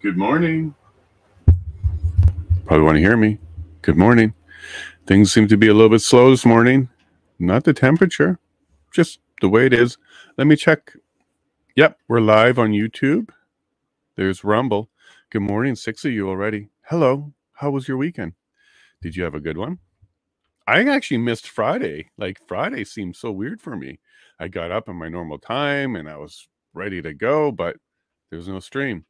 Good morning. Probably want to hear me. Good morning. Things seem to be a little bit slow this morning. Not the temperature, just the way it is. Let me check. Yep, we're live on YouTube. There's Rumble. Good morning, 6 of you already. Hello. How was your weekend? Did you have a good one? I actually missed Friday. Like, Friday seemed so weird for me. I got up in my normal time and I was ready to go, but there was no stream.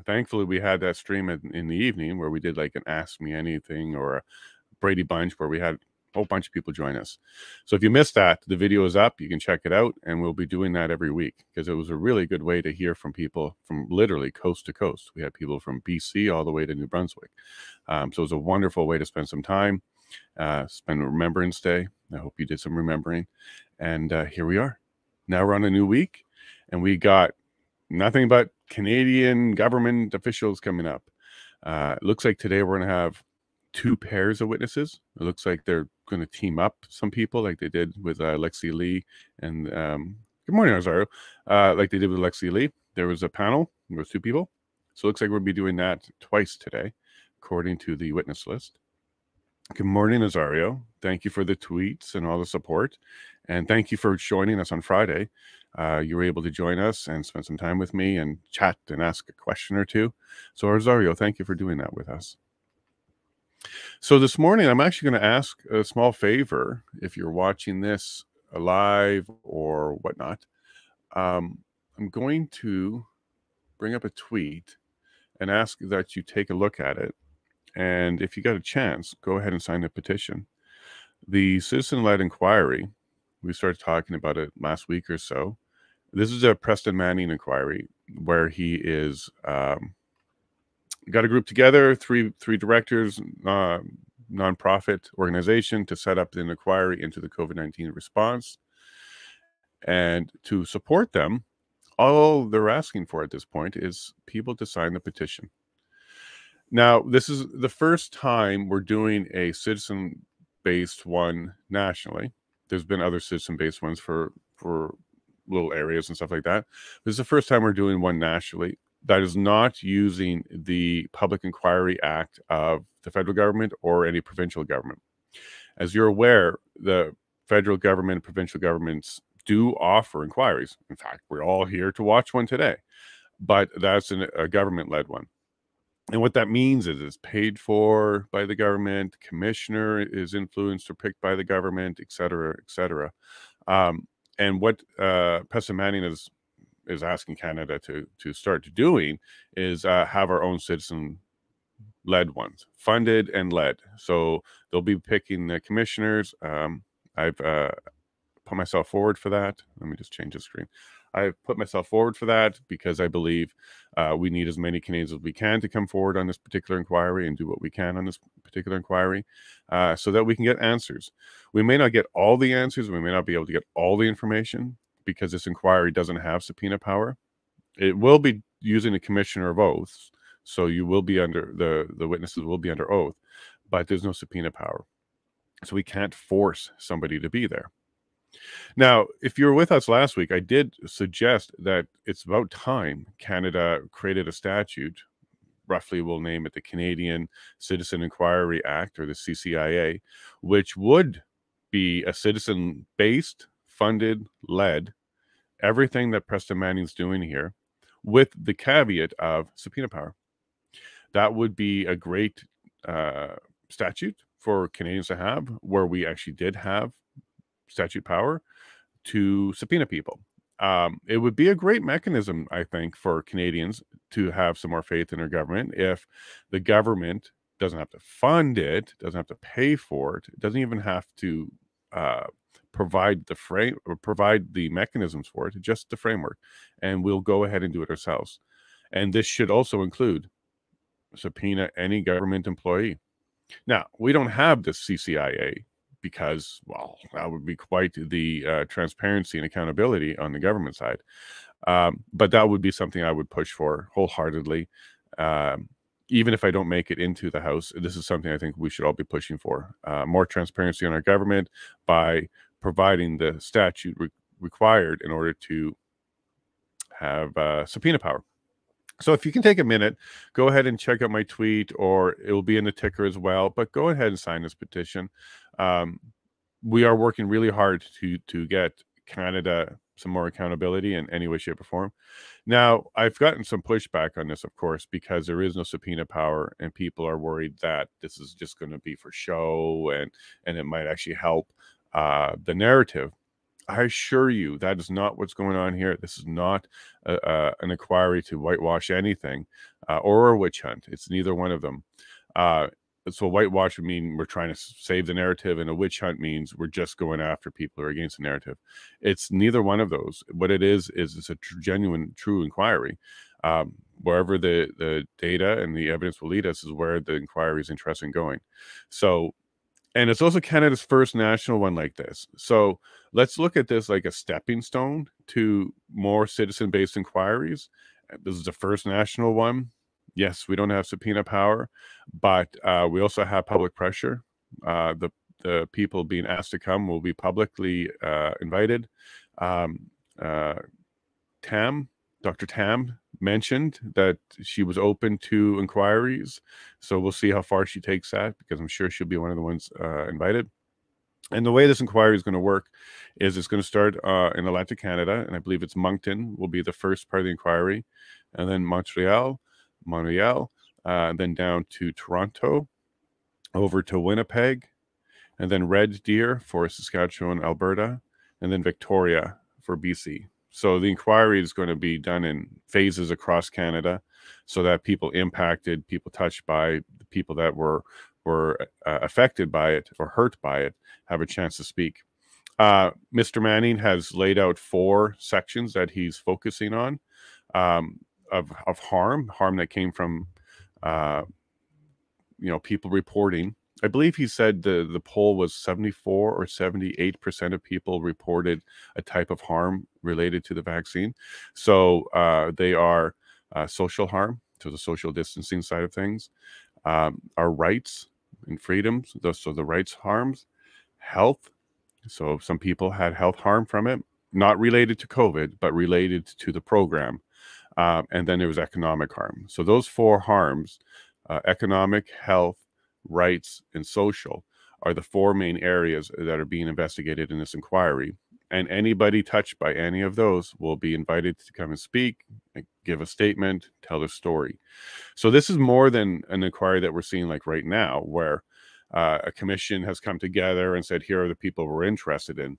Thankfully, we had that stream in the evening where we did like an Ask Me Anything or a Brady Bunch where we had a whole bunch of people join us. So if you missed that, the video is up. You can check it out, and we'll be doing that every week because it was a really good way to hear from people from literally coast to coast. We had people from BC all the way to New Brunswick. So it was a wonderful way to spend some time, spend Remembrance Day. I hope you did some remembering. And here we are. Now we're on a new week, and we got nothing but Canadian government officials coming up. It looks like today we're going to have 2 pairs of witnesses. It looks like they're going to team up some people like they did with Lexi Lee and good morning, Rosario. Like they did with Lexi Lee. There was a panel. There was 2 people. So it looks like we'll be doing that twice today, according to the witness list. Good morning, Rosario. Thank you for the tweets and all the support. And thank you for joining us on Friday. You were able to join us and spend some time with me and chat and ask a question or 2. So Rosario, thank you for doing that with us. So this morning, I'm actually going to ask a small favor. If you're watching this live or whatnot, I'm going to bring up a tweet and ask that you take a look at it. And if you got a chance, go ahead and sign the petition. The citizen-led inquiry, we started talking about it last week or so. This is a Preston Manning inquiry where he is got a group together, three directors, nonprofit organization to set up an inquiry into the COVID-19 response. And to support them, all they're asking for at this point is people to sign the petition. Now, this is the first time we're doing a citizen-based one nationally. There's been other citizen-based ones for little areas and stuff like that. This is the first time we're doing one nationally that is not using the Public Inquiry Act of the federal government or any provincial government. As you're aware, the federal government and provincial governments do offer inquiries. In fact, we're all here to watch one today, but that's a government-led one. And what that means is it's paid for by the government, commissioner is influenced or picked by the government, et cetera, et cetera. And what Preston Manning is asking Canada to start doing is have our own citizen-led ones, funded and led. So they'll be picking the commissioners. I've put myself forward for that. Let me just change the screen. I've put myself forward for that because I believe we need as many Canadians as we can to come forward on this particular inquiry and do what we can on this particular inquiry so that we can get answers. We may not get all the answers. We may not be able to get all the information because this inquiry doesn't have subpoena power. It will be using a commissioner of oaths, so you will be under, the witnesses will be under oath, but there's no subpoena power. So we can't force somebody to be there. Now, if you were with us last week, I did suggest that it's about time Canada created a statute, roughly we'll name it the Canadian Citizen Inquiry Act, or the CCIA, which would be a citizen-based, funded, led, everything that Preston Manning's doing here, with the caveat of subpoena power. That would be a great statute for Canadians to have, where we actually did have statute power to subpoena people. It would be a great mechanism, I think, for Canadians to have some more faith in our government if the government doesn't have to fund it, doesn't have to pay for it, doesn't even have to provide the mechanisms for it, just the framework, and we'll go ahead and do it ourselves. And this should also include subpoena any government employee. Now, we don't have the CCIA because, well, that would be quite the transparency and accountability on the government side. But that would be something I would push for wholeheartedly. Even if I don't make it into the House, this is something I think we should all be pushing for. More transparency on our government by providing the statute required in order to have subpoena power. So if you can take a minute, go ahead and check out my tweet, or it will be in the ticker as well. But go ahead and sign this petition. We are working really hard to get Canada some more accountability in any way, shape, or form. Now, I've gotten some pushback on this, of course, because there is no subpoena power, and people are worried that this is just going to be for show, and it might actually help the narrative. I assure you that is not what's going on here. This is not an inquiry to whitewash anything or a witch hunt. It's neither one of them. So whitewash would mean we're trying to save the narrative, and a witch hunt means we're just going after people who are against the narrative. It's neither one of those. What it is it's a genuine, true inquiry. Wherever the data and the evidence will lead us is where the inquiry is interested in going. So, and it's also Canada's first national one like this. So let's look at this like a stepping stone to more citizen-based inquiries. This is the first national one. Yes, we don't have subpoena power, but we also have public pressure. The people being asked to come will be publicly invited. Dr. Tam mentioned that she was open to inquiries, so we'll see how far she takes that, because I'm sure she'll be one of the ones invited. And the way this inquiry is going to work is it's going to start in Atlantic Canada, and I believe it's Moncton will be the first part of the inquiry, and then Montreal, then down to Toronto, over to Winnipeg, and then Red Deer for Saskatchewan, Alberta, and then Victoria for BC. So the inquiry is going to be done in phases across Canada, so that people impacted, people touched by, the people that were affected by it or hurt by it have a chance to speak. Mr. Manning has laid out 4 sections that he's focusing on of harm that came from people reporting. I believe he said the poll was 74 or 78% of people reported a type of harm related to the vaccine. So they are social harm, so the social distancing side of things, our rights and freedoms, so the rights harms, health. So some people had health harm from it, not related to COVID, but related to the program. And then there was economic harm. So those 4 harms, economic, health, rights, and social, are the 4 main areas that are being investigated in this inquiry. And anybody touched by any of those will be invited to come and speak, give a statement, tell their story. So this is more than an inquiry that we're seeing like right now, where a commission has come together and said, here are the people we're interested in.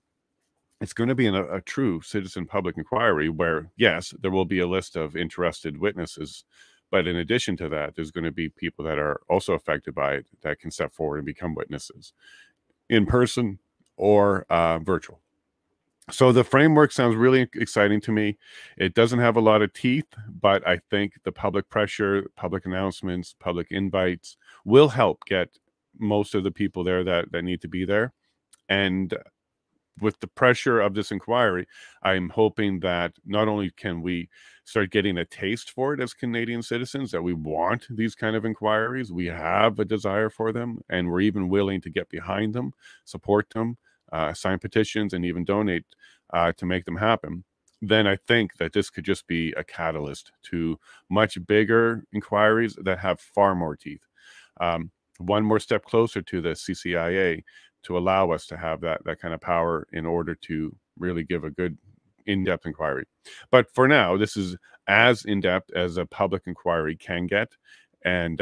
It's going to be a true citizen public inquiry where, yes, there will be a list of interested witnesses, but in addition to that, there's going to be people that are also affected by it that can step forward and become witnesses in person or virtual. So the framework sounds really exciting to me. It doesn't have a lot of teeth, but I think the public pressure, public announcements, public invites will help get most of the people there that need to be there. And with the pressure of this inquiry, I'm hoping that not only can we start getting a taste for it as Canadian citizens, that we want these kind of inquiries, we have a desire for them, and we're even willing to get behind them, support them, sign petitions, and even donate to make them happen. Then I think that this could just be a catalyst to much bigger inquiries that have far more teeth. One more step closer to the CCIA, to allow us to have that kind of power in order to really give a good in-depth inquiry. But for now, this is as in-depth as a public inquiry can get, and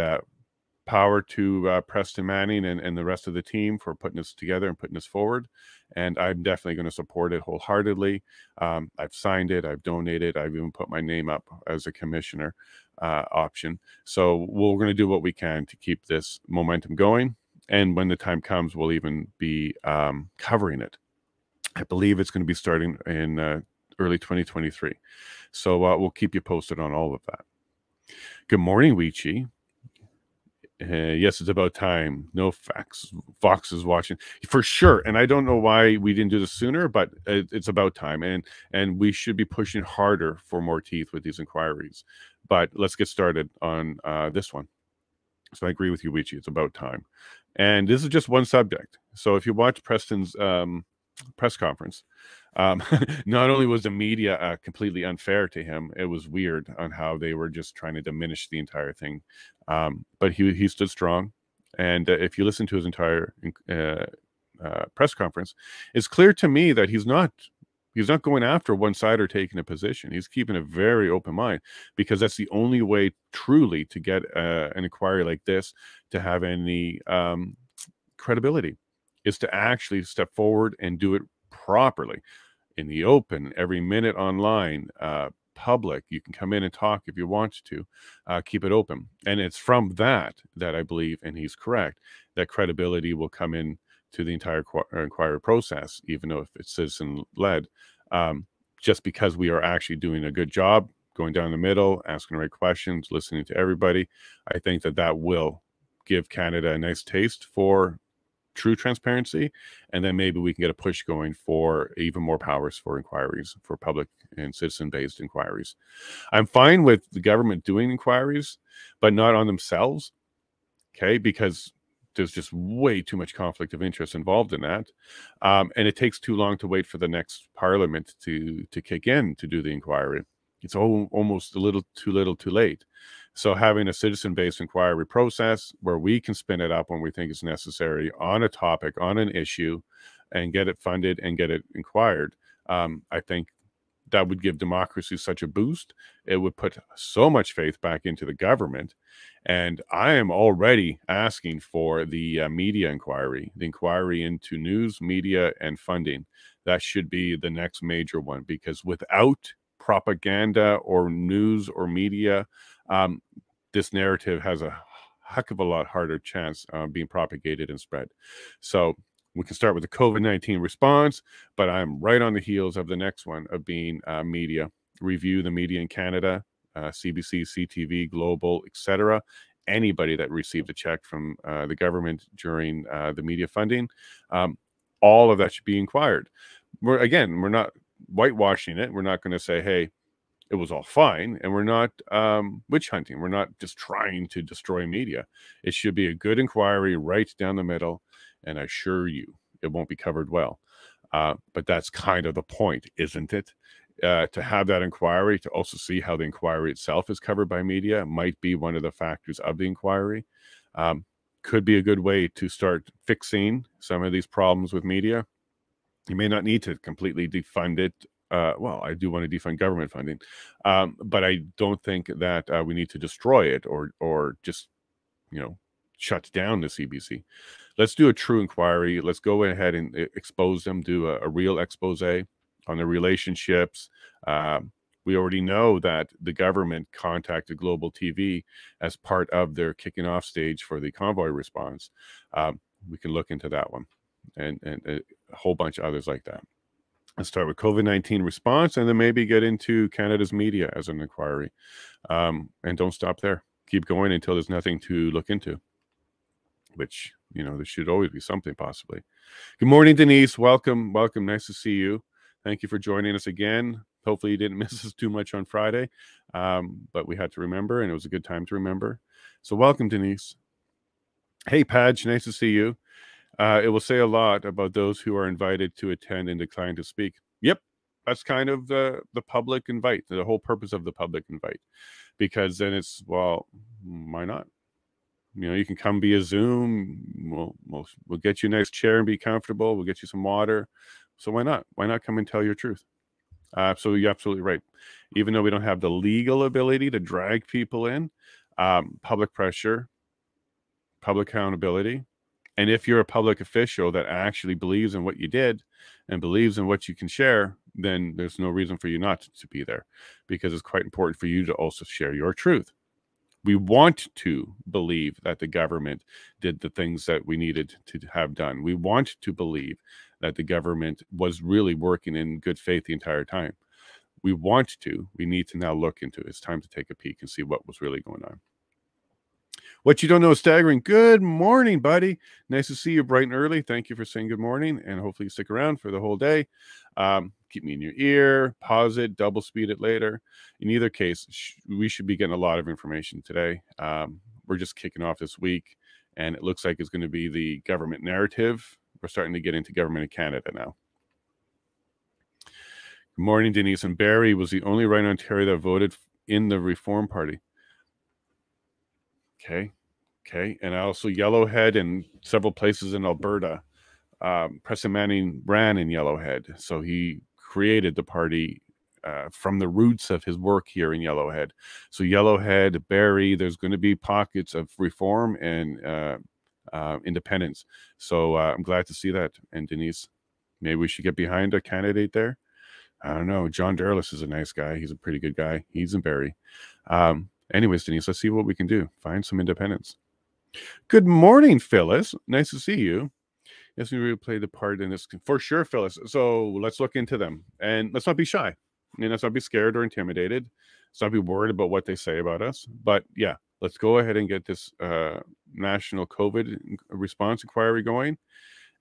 power to Preston Manning and the rest of the team for putting this together and putting this forward. And I'm definitely going to support it wholeheartedly. I've signed it, I've donated, I've even put my name up as a commissioner option. So we're going to do what we can to keep this momentum going. And when the time comes, we'll even be covering it. I believe it's going to be starting in early 2023. So we'll keep you posted on all of that. Good morning, Weechi. Yes, it's about time. No facts. Fox is watching for sure. And I don't know why we didn't do this sooner, but it's about time. And we should be pushing harder for more teeth with these inquiries. But let's get started on this one. So I agree with you, Weechi. It's about time. And this is just one subject. So if you watch Preston's press conference. Not only was the media completely unfair to him, it was weird on how they were just trying to diminish the entire thing. But he stood strong. And if you listen to his entire press conference, it's clear to me that he's not going after one side or taking a position. He's keeping a very open mind, because that's the only way truly to get an inquiry like this to have any credibility, is to actually step forward and do it properly, in the open, every minute online, public. You can come in and talk if you want to. Keep it open. And it's from that I believe, and he's correct, that credibility will come in to the entire inquiry process, even though if it's citizen-led, just because we are actually doing a good job, going down the middle, asking the right questions, listening to everybody. I think that will give Canada a nice taste for true transparency, and then maybe we can get a push going for even more powers for inquiries, for public and citizen-based inquiries. I'm fine with the government doing inquiries, but not on themselves, okay, because there's just way too much conflict of interest involved in that, and it takes too long to wait for the next parliament to kick in to do the inquiry. It's almost a little too late. So having a citizen-based inquiry process where we can spin it up when we think it's necessary on a topic, on an issue, and get it funded and get it inquired, I think that would give democracy such a boost. It would put so much faith back into the government. And I am already asking for the media inquiry, the inquiry into news, media, and funding. That should be the next major one, because without propaganda or news or media, this narrative has a heck of a lot harder chance of being propagated and spread. So we can start with the COVID-19 response, but I'm right on the heels of the next one of being media. Review the media in Canada, CBC, CTV, Global, etc. Anybody that received a check from the government during the media funding, all of that should be inquired. We're not whitewashing it. We're not going to say, hey, it was all fine, and we're not witch hunting. We're not just trying to destroy media. It should be a good inquiry right down the middle, and I assure you it won't be covered well. But that's kind of the point, isn't it? To have that inquiry, to also see how the inquiry itself is covered by media, might be one of the factors of the inquiry. Could be a good way to start fixing some of these problems with media. You may not need to completely defund it. Well, I do want to defund government funding, but I don't think that we need to destroy it or just, shut down the CBC. Let's do a true inquiry. Let's go ahead and expose them, do a real expose on the relationships. We already know that the government contacted Global TV as part of their kicking off stage for the convoy response. We can look into that one and a whole bunch of others like that. Let's start with COVID-19 response, and then maybe get into Canada's media as an inquiry. And don't stop there. Keep going until there's nothing to look into, which, there should always be something possibly. Good morning, Denise. Welcome. Nice to see you. Thank you for joining us again. Hopefully you didn't miss us too much on Friday, but we had to remember, and it was a good time to remember. So welcome, Denise. Hey, Padge. Nice to see you. It will say a lot about those who are invited to attend and decline to speak. Yep, that's kind of the public invite, the whole purpose of the public invite, because then it's, well, why not? You can come via Zoom. We'll get you a nice chair and be comfortable. We'll get you some water. So why not? Why not come and tell your truth? So you're absolutely right. Even though we don't have the legal ability to drag people in, public pressure, public accountability. And if you're a public official that actually believes in what you did and believes in what you can share, then there's no reason for you not to be there, because it's quite important for you to also share your truth. We want to believe that the government did the things that we needed to have done. We want to believe that the government was really working in good faith the entire time. We need to now look into it. It's time to take a peek and see what was really going on. What you don't know is staggering. Good morning, buddy. Nice to see you bright and early. Thank you for saying good morning, and hopefully you stick around for the whole day. Keep me in your ear, pause it, double speed it later. In either case, we should be getting a lot of information today. We're just kicking off this week, and it looks like it's going to be the government narrative. We're starting to get into government in Canada now. Good morning, Denise. And Barrie was the only right in Ontario that voted in the Reform Party. Okay. And also Yellowhead and several places in Alberta. Preston Manning ran in Yellowhead, so he created the party from the roots of his work here in Yellowhead. So Yellowhead, Barrie, there's going to be pockets of reform and independence. So I'm glad to see that. And Denise, maybe we should get behind a candidate there. I don't know. John Derlis is a nice guy. He's a pretty good guy. He's in Barrie. Anyways, Denise, let's see what we can do. Find some independence. Good morning, Phyllis. Nice to see you. Yes, we really played the part in this for sure, Phyllis. So let's look into them and let's not be shy. And let's not be scared or intimidated. Let's not be worried about what they say about us. But yeah, let's go ahead and get this national COVID response inquiry going.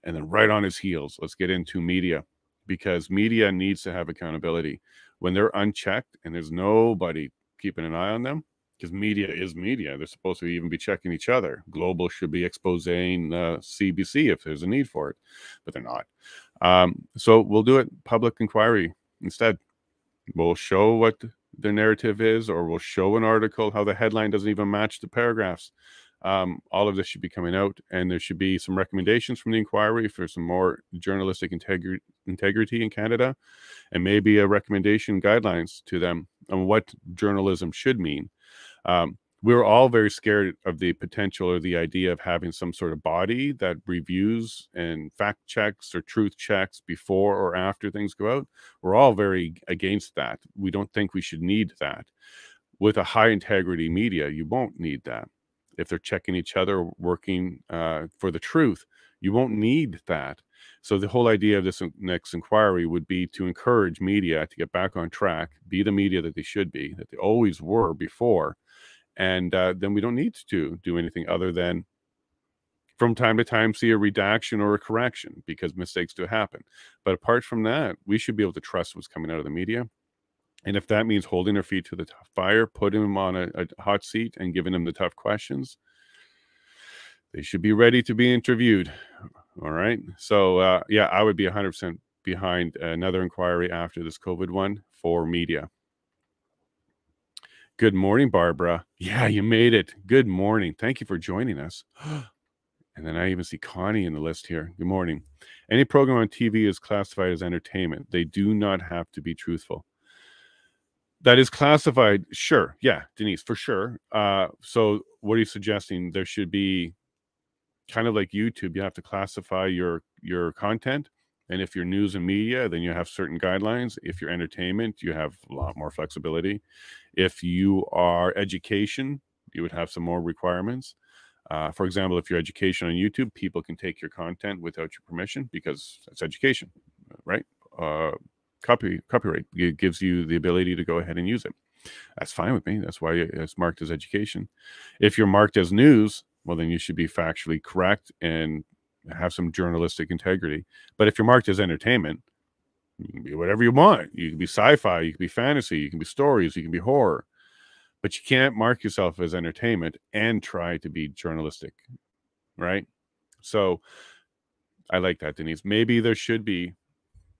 And then right on his heels, let's get into media, because media needs to have accountability. When they're unchecked and there's nobody keeping an eye on them, because media is media. They're supposed to even be checking each other. Global should be exposing CBC if there's a need for it, but they're not. So we'll do it public inquiry instead. We'll show what the narrative is, or we'll show an article, how the headline doesn't even match the paragraphs. All of this should be coming out, and there should be some recommendations from the inquiry for some more journalistic integrity in Canada, and maybe a recommendation guidelines to them on what journalism should mean. We were all very scared of the potential or the idea of having some sort of body that reviews and fact checks or truth checks before or after things go out. We're all very against that. We don't think we should need that. With a high integrity media, you won't need that. If they're checking each other, working for the truth, you won't need that. So the whole idea of this next inquiry would be to encourage media to get back on track, be the media that they should be, that they always were before. And then we don't need to do anything other than from time to time see a redaction or a correction, because mistakes do happen. But apart from that, we should be able to trust what's coming out of the media. And if that means holding their feet to the fire, putting them on a hot seat and giving them the tough questions, they should be ready to be interviewed. All right. So, yeah, I would be 100% behind another inquiry after this COVID one for media. Good morning, Barbara. Yeah, you made it. Good morning. Thank you for joining us. And then I even see Connie in the list here. Good morning. Any program on TV is classified as entertainment. They do not have to be truthful. That is classified. Sure. Yeah, Denise, for sure. So what are you suggesting? There should be kind of like YouTube. You have to classify your content. And if you're news and media, then you have certain guidelines. If you're entertainment, you have a lot more flexibility. If you are education, you would have some more requirements. For example, if you're education on YouTube, people can take your content without your permission because it's education, right? Copyright gives you the ability to go ahead and use it. That's fine with me. That's why it's marked as education. If you're marked as news, well, then you should be factually correct and have some journalistic integrity. But if you're marked as entertainment, you can be whatever you want. You can be sci-fi, you can be fantasy, you can be stories, you can be horror. But you can't mark yourself as entertainment and try to be journalistic, right? So I like that, Denise. Maybe there should be,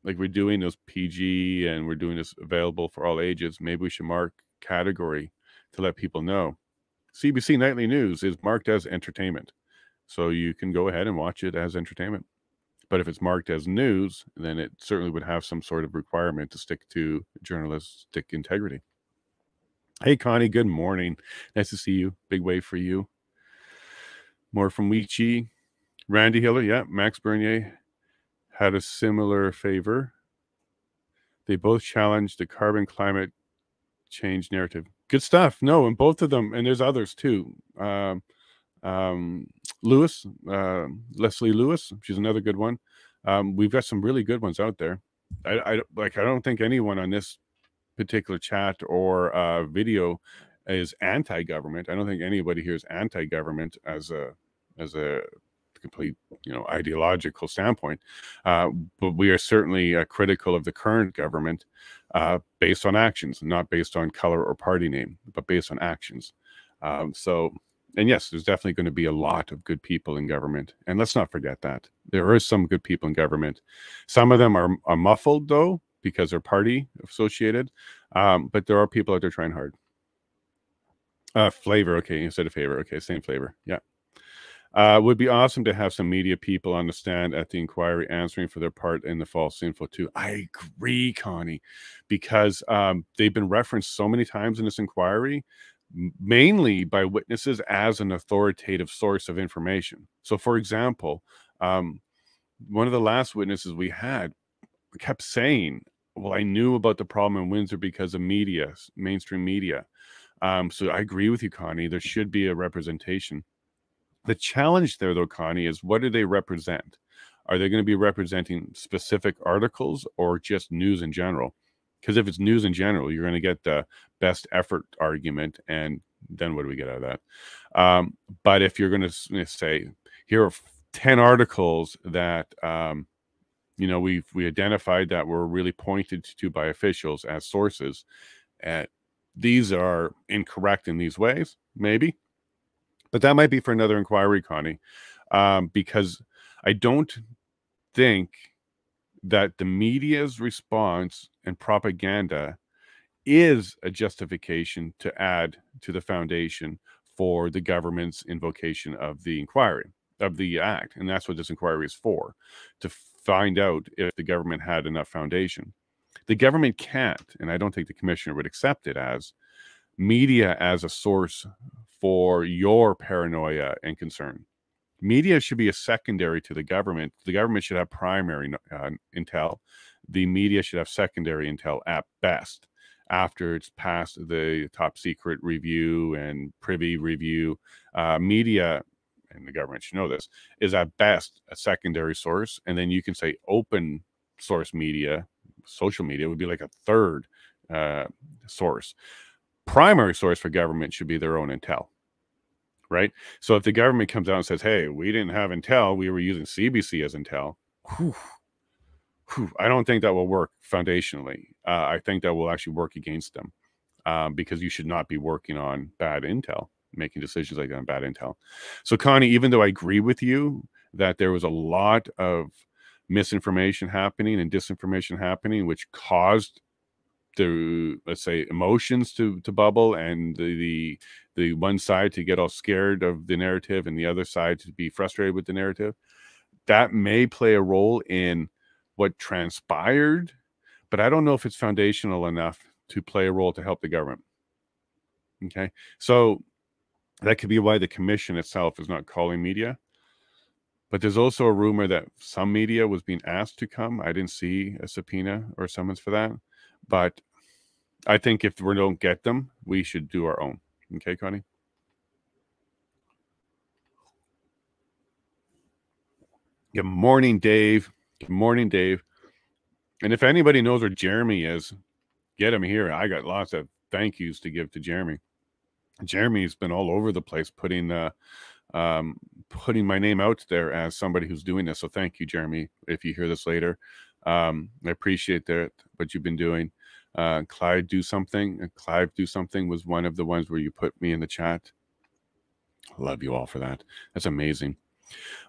like we're doing those PG and we're doing this available for all ages. Maybe we should mark category to let people know. CBC Nightly News is marked as entertainment. So you can go ahead and watch it as entertainment. But if it's marked as news, then it certainly would have some sort of requirement to stick to journalistic integrity. Hey, Connie, good morning. Nice to see you. Big wave for you. More from Weechie. Randy Hiller, yeah. Max Bernier had a similar favor. They both challenged the carbon climate change narrative. Good stuff. No, and both of them, and there's others too. Lewis, Leslie Lewis, she's another good one. We've got some really good ones out there. I don't think anyone on this particular chat or video is anti-government. I don't think anybody here is anti-government as a complete, ideological standpoint. But we are certainly critical of the current government based on actions, not based on color or party name, but based on actions. And yes, there's definitely going to be a lot of good people in government. And let's not forget that. There are some good people in government. Some of them are muffled, though, because they're party associated. But there are people out there trying hard. Flavor, okay, instead of favor. Okay, same flavor. Yeah. Would be awesome to have some media people on the stand at the inquiry answering for their part in the false info too. I agree, Connie, because they've been referenced so many times in this inquiry, mainly by witnesses as an authoritative source of information. So, for example, one of the last witnesses we had kept saying, well, I knew about the problem in Windsor because of media, mainstream media. So I agree with you, Connie. There should be a representation. The challenge there, though, Connie, is what do they represent? Are they going to be representing specific articles or just news in general? Because if it's news in general, you're going to get the best effort argument, and then what do we get out of that? But if you're going to say, here are 10 articles that we identified that were really pointed to by officials as sources, and these are incorrect in these ways, maybe. But that might be for another inquiry, Connie, because I don't think that the media's response and propaganda is a justification to add to the foundation for the government's invocation of the inquiry, of the act. And that's what this inquiry is for, to find out if the government had enough foundation. The government can't, and I don't think the commissioner would accept it as media as a source for your paranoia and concern. Media should be a secondary to the government. The government should have primary intel. The media should have secondary intel at best after it's passed the top secret review and privy review. Media, and the government should know this, is at best a secondary source. And then you can say open source media, social media would be like a third source. Primary source for government should be their own intel, right? So if the government comes out and says, hey, we didn't have intel, we were using CBC as intel, I don't think that will work foundationally. I think that will actually work against them because you should not be working on bad intel, making decisions like that on bad intel. So Connie, even though I agree with you that there was a lot of misinformation happening and disinformation happening, which caused the, let's say, emotions to bubble, and the one side to get all scared of the narrative and the other side to be frustrated with the narrative, that may play a role in what transpired, but I don't know if it's foundational enough to play a role to help the government. Okay, so that could be why the commission itself is not calling media. But there's also a rumor that some media was being asked to come. I didn't see a subpoena or summons for that. But I think if we don't get them, we should do our own. Okay, Connie? Good morning, Dave. Good morning, Dave. And if anybody knows where Jeremy is, get him here. I got lots of thank yous to give to Jeremy. Jeremy's been all over the place putting my name out there as somebody who's doing this. So thank you, Jeremy, if you hear this later. I appreciate that, what you've been doing. Clive Do Something. Clive Do Something was one of the ones where you put me in the chat. Love you all for that. That's amazing.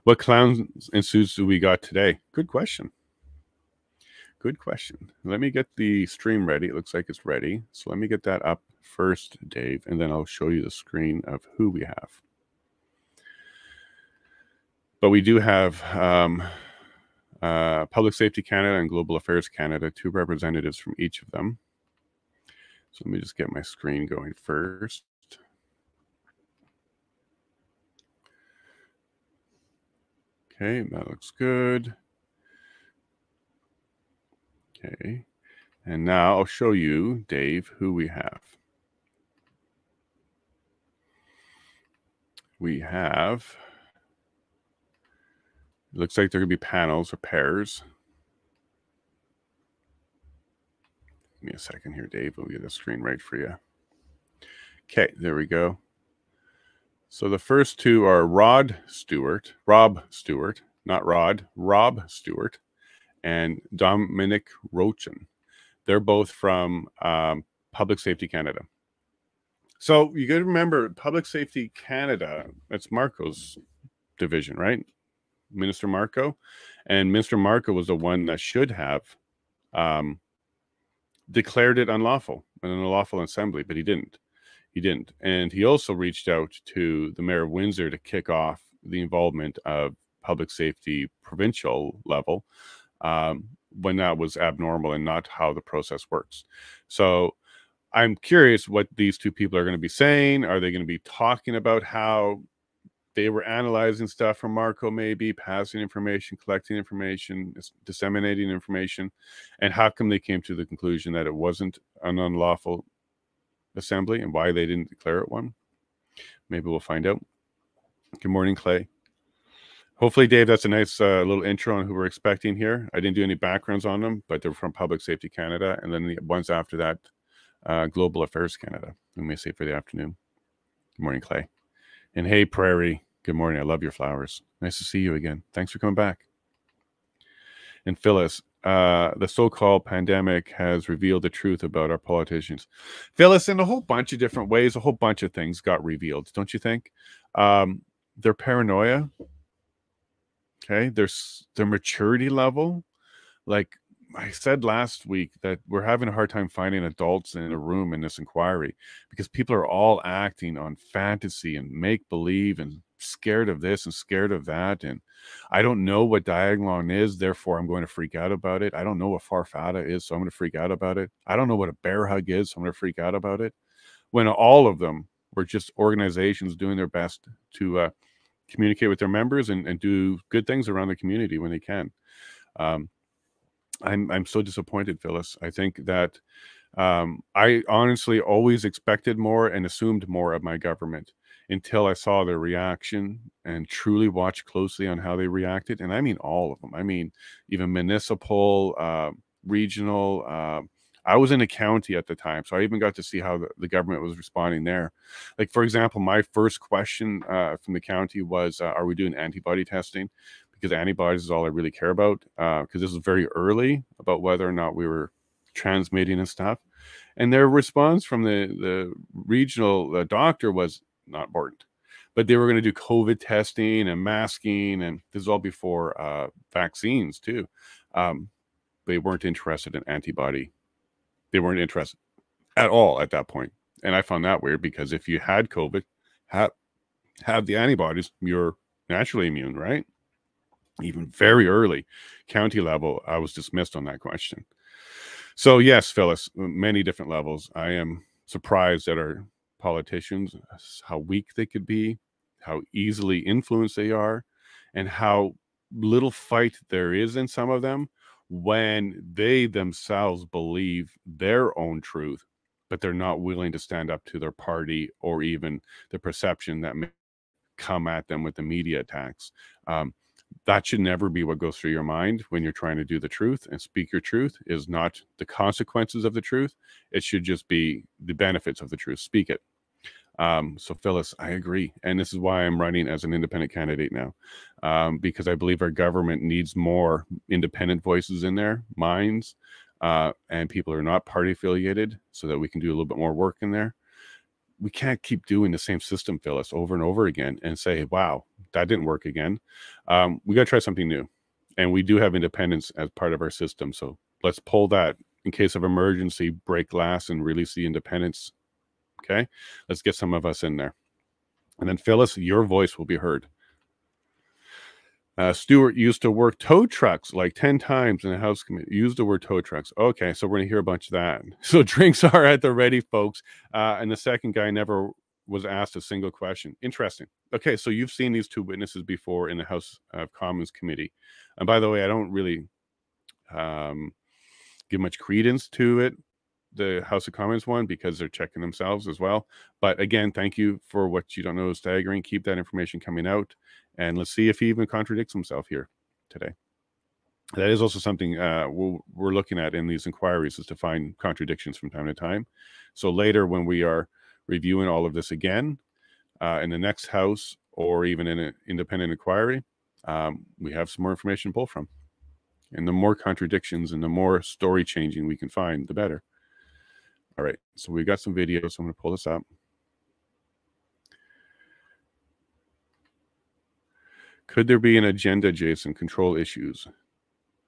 What clowns and suits do we got today? Good question. Good question. Let me get the stream ready. It looks like it's ready. So let me get that up first, Dave, and then I'll show you the screen of who we have. But we do have Public Safety Canada and Global Affairs Canada, 2 representatives from each of them. So let me just get my screen going first. Okay, that looks good. Okay, and now I'll show you, Dave, who we have. We have, it looks like there could be panels or pairs. Give me a second here, Dave. We'll get the screen right for you. Okay, there we go. So the first 2 are Rob Stewart, not Rod, Rob Stewart, and Dominic Rochin. They're both from Public Safety Canada. So you got to remember, Public Safety Canada, that's Marco's division, right? Minister Marco. And Minister Marco was the one that should have declared it unlawful, an unlawful assembly, but he didn't. He didn't. And he also reached out to the mayor of Windsor to kick off the involvement of public safety provincial level when that was abnormal and not how the process works. So I'm curious what these two people are going to be saying. Are they going to be talking about how they were analyzing stuff from Marco, maybe passing information, collecting information, disseminating information, and how come they came to the conclusion that it wasn't an unlawful assembly and why they didn't declare it one? Maybe we'll find out. Good morning, Clay. Hopefully, Dave, that's a nice little intro on who we're expecting here. I didn't do any backgrounds on them, but they're from Public Safety Canada. And then the ones after that, Global Affairs Canada, we may say for the afternoon. Good morning, Clay. And hey, Prairie, good morning. I love your flowers. Nice to see you again. Thanks for coming back. And Phyllis, the so-called pandemic has revealed the truth about our politicians. Phyllis, in a whole bunch of different ways, a whole bunch of things got revealed, don't you think? Their paranoia, okay, their maturity level. Like I said last week, that we're having a hard time finding adults in a room in this inquiry because people are all acting on fantasy and make-believe and scared of this and scared of that. And I don't know what Diagonal is, therefore I'm going to freak out about it. I don't know what Farfada is, so I'm going to freak out about it. I don't know what a bear hug is, so I'm going to freak out about it. When all of them were just organizations doing their best to communicate with their members and do good things around the community when they can. I'm so disappointed, Phyllis. I think that I honestly always expected more and assumed more of my government until I saw their reaction and truly watched closely on how they reacted. And I mean all of them. I mean, even municipal, regional. I was in a county at the time, so I even got to see how the government was responding there. Like, for example, my first question from the county was, are we doing antibody testing? Because antibodies is all I really care about, because this was very early about whether or not we were transmitting and stuff. And their response from the regional doctor was not important. But they were going to do COVID testing and masking, and this is all before vaccines too. They weren't interested in antibody. They weren't interested at all at that point. And I found that weird because if you had COVID, have the antibodies, you're naturally immune, right? Even very early county level, I was dismissed on that question. So yes, Phyllis, many different levels. I am surprised at our politicians, how weak they could be, how easily influenced they are, and how little fight there is in some of them when they themselves believe their own truth, but they're not willing to stand up to their party or even the perception that may come at them with the media attacks. That should never be what goes through your mind when you're trying to do the truth and speak your truth. Is not the consequences of the truth. It should just be the benefits of the truth. Speak it. So Phyllis, I agree. And this is why I'm running as an independent candidate now, because I believe our government needs more independent voices in their minds, and people who are not party affiliated, so that we can do a little bit more work in there. We can't keep doing the same system, Phyllis, over and over again and say, wow, that didn't work again. We got to try something new. And we do have independence as part of our system. So let's pull that in case of emergency, break glass and release the independence. Okay, let's get some of us in there. And then Phyllis, your voice will be heard. Stuart used to work tow trucks like 10 times in the House Committee. Used the word tow trucks. Okay, so we're going to hear a bunch of that. So drinks are at the ready, folks. And the second guy never was asked a single question. Interesting. Okay, so you've seen these two witnesses before in the House of Commons Committee. And by the way, I don't really give much credence to it, the House of Commons one, because they're checking themselves as well. But again, thank you for what you don't know is staggering. Keep that information coming out. And let's see if he even contradicts himself here today. That is also something we're looking at in these inquiries, is to find contradictions from time to time. So later, when we are reviewing all of this again in the next House, or even in an independent inquiry, we have some more information to pull from. And the more contradictions and the more story changing we can find, the better. All right, so we've got some videos. So I'm going to pull this up. Could there be an agenda, Jason? Control issues.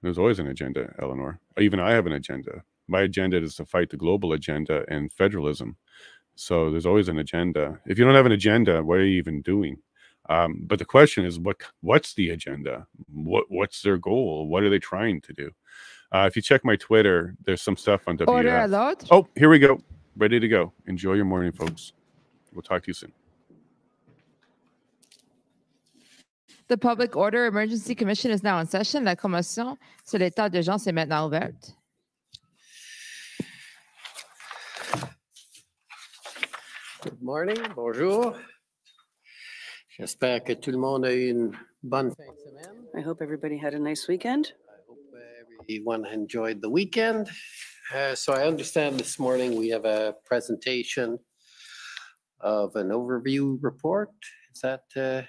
There's always an agenda, Eleanor. Even I have an agenda. My agenda is to fight the global agenda and federalism. So there's always an agenda. If you don't have an agenda, what are you even doing? But the question is, what's the agenda? What's their goal? What are they trying to do? If you check my Twitter, there's some stuff on WF. Oh, here we go. Ready to go. Enjoy your morning, folks. We'll talk to you soon. The Public Order Emergency Commission is now in session. La commotion sur l'état d'urgence est maintenant ouverte. Good morning, bonjour. J'espère que tout le monde a eu une bonne fin de semaine. I hope everybody had a nice weekend. I hope everyone enjoyed the weekend. So I understand this morning we have a presentation of an overview report. Is that okay?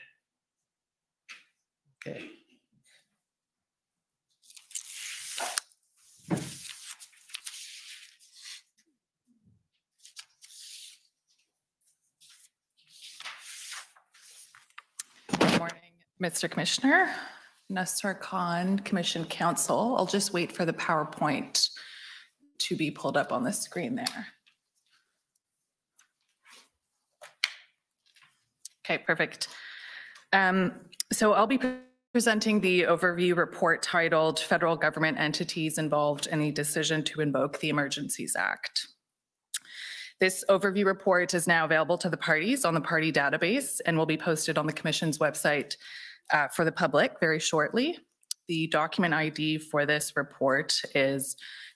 Good morning, Mr. Commissioner. Nasser Khan, Commission Counsel. I'll just wait for the PowerPoint to be pulled up on the screen there. Okay, perfect. So I'll be presenting the overview report titled Federal Government Entities Involved in a Decision to Invoke the Emergencies Act. This overview report is now available to the parties on the party database and will be posted on the Commission's website for the public very shortly. The document ID for this report is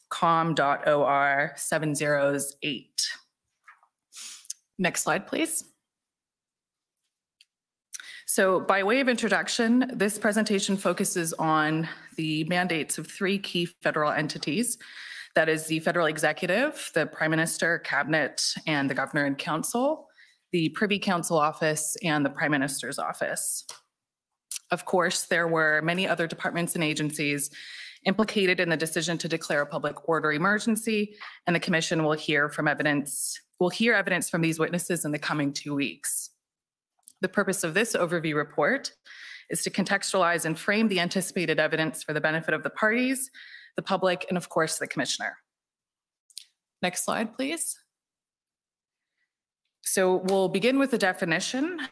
com.or 708. Next slide, please. So by way of introduction, this presentation focuses on the mandates of three key federal entities. That is the federal executive, the Prime Minister, Cabinet, and the Governor and Council, the Privy Council Office, and the Prime Minister's Office. Of course, there were many other departments and agencies implicated in the decision to declare a public order emergency, and the Commission will hear evidence from these witnesses in the coming 2 weeks. The purpose of this overview report is to contextualize and frame the anticipated evidence for the benefit of the parties, the public, and of course, the Commissioner. Next slide, please. So we'll begin with the definition.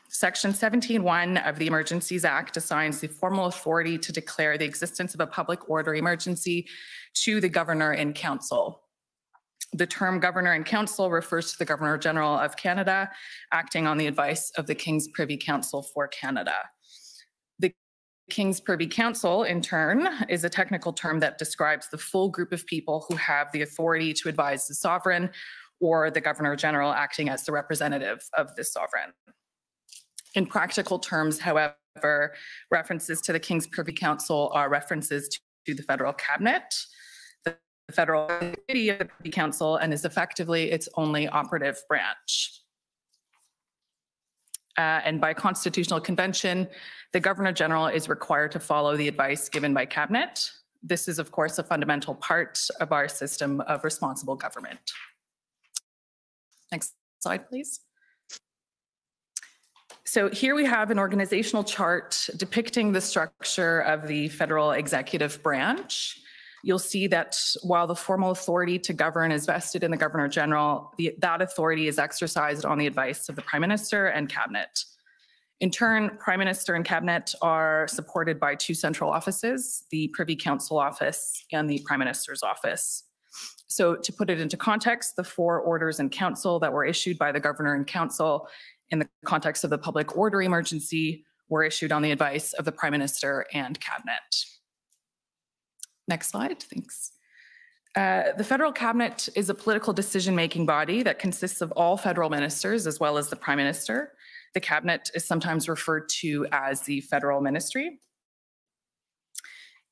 Section 17(1) of the Emergencies Act assigns the formal authority to declare the existence of a public order emergency to the Governor and Council. The term Governor and Council refers to the Governor General of Canada, acting on the advice of the King's Privy Council for Canada. The King's Privy Council, in turn, is a technical term that describes the full group of people who have the authority to advise the sovereign or the Governor General acting as the representative of the sovereign. In practical terms, however, references to the King's Privy Council are references to the federal cabinet, the federal committee of the Privy Council, and is effectively its only operative branch. And by constitutional convention, the Governor General is required to follow the advice given by cabinet. This is, of course, a fundamental part of our system of responsible government. Next slide, please. So here we have an organizational chart depicting the structure of the federal executive branch. You'll see that while the formal authority to govern is vested in the Governor General, that authority is exercised on the advice of the Prime Minister and Cabinet. In turn, Prime Minister and Cabinet are supported by two central offices, the Privy Council Office and the Prime Minister's Office. So to put it into context, the 4 orders in council that were issued by the Governor and Council in the context of the public order emergency were issued on the advice of the Prime Minister and Cabinet. Next slide, thanks. The federal cabinet is a political decision-making body that consists of all federal ministers as well as the Prime Minister. The cabinet is sometimes referred to as the federal ministry.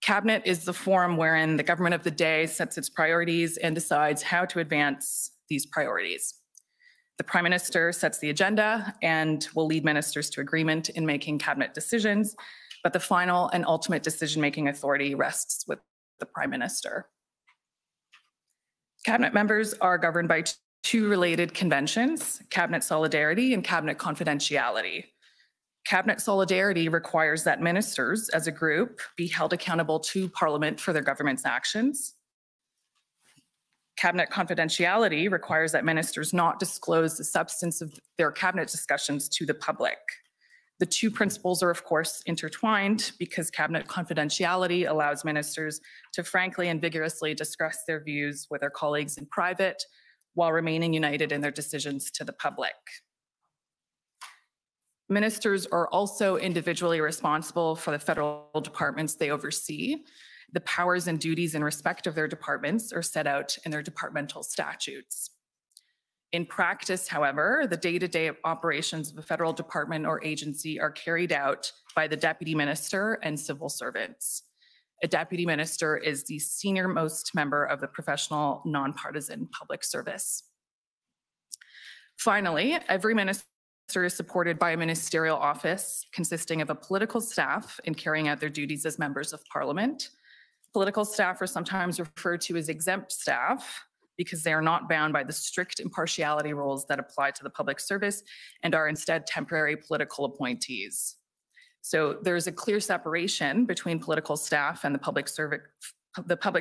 Cabinet is the forum wherein the government of the day sets its priorities and decides how to advance these priorities. The Prime Minister sets the agenda and will lead ministers to agreement in making cabinet decisions, but the final and ultimate decision-making authority rests with the Prime Minister. Cabinet members are governed by 2 related conventions, cabinet solidarity and cabinet confidentiality. Cabinet solidarity requires that ministers as a group be held accountable to Parliament for their government's actions. Cabinet confidentiality requires that ministers not disclose the substance of their cabinet discussions to the public. The two principles are, of course, intertwined because cabinet confidentiality allows ministers to frankly and vigorously discuss their views with their colleagues in private while remaining united in their decisions to the public. Ministers are also individually responsible for the federal departments they oversee. The powers and duties in respect of their departments are set out in their departmental statutes. In practice, however, the day-to-day operations of a federal department or agency are carried out by the deputy minister and civil servants. A deputy minister is the senior-most member of the professional, nonpartisan public service. Finally, every minister is supported by a ministerial office consisting of a political staff in carrying out their duties as members of parliament. Political staff are sometimes referred to as exempt staff because they are not bound by the strict impartiality rules that apply to the public service and are instead temporary political appointees. So there's a clear separation between political staff and the public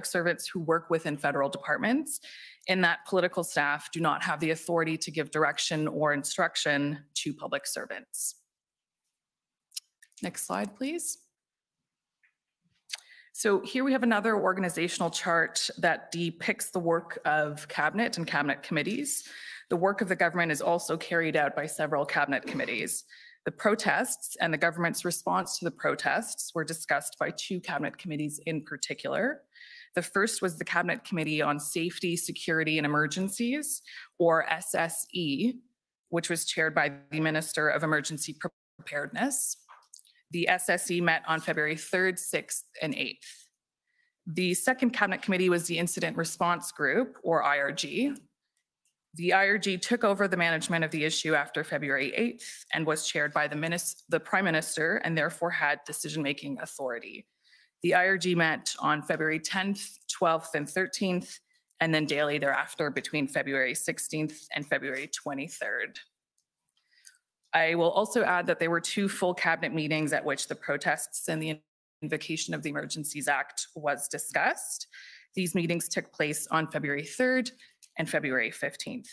servants who work within federal departments, in that political staff do not have the authority to give direction or instruction to public servants. Next slide, please. So here we have another organizational chart that depicts the work of cabinet and cabinet committees. The work of the government is also carried out by several cabinet committees. The protests and the government's response to the protests were discussed by two cabinet committees in particular. The first was the Cabinet Committee on Safety, Security and Emergencies, or SSE, which was chaired by the Minister of Emergency Preparedness. The SSE met on February 3rd, 6th, and 8th. The second Cabinet Committee was the Incident Response Group, or IRG. The IRG took over the management of the issue after February 8th and was chaired by the Prime Minister and therefore had decision-making authority. The IRG met on February 10th, 12th, and 13th, and then daily thereafter between February 16th and February 23rd. I will also add that there were two full cabinet meetings at which the protests and the invocation of the Emergencies Act was discussed. These meetings took place on February 3rd and February 15th.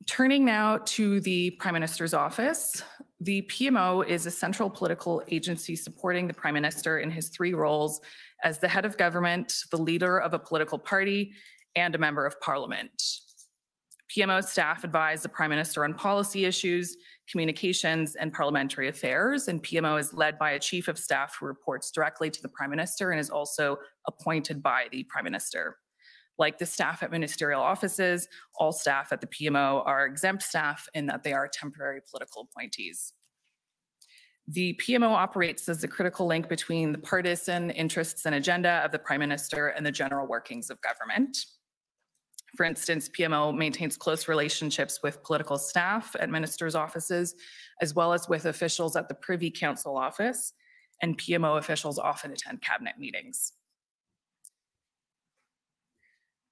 Turning now to the Prime Minister's office, the PMO is a central political agency supporting the Prime Minister in his three roles as the head of government, the leader of a political party, and a member of Parliament. PMO staff advise the Prime Minister on policy issues, communications, and parliamentary affairs, and PMO is led by a Chief of Staff who reports directly to the Prime Minister and is also appointed by the Prime Minister. Like the staff at ministerial offices, all staff at the PMO are exempt staff in that they are temporary political appointees. The PMO operates as the critical link between the partisan interests and agenda of the Prime Minister and the general workings of government. For instance, PMO maintains close relationships with political staff at ministers' offices, as well as with officials at the Privy Council office, and PMO officials often attend cabinet meetings.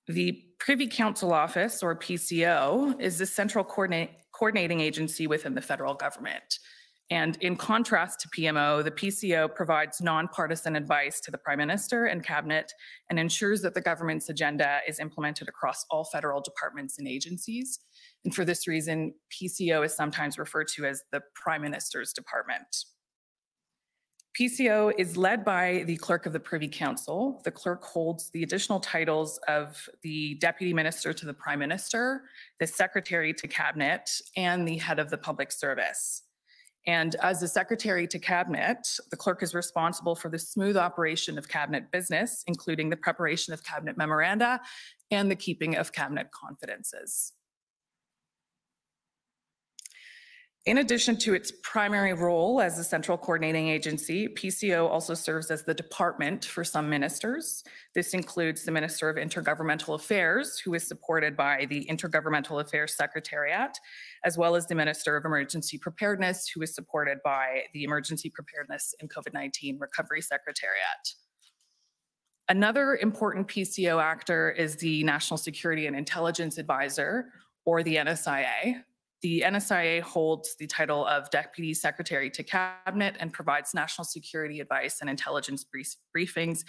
The Privy Council Office, or PCO, is the central coordinating agency within the federal government. And in contrast to PMO, the PCO provides nonpartisan advice to the Prime Minister and Cabinet and ensures that the government's agenda is implemented across all federal departments and agencies. And for this reason, PCO is sometimes referred to as the Prime Minister's Department. PCO is led by the Clerk of the Privy Council. The Clerk holds the additional titles of the Deputy Minister to the Prime Minister, the Secretary to Cabinet, and the Head of the Public Service. And as the Secretary to Cabinet, the Clerk is responsible for the smooth operation of Cabinet business, including the preparation of Cabinet memoranda and the keeping of Cabinet confidences. In addition to its primary role as a central coordinating agency, PCO also serves as the department for some ministers. This includes the Minister of Intergovernmental Affairs, who is supported by the Intergovernmental Affairs Secretariat, as well as the Minister of Emergency Preparedness, who is supported by the Emergency Preparedness and COVID-19 Recovery Secretariat. Another important PCO actor is the National Security and Intelligence Advisor, or the NSIA. The NSIA holds the title of Deputy Secretary to Cabinet and provides national security advice and intelligence briefings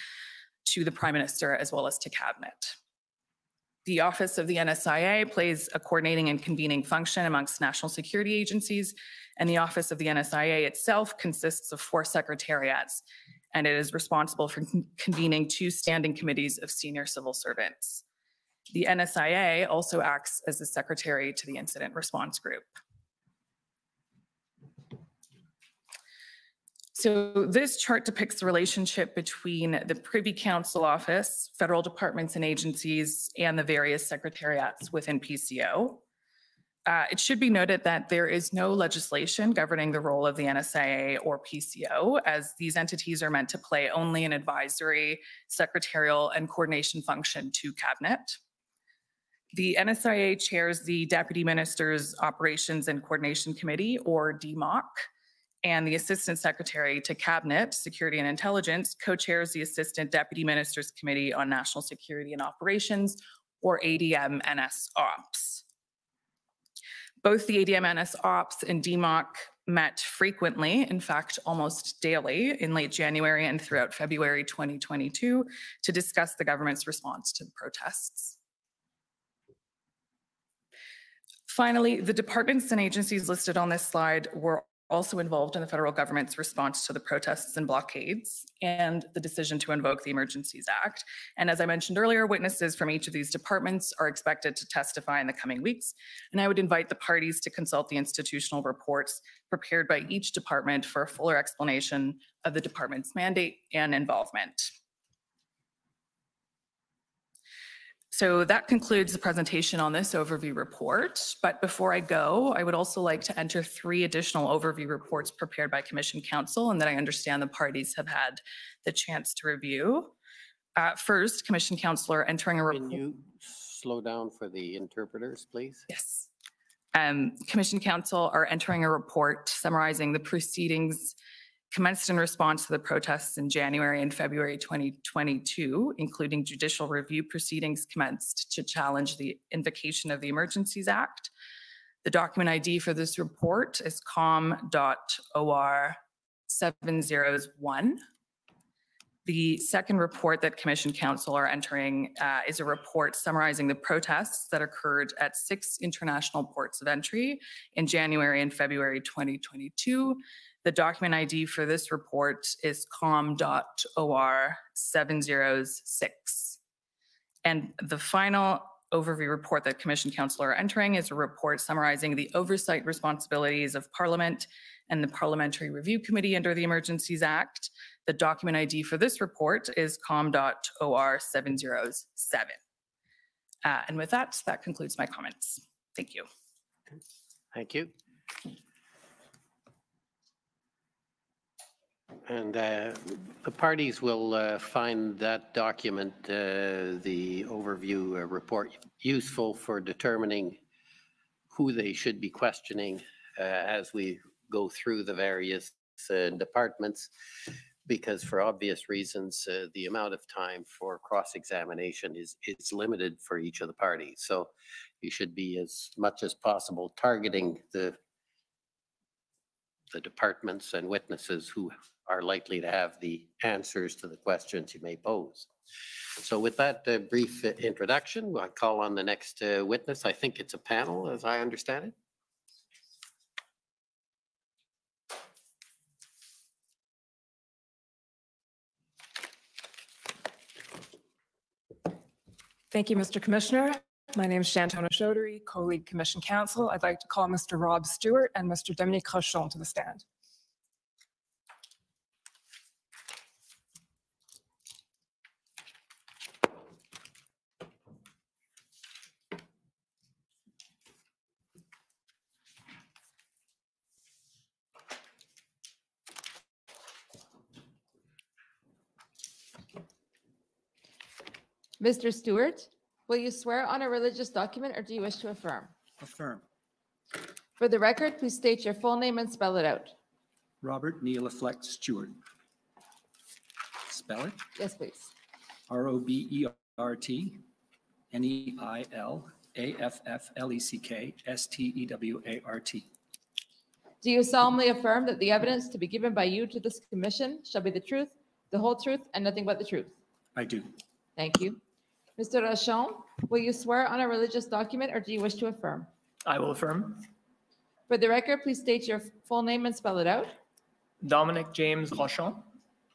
to the Prime Minister as well as to Cabinet. The Office of the NSIA plays a coordinating and convening function amongst national security agencies, and the Office of the NSIA itself consists of 4 secretariats, and it is responsible for convening 2 standing committees of senior civil servants. The NSIA also acts as the secretary to the Incident Response Group. So this chart depicts the relationship between the Privy Council Office, federal departments and agencies, and the various secretariats within PCO. It should be noted that there is no legislation governing the role of the NSIA or PCO, as these entities are meant to play only an advisory, secretarial, and coordination function to Cabinet. The NSIA chairs the Deputy Minister's Operations and Coordination Committee, or DMOC, and the Assistant Secretary to Cabinet, Security and Intelligence, co-chairs the Assistant Deputy Minister's Committee on National Security and Operations, or ADM-NS Ops. Both the ADM-NS Ops and DMOC met frequently, in fact, almost daily, in late January and throughout February 2022 to discuss the government's response to the protests. Finally, the departments and agencies listed on this slide were also involved in the federal government's response to the protests and blockades and the decision to invoke the Emergencies Act. And as I mentioned earlier, witnesses from each of these departments are expected to testify in the coming weeks. And I would invite the parties to consult the institutional reports prepared by each department for a fuller explanation of the department's mandate and involvement. So that concludes the presentation on this overview report. But before I go, I would also like to enter 3 additional overview reports prepared by Commission Counsel and that I understand the parties have had the chance to review. First, Commission Counsel are entering a report. Can you slow down for the interpreters, please? Yes. Commission Counsel are entering a report summarizing the proceedings commenced in response to the protests in January and February 2022, including judicial review proceedings commenced to challenge the invocation of the Emergencies Act. The document ID for this report is com.or701. The second report that Commission Counsel are entering is a report summarizing the protests that occurred at 6 international ports of entry in January and February 2022. The document ID for this report is com.or706. And the final overview report that Commission Counsel are entering is a report summarizing the oversight responsibilities of Parliament and the Parliamentary Review Committee under the Emergencies Act. The document ID for this report is com.or707. And with that, that concludes my comments. Thank you. Thank you. And the parties will find that document, the overview report, useful for determining who they should be questioning as we go through the various departments, because for obvious reasons, the amount of time for cross-examination is limited for each of the parties. So you should be as much as possible targeting the departments and witnesses who are likely to have the answers to the questions you may pose. So with that brief introduction, I'll call on the next witness. I think it's a panel, as I understand it. Thank you, Mr. Commissioner. My name is Shantona Chaudhary, co-lead Commission Counsel. I'd like to call Mr. Rob Stewart and Mr. Dominique Crochon to the stand. Mr. Stewart, will you swear on a religious document or do you wish to affirm? Affirm. For the record, please state your full name and spell it out. Robert Neil-Affleck Stewart. Spell it. Yes, please. R-O-B-E-R-T Neil-Affleck Stewart. Do you solemnly affirm that the evidence to be given by you to this commission shall be the truth, the whole truth, and nothing but the truth? I do. Thank you. Mr. Rochon, will you swear on a religious document or do you wish to affirm? I will affirm. For the record, please state your full name and spell it out. Dominic James Rochon,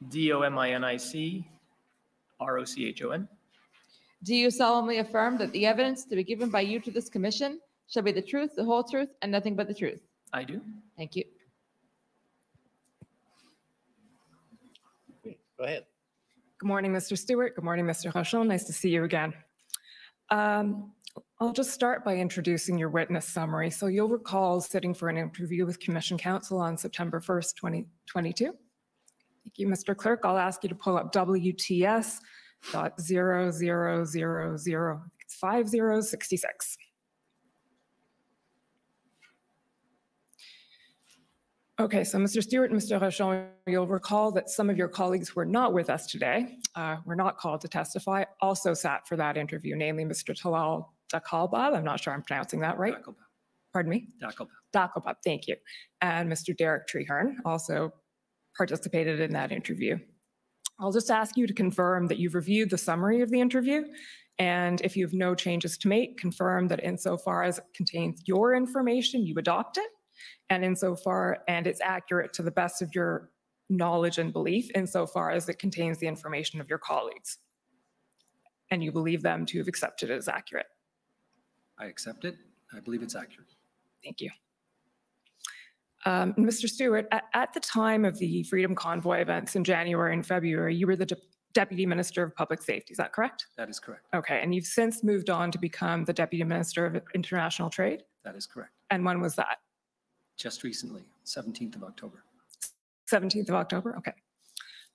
Dominic Rochon. Do you solemnly affirm that the evidence to be given by you to this commission shall be the truth, the whole truth, and nothing but the truth? I do. Thank you. Go ahead. Good morning, Mr. Stewart. Good morning, Mr. Rochon. Nice to see you again. I'll just start by introducing your witness summary. So you'll recall sitting for an interview with Commission Counsel on September 1st, 2022. Thank you, Mr. Clerk. I'll ask you to pull up WTS.0000, it's 5066. Okay, so Mr. Stewart and Mr. Rochon, you'll recall that some of your colleagues who are not with us today, were not called to testify, also sat for that interview, namely Mr. Talal Dakalbab, I'm not sure I'm pronouncing that right. Dakalbab. Pardon me? Dakalbab, thank you. And Mr. Derek Treherne also participated in that interview. I'll just ask you to confirm that you've reviewed the summary of the interview, and if you have no changes to make, confirm that insofar as it contains your information, you adopt it, and insofar and it's accurate to the best of your knowledge and belief insofar as it contains the information of your colleagues, and you believe them to have accepted it as accurate. I accept it. I believe it's accurate. Thank you. Mr. Stewart, at the time of the Freedom Convoy events in January and February, you were the Deputy Minister of Public Safety, is that correct? That is correct. Okay, and you've since moved on to become the Deputy Minister of International Trade? That is correct. And when was that? Just recently, 17th of October. 17th of October, okay.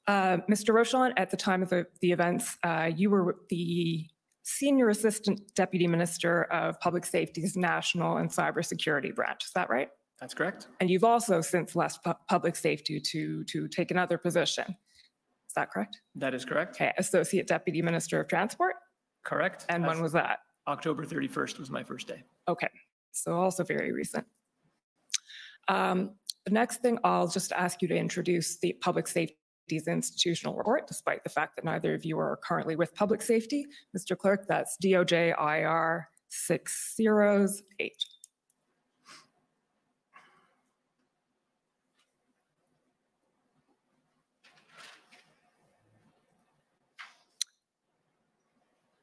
Mr. Rochon, at the time of the events, you were the Senior Assistant Deputy Minister of Public Safety's National and Cybersecurity Branch, is that right? That's correct. And you've also since left public safety to take another position. Is that correct? That is correct. Okay, Associate Deputy Minister of Transport? Correct. And when was that? October 31st was my first day. Okay, so also very recent. The next thing, I'll just ask you to introduce the Public Safety's institutional report, despite the fact that neither of you are currently with Public Safety. Mr. Clerk, that's DOJ IR 608.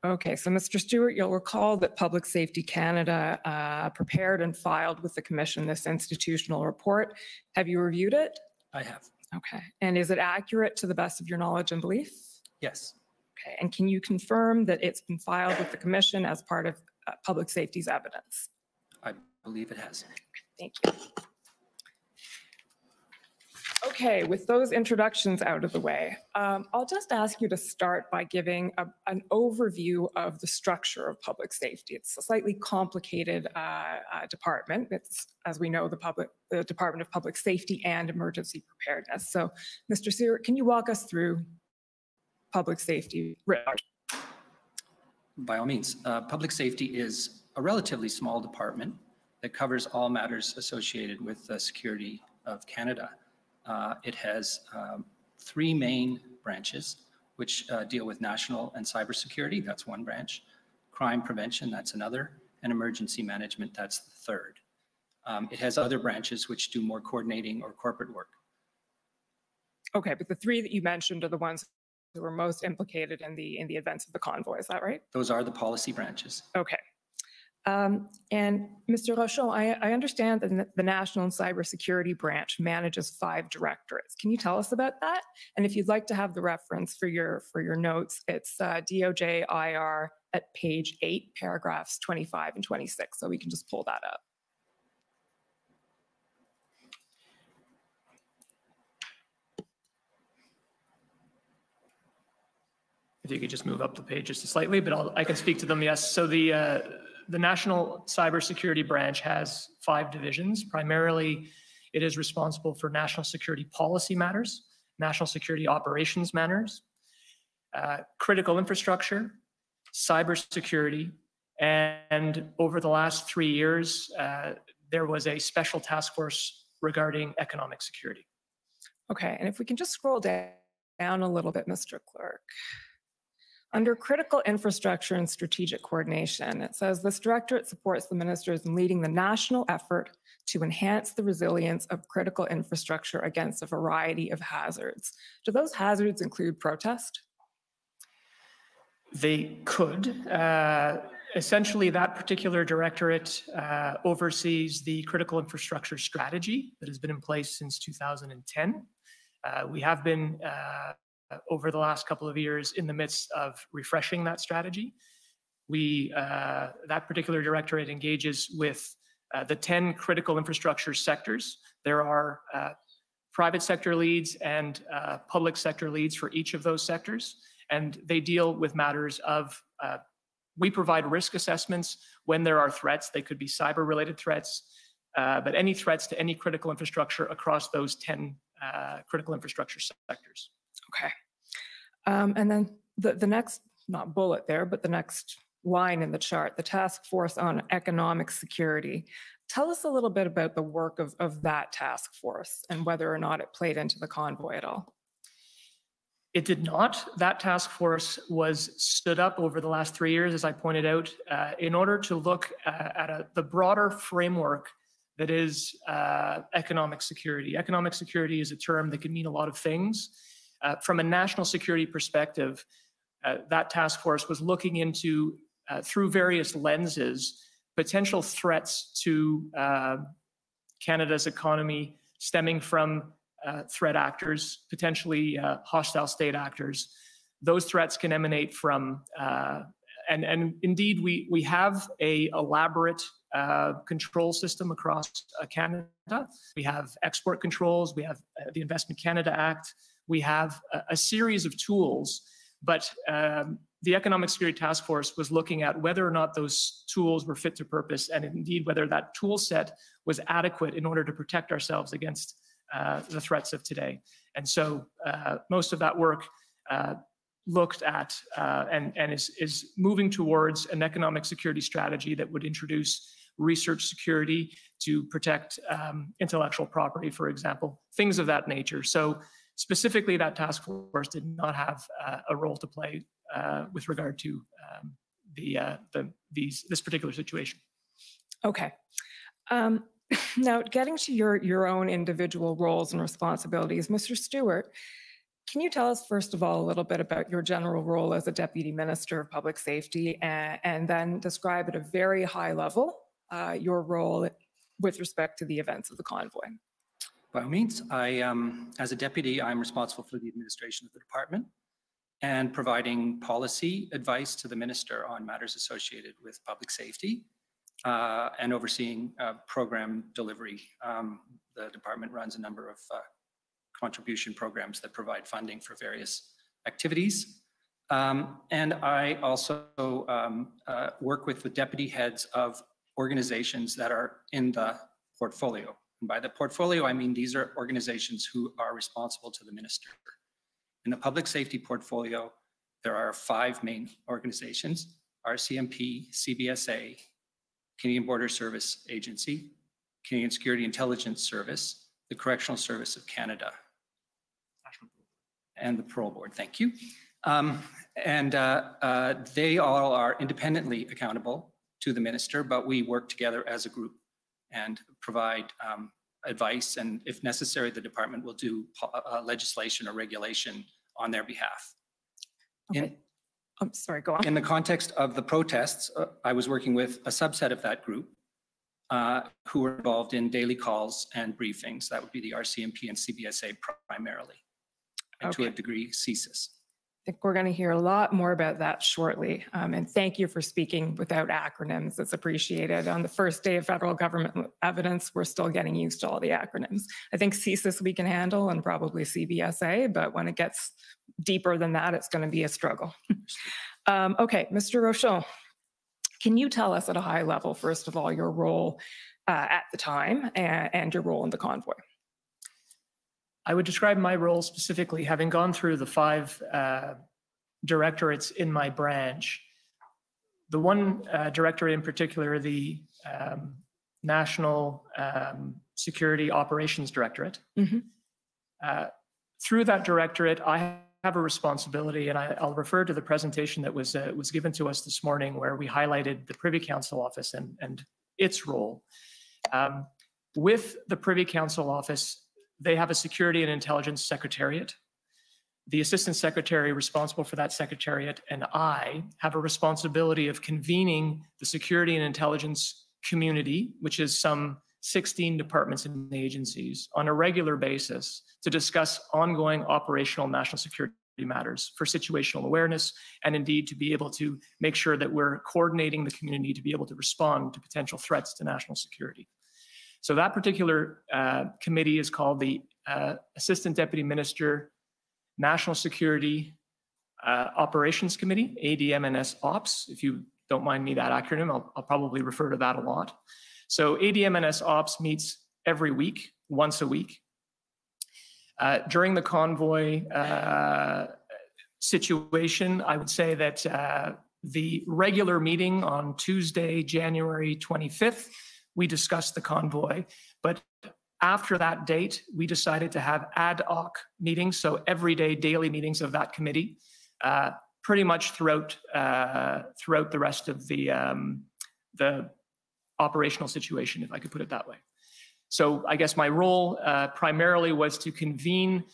Okay, so Mr. Stewart, you'll recall that Public Safety Canada prepared and filed with the Commission this institutional report. Have you reviewed it? I have. Okay, and is it accurate to the best of your knowledge and belief? Yes. Okay, and can you confirm that it's been filed with the Commission as part of Public Safety's evidence? I believe it has. Thank you. Okay, with those introductions out of the way, I'll just ask you to start by giving an overview of the structure of public safety. It's a slightly complicated department. It's, as we know, the Department of Public Safety and Emergency Preparedness. So, Mr. Stewart, can you walk us through public safety? By all means. Public safety is a relatively small department that covers all matters associated with the security of Canada. It has three main branches, which deal with national and cybersecurity. That's one branch. Crime prevention, that's another. And emergency management, that's the third. It has other branches which do more coordinating or corporate work. Okay, but the three that you mentioned are the ones who were most implicated in the events of the convoy, is that right? Those are the policy branches. Okay. And Mr. Rochon, I understand that the National and Cybersecurity Branch manages 5 directorates. Can you tell us about that? And if you'd like to have the reference for your notes, it's DOJ IR at page 8, paragraphs 25 and 26. So we can just pull that up. If you could just move up the page just slightly, but I can speak to them, yes. So the National Cybersecurity Branch has 5 divisions. Primarily, it is responsible for national security policy matters, national security operations matters, critical infrastructure, cybersecurity, and over the last 3 years, there was a special task force regarding economic security. Okay, and if we can just scroll down a little bit, Mr. Clerk. Under critical infrastructure and strategic coordination, it says this directorate supports the ministers in leading the national effort to enhance the resilience of critical infrastructure against a variety of hazards. Do those hazards include protest? They could. Essentially, that particular directorate oversees the critical infrastructure strategy that has been in place since 2010. We have been, over the last couple of years, in the midst of refreshing that strategy. That particular directorate engages with the 10 critical infrastructure sectors. There are private sector leads and public sector leads for each of those sectors, and they deal with matters of we provide risk assessments when there are threats. They could be cyber-related threats, but any threats to any critical infrastructure across those 10 critical infrastructure sectors. Okay. And then the next, not bullet there, but the next line in the chart, the Task Force on Economic Security. Tell us a little bit about the work of that task force and whether or not it played into the convoy at all. It did not. That task force was stood up over the last 3 years, as I pointed out, in order to look at the broader framework that is economic security. Economic security is a term that can mean a lot of things. From a national security perspective, that task force was looking into, through various lenses, potential threats to Canada's economy stemming from threat actors, potentially hostile state actors. Those threats can emanate from, and indeed we have an elaborate control system across Canada. We have export controls, we have the Investment Canada Act, we have a series of tools, but the Economic Security Task Force was looking at whether or not those tools were fit to purpose, and indeed whether that tool set was adequate in order to protect ourselves against the threats of today. And so most of that work looked at and is moving towards an economic security strategy that would introduce research security to protect intellectual property, for example, things of that nature. So specifically, that task force did not have a role to play with regard to this particular situation. Okay. Now, getting to your own individual roles and responsibilities, Mr. Stewart, can you tell us, first of all, a little bit about your general role as a Deputy Minister of Public Safety, and then describe at a very high level your role with respect to the events of the convoy? By all means, as a deputy, I'm responsible for the administration of the department and providing policy advice to the minister on matters associated with public safety and overseeing program delivery. The department runs a number of contribution programs that provide funding for various activities. And I also work with the deputy heads of organizations that are in the portfolio. And by the portfolio, I mean these are organizations who are responsible to the minister. In the public safety portfolio, there are 5 main organizations: RCMP, CBSA, Canadian Border Service Agency, Canadian Security Intelligence Service, the Correctional Service of Canada, and the Parole Board. Thank you. They all are independently accountable to the minister, but we work together as a group and provide advice, and if necessary, the department will do legislation or regulation on their behalf. Okay. I'm sorry, go on. In the context of the protests, I was working with a subset of that group who were involved in daily calls and briefings. That would be the RCMP and CBSA primarily, and to a degree, CSIS. I think we're going to hear a lot more about that shortly. And thank you for speaking without acronyms. It's appreciated. On the first day of federal government evidence, we're still getting used to all the acronyms. I think CSIS we can handle, and probably CBSA, but when it gets deeper than that, it's going to be a struggle. Okay, Mr. Rochon, can you tell us at a high level, first of all, your role at the time and your role in the convoy? I would describe my role specifically, having gone through the 5 directorates in my branch. The one directorate in particular, the National Security Operations Directorate. Mm-hmm. Through that directorate, I have a responsibility, and I'll refer to the presentation that was given to us this morning, where we highlighted the Privy Council Office and its role. With the Privy Council Office, they have a Security and Intelligence Secretariat. The Assistant Secretary responsible for that Secretariat and I have a responsibility of convening the security and intelligence community, which is some 16 departments and agencies, on a regular basis to discuss ongoing operational national security matters for situational awareness, and indeed to be able to make sure that we're coordinating the community to be able to respond to potential threats to national security. So that particular committee is called the Assistant Deputy Minister National Security Operations Committee, ADMNS Ops. If you don't mind me that acronym, I'll probably refer to that a lot. So ADMNS Ops meets every week, once a week. During the convoy situation, I would say that the regular meeting on Tuesday, January 25th, we discussed the convoy, but after that date, we decided to have ad hoc meetings, so everyday daily meetings of that committee, pretty much throughout the rest of the operational situation, if I could put it that way. So I guess my role primarily was to convene,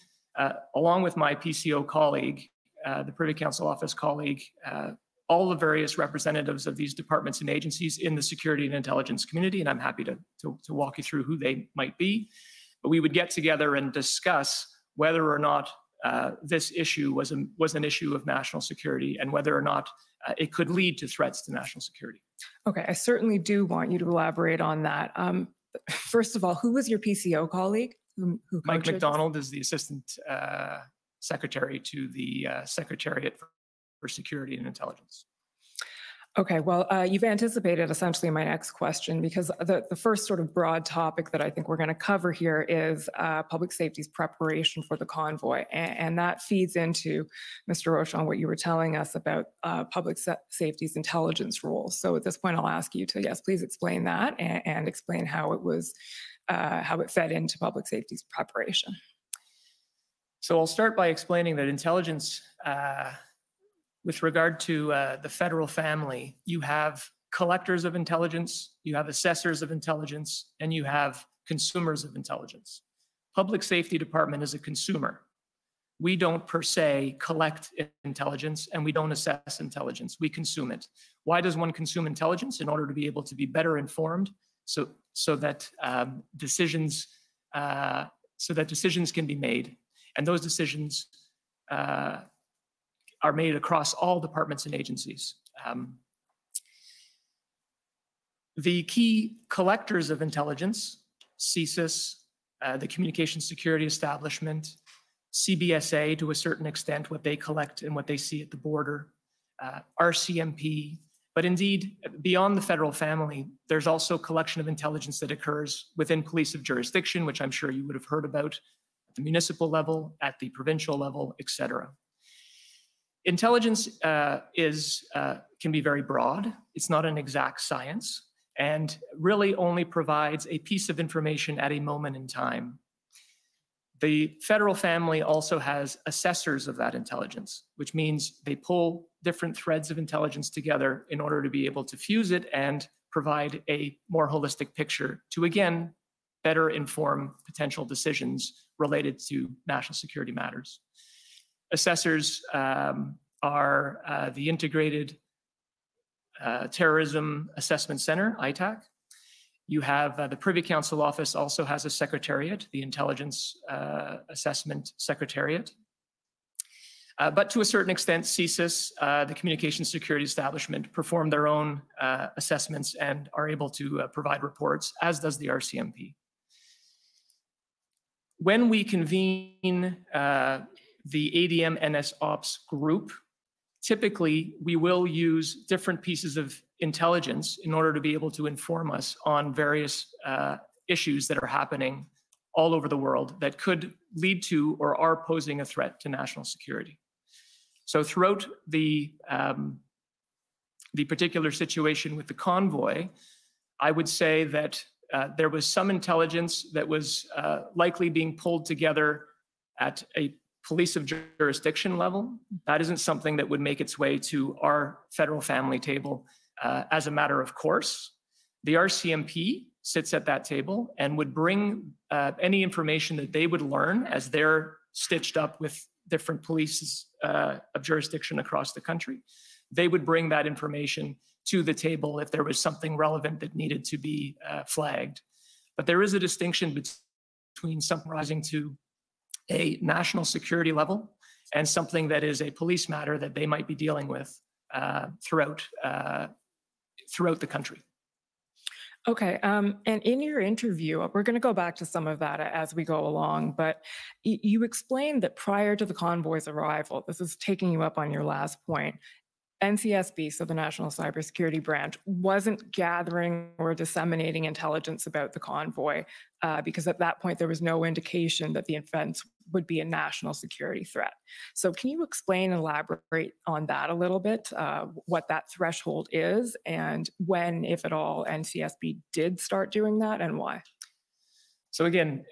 along with my PCO colleague, the Privy Council Office colleague, all the various representatives of these departments and agencies in the security and intelligence community, and I'm happy to walk you through who they might be. But we would get together and discuss whether or not this issue was an issue of national security, and whether or not it could lead to threats to national security. Okay, I certainly do want you to elaborate on that. First of all, who was your PCO colleague? Mike McDonald is the Assistant Secretary to the Secretariat for Security and Intelligence. Okay, well, you've anticipated essentially my next question, because the first sort of broad topic that I think we're going to cover here is public safety's preparation for the convoy. And that feeds into, Mr. Rochon, what you were telling us about public safety's intelligence role. So at this point, I'll ask you to, yes, please explain that and explain how it fed into public safety's preparation. So I'll start by explaining that intelligence, with regard to the federal family, you have collectors of intelligence, you have assessors of intelligence, and you have consumers of intelligence. Public Safety Department is a consumer. We don't per se collect intelligence, and we don't assess intelligence. We consume it. Why does one consume intelligence? In order to be able to be better informed, so that decisions can be made, and those decisions are made across all departments and agencies. The key collectors of intelligence, CSIS, the Communications Security Establishment, CBSA to a certain extent, what they collect and what they see at the border, RCMP, but indeed, beyond the federal family, there's also collection of intelligence that occurs within police of jurisdiction, which I'm sure you would have heard about at the municipal level, at the provincial level, et cetera. Intelligence can be very broad. It's not an exact science, and really only provides a piece of information at a moment in time. The federal family also has assessors of that intelligence, which means they pull different threads of intelligence together in order to be able to fuse it and provide a more holistic picture to, again, better inform potential decisions related to national security matters. Assessors are the Integrated Terrorism Assessment Center, ITAC. You have the Privy Council Office also has a secretariat, the Intelligence Assessment Secretariat. But to a certain extent, CSIS, the Communications Security Establishment, perform their own assessments and are able to provide reports, as does the RCMP. When we convene the ADM-NS Ops group, typically we will use different pieces of intelligence in order to be able to inform us on various issues that are happening all over the world that could lead to or are posing a threat to national security. So throughout the particular situation with the convoy, I would say that there was some intelligence that was likely being pulled together at a police of jurisdiction level, that isn't something that would make its way to our federal family table as a matter of course. The RCMP sits at that table and would bring any information that they would learn as they're stitched up with different polices of jurisdiction across the country. They would bring that information to the table if there was something relevant that needed to be flagged. But there is a distinction between something rising to a national security level and something that is a police matter that they might be dealing with throughout the country. Okay, and in your interview, we're going to go back to some of that as we go along, but you explained that prior to the convoy's arrival, this is taking you up on your last point, NCSB, so the National Cybersecurity Branch, wasn't gathering or disseminating intelligence about the convoy because at that point there was no indication that the events would be a national security threat. So can you explain and elaborate on that a little bit, what that threshold is and when, if at all, NCSB did start doing that and why? So again,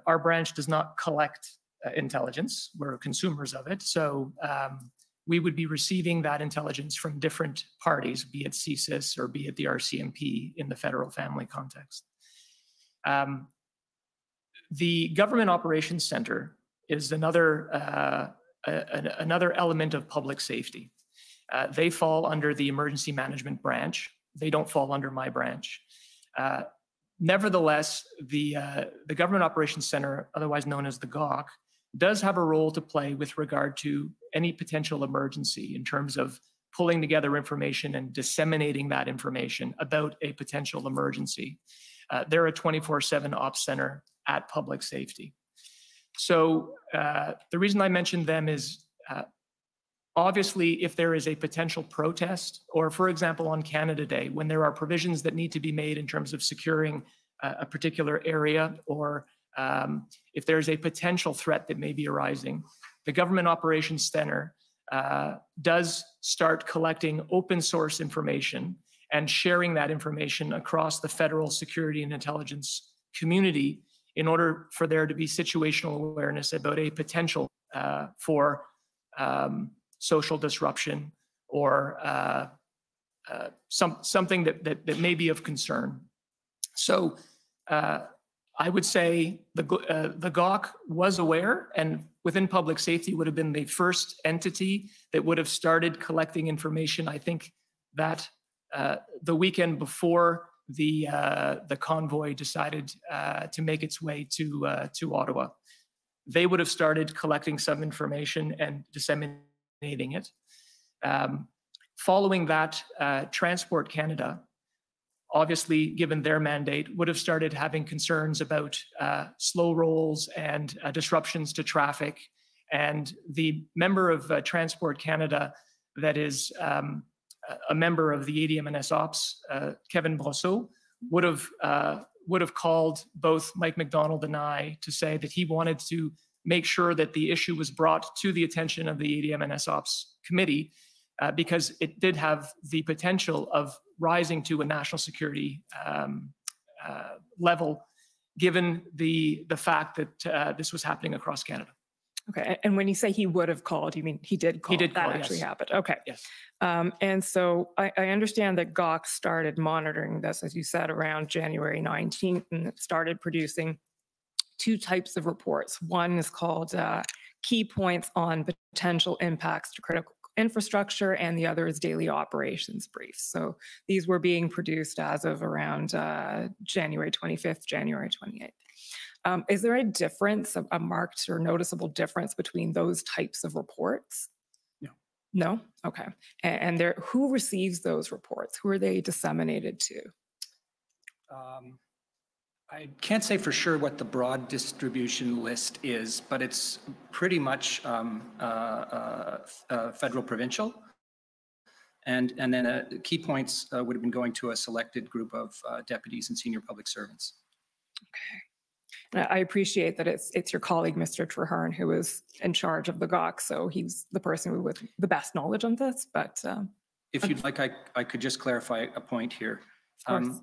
our branch does not collect intelligence. We're consumers of it. So we would be receiving that intelligence from different parties, be it CSIS or be it the RCMP in the federal family context. The Government Operations Center is another element of public safety. They fall under the Emergency Management Branch. They don't fall under my branch. Nevertheless, the Government Operations Center, otherwise known as the GOC, does have a role to play with regard to any potential emergency in terms of pulling together information and disseminating that information about a potential emergency. They're a 24/7 ops center at public safety. So the reason I mentioned them is obviously if there is a potential protest, or for example on Canada Day, when there are provisions that need to be made in terms of securing a particular area, or if there's a potential threat that may be arising, the Government Operations Center does start collecting open source information and sharing that information across the federal security and intelligence community in order for there to be situational awareness about a potential for social disruption or something that may be of concern. So I would say the GOC was aware, and within public safety would have been the first entity that would have started collecting information. I think that the weekend before the convoy decided to make its way to Ottawa, they would have started collecting some information and disseminating it. Following that, Transport Canada, obviously, given their mandate, would have started having concerns about slow rolls and disruptions to traffic. And the member of Transport Canada that is a member of the ADM&S Ops, Kevin Brosseau, would have called both Mike McDonald and I to say that he wanted to make sure that the issue was brought to the attention of the ADM&S Ops committee because it did have the potential of rising to a national security level, given the fact that this was happening across Canada. Okay, and when you say he would have called, you mean he did call? He did call, that actually yes. happened. Okay. Yes. And so I understand that GOC started monitoring this, as you said, around January 19th, and it started producing two types of reports. One is called Key Points on Potential Impacts to Critical Infrastructure, and the other is Daily Operations Briefs. So these were being produced as of around January 25th, January 28th. Is there a difference, a marked or noticeable difference between those types of reports? No. No? Okay. And who receives those reports? Who are they disseminated to? I can't say for sure what the broad distribution list is, but it's pretty much federal provincial. And then key points would have been going to a selected group of deputies and senior public servants. Okay. I appreciate that it's your colleague, Mr. Treherne, who is in charge of the GOC, so he's the person with the best knowledge on this. But if you'd like, I could just clarify a point here. Of course.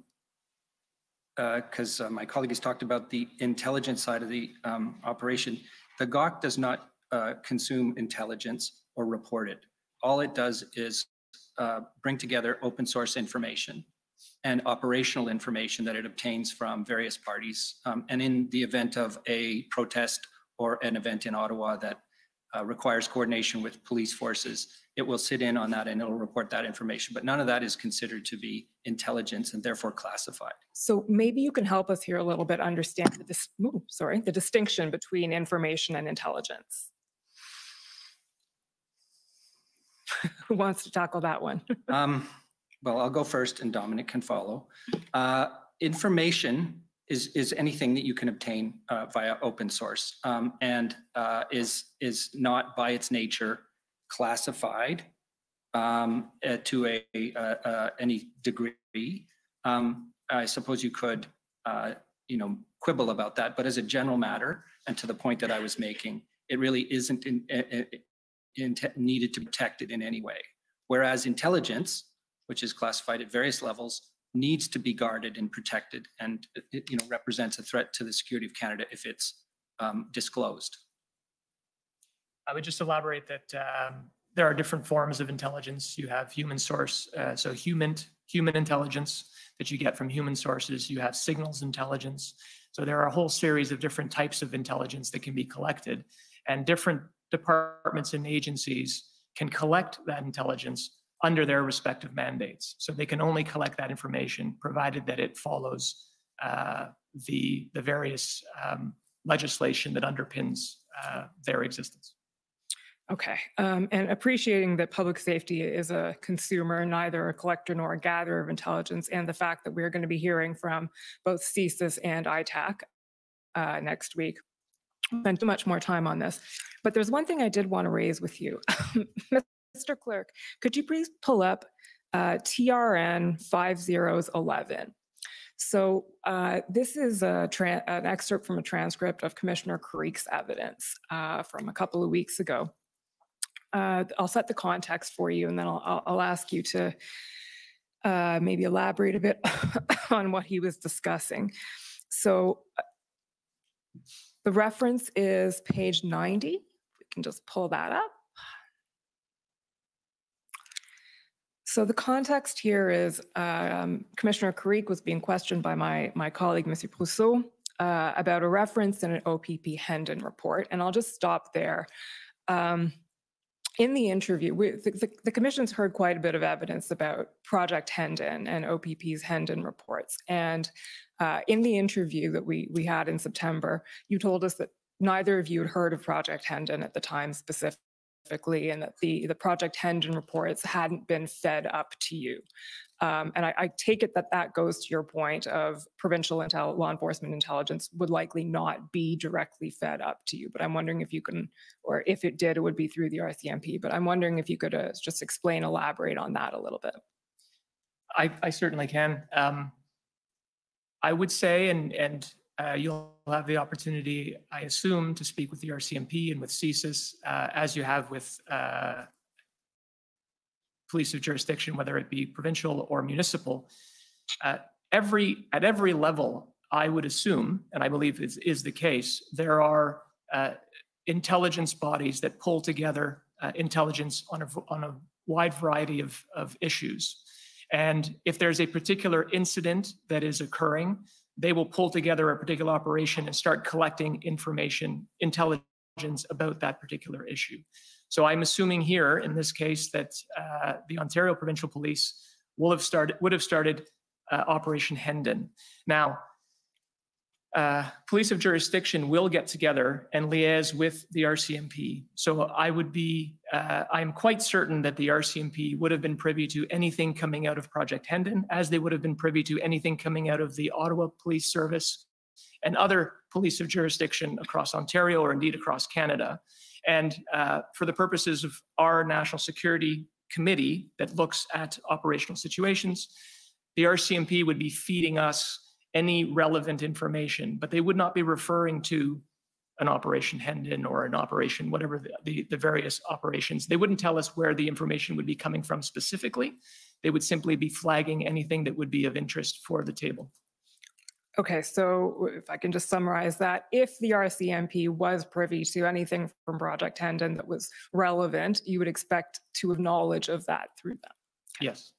Because my colleague has talked about the intelligence side of the operation. The GOC does not consume intelligence or report it. All it does is bring together open source information and operational information that it obtains from various parties. And in the event of a protest or an event in Ottawa that requires coordination with police forces, it will sit in on that and it'll report that information. But none of that is considered to be intelligence and therefore classified. So maybe you can help us here a little bit understand the distinction between information and intelligence. Who wants to tackle that one? Well, I'll go first and Dominic can follow. Information is anything that you can obtain via open source and is not by its nature classified to any degree. I suppose you could quibble about that, but as a general matter, and to the point that I was making, it really isn't needed to protect it in any way. Whereas intelligence, which is classified at various levels, needs to be guarded and protected, and it represents a threat to the security of Canada if it's disclosed. I would just elaborate that there are different forms of intelligence. You have human source, so human intelligence that you get from human sources. You have signals intelligence. So there are a whole series of different types of intelligence that can be collected, and different departments and agencies can collect that intelligence under their respective mandates. So they can only collect that information provided that it follows the various legislation that underpins their existence. Okay, and appreciating that public safety is a consumer, neither a collector nor a gatherer of intelligence, and the fact that we're going to be hearing from both CSIS and ITAC next week. Spend too much more time on this. But there's one thing I did want to raise with you. Mr. Clerk, could you please pull up TRN 5011? So this is an excerpt from a transcript of Commissioner Creek's evidence from a couple of weeks ago. I'll set the context for you, and then I'll ask you to maybe elaborate a bit on what he was discussing. So the reference is page 90. We can just pull that up. So the context here is Commissioner Creek was being questioned by my colleague, Monsieur Brousseau, about a reference in an OPP Hendon report. And I'll just stop there. In the interview, the Commission's heard quite a bit of evidence about Project Hendon and OPP's Hendon reports. And in the interview that we had in September, you told us that neither of you had heard of Project Hendon at the time specifically, and that the Project Hendon reports hadn't been fed up to you. And I take it that goes to your point of provincial law enforcement intelligence would likely not be directly fed up to you. But I'm wondering if you can, or if it did, it would be through the RCMP. But I'm wondering if you could just elaborate on that a little bit. I certainly can. I would say, and you'll have the opportunity, I assume, to speak with the RCMP and with CSIS, as you have with police of jurisdiction, whether it be provincial or municipal. At every level, I would assume, and I believe is the case, there are intelligence bodies that pull together intelligence on a wide variety of issues. And if there's a particular incident that is occurring, they will pull together a particular operation and start collecting information, intelligence about that particular issue. So I'm assuming here, in this case, that the Ontario Provincial Police would have started Operation Hendon. Now, police of jurisdiction will get together and liaise with the RCMP. So I'm quite certain that the RCMP would have been privy to anything coming out of Project Hendon, as they would have been privy to anything coming out of the Ottawa Police Service and other police of jurisdiction across Ontario or indeed across Canada. And for the purposes of our National Security Committee that looks at operational situations, the RCMP would be feeding us any relevant information, but they would not be referring to an Operation Hendon or an operation, whatever the various operations. They wouldn't tell us where the information would be coming from specifically. They would simply be flagging anything that would be of interest for the table. Okay, so if I can just summarize that, if the RCMP was privy to anything from Project Hendon that was relevant, you would expect to have knowledge of that through them. Yes.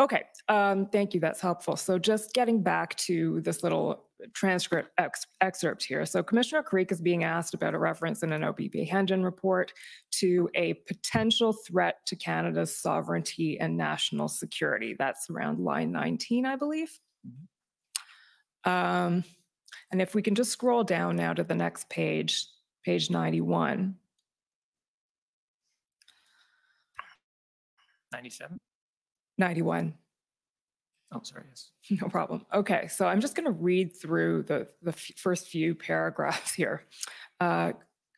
Okay, thank you, that's helpful. So just getting back to this little transcript excerpt here. So Commissioner Creek is being asked about a reference in an OBP Hendon report to a potential threat to Canada's sovereignty and national security. That's around line 19, I believe. And if we can just scroll down now to the next page, page 91. 97? 91. Oh, sorry, yes. No problem. Okay, so I'm just going to read through the first few paragraphs here.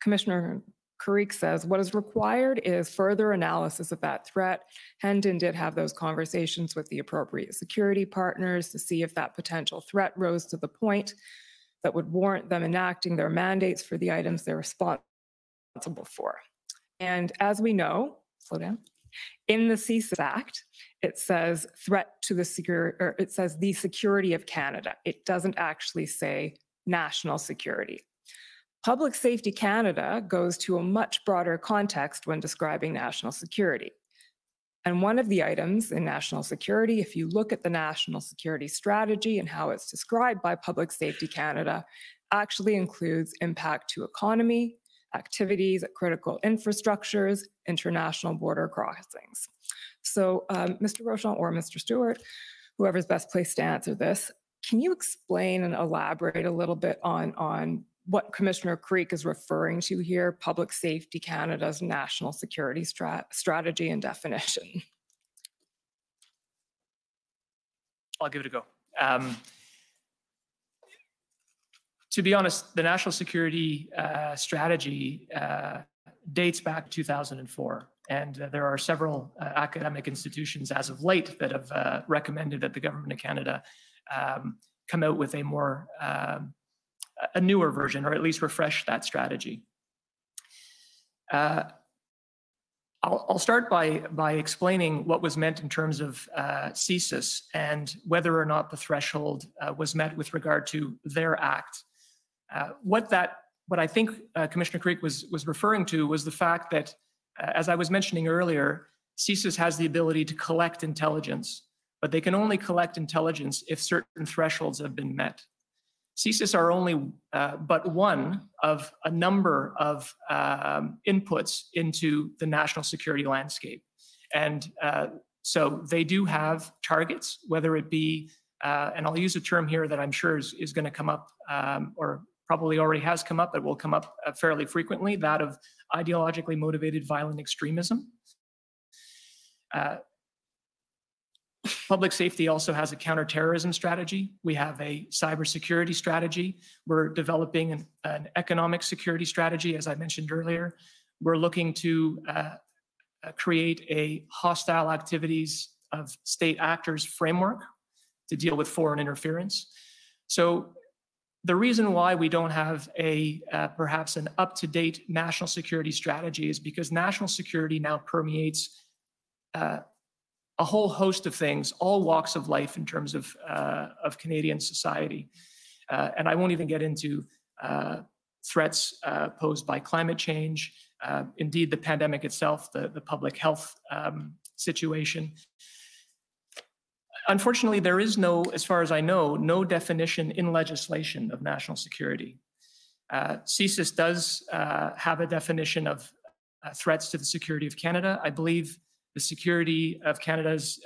Commissioner Carrick says, what is required is further analysis of that threat. Hendon did have those conversations with the appropriate security partners to see if that potential threat rose to the point that would warrant them enacting their mandates for the items they're responsible for. And as we know, slow down, in the CSIS Act, it says threat to the security, or it says the security of Canada. It doesn't actually say national security. Public Safety Canada goes to a much broader context when describing national security. And one of the items in national security, if you look at the national security strategy and how it's described by Public Safety Canada, actually includes impact to economy, activities at critical infrastructures, international border crossings. So Mr. Rochon or Mr. Stewart, whoever's best placed to answer this, can you explain and elaborate a little bit on what Commissioner Creek is referring to here, Public Safety Canada's national security strategy and definition? I'll give it a go. To be honest, the national security strategy dates back to 2004. And there are several academic institutions as of late that have recommended that the Government of Canada come out with a more a newer version, or at least refresh that strategy. I'll start by explaining what was meant in terms of CSIS and whether or not the threshold was met with regard to their act. What I think Commissioner Creek was referring to was the fact that, as I was mentioning earlier, CSIS has the ability to collect intelligence, but they can only collect intelligence if certain thresholds have been met. CSIS are only but one of a number of inputs into the national security landscape. And so they do have targets, whether it be, and I'll use a term here that I'm sure is going to come up, or probably already has come up, but will come up fairly frequently, that of ideologically motivated violent extremism. Public safety also has a counterterrorism strategy. We have a cybersecurity strategy. We're developing an economic security strategy, as I mentioned earlier. We're looking to create a hostile activities of state actors framework to deal with foreign interference. So the reason why we don't have perhaps an up-to-date national security strategy is because national security now permeates a whole host of things, all walks of life in terms of Canadian society. And I won't even get into threats posed by climate change, indeed the pandemic itself, the public health situation. Unfortunately, there is no, as far as I know, no definition in legislation of national security. CSIS does have a definition of threats to the security of Canada. I believe the Security of Canada's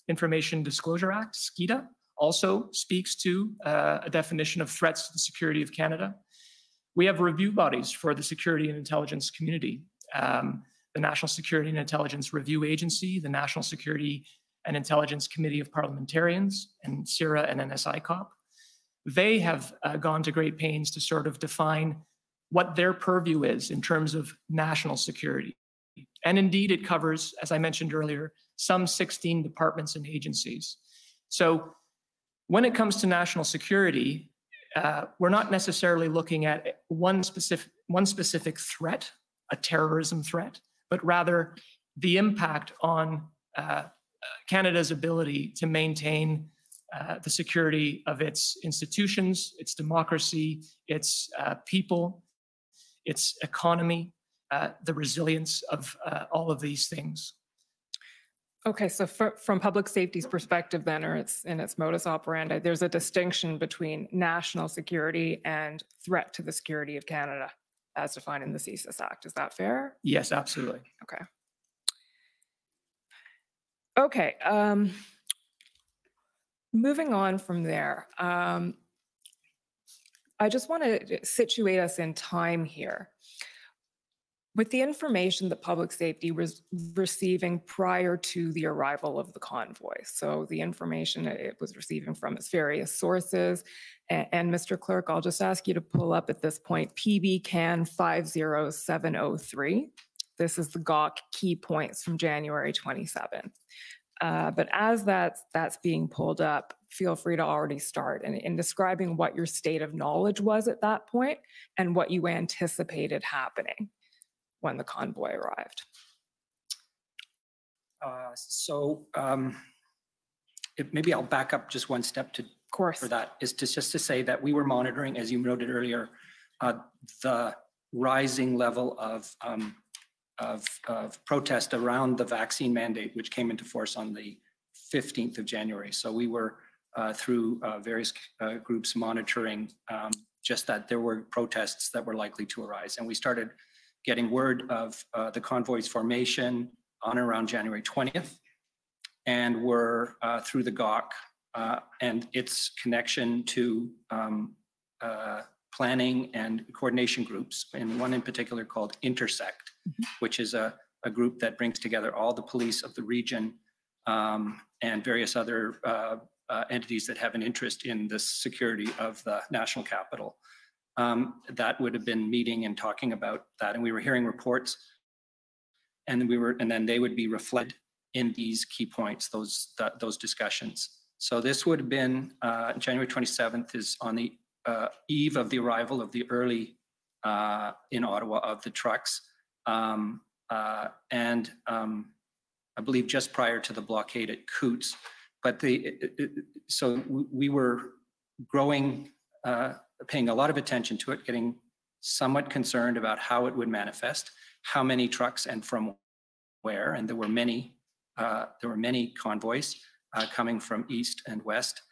Information Disclosure Act, SCIDA, also speaks to a definition of threats to the security of Canada. We have review bodies for the security and intelligence community, the National Security and Intelligence Review Agency, the National Security and Intelligence Committee of Parliamentarians, and CIRA and NSICOP. They have gone to great pains to sort of define what their purview is in terms of national security. And indeed, it covers, as I mentioned earlier, some 16 departments and agencies. So when it comes to national security, we're not necessarily looking at one specific threat, a terrorism threat, but rather the impact on Canada's ability to maintain the security of its institutions, its democracy, its people, its economy, the resilience of all of these things. Okay, so from public safety's perspective then, or in its modus operandi, there's a distinction between national security and threat to the security of Canada as defined in the CSIS Act. Is that fair? Yes, absolutely. Okay. Okay, moving on from there, I just want to situate us in time here. With the information that public safety was receiving prior to the arrival of the convoy, so the information it was receiving from its various sources, and Mr. Clerk, I'll just ask you to pull up at this point PB Can 50703. This is the GOC key points from January 27th. But as that's being pulled up, feel free to already start in describing what your state of knowledge was at that point and what you anticipated happening when the convoy arrived. Maybe I'll back up just one step for that, is just to say that we were monitoring, as you noted earlier, the rising level of protest around the vaccine mandate, which came into force on the 15th of January. So we were through various groups monitoring just that there were protests that were likely to arise. And we started getting word of the convoy's formation on around January 20th, and were through the GOC and its connection to planning and coordination groups, and one in particular called Intersect, which is a group that brings together all the police of the region and various other entities that have an interest in the security of the national capital. That would have been meeting and talking about that, and we were hearing reports, and then they would be reflected in these key points, those discussions. So this would have been January 27th is on the eve of the arrival of the early in Ottawa of the trucks, and I believe just prior to the blockade at Coots. But so we were growing, paying a lot of attention to it, getting somewhat concerned about how it would manifest, how many trucks and from where, and there were many convoys coming from east and west,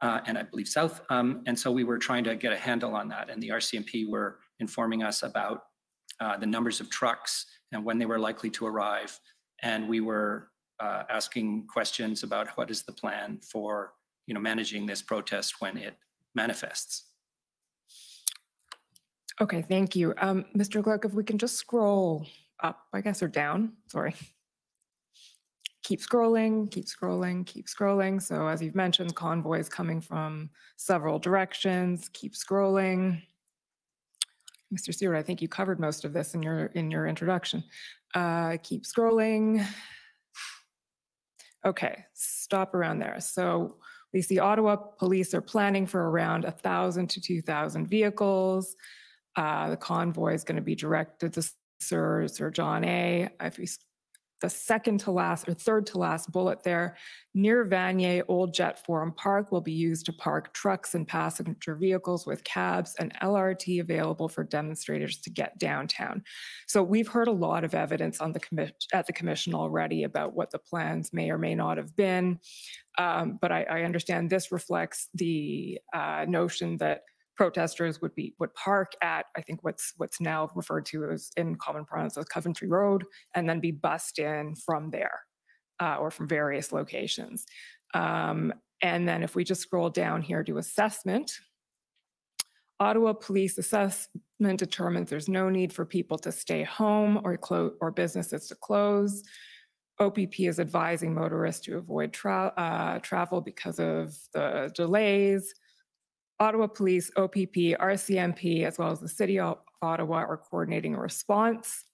and I believe south, and so we were trying to get a handle on that, and the RCMP were informing us about the numbers of trucks and when they were likely to arrive, and we were asking questions about what is the plan for managing this protest when it manifests. Okay, thank you. Mr. Clerk, if we can just scroll up, I guess, or down, sorry. Keep scrolling, keep scrolling, keep scrolling. So as you've mentioned, convoys coming from several directions, keep scrolling. Mr. Stewart, I think you covered most of this in your introduction. Keep scrolling. Okay, stop around there. So we see Ottawa police are planning for around 1,000 to 2,000 vehicles. The convoy is going to be directed to Sir John A. If we, the second to last or third to last bullet there, near Vanier Old Jet Forum Park will be used to park trucks and passenger vehicles with cabs and LRT available for demonstrators to get downtown. So we've heard a lot of evidence on at the commission already about what the plans may or may not have been, but I understand this reflects the notion that protesters would park at, I think what's now referred to as in common parlance as Coventry Road, and then be bussed in from there or from various locations. And then if we just scroll down here to assessment, Ottawa Police Assessment determines there's no need for people to stay home or businesses to close. OPP is advising motorists to avoid travel because of the delays. Ottawa Police, OPP, RCMP, as well as the City of Ottawa are coordinating a response.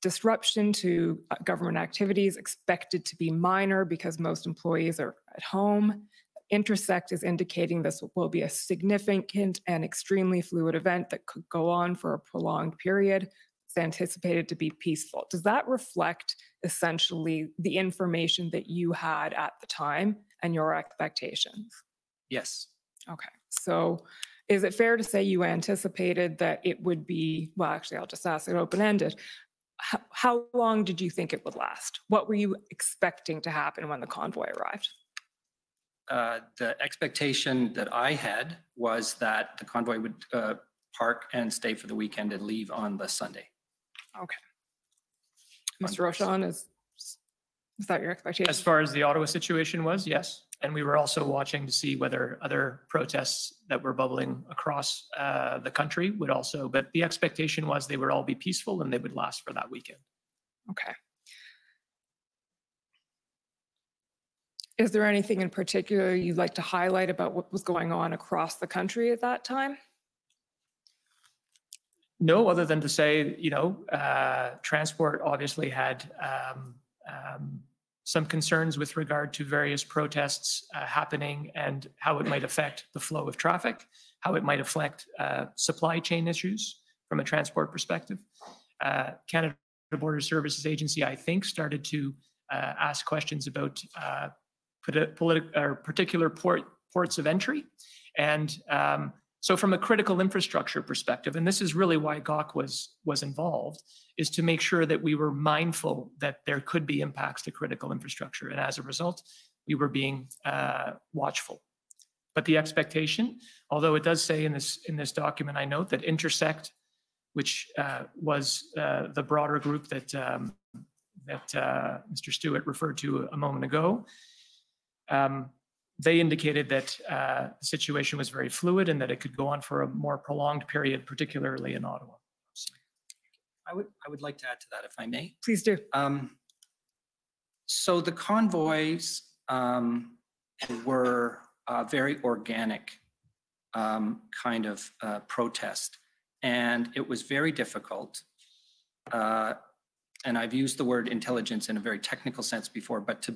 Disruption to government activities expected to be minor because most employees are at home. Intersect is indicating this will be a significant and extremely fluid event that could go on for a prolonged period. It's anticipated to be peaceful. Does that reflect essentially the information that you had at the time and your expectations? Yes. Okay, so is it fair to say you anticipated that it would be, well, actually, I'll just ask it open-ended. How long did you think it would last? What were you expecting to happen when the convoy arrived? The expectation that I had was that the convoy would park and stay for the weekend and leave on the Sunday. Okay. Mr. Rochon, is that your expectation? As far as the Ottawa situation was, yes. And we were also watching to see whether other protests that were bubbling across the country would also, but the expectation was they would all be peaceful and they would last for that weekend. Okay. Is there anything in particular you'd like to highlight about what was going on across the country at that time? No, other than to say, you know, transport obviously had some concerns with regard to various protests happening and how it might affect the flow of traffic, how it might affect supply chain issues from a transport perspective. Canada Border Services Agency, I think, started to ask questions about particular ports of entry. And so from a critical infrastructure perspective, and this is really why gov't was involved, is to make sure that we were mindful that there could be impacts to critical infrastructure. And as a result, we were being watchful. But the expectation, although it does say in this document, I note that Intersect, which was the broader group that Mr. Stewart referred to a moment ago, they indicated that the situation was very fluid and that it could go on for a more prolonged period, particularly in Ottawa. I would like to add to that, if I may. Please do. So the convoys were a very organic kind of protest, and it was very difficult. And I've used the word intelligence in a very technical sense before, but to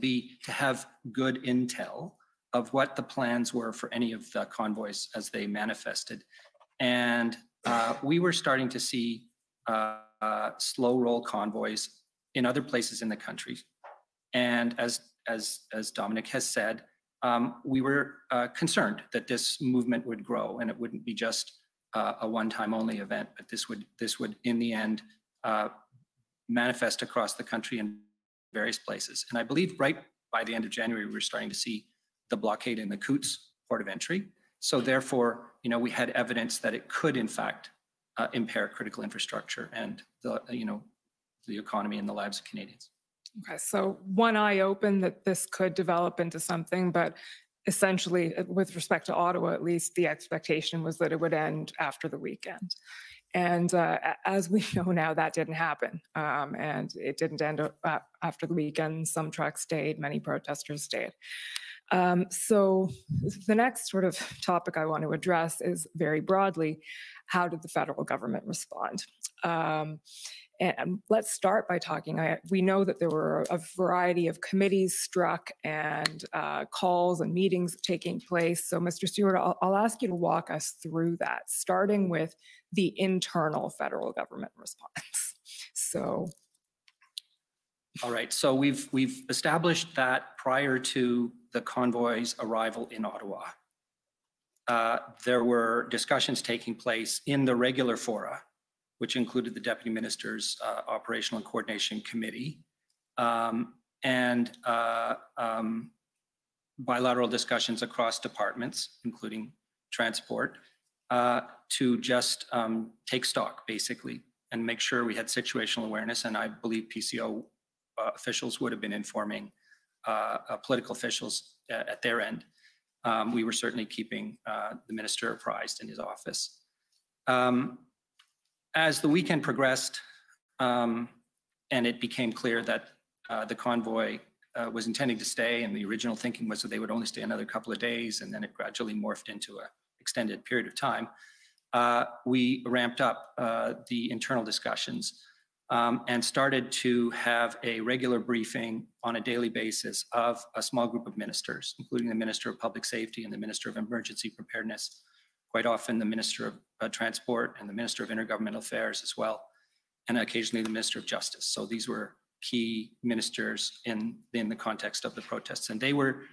have good intel of what the plans were for any of the convoys as they manifested. And we were starting to see slow roll convoys in other places in the country. And as Dominic has said, we were concerned that this movement would grow and it wouldn't be just a one-time only event, but this would in the end manifest across the country in various places. And I believe right by the end of January, we were starting to see the blockade in the Coutts port of entry. So therefore, you know, we had evidence that it could in fact impair critical infrastructure and the economy and the lives of Canadians. Okay, so one eye open that this could develop into something, but essentially, with respect to Ottawa, at least, the expectation was that it would end after the weekend. And as we know now, that didn't happen. And it didn't end after the weekend. Some trucks stayed, many protesters stayed. So the next sort of topic I want to address is very broadly, how did the federal government respond? And let's start by talking, we know that there were a variety of committees struck and calls and meetings taking place. So Mr. Stewart, I'll ask you to walk us through that, starting with the internal federal government response. So. All right, so we've established that prior to the convoy's arrival in Ottawa, there were discussions taking place in the regular fora, which included the Deputy Minister's Operational and Coordination Committee, and bilateral discussions across departments, including transport, to just take stock, basically, and make sure we had situational awareness. And I believe PCO officials would have been informing political officials at their end. We were certainly keeping the minister apprised in his office. As the weekend progressed and it became clear that the convoy was intending to stay, and the original thinking was that they would only stay another couple of days, and then it gradually morphed into an extended period of time, we ramped up the internal discussions and started to have a regular briefing on a daily basis of a small group of ministers, including the Minister of Public Safety and the Minister of Emergency Preparedness, quite often the Minister of Transport and the Minister of Intergovernmental Affairs as well, and occasionally the Minister of Justice. So these were key ministers in the context of the protests, and they were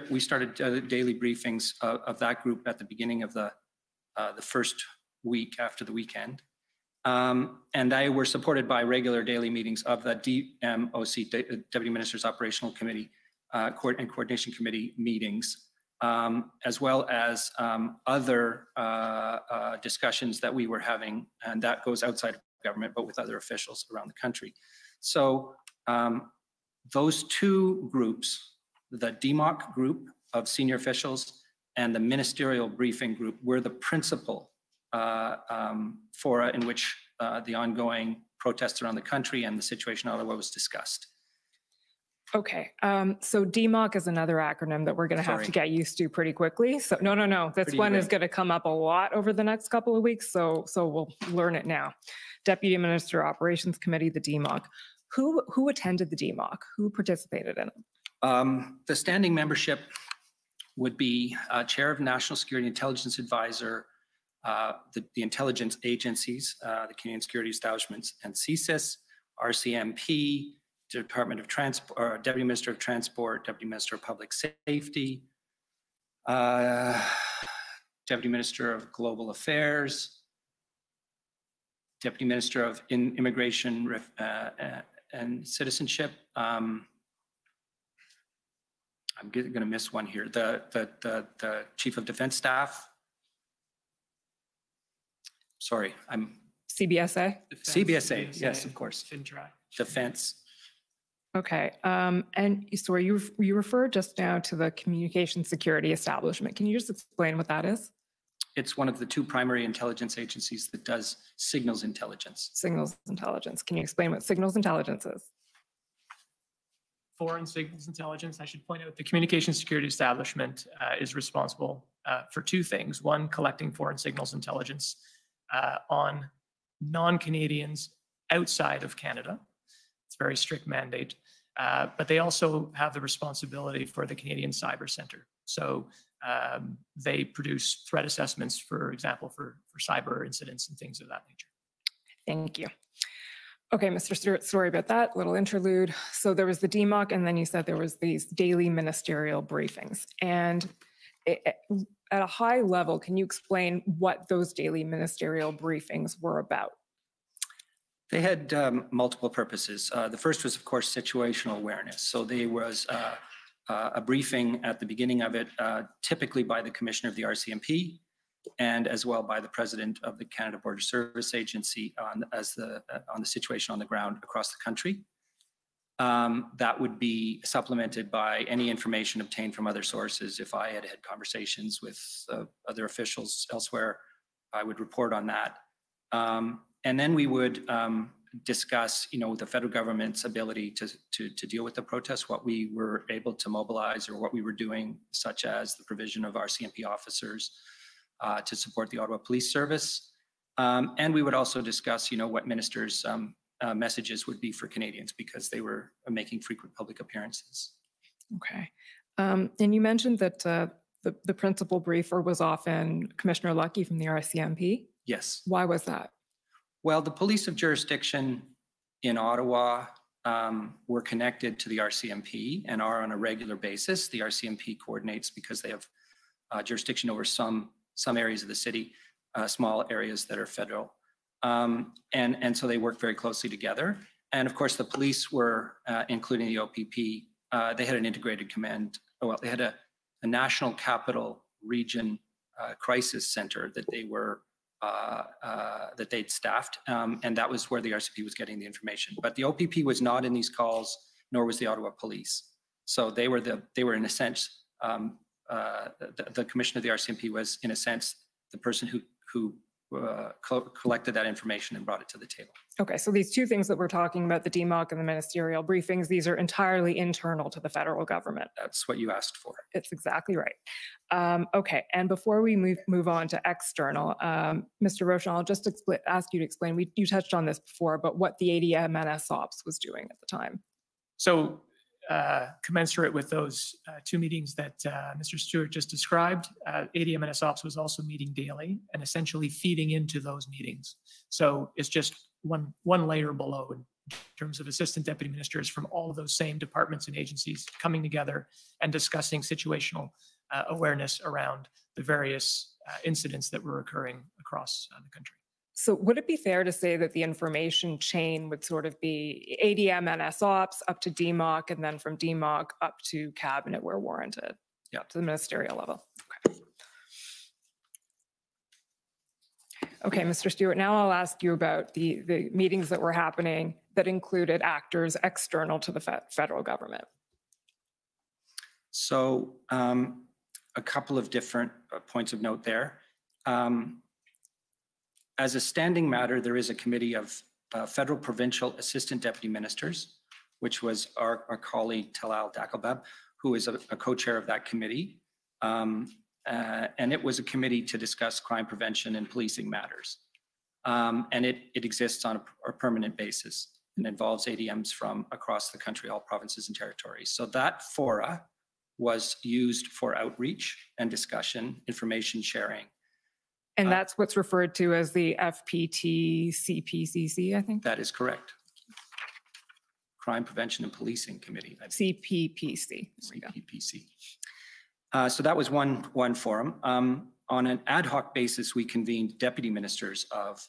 We started daily briefings of that group at the beginning of the first week after the weekend. And they were supported by regular daily meetings of the DMOC, Deputy Minister's Operational Committee and Coordination Committee meetings, as well as other discussions that we were having, and that goes outside of government, but with other officials around the country. So those two groups, the DMOC group of senior officials and the ministerial briefing group, were the principal fora in which the ongoing protests around the country and the situation in Ottawa was discussed. Okay, so DMOC is another acronym that we're going to have to get used to pretty quickly. So no, this one is going to come up a lot over the next couple of weeks. So we'll learn it now. Deputy Minister Operations Committee, the DMOC. Who attended the DMOC? Who participated in it? The standing membership would be Chair of National Security Intelligence Advisor, the intelligence agencies, the Canadian Security Establishments and CSIS, RCMP, Department of Transport, Deputy Minister of Transport, Deputy Minister of Public Safety, Deputy Minister of Global Affairs, Deputy Minister of Immigration and Citizenship. I'm going to miss one here. The Chief of Defense Staff. Sorry, I'm CBSA. CBSA, yes, of course. Defense. Okay, and so you referred just now to the Communication Security Establishment. Can you just explain what that is? It's one of the two primary intelligence agencies that does signals intelligence. Signals intelligence. Can you explain what signals intelligence is? Foreign signals intelligence, I should point out the Communication Security Establishment is responsible for two things. One, collecting foreign signals intelligence on non-Canadians outside of Canada. It's a very strict mandate. But they also have the responsibility for the Canadian Cyber Centre. So they produce threat assessments, for example, for cyber incidents and things of that nature. Thank you. Okay, Mr. Stewart, sorry about that little interlude. So there was the DMOC, and then you said there was these daily ministerial briefings. And at a high level, can you explain what those daily ministerial briefings were about? They had multiple purposes. The first was, of course, situational awareness. So there was a briefing at the beginning of it, typically by the Commissioner of the RCMP, and as well by the President of the Canada Border Service Agency on the situation on the ground across the country. That would be supplemented by any information obtained from other sources. If I had conversations with other officials elsewhere, I would report on that. And then we would discuss, the federal government's ability to deal with the protests, what we were able to mobilize or what we were doing, such as the provision of RCMP officers to support the Ottawa Police Service. And we would also discuss, what ministers' messages would be for Canadians because they were making frequent public appearances. Okay. And you mentioned that the principal briefer was often Commissioner Lucky from the RCMP. Yes. Why was that? Well, the police of jurisdiction in Ottawa were connected to the RCMP and are on a regular basis. The RCMP coordinates because they have jurisdiction over some areas of the city, small areas that are federal. And so they work very closely together. And of course, the police were, including the OPP, they had an integrated command. Well, they had a national capital region crisis center that they were that they'd staffed, and that was where the RCMP was getting the information. But the OPP was not in these calls, nor was the Ottawa Police. So they were in a sense, the commissioner of the RCMP was in a sense the person who collected that information and brought it to the table. Okay, so these two things that we're talking about, the DMOC and the ministerial briefings, these are entirely internal to the federal government. That's what you asked for. It's exactly right. Okay, and before we move on to external, Mr. Rochon, I'll just ask you to explain, you touched on this before, but what the ADMNS Ops was doing at the time. So commensurate with those two meetings that Mr. Stewart just described, ADMNS Ops was also meeting daily and essentially feeding into those meetings. So it's just one layer below in terms of assistant deputy ministers from all of those same departments and agencies coming together and discussing situational awareness around the various incidents that were occurring across the country. So would it be fair to say that the information chain would sort of be ADM and SOPs up to DMOC, and then from DMOC up to cabinet where warranted? Yeah. To the ministerial level. Okay. Okay, Mr. Stewart, now I'll ask you about the meetings that were happening that included actors external to the federal government. So a couple of different points of note there. As a standing matter, there is a committee of federal provincial assistant deputy ministers, which was our colleague Talal Dakelbab, who is a co-chair of that committee. And it was a committee to discuss crime prevention and policing matters. And it exists on a permanent basis and involves ADMs from across the country, all provinces and territories. So that fora was used for outreach and discussion, information sharing. And that's what's referred to as the FPT CPCC, I think? That is correct. Crime Prevention and Policing Committee. CPPC. CPPC. So that was one forum. On an ad hoc basis, we convened deputy ministers of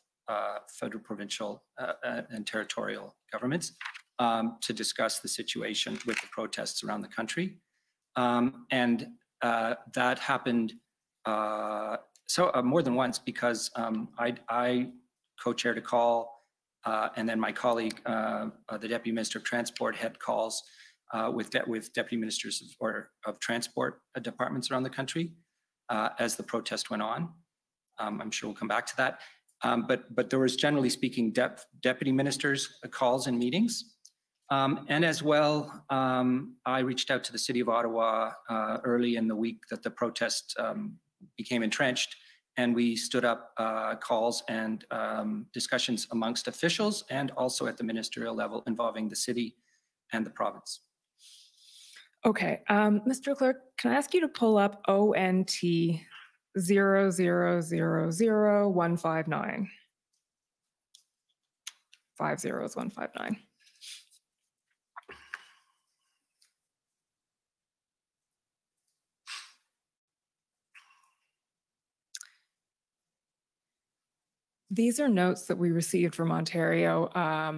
federal, provincial, and territorial governments to discuss the situation with the protests around the country. And that happened more than once because I co-chaired a call, and then my colleague, the Deputy Minister of Transport, had calls with deputy ministers of transport departments around the country as the protest went on. I'm sure we'll come back to that. But there was, generally speaking, deputy ministers' calls and meetings. And as well, I reached out to the City of Ottawa early in the week that the protest became entrenched, and we stood up calls and discussions amongst officials and also at the ministerial level involving the city and the province. Okay, Mr. Clerk, can I ask you to pull up ONT 0000159? 50159. These are notes that we received from Ontario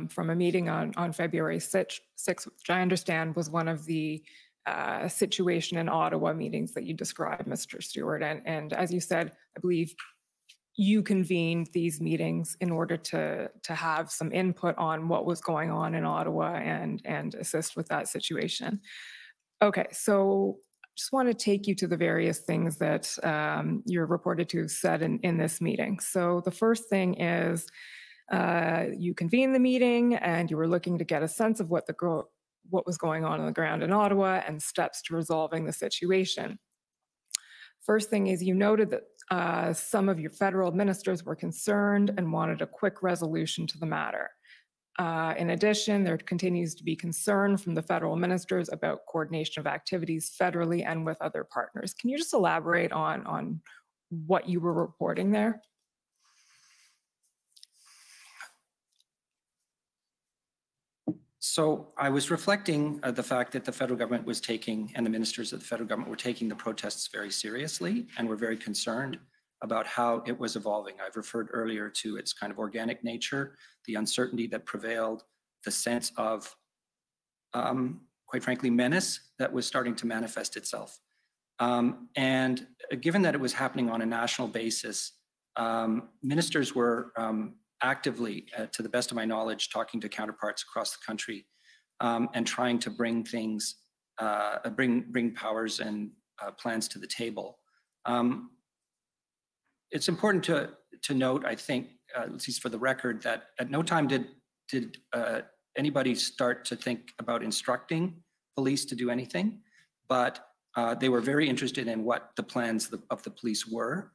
from a meeting on February 6th, which I understand was one of the situation in Ottawa meetings that you described, Mr. Stewart. And as you said, I believe you convened these meetings in order to have some input on what was going on in Ottawa and assist with that situation. Okay, so just want to take you to the various things that you're reported to have said in this meeting. So the first thing is you convened the meeting and you were looking to get a sense of what was going on the ground in Ottawa and steps to resolving the situation. First thing is you noted that some of your federal ministers were concerned and wanted a quick resolution to the matter. In addition, there continues to be concern from the federal ministers about coordination of activities federally and with other partners. Can you just elaborate on what you were reporting there? So I was reflecting the fact that the federal government was taking, and the ministers of the federal government were taking the protests very seriously and were very concerned about how it was evolving. I've referred earlier to its kind of organic nature, the uncertainty that prevailed, the sense of, quite frankly, menace that was starting to manifest itself. And given that it was happening on a national basis, ministers were actively, to the best of my knowledge, talking to counterparts across the country and trying to bring things, bring powers and plans to the table. It's important to note, I think, at least for the record, that at no time did anybody start to think about instructing police to do anything, but they were very interested in what the plans of the police were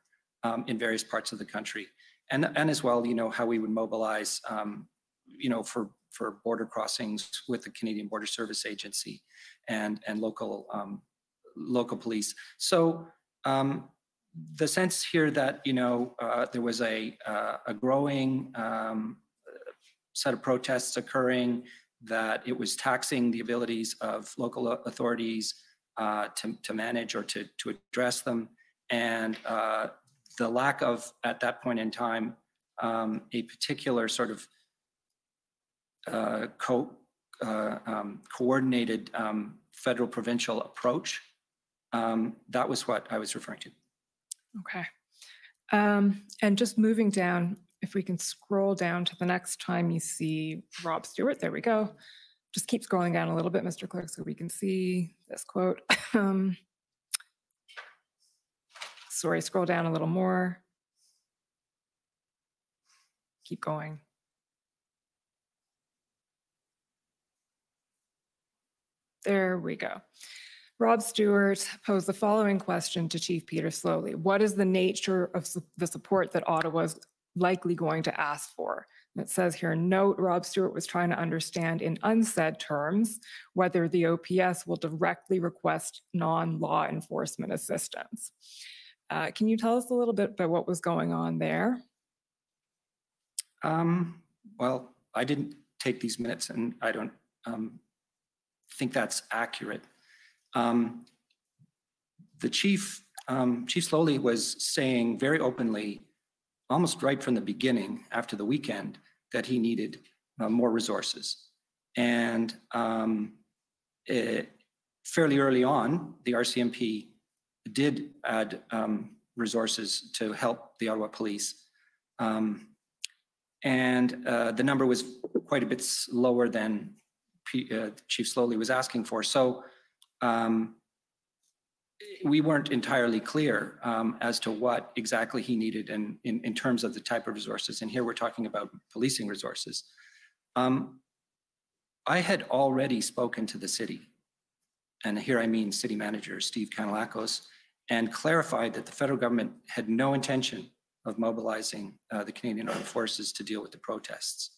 in various parts of the country. And as well, how we would mobilize, for border crossings with the Canadian Border Service Agency and local police. So the sense here that there was a growing set of protests occurring, that it was taxing the abilities of local authorities to manage or to address them, and the lack of, at that point in time, a particular sort of coordinated federal provincial approach. That was what I was referring to. Okay. And just moving down, if we can scroll down to the next time you see Rob Stewart, there we go. Just keep scrolling down a little bit, Mr. Clerk, so we can see this quote. Sorry, scroll down a little more. Keep going. There we go. Rob Stewart posed the following question to Chief Peter Slowly. What is the nature of the support that Ottawa is likely going to ask for? And it says here, note, Rob Stewart was trying to understand in unsaid terms whether the OPS will directly request non-law enforcement assistance. Can you tell us a little bit about what was going on there? Well, I didn't take these minutes, and I don't think that's accurate. The Chief Slowly was saying very openly, almost right from the beginning after the weekend, that he needed more resources. And fairly early on, the RCMP did add resources to help the Ottawa Police. And the number was quite a bit lower than Chief Slowly was asking for. So we weren't entirely clear as to what exactly he needed in terms of the type of resources. And here we're talking about policing resources. I had already spoken to the city, and here I mean City Manager Steve Kanellakos, and clarified that the federal government had no intention of mobilizing the Canadian Armed Forces to deal with the protests.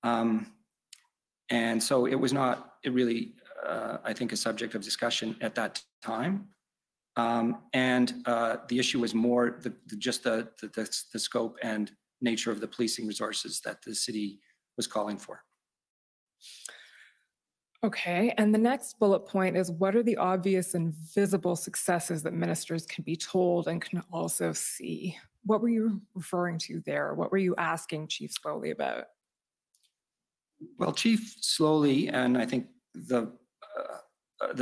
And so it was not really, I think, a subject of discussion at that time. And the issue was more just the scope and nature of the policing resources that the city was calling for. Okay, and the next bullet point is, what are the obvious and visible successes that ministers can be told and can also see? What were you referring to there? What were you asking Chief Slowly about? Well, Chief Slowly, and I think the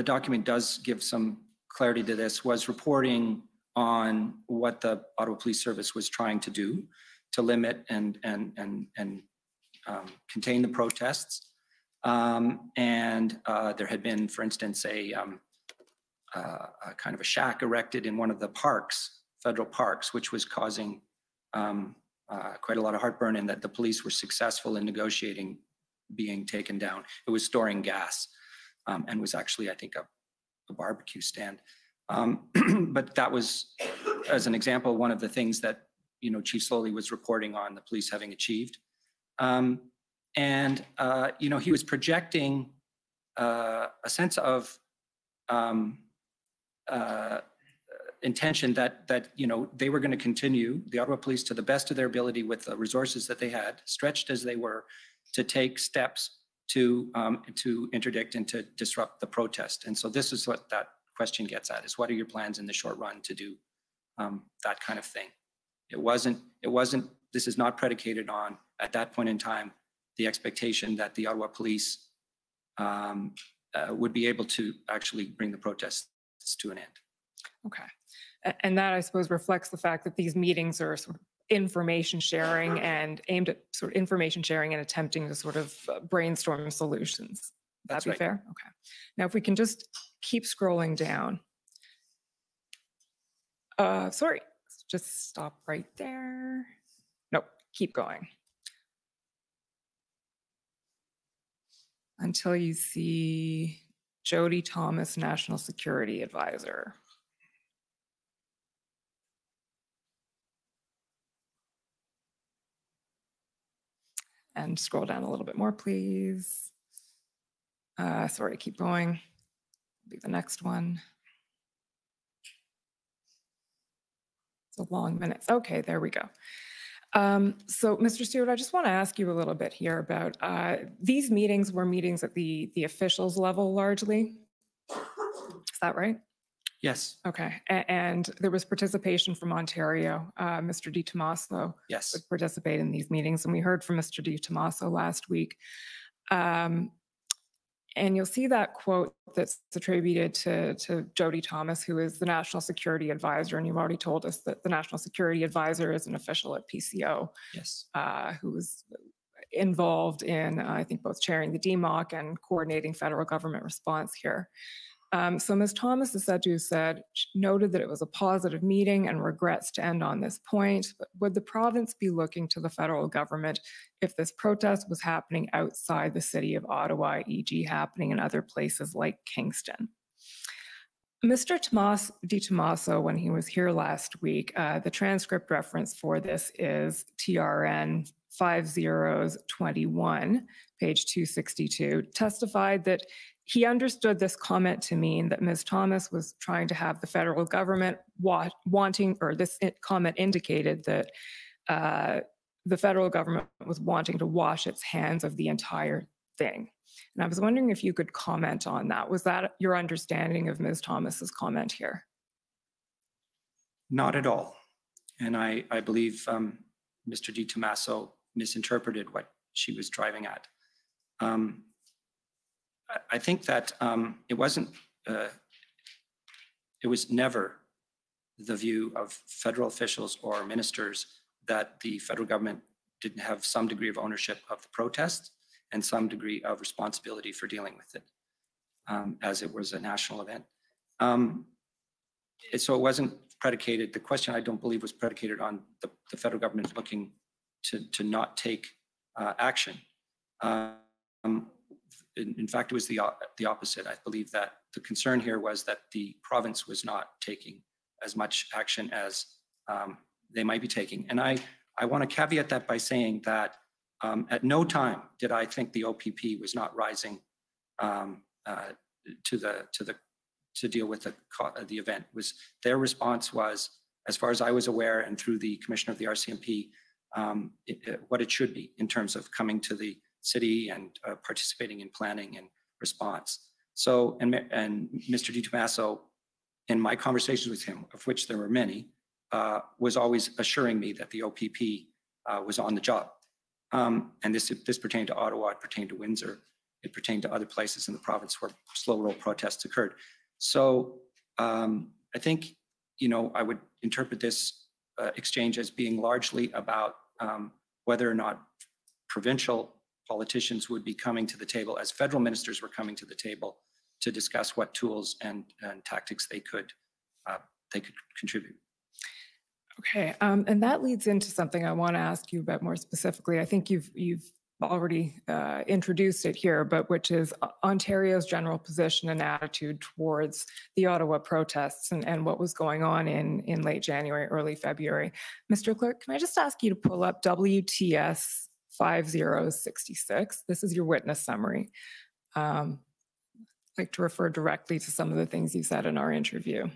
document does give some clarity to this, was reporting on what the Ottawa Police Service was trying to do to limit and contain the protests. And there had been, for instance, a kind of a shack erected in one of the parks, federal parks, which was causing quite a lot of heartburn, and that the police were successful in negotiating being taken down. It was storing gas and was actually, I think, a barbecue stand. But that was, as an example, one of the things that, you know, Chief Slowly was reporting on the police having achieved. And you know, he was projecting a sense of intention that you know, they were going to continue, the Ottawa Police, to the best of their ability with the resources that they had, stretched as they were, to take steps to interdict and to disrupt the protest. And so this is what that question gets at: is what are your plans in the short run to do that kind of thing? It wasn't. This is not predicated on, at that point in time, the expectation that the Ottawa Police would be able to actually bring the protests to an end. Okay. And that, I suppose, reflects the fact that these meetings are sort of information sharing and aimed at sort of information sharing and attempting to sort of brainstorm solutions. That'd be fair? Okay. Now, if we can just keep scrolling down. Sorry, just stop right there. Nope, keep going. Until you see Jody Thomas, National Security Advisor. And scroll down a little bit more, please. Sorry, keep going. Be the next one. It's a long minute. Okay, there we go. So, Mr. Stewart, I just want to ask you a little bit here about these meetings were meetings at the officials level largely. Is that right? Yes. Okay. And there was participation from Ontario. Mr. Di Tommaso Yes. would participate in these meetings, and we heard from Mr. Di Tommaso last week. And you'll see that quote that's attributed to Jody Thomas, who is the National Security Advisor. And you've already told us that the National Security Advisor is an official at PCO. Yes. Who was involved in, I think, both chairing the DMOC and coordinating federal government response here. So Ms. Thomas is said to have said, noted that it was a positive meeting and regrets to end on this point, but would the province be looking to the federal government if this protest was happening outside the city of Ottawa, e.g. happening in other places like Kingston? Mr. Di Tommaso, when he was here last week, the transcript reference for this is TRN 5021, page 262, testified that he understood this comment to mean that Ms. Thomas was trying to have the federal government wanting, or this comment indicated that the federal government was wanting to wash its hands of the entire thing. And I was wondering if you could comment on that. Was that your understanding of Ms. Thomas's comment here? Not at all. And I believe Mr. Di Tommaso misinterpreted what she was driving at. I think that it was never the view of federal officials or ministers that the federal government didn't have some degree of ownership of the protest and some degree of responsibility for dealing with it, as it was a national event. So it wasn't predicated, the question I don't believe was predicated on the federal government looking to not take action. In fact, it was the opposite. I believe that the concern here was that the province was not taking as much action as they might be taking. And I want to caveat that by saying that at no time did I think the OPP was not rising to deal with the event. Their response was, as far as I was aware, and through the commissioner of the RCMP, what it should be in terms of coming to the city and participating in planning and response. So, and Mr. Di Tommaso, in my conversations with him, of which there were many, was always assuring me that the OPP was on the job. And this pertained to Ottawa, it pertained to Windsor, it pertained to other places in the province where slow roll protests occurred. So I think, I would interpret this exchange as being largely about whether or not provincial politicians would be coming to the table as federal ministers were coming to the table to discuss what tools and tactics they could contribute. Okay, and that leads into something I want to ask you about more specifically. I think you've already introduced it here, but which is Ontario's general position and attitude towards the Ottawa protests and what was going on in late January, early February. Mr. Clerk, can I just ask you to pull up WTS 5066? This is your witness summary. I'd like to refer directly to some of the things you said in our interview.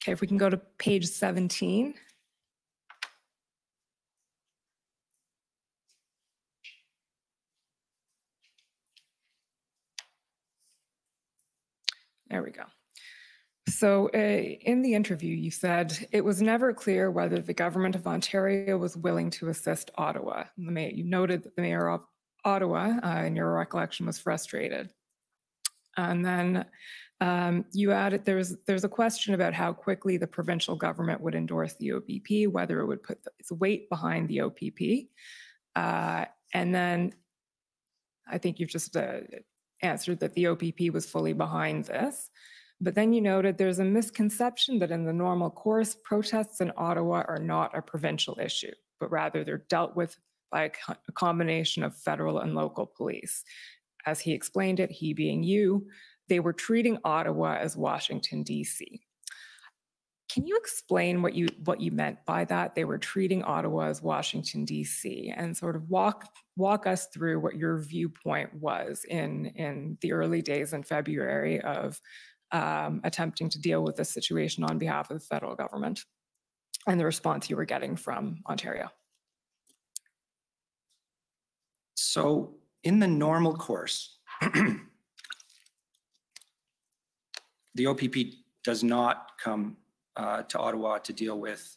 Okay, if we can go to page 17. There we go. So in the interview, you said it was never clear whether the government of Ontario was willing to assist Ottawa. You noted that the mayor of Ottawa, in your recollection, was frustrated. And then you added there's a question about how quickly the provincial government would endorse the OPP, whether it would put its weight behind the OPP. And then I think you've just answered that the OPP was fully behind this. But then you noted there's a misconception that in the normal course, protests in Ottawa are not a provincial issue, but rather they're dealt with by a combination of federal and local police. As he explained it, he being you, they were treating Ottawa as Washington, D.C. Can you explain what you meant by that? They were treating Ottawa as Washington, D.C., and sort of walk us through what your viewpoint was in the early days in February of attempting to deal with this situation on behalf of the federal government and the response you were getting from Ontario. So in the normal course, the OPP does not come to Ottawa to deal with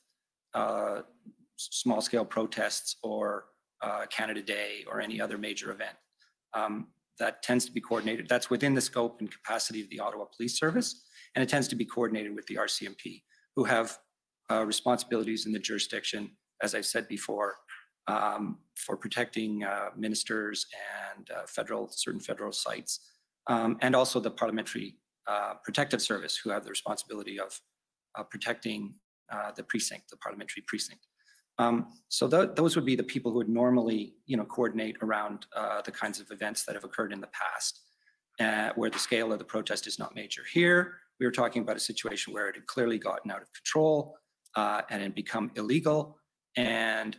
small-scale protests or Canada Day or any other major event. That tends to be coordinated. That's within the scope and capacity of the Ottawa Police Service, and it tends to be coordinated with the RCMP, who have responsibilities in the jurisdiction, as I've said before, for protecting ministers and certain federal sites, and also the Parliamentary Protective Service, who have the responsibility of protecting the precinct, the parliamentary precinct. So those would be the people who would normally, coordinate around the kinds of events that have occurred in the past, where the scale of the protest is not major. Here, we were talking about a situation where it had clearly gotten out of control and had become illegal. And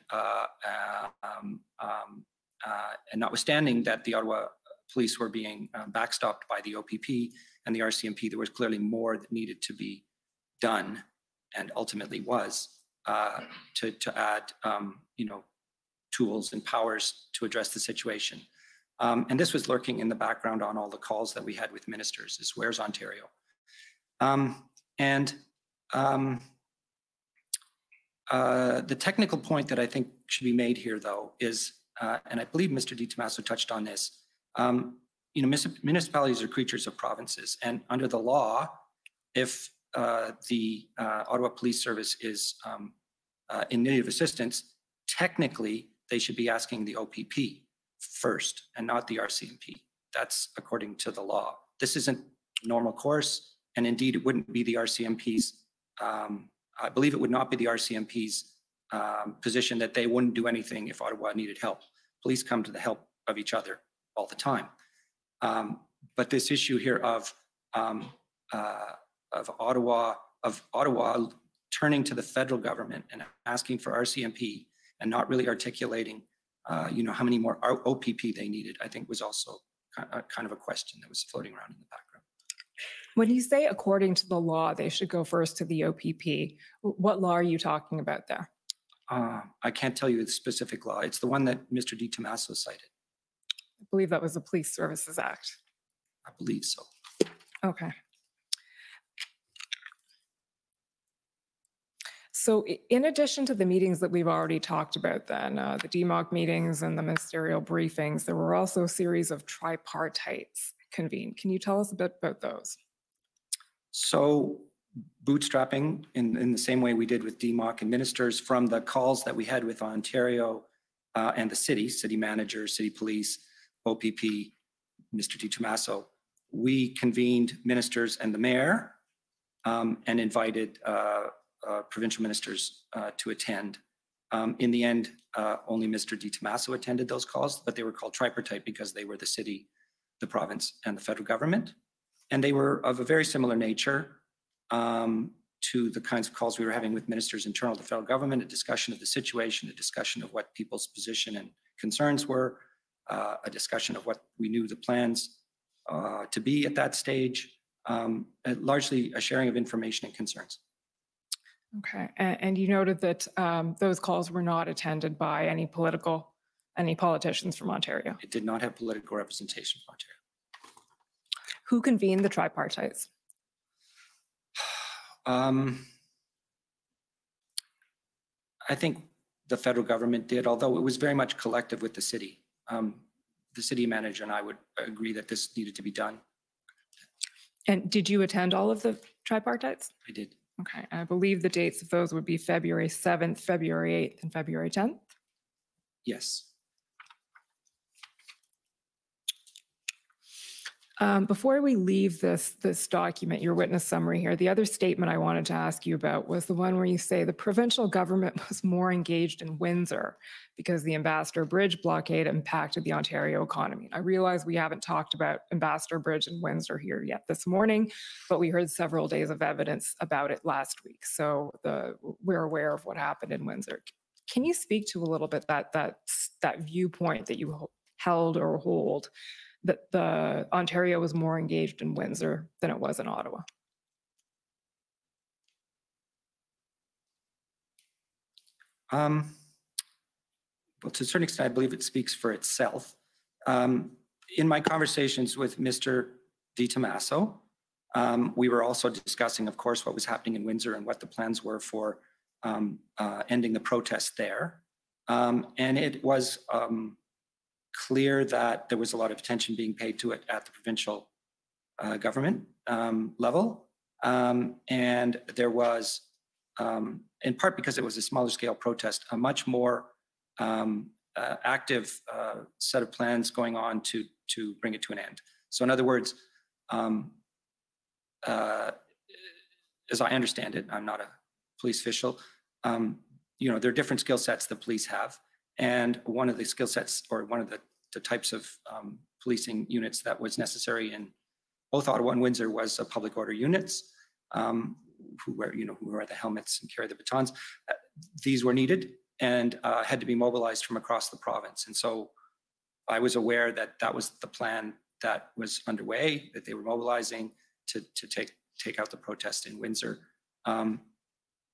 notwithstanding that the Ottawa police were being backstopped by the OPP and the RCMP, there was clearly more that needed to be done, and ultimately was, to add, tools and powers to address the situation. And this was lurking in the background on all the calls that we had with ministers, is where's Ontario? The technical point that I think should be made here, though, is, and I believe Mr. Di Tommaso touched on this, municipalities are creatures of provinces, and under the law, if the Ottawa Police Service is in need of assistance, technically they should be asking the OPP first and not the RCMP. That's according to the law. This isn't normal course, and indeed it wouldn't be the RCMP's, I believe it would not be the RCMP's position that they wouldn't do anything if Ottawa needed help. Police come to the help of each other all the time. But this issue here of Ottawa turning to the federal government and asking for RCMP and not really articulating, how many more OPP they needed, I think was also kind of a question that was floating around in the background. When you say according to the law, they should go first to the OPP, what law are you talking about there? I can't tell you the specific law. It's the one that Mr. Di Tommaso cited. I believe that was the Police Services Act. I believe so. Okay. So in addition to the meetings that we've already talked about then, the DMOC meetings and the ministerial briefings, there were also a series of tripartites convened. Can you tell us a bit about those? So bootstrapping in the same way we did with DMOC and ministers, from the calls that we had with Ontario and the city managers, city police, OPP, Mr. Di Tommaso, we convened ministers and the mayor and invited provincial ministers to attend. In the end, only Mr. Di Tommaso attended those calls, but they were called tripartite because they were the city, the province, and the federal government. And they were of a very similar nature to the kinds of calls we were having with ministers internal to the federal government, a discussion of the situation, a discussion of what people's position and concerns were, a discussion of what we knew the plans to be at that stage, largely a sharing of information and concerns. Okay, and you noted that those calls were not attended by any politicians from Ontario. It did not have political representation from Ontario. Who convened the tripartites? I think the federal government did, although it was very much collective with the city. The city manager and I would agree that this needed to be done. And did you attend all of the tripartites? I did. Okay, I believe the dates of those would be February 7th, February 8th, and February 10th? Yes. Before we leave this document, your witness summary here, the other statement I wanted to ask you about was the one where you say the provincial government was more engaged in Windsor because the Ambassador Bridge blockade impacted the Ontario economy. I realize we haven't talked about Ambassador Bridge and Windsor here yet this morning, but we heard several days of evidence about it last week. So we're aware of what happened in Windsor. Can you speak to a little bit that viewpoint that you held or hold, that the Ontario was more engaged in Windsor than it was in Ottawa? Well, to a certain extent, I believe it speaks for itself. In my conversations with Mr. Di Tommaso, we were also discussing, of course, what was happening in Windsor and what the plans were for ending the protest there. And it was clear that there was a lot of attention being paid to it at the provincial government level. And there was, in part because it was a smaller scale protest, a much more active set of plans going on to bring it to an end. So in other words, as I understand it, I'm not a police official, you know, there are different skill sets that police have. And one of the skill sets, or one of the types of policing units that was necessary in both Ottawa and Windsor was public order units, who wear the helmets and carry the batons. These were needed and had to be mobilized from across the province. And so I was aware that that was the plan that was underway, that they were mobilizing to take out the protest in Windsor. And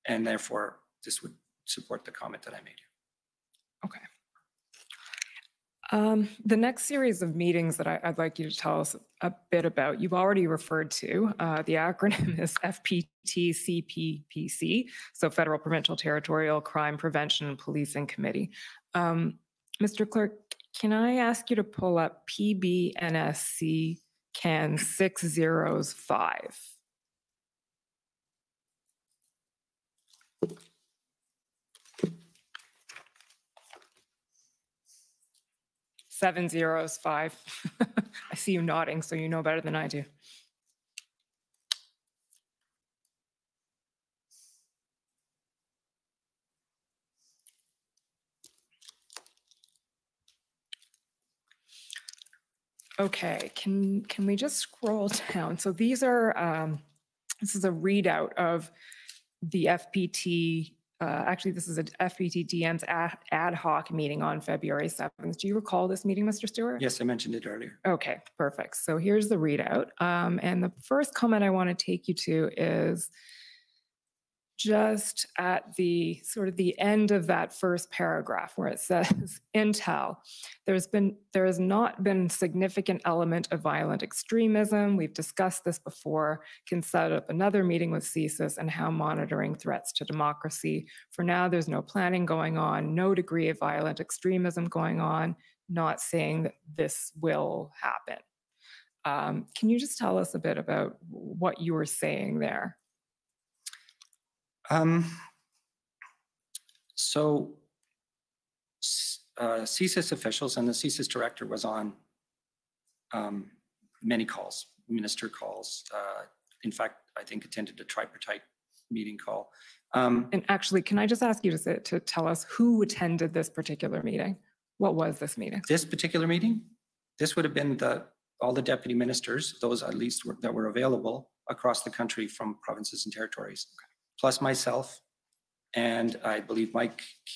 therefore, this would support the comment that I made. Okay. The next series of meetings that I'd like you to tell us a bit about, you've already referred to. The acronym is FPT-CPPC, so Federal Provincial Territorial Crime Prevention and Policing Committee. Mr. Clerk, can I ask you to pull up PBNSC CAN 605? Seven zeros, 5. I see you nodding, so you know better than I do. Okay, can we just scroll down? So these are, this is a readout of the FPT. Actually, this is a FPT DM's ad hoc meeting on February 7th. Do you recall this meeting, Mr. Stewart? Yes, I mentioned it earlier. Okay, perfect. So here's the readout. And the first comment I want to take you to is just at the sort of the end of that first paragraph where it says, Intel, there has not been significant element of violent extremism. We've discussed this before, can set up another meeting with CSIS and how monitoring threats to democracy. For now, there's no planning going on, no degree of violent extremism going on, not saying that this will happen. Can you just tell us a bit about what you were saying there? So CSIS officials, and the CSIS director was on many calls, minister calls. In fact, I think attended a tripartite meeting call. And actually, can I just ask you to tell us who attended this particular meeting? What was this meeting? This particular meeting? This would have been all the deputy ministers, those at least that were available across the country from provinces and territories. Okay. Plus myself, and I believe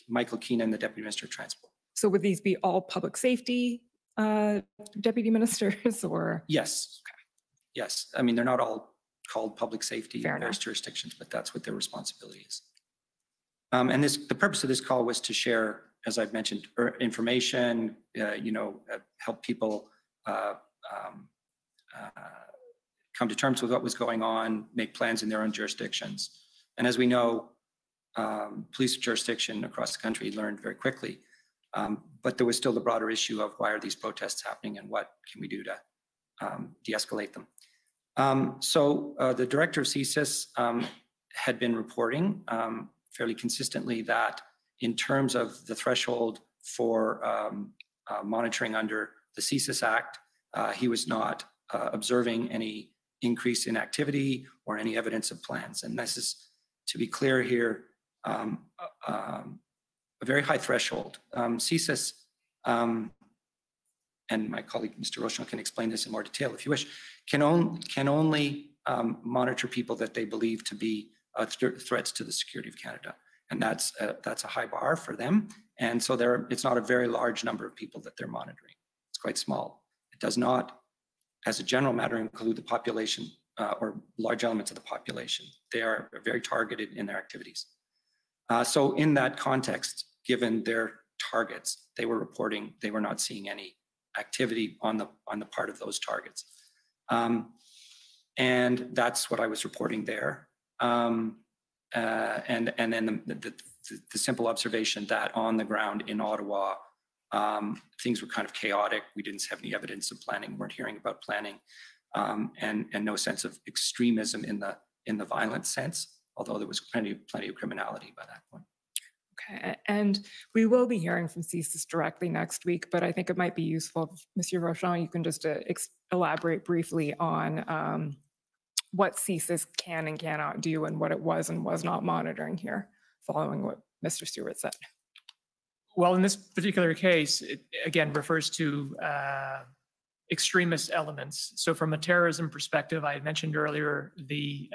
Michael Keenan, the Deputy Minister of Transport. So would these be all public safety deputy ministers, or? Yes, okay. Yes. I mean, they're not all called public safety in various jurisdictions, but that's what their responsibility is. And the purpose of this call was to share, as I've mentioned, information, help people come to terms with what was going on, make plans in their own jurisdictions. And as we know, police jurisdiction across the country learned very quickly, but there was still the broader issue of why are these protests happening and what can we do to de-escalate them. So the director of CSIS had been reporting fairly consistently that in terms of the threshold for monitoring under the CSIS Act, he was not observing any increase in activity or any evidence of plans. And this is, to be clear here, a very high threshold. CSIS, and my colleague Mr. Rochon can explain this in more detail if you wish, can only monitor people that they believe to be threats to the security of Canada. And that's a high bar for them. And so it's not a very large number of people that they're monitoring. It's quite small. It does not, as a general matter, include the population or large elements of the population. They are very targeted in their activities. So in that context, given their targets, they were reporting they were not seeing any activity on the part of those targets. And that's what I was reporting there. And then the simple observation that on the ground in Ottawa, things were kind of chaotic. We didn't have any evidence of planning, weren't hearing about planning, and no sense of extremism in the violent sense, although there was plenty of criminality by that point. Okay, and we will be hearing from CSIS directly next week, but I think it might be useful, if Monsieur Rochon, you can just elaborate briefly on what CSIS can and cannot do and what it was and was not monitoring here, following what Mr. Stewart said. Well, in this particular case, it again refers to extremist elements. So from a terrorism perspective, I had mentioned earlier the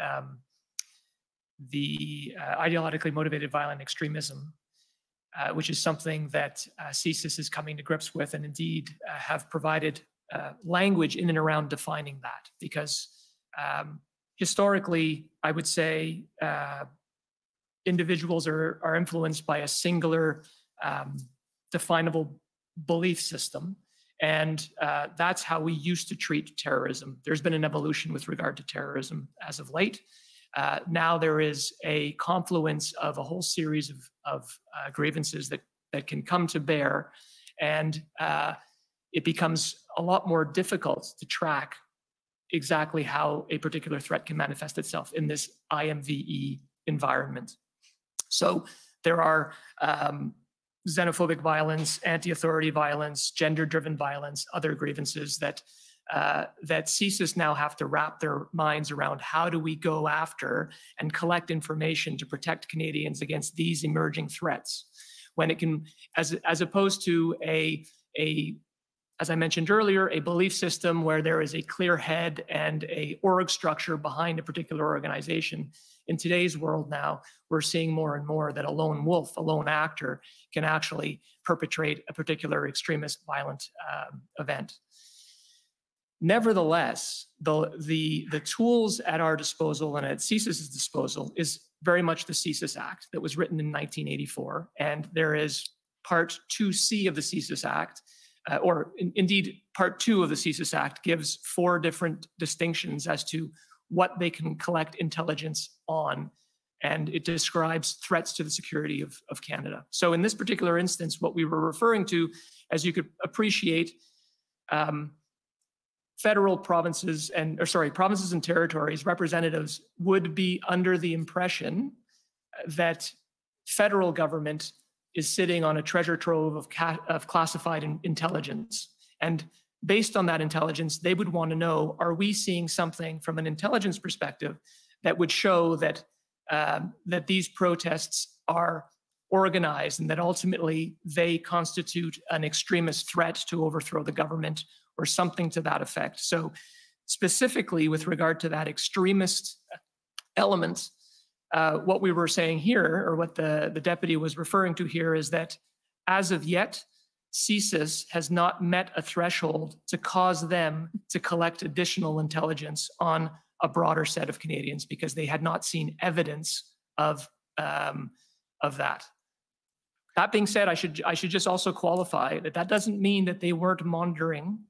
ideologically motivated violent extremism, which is something that CSIS is coming to grips with, and indeed have provided language in and around defining that, because historically, I would say individuals are influenced by a singular definable belief system. And that's how we used to treat terrorism. There's been an evolution with regard to terrorism as of late. Now there is a confluence of a whole series of grievances that can come to bear, and it becomes a lot more difficult to track exactly how a particular threat can manifest itself in this IMVE environment. So there are xenophobic violence, anti-authority violence, gender-driven violence, other grievances that CSIS now have to wrap their minds around. How do we go after and collect information to protect Canadians against these emerging threats? When it can, as opposed to as I mentioned earlier, a belief system where there is a clear head and a org structure behind a particular organization. In today's world now, we're seeing more and more that a lone wolf, a lone actor, can actually perpetrate a particular extremist violent event. Nevertheless, the tools at our disposal and at CSIS's disposal is very much the CSIS Act that was written in 1984. And there is Part 2C of the CSIS Act, indeed Part 2 of the CSIS Act gives 4 different distinctions as to what they can collect intelligence on, and it describes threats to the security of Canada. So in this particular instance, what we were referring to, as you could appreciate, provinces and territories representatives would be under the impression that federal government is sitting on a treasure trove of classified intelligence. And based on that intelligence, they would want to know, are we seeing something from an intelligence perspective that would show that that these protests are organized and that ultimately they constitute an extremist threat to overthrow the government or something to that effect. So specifically with regard to that extremist element, what we were saying here, or what the deputy was referring to here, is that as of yet, CSIS has not met a threshold to cause them to collect additional intelligence on a broader set of Canadians, because they had not seen evidence of that. That being said, I should just also qualify that doesn't mean that they weren't monitoring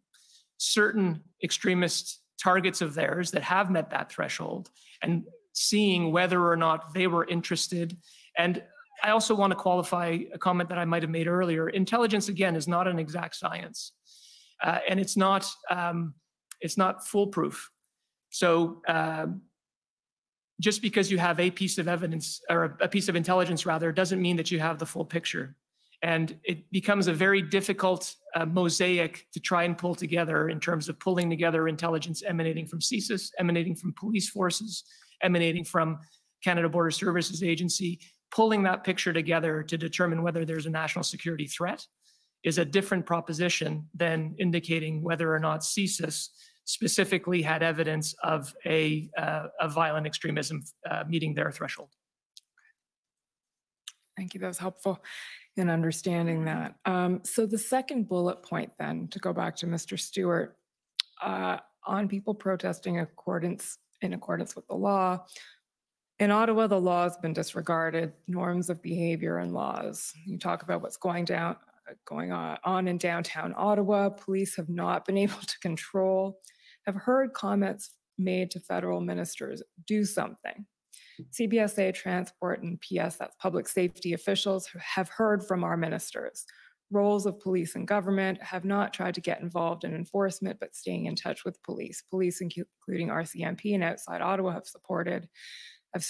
certain extremist targets of theirs that have met that threshold and seeing whether or not they were interested. And I also want to qualify a comment that I might have made earlier. Intelligence, again, is not an exact science, and it's not foolproof. So just because you have a piece of evidence, or a piece of intelligence rather, doesn't mean that you have the full picture. And it becomes a very difficult mosaic to try and pull together in terms of pulling together intelligence emanating from CSIS, emanating from police forces, emanating from Canada Border Services Agency. Pulling that picture together to determine whether there's a national security threat is a different proposition than indicating whether or not CSIS specifically had evidence of a violent extremism meeting their threshold. Thank you. That was helpful in understanding that. So the second bullet point then, to go back to Mr. Stewart, on people protesting in accordance with the law. In Ottawa, the law has been disregarded, norms of behavior and laws. You talk about what's going on in downtown Ottawa. Police have not been able to control. I've heard comments made to federal ministers, do something. CBSA, Transport, and PS, that's public safety officials, have heard from our ministers. Roles of police and government have not tried to get involved in enforcement, but staying in touch with police. Police, including RCMP and outside Ottawa, have supported, I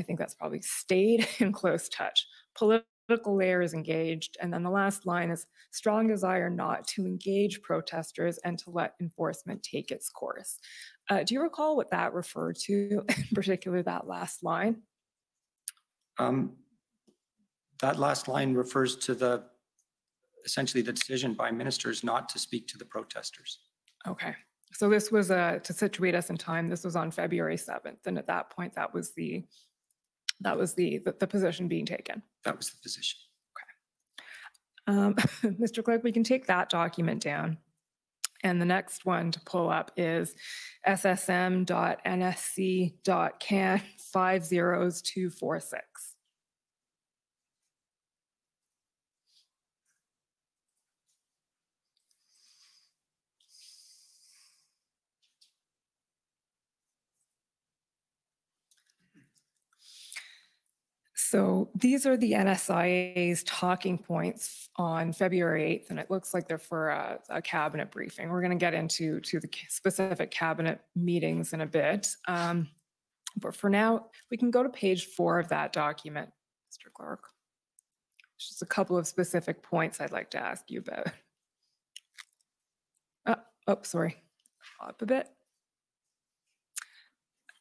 think that's probably stayed in close touch. Political layer is engaged. And then the last line is strong desire not to engage protesters and to let enforcement take its course. Do you recall what that referred to, in particular that last line? That last line refers to essentially the decision by ministers not to speak to the protesters. Okay. So this was, to situate us in time, this was on February 7th. And at that point, that was the position being taken. That was the position. Okay. Mr. Clerk, we can take that document down. And the next one to pull up is ssm.nsc.can 50246. So these are the NSIA's talking points on February 8th, and it looks like they're for a cabinet briefing. We're going to get into the specific cabinet meetings in a bit. But for now, we can go to page 4 of that document, Mr. Clerk. Just a couple of specific points I'd like to ask you about. Sorry, up a bit.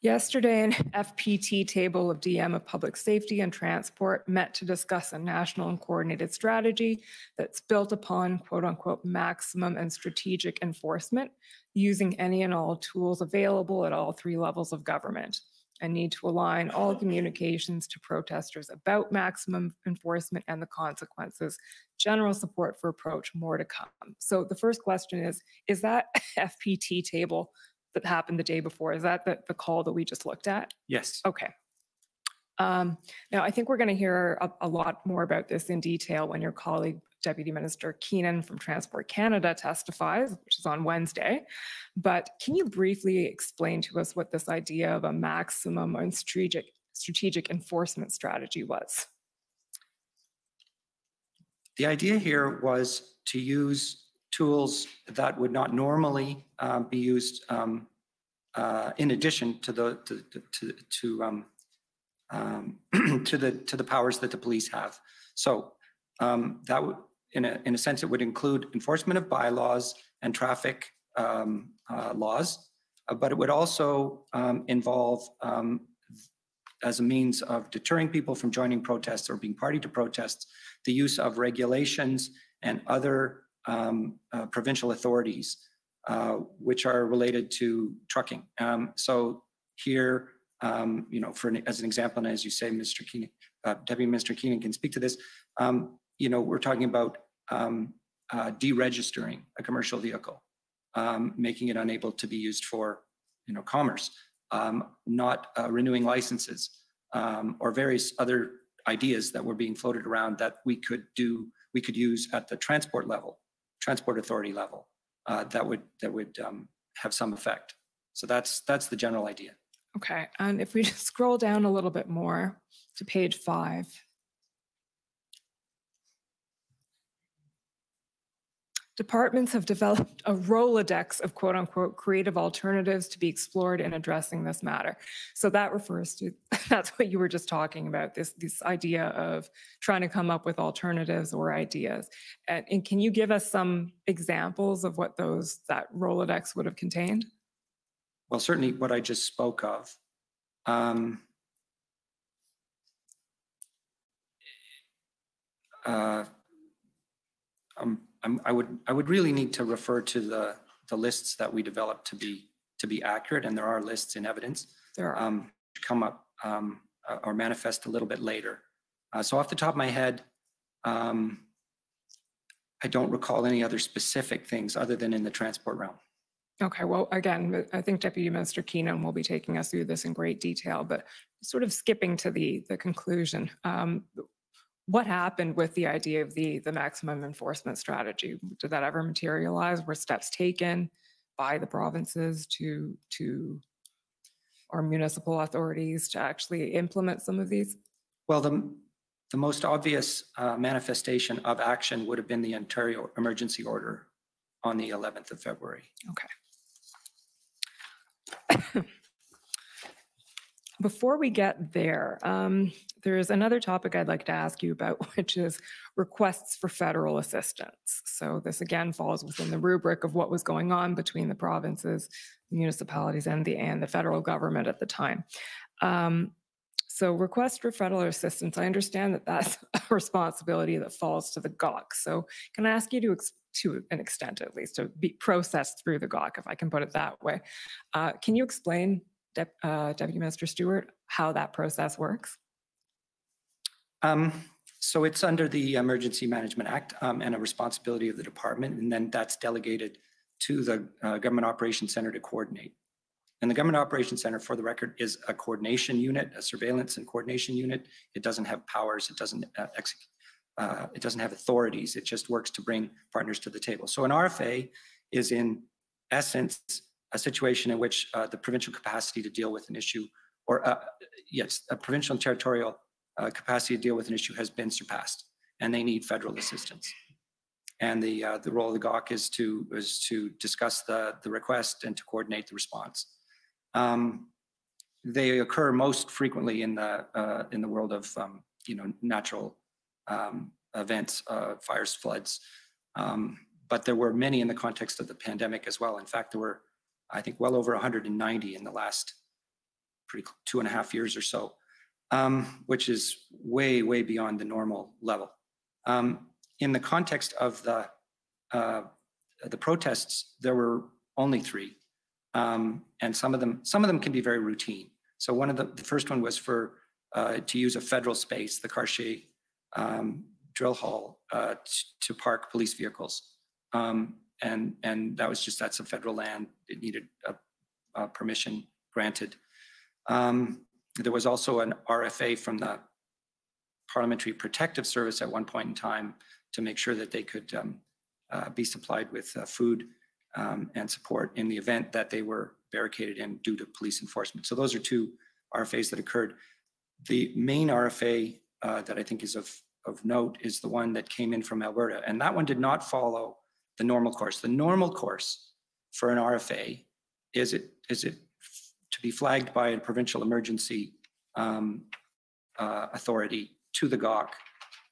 Yesterday, an FPT table of DM of public safety and transport met to discuss a national and coordinated strategy that's built upon quote unquote maximum and strategic enforcement using any and all tools available at all 3 levels of government, and need to align all communications to protesters about maximum enforcement and the consequences. General support for approach, more to come. So the first question is that FPT table that happened the day before, is that the call that we just looked at? Yes. Okay. Now, I think we're going to hear a lot more about this in detail when your colleague, Deputy Minister Keenan from Transport Canada testifies, which is on Wednesday. But can you briefly explain to us what this idea of a maximum and strategic enforcement strategy was? The idea here was to use tools that would not normally be used in addition to the powers that the police have. So that would, in a sense, it would include enforcement of bylaws and traffic laws, but it would also involve, as a means of deterring people from joining protests or being party to protests, the use of regulations and other provincial authorities, which are related to trucking. So here, as an example, and as you say, Mr. Keenan, Deputy Minister Keenan can speak to this. We're talking about deregistering a commercial vehicle, making it unable to be used for, commerce, not renewing licenses, or various other ideas that were being floated around that we could use at the transport authority level, that would have some effect. So that's the general idea. Okay, and if we just scroll down a little bit more to page 5. Departments have developed a Rolodex of quote unquote creative alternatives to be explored in addressing this matter. So that refers to, that's what you were just talking about, this idea of trying to come up with alternatives or ideas. And can you give us some examples of what that Rolodex would have contained? Well, certainly what I just spoke of. I would really need to refer to the lists that we developed to be accurate, and there are lists in evidence. There are. Come up or manifest a little bit later. So off the top of my head, I don't recall any other specific things other than in the transport realm. Okay, well, again, I think Deputy Minister Keenan will be taking us through this in great detail, but sort of skipping to the conclusion. What happened with the idea of the maximum enforcement strategy? Did that ever materialize? Were steps taken by the provinces to or municipal authorities to actually implement some of these? Well, the most obvious manifestation of action would have been the Ontario emergency order on the 11th of February. Okay. Before we get there, there's another topic I'd like to ask you about, which is requests for federal assistance. So this again falls within the rubric of what was going on between the provinces, the municipalities, and the federal government at the time. So request for federal assistance, I understand that that's a responsibility that falls to the gov't. So can I ask you to an extent at least, to be processed through the gov't, if I can put it that way. Can you explain, Deputy Minister Stewart, how that process works? So it's under the Emergency Management Act and a responsibility of the department, and then that's delegated to the Government Operations Center to coordinate. And the Government Operations Center, for the record, is a coordination unit, a surveillance and coordination unit. It doesn't have powers, it doesn't it doesn't have authorities, it just works to bring partners to the table. So an RFA is in essence a situation in which the provincial capacity to deal with an issue, or yes, a provincial and territorial capacity to deal with an issue has been surpassed, and they need federal assistance. And the role of the gov't is to discuss the request and to coordinate the response. They occur most frequently in the world of natural events, fires, floods, but there were many in the context of the pandemic as well. In fact, there were, I think, well over 190 in the last 2.5 years or so, which is way, way beyond the normal level. In the context of the protests, there were only 3, and some of them can be very routine. So the first one was for to use a federal space, the Cartier drill hall, to park police vehicles, and that's a federal land. It needed a permission granted. There was also an RFA from the Parliamentary Protective Service at one point in time to make sure that they could be supplied with food and support in the event that they were barricaded in due to police enforcement. So those are 2 RFAs that occurred. The main RFA that I think is of note is the one that came in from Alberta, and that one did not follow the normal course. The normal course for an RFA is it to be flagged by a provincial emergency authority to the gov't,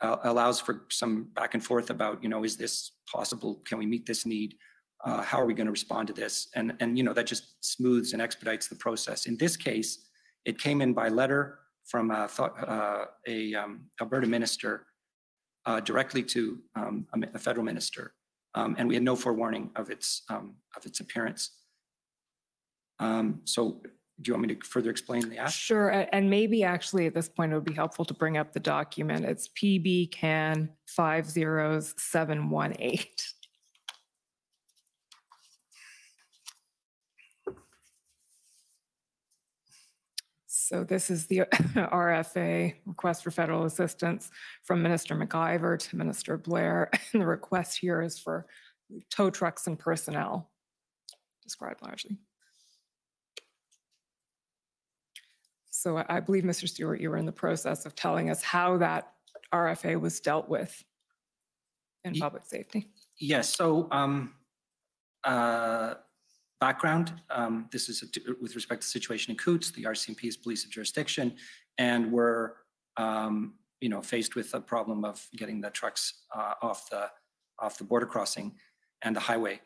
allows for some back and forth about, is this possible? Can we meet this need? How are we going to respond to this? And that just smooths and expedites the process. In this case, it came in by letter from a Alberta minister directly to a federal minister, and we had no forewarning of its appearance. So do you want me to further explain the act? Sure, and maybe actually at this point it would be helpful to bring up the document. It's PB Can 50718. So this is the RFA, request for federal assistance from Minister McIver to Minister Blair. And the request here is for tow trucks and personnel, described largely. So I believe, Mr. Stewart, you were in the process of telling us how that RFA was dealt with. in public safety? Yes. So background, this is with respect to the situation in Coots. The RCMP is police of jurisdiction, and we're faced with a problem of getting the trucks off the border crossing and the highway,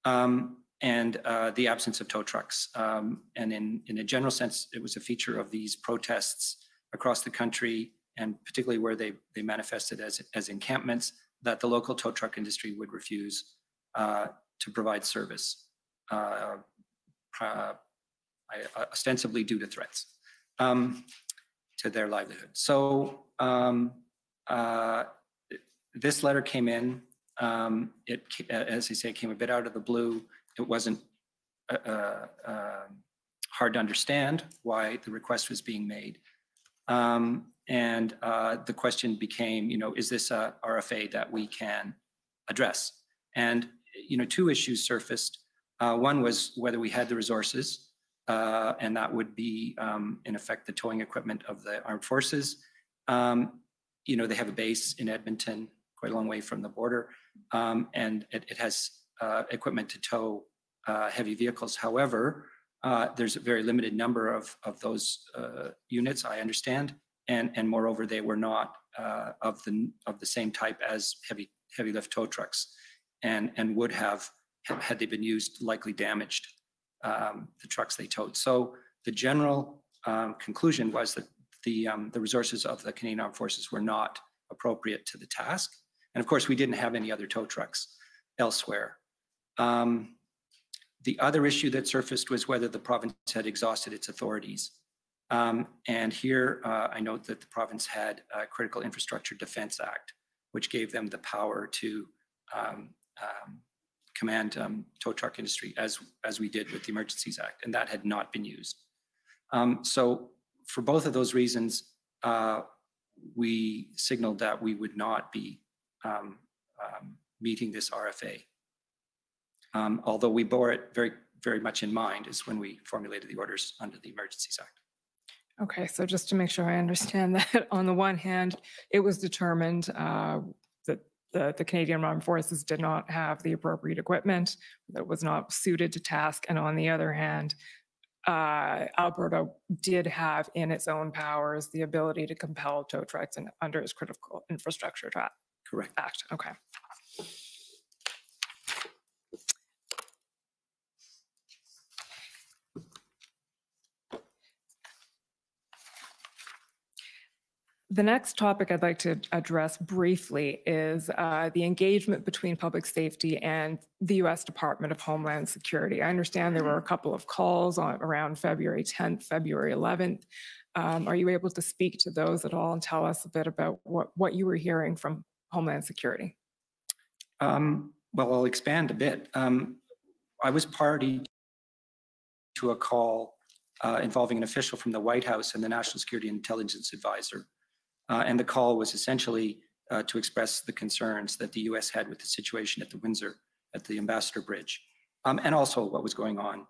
and the absence of tow trucks. And in a general sense, it was a feature of these protests across the country, and particularly where they manifested as encampments, that the local tow truck industry would refuse to provide service, ostensibly due to threats to their livelihood. So this letter came in. As I say, it came a bit out of the blue. It wasn't hard to understand why the request was being made. And the question became, is this a RFA that we can address? And, two issues surfaced. One was whether we had the resources, and that would be, in effect, the towing equipment of the armed forces. They have a base in Edmonton, quite a long way from the border, and it has equipment to tow heavy vehicles. However, there's a very limited number of those units, I understand, and moreover, they were not of the same type as heavy lift tow trucks, and would have, had they been used, likely damaged the trucks they towed. So the general conclusion was that the resources of the Canadian Armed Forces were not appropriate to the task. And of course, we didn't have any other tow trucks elsewhere. The other issue that surfaced was whether the province had exhausted its authorities. And here I note that the province had a Critical Infrastructure Defence Act, which gave them the power to command tow truck industry as we did with the Emergencies Act, and that had not been used. So for both of those reasons, we signaled that we would not be meeting this RFA. Although we bore it very, very much in mind is when we formulated the orders under the Emergencies Act. Okay, so just to make sure I understand that, on the one hand, it was determined that the Canadian Armed Forces did not have the appropriate equipment, that was not suited to task, and on the other hand, Alberta did have in its own powers the ability to compel tow trucks under its Critical Infrastructure Act. Okay. The next topic I'd like to address briefly is the engagement between public safety and the U.S. Department of Homeland Security. I understand there were a couple of calls around February 10th, February 11th. Are you able to speak to those at all and tell us a bit about what you were hearing from Homeland Security? Well, I'll expand a bit. I was party to a call involving an official from the White House and the National Security Intelligence Advisor. And the call was essentially to express the concerns that the U.S. had with the situation at the Windsor, at the Ambassador Bridge, and also what was going on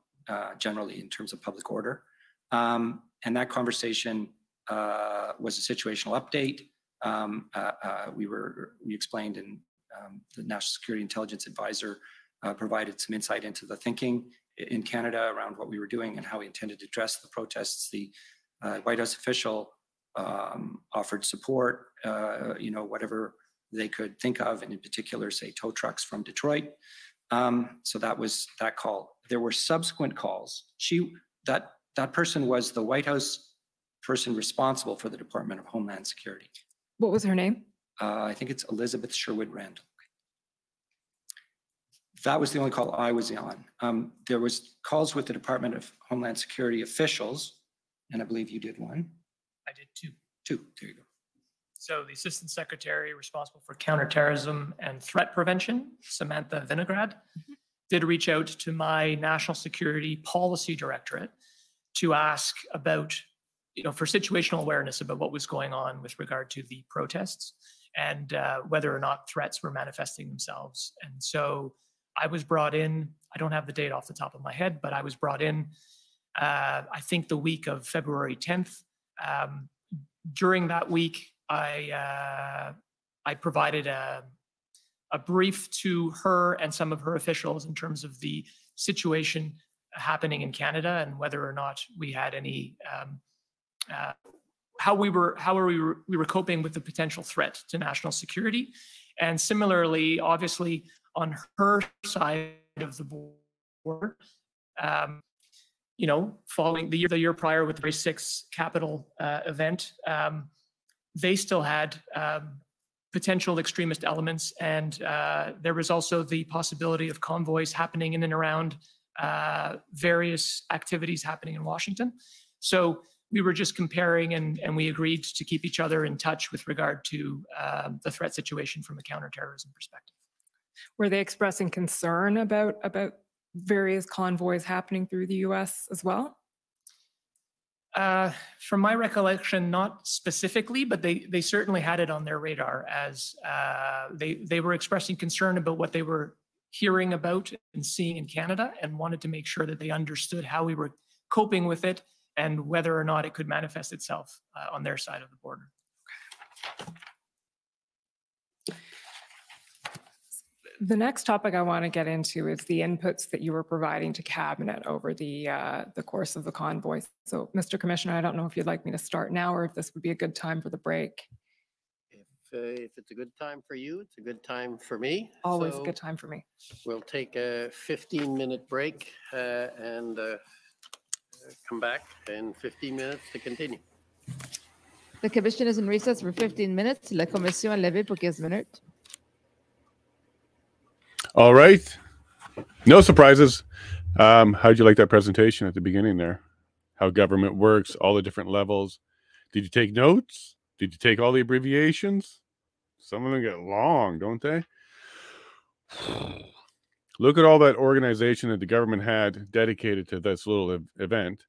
generally in terms of public order. And that conversation was a situational update. We explained, and the National Security Intelligence Advisor provided some insight into the thinking in Canada around what we were doing and how we intended to address the protests. The White House official offered support, whatever they could think of, and in particular, say, tow trucks from Detroit. So that was that call. There were subsequent calls. That person was the White House person responsible for the Department of Homeland Security. What was her name? I think it's Elizabeth Sherwood Randall. That was the only call I was on. There was calls with the Department of Homeland Security officials, and I believe you did one. I did two. There you go. So the Assistant Secretary responsible for counterterrorism and threat prevention, Samantha Vinograd, did reach out to my National Security Policy Directorate to ask about, for situational awareness about what was going on with regard to the protests and whether or not threats were manifesting themselves. And so I was brought in, I don't have the date off the top of my head, but I was brought in, I think the week of February 10th. During that week, I provided a a brief to her and some of her officials in terms of the situation happening in Canada and whether or not we had any, how we were coping with the potential threat to national security. And similarly, obviously, on her side of the border, you know, following the year prior with the 6 Capitol event, they still had potential extremist elements, and there was also the possibility of convoys happening in and around various activities happening in Washington. So we were just comparing, and we agreed to keep each other in touch with regard to the threat situation from a counterterrorism perspective. Were they expressing concern about various convoys happening through the U.S. as well? From my recollection, not specifically, but they certainly had it on their radar as they were expressing concern about what they were hearing about and seeing in Canada, and wanted to make sure that they understood how we were coping with it and whether or not it could manifest itself on their side of the border. The next topic I want to get into is the inputs that you were providing to Cabinet over the course of the convoy. So, Mr. Commissioner, I don't know if you'd like me to start now or if this would be a good time for the break. If it's a good time for you, it's a good time for me. Always a good time for me. We'll take a 15-minute break and come back in 15 minutes to continue. The Commission is in recess for 15 minutes. La Commission est levée pour 15 minutes. All right. No surprises. How'd you like that presentation at the beginning there? How government works, all the different levels. Did you take notes? Did you take all the abbreviations? Some of them get long, don't they? Look at all that organization that the government had dedicated to this little event.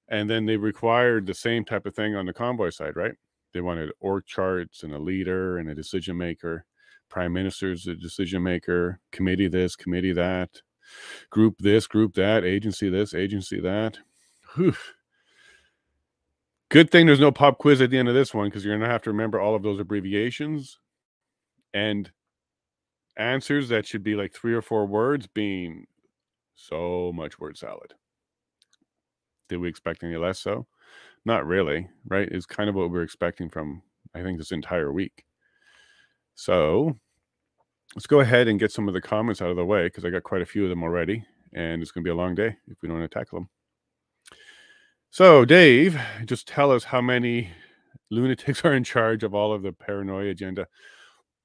And then they required the same type of thing on the convoy side, right? They wanted org charts and a leader and a decision maker. Prime Minister's a decision maker, committee this, committee that, group this, group that, agency this, agency that. Whew. Good thing there's no pop quiz at the end of this one, because you're going to have to remember all of those abbreviations and answers that should be like 3 or 4 words being so much word salad. Did we expect any less so? Not really, right? It's kind of what we're expecting from, I think, this entire week. So let's go ahead and get some of the comments out of the way, because I got quite a few of them already, and it's going to be a long day if we don't want to tackle them. So, Dave, just tell us how many lunatics are in charge of all of the paranoia agenda.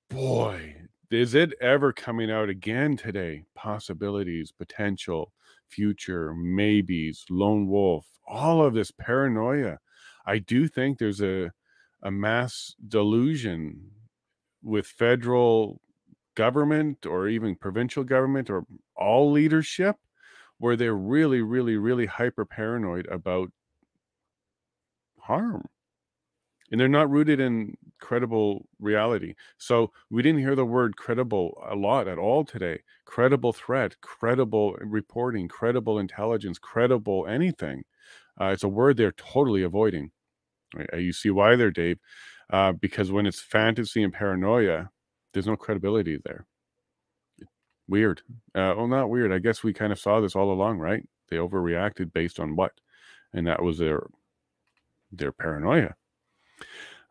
Boy, is it ever coming out again today? Possibilities, potential, future, maybes, lone wolf, all of this paranoia. I do think there's a mass delusion with federal government or even provincial government or all leadership, where they're really, really, really hyper paranoid about harm. And they're not rooted in credible reality. So we didn't hear the word credible a lot at all today. Credible threat, credible reporting, credible intelligence, credible anything. It's a word they're totally avoiding. Right? You see why there, Dave? Because when it's fantasy and paranoia, there's no credibility there. Weird. Well, not weird. I guess we kind of saw this all along, right? They overreacted based on what? And that was their paranoia.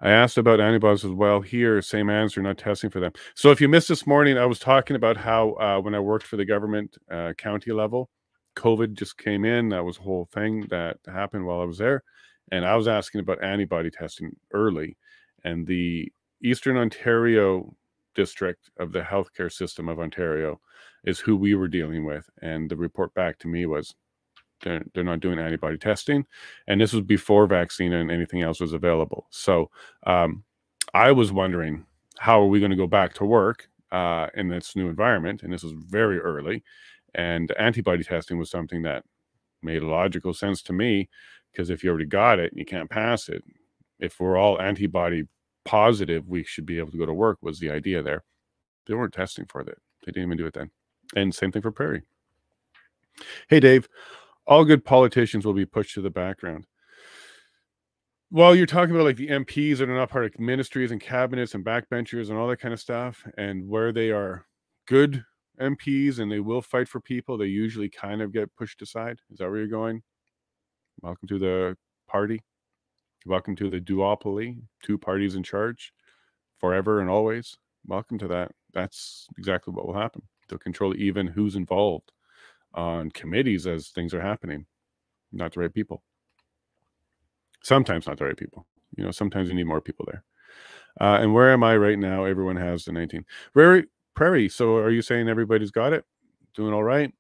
I asked about antibodies as well. Here, same answer, not testing for them. So if you missed this morning, I was talking about how when I worked for the government county level, COVID just came in. That was a whole thing that happened while I was there. And I was asking about antibody testing early. And the Eastern Ontario district of the healthcare system of Ontario is who we were dealing with. And the report back to me was they're not doing antibody testing. And this was before vaccine and anything else was available. So I was wondering, how are we going to go back to work in this new environment? And this was very early. And antibody testing was something that made logical sense to me, because if you already got it, you can't pass it. If we're all antibody positive, we should be able to go to work, was the idea there. They weren't testing for that. They didn't even do it then. And same thing for Prairie. Hey, Dave, all good politicians will be pushed to the background. Well, you're talking about like the MPs that are not part of ministries and cabinets and backbenchers and all that kind of stuff, and where they are good MPs and they will fight for people, they usually kind of get pushed aside. Is that where you're going? Welcome to the party. Welcome to the duopoly, 2 parties in charge forever and always. Welcome to that. That's exactly what will happen. They'll control even who's involved on committees as things are happening. Not the right people. Sometimes not the right people. You know, sometimes you need more people there. And where am I right now? Everyone has the 19. Prairie, so are you saying everybody's got it? Doing all right?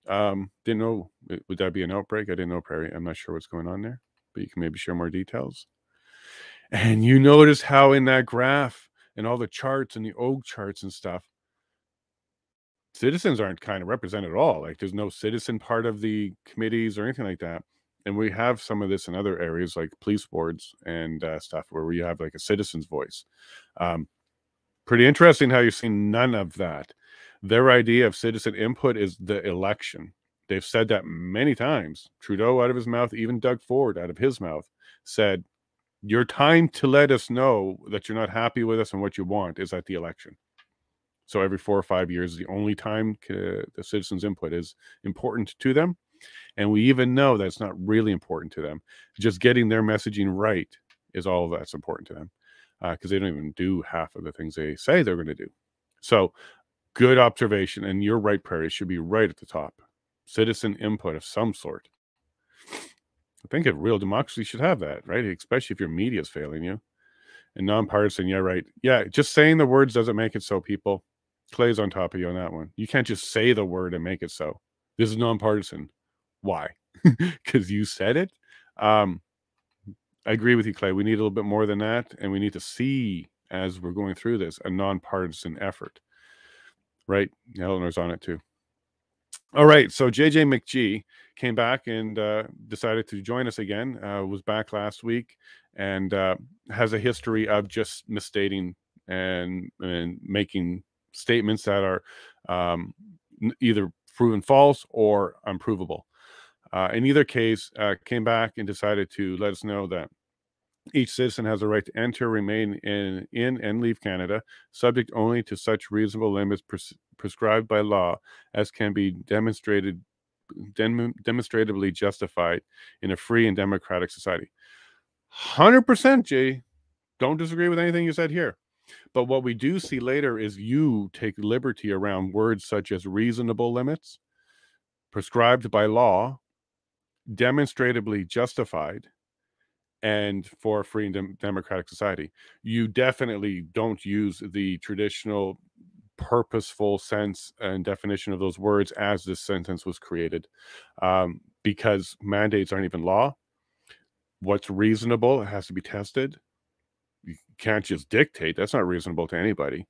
Didn't know, would that be an outbreak? I didn't know, Prairie. I'm not sure what's going on there, but you can maybe share more details. And you notice how in that graph and all the charts and the OG charts and stuff, citizens aren't kind of represented at all. Like there's no citizen part of the committees or anything like that. And we have some of this in other areas like police boards and stuff where we have like a citizen's voice. Pretty interesting how you're seeing none of that. Their idea of citizen input is the election. They've said that many times. Trudeau out of his mouth, even Doug Ford out of his mouth, said, your time to let us know that you're not happy with us and what you want is at the election. So every 4 or 5 years, the only time the citizens' input is important to them. And we even know that it's not really important to them. Just getting their messaging right is all that's important to them. Because they don't even do half of the things they say they're going to do. So good observation. And you're right, Prairie, should be right at the top. Citizen input of some sort. I think a real democracy should have that, right? Especially if your media is failing you. And nonpartisan, yeah, right. Yeah, just saying the words doesn't make it so, people. Clay's on top of you on that one. You can't just say the word and make it so. This is nonpartisan. Why? Because you said it? I agree with you, Clay. We need a little bit more than that, and we need to see, as we're going through this, a nonpartisan effort. Right? Eleanor's on it, too. All right, so JJ McGee came back and decided to join us again, was back last week, and has a history of just misstating and making statements that are either proven false or unprovable. In either case, came back and decided to let us know that each citizen has a right to enter, remain in and leave Canada, subject only to such reasonable limits prescribed by law as can be demonstratively justified in a free and democratic society. 100%, Jay. Don't disagree with anything you said here. But what we do see later is you take liberty around words such as reasonable limits, prescribed by law, demonstratively justified, and for a free and democratic society. You definitely don't use the traditional purposeful sense and definition of those words as this sentence was created, because mandates aren't even law. What's reasonable has to be tested. You can't just dictate. That's not reasonable to anybody.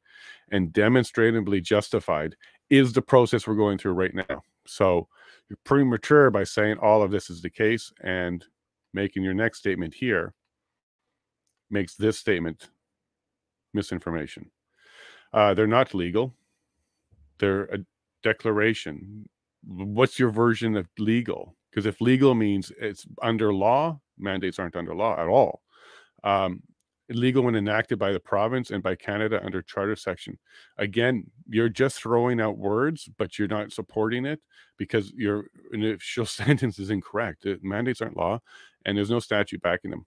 And demonstratively justified is the process we're going through right now. So you're premature by saying all of this is the case, and making your next statement here makes this statement misinformation. They're not legal. They're a declaration. What's your version of legal? Because if legal means it's under law, mandates aren't under law at all. Illegal when enacted by the province and by Canada under charter section. Again, you're just throwing out words, but you're not supporting it because your initial sentence is incorrect. The mandates aren't law, and there's no statute backing them.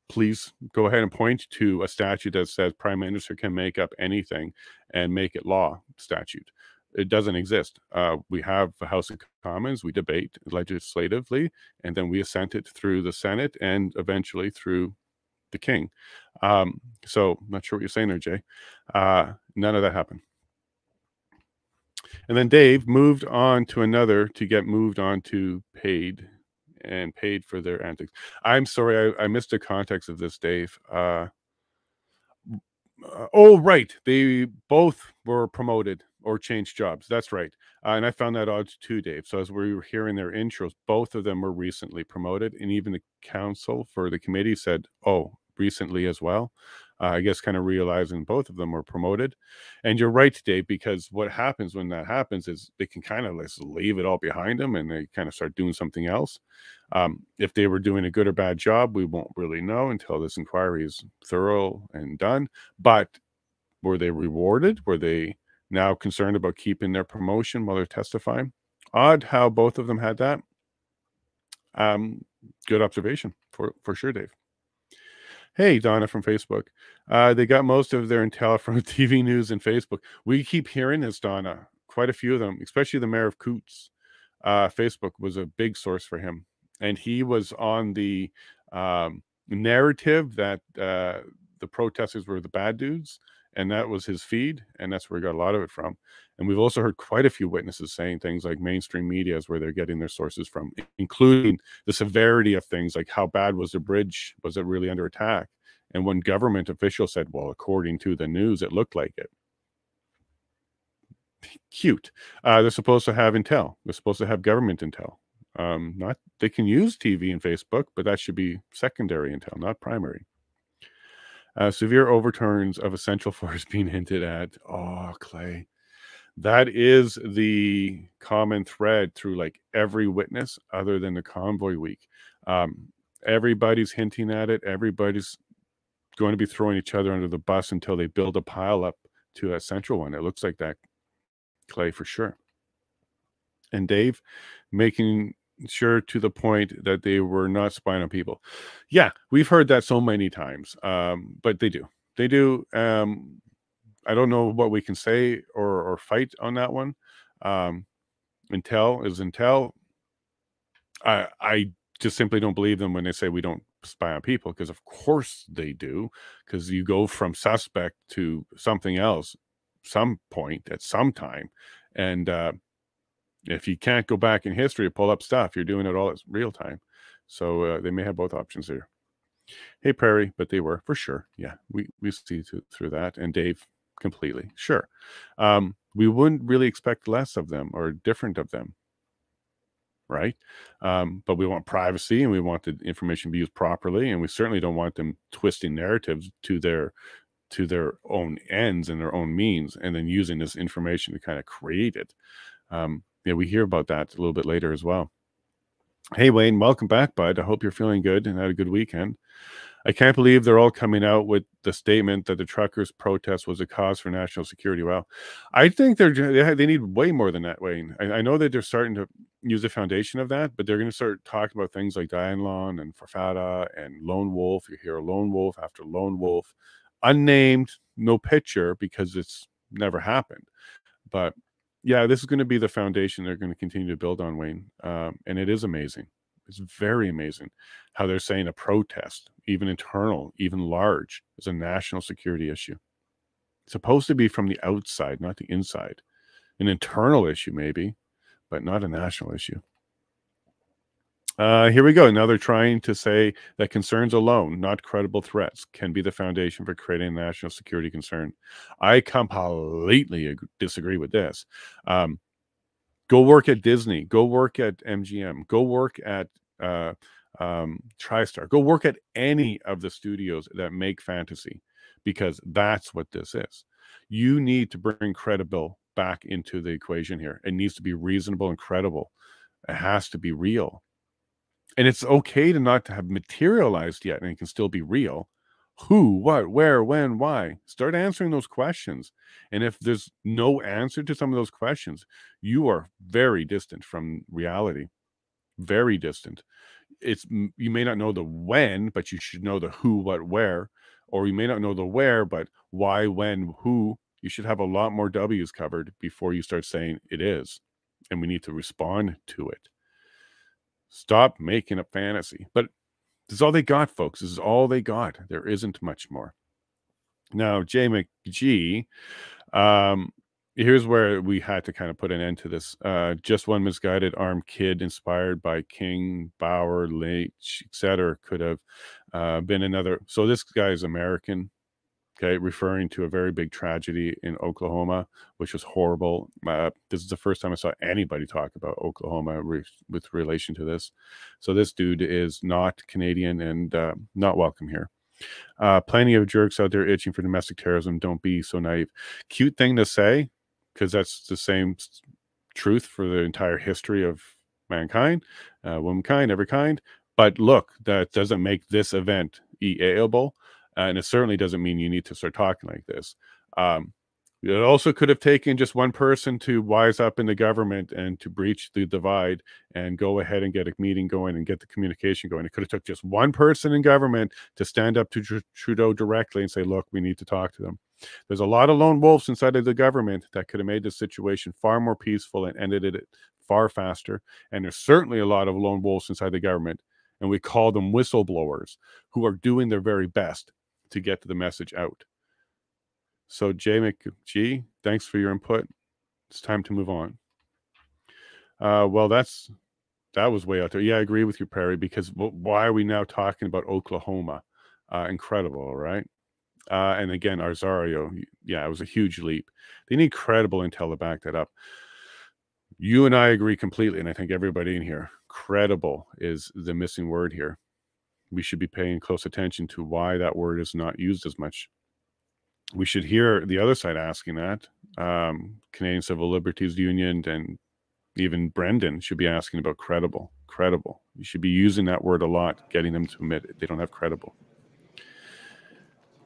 Please go ahead and point to a statute that says Prime Minister can make up anything and make it law statute. It doesn't exist. We have the House of Commons. We debate legislatively, and then we assent it through the Senate and eventually through the King. So I'm not sure what you're saying there, Jay. None of that happened. And then Dave moved on to another to get moved on to paid and paid for their antics. I'm sorry, I missed the context of this, Dave. Oh, right. They both were promoted or changed jobs. That's right. And I found that odd too, Dave. So as we were hearing their intros, both of them were recently promoted. And even the council for the committee said, oh, recently as well. I guess kind of realizing both of them were promoted. And you're right, Dave, because what happens when that happens is they can kind of just leave it all behind them and they kind of start doing something else. If they were doing a good or bad job, we won't really know until this inquiry is thorough and done. But were they rewarded? Were they now concerned about keeping their promotion while they're testifying. Odd how both of them had that. Good observation for sure, Dave. Hey, Donna from Facebook. They got most of their intel from TV news and Facebook. We keep hearing this, Donna. Quite a few of them, especially the mayor of Coots. Facebook was a big source for him. And he was on the narrative that the protesters were the bad dudes. And that was his feed. And that's where he got a lot of it from. And we've also heard quite a few witnesses saying things like mainstream media is where they're getting their sources from, including the severity of things like how bad was the bridge? Was it really under attack? And when government officials said, well, according to the news, it looked like it. Cute. They're supposed to have intel. They're supposed to have government intel. Not they can use TV and Facebook, but that should be secondary intel, not primary. Severe overturns of essential force being hinted at. Oh, Clay. That is the common thread through like every witness other than the convoy week. Everybody's hinting at it. Everybody's going to be throwing each other under the bus until they build a pile up to a central one. It looks like that, Clay, for sure. And Dave making sure to the point that they were not spying on people. Yeah, we've heard that so many times, but they do. They do. I don't know what we can say or fight on that one. Intel is intel. I just simply don't believe them when they say we don't spy on people, because of course they do, because you go from suspect to something else some point at some time. And if you can't go back in history or pull up stuff, you're doing it all at real time. So they may have both options there. Hey, Prairie, but they were, for sure. Yeah, we see through that. And Dave, completely. Sure. We wouldn't really expect less of them or different of them. Right. But we want privacy and we want the information to be used properly. And we certainly don't want them twisting narratives to their own ends and their own means, and then using this information to kind of create it. Yeah, we hear about that a little bit later as well. Hey, Wayne, welcome back, bud. I hope you're feeling good and had a good weekend. I can't believe they're all coming out with the statement that the truckers' protest was a cause for national security. Well, I think they need way more than that, Wayne. I know that they're starting to use the foundation of that, but they're going to start talking about things like Dianlon and Farfada and Lone Wolf. You hear Lone Wolf after Lone Wolf, unnamed, no picture, because it's never happened. But yeah, this is going to be the foundation they're going to continue to build on, Wayne. And it is amazing. It's very amazing how they're saying a protest, even internal, even large, is a national security issue. It's supposed to be from the outside, not the inside. An internal issue, maybe, but not a national issue. Here we go. Now they're trying to say that concerns alone, not credible threats, can be the foundation for creating a national security concern. I completely disagree with this. Go work at Disney. Go work at MGM. Go work at TriStar. Go work at any of the studios that make fantasy, because that's what this is. You need to bring credible back into the equation here. It needs to be reasonable and credible. It has to be real. And it's okay to not have materialized yet, and it can still be real. Who, what, where, when, why? Start answering those questions. And if there's no answer to some of those questions, you are very distant from reality. Very distant. You may not know the when, but you should know the who, what, where. Or you may not know the where, but why, when, who. You should have a lot more W's covered before you start saying it is. And we need to respond to it. Stop making up fantasy. But this is all they got, folks. This is all they got. There isn't much more. Now, J McG, here's where we had to kind of put an end to this. Just one misguided armed kid inspired by King, Bauer, Leach, etc. could have been another. So this guy is American, okay, referring to a very big tragedy in Oklahoma, which was horrible. This is the first time I saw anybody talk about Oklahoma with relation to this. So this dude is not Canadian and not welcome here. Plenty of jerks out there itching for domestic terrorism. Don't be so naive. Cute thing to say, because that's the same truth for the entire history of mankind, womankind, every kind. But look, that doesn't make this event EA-able. And it certainly doesn't mean you need to start talking like this. It also could have taken just one person to wise up in the government and to breach the divide and go ahead and get a meeting going and get the communication going. It could have took just one person in government to stand up to Trudeau directly and say, look, we need to talk to them. There's a lot of lone wolves inside of the government that could have made the situation far more peaceful and ended it far faster. And there's certainly a lot of lone wolves inside the government, and we call them whistleblowers, who are doing their very best to get the message out. So Jay McG, thanks for your input. It's time to move on. Well, that was way out there. Yeah, I agree with you, Perry, because why are we now talking about Oklahoma? Incredible, right? And again, Arzario, yeah, it was a huge leap. They need credible intel to back that up. You and I agree completely, and I think everybody in here, credible is the missing word here. We should be paying close attention to why that word is not used as much. We should hear the other side asking that. Canadian Civil Liberties Union and even Brendan should be asking about credible. Credible. You should be using that word a lot, getting them to admit it. They don't have credible.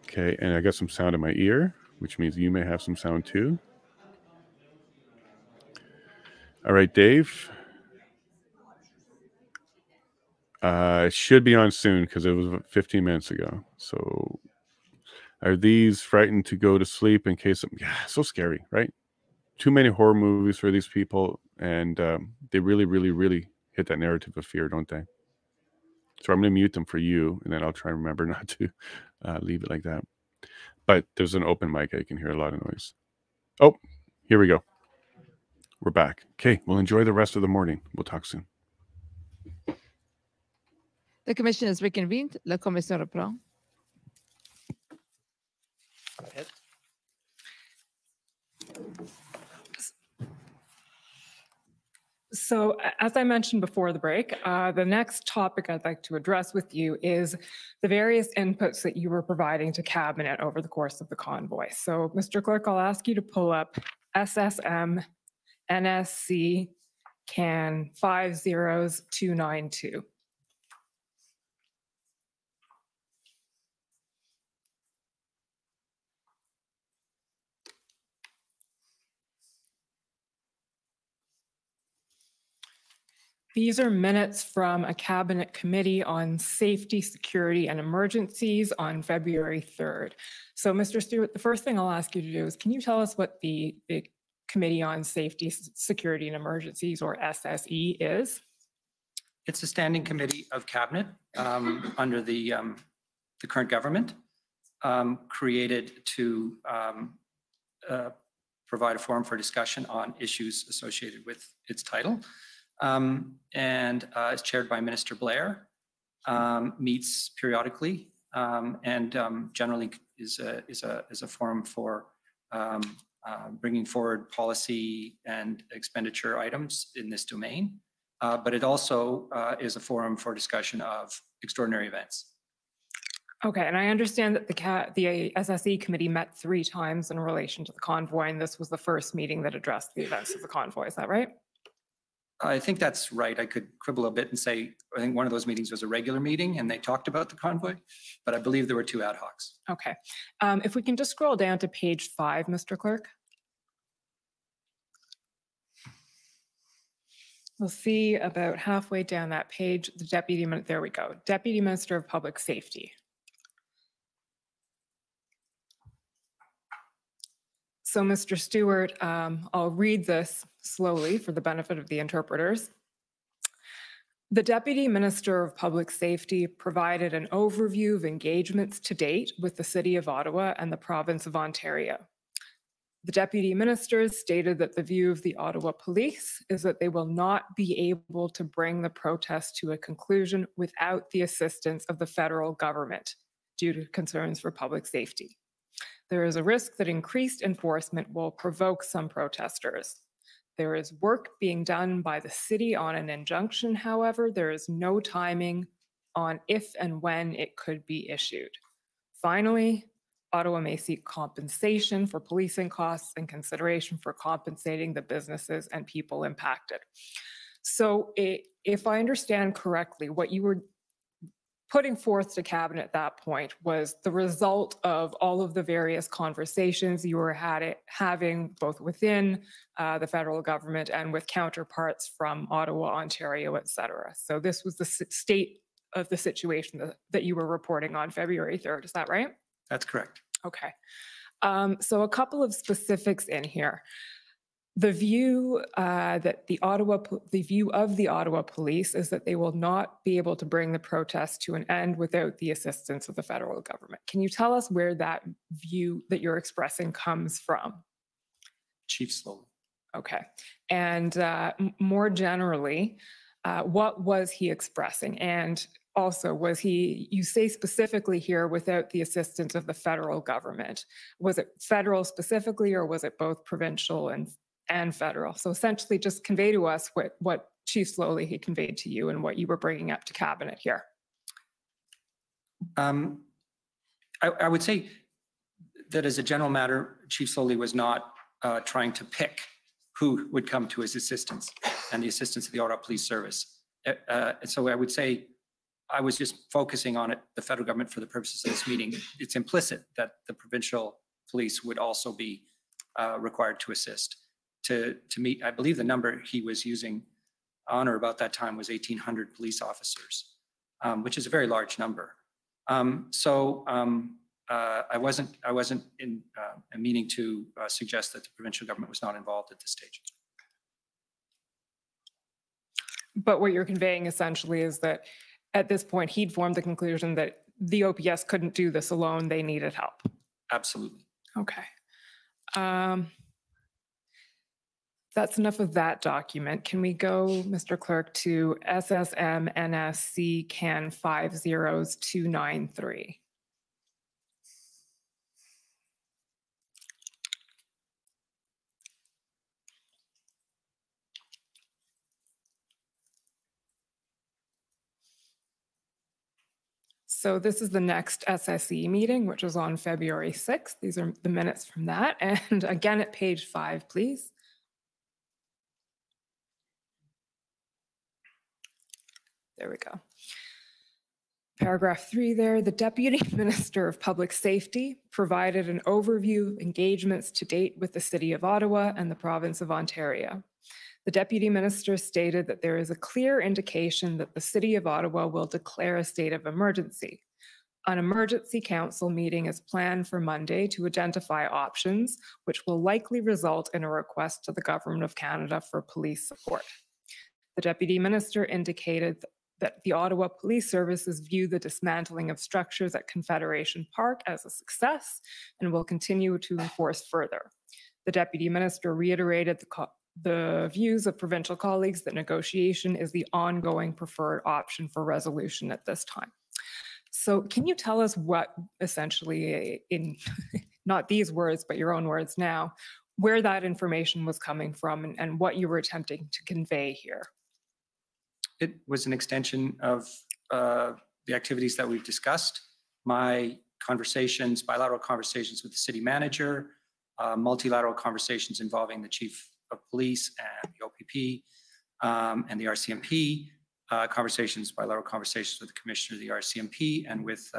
Okay, and I got some sound in my ear, which means you may have some sound too. All right, Dave. It should be on soon because it was 15 minutes ago. So are these frightened to go to sleep in case of, yeah, so scary, right? Too many horror movies for these people, and they really, really, really hit that narrative of fear, don't they? So I'm going to mute them for you, and then I'll try and remember not to leave it like that. But there's an open mic. I can hear a lot of noise. Oh, here we go. We're back. Okay, we'll enjoy the rest of the morning. We'll talk soon. The commission is reconvened. La commission reprend. Go ahead. So as I mentioned before the break, the next topic I'd like to address with you is the various inputs that you were providing to Cabinet over the course of the convoy. So Mr. Clerk, I'll ask you to pull up SSM NSC CAN 50292. These are minutes from a Cabinet Committee on Safety, Security, and Emergencies on February 3rd. So, Mr. Stewart, the first thing I'll ask you to do is, can you tell us what the Committee on Safety, Security, and Emergencies, or SSE, is? It's a standing committee of Cabinet under the current government, created to provide a forum for discussion on issues associated with its title. And is chaired by Minister Blair, meets periodically, and generally is a forum for bringing forward policy and expenditure items in this domain. But it also is a forum for discussion of extraordinary events. Okay, and I understand that the SSE committee met 3 times in relation to the convoy, and this was the first meeting that addressed the events of the convoy. Is that right? I think that's right. I could quibble a bit and say, I think one of those meetings was a regular meeting and they talked about the convoy, but I believe there were 2 ad hocs. Okay. If we can just scroll down to page 5, Mr. Clerk. We'll see about halfway down that page, the Deputy Minister, there we go, Deputy Minister of Public Safety. So, Mr. Stewart, I'll read this slowly for the benefit of the interpreters. The Deputy Minister of Public Safety provided an overview of engagements to date with the City of Ottawa and the Province of Ontario. The Deputy Ministers stated that the view of the Ottawa Police is that they will not be able to bring the protest to a conclusion without the assistance of the federal government due to concerns for public safety. There is a risk that increased enforcement will provoke some protesters. There is work being done by the city on an injunction. However, there is no timing on if and when it could be issued. Finally, Ottawa may seek compensation for policing costs and consideration for compensating the businesses and people impacted. So if I understand correctly, what you were putting forth to Cabinet at that point was the result of all of the various conversations you were having both within the federal government and with counterparts from Ottawa, Ontario, et cetera. So this was the state of the situation that you were reporting on February 3rd. Is that right? That's correct. Okay. So a couple of specifics in here. The view that the view of the Ottawa Police is that they will not be able to bring the protest to an end without the assistance of the federal government. Can you tell us where that view that you're expressing comes from? Chief Slowly. Okay. And more generally, what was he expressing? And also, was he, you say specifically here, without the assistance of the federal government? Was it federal specifically, or was it both provincial and federal? So essentially just convey to us what Chief Slowly he conveyed to you and what you were bringing up to Cabinet here. I would say that as a general matter, Chief Slowly was not trying to pick who would come to his assistance and the assistance of the Ottawa Police Service. So I would say I was just focusing on it, the federal government, for the purposes of this meeting. It's implicit that the provincial police would also be required to assist. To meet, I believe the number he was using on or about that time was 1,800 police officers, which is a very large number. I wasn't in meaning to suggest that the provincial government was not involved at this stage. But what you're conveying essentially is that at this point he'd formed the conclusion that the OPS couldn't do this alone; they needed help. Absolutely. Okay. That's enough of that document. Can we go, Mr. Clerk, to SSM NSC CAN 50293? So this is the next SSE meeting, which was on February 6th. These are the minutes from that. And again, at page 5, please. There we go. Paragraph 3 there, the Deputy Minister of Public Safety provided an overview of engagements to date with the City of Ottawa and the Province of Ontario. The Deputy Minister stated that there is a clear indication that the City of Ottawa will declare a state of emergency. An emergency council meeting is planned for Monday to identify options, which will likely result in a request to the Government of Canada for police support. The Deputy Minister indicated that the Ottawa Police Services view the dismantling of structures at Confederation Park as a success and will continue to enforce further. The Deputy Minister reiterated the views of provincial colleagues that negotiation is the ongoing preferred option for resolution at this time. So can you tell us what essentially, in not these words, but your own words now, where that information was coming from and what you were attempting to convey here? It was an extension of the activities that we've discussed. My conversations, bilateral conversations with the city manager, multilateral conversations involving the chief of police and the OPP and the RCMP, bilateral conversations with the commissioner of the RCMP and with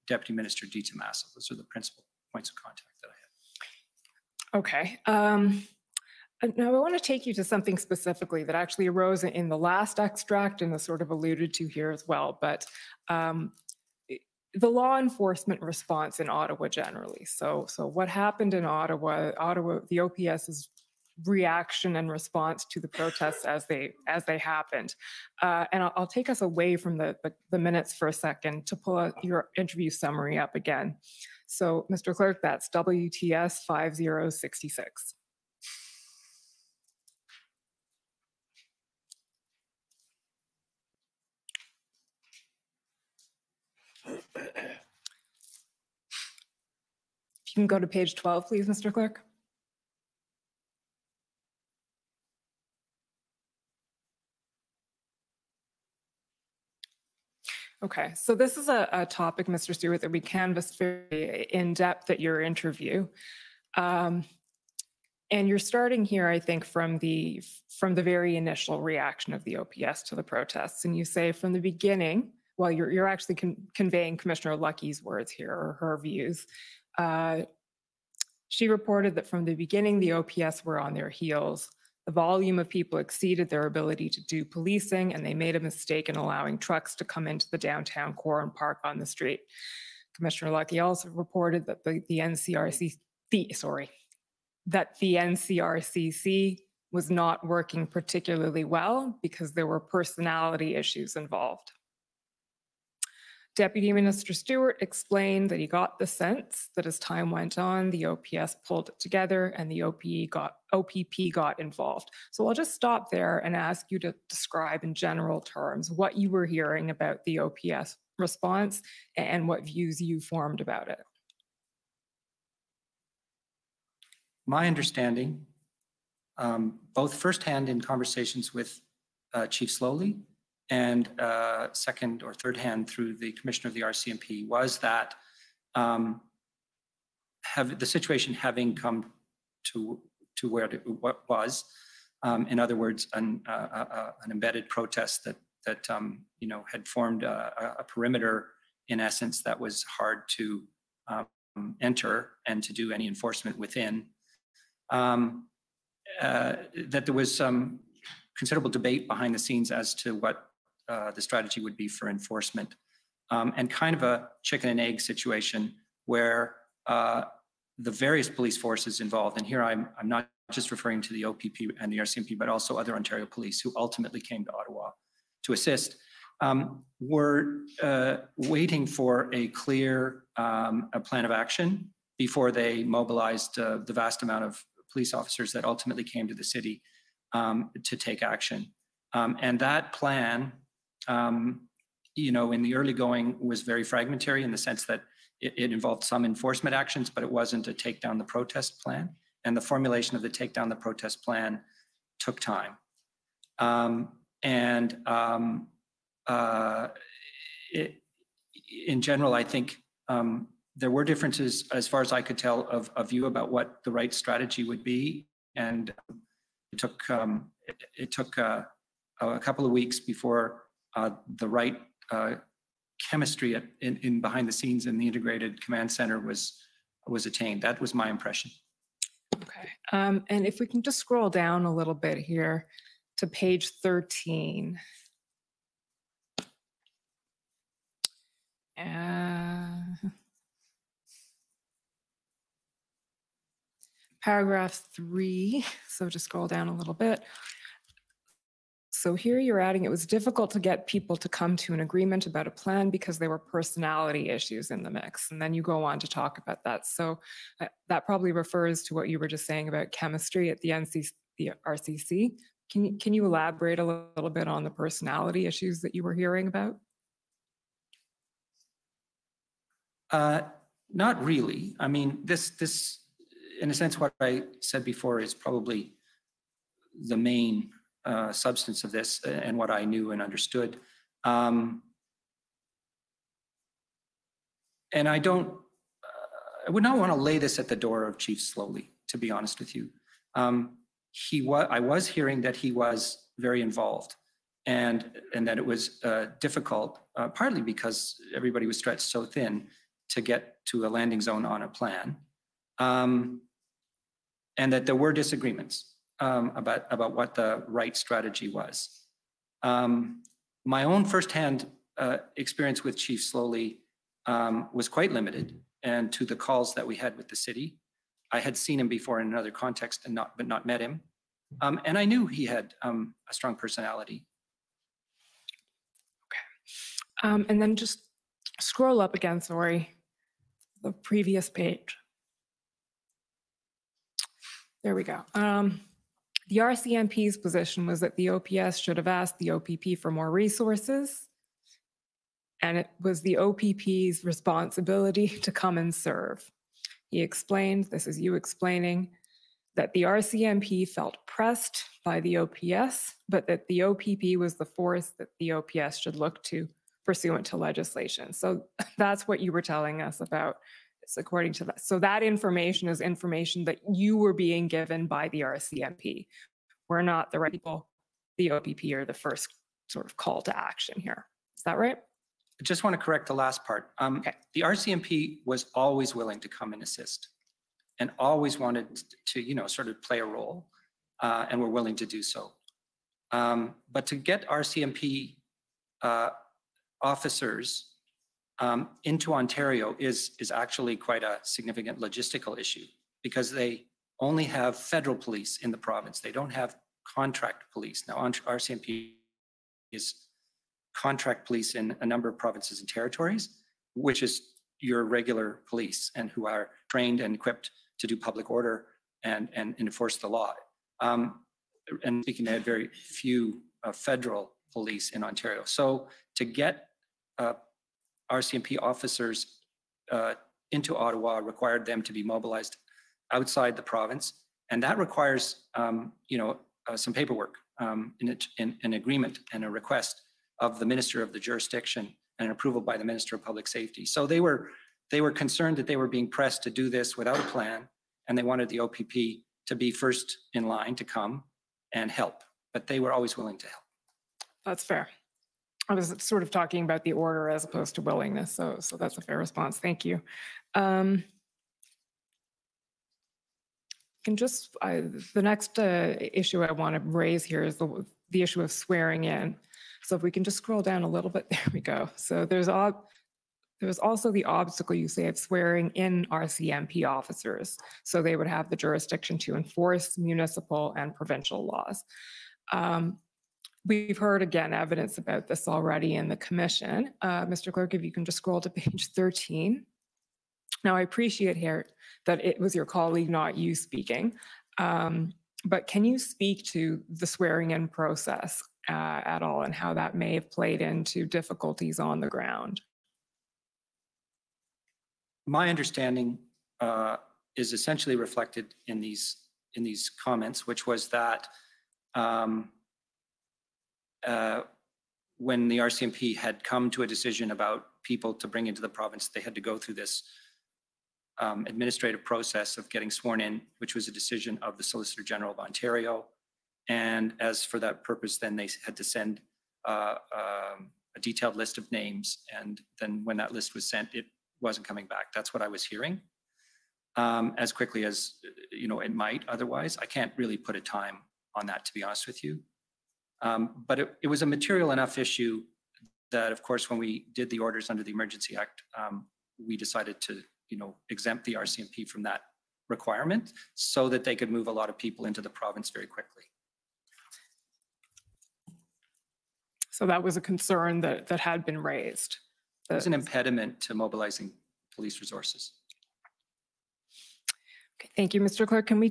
Deputy Minister Di Tommaso. Those are the principal points of contact that I had. Okay. Now I want to take you to something specifically that actually arose in the last extract and is sort of alluded to here as well, but the law enforcement response in Ottawa generally. So what happened in Ottawa, the OPS's reaction and response to the protests as they happened. And I'll take us away from the minutes for a second to pull your interview summary up again. So Mr. Clerk, that's WTS 5066. If you can go to page 12, please, Mr. Clerk. Okay, so this is a topic, Mr. Stewart, that we canvassed very in depth at your interview. And you're starting here, I think, from the very initial reaction of the OPS to the protests. And you say from the beginning, well, you're actually conveying Commissioner Lucky's words here, or her views. She reported that from the beginning, the OPS were on their heels. The volume of people exceeded their ability to do policing, and they made a mistake in allowing trucks to come into the downtown core and park on the street. Commissioner Lucky also reported that the NCRCC was not working particularly well because there were personality issues involved. Deputy Minister Stewart explained that he got the sense that as time went on, the OPS pulled it together and the OPP got involved. So I'll just stop there and ask you to describe in general terms what you were hearing about the OPS response and what views you formed about it. My understanding, both firsthand in conversations with Chief Slowly and second or third hand through the Commissioner of the RCMP, was that the situation having come to where it was, in other words, an embedded protest that had formed a perimeter, in essence, that was hard to enter and to do any enforcement within, that there was some considerable debate behind the scenes as to what the strategy would be for enforcement, and kind of a chicken and egg situation where the various police forces involved, and here I'm not just referring to the OPP and the RCMP, but also other Ontario police who ultimately came to Ottawa to assist, were waiting for a clear a plan of action before they mobilized the vast amount of police officers that ultimately came to the city to take action. And that plan, in the early going was very fragmentary in the sense that it involved some enforcement actions, but it wasn't a take down the protest plan. And the formulation of the take down the protest plan took time. In general, I think there were differences, as far as I could tell, of a view about what the right strategy would be. And it took a couple of weeks before the right chemistry in behind the scenes in the integrated command center was attained. That was my impression. Okay, and if we can just scroll down a little bit here to page 13. Paragraph 3, so just scroll down a little bit. So here you're adding, it was difficult to get people to come to an agreement about a plan because there were personality issues in the mix. And then you go on to talk about that. So that probably refers to what you were just saying about chemistry at the RCC. Can you elaborate a little bit on the personality issues that you were hearing about? Not really. I mean, this, in a sense, what I said before is probably the main substance of this and what I knew and understood. And I would not want to lay this at the door of Chief Slowly, to be honest with you. I was hearing that he was very involved and that it was difficult, partly because everybody was stretched so thin to get to a landing zone on a plan, and that there were disagreements about what the right strategy was. My own firsthand experience with Chief Slowly was quite limited, and to the calls that we had with the city. I had seen him before in another context but not met him. And I knew he had a strong personality. Okay. And then just scroll up again, sorry, the previous page. There we go. The RCMP's position was that the OPS should have asked the OPP for more resources, and it was the OPP's responsibility to come and serve. He explained, this is you explaining, that the RCMP felt pressed by the OPS, but that the OPP was the force that the OPS should look to pursuant to legislation. So that's what you were telling us about. According to that. So that information is information that you were being given by the RCMP. We're not the right people. The OPP are the first sort of call to action here. Is that right? I just want to correct the last part. Okay. The RCMP was always willing to come and assist and always wanted to, you know, sort of play a role and were willing to do so. But to get RCMP officers into Ontario is actually quite a significant logistical issue because they only have federal police in the province. They don't have contract police. Now, RCMP is contract police in a number of provinces and territories, which is your regular police and who are trained and equipped to do public order and enforce the law. And speaking, they had very few federal police in Ontario. So to get RCMP officers into Ottawa required them to be mobilized outside the province, and that requires, you know, some paperwork, an agreement and a request of the minister of the jurisdiction and an approval by the Minister of Public Safety. So they were concerned that they were being pressed to do this without a plan, and they wanted the OPP to be first in line to come and help, but they were always willing to help. That's fair. I was sort of talking about the order as opposed to willingness, so that's a fair response. Thank you. The next issue I want to raise here is the issue of swearing in. So if we can just scroll down a little bit, there we go. So there's also the obstacle, you say, of swearing in RCMP officers. So they would have the jurisdiction to enforce municipal and provincial laws. We've heard, again, evidence about this already in the commission. Mr. Clerk, if you can just scroll to page 13. Now, I appreciate here that it was your colleague, not you speaking, but can you speak to the swearing in process at all and how that may have played into difficulties on the ground? My understanding is essentially reflected in these comments, which was that when the RCMP had come to a decision about people to bring into the province, they had to go through this administrative process of getting sworn in, which was a decision of the Solicitor General of Ontario. And as for that purpose, then they had to send a detailed list of names. And then when that list was sent, it wasn't coming back. That's what I was hearing. As quickly as, you know, it might otherwise. I can't really put a time on that, to be honest with you. But it was a material enough issue that, of course, when we did the orders under the Emergency Act, we decided to, you know, exempt the RCMP from that requirement so that they could move a lot of people into the province very quickly. So that was a concern that had been raised. It was an impediment to mobilizing police resources. Okay, thank you, Mr. Clerk. Can we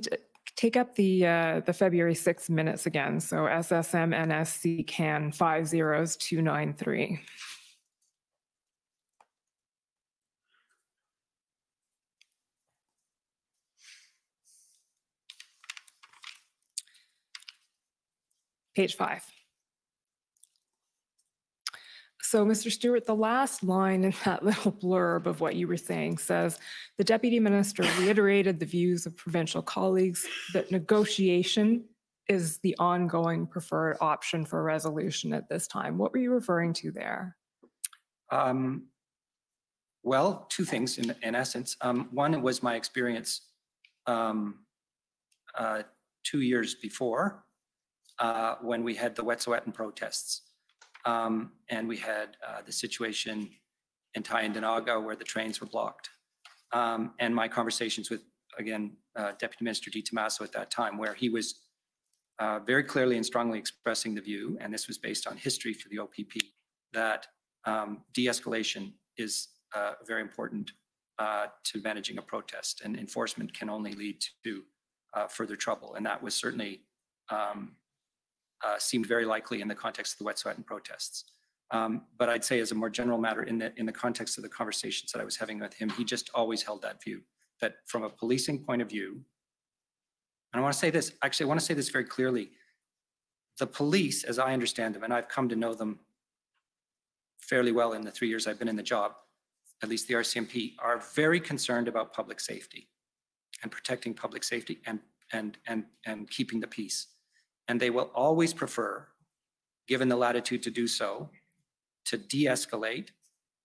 take up the February 6th minutes again? So SSM NSC CAN 50293. Page 5. So, Mr. Stewart, the last line in that little blurb of what you were saying says, the Deputy Minister reiterated the views of provincial colleagues that negotiation is the ongoing preferred option for resolution at this time. What were you referring to there? Well, two things in essence. One was my experience 2 years before when we had the Wet'suwet'en protests. And we had the situation in Tyendinaga where the trains were blocked. And my conversations with, again, Deputy Minister Di Tommaso at that time, where he was very clearly and strongly expressing the view, and this was based on history for the OPP, that de-escalation is very important to managing a protest, and enforcement can only lead to further trouble. And that was certainly seemed very likely in the context of the Wet'suwet'en protests. But I'd say as a more general matter, in the context of the conversations that I was having with him, he just always held that view, that from a policing point of view, and I want to say this, actually I want to say this very clearly, the police, as I understand them, and I've come to know them fairly well in the 3 years I've been in the job, at least the RCMP, are very concerned about public safety and protecting public safety and keeping the peace. And they will always prefer, given the latitude to do so, to de-escalate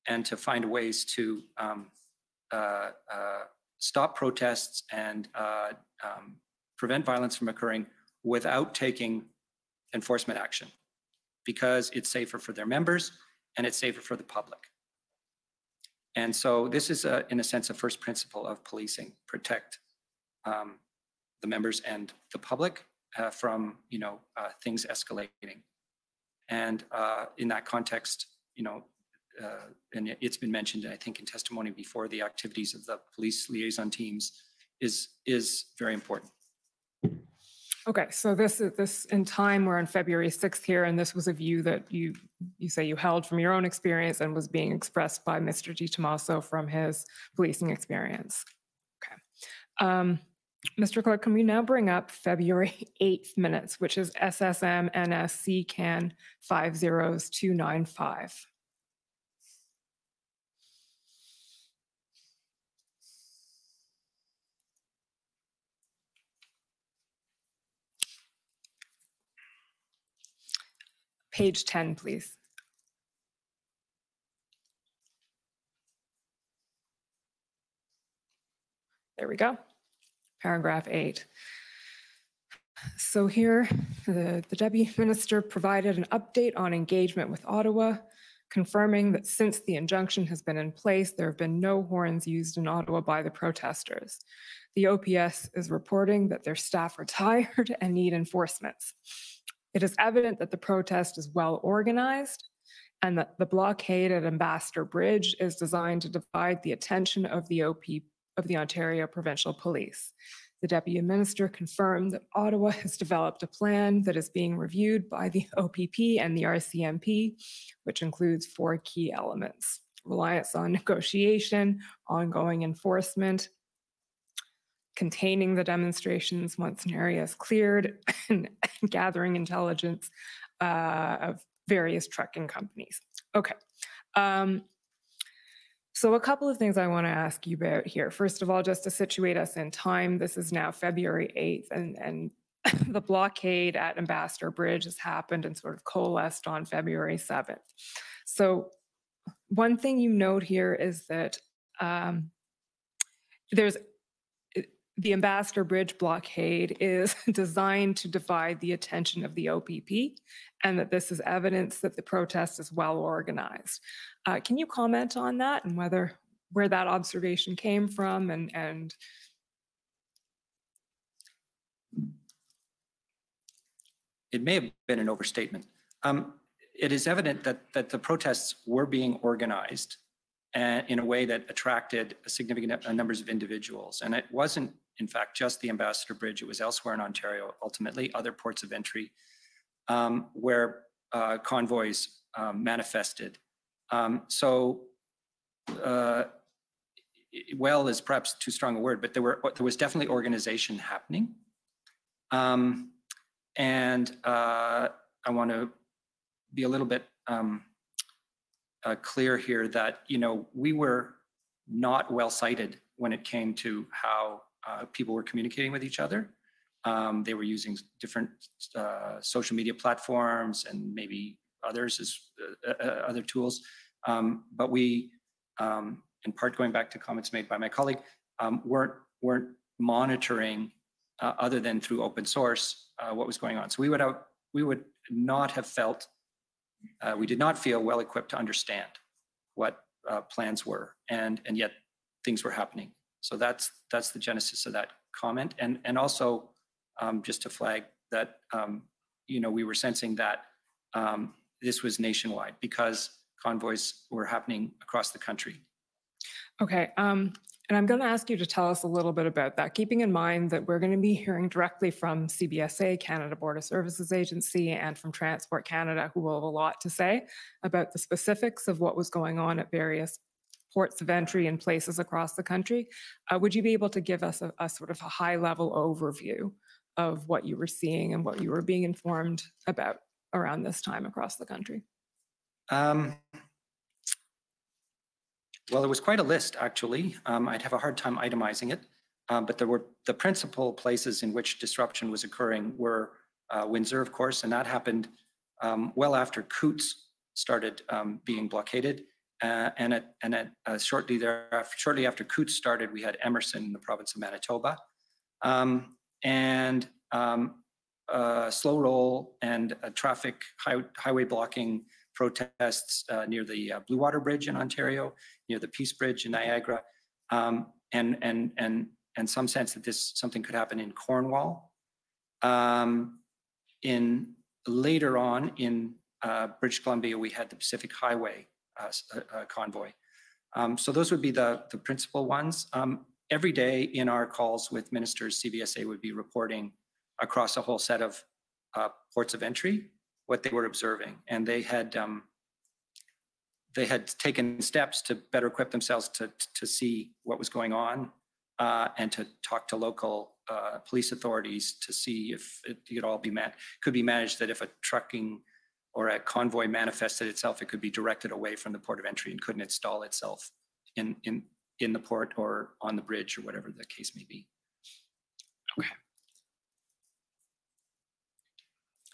and to find ways to stop protests and prevent violence from occurring without taking enforcement action, because it's safer for their members and it's safer for the public. And so this is, in a sense, a first principle of policing: protect the members and the public from, things escalating. And in that context, and it's been mentioned, I think, in testimony before, the activities of the police liaison teams is very important. Okay, so this in time, we're on February 6th here, and this was a view that you say you held from your own experience and was being expressed by Mr. Di Tommaso from his policing experience. Okay. Mr. Clerk, can we now bring up February 8th minutes, which is SSM NSC CAN 50295. Page 10, please. There we go. Paragraph 8. So here, the Deputy Minister provided an update on engagement with Ottawa, confirming that since the injunction has been in place, there have been no horns used in Ottawa by the protesters. The OPS is reporting that their staff are tired and need enforcements. It is evident that the protest is well organized and that the blockade at Ambassador Bridge is designed to divide the attention of the Ontario Provincial Police. The Deputy Minister confirmed that Ottawa has developed a plan that is being reviewed by the OPP and the RCMP, which includes 4 key elements: reliance on negotiation, ongoing enforcement, containing the demonstrations once an area is cleared, and gathering intelligence of various trucking companies. Okay. So a couple of things I want to ask you about here. First of all, just to situate us in time, this is now February 8th, and the blockade at Ambassador Bridge has happened and sort of coalesced on February 7th. So one thing you note here is that the Ambassador Bridge blockade is designed to divide the attention of the OPP, and that this is evidence that the protest is well organized. Can you comment on that and where that observation came from and It may have been an overstatement. It is evident that the protests were being organized in a way that attracted a significant numbers of individuals. And it wasn't, in fact, just the Ambassador Bridge. It was elsewhere in Ontario, ultimately other ports of entry where convoys manifested. Well is perhaps too strong a word, but there was definitely organization happening. And I want to be a little bit clear here that, we were not well cited when it came to how people were communicating with each other. They were using different social media platforms and maybe others as other tools. But we, in part going back to comments made by my colleague, weren't monitoring other than through open source what was going on. So we would not have felt, we did not feel well equipped to understand what plans were, and yet things were happening. So that's the genesis of that comment, and also just to flag that we were sensing that this was nationwide because convoys were happening across the country. Okay, and I'm going to ask you to tell us a little bit about that, keeping in mind that we're going to be hearing directly from CBSA, Canada Border Services Agency, and from Transport Canada, who will have a lot to say about the specifics of what was going on at various ports of entry and places across the country. Would you be able to give us a sort of a high-level overview of what you were seeing and what you were being informed about around this time across the country? Well, there was quite a list, actually. I'd have a hard time itemizing it, but there were the principal places in which disruption was occurring were Windsor, of course, and that happened well after Coots started being blockaded, Shortly after Coots started, we had Emerson in the province of Manitoba, slow roll and highway blocking protests near the Blue Water Bridge in Ontario, near the Peace Bridge in Niagara, and some sense that something could happen in Cornwall. Later on in British Columbia, we had the Pacific Highway convoy. So those would be the principal ones. Every day in our calls with ministers, CVSA would be reporting across a whole set of ports of entry what they were observing, and they had taken steps to better equip themselves to see what was going on and to talk to local police authorities to see if it could be managed, that if a trucking or a convoy manifested itself, it could be directed away from the port of entry and couldn't install itself in the port or on the bridge or whatever the case may be. Okay.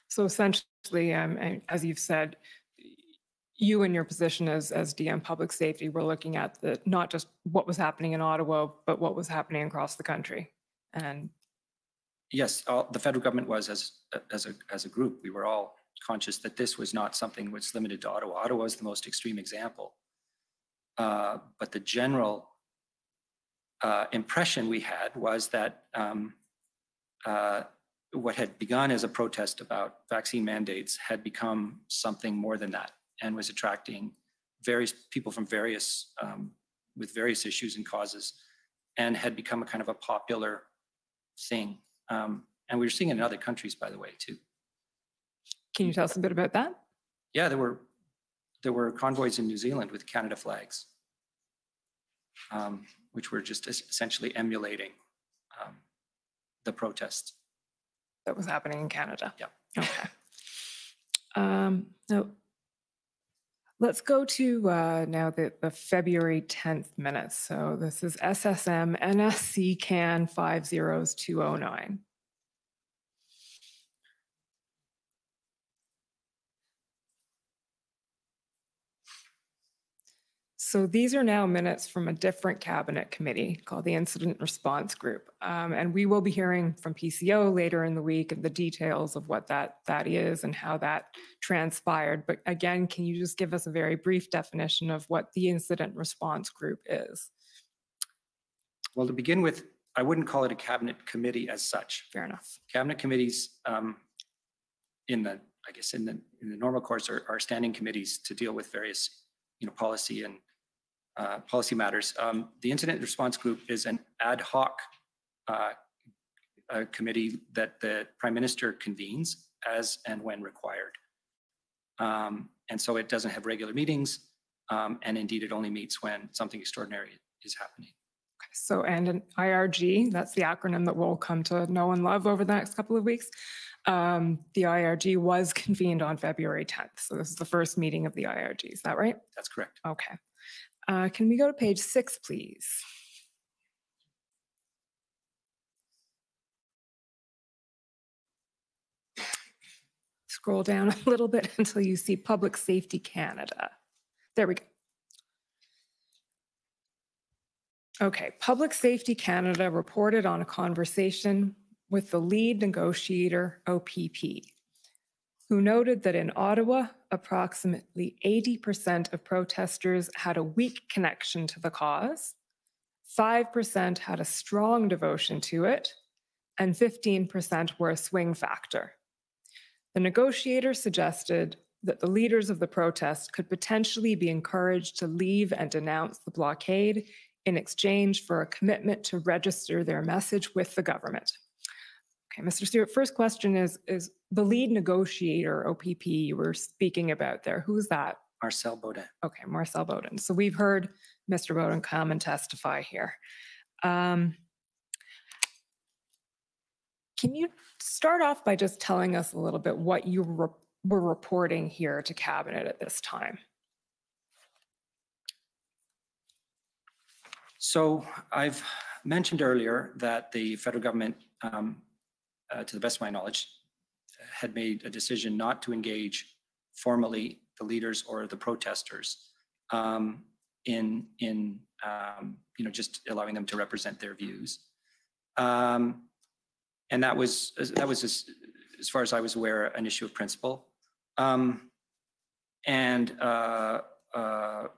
So essentially, as you've said, you in your position as DM Public Safety were looking at not just what was happening in Ottawa, but what was happening across the country. And yes, the federal government was as a group, we were all conscious that this was not something which was limited to Ottawa. Ottawa is the most extreme example. But the general impression we had was that what had begun as a protest about vaccine mandates had become something more than that, and was attracting various people from various with various issues and causes, and had become a kind of a popular thing. And we were seeing it in other countries, by the way, too. Can you tell us a bit about that? Yeah, there were convoys in New Zealand with Canada flags, which were just essentially emulating the protests that was happening in Canada. Yeah. Okay. Now, let's go to now the February 10th minutes. So this is SSM NSC CAN 50209. So these are now minutes from a different cabinet committee called the Incident Response Group. And we will be hearing from PCO later in the week the details of what that is and how that transpired. But again, can you just give us a very brief definition of what the Incident Response Group is? Well, to begin with, I wouldn't call it a cabinet committee as such. Fair enough. Cabinet committees in the normal course are standing committees to deal with various policy and policy matters. The Incident Response Group is an ad hoc committee that the Prime Minister convenes as and when required. And so it doesn't have regular meetings, and indeed it only meets when something extraordinary is happening. Okay, so, and an IRG, that's the acronym that we'll come to know and love over the next couple of weeks. The IRG was convened on February 10th. So this is the first meeting of the IRG, is that right? That's correct. Okay. Can we go to page 6, please? Scroll down a little bit until you see Public Safety Canada. There we go. Okay, Public Safety Canada reported on a conversation with the lead negotiator, OPP, who noted that in Ottawa, approximately 80% of protesters had a weak connection to the cause, 5% had a strong devotion to it, and 15% were a swing factor. The negotiator suggested that the leaders of the protest could potentially be encouraged to leave and denounce the blockade in exchange for a commitment to register their message with the government. Okay, Mr. Stewart, first question is the lead negotiator, OPP, you were speaking about there, who's that? Marcel Baudin. Okay, Marcel Baudin. So we've heard Mr. Baudin come and testify here. Can you start off by just telling us a little bit what you were reporting here to Cabinet at this time? So I've mentioned earlier that the federal government, to the best of my knowledge, had made a decision not to engage formally the leaders or the protesters in just allowing them to represent their views. And that was as far as I was aware, an issue of principle, and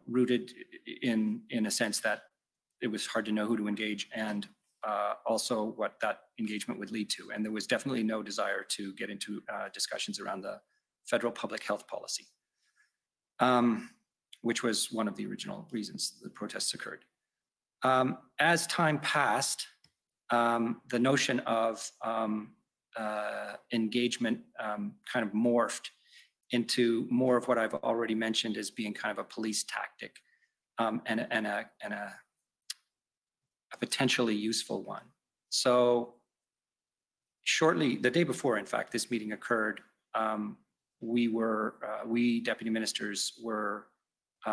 rooted in a sense that it was hard to know who to engage, and also what that engagement would lead to. And there was definitely no desire to get into discussions around the federal public health policy, which was one of the original reasons the protests occurred. As time passed, the notion of engagement kind of morphed into more of what I've already mentioned as being kind of a police tactic, and a potentially useful one. So shortly, the day before, in fact, this meeting occurred, we deputy ministers were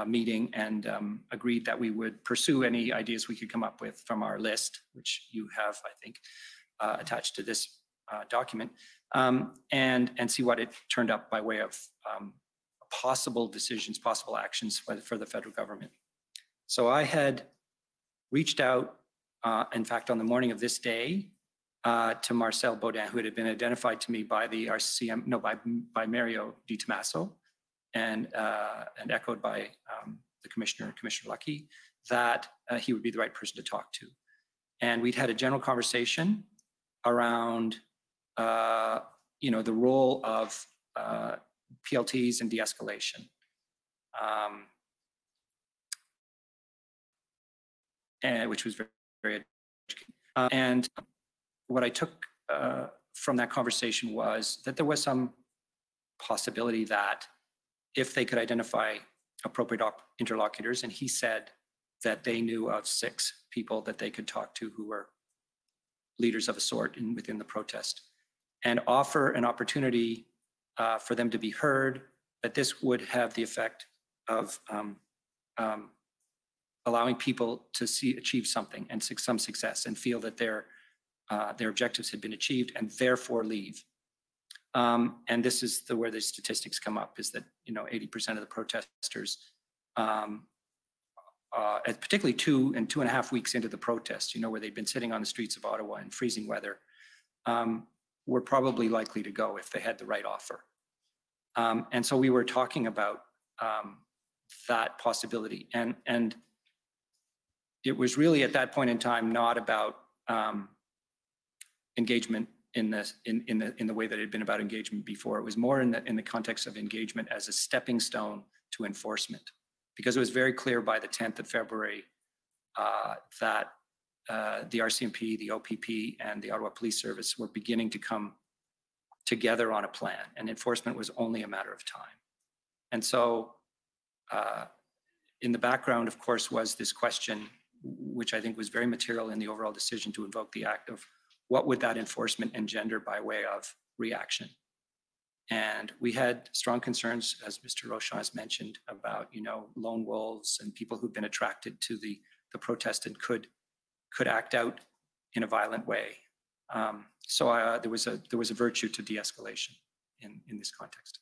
meeting and agreed that we would pursue any ideas we could come up with from our list, which you have, I think, attached to this document, and see what it turned up by way of possible decisions, possible actions for the federal government. So I had reached out, in fact, on the morning of this day, to Marcel Baudin, who had been identified to me by the RCM, no, by Mario Di Tommaso, and echoed by the Commissioner Lucky, that he would be the right person to talk to. And we'd had a general conversation around, the role of PLTs and de-escalation. Which was very, very educating. And what I took from that conversation was that there was some possibility that if they could identify appropriate interlocutors, and he said that they knew of 6 people that they could talk to who were leaders of a sort within the protest, and offer an opportunity for them to be heard, that this would have the effect of allowing people to achieve something and some success, and feel that their objectives had been achieved, and therefore leave. And this is where the statistics come up, is that 80% of the protesters, particularly 2 and 2.5 weeks into the protest, where they'd been sitting on the streets of Ottawa in freezing weather, were probably likely to go if they had the right offer. And so we were talking about that possibility, and it was really at that point in time not about engagement in the way that it had been about engagement before. It was more in the context of engagement as a stepping stone to enforcement, because it was very clear by the 10th of February that the RCMP, the OPP, and the Ottawa Police Service were beginning to come together on a plan, and enforcement was only a matter of time. And so in the background, of course, was this question, which I think was very material in the overall decision to invoke the act, of what would that enforcement engender by way of reaction. And we had strong concerns, as Mr. Rochon has mentioned, about lone wolves and people who've been attracted to the protest and could act out in a violent way. So there was a virtue to de-escalation in this context.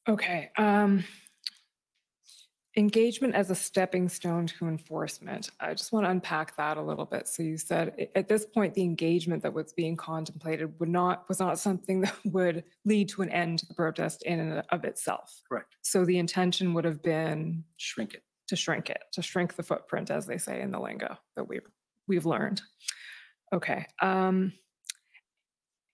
Okay. Engagement as a stepping stone to enforcement. I just want to unpack that a little bit. So you said at this point, the engagement that was being contemplated was not something that would lead to an end to the protest in and of itself. Correct. So the intention would have been to shrink the footprint, as they say in the lingo that we've learned. Okay.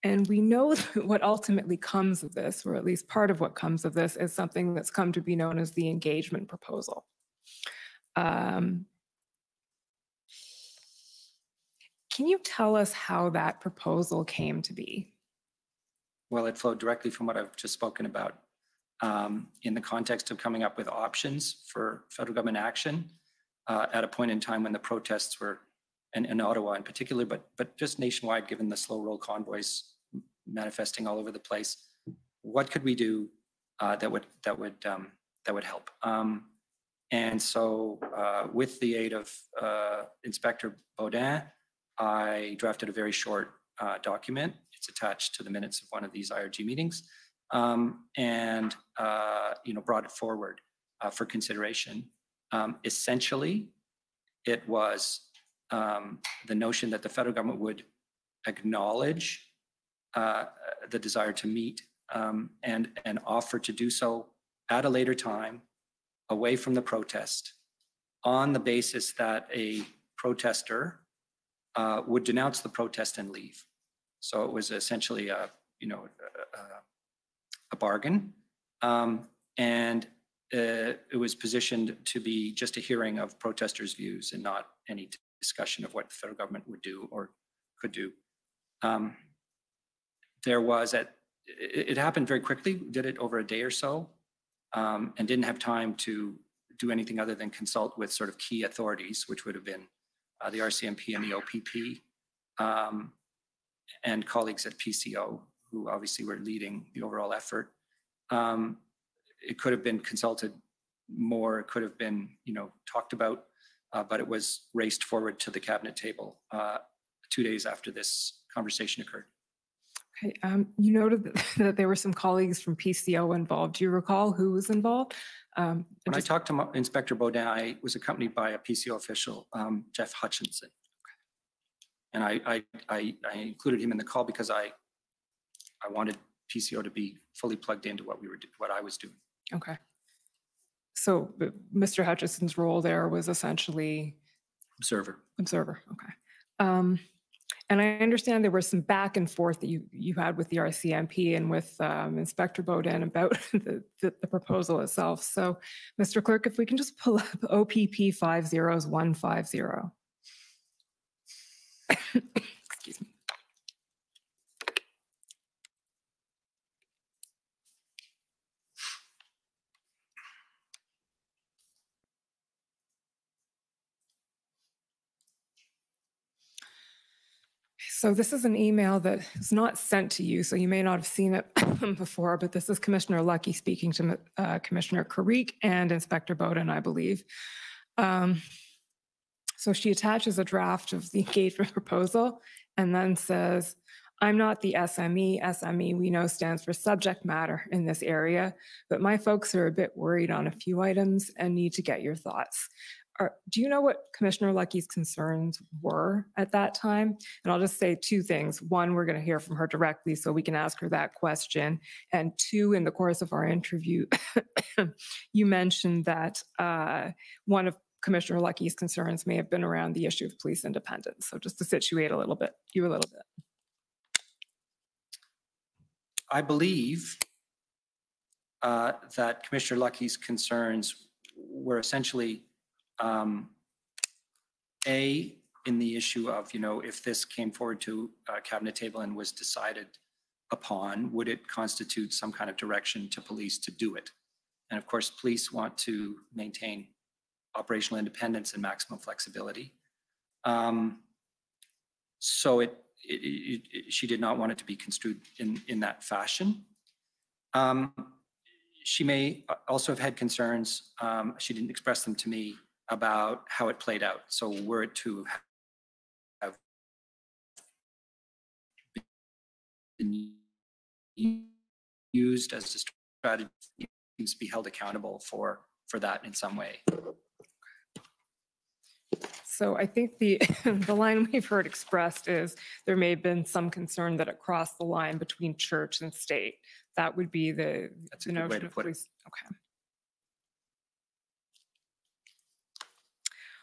And we know that what ultimately comes of this, or at least part of what comes of this, is something that's come to be known as the engagement proposal. Can you tell us how that proposal came to be? Well, it flowed directly from what I've just spoken about, in the context of coming up with options for federal government action at a point in time when the protests were, in Ottawa in particular, but just nationwide, given the slow roll convoys manifesting all over the place. What could we do that would help? And so, with the aid of Inspector Baudin, I drafted a very short document. It's attached to the minutes of one of these IRG meetings, and brought it forward. for consideration. Essentially, it was the notion that the federal government would acknowledge the desire to meet and offer to do so at a later time, away from the protest, on the basis that a protester would denounce the protest and leave. So it was essentially a bargain, and it was positioned to be just a hearing of protesters' views and not any discussion of what the federal government would do or could do. It happened very quickly, did it over a day or so, and didn't have time to do anything other than consult with sort of key authorities, which would have been the RCMP and the OPP, and colleagues at PCO, who obviously were leading the overall effort. It could have been consulted more, it could have been, talked about, but it was raced forward to the cabinet table 2 days after this conversation occurred. Okay, you noted that there were some colleagues from PCO involved. Do you recall who was involved? When I talked to Inspector Baudin, I was accompanied by a PCO official, Jeff Hutchinson. And I included him in the call because I wanted PCO to be fully plugged into what I was doing. Okay. So Mr. Hutchinson's role there was essentially? Observer. Observer, okay. And I understand there was some back and forth that you had with the RCMP and with Inspector Baudin about the proposal itself. So, Mr. Clerk, if we can just pull up OPP 50150. Excuse me. So this is an email that is not sent to you, so you may not have seen it before, but this is Commissioner Lucky speaking to Commissioner Carrique and Inspector Baudin, I believe. So she attaches a draft of the engagement proposal and then says, I'm not the SME. SME, we know, stands for subject matter in this area, but my folks are a bit worried on a few items and need to get your thoughts. Do you know what Commissioner Lucky's concerns were at that time? And I'll just say two things. One, we're going to hear from her directly so we can ask her that question. And two, in the course of our interview, you mentioned that one of Commissioner Lucky's concerns may have been around the issue of police independence. So just to situate a little bit. I believe that Commissioner Lucky's concerns were essentially in the issue of, if this came forward to a cabinet table and was decided upon, would it constitute some kind of direction to police to do it? And of course, police want to maintain operational independence and maximum flexibility. So she did not want it to be construed in that fashion. She may also have had concerns, she didn't express them to me, about how it played out. So were it to have been used as a strategy, it needs to be held accountable for that in some way. So I think the line we've heard expressed is there may have been some concern that it crossed the line between church and state. That would be That's a good way to put it. Okay.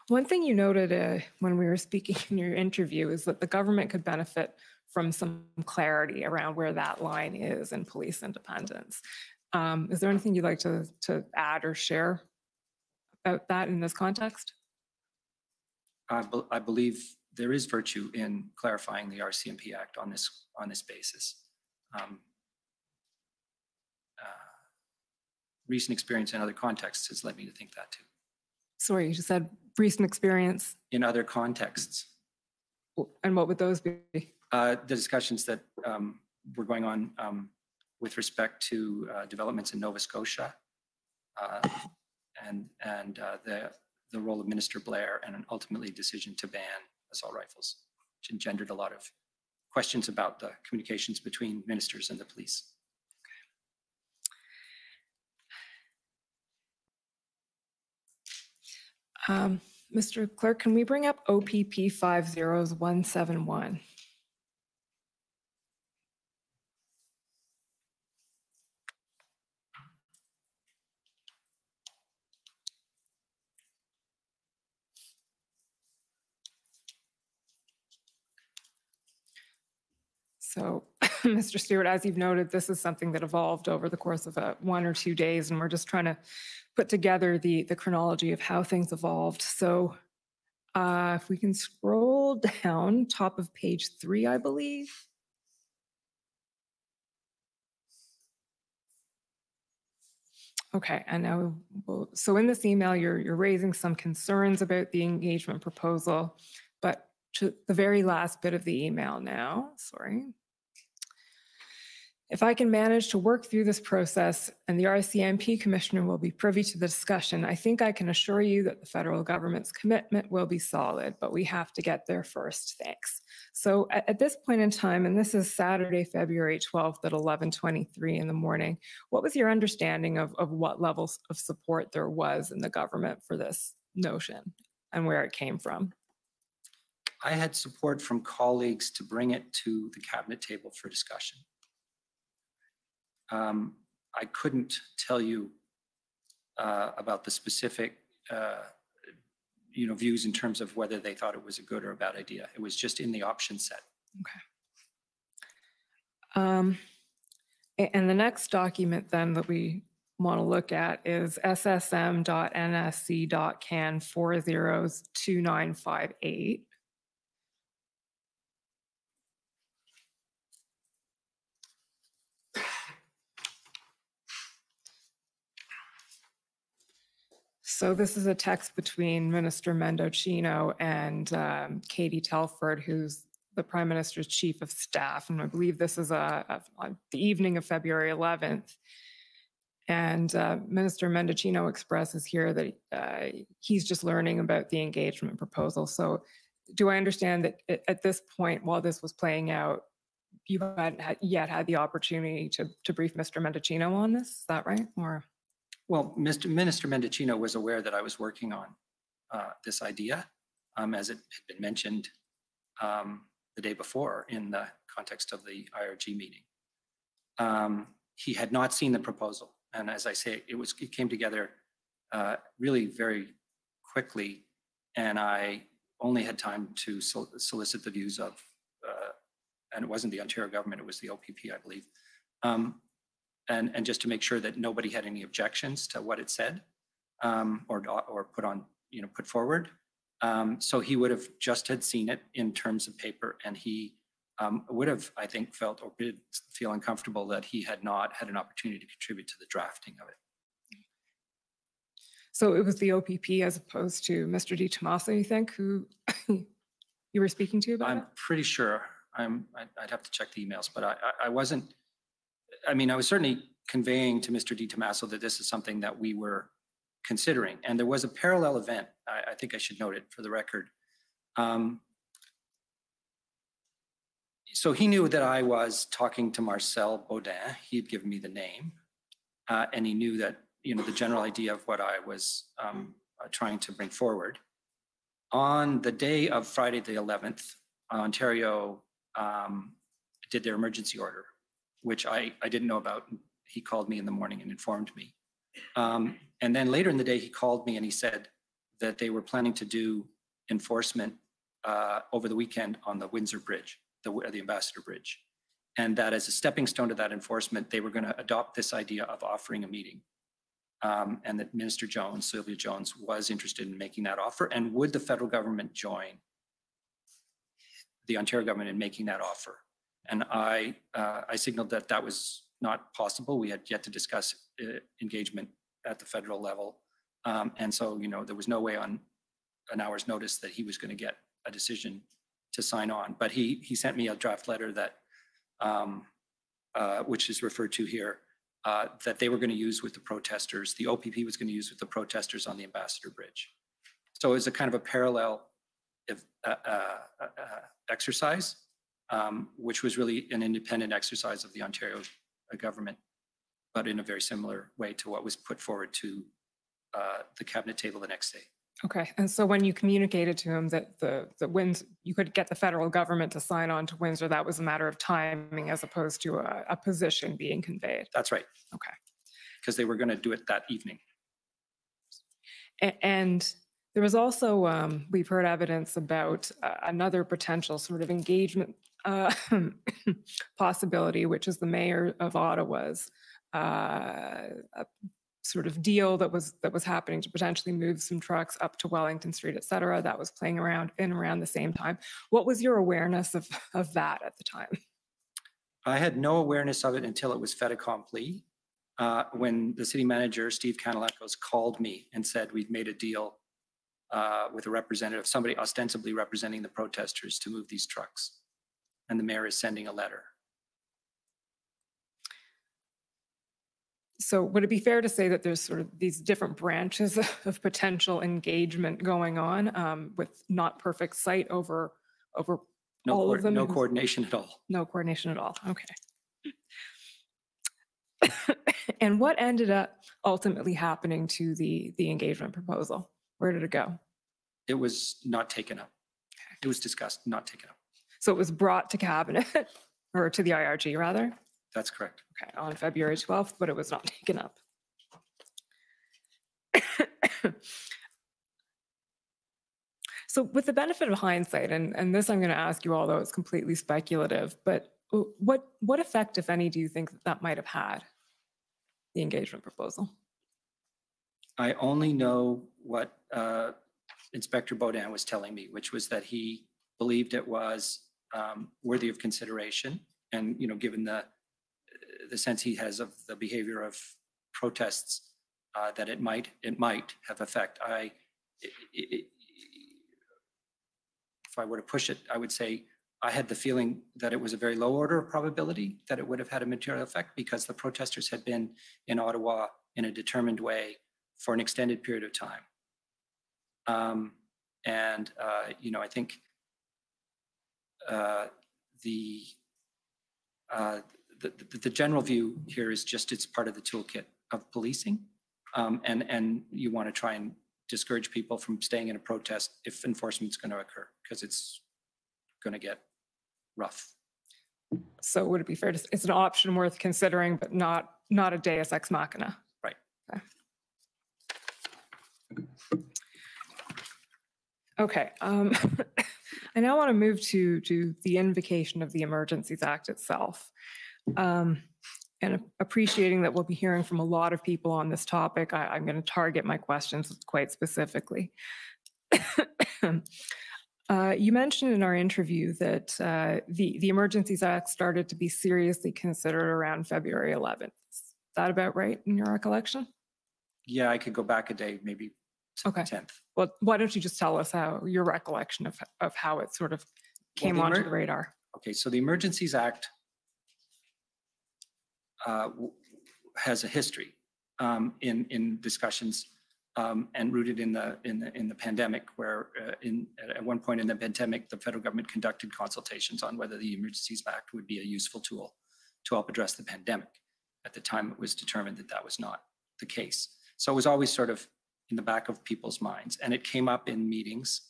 One thing you noted when we were speaking in your interview is that the government could benefit from some clarity around where that line is in police independence. Is there anything you'd like to add or share about that in this context? I believe there is virtue in clarifying the RCMP Act on this basis. Recent experience in other contexts has led me to think that too. Sorry, you just said recent experience? In other contexts. And what would those be? The discussions that were going on with respect to developments in Nova Scotia and the role of Minister Blair and an ultimately decision to ban assault rifles, which engendered a lot of questions about the communications between ministers and the police. Mr. Clerk, can we bring up OPP 50171? So, Mr. Stewart, as you've noted, this is something that evolved over the course of 1 or 2 days, and we're just trying to put together the chronology of how things evolved. So if we can scroll down, top of page 3, I believe. Okay, and now, so in this email, you're raising some concerns about the engagement proposal, but to the very last bit of the email now, sorry. If I can manage to work through this process and the RCMP Commissioner will be privy to the discussion, I think I can assure you that the federal government's commitment will be solid, but we have to get there first. Thanks. So at this point in time, and this is Saturday, February 12th at 11:23 in the morning, what was your understanding of what levels of support there was in the government for this notion and where it came from? I had support from colleagues to bring it to the cabinet table for discussion. I couldn't tell you about the specific, views in terms of whether they thought it was a good or a bad idea. It was just in the option set. Okay. And the next document then that we want to look at is ssm.nsc.can 402958. So this is a text between Minister Mendocino and Katie Telford, who's the Prime Minister's Chief of Staff. And I believe this is the evening of February 11th. And Minister Mendocino expresses here that he's just learning about the engagement proposal. So do I understand that at this point, while this was playing out, you hadn't yet had the opportunity to brief Mr. Mendocino on this? Is that right? Or? Well, Minister Mendocino was aware that I was working on this idea, as it had been mentioned the day before in the context of the IRG meeting. He had not seen the proposal, and as I say, it came together really very quickly, and I only had time to solicit the views of, and it wasn't the Ontario government; it was the OPP, I believe. And just to make sure that nobody had any objections to what it said, or put forward. So he would have just had seen it in terms of paper, and he would have, I think, felt or did feel uncomfortable that he had not had an opportunity to contribute to the drafting of it. So it was the OPP as opposed to Mr. Di Tommaso, you think, who you were speaking to about it? I'm pretty sure. I'd have to check the emails, but I wasn't. I mean, I was certainly conveying to Mr. Di Tommaso that this is something that we were considering. And there was a parallel event. I think I should note it for the record. So he knew that I was talking to Marcel Baudin. He had given me the name. And he knew that, the general idea of what I was trying to bring forward. On the day of Friday the 11th, Ontario did their emergency order, which I didn't know about. He called me in the morning and informed me. And then later in the day, he called me and he said that they were planning to do enforcement over the weekend on the Windsor Bridge, the Ambassador Bridge. And that as a stepping stone to that enforcement, they were going to adopt this idea of offering a meeting. And that Minister Jones, Sylvia Jones, was interested in making that offer. And would the federal government join the Ontario government in making that offer? And I signaled that that was not possible. We had yet to discuss engagement at the federal level. And so, there was no way on an hour's notice that he was going to get a decision to sign on. But he sent me a draft letter that, which is referred to here, that they were going to use with the protesters. The OPP was going to use with the protesters on the Ambassador Bridge. So it was a kind of a parallel exercise. Which was really an independent exercise of the Ontario government, but in a very similar way to what was put forward to the cabinet table the next day. Okay, and so when you communicated to him that the Windsor, you could get the federal government to sign on to Windsor, that was a matter of timing as opposed to a position being conveyed. That's right. Okay. Because they were going to do it that evening. And there was also, we've heard evidence about another potential sort of engagement possibility, which is the mayor of Ottawa's a sort of deal that was happening to potentially move some trucks up to Wellington Street, et cetera, that was playing around the same time. What was your awareness of that at the time? I had no awareness of it until it was fait accompli, when the city manager, Steve Kanalakos, called me and said we'd made a deal with a representative, somebody ostensibly representing the protesters, to move these trucks. And the mayor is sending a letter. So would it be fair to say that there's sort of these different branches of potential engagement going on with not perfect sight over all of them? No coordination at all. No coordination at all. Okay. And what ended up ultimately happening to the engagement proposal? Where did it go? It was not taken up. It was discussed, not taken up. So it was brought to cabinet, or to the IRG rather? That's correct. Okay, on February 12th, but it was not taken up. So with the benefit of hindsight, and this I'm going to ask you, although it's completely speculative, but what effect, if any, do you think that might have had, the engagement proposal? I only know what Inspector Baudin was telling me, which was that he believed it was worthy of consideration, and given the sense he has of the behavior of protests, that it might have effect. If I were to push it, I would say I had the feeling that it was a very low order of probability that it would have had a material effect, because the protesters had been in Ottawa in a determined way for an extended period of time. I think the general view here is just it's part of the toolkit of policing, and you want to try and discourage people from staying in a protest if enforcement's going to occur, because it's going to get rough. So would it be fair to say it's an option worth considering, but not a deus ex machina? Right. Okay. I now want to move to the invocation of the Emergencies Act itself. And appreciating that we'll be hearing from a lot of people on this topic, I'm going to target my questions quite specifically. You mentioned in our interview that the Emergencies Act started to be seriously considered around February 11th. Is that about right in your recollection? Yeah, I could go back a day, maybe okay. 10th. Well, why don't you just tell us your recollection of how it sort of came onto the radar? Okay, so the Emergencies Act has a history in discussions and rooted in the pandemic, where at one point in the pandemic, the federal government conducted consultations on whether the Emergencies Act would be a useful tool to help address the pandemic. At the time, it was determined that that was not the case. So it was always sort of in the back of people's minds, and it came up in meetings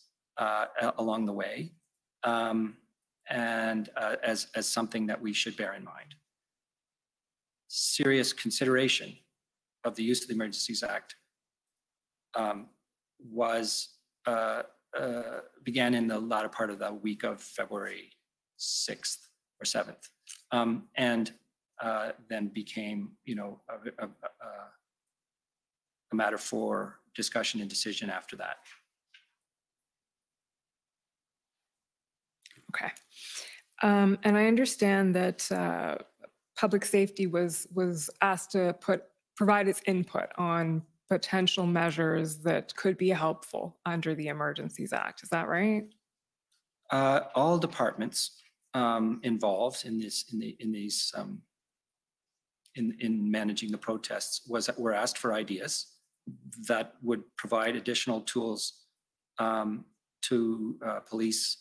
along the way, and as something that we should bear in mind. Serious consideration of the use of the Emergencies Act began in the latter part of the week of February 6th or 7th, and then became, a matter for discussion and decision after that. Okay, and I understand that public safety was asked to provide its input on potential measures that could be helpful under the Emergencies Act. Is that right? All departments involved in managing the protests were asked for ideas that would provide additional tools to police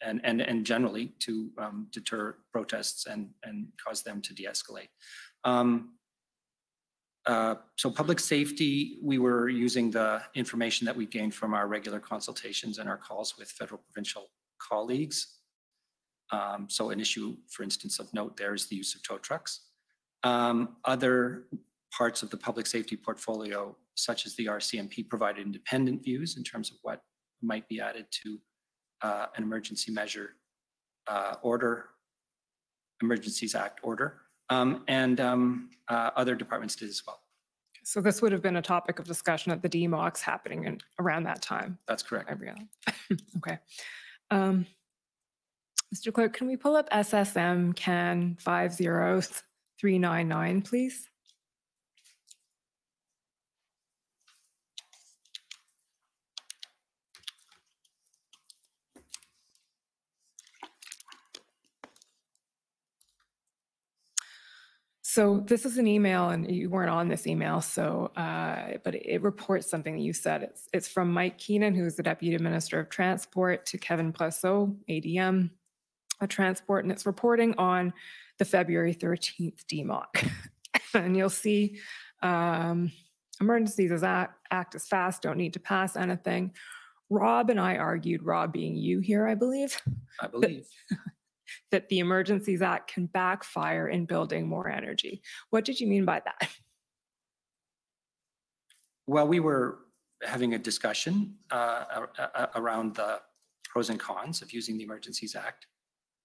and generally to deter protests and cause them to de-escalate. So public safety, we were using the information that we gained from our regular consultations and our calls with federal provincial colleagues. So an issue, for instance, of note there is the use of tow trucks. Other parts of the public safety portfolio, such as the RCMP, provided independent views in terms of what might be added to an emergency measure order, Emergencies Act order, and other departments did as well. So this would have been a topic of discussion at the DMOCs happening around that time. That's correct. Okay. Mr. Clerk, can we pull up SSM CAN 50399, please? So this is an email, and you weren't on this email, so but it reports something that you said. It's from Mike Keenan, who's the Deputy Minister of Transport, to Kevin Brassot, ADM, Transport, and it's reporting on the February 13th DMOC. And you'll see Emergencies Act is fast, don't need to pass anything. Rob and I argued, Rob being you here, I believe. I believe. That the Emergencies Act can backfire in building more energy. What did you mean by that? Well, we were having a discussion around the pros and cons of using the Emergencies Act.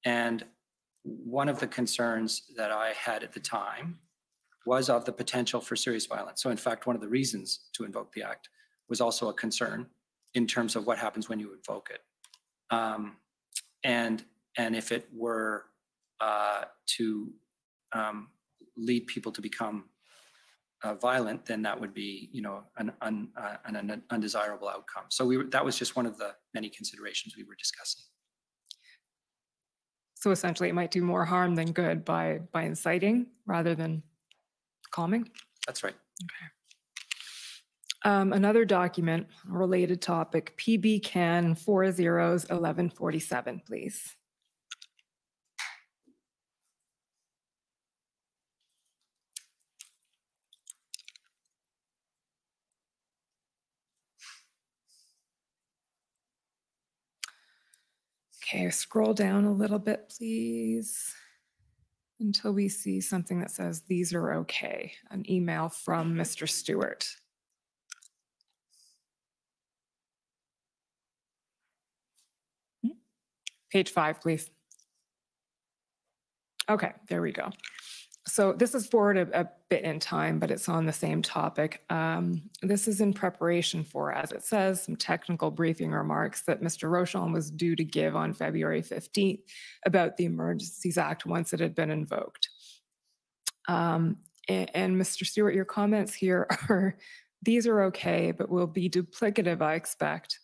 And one of the concerns that I had at the time was of the potential for serious violence. So in fact, one of the reasons to invoke the Act was also a concern in terms of what happens when you invoke it. And if it were to lead people to become violent, then that would be, you know, an undesirable outcome. So that was just one of the many considerations we were discussing. So essentially, it might do more harm than good by inciting rather than calming. That's right. Okay. Another document, a related topic, PB CAN 401147, please. Okay, scroll down a little bit, please, until we see something that says these are okay, an email from Mr. Stewart. Page 5, please. Okay, there we go. So this is forward a bit in time, but it's on the same topic. This is in preparation for, as it says, some technical briefing remarks that Mr. Rochon was due to give on February 15th about the Emergencies Act once it had been invoked. And Mr. Stewart, your comments here are, these are okay, but will be duplicative, I expect,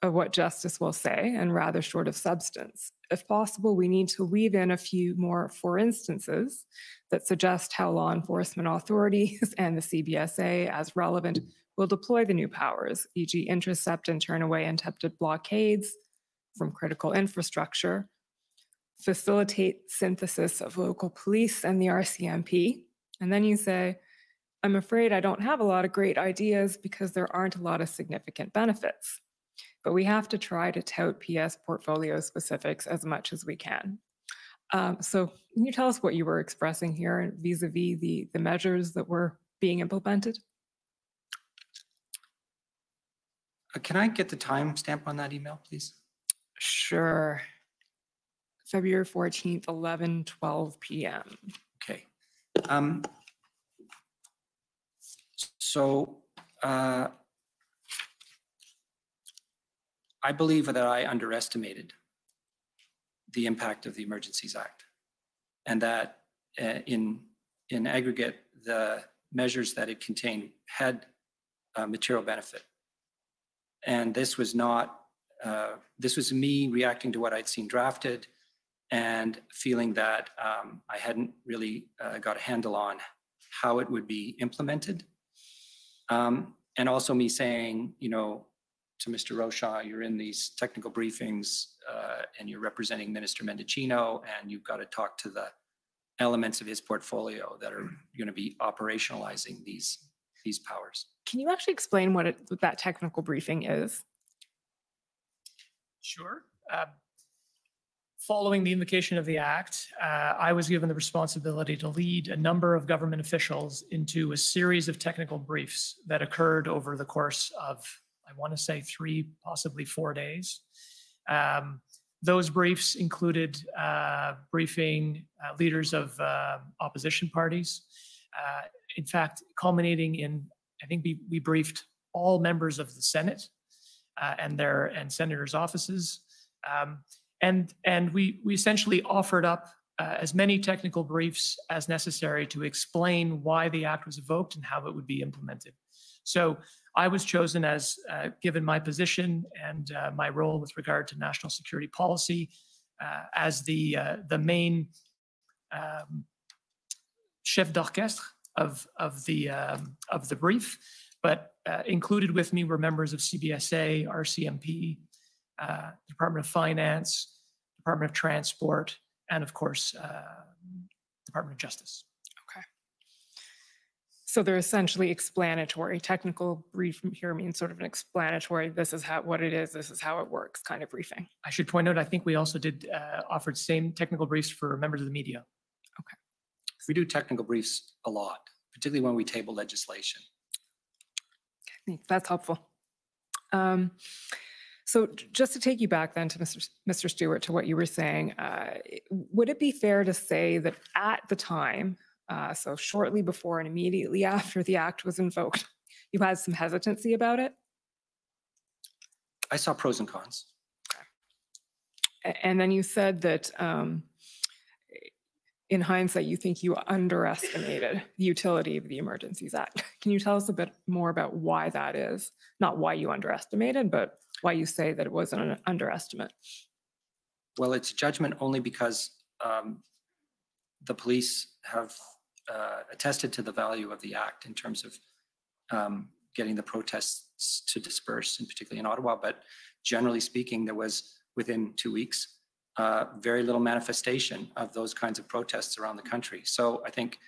of what Justice will say and rather short of substance. If possible, we need to weave in a few more for instances that suggest how law enforcement authorities and the CBSA, as relevant, will deploy the new powers, e.g. intercept and turn away attempted blockades from critical infrastructure, facilitate synthesis of local police and the RCMP. And then you say, I'm afraid I don't have a lot of great ideas because there aren't a lot of significant benefits. But we have to try to tout PS portfolio specifics as much as we can. So can you tell us what you were expressing here vis-a-vis the measures that were being implemented? Can I get the time stamp on that email, please? Sure. February 14th, 11:12 p.m. Okay. So I believe that I underestimated the impact of the Emergencies Act, and that in aggregate, the measures that it contained had material benefit. And this was not, this was me reacting to what I'd seen drafted and feeling that I hadn't really got a handle on how it would be implemented. And also me saying, you know, to Mr. Rochon, you're in these technical briefings and you're representing Minister Mendicino, and you've got to talk to the elements of his portfolio that are going to be operationalizing these powers. Can you actually explain what that technical briefing is? Sure. Following the invocation of the Act, I was given the responsibility to lead a number of government officials into a series of technical briefs that occurred over the course of, I want to say, 3, possibly 4 days. Those briefs included briefing leaders of opposition parties. In fact, culminating in, I think we briefed all members of the Senate and senators' offices. And we essentially offered up as many technical briefs as necessary to explain why the Act was evoked and how it would be implemented. So I was chosen as, given my position and my role with regard to national security policy, as the main chef d'orchestre of the brief. But included with me were members of CBSA, RCMP, Department of Finance, Department of Transport, and of course, Department of Justice. Okay. So they're essentially explanatory. Technical brief here means sort of an explanatory, this is what it is, this is how it works kind of briefing. I should point out, I think we also offered same technical briefs for members of the media. Okay. We do technical briefs a lot, particularly when we table legislation. Okay, that's helpful. So just to take you back then to Mr. Stewart, to what you were saying, would it be fair to say that at the time, so shortly before and immediately after the Act was invoked, you had some hesitancy about it? I saw pros and cons. Okay. And then you said that in hindsight, you think you underestimated the utility of the Emergencies Act. Can you tell us a bit more about why that is? Not why you underestimated, but why you say that it was an underestimate. Well, it's judgment only because the police have attested to the value of the Act in terms of getting the protests to disperse, and particularly in Ottawa. But generally speaking, there was, within 2 weeks, very little manifestation of those kinds of protests around the country. So I think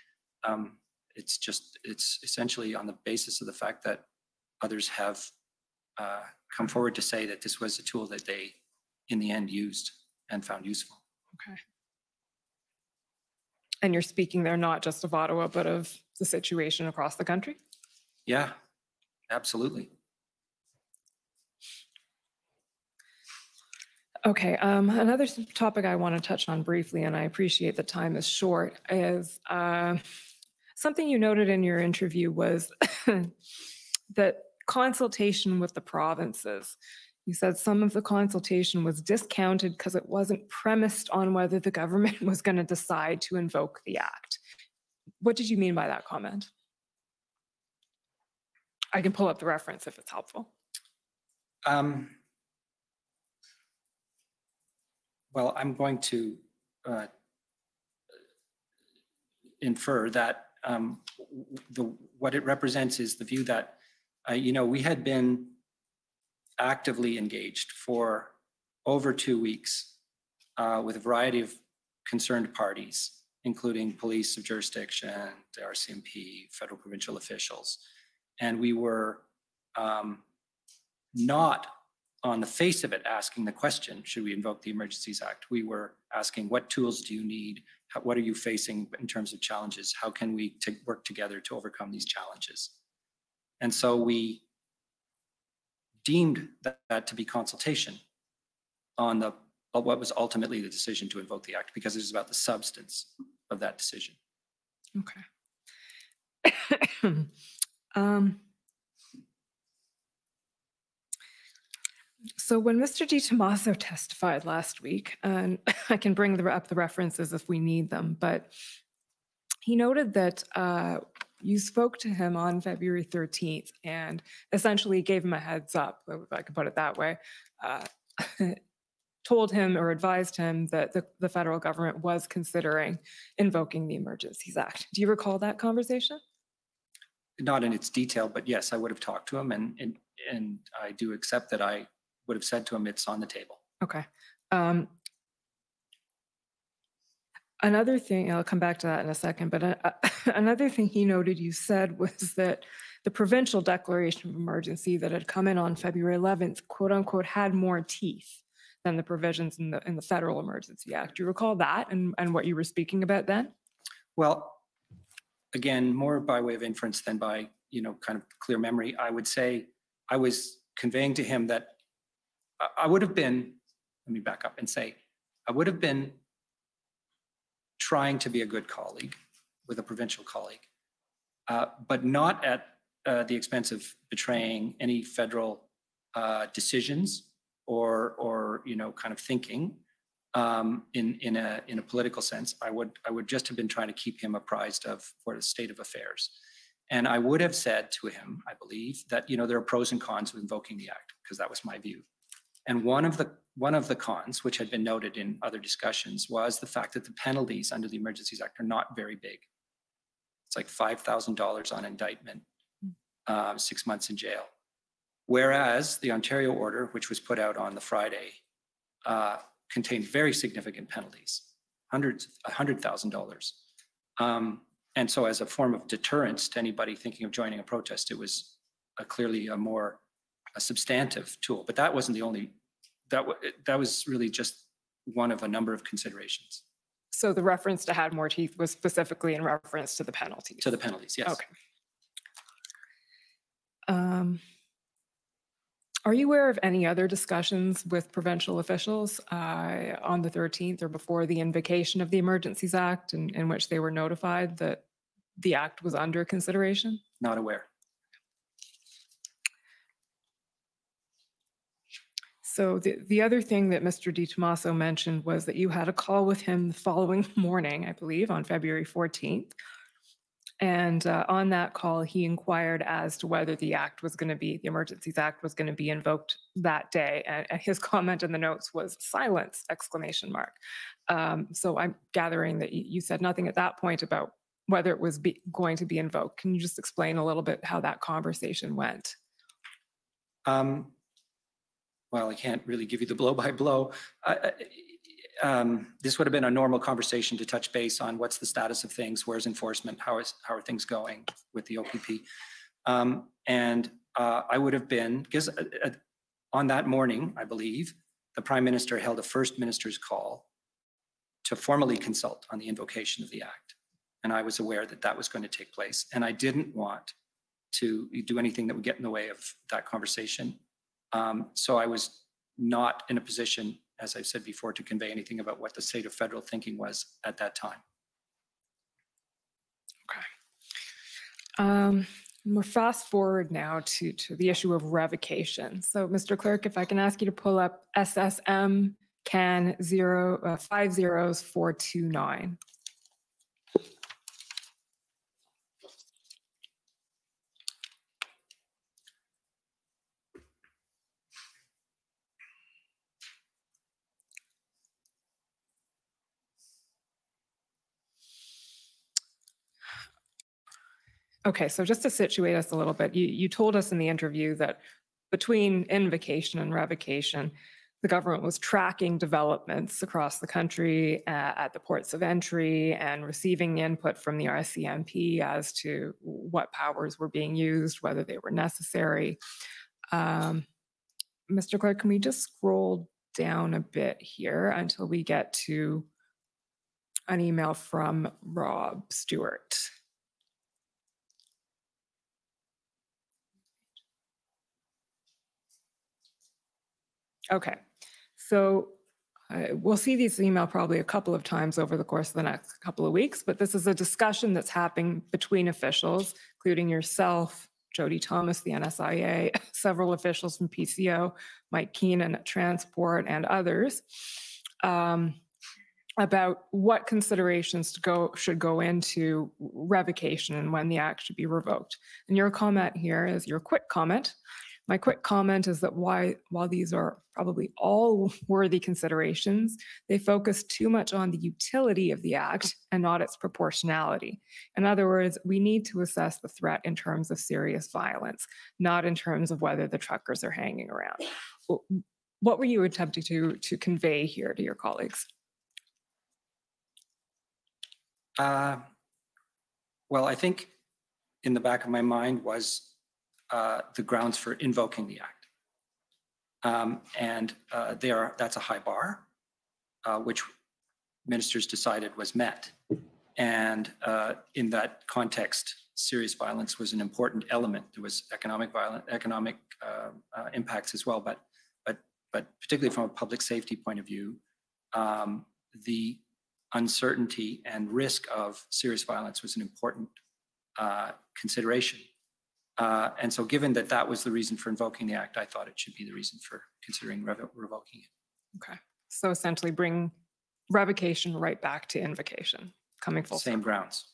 it's essentially on the basis of the fact that others have come forward to say that this was a tool that they, in the end, used and found useful. Okay. And you're speaking there not just of Ottawa, but of the situation across the country? Yeah, absolutely. Okay, another topic I want to touch on briefly, and I appreciate the time is short, is something you noted in your interview was that consultation with the provinces. You said some of the consultation was discounted because it wasn't premised on whether the government was going to decide to invoke the Act. What did you mean by that comment? I can pull up the reference if it's helpful. Well, I'm going to infer that what it represents is the view that we had been actively engaged for over 2 weeks with a variety of concerned parties, including police of jurisdiction, the RCMP, federal provincial officials. And we were not on the face of it asking the question, should we invoke the Emergencies Act? We were asking, what tools do you need? What are you facing in terms of challenges? How can we work together to overcome these challenges? And so we deemed that to be consultation on what was ultimately the decision to invoke the Act, because it is about the substance of that decision. Okay. So when Mr. Di Tommaso testified last week, and I can bring up the references if we need them, but he noted that you spoke to him on February 13th and essentially gave him a heads up, if I could put it that way, told him or advised him that the federal government was considering invoking the Emergencies Act. Do you recall that conversation? Not in its detail, but yes, I would have talked to him, and I do accept that I would have said to him, it's on the table. Okay. Another thing, I'll come back to that in a second, but another thing he noted you said was that the provincial declaration of emergency that had come in on February 11th, quote unquote, had more teeth than the provisions in the Federal Emergency Act. Do you recall that and what you were speaking about then? Well, again, more by way of inference than by, kind of clear memory, I would say I was conveying to him that I would have been, let me back up and say, I would have been trying to be a good colleague with a provincial colleague, but not at the expense of betraying any federal decisions or kind of thinking in a political sense. I would just have been trying to keep him apprised of the state of affairs. And I would have said to him, I believe, that there are pros and cons of invoking the act, because that was my view. And one of the cons, which had been noted in other discussions, was the fact that the penalties under the Emergencies Act are not very big. It's like $5,000 on indictment, 6 months in jail. Whereas the Ontario order, which was put out on the Friday, contained very significant penalties, $100,000. And so as a form of deterrence to anybody thinking of joining a protest, it was clearly a substantive tool. But that wasn't the only, that was really just one of a number of considerations. So the reference to had more teeth was specifically in reference to the penalties? To the penalties, yes. Okay. Are you aware of any other discussions with provincial officials on the 13th or before the invocation of the Emergencies Act in which they were notified that the act was under consideration? Not aware. So the other thing that Mr. Di Tommaso mentioned was that you had a call with him the following morning, I believe, on February 14th. And on that call, he inquired as to whether the Emergencies Act was going to be invoked that day. And his comment in the notes was silence, ! So I'm gathering that you said nothing at that point about whether it was going to be invoked. Can you just explain a little bit how that conversation went? Well, I can't really give you the blow by blow. This would have been a normal conversation to touch base on what's the status of things, where's enforcement, how are things going with the OPP. I would have been, because on that morning, I believe, the Prime Minister held a First Minister's call to formally consult on the invocation of the Act. And I was aware that that was going to take place. And I didn't want to do anything that would get in the way of that conversation. So I was not in a position, as I've said before, to convey anything about what the state of federal thinking was at that time. Okay. We'll fast forward now to the issue of revocation. So, Mr. Clerk, if I can ask you to pull up SSM CAN 50429. Okay, so just to situate us a little bit, you told us in the interview that between invocation and revocation, the government was tracking developments across the country at the ports of entry and receiving input from the RCMP as to what powers were being used, whether they were necessary. Mr. Clerk, can we just scroll down a bit here until we get to an email from Rob Stewart? Okay, so we'll see this email probably a couple of times over the course of the next couple of weeks, but this is a discussion that's happening between officials, including yourself, Jody Thomas, the NSIA, several officials from PCO, Mike Keenan at Transport, and others, about what considerations should go into revocation and when the act should be revoked. And your comment here is your quick comment. My quick comment is that while these are probably all worthy considerations, they focus too much on the utility of the act and not its proportionality. In other words, we need to assess the threat in terms of serious violence, not in terms of whether the truckers are hanging around. What were you attempting to convey here to your colleagues? Well, I think in the back of my mind was the grounds for invoking the act. That's a high bar, which ministers decided was met. And in that context, serious violence was an important element. There was economic impacts as well, but particularly from a public safety point of view, the uncertainty and risk of serious violence was an important consideration. And so given that that was the reason for invoking the act, I thought it should be the reason for considering revoking it. Okay. So essentially bring revocation right back to invocation, coming full Same circle. grounds.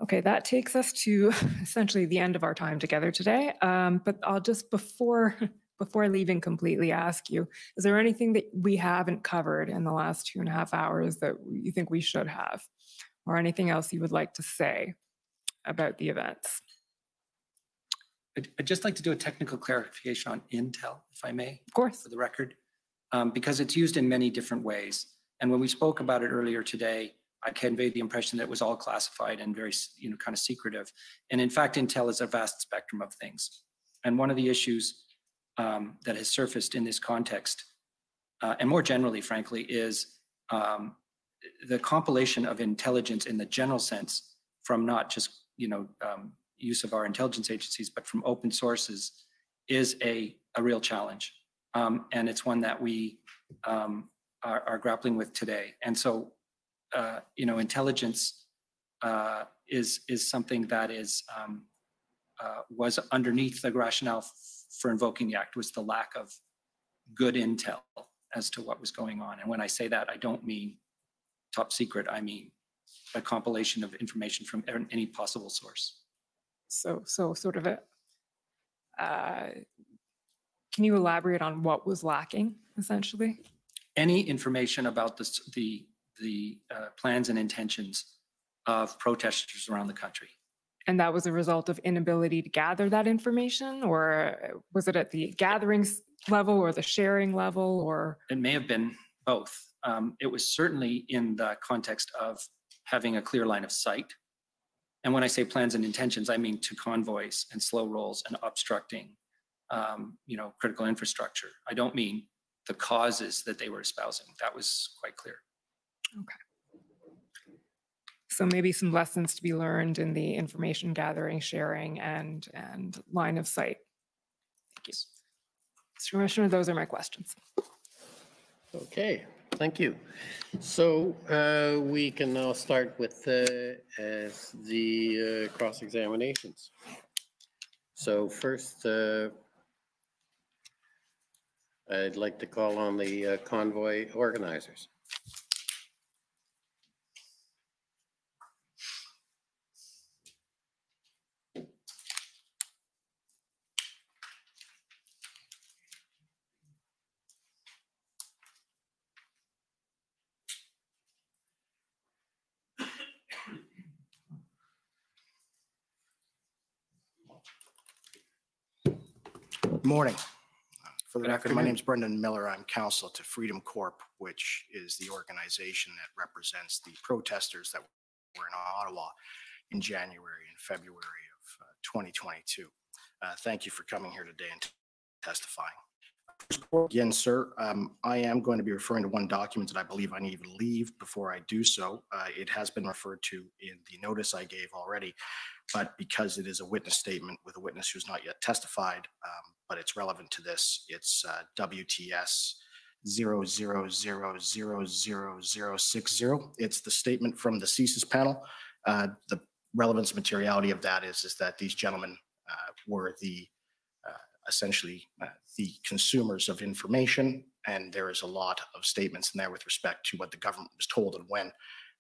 Okay, that takes us to essentially the end of our time together today. But I'll just, before leaving completely, ask you, is there anything that we haven't covered in the last 2.5 hours that you think we should have? Or anything else you would like to say about the events? I'd just like to do a technical clarification on intel, if I may. Of course. For the record, because it's used in many different ways. And when we spoke about it earlier today, I conveyed the impression that it was all classified and very, kind of secretive. And in fact, intel is a vast spectrum of things. And one of the issues that has surfaced in this context, and more generally, frankly, is the compilation of intelligence in the general sense from not just, use of our intelligence agencies, but from open sources is a real challenge. And it's one that we are grappling with today. And so, intelligence is something that was underneath the rationale for invoking the act, was the lack of good intel as to what was going on. And when I say that, I don't mean top secret, I mean a compilation of information from any possible source. So sort of can you elaborate on what was lacking, essentially? Any information about the plans and intentions of protesters around the country. And that was a result of inability to gather that information, or was it at the gatherings level or the sharing level, or? It may have been both. It was certainly in the context of having a clear line of sight. And when I say plans and intentions, I mean to convoys and slow rolls and obstructing, critical infrastructure. I don't mean the causes that they were espousing. That was quite clear. Okay. So maybe some lessons to be learned in the information gathering, sharing, and line of sight. Thank you. Mr. Commissioner, those are my questions. Okay, thank you. So we can now start with the cross-examinations. So first, I'd like to call on the convoy organizers. Good morning. For the record, my name is Brendan Miller. I'm counsel to Freedom Corp, which is the organization that represents the protesters that were in Ottawa in January and February of 2022. Thank you for coming here today and testifying. Again, sir, I am going to be referring to one document that I believe I need to leave before I do so. It has been referred to in the notice I gave already, but because it is a witness statement with a witness who's not yet testified, but it's relevant to this, it's WTS 00000060. It's the statement from the CSIS panel. The relevance and materiality of that is that these gentlemen were essentially the consumers of information, and there is a lot of statements in there with respect to what the government was told and when,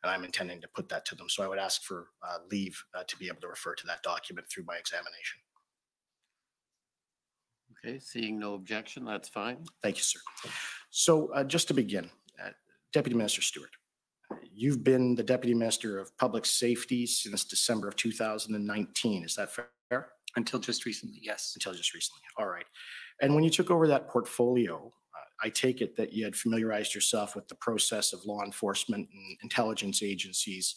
and I'm intending to put that to them. So I would ask for leave to be able to refer to that document through my examination. Okay, seeing no objection, that's fine. Thank you, sir. So just to begin, Deputy Minister Stewart, you've been the Deputy Minister of Public Safety since December of 2019. Is that fair? Until just recently, yes. Until just recently. All right. And when you took over that portfolio, I take it that you had familiarized yourself with the process of law enforcement and intelligence agencies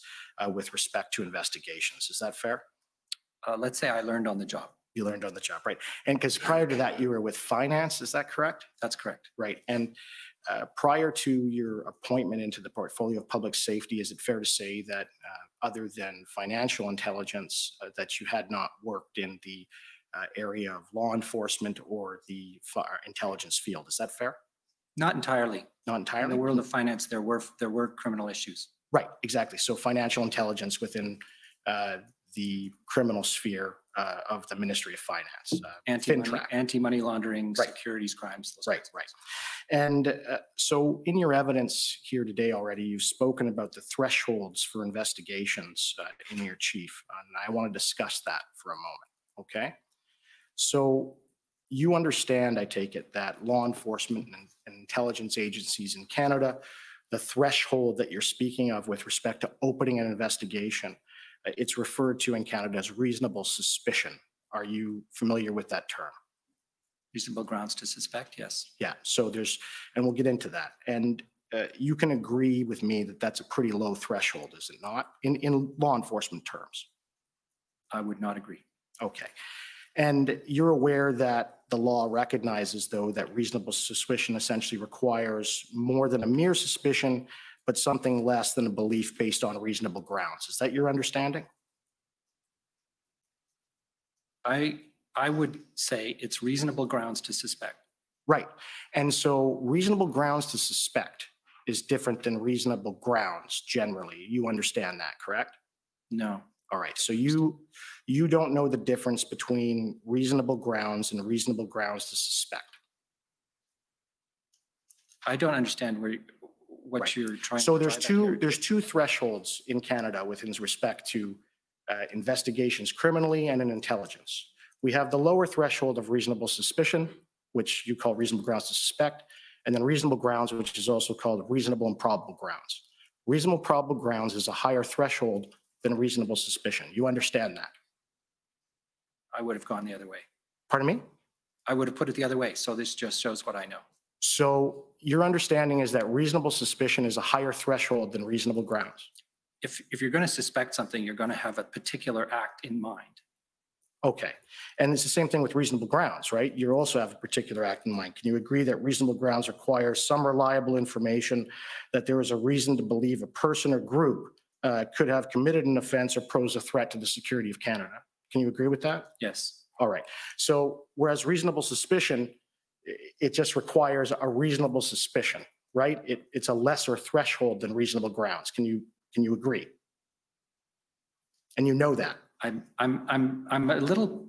with respect to investigations. Is that fair? Let's say I learned on the job. You learned on the job, right? And because prior to that, you were with finance, is that correct? That's correct. Right. And prior to your appointment into the portfolio of public safety, is it fair to say that other than financial intelligence, that you had not worked in the area of law enforcement or the intelligence field? Is that fair? Not entirely. Not entirely? In the world of finance, there were criminal issues. Right, exactly. So financial intelligence within the criminal sphere of the Ministry of Finance. Anti-money laundering, right. Securities crimes. Right. And so in your evidence here today already, you've spoken about the thresholds for investigations in your chief. And I want to discuss that for a moment, okay? So you understand, I take it, that law enforcement and intelligence agencies in Canada, the threshold that you're speaking of with respect to opening an investigation, it's referred to in Canada as reasonable suspicion. Are you familiar with that term? Reasonable grounds to suspect, yes. Yeah, so and we'll get into that. And you can agree with me that that's a pretty low threshold, is it not, in law enforcement terms? I would not agree. Okay. And you're aware that the law recognizes, though, that reasonable suspicion essentially requires more than a mere suspicion, but something less than a belief based on reasonable grounds. Is that your understanding? I would say it's reasonable grounds to suspect. Right. And so reasonable grounds to suspect is different than reasonable grounds generally. You understand that, correct? No. All right. So you don't know the difference between reasonable grounds and reasonable grounds to suspect. I don't understand what right. you're trying so to So there's two thresholds in Canada with respect to investigations criminally and in intelligence. We have the lower threshold of reasonable suspicion, which you call reasonable grounds to suspect, and then reasonable grounds, which is also called reasonable and probable grounds. Reasonable probable grounds is a higher threshold than reasonable suspicion. You understand that? I would have gone the other way. Pardon me? I would have put it the other way. So this just shows what I know. So your understanding is that reasonable suspicion is a higher threshold than reasonable grounds? If you're going to suspect something, you're going to have a particular act in mind. Okay. And it's the same thing with reasonable grounds, right? You also have a particular act in mind. Can you agree that reasonable grounds require some reliable information that there is a reason to believe a person or group could have committed an offense or pose a threat to the security of Canada? Can you agree with that? Yes. All right. So whereas reasonable suspicion, it just requires a reasonable suspicion, right? It's a lesser threshold than reasonable grounds. Can you agree? And you know that. I'm a little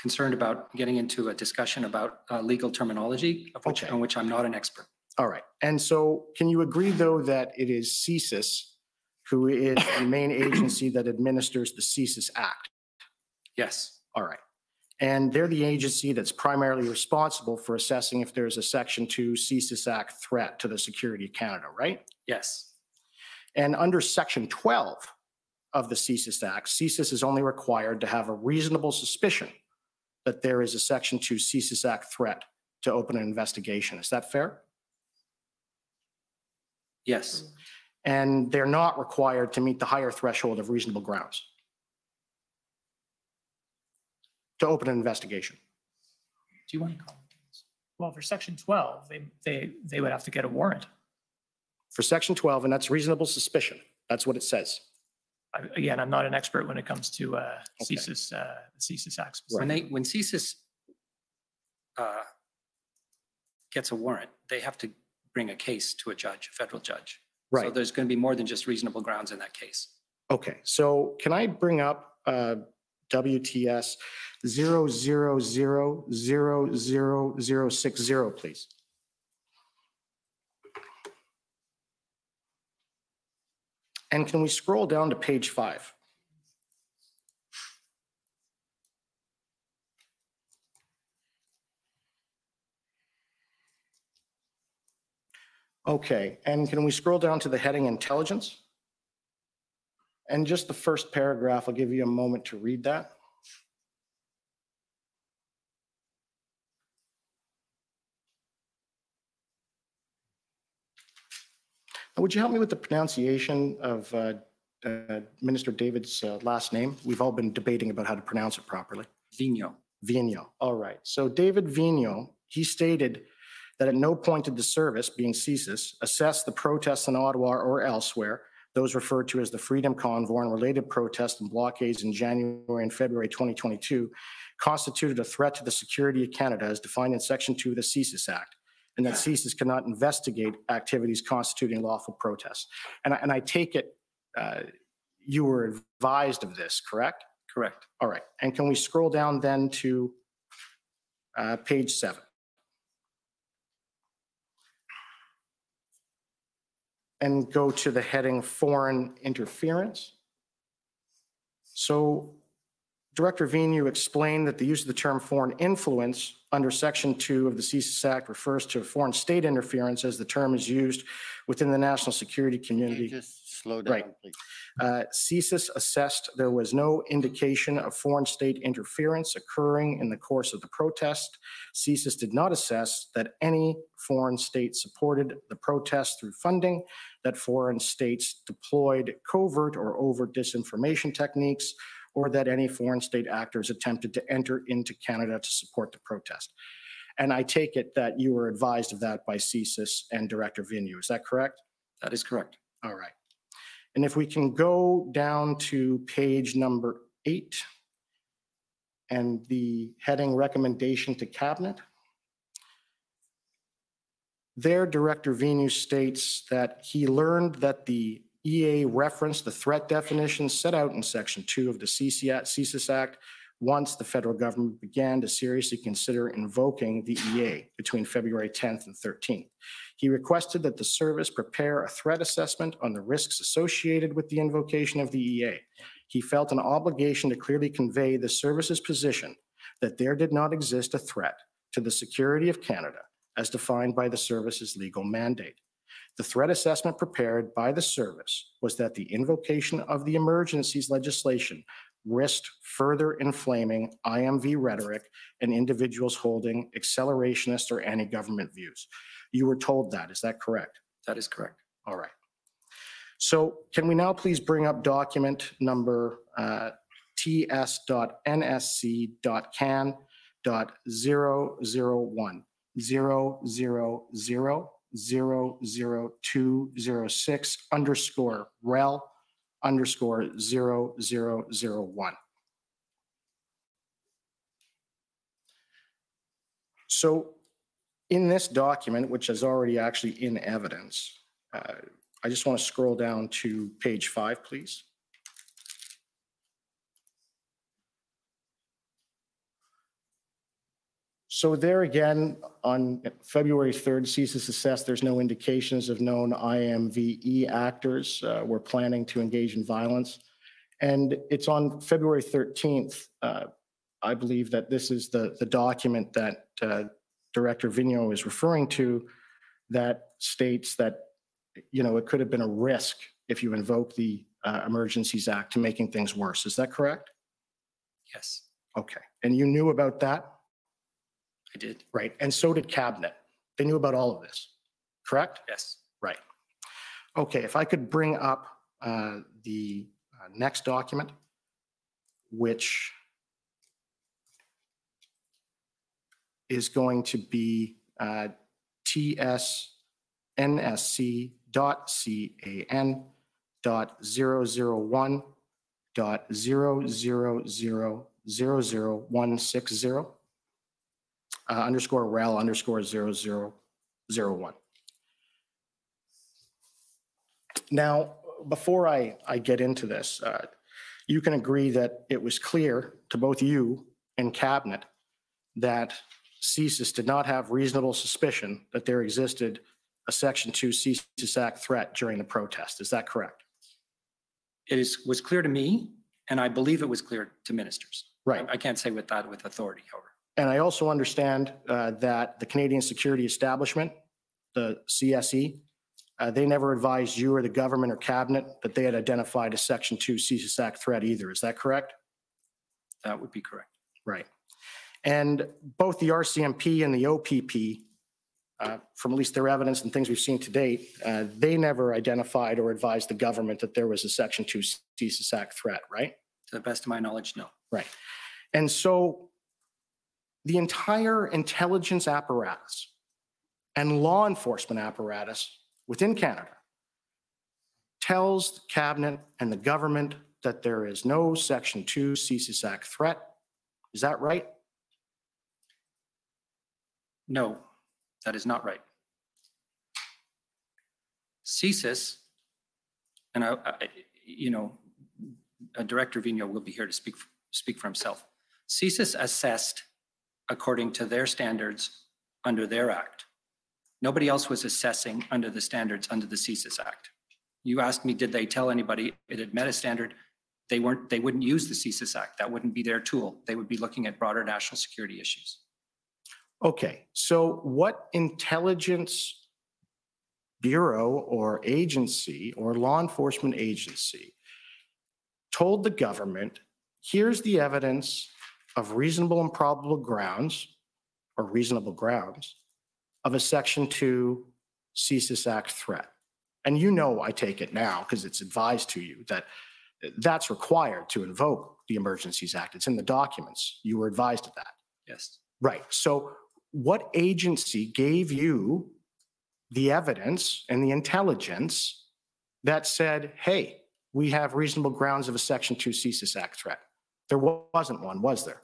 concerned about getting into a discussion about legal terminology, on which I'm not an expert. All right. And so can you agree, though, that it is CSIS who is the main agency that administers the CSIS Act? Yes. All right. And they're the agency that's primarily responsible for assessing if there's a Section 2 CSIS Act threat to the security of Canada, right? Yes. And under Section 12 of the CSIS Act, CSIS is only required to have a reasonable suspicion that there is a Section 2 CSIS Act threat to open an investigation. Is that fair? Yes. And they're not required to meet the higher threshold of reasonable grounds to open an investigation. Do you want to comment? Well, for Section 12, they would have to get a warrant. For Section 12, and that's reasonable suspicion. That's what it says. Again, I'm not an expert when it comes to CSIS, CSIS Act. Right. When CSIS gets a warrant, they have to bring a case to a judge, a federal judge. Right. So there's going to be more than just reasonable grounds in that case. Okay. So can I bring up WTS 0000060, please? And can we scroll down to page 5? Okay, and can we scroll down to the heading intelligence? And just the first paragraph, I'll give you a moment to read that. Would you help me with the pronunciation of Minister David's last name? We've all been debating about how to pronounce it properly. Vigneault. Vigneault. All right. So David Vigneault, he stated that at no point did the service, being CSIS, assess the protests in Ottawa or elsewhere, those referred to as the Freedom Convoy and related protests and blockades in January and February 2022, constituted a threat to the security of Canada as defined in Section 2 of the CSIS Act, and that CSIS cannot investigate activities constituting lawful protests. And I take it you were advised of this, correct? Correct. All right. And can we scroll down then to page 7? And go to the heading Foreign Interference. So Director Vigneault explained that the use of the term foreign influence under Section 2 of the CSIS Act refers to foreign state interference as the term is used within the national security community. Can you just slow down, Right. please? CSIS assessed there was no indication of foreign state interference occurring in the course of the protest. CSIS did not assess that any foreign state supported the protest through funding, that foreign states deployed covert or overt disinformation techniques, or that any foreign state actors attempted to enter into Canada to support the protest. And I take it that you were advised of that by CSIS and Director Vigneault. Is that correct? That is correct. All right. And if we can go down to page number 8 and the heading Recommendation to Cabinet. There, Director Vigneault states that he learned that the EA referenced the threat definition set out in Section 2 of the CSIS Act once the federal government began to seriously consider invoking the EA between February 10th and 13th. He requested that the service prepare a threat assessment on the risks associated with the invocation of the EA. He felt an obligation to clearly convey the service's position that there did not exist a threat to the security of Canada as defined by the service's legal mandate. The threat assessment prepared by the service was that the invocation of the emergencies legislation risked further inflaming IMV rhetoric and individuals holding accelerationist or anti-government views. You were told that, is that correct? That is correct. All right. So can we now please bring up document number ts.nsc.can.001 000-00206 underscore rel underscore 0001. So in this document, which is already actually in evidence, I just want to scroll down to page 5, please. So there again, on February 3rd, CSIS assessed there's no indications of known IMVE actors were planning to engage in violence. And it's on February 13th, I believe that this is the document that Director Vigneault is referring to that states that, you know, it could have been a risk if you invoke the Emergencies Act to making things worse. Is that correct? Yes, Okay. And you knew about that? I did. Right. And so did Cabinet. They knew about all of this, correct? Yes. Right. Okay. If I could bring up the next document, which is going to be tsnsc.can.001.000000160. Underscore rel underscore 0001. Now, before I get into this, you can agree that it was clear to both you and Cabinet that CSIS did not have reasonable suspicion that there existed a Section 2 CSIS Act threat during the protest. Is that correct? It was clear to me, and I believe it was clear to ministers. Right. I can't say with authority, however. And I also understand that the Canadian Security Establishment, the CSE, they never advised you or the government or Cabinet that they had identified a Section 2 CSIS Act threat either. Is that correct? That would be correct. Right. And both the RCMP and the OPP from at least their evidence and things we've seen to date, they never identified or advised the government that there was a Section 2 CSIS Act threat, right? To the best of my knowledge, no. Right. And so the entire intelligence apparatus and law enforcement apparatus within Canada tells the cabinet and the government that there is no Section 2 CSIS Act threat. Is that right? No, that is not right. CSIS, and Director Vigneault will be here to speak for himself. CSIS assessed according to their standards under their act. Nobody else was assessing under the standards under the CSIS Act. You asked me, did they tell anybody it had met a standard? They wouldn't use the CSIS Act. That wouldn't be their tool. They would be looking at broader national security issues. Okay, so what intelligence bureau or agency or law enforcement agency told the government, here's the evidence of reasonable and probable grounds or reasonable grounds of a Section 2 CSIS Act threat? And you know, I take it now because it's advised to you that that's required to invoke the Emergencies Act. It's in the documents. You were advised of that. Yes. Right. So what agency gave you the evidence and the intelligence that said, hey, we have reasonable grounds of a Section 2 CSIS Act threat? There wasn't one, was there?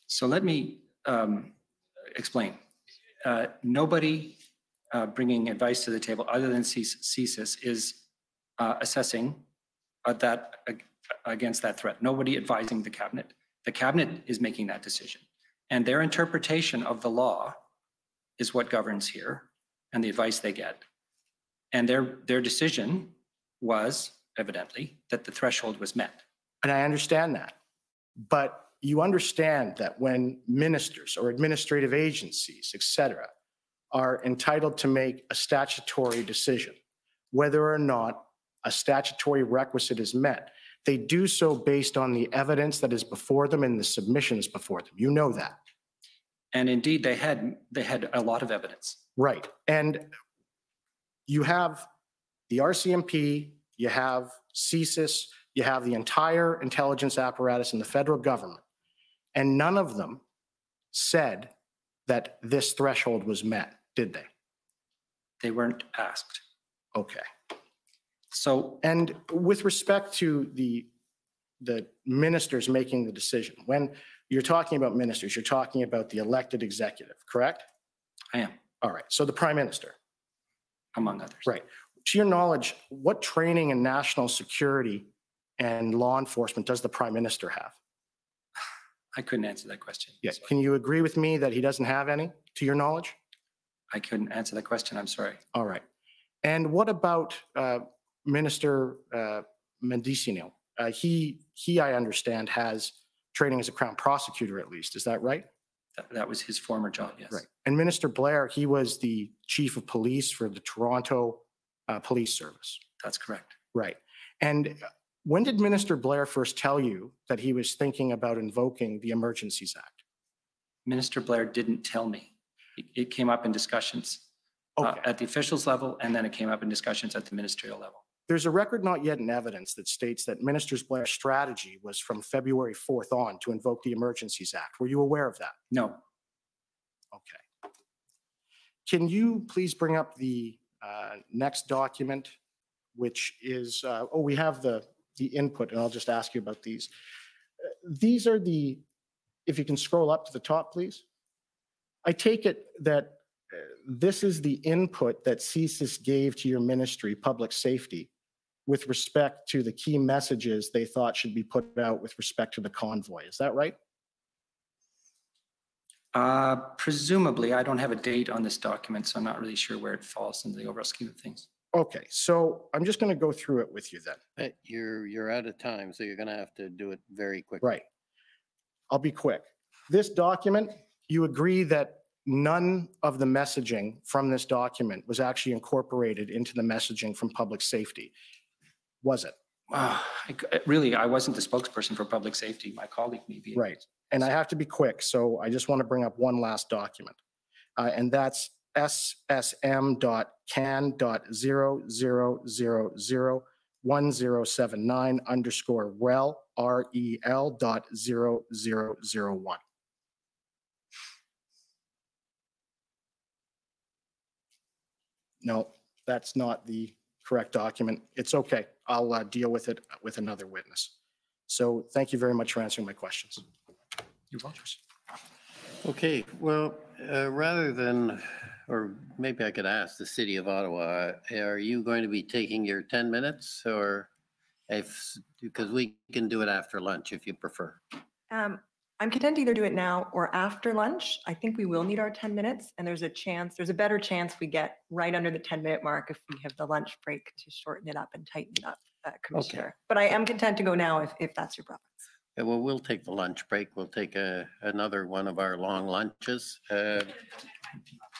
So let me explain. Nobody bringing advice to the table other than CSIS is assessing that against that threat. Nobody advising the cabinet. The cabinet is making that decision. And their interpretation of the law is what governs here and the advice they get. And their decision was evidently that the threshold was met. And I understand that. But you understand that when ministers or administrative agencies, et cetera, are entitled to make a statutory decision, whether or not a statutory requisite is met, they do so based on the evidence that is before them and the submissions before them. You know that. And indeed, they had a lot of evidence. Right. And you have the RCMP, you have CSIS, you have the entire intelligence apparatus in the federal government, and none of them said that this threshold was met, did they? They weren't asked. Okay. So, and with respect to the ministers making the decision, when you're talking about ministers, you're talking about the elected executive, correct? I am. All right. So the Prime Minister. Among others. Right. To your knowledge, what training in national security and law enforcement does the Prime Minister have? I couldn't answer that question. Yeah. Can you agree with me that he doesn't have any, to your knowledge? I couldn't answer that question. I'm sorry. All right. And what about Minister Mendicino? He, I understand, has training as a Crown prosecutor, at least. Is that right? That was his former job, yes. Right. And Minister Blair, he was the chief of police for the Toronto Police Service. That's correct. Right. And when did Minister Blair first tell you that he was thinking about invoking the Emergencies Act? Minister Blair didn't tell me. It came up in discussions at the officials level, and then it came up in discussions at the ministerial level. There's a record not yet in evidence that states that Minister Blair's strategy was from February 4th on to invoke the Emergencies Act. Were you aware of that? No. Okay. Can you please bring up the next document, which is, we have the input, and I'll just ask you about these. These are the, if you can scroll up to the top, please. I take it that this is the input that CSIS gave to your ministry, public safety, with respect to the key messages they thought should be put out with respect to the convoy. Is that right? Presumably. I don't have a date on this document, so I'm not really sure where it falls in the overall scheme of things. Okay, so I'm just going to go through it with you then. You're out of time, so you're going to have to do it very quickly. Right. I'll be quick. This document, you agree that none of the messaging from this document was actually incorporated into the messaging from public safety, was it? Really, I wasn't the spokesperson for public safety. My colleague may be. Right. And I have to be quick, so I just want to bring up one last document. And that's ssm.can.00001079 _rel.0001. No, that's not the correct document. It's okay. I'll deal with it with another witness. So thank you very much for answering my questions. You're welcome. Okay, well, rather than, or maybe I could ask the City of Ottawa, are you going to be taking your 10 minutes or because we can do it after lunch if you prefer. I'm content to either do it now or after lunch. I think we will need our 10 minutes and there's a better chance we get right under the 10-minute mark if we have the lunch break to shorten it up and tighten it up, Commissioner. Okay. But I am content to go now if that's your preference. Yeah, well, we'll take the lunch break. We'll take another one of our long lunches.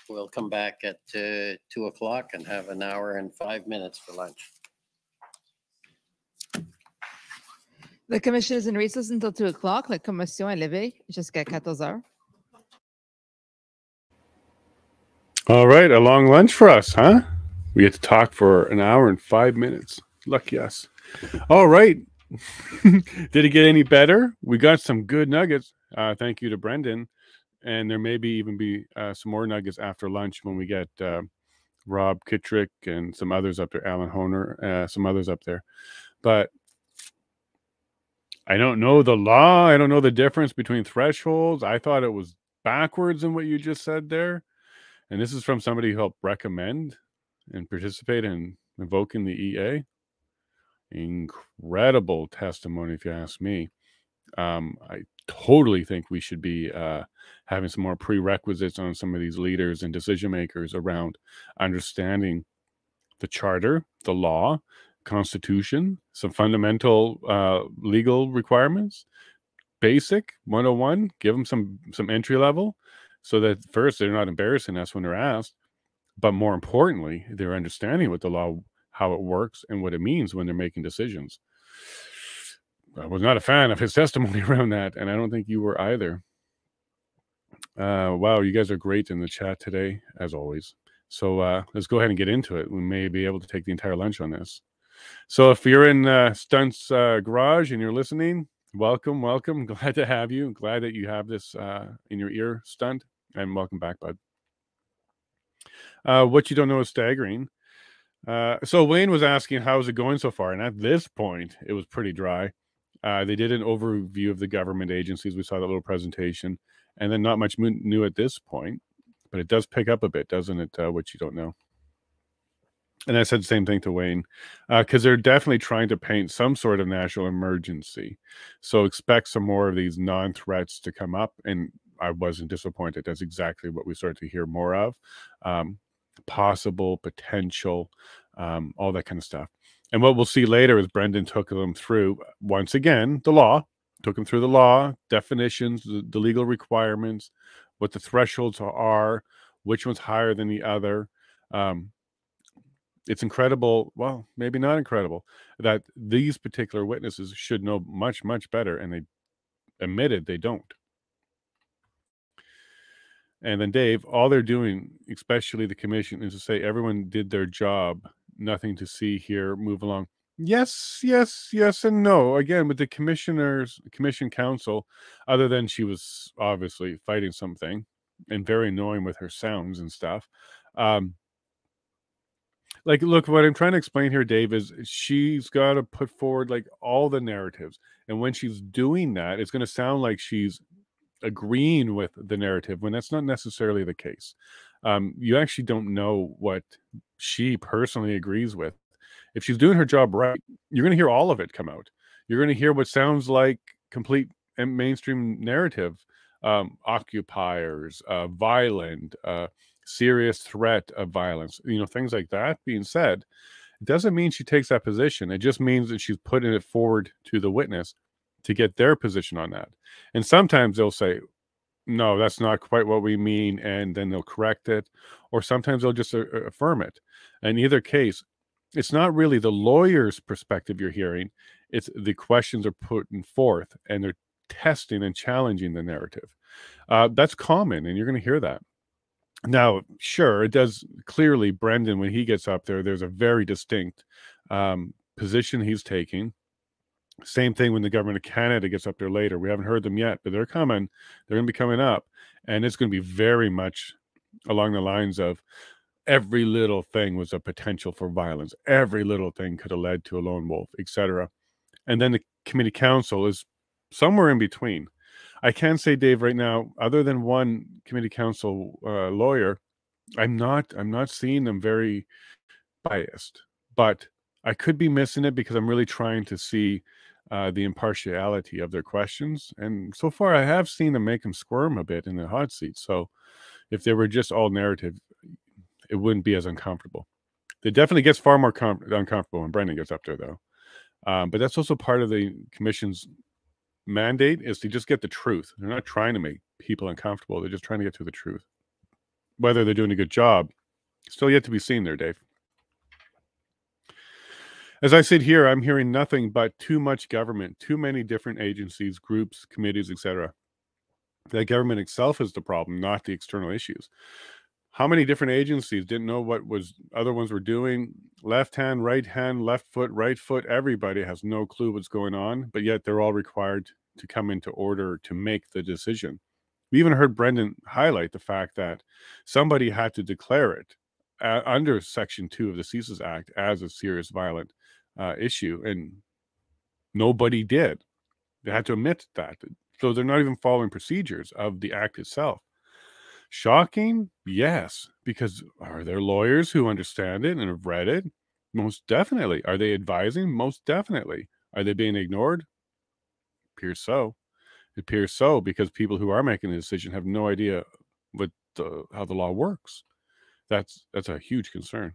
We'll come back at 2 o'clock and have an hour and 5 minutes for lunch. The commission is in recess until 2 o'clock. La commission est levée jusqu'à 14 heures. All right, a long lunch for us, huh? We get to talk for an hour and 5 minutes. Lucky us. All right. Did it get any better? We got some good nuggets. Thank you to Brendan. And there may even be some more nuggets after lunch when we get Rob Kittrick and some others up there, Alan Honer, some others up there. But I don't know the law. I don't know the difference between thresholds. I thought it was backwards in what you just said there. And this is from somebody who helped recommend and participate in invoking the EA. Incredible testimony, if you ask me. I totally think we should be having some more prerequisites on some of these leaders and decision makers around understanding the charter, the law, Constitution, some fundamental legal requirements, basic 101, give them some entry level so that first they're not embarrassing us when they're asked, but more importantly, they're understanding what the law, how it works and what it means when they're making decisions. I was not a fan of his testimony around that, and I don't think you were either. Wow, you guys are great in the chat today, as always. So let's go ahead and get into it. We may be able to take the entire lunch on this. So if you're in Stunt's garage and you're listening, welcome, welcome. Glad to have you. Glad that you have this in your ear, Stunt, and welcome back, bud. What you don't know is staggering. So Wayne was asking, how's it going so far? And at this point, it was pretty dry. They did an overview of the government agencies. We saw that little presentation, and then not much new at this point, but it does pick up a bit, doesn't it? What you don't know. And I said the same thing to Wayne, because they're definitely trying to paint some sort of national emergency. So expect some more of these non-threats to come up. And I wasn't disappointed. That's exactly what we started to hear more of. Possible, potential, all that kind of stuff. And what we'll see later is Brendan took them through, once again, the law, took them through the law, definitions, the legal requirements, what the thresholds are, which one's higher than the other. It's incredible, well, maybe not incredible, that these particular witnesses should know much, much better, and they admitted they don't. And then Dave, all they're doing, especially the commission, is to say everyone did their job, nothing to see here, move along. Yes, yes, yes, and no. Again, with the commission counsel, other than she was obviously fighting something and very annoying with her sounds and stuff. Like, look, what I'm trying to explain here, Dave, is she's got to put forward like all the narratives. And when she's doing that, it's going to sound like she's agreeing with the narrative when that's not necessarily the case. You actually don't know what she personally agrees with. If she's doing her job right, you're going to hear all of it come out. You're going to hear what sounds like complete and mainstream narrative, occupiers, violent, serious threat of violence, things like that being said. It doesn't mean she takes that position. It just means that she's putting it forward to the witness to get their position on that. And sometimes they'll say, no, that's not quite what we mean, and then they'll correct it. Or sometimes they'll just affirm it. In either case, it's not really the lawyer's perspective you're hearing. It's the questions are putting forth, and they're testing and challenging the narrative. That's common, and you're going to hear that. Now, sure, it does clearly, Brendan, when he gets up there, there's a very distinct position he's taking. Same thing when the government of Canada gets up there later. We haven't heard them yet, but they're coming. They're going to be coming up, and it's going to be very much along the lines of every little thing was a potential for violence. Every little thing could have led to a lone wolf, etc. And then the committee council is somewhere in between. I can say, Dave, right now, other than one committee council lawyer, I'm not seeing them very biased. But I could be missing it because I'm really trying to see the impartiality of their questions. And so far, I have seen them make them squirm a bit in the hot seat. So if they were just all narrative, it wouldn't be as uncomfortable. It definitely gets far more uncomfortable when Brendan gets up there, though. But that's also part of the commission's mandate, is to just get the truth. They're not trying to make people uncomfortable. They're just trying to get to the truth. Whether they're doing a good job, still yet to be seen there, Dave. As I sit here, I'm hearing nothing but too much government, too many different agencies, groups, committees, etc. The government itself is the problem, not the external issues. How many different agencies didn't know what other ones were doing? Left hand, right hand, left foot, right foot. Everybody has no clue what's going on, but yet they're all required to come into order to make the decision. We even heard Brendan highlight the fact that somebody had to declare it under Section 2 of the CSIS Act as a serious violent issue, and nobody did. They had to admit that. So they're not even following procedures of the act itself. Shocking? Yes. Because are there lawyers who understand it and have read it? Most definitely. Are they advising? Most definitely. Are they being ignored? Appears so. It appears so, because people who are making the decision have no idea how the law works. That's a huge concern.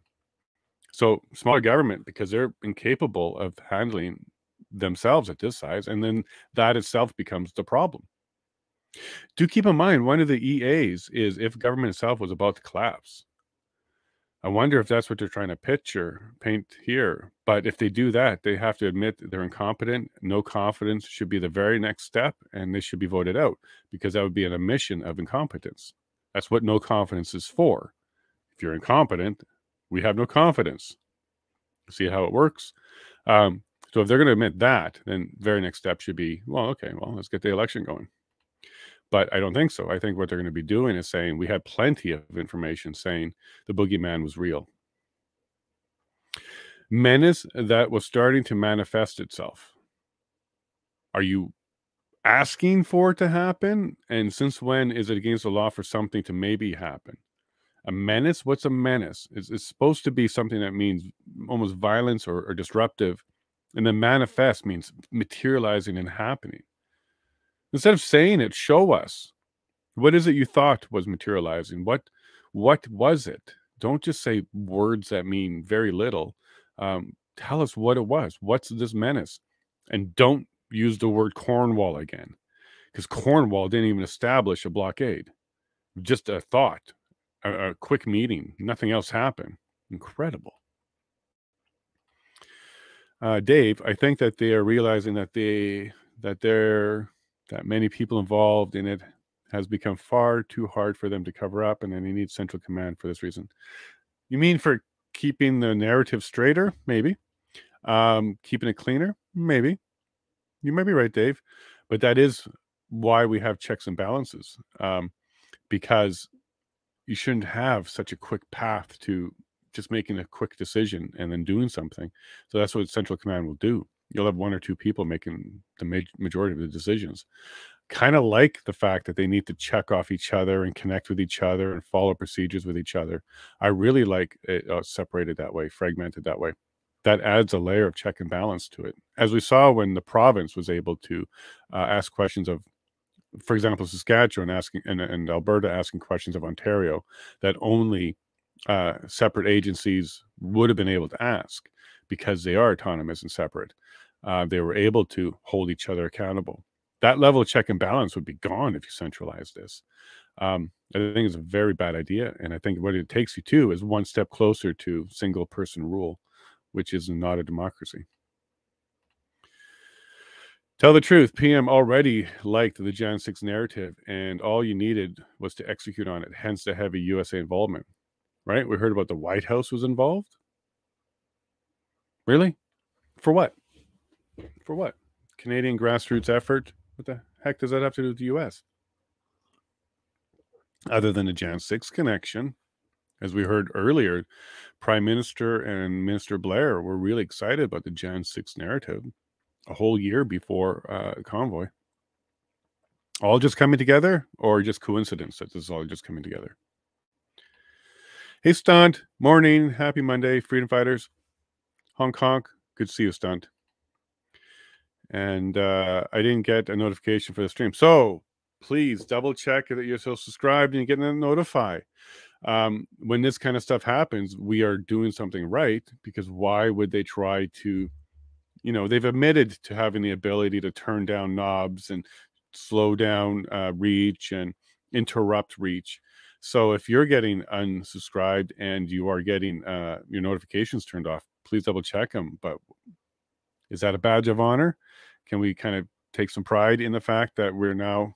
So smaller government, because they're incapable of handling themselves at this size, and then that itself becomes the problem. Do keep in mind, one of the EAs is if government itself was about to collapse. I wonder if that's what they're trying to paint here. But if they do that, they have to admit that they're incompetent. No confidence should be the very next step, and they should be voted out, because that would be an admission of incompetence. That's what no confidence is for. If you're incompetent, we have no confidence. See how it works? So if they're going to admit that, then very next step should be, well, okay, well, let's get the election going. But I don't think so. I think what they're going to be doing is saying we had plenty of information saying the boogeyman was real. Menace that was starting to manifest itself. Are you asking for it to happen? And since when is it against the law for something to maybe happen? A menace? What's a menace? It's supposed to be something that means almost violence or disruptive. And then manifest means materializing and happening. Instead of saying it, show us. What is it you thought was materializing? What was it? Don't just say words that mean very little. Tell us what it was. What's this menace? And don't use the word Cornwall again, because Cornwall didn't even establish a blockade. Just a thought, a quick meeting. Nothing else happened. Incredible. Dave, I think that they are realizing that that many people involved in it has become far too hard for them to cover up, and then they need central command for this reason. You mean for keeping the narrative straighter? Maybe. Keeping it cleaner? Maybe. You might be right, Dave. But that is why we have checks and balances, because you shouldn't have such a quick path to just making a quick decision and then doing something. So that's what central command will do. You'll have one or two people making the majority of the decisions. Kind of like the fact that they need to check off each other and connect with each other and follow procedures with each other. I really like it separated that way, fragmented that way. That adds a layer of check and balance to it. As we saw when the province was able to ask questions of, for example, Saskatchewan asking and Alberta asking questions of Ontario that only separate agencies would have been able to ask, because they are autonomous and separate. They were able to hold each other accountable. That level of check and balance would be gone if you centralize this. I think it's a very bad idea. And I think what it takes you to is one step closer to single person rule, which is not a democracy. Tell the truth, PM already liked the Jan 6 narrative, and all you needed was to execute on it, hence the heavy USA involvement, right? We heard about the White House was involved. Really? For what? For what? Canadian grassroots effort? What the heck does that have to do with the US? Other than the Jan 6 connection, as we heard earlier, Prime Minister and Minister Blair were really excited about the Jan 6 narrative a whole year before convoy. All just coming together, or just coincidence that this is all just coming together? Hey, Stunt. Morning. Happy Monday, Freedom Fighters. Honk, honk. Good to see you, Stunt. And I didn't get a notification for the stream. So please double check that you're still subscribed and you're getting a notify. When this kind of stuff happens, we are doing something right, because why would they try to, you know, they've admitted to having the ability to turn down knobs and slow down reach and interrupt reach. So if you're getting unsubscribed and you are getting your notifications turned off, please double check them. But is that a badge of honor? Can we kind of take some pride in the fact that we're now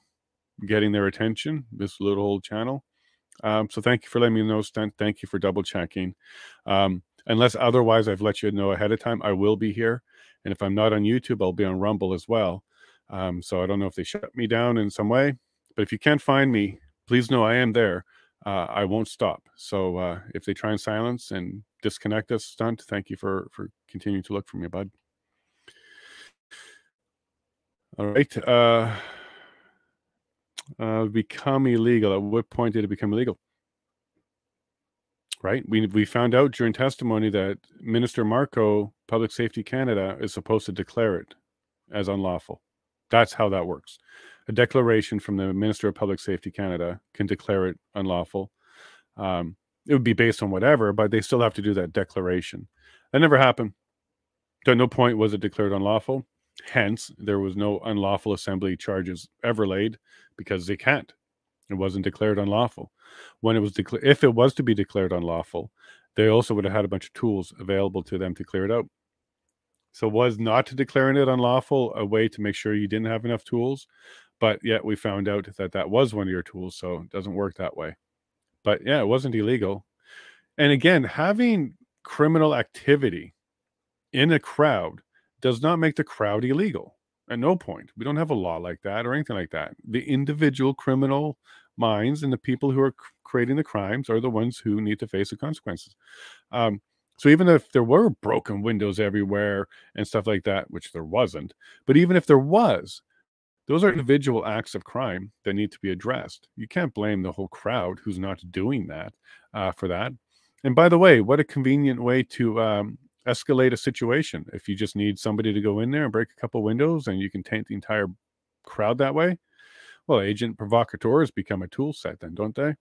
getting their attention, this little old channel? So thank you for letting me know, Stunt. Thank you for double checking. Unless otherwise I've let you know ahead of time, I will be here. And if I'm not on YouTube, I'll be on Rumble as well. So I don't know if they shut me down in some way. But if you can't find me, please know I am there. I won't stop. So if they try and silence and disconnect us, Stunt, thank you for continuing to look for me, bud. All right. Become illegal. At what point did it become illegal? Right. We found out during testimony that Minister Marco, Public Safety Canada, is supposed to declare it as unlawful. That's how that works. A declaration from the Minister of Public Safety Canada can declare it unlawful. It would be based on whatever, but they still have to do that declaration. That never happened. At no point was it declared unlawful. Hence, there was no unlawful assembly charges ever laid, because they can't. It wasn't declared unlawful. When it was if it was to be declared unlawful, they also would have had a bunch of tools available to them to clear it out. So was not declaring it unlawful a way to make sure you didn't have enough tools? But yet we found out that that was one of your tools, so it doesn't work that way. But yeah, it wasn't illegal. And again, having criminal activity in a crowd does not make the crowd illegal. At no point. We don't have a law like that or anything like that. The individual criminal minds and the people who are creating the crimes are the ones who need to face the consequences. So even if there were broken windows everywhere and stuff like that, which there wasn't, but even if there was, those are individual acts of crime that need to be addressed. You can't blame the whole crowd who's not doing that for that. And by the way, what a convenient way to escalate a situation. If you just need somebody to go in there and break a couple windows and you can taint the entire crowd that way, well, agent provocateurs become a tool set then, don't they?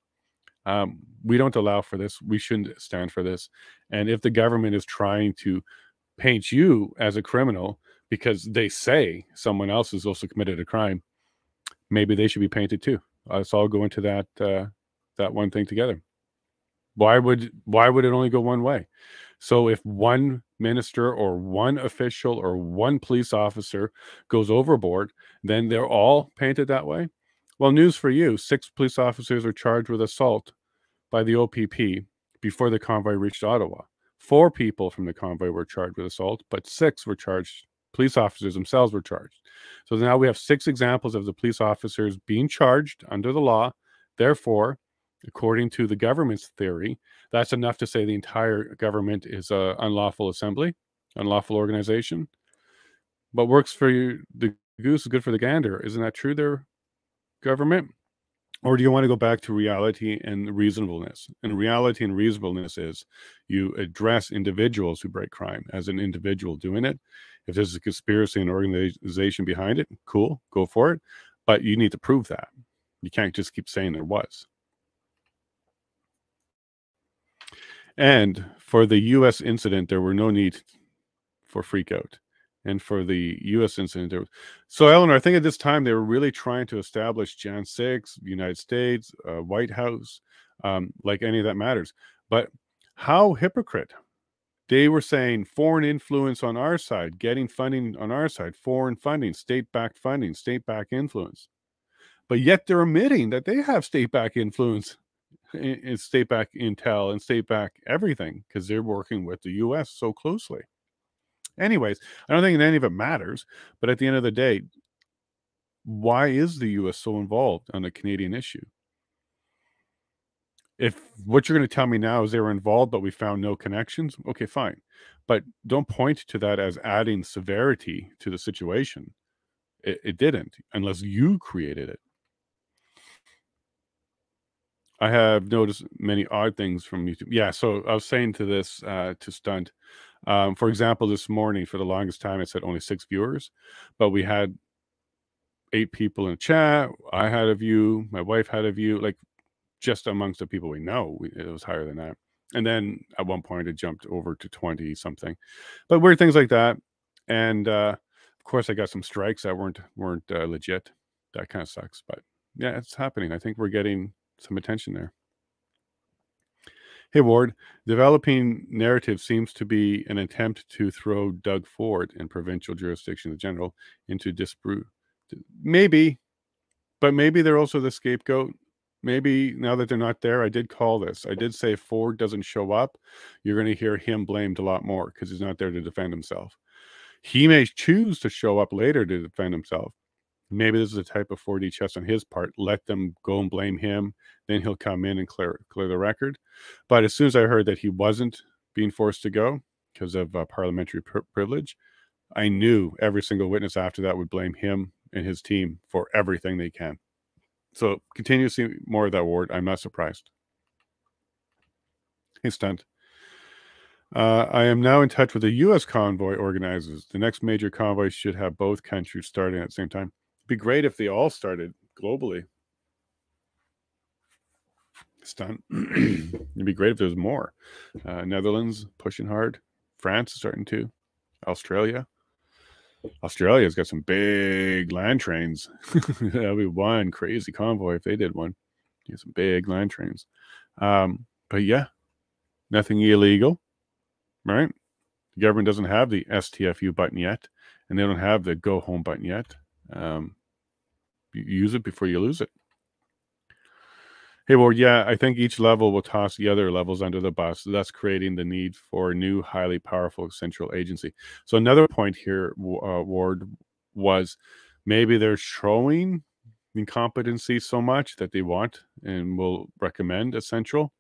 We don't allow for this. We shouldn't stand for this. And if the government is trying to paint you as a criminal because they say someone else has also committed a crime, maybe they should be painted too. Let's all go into that that one thing together. Why would it only go one way? So if one minister or one official or one police officer goes overboard, then they're all painted that way? Well, news for you. 6 police officers are charged with assault by the OPP before the convoy reached Ottawa. 4 people from the convoy were charged with assault, but 6 were charged. Police officers themselves were charged. So now we have 6 examples of the police officers being charged under the law. Therefore, according to the government's theory, that's enough to say the entire government is an unlawful assembly, unlawful organization. What works for you, the goose is good for the gander. Isn't that true there, government? Or do you want to go back to reality and reasonableness? And reality and reasonableness is you address individuals who break crime as an individual doing it. If there's a conspiracy and organization behind it, cool, go for it. But you need to prove that. You can't just keep saying there was. And for the U.S. incident, there were no need for freak out. And for the U.S. incident, there was... So, Eleanor, I think at this time they were really trying to establish Jan 6, the United States, White House, like any of that matters. But how hypocrite They were saying foreign influence on our side, getting funding on our side, foreign funding, state-backed funding, state-backed influence. But yet they're admitting that they have state-backed influence and state-backed intel and state-backed everything because they're working with the U.S. so closely. Anyways, I don't think any of it matters. But at the end of the day, why is the U.S. so involved on a Canadian issue? If what you're going to tell me now is they were involved, but we found no connections, okay, fine. But don't point to that as adding severity to the situation. It didn't, unless you created it. I have noticed many odd things from YouTube. Yeah, so I was saying to this, to Stunt, for example, this morning, for the longest time, it said only 6 viewers, but we had 8 people in the chat. I had a view. My wife had a view. Like, just amongst the people we know, it was higher than that. And then at one point, it jumped over to 20 something. But weird things like that. And of course, I got some strikes that weren't legit. That kind of sucks. But yeah, it's happening. I think we're getting some attention there. Hey, Ward, developing narrative seems to be an attempt to throw Doug Ford and provincial jurisdiction in general into disproof. Maybe, but maybe they're also the scapegoat. Maybe now that they're not there, I did call this. I did say if Ford doesn't show up, you're going to hear him blamed a lot more because he's not there to defend himself. He may choose to show up later to defend himself. Maybe this is a type of 4D chess on his part. Let them go and blame him. Then he'll come in and clear the record. But as soon as I heard that he wasn't being forced to go because of parliamentary privilege, I knew every single witness after that would blame him and his team for everything they can. So continue to see more of that, Ward. I'm not surprised. Hey, Stunt. I am now in touch with the U.S. convoy organizers. The next major convoy should have both countries starting at the same time. It'd be great if they all started globally. Stunt. It'd be great if there was more. Netherlands pushing hard. France is starting to. Australia's got some big land trains. That'd be one crazy convoy if they did one. Yeah, some big land trains. But yeah, nothing illegal, right? The government doesn't have the STFU button yet, and they don't have the go home button yet. Use it before you lose it. Hey, well, yeah, I think each level will toss the other levels under the bus, thus creating the need for a new, highly powerful central agency. So another point here, Ward, was maybe they're showing incompetency so much that they want and will recommend a central.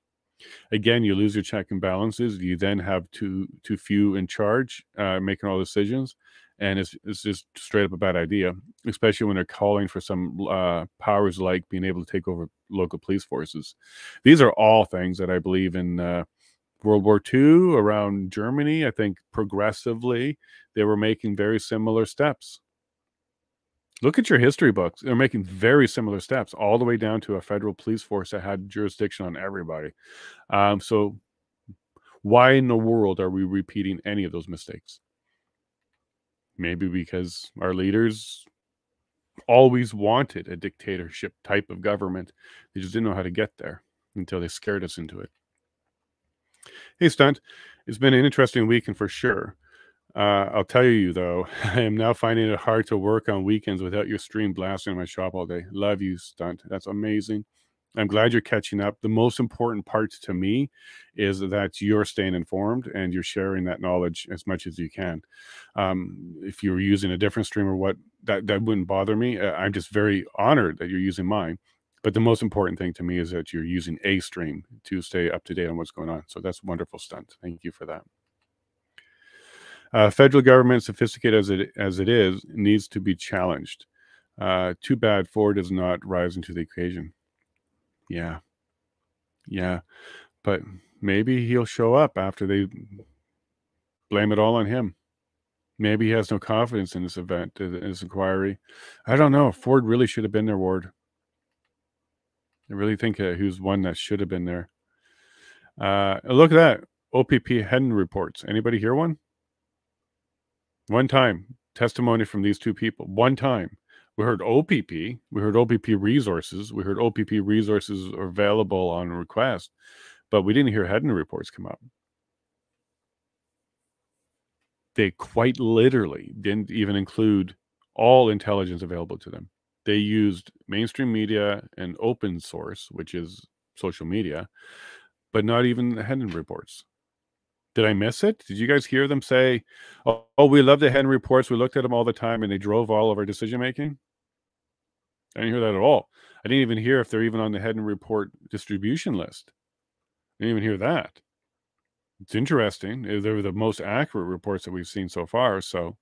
Again, you lose your check and balances. You then have too few in charge, making all decisions. And it's just straight up a bad idea, especially when they're calling for some powers like being able to take over local police forces. These are all things that I believe in World War II, around Germany. I think progressively they were making very similar steps. Look at your history books. They're making very similar steps all the way down to a federal police force that had jurisdiction on everybody. So why in the world are we repeating any of those mistakes? Maybe because our leaders always wanted a dictatorship type of government. They just didn't know how to get there until they scared us into it. Hey, Stunt, it's been an interesting weekend for sure. I'll tell you, though, I am now finding it hard to work on weekends without your stream blasting in my shop all day. Love you, Stunt. That's amazing. I'm glad you're catching up. The most important part to me is that you're staying informed and you're sharing that knowledge as much as you can. If you're using a different stream or what, that wouldn't bother me. I'm just very honored that you're using mine. But the most important thing to me is that you're using a stream to stay up to date on what's going on. So that's wonderful, Stunt. Thank you for that. Federal government, sophisticated as it is, needs to be challenged. Too bad Ford is not rising to the occasion. Yeah, but maybe he'll show up after they blame it all on him. Maybe he has no confidence in this event, in this inquiry. I don't know. Ford really should have been there, Ward. I really think who's one that should have been there. Look at that. OPP Hedden reports. Anybody hear one? One time. Testimony from these two people. One time. We heard OPP. We heard OPP resources. We heard OPP resources are available on request. But we didn't hear Hedden reports come up. They quite literally didn't even include all intelligence available to them. They used mainstream media and open source, which is social media, but not even the Hennon reports. Did I miss it? Did you guys hear them say, oh, we love the Hennon reports. We looked at them all the time and they drove all of our decision making? I didn't hear that at all. I didn't even hear if they're even on the Hennon report distribution list. I didn't even hear that. It's interesting. They're the most accurate reports that we've seen so far. So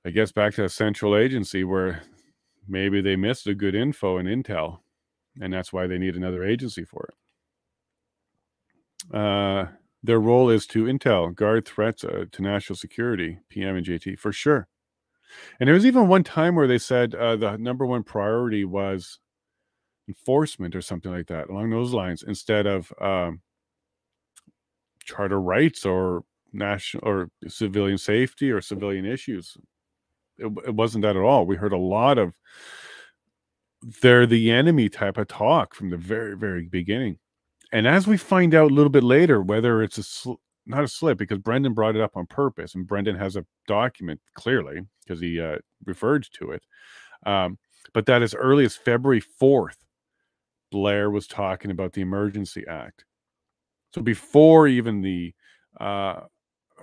I guess back to a central agency where maybe they missed the good info and intel, and that's why they need another agency for it. Their role is to intel, guard threats to national security, PM and JT, for sure. And there was even one time where they said the number one priority was enforcement or something like that, along those lines, instead of charter rights or national or civilian safety or civilian issues. It wasn't that at all. We heard a lot of they're the enemy type of talk from the very, very beginning. And as we find out a little bit later, whether it's not a slip, because Brendan brought it up on purpose, and Brendan has a document clearly because he referred to it. But that as early as February 4th, Blair was talking about the Emergency Act. So before even the, so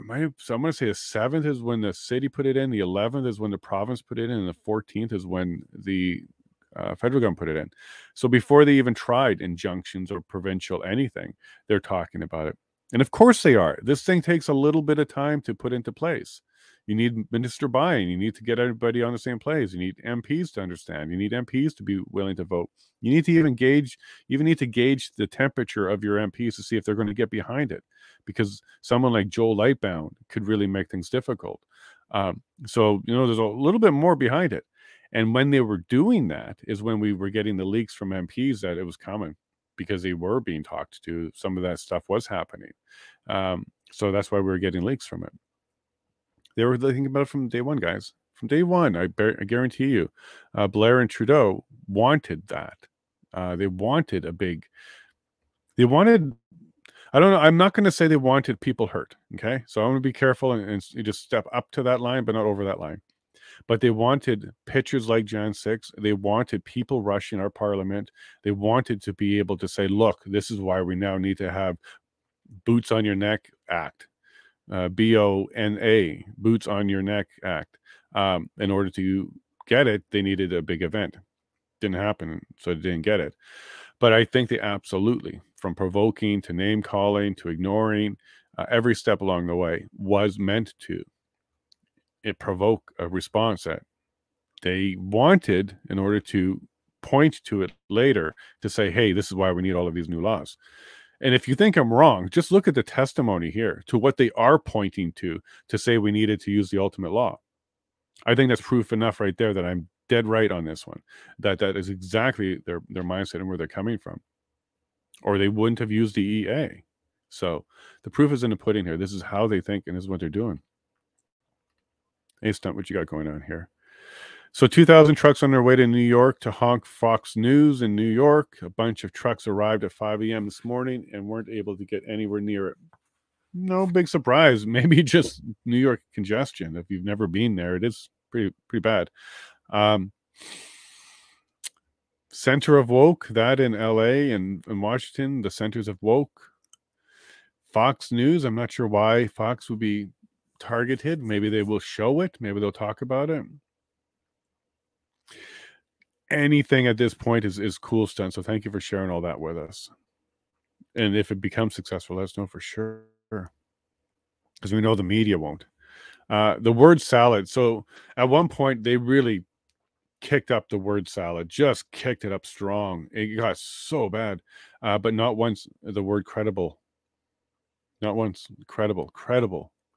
I'm going to say the 7th is when the city put it in, the 11th is when the province put it in, and the 14th is when the federal government put it in. So before they even tried injunctions or provincial anything, they're talking about it. And of course they are. This thing takes a little bit of time to put into place. You need minister buy-in. You need to get everybody on the same place. You need MPs to understand. You need MPs to be willing to vote. You need to even need to gauge the temperature of your MPs to see if they're going to get behind it, because someone like Joel Lightbound could really make things difficult. So, there's a little bit more behind it. And when they were doing that is when we were getting the leaks from MPs that it was coming, because they were being talked to. Some of that stuff was happening. So that's why we were getting leaks from it. They were thinking about it from day one, guys. From day one, I guarantee you, Blair and Trudeau wanted that. They wanted I don't know. I'm not going to say they wanted people hurt. Okay. So I'm going to be careful and just step up to that line, but not over that line. But they wanted pictures like Jan 6. They wanted people rushing our parliament. They wanted to be able to say, look, this is why we now need to have Boots on Your Neck Act. BONA, Boots on Your Neck Act. In order to get it, they needed a big event. Didn't happen, so they didn't get it. But I think they absolutely, from provoking to name calling to ignoring, every step along the way was meant to provoke a response that they wanted in order to point to it later to say, hey, this is why we need all of these new laws. And if you think I'm wrong, just look at the testimony here to what they are pointing to say we needed to use the ultimate law. I think that's proof enough right there that I'm dead right on this one, that is exactly their mindset and where they're coming from, or they wouldn't have used the EA. So the proof is in the pudding here. This is how they think, and this is what they're doing. Hey, Stunt, what you got going on here? So 2,000 trucks on their way to New York to honk Fox News in New York. A bunch of trucks arrived at 5 a.m. this morning and weren't able to get anywhere near it. No big surprise. Maybe just New York congestion. If you've never been there, it is pretty bad. Center of Woke, that in LA and in Washington, the centers of woke. Fox News, I'm not sure why Fox would be targeted. Maybe they will show it. Maybe they'll talk about it. Anything at this point is cool, Stunt. So thank you for sharing all that with us. And if it becomes successful, let us know for sure, because we know the media won't. The word salad. So at one point, they really kicked up the word salad, just kicked it up strong. It got so bad, but not once the word credible. Not once. Credible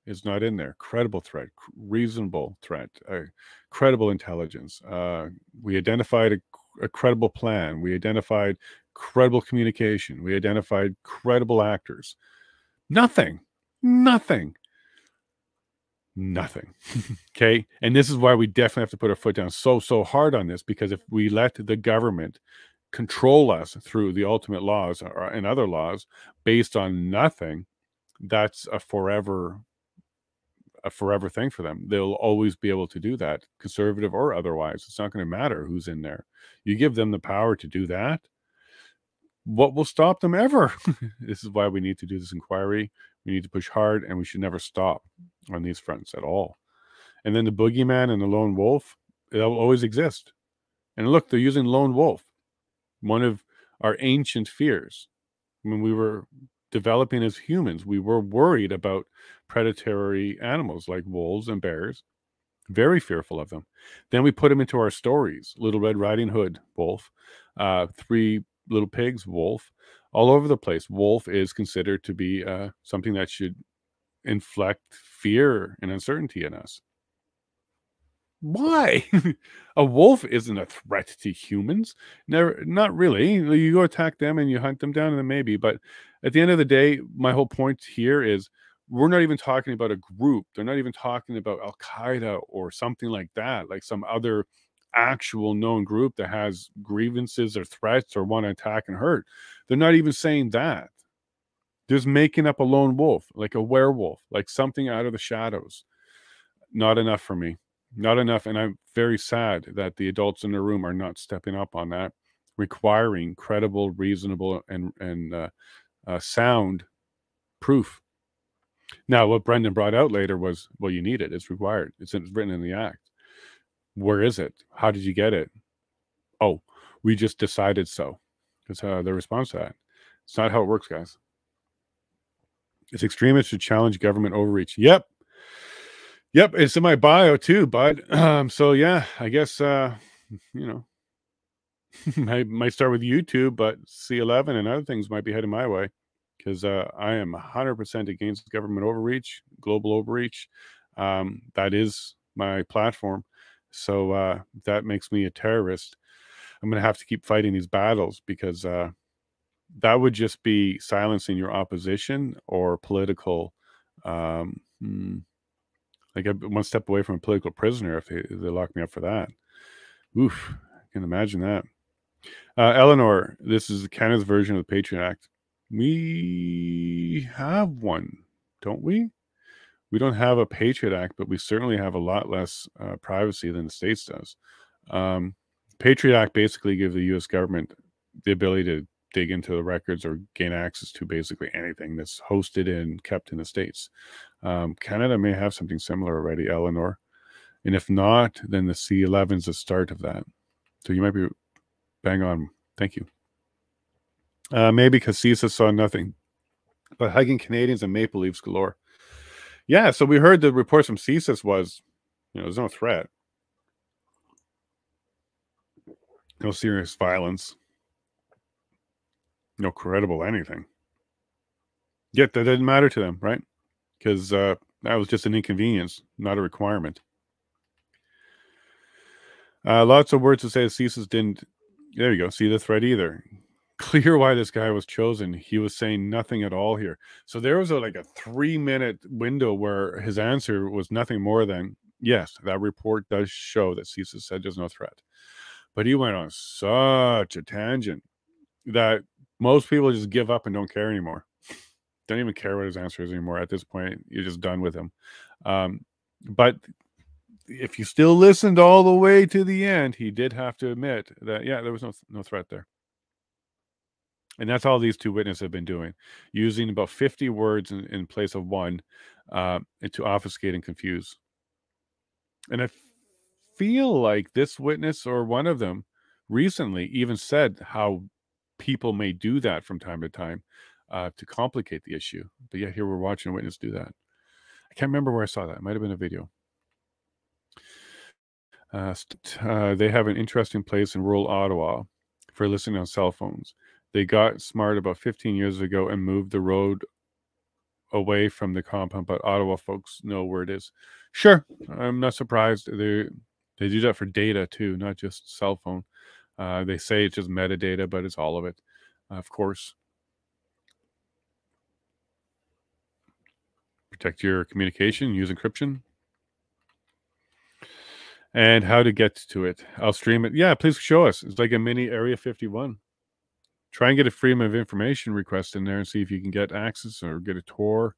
is not in there. Credible threat, reasonable threat, credible intelligence. We identified a credible plan. We identified credible communication. We identified credible actors. Nothing. Okay. And this is why we definitely have to put our foot down so hard on this, because if we let the government control us through the ultimate laws and other laws based on nothing, that's a forever a forever thing for them. They'll always be able to do that, conservative or otherwise. It's not going to matter who's in there. You give them the power to do that. What will stop them ever? This is why we need to do this inquiry. We need to push hard, and we should never stop on these fronts at all. And then the boogeyman and the lone wolf, they'll always exist. And look, they're using lone wolf, one of our ancient fears. When we were developing as humans, we were worried about predatory animals like wolves and bears, very fearful of them. Then we put them into our stories. Little Red Riding Hood, wolf. Three Little Pigs, wolf. All over the place, wolf is considered to be something that should inflict fear and uncertainty in us. Why? A wolf isn't a threat to humans. Never, not really. You go attack them and you hunt them down, and then maybe. But at the end of the day, my whole point here is we're not even talking about a group. They're not even talking about Al Qaeda or something like that, like some other actual known group that has grievances or threats or want to attack and hurt. They're not even saying that. They're just making up a lone wolf, like a werewolf, like something out of the shadows. Not enough for me. Not enough, and I'm very sad that the adults in the room are not stepping up on that, requiring credible, reasonable, and sound proof. Now, what Brendan brought out later was, well, you need it. It's required. It's written in the Act. Where is it? How did you get it? Oh, we just decided so. That's the response to that. It's not how it works, guys. It's extremists should challenge government overreach. Yep. Yep, it's in my bio too, bud. So yeah, I guess I might start with YouTube, but C11 and other things might be heading my way because I am 100% against government overreach, global overreach. That is my platform. So that makes me a terrorist. I'm going to have to keep fighting these battles because that would just be silencing your opposition or political. Like I'm one step away from a political prisoner if they lock me up for that. Oof, I can imagine that. Eleanor, this is Canada's version of the Patriot Act. We have one, don't we? We don't have a Patriot Act, but we certainly have a lot less privacy than the States does. Patriot Act basically gives the U.S. government the ability to dig into the records or gain access to basically anything that's hosted and kept in the States. Canada may have something similar already, Eleanor. And if not, then the C11 is the start of that. So you might be bang on. Thank you. Maybe because CISA saw nothing but hugging Canadians and maple leaves galore. Yeah, so we heard the reports from CISA was, there's no threat. No serious violence. No credible anything. Yet that didn't matter to them, right? Because that was just an inconvenience, not a requirement. Lots of words to say CISA didn't. There you go. See the threat either. Clear why this guy was chosen. He was saying nothing at all here. So there was like a 3-minute window where his answer was nothing more than, yes, that report does show that CISA said there's no threat. But he went on such a tangent that most people just give up and don't care anymore. Don't even care what his answer is anymore. At this point, you're just done with him. But if you still listened all the way to the end, he did have to admit that, yeah, there was no threat there. And that's all these two witnesses have been doing, using about 50 words in place of one to obfuscate and confuse. And I feel like this witness or one of them recently even said how people may do that from time to time to complicate the issue. But yet here we're watching a witness do that. I can't remember where I saw that. It might have been a video. They have an interesting place in rural Ottawa for listening on cell phones. They got smart about 15 years ago and moved the road away from the compound, but Ottawa folks know where it is. Sure, I'm not surprised. They do that for data too, not just cell phone. They say it's just metadata, but it's all of it, of course. Protect your communication, use encryption. And how to get to it. I'll stream it. Yeah, please show us. It's like a mini Area 51. Try and get a Freedom of Information request in there and see if you can get access or get a tour.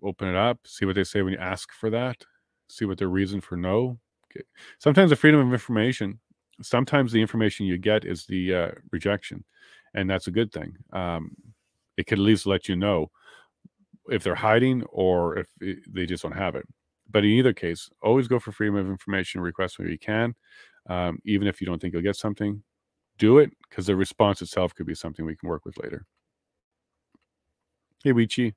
open it up, see what they say when you ask for that, see what their reason for no. Okay. Sometimes the freedom of information, sometimes the information you get is the rejection, and that's a good thing. It could at least let you know if they're hiding or if they just don't have it. But in either case, always go for freedom of information request where you can. Even if you don't think you'll get something, do it, because the response itself could be something we can work with later. Hey, Weechi.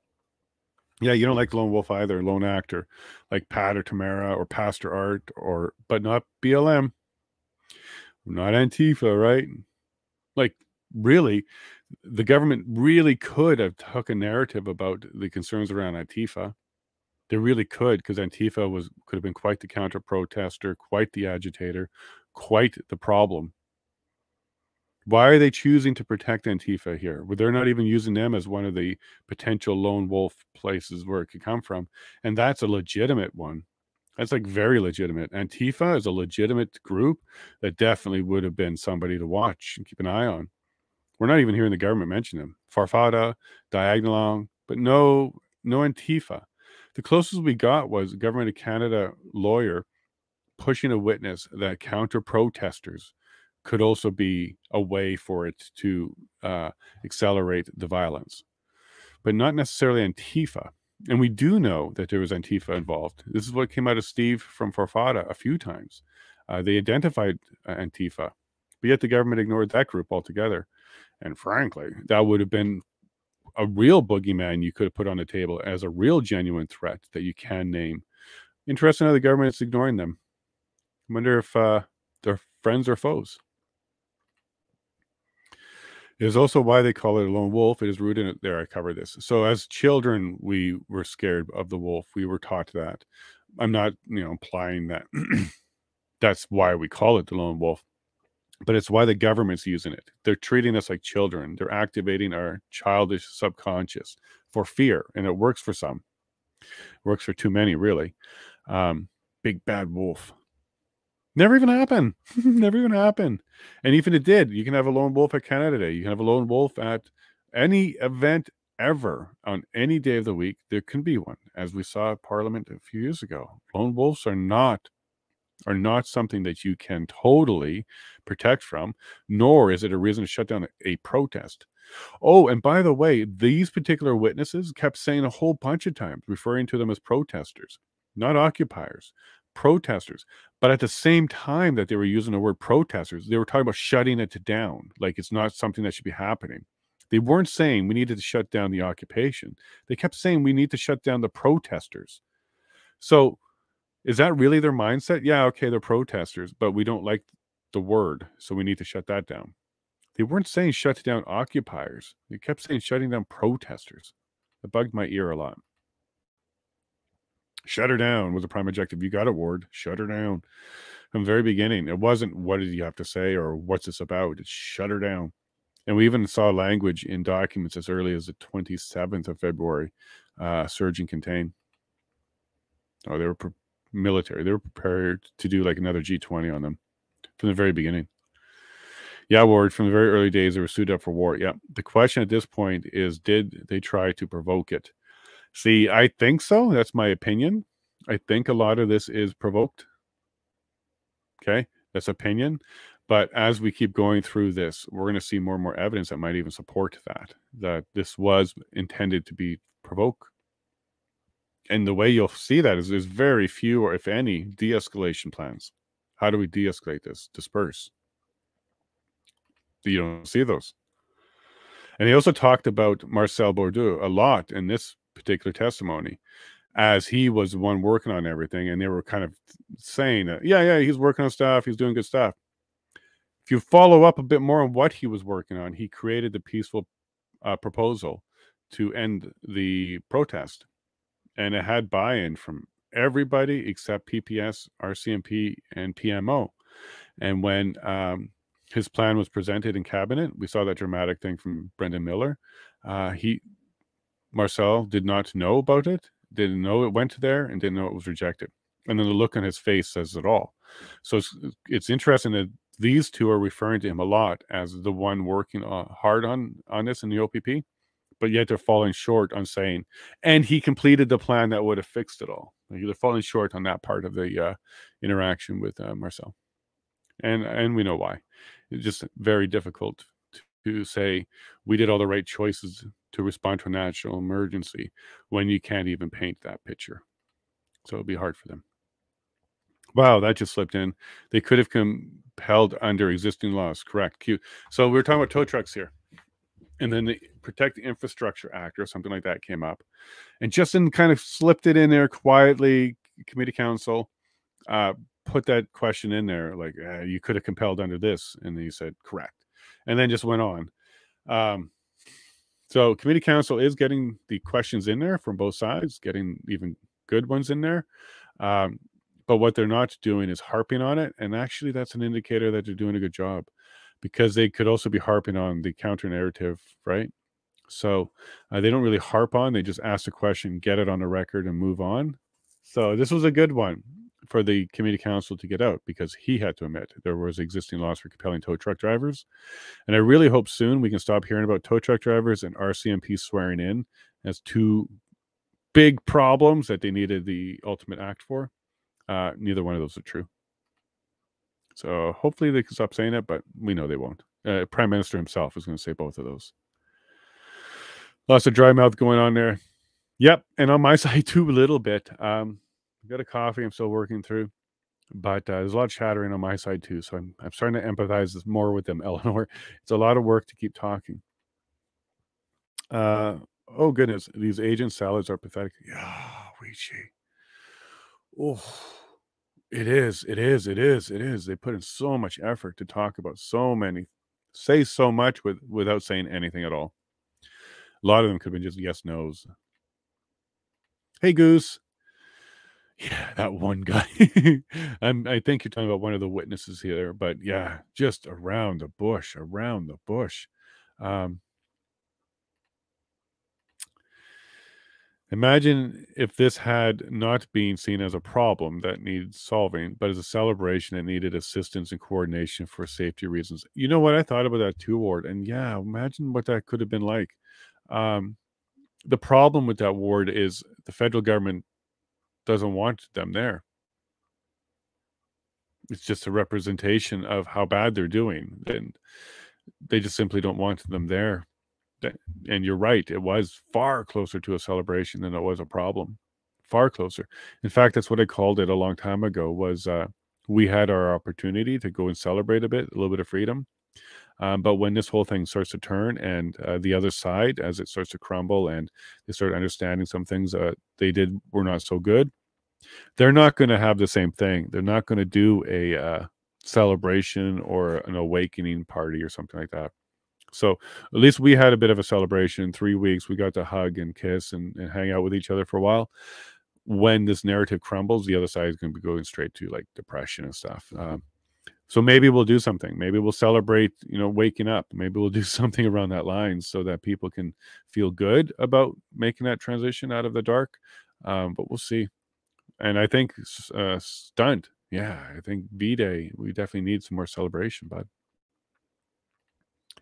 Yeah, you don't like Lone Wolf either, lone actor, like Pat or Tamara or Pastor Art, but not BLM. Not Antifa, right? Like, really, the government really could have took a narrative about the concerns around Antifa. They really could, because Antifa could have been quite the counter-protester, quite the agitator, quite the problem. Why are they choosing to protect Antifa here? Well, they're not even using them as one of the potential lone wolf places where it could come from. And that's a legitimate one. That's like very legitimate. Antifa is a legitimate group that definitely would have been somebody to watch and keep an eye on. We're not even hearing the government mention them. Farfada, Diagonalong, but no Antifa. The closest we got was a Government of Canada lawyer pushing a witness that counter-protesters could also be a way for it to accelerate the violence, but not necessarily Antifa. And we do know that there was Antifa involved. This is what came out of Steve from Farfada a few times. They identified Antifa, but yet the government ignored that group altogether. And frankly, that would have been a real boogeyman you could have put on the table as a real genuine threat that you can name. Interesting how the government is ignoring them. I wonder if they're friends or foes. It is also why they call it a lone wolf. It is rooted in it. There, I covered this. So as children, we were scared of the wolf. We were taught that. I'm not, implying that that's why we call it the lone wolf, but it's why the government's using it. They're treating us like children. They're activating our childish subconscious for fear, and it works for some. It works for too many, really. Big bad wolf. Never even happened. Never even happened. And even it did, you can have a lone wolf at Canada Day. You can have a lone wolf at any event ever on any day of the week. There can be one, as we saw at Parliament a few years ago. Lone wolves are not something that you can totally protect from, nor is it a reason to shut down a protest. Oh, and by the way, these particular witnesses kept saying a whole bunch of times, referring to them as protesters, not occupiers. Protesters. But at the same time that they were using the word protesters, they were talking about shutting it down, like it's not something that should be happening. They weren't saying we needed to shut down the occupation. They kept saying we need to shut down the protesters. So is that really their mindset? Yeah, okay, they're protesters, but we don't like the word, so we need to shut that down. They weren't saying shut down occupiers. They kept saying shutting down protesters. It bugged my ear a lot. Shut her down was a prime objective. You got it, Ward. Shut her down. From the very beginning, it wasn't what did you have to say or what's this about. It's shut her down. And we even saw language in documents as early as the 27th of February, surge and contain. Oh, they were military. They were prepared to do like another G20 on them from the very beginning. Yeah, Ward, from the very early days, they were suited up for war. Yeah. The question at this point is, did they try to provoke it? See, I think so. That's my opinion. I think a lot of this is provoked. Okay, that's opinion. But as we keep going through this, we're going to see more and more evidence that might even support that this was intended to be provoke. And the way you'll see that is there's very few, or if any, de-escalation plans. How do we de-escalate this? Disperse. You don't see those. And he also talked about Marcel Bourdieu a lot in this particular testimony, as he was the one working on everything, and they were kind of saying that, yeah, he's working on stuff, he's doing good stuff. If you follow up a bit more on what he was working on, he created the peaceful proposal to end the protest, and it had buy-in from everybody except PPS, RCMP, and PMO. And when his plan was presented in cabinet, we saw that dramatic thing from Brendan Miller. Marcel did not know about it, didn't know it went there, and didn't know it was rejected. And then the look on his face says it all. So it's interesting that these two are referring to him a lot as the one working hard on this in the OPP, but yet they're falling short on saying, and he completed the plan that would have fixed it all. Like, they're falling short on that part of the interaction with Marcel. And we know why. It's just very difficult to say we did all the right choices to respond to a national emergency when you can't even paint that picture. So it'll be hard for them. Wow, that just slipped in. They could have compelled under existing laws. Correct. Cute. So we were talking about tow trucks here. And then the Protect the Infrastructure Act or something like that came up. And Justin kind of slipped it in there quietly. Committee council put that question in there, like, you could have compelled under this. And then he said, correct. And then just went on. So committee council is getting the questions in there from both sides, getting even good ones in there. But what they're not doing is harping on it. And actually, that's an indicator that they're doing a good job, because they could also be harping on the counter narrative, right? So they don't really harp on. They just ask a question, get it on the record, and move on. So this was a good one for the committee council to get out, because he had to admit there was existing laws for compelling tow truck drivers. And I really hope soon we can stop hearing about tow truck drivers and RCMP swearing in as two big problems that they needed the ultimate act for. Neither one of those are true. So hopefully they can stop saying it, but we know they won't. Prime Minister himself is going to say both of those. Lots of dry mouth going on there. Yep, and on my side too, a little bit. Got a coffee I'm still working through, but there's a lot of chattering on my side too. So I'm starting to empathize more with them, Eleanor. It's a lot of work to keep talking. Oh goodness, these agent salads are pathetic. Yeah, Weechi. Oh, it is. They put in so much effort to talk about so many, say so much without saying anything at all. A lot of them could have been just yes, no's. Hey, Goose. Yeah, that one guy. I think you're talking about one of the witnesses here, but yeah, just around the bush. Imagine if this had not been seen as a problem that needed solving, but as a celebration that needed assistance and coordination for safety reasons. You know what? I thought about that too, Ward. And yeah, imagine what that could have been like. The problem with that, Ward, is the federal government doesn't want them there. It's just a representation of how bad they're doing. And they just simply don't want them there. And you're right, it was far closer to a celebration than it was a problem. Far closer. In fact, that's what I called it a long time ago, was we had our opportunity to go and celebrate a little bit of freedom. But when this whole thing starts to turn, and the other side, as it starts to crumble and they start understanding some things they did were not so good, they're not going to have the same thing. They're not going to do a celebration or an awakening party or something like that. So at least we had a bit of a celebration. 3 weeks, we got to hug and kiss and hang out with each other for a while. When this narrative crumbles, the other side is going to be going straight to like depression and stuff. So maybe we'll do something. Maybe we'll celebrate, waking up. Maybe we'll do something around that line so that people can feel good about making that transition out of the dark. But we'll see. And I think stunt. Yeah, I think V-Day, we definitely need some more celebration, bud.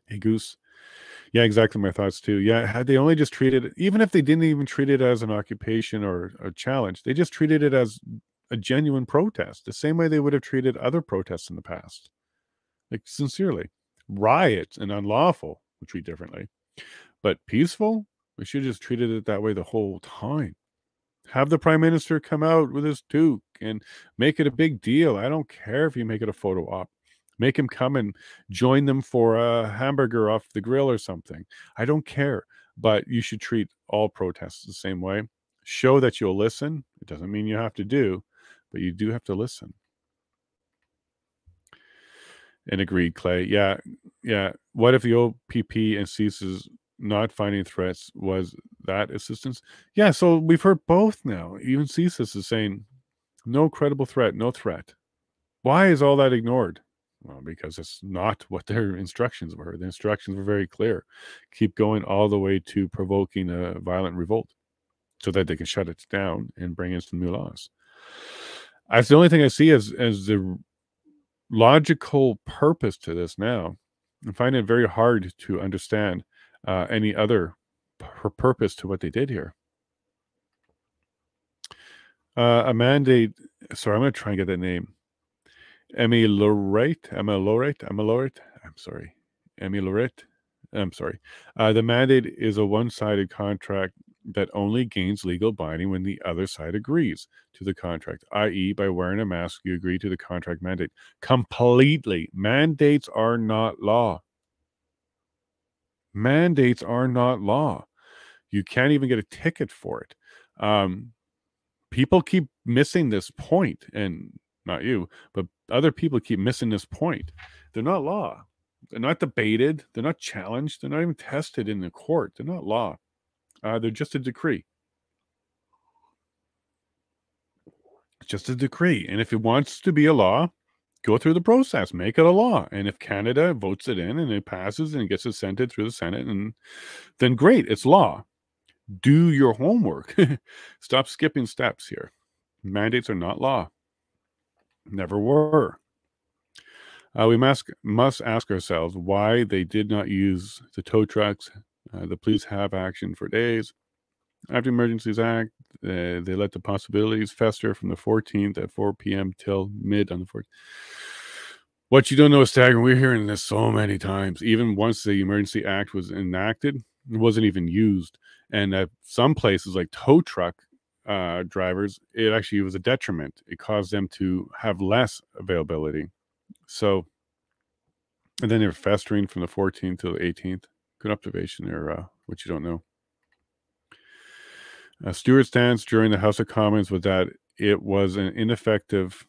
Hey, Goose. Yeah, exactly my thoughts too. Yeah, had they only just treated it, even if they didn't even treat it as an occupation or a challenge, they just treated it as a genuine protest, the same way they would have treated other protests in the past. Like, sincerely. Riot and unlawful, we treat differently. But peaceful, we should have just treated it that way the whole time. Have the Prime Minister come out with his toque and make it a big deal. I don't care if you make it a photo op. Make him come and join them for a hamburger off the grill or something. I don't care. But you should treat all protests the same way. Show that you'll listen. It doesn't mean you have to do, but you do have to listen. And agreed, Clay. Yeah. What if the OPP and CSIS not finding threats was that assistance? Yeah, so we've heard both now. Even CSIS is saying no credible threat, no threat. Why is all that ignored? Well, because it's not what their instructions were. The instructions were very clear. Keep going all the way to provoking a violent revolt so that they can shut it down and bring in some new laws. That's the only thing I see as the logical purpose to this now. I find it very hard to understand any other purpose to what they did here. A mandate. Sorry, I'm going to try and get that name. Emmy Lorette. I'm sorry. Emmy Lorette. I'm sorry. The mandate is a one-sided contract that only gains legal binding when the other side agrees to the contract, i.e., by wearing a mask, you agree to the contract mandate. Completely. Mandates are not law. Mandates are not law. You can't even get a ticket for it. People keep missing this point, and not you, but other people keep missing this point. They're not law. They're not debated. They're not challenged. They're not even tested in the court. They're not law. They're just a decree. It's just a decree. And if it wants to be a law, go through the process, make it a law. And if Canada votes it in and it passes and it gets assented through the Senate, and then great, it's law. Do your homework. Stop skipping steps here. Mandates are not law. Never were. We must ask ourselves why they did not use the tow trucks. The police have action for days. After Emergencies Act, they let the possibilities fester from the 14th at 4 p.m. till mid on the 14th. What you don't know is staggering. We're hearing this so many times. Even once the Emergency Act was enacted, it wasn't even used. And at some places like tow truck drivers, it actually was a detriment. It caused them to have less availability. So, and then they're festering from the 14th to the 18th. Good observation there, what you don't know. Stewart's stance during the House of Commons was that it was an ineffective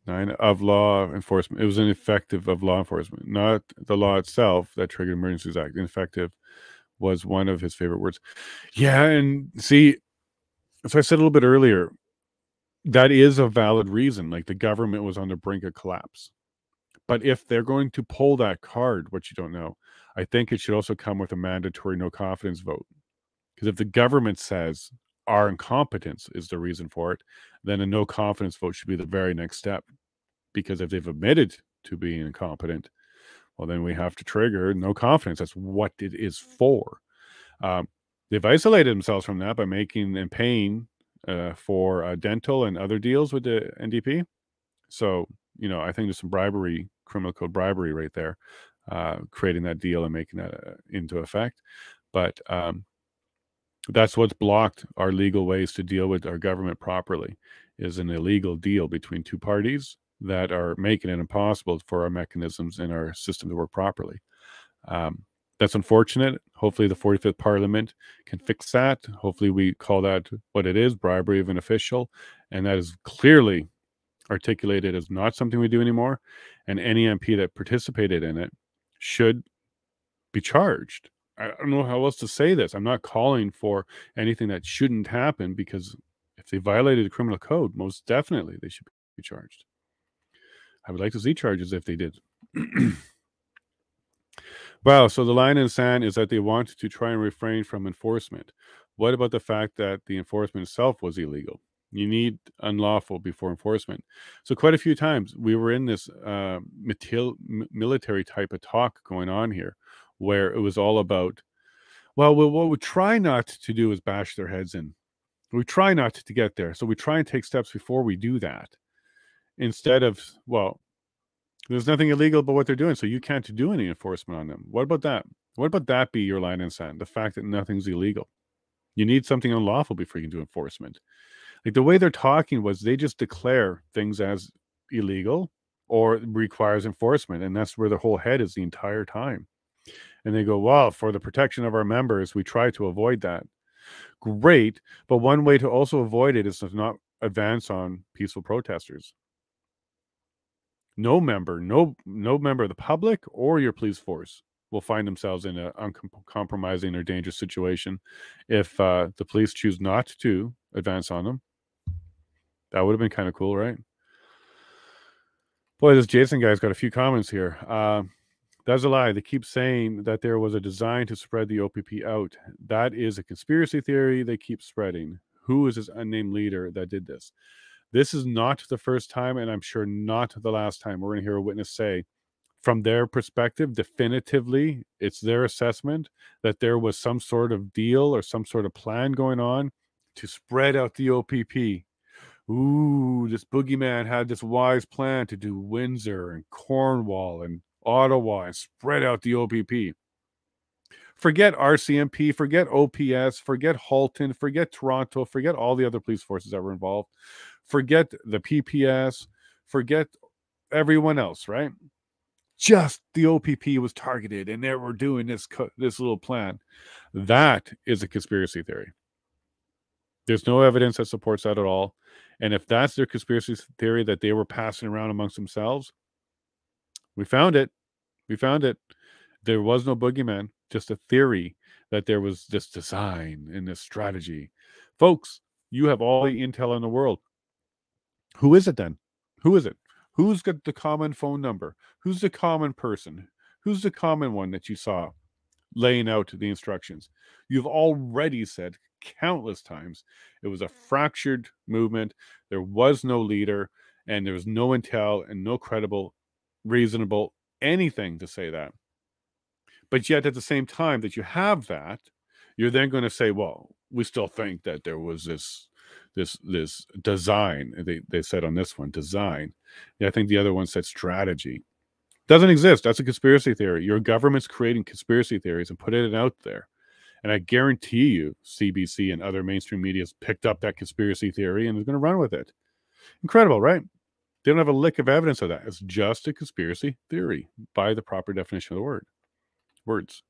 of law enforcement. It was ineffective of law enforcement, not the law itself that triggered Emergencies Act. Ineffective was one of his favorite words. Yeah, and see, so I said a little bit earlier, that is a valid reason. Like the government was on the brink of collapse. But if they're going to pull that card, what you don't know, I think it should also come with a mandatory no confidence vote. Because if the government says our incompetence is the reason for it, then a no confidence vote should be the very next step. Because if they've admitted to being incompetent, well, then we have to trigger no confidence. That's what it is for. They've isolated themselves from that by making and paying for dental and other deals with the NDP. So, you know, I think there's some bribery, criminal code bribery right there, creating that deal and making that into effect. But that's what's blocked our legal ways to deal with our government properly, is an illegal deal between two parties that are making it impossible for our mechanisms and our system to work properly. That's unfortunate. Hopefully the 45th Parliament can fix that. Hopefully we call that what it is, bribery of an official. And that is clearly articulated as not something we do anymore. And any MP that participated in it should be charged. I don't know how else to say this. I'm not calling for anything that shouldn't happen, because if they violated the criminal code, most definitely they should be charged. I would like to see charges if they did. Wow, so the line in the sand is that they want to try and refrain from enforcement. What about the fact that the enforcement itself was illegal? You need unlawful before enforcement. So quite a few times we were in this military type of talk going on here, where it was all about, well, what we try not to do is bash their heads in. We try not to get there. So we try and take steps before we do that. Instead of, well, there's nothing illegal about what they're doing, so you can't do any enforcement on them. What about that? What about that be your line in sand? The fact that nothing's illegal. You need something unlawful before you can do enforcement. Like the way they're talking was they just declare things as illegal or requires enforcement. And that's where the whole head is the entire time. And they go, well, for the protection of our members, we try to avoid that. Great. But one way to also avoid it is to not advance on peaceful protesters. No member of the public or your police force will find themselves in an uncompromising or dangerous situation if the police choose not to advance on them. That would have been kind of cool, right? Boy, this Jason guy's got a few comments here. That's a lie. They keep saying that there was a design to spread the OPP out. That is a conspiracy theory they keep spreading. Who is this unnamed leader that did this? This is not the first time, and I'm sure not the last time we're going to hear a witness say, from their perspective, definitively, it's their assessment that there was some sort of deal or some sort of plan going on to spread out the OPP. Ooh, this boogeyman had this wise plan to do Windsor and Cornwall and Ottawa and spread out the OPP. Forget RCMP, forget OPS, forget Halton, forget Toronto, forget all the other police forces that were involved. Forget the PPS, forget everyone else, right? Just the OPP was targeted and they were doing this little plan. That is a conspiracy theory. There's no evidence that supports that at all. And if that's their conspiracy theory that they were passing around amongst themselves, we found it. We found it. There was no boogeyman, just a theory that there was this design and this strategy. Folks, you have all the intel in the world. Who is it then? Who is it? Who's got the common phone number? Who's the common person? Who's the common one that you saw laying out the instructions? You've already said countless times it was a fractured movement. There was no leader, and there was no intel and no credible, reasonable anything to say that. But yet at the same time that you have that, you're then going to say, well, we still think that there was this design. They said on this one, design. Yeah, I think the other one said strategy. Doesn't exist. That's a conspiracy theory. Your government's creating conspiracy theories and putting it out there. And I guarantee you, CBC and other mainstream media has picked up that conspiracy theory and is going to run with it. Incredible, right? They don't have a lick of evidence of that. It's just a conspiracy theory by the proper definition of the words.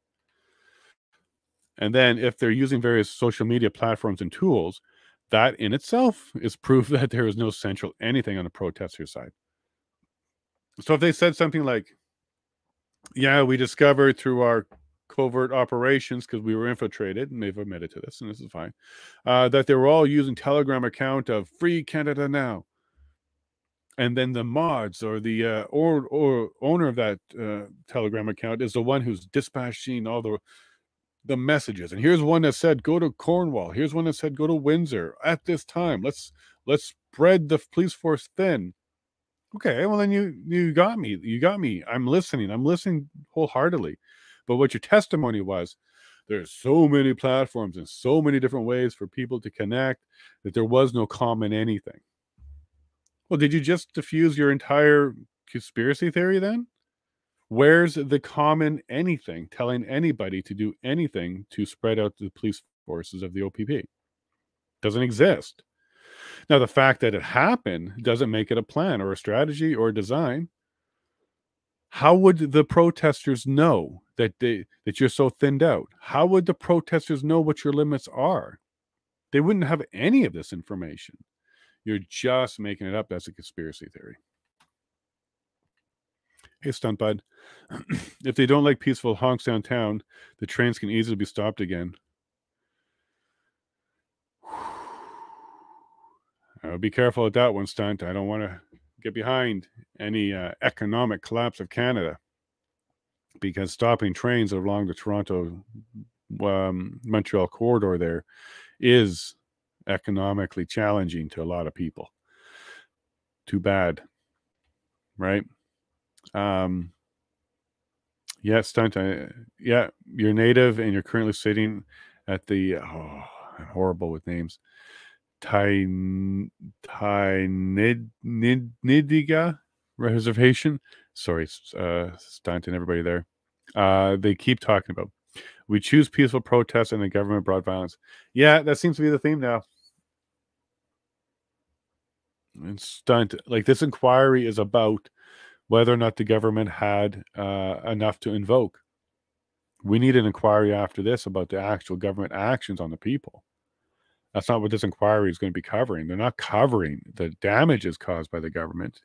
And then if they're using various social media platforms and tools, that in itself is proof that there is no central anything on the protester side. So if they said something like, yeah, we discovered through our covert operations, because we were infiltrated, and they've admitted to this, and this is fine, that they were all using Telegram account of Free Canada Now. And then the mods or the or owner of that Telegram account is the one who's dispatching all the messages. And here's one that said, go to Cornwall. Here's one that said, go to Windsor at this time. Let's spread the police force thin. Okay, well then you got me. You got me. I'm listening wholeheartedly. But what your testimony was, there's so many platforms and so many different ways for people to connect that there was no common anything. Well, did you just diffuse your entire conspiracy theory then? Where's the common anything telling anybody to do anything to spread out the police forces of the OPP? Doesn't exist. Now, the fact that it happened doesn't make it a plan or a strategy or a design. How would the protesters know that you're so thinned out? How would the protesters know what your limits are? They wouldn't have any of this information. You're just making it up as a conspiracy theory. Hey, Stunt Bud. If they don't like peaceful honks downtown, the trains can easily be stopped again. Be careful with that one, Stunt. I don't want to get behind any economic collapse of Canada, because stopping trains along the Toronto Montreal corridor there is economically challenging to a lot of people. Too bad, right? Yeah, Stunt. Yeah, you're native and you're currently sitting at the I'm horrible with names. Nidiga Reservation. Sorry, Stunt and everybody there. They keep talking about, we choose peaceful protests and the government brought violence. Yeah, that seems to be the theme now. And Stunt, like, this inquiry is about whether or not the government had enough to invoke. We need an inquiry after this about the actual government actions on the people. That's not what this inquiry is going to be covering. They're not covering the damages caused by the government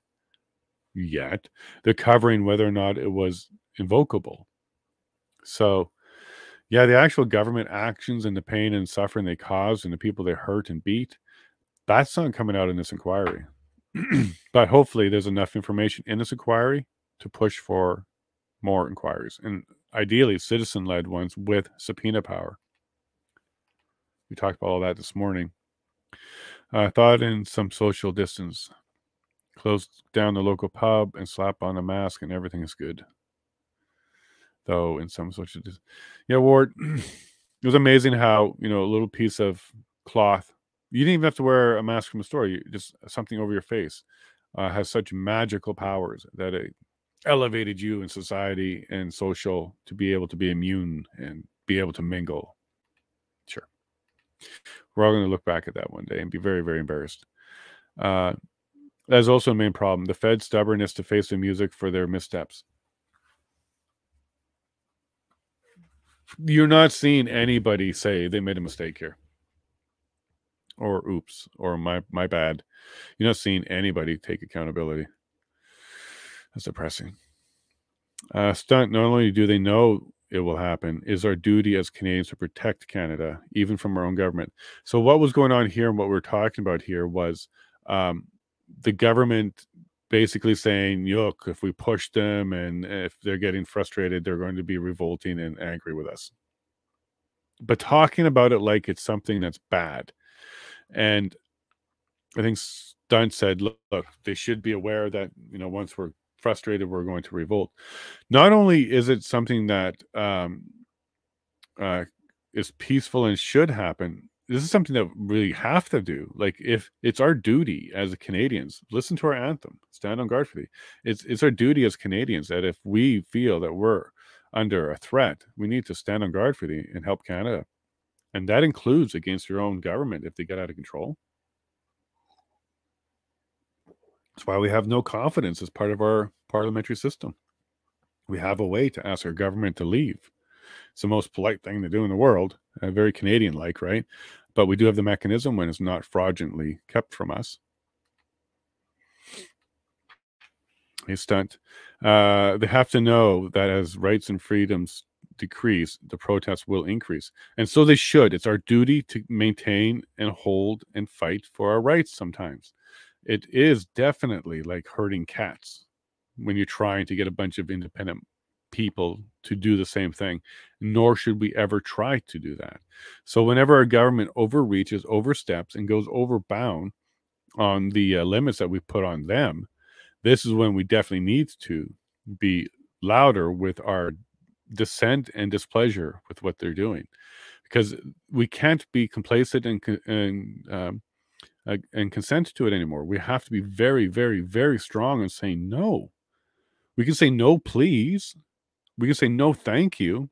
yet. They're covering whether or not it was invocable. So, yeah, the actual government actions and the pain and suffering they caused and the people they hurt and beat, that's not coming out in this inquiry. But hopefully there's enough information in this inquiry to push for more inquiries, and ideally citizen-led ones with subpoena power. We talked about all that this morning. Thought in some social distance. Close down the local pub and slap on a mask and everything is good. though, in some sort of, yeah, Ward, it was amazing how, you know, a little piece of cloth, you didn't even have to wear a mask from a store, just something over your face, has such magical powers that it elevated you in society and social to be able to be immune and be able to mingle. Sure. We're all going to look back at that one day and be very, very embarrassed. That's also a main problem. The Fed's stubbornness to face the music for their missteps. You're not seeing anybody say they made a mistake here. Or oops, or my bad. You're not seeing anybody take accountability. That's depressing. Stunt, not only do they know it will happen, is our duty as Canadians to protect Canada, even from our own government. So what was going on here and what we're talking about here was the government basically saying, look, if we push them and if they're getting frustrated, they're going to be revolting and angry with us. But talking about it like it's something that's bad. And I think Stunt said, look, they should be aware that, you know, once we're frustrated, we're going to revolt. Not only is it something that is peaceful and should happen, this is something that we really have to do. Like, if it's our duty as Canadians, listen to our anthem, stand on guard for thee. It's our duty as Canadians that if we feel that we're under a threat, we need to stand on guard for thee and help Canada. And that includes against your own government if they get out of control. That's why we have no confidence as part of our parliamentary system. We have a way to ask our government to leave. It's the most polite thing to do in the world, very Canadian-like, right? But we do have the mechanism when it's not fraudulently kept from us. A stunt. They have to know that as rights and freedoms decrease, the protests will increase. And so they should. It's our duty to maintain and hold and fight for our rights sometimes. It is definitely like herding cats when you're trying to get a bunch of independent people to do the same thing, nor should we ever try to do that. So whenever our government overreaches, oversteps, and goes overbound on the limits that we put on them, this is when we definitely need to be louder with our dissent and displeasure with what they're doing, because we can't be complacent and consent to it anymore. We have to be very, very, very strong in saying no. We can say no, please. We can say no, thank you.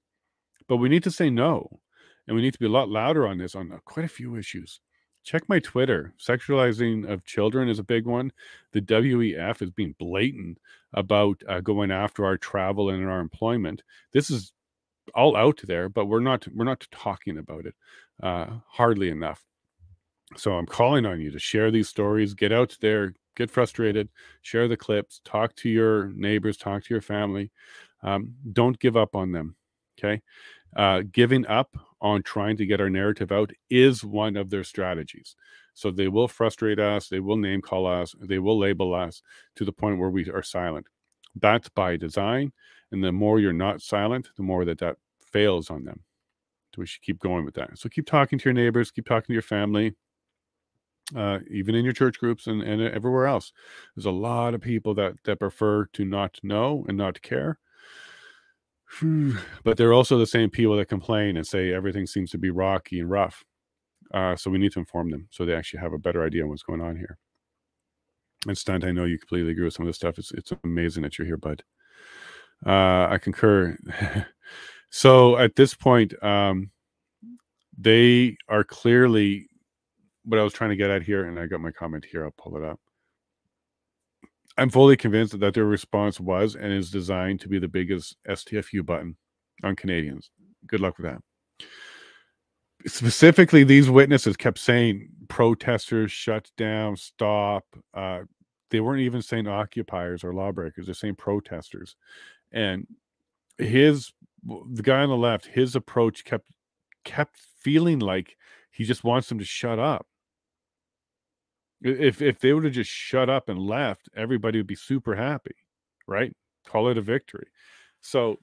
But we need to say no. And we need to be a lot louder on this on quite a few issues. Check my Twitter. Sexualizing of children is a big one. The WEF is being blatant about going after our travel and our employment. This is all out there, but we're not talking about it hardly enough. So I'm calling on you to share these stories, get out there, get frustrated, share the clips, talk to your neighbors, talk to your family. Don't give up on them, okay? Giving up on trying to get our narrative out is one of their strategies. So they will frustrate us, they will name call us, they will label us to the point where we are silent. That's by design, and the more you're not silent, the more that fails on them. So we should keep going with that. So keep talking to your neighbors, keep talking to your family, even in your church groups and everywhere else. There's a lot of people that prefer to not know and not care. But they're also the same people that complain and say everything seems to be rocky and rough. So we need to inform them so they actually have a better idea of what's going on here. And Stunt, I know you completely agree with some of this stuff. It's amazing that you're here, bud. I concur. So at this point, they are clearly what I was trying to get at here, and I got my comment here. I'll pull it up. I'm fully convinced that their response was and is designed to be the biggest STFU button on Canadians. Good luck with that. Specifically, these witnesses kept saying protesters, shut down, stop. They weren't even saying occupiers or lawbreakers. They're saying protesters. And the guy on the left, his approach kept feeling like he just wants them to shut up. If they would have just shut up and left, everybody would be super happy, right? Call it a victory. So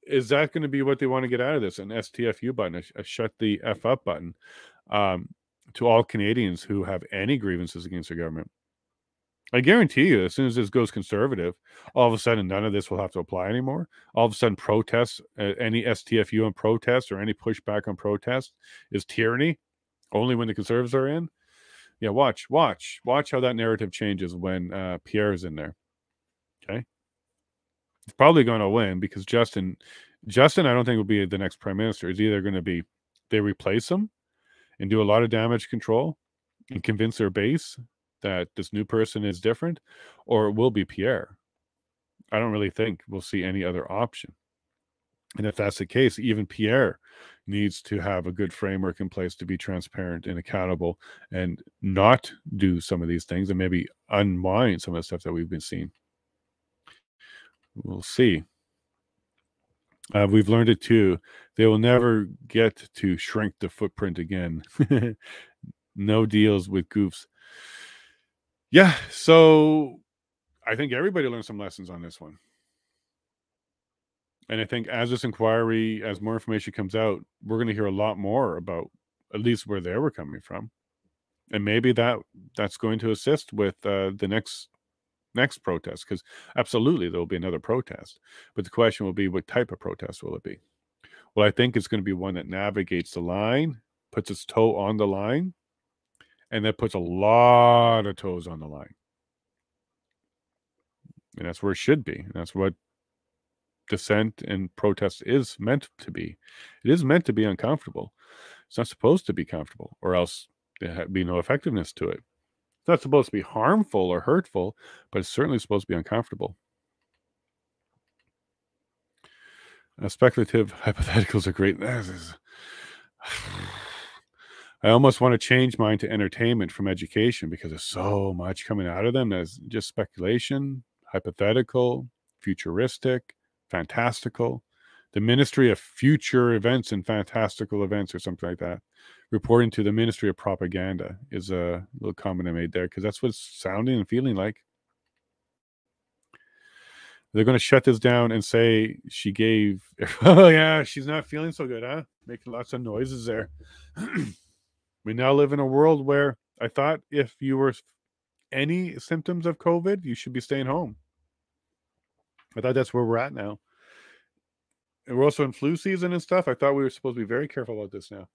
is that going to be what they want to get out of this? An STFU button, a shut the F up button to all Canadians who have any grievances against their government. I guarantee you, as soon as this goes conservative, all of a sudden none of this will have to apply anymore. All of a sudden, protests, any STFU on protest or any pushback on protest is tyranny. Only when the conservatives are in. Yeah, watch how that narrative changes when Pierre is in there. Okay, he's probably going to win because Justin, I don't think will be the next prime minister. It's either going to be they replace him and do a lot of damage control and convince their base that this new person is different, or it will be Pierre. I don't really think we'll see any other option. And if that's the case, even Pierre needs to have a good framework in place to be transparent and accountable and not do some of these things and maybe unwind some of the stuff that we've been seeing. We'll see. We've learned it too. They will never get to shrink the footprint again. No deals with goofs. Yeah, so I think everybody learned some lessons on this one. And I think as this inquiry, as more information comes out, we're going to hear a lot more about at least where they were coming from. And maybe that's going to assist with the next protest, because absolutely there will be another protest. But the question will be, what type of protest will it be? Well, I think it's going to be one that navigates the line, puts its toe on the line, and that puts a lot of toes on the line. And that's where it should be. And that's what dissent and protest is meant to be. It is meant to be uncomfortable. It's not supposed to be comfortable, or else there'd be no effectiveness to it. It's not supposed to be harmful or hurtful, but it's certainly supposed to be uncomfortable. Speculative hypotheticals are great. I almost want to change mine to entertainment from education, because there's so much coming out of them that's just speculation, hypothetical, futuristic, fantastical. The Ministry of Future Events and Fantastical Events, or something like that, reporting to the Ministry of Propaganda, is a little comment I made there, because that's what it's sounding and feeling like. They're going to shut this down and say she gave... Oh, yeah, she's not feeling so good, huh? Making lots of noises there. We now live in a world where I thought if you were any symptoms of COVID, you should be staying home. I thought that's where we're at now. And we're also in flu season and stuff. I thought we were supposed to be very careful about this now.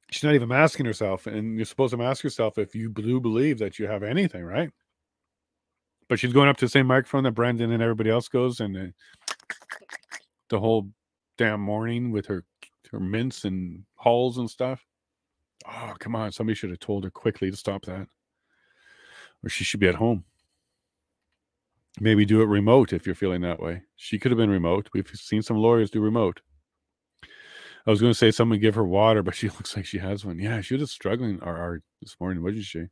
She's not even masking herself, and you're supposed to mask yourself if you do believe that you have anything, right? But she's going up to the same microphone that Brendan and everybody else goes, and the whole damn morning with her mints and halls and stuff. Oh, come on. Somebody should have told her quickly to stop that. Or she should be at home. Maybe do it remote if you're feeling that way. She could have been remote. We've seen some lawyers do remote. I was going to say someone give her water, but she looks like she has one. Yeah, she was struggling this morning, wasn't she?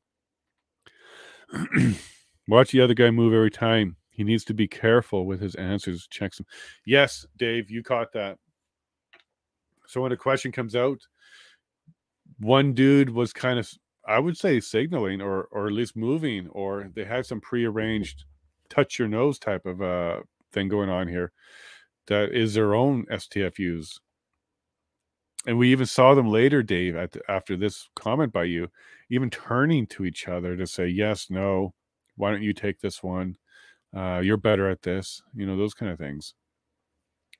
Watch the other guy move every time. He needs to be careful with his answers. Checks him. Yes, Dave, you caught that. So when a question comes out, one dude was kind of, I would say, signaling or at least moving, or they had some prearranged touch your nose type of thing going on here that is their own STFUs. And we even saw them later, Dave, after this comment by you, even turning to each other to say, yes, no, why don't you take this one? You're better at this, those kind of things.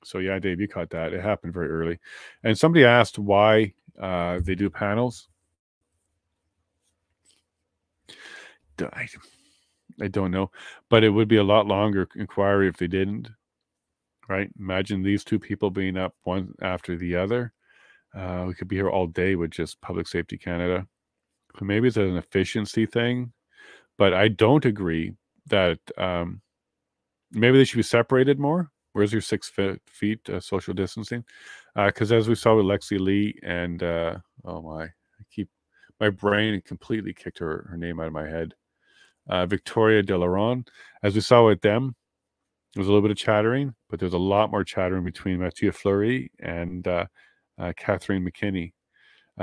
So yeah, Dave, you caught that. It happened very early. And somebody asked why they do panels. I don't know, but it would be a lot longer inquiry if they didn't, right? Imagine these two people being up one after the other. We could be here all day with just Public Safety Canada. So maybe it's an efficiency thing, but I don't agree that maybe they should be separated more. Where's your 6 feet social distancing? Because as we saw with Lexi Lee and my brain completely kicked her name out of my head. Victoria De Laron, as we saw with them, there was a little bit of chattering, but there's a lot more chattering between Mathieu Fleury and Catherine McKinney.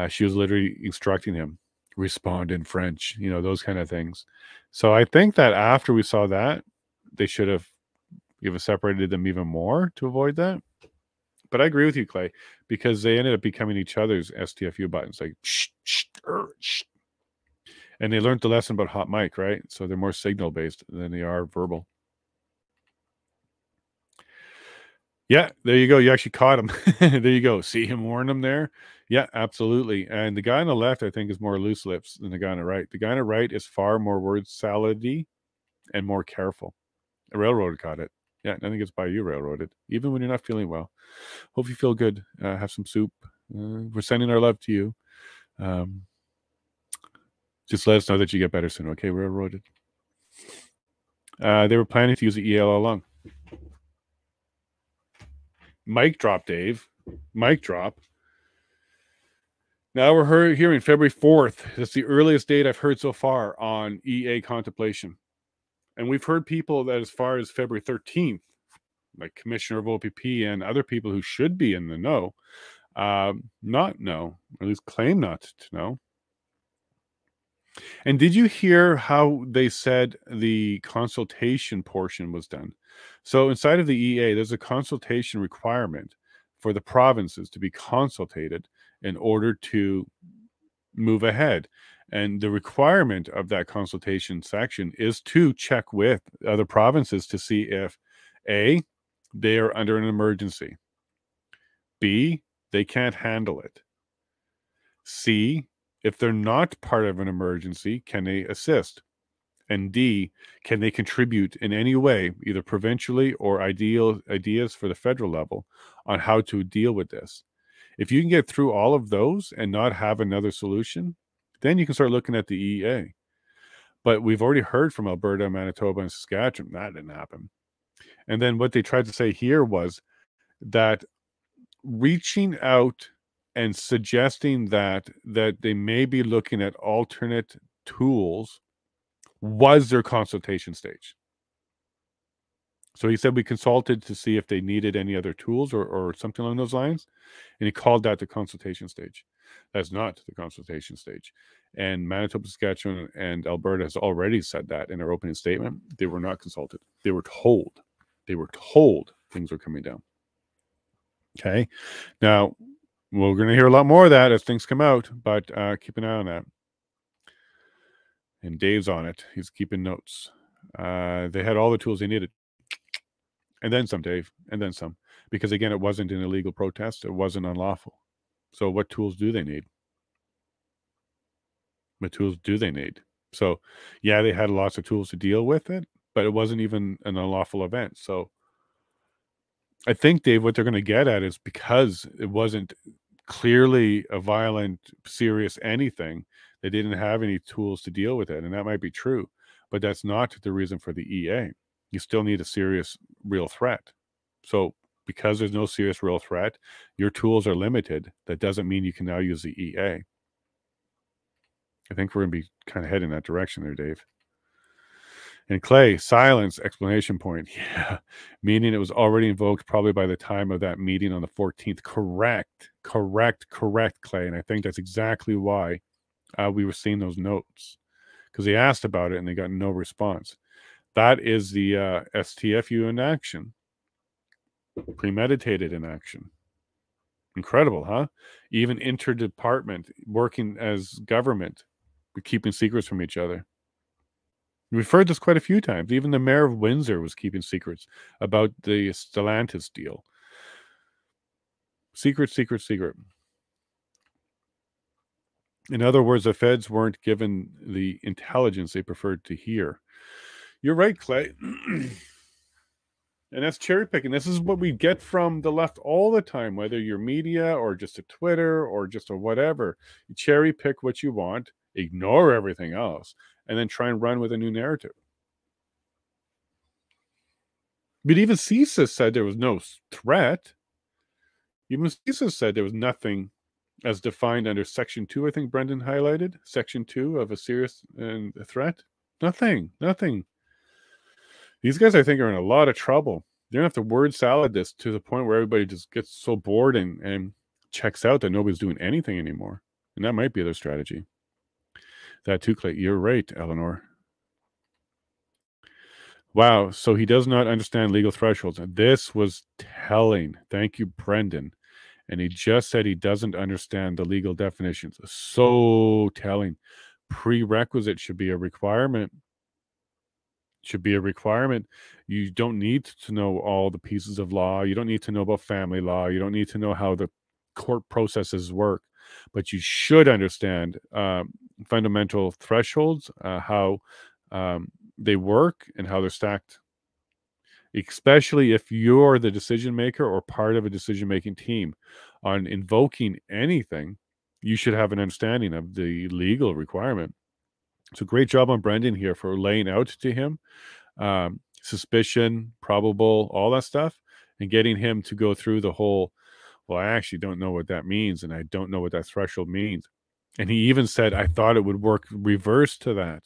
She was literally instructing him, respond in French, those kind of things. So I think that after we saw that, they should have even separated them even more to avoid that. But I agree with you, Clay, because they ended up becoming each other's STFU buttons, like shh, shh, shh. And they learned the lesson about hot mic, right? So they're more signal based than they are verbal. Yeah, there you go. You actually caught him. There you go. See him warn him there? Yeah, absolutely. And the guy on the left, I think, is more loose lips than the guy on the right. The guy on the right is far more word salad-y and more careful. A railroad caught it. Yeah, nothing gets by you, railroaded. Even when you're not feeling well. Hope you feel good. Have some soup. We're sending our love to you. Just let us know that you get better soon, okay, railroaded? They were planning to use the EL all along. Mic drop, Dave. Mic drop. Now we're hearing February 4th. That's the earliest date I've heard so far on EA contemplation. And we've heard people that as far as February 13th, like Commissioner of OPP and other people who should be in the know, not know, or at least claim not to know. And did you hear how they said the consultation portion was done? So inside of the EA, there's a consultation requirement for the provinces to be consulted in order to move ahead. And the requirement of that consultation section is to check with other provinces to see if A, they are under an emergency, B, they can't handle it, C, if they're not part of an emergency, can they assist? And D, can they contribute in any way, either provincially or ideas for the federal level on how to deal with this? If you can get through all of those and not have another solution, then you can start looking at the EA. But we've already heard from Alberta, Manitoba, and Saskatchewan. That didn't happen. And then what they tried to say here was that reaching out and suggesting that they may be looking at alternate tools was their consultation stage. So he said we consulted to see if they needed any other tools or something along those lines, and he called that the consultation stage. That's not the consultation stage. And Manitoba, Saskatchewan, and Alberta has already said that in their opening statement. They were not consulted. They were told. They were told things were coming down. Okay. Now, we're going to hear a lot more of that as things come out, but keep an eye on that. And Dave's on it. He's keeping notes. They had all the tools they needed. And then some, Dave. And then some. Because, again, it wasn't an illegal protest. It wasn't unlawful. So what tools do they need? What tools do they need? So, yeah, they had lots of tools to deal with it, but it wasn't even an unlawful event. So I think, Dave, what they're going to get at is because it wasn't clearly a violent, serious anything, they didn't have any tools to deal with it. And that might be true, but that's not the reason for the EA. You still need a serious, real threat. So because there's no serious, real threat, your tools are limited. That doesn't mean you can now use the EA. I think we're going to be kind of heading that direction there, Dave. And Clay, silence, explanation point. Yeah, meaning it was already invoked probably by the time of that meeting on the 14th. Correct, Clay. And I think that's exactly why we were seeing those notes. Because they asked about it and they got no response. That is the STFU in action. Premeditated in action. Incredible, huh? Even interdepartment, working as government, we're keeping secrets from each other. We've heard this quite a few times. Even the mayor of Windsor was keeping secrets about the Stellantis deal. Secret. In other words, the feds weren't given the intelligence they preferred to hear. You're right, Clay. And that's cherry picking. This is what we get from the left all the time, whether you're media or just a Twitter or just a whatever. You cherry pick what you want, ignore everything else, and then try and run with a new narrative. But even CISA said there was no threat. Even CISA said there was nothing as defined under Section 2, I think Brendan highlighted. Section 2 of a serious threat. Nothing. These guys, I think, are in a lot of trouble. They're going to have to word salad this to the point where everybody just gets so bored and checks out that nobody's doing anything anymore. And that might be their strategy. That too, Clay. You're right, Eleanor. Wow. So he does not understand legal thresholds. And this was telling. Thank you, Brendan. And he just said he doesn't understand the legal definitions. So telling. prerequisite, should be a requirement. Should be a requirement. You don't need to know all the pieces of law. You don't need to know about family law. You don't need to know how the court processes work, but you should understand fundamental thresholds, how they work, and how they're stacked. Especially if you're the decision maker or part of a decision making team on invoking anything, you should have an understanding of the legal requirement. So great job on Brendan here for laying out to him suspicion, probable, all that stuff, and getting him to go through the whole, well, I actually don't know what that means, and I don't know what that threshold means. And he even said, I thought it would work reverse to that.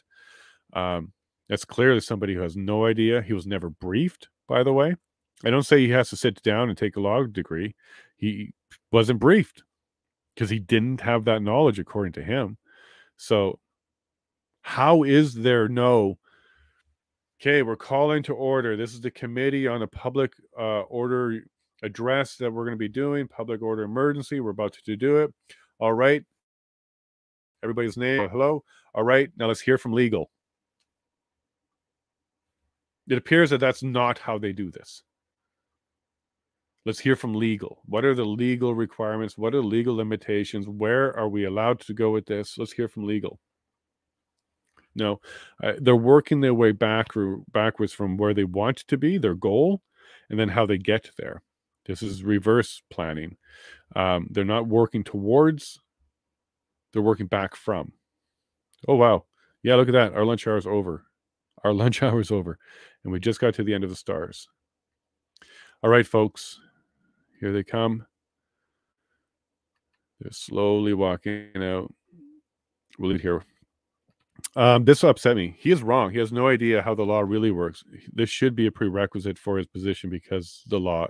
That's clearly somebody who has no idea. He was never briefed, by the way. I don't say he has to sit down and take a law degree. He wasn't briefed because he didn't have that knowledge, according to him. So how is there no, okay, we're calling to order. This is the committee on a public order address that we're going to be doing, public order emergency. We're about to do it. All right. Everybody's name. Hello. All right. Now let's hear from legal. It appears that that's not how they do this. Let's hear from legal. What are the legal requirements? What are the legal limitations? Where are we allowed to go with this? Let's hear from legal. No, they're working their way backwards from where they want to be, their goal, and then how they get there. This is reverse planning. They're not working towards, they're working back from. Oh, wow. Yeah, look at that. Our lunch hour is over. Our lunch hour is over. And we just got to the end of the stars. All right, folks. Here they come. They're slowly walking out. We'll leave here. This will upset me. He is wrong. He has no idea how the law really works. This should be a prerequisite for his position because the law,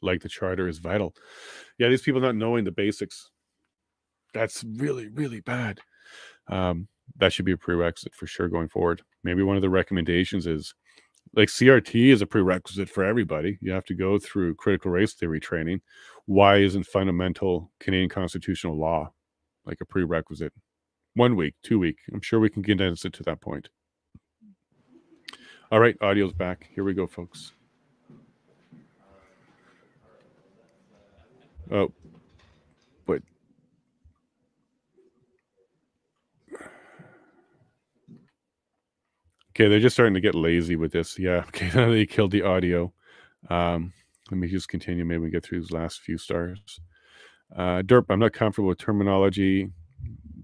like the charter, is vital. Yeah, these people not knowing the basics, that's really, really bad. That should be a prerequisite for sure going forward. Maybe one of the recommendations is, like, CRT is a prerequisite for everybody. You have to go through critical race theory training. Why isn't fundamental Canadian constitutional law like a prerequisite? 1 week, 2 week. I'm sure we can condense it to that point. All right, audio's back. Here we go, folks. Oh, but okay, they're just starting to get lazy with this. Yeah, okay, they killed the audio. Let me just continue. Maybe we get through these last few stars. Derp, I'm not comfortable with terminology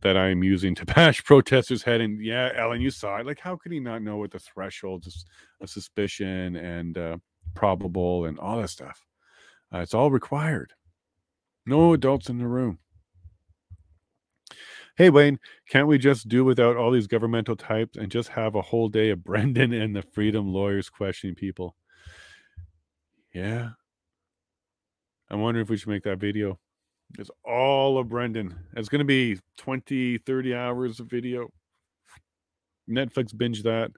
that I'm using to bash protesters' head. And yeah, Ellen, you saw it. Like, how could he not know what the thresholds of suspicion and probable and all that stuff? It's all required. No adults in the room. Hey, Wayne, can't we just do without all these governmental types and just have a whole day of Brendan and the Freedom lawyers questioning people? Yeah. I'm wondering if we should make that video. It's all of Brendan. It's going to be 20, 30 hours of video. Netflix binge that.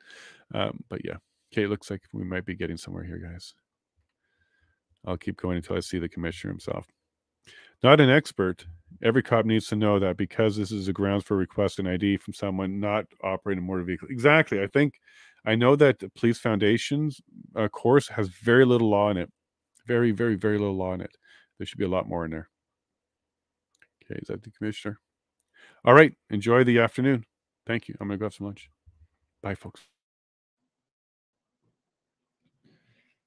But yeah. Okay, it looks like we might be getting somewhere here, guys. I'll keep going until I see the commissioner himself. Not an expert. Every cop needs to know that because this is a grounds for requesting ID from someone not operating a motor vehicle. Exactly. I know that the Police Foundation's course has very little law in it. Very, very, very little law in it. There should be a lot more in there. Okay, is that the commissioner? All right, enjoy the afternoon. Thank you. I'm going to go have some lunch. Bye, folks.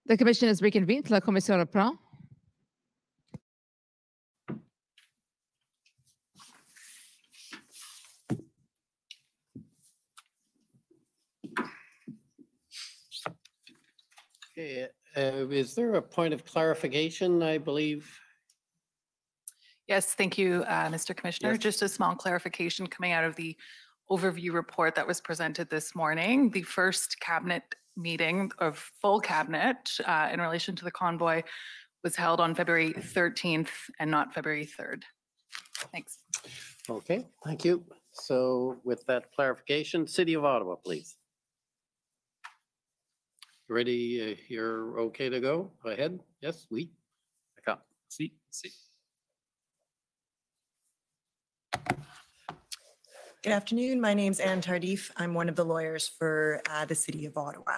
The commission is reconvened. La commission reprend. Okay, is there a point of clarification, I believe? Yes, thank you, Mr. Commissioner. Yes. Just a small clarification coming out of the overview report that was presented this morning. The first cabinet meeting of full cabinet in relation to the convoy was held on February 13th and not February 3rd. Thanks. Okay, thank you. So with that clarification, City of Ottawa, please. Ready? You're okay to go? Go ahead. Yes, oui. D'accord. See. Good afternoon. My name's Anne Tardif. I'm one of the lawyers for the City of Ottawa.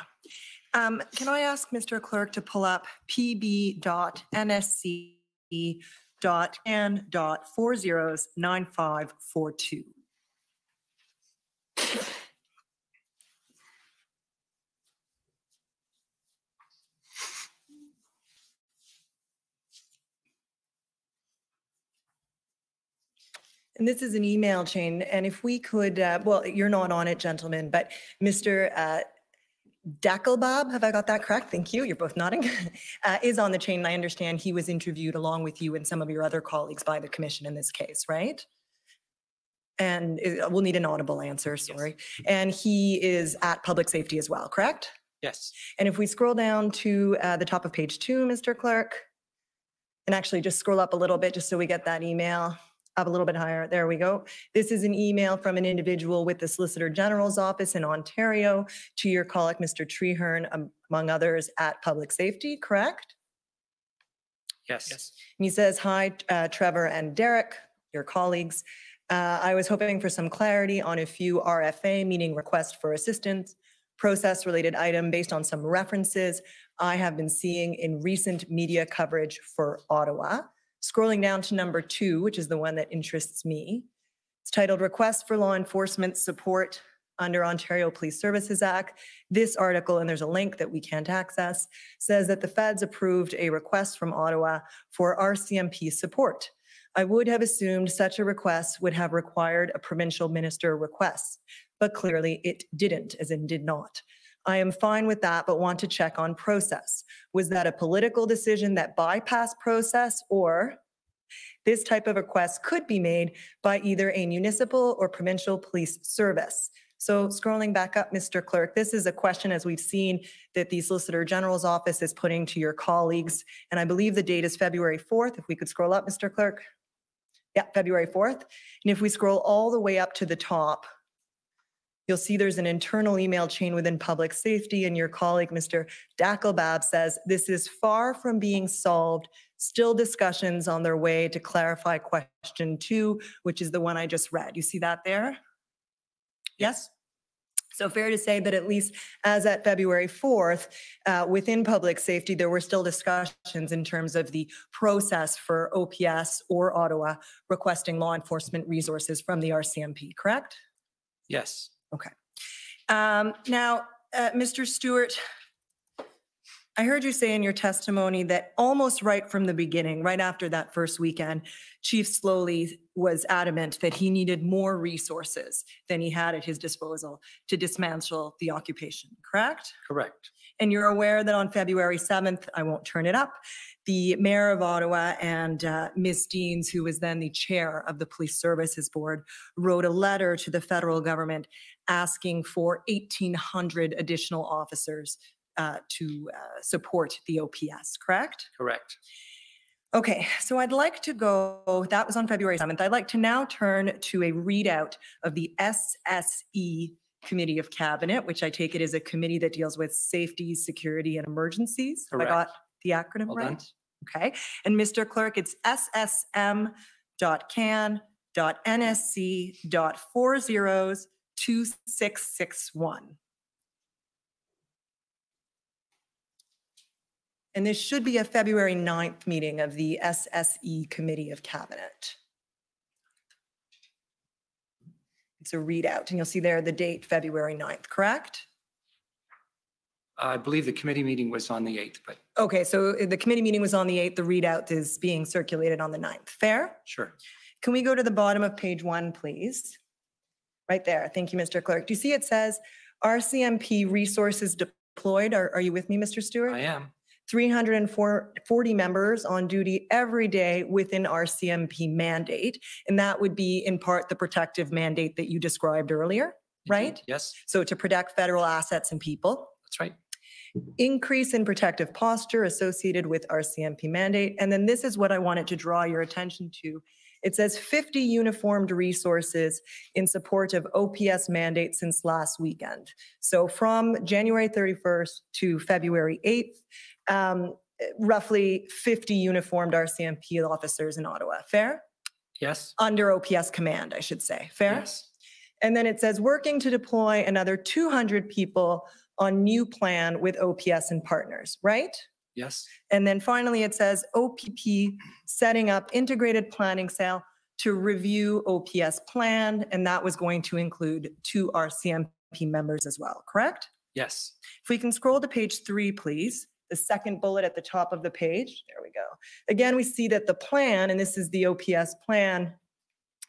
Can I ask Mr. Clerk to pull up pb.nsc.an.409542? And this is an email chain. And if we could, well, you're not on it, gentlemen, but Mr. Dackelbab, have I got that correct? Thank you. You're both nodding. Is on the chain. And I understand he was interviewed along with you and some of your other colleagues by the commission in this case, right? And we'll need an audible answer, sorry. Yes. And he is at public safety as well, correct? Yes. And if we scroll down to the top of page 2, Mr. Clerk, and actually just scroll up a little bit just so we get that email. Up a little bit higher. There we go. This is an email from an individual with the Solicitor General's office in Ontario to your colleague, Mr. Trehearn, among others, at Public Safety, correct? Yes. Yes. And he says, hi, Trevor and Derek, your colleagues. I was hoping for some clarity on a few RFA, meaning request for assistance, process-related item based on some references I have been seeing in recent media coverage for Ottawa. Scrolling down to number 2, which is the one that interests me. It's titled Request for Law Enforcement Support under Ontario Police Services Act. This article, and there's a link that we can't access, says that the feds approved a request from Ottawa for RCMP support. I would have assumed such a request would have required a provincial minister request, but clearly it didn't, as in did not. I am fine with that, but want to check on process. Was that a political decision that bypassed process, or this type of request could be made by either a municipal or provincial police service? So scrolling back up, Mr. Clerk, this is a question, as we've seen, that the Solicitor General's office is putting to your colleagues. And I believe the date is February 4th. If we could scroll up, Mr. Clerk. Yeah, February 4th. And if we scroll all the way up to the top, you'll see there's an internal email chain within public safety, and your colleague, Mr. Dackelbab, says this is far from being solved. Still discussions on their way to clarify question 2, which is the one I just read. You see that there? Yes? So fair to say that at least as at February 4th, within public safety, there were still discussions in terms of the process for OPS or Ottawa requesting law enforcement resources from the RCMP, correct? Yes. Okay. Now, Mr. Stewart, I heard you say in your testimony that almost right from the beginning, right after that first weekend, Chief Slowly was adamant that he needed more resources than he had at his disposal to dismantle the occupation, correct? Correct. And you're aware that on February 7th, I won't turn it up, the Mayor of Ottawa and Ms. Deans, who was then the chair of the Police Services Board, wrote a letter to the federal government asking for 1,800 additional officers to support the OPS, correct? Correct. Okay, so I'd like to go, that was on February 7th. I'd like to now turn to a readout of the SSE Committee of Cabinet, which I take it is a committee that deals with safety, security, and emergencies. Correct. Have I got the acronym Well right? done. Okay, and Mr. Clerk, it's ssm.can.nsc.402661. And this should be a February 9th meeting of the SSE Committee of Cabinet. It's a readout, and you'll see there the date, February 9th, correct? I believe the committee meeting was on the 8th, but Okay, so the committee meeting was on the 8th. The readout is being circulated on the 9th. Fair? sure. Can we go to the bottom of page 1, please? Right there. Thank you, Mr. Clerk. Do you see it says RCMP resources deployed? Are you with me, Mr. Stewart? I am. 340 members on duty every day within RCMP mandate. And that would be in part the protective mandate that you described earlier, right? Indeed. Yes, So to protect federal assets and people. that's right. Increase in protective posture associated with RCMP mandate. And then this is what I wanted to draw your attention to. It says 50 uniformed resources in support of OPS mandate since last weekend. So from January 31st to February 8th, roughly 50 uniformed RCMP officers in Ottawa. Fair? Yes. Under OPS command, I should say. Fair? Yes. And then it says working to deploy another 200 people on new plan with OPS and partners, right? Yes. And then finally it says OPP setting up integrated planning cell to review OPS plan, and that was going to include 2 RCMP members as well, correct? Yes. If we can scroll to page 3, please, the second bullet at the top of the page, there we go. Again, we see that the plan, and this is the OPS plan,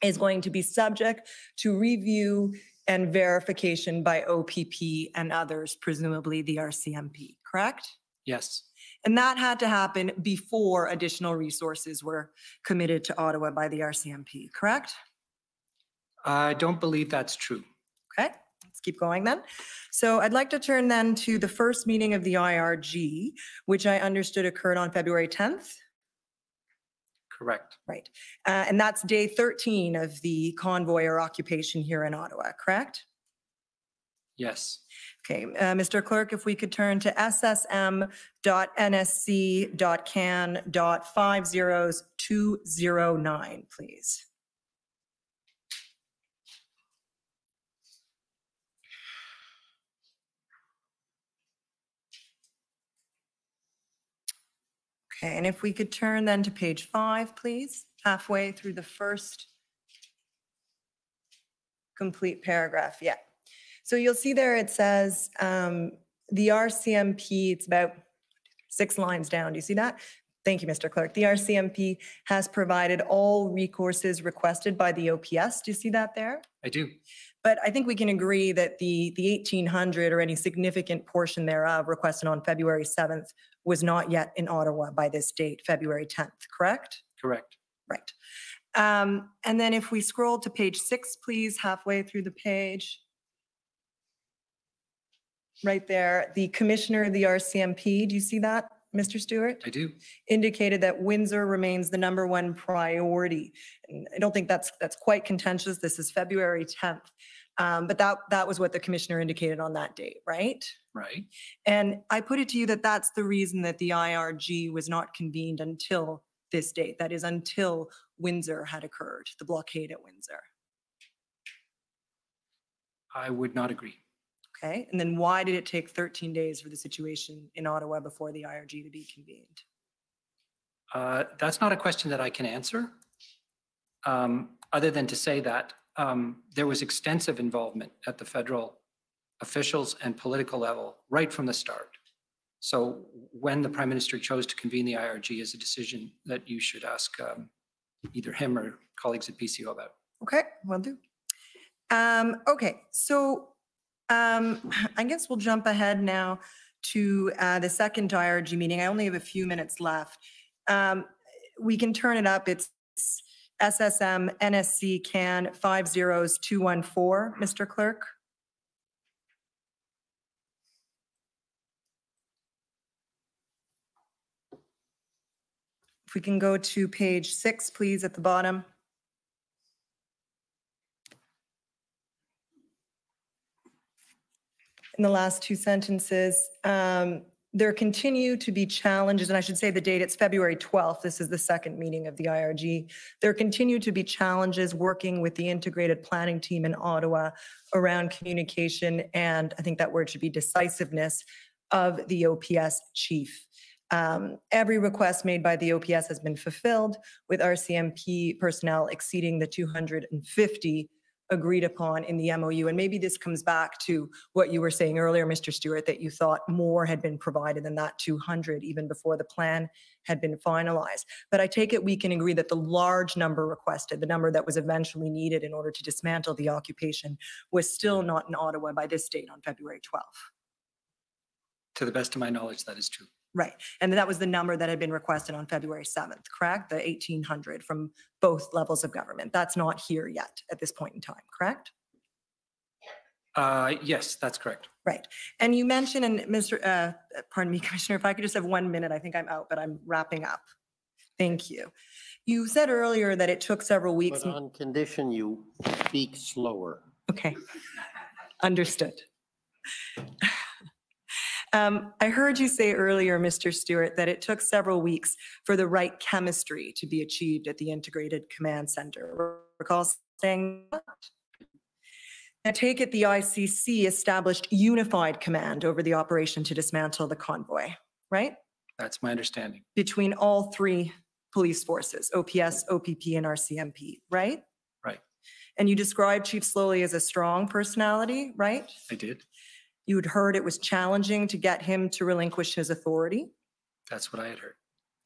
is going to be subject to review and verification by OPP and others, presumably the RCMP, correct? Yes. And that had to happen before additional resources were committed to Ottawa by the RCMP, correct? I don't believe that's true. Okay, let's keep going then. So I'd like to turn then to the first meeting of the IRG, which I understood occurred on February 10th. Correct. Right. And that's day 13 of the convoy or occupation here in Ottawa, correct? Yes. Okay, Mr. Clerk, if we could turn to ssm.nsc.can.50209, please. Okay, and if we could turn then to page 5, please, halfway through the first complete paragraph. Yeah. So you'll see there it says the RCMP, it's about 6 lines down. Do you see that? Thank you, Mr. Clerk. The RCMP has provided all recourses requested by the OPS. Do you see that there? I do. But I think we can agree that the 1,800 or any significant portion thereof requested on February 7th was not yet in Ottawa by this date, February 10th, correct? Correct. Right. And then if we scroll to page 6, please, halfway through the page. Right there, the commissioner of the RCMP, do you see that, Mr. Stewart? I do. Indicated that Windsor remains the #1 priority. And I don't think that's quite contentious. This is February 10th. But that was what the commissioner indicated on that date, right? Right. And I put it to you that that's the reason that the IRG was not convened until this date. That is until Windsor had occurred, the blockade at Windsor. I would not agree. Okay, and then why did it take 13 days for the situation in Ottawa before the IRG to be convened? That's not a question that I can answer, other than to say that there was extensive involvement at the federal officials and political level right from the start. So when the Prime Minister chose to convene the IRG is a decision that you should ask either him or colleagues at PCO about. Okay, will do. Okay, so I guess we'll jump ahead now to the second IRG meeting. I only have a few minutes left. We can turn it up. It's SSM NSC CAN 50214, Mr. Clerk. If we can go to page 6, please, at the bottom. In the last 2 sentences, there continue to be challenges, and I should say the date, it's February 12th. This is the second meeting of the IRG. There continue to be challenges working with the integrated planning team in Ottawa around communication, and I think that word should be decisiveness of the OPS chief. Every request made by the OPS has been fulfilled, with RCMP personnel exceeding the 250 agreed upon in the MOU. And maybe this comes back to what you were saying earlier, Mr. Stewart, that you thought more had been provided than that 200 even before the plan had been finalized. But I take it we can agree that the large number requested, the number that was eventually needed in order to dismantle the occupation, was still not in Ottawa by this date on February 12th. To the best of my knowledge, that is true. Right. And that was the number that had been requested on February 7th, correct? The 1,800 from both levels of government. That's not here yet at this point in time, correct? Yes, that's correct. Right. And you mentioned, and pardon me, Commissioner, if I could just have 1 minute, I think I'm out, but I'm wrapping up. Thank you. You said earlier that it took several weeks. But on condition you speak slower. Okay. Understood. I heard you say earlier, Mr. Stewart, that it took several weeks for the right chemistry to be achieved at the Integrated Command Center. Recall saying that? I take it the ICC established unified command over the operation to dismantle the convoy, right? That's my understanding. Between all three police forces, OPS, OPP, and RCMP, right? Right. And you described Chief Slowly as a strong personality, right? I did. You had heard it was challenging to get him to relinquish his authority. That's what I had heard.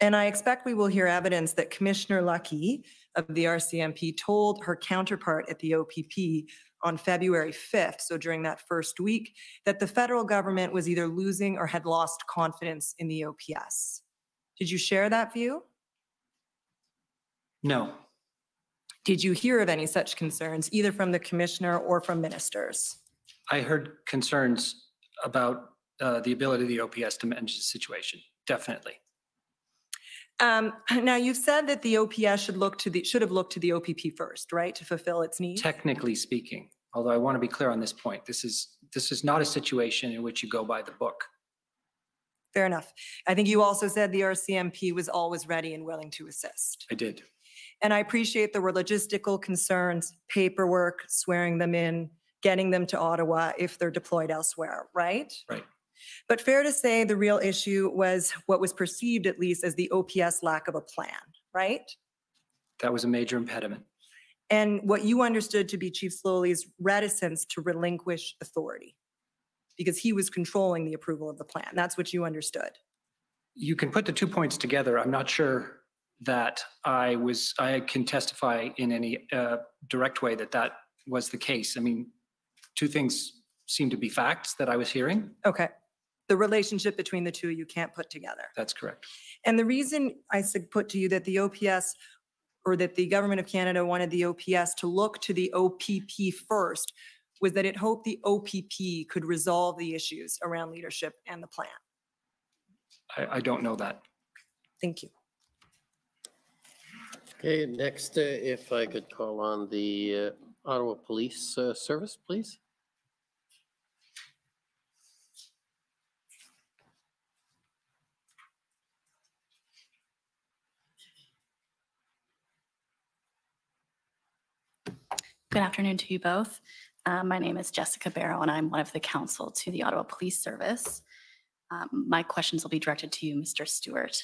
And I expect we will hear evidence that Commissioner Lucky of the RCMP told her counterpart at the OPP on February 5th, so during that first week, that the federal government was either losing or had lost confidence in the OPS. Did you share that view? No. Did you hear of any such concerns, either from the commissioner or from ministers? I heard concerns about the ability of the OPS to manage the situation. Definitely. Now, you've said that the OPS should have looked to the OPP first, right, to fulfill its needs? Technically speaking, although I want to be clear on this point, this is not a situation in which you go by the book. Fair enough. I think you also said the RCMP was always ready and willing to assist. I did. And I appreciate there were logistical concerns, paperwork, swearing them in, getting them to Ottawa if they're deployed elsewhere, right? Right. But fair to say the real issue was what was perceived, at least, as the OPS lack of a plan, right? That was a major impediment. And what you understood to be Chief Slowly's reticence to relinquish authority, because he was controlling the approval of the plan. That's what you understood. You can put the 2 points together. I'm not sure that I can testify in any direct way that that was the case. I mean, two things seem to be facts that I was hearing. Okay. The relationship between the two you can't put together. That's correct. And the reason I put to you that the OPS or that the government of Canada wanted the OPS to look to the OPP first was that it hoped the OPP could resolve the issues around leadership and the plan. I don't know that. Thank you. Okay, next, if I could call on the Ottawa Police Service, please. Good afternoon to you both. My name is Jessica Barrow, and I'm one of the counsel to the Ottawa Police Service. My questions will be directed to you, Mr. Stewart.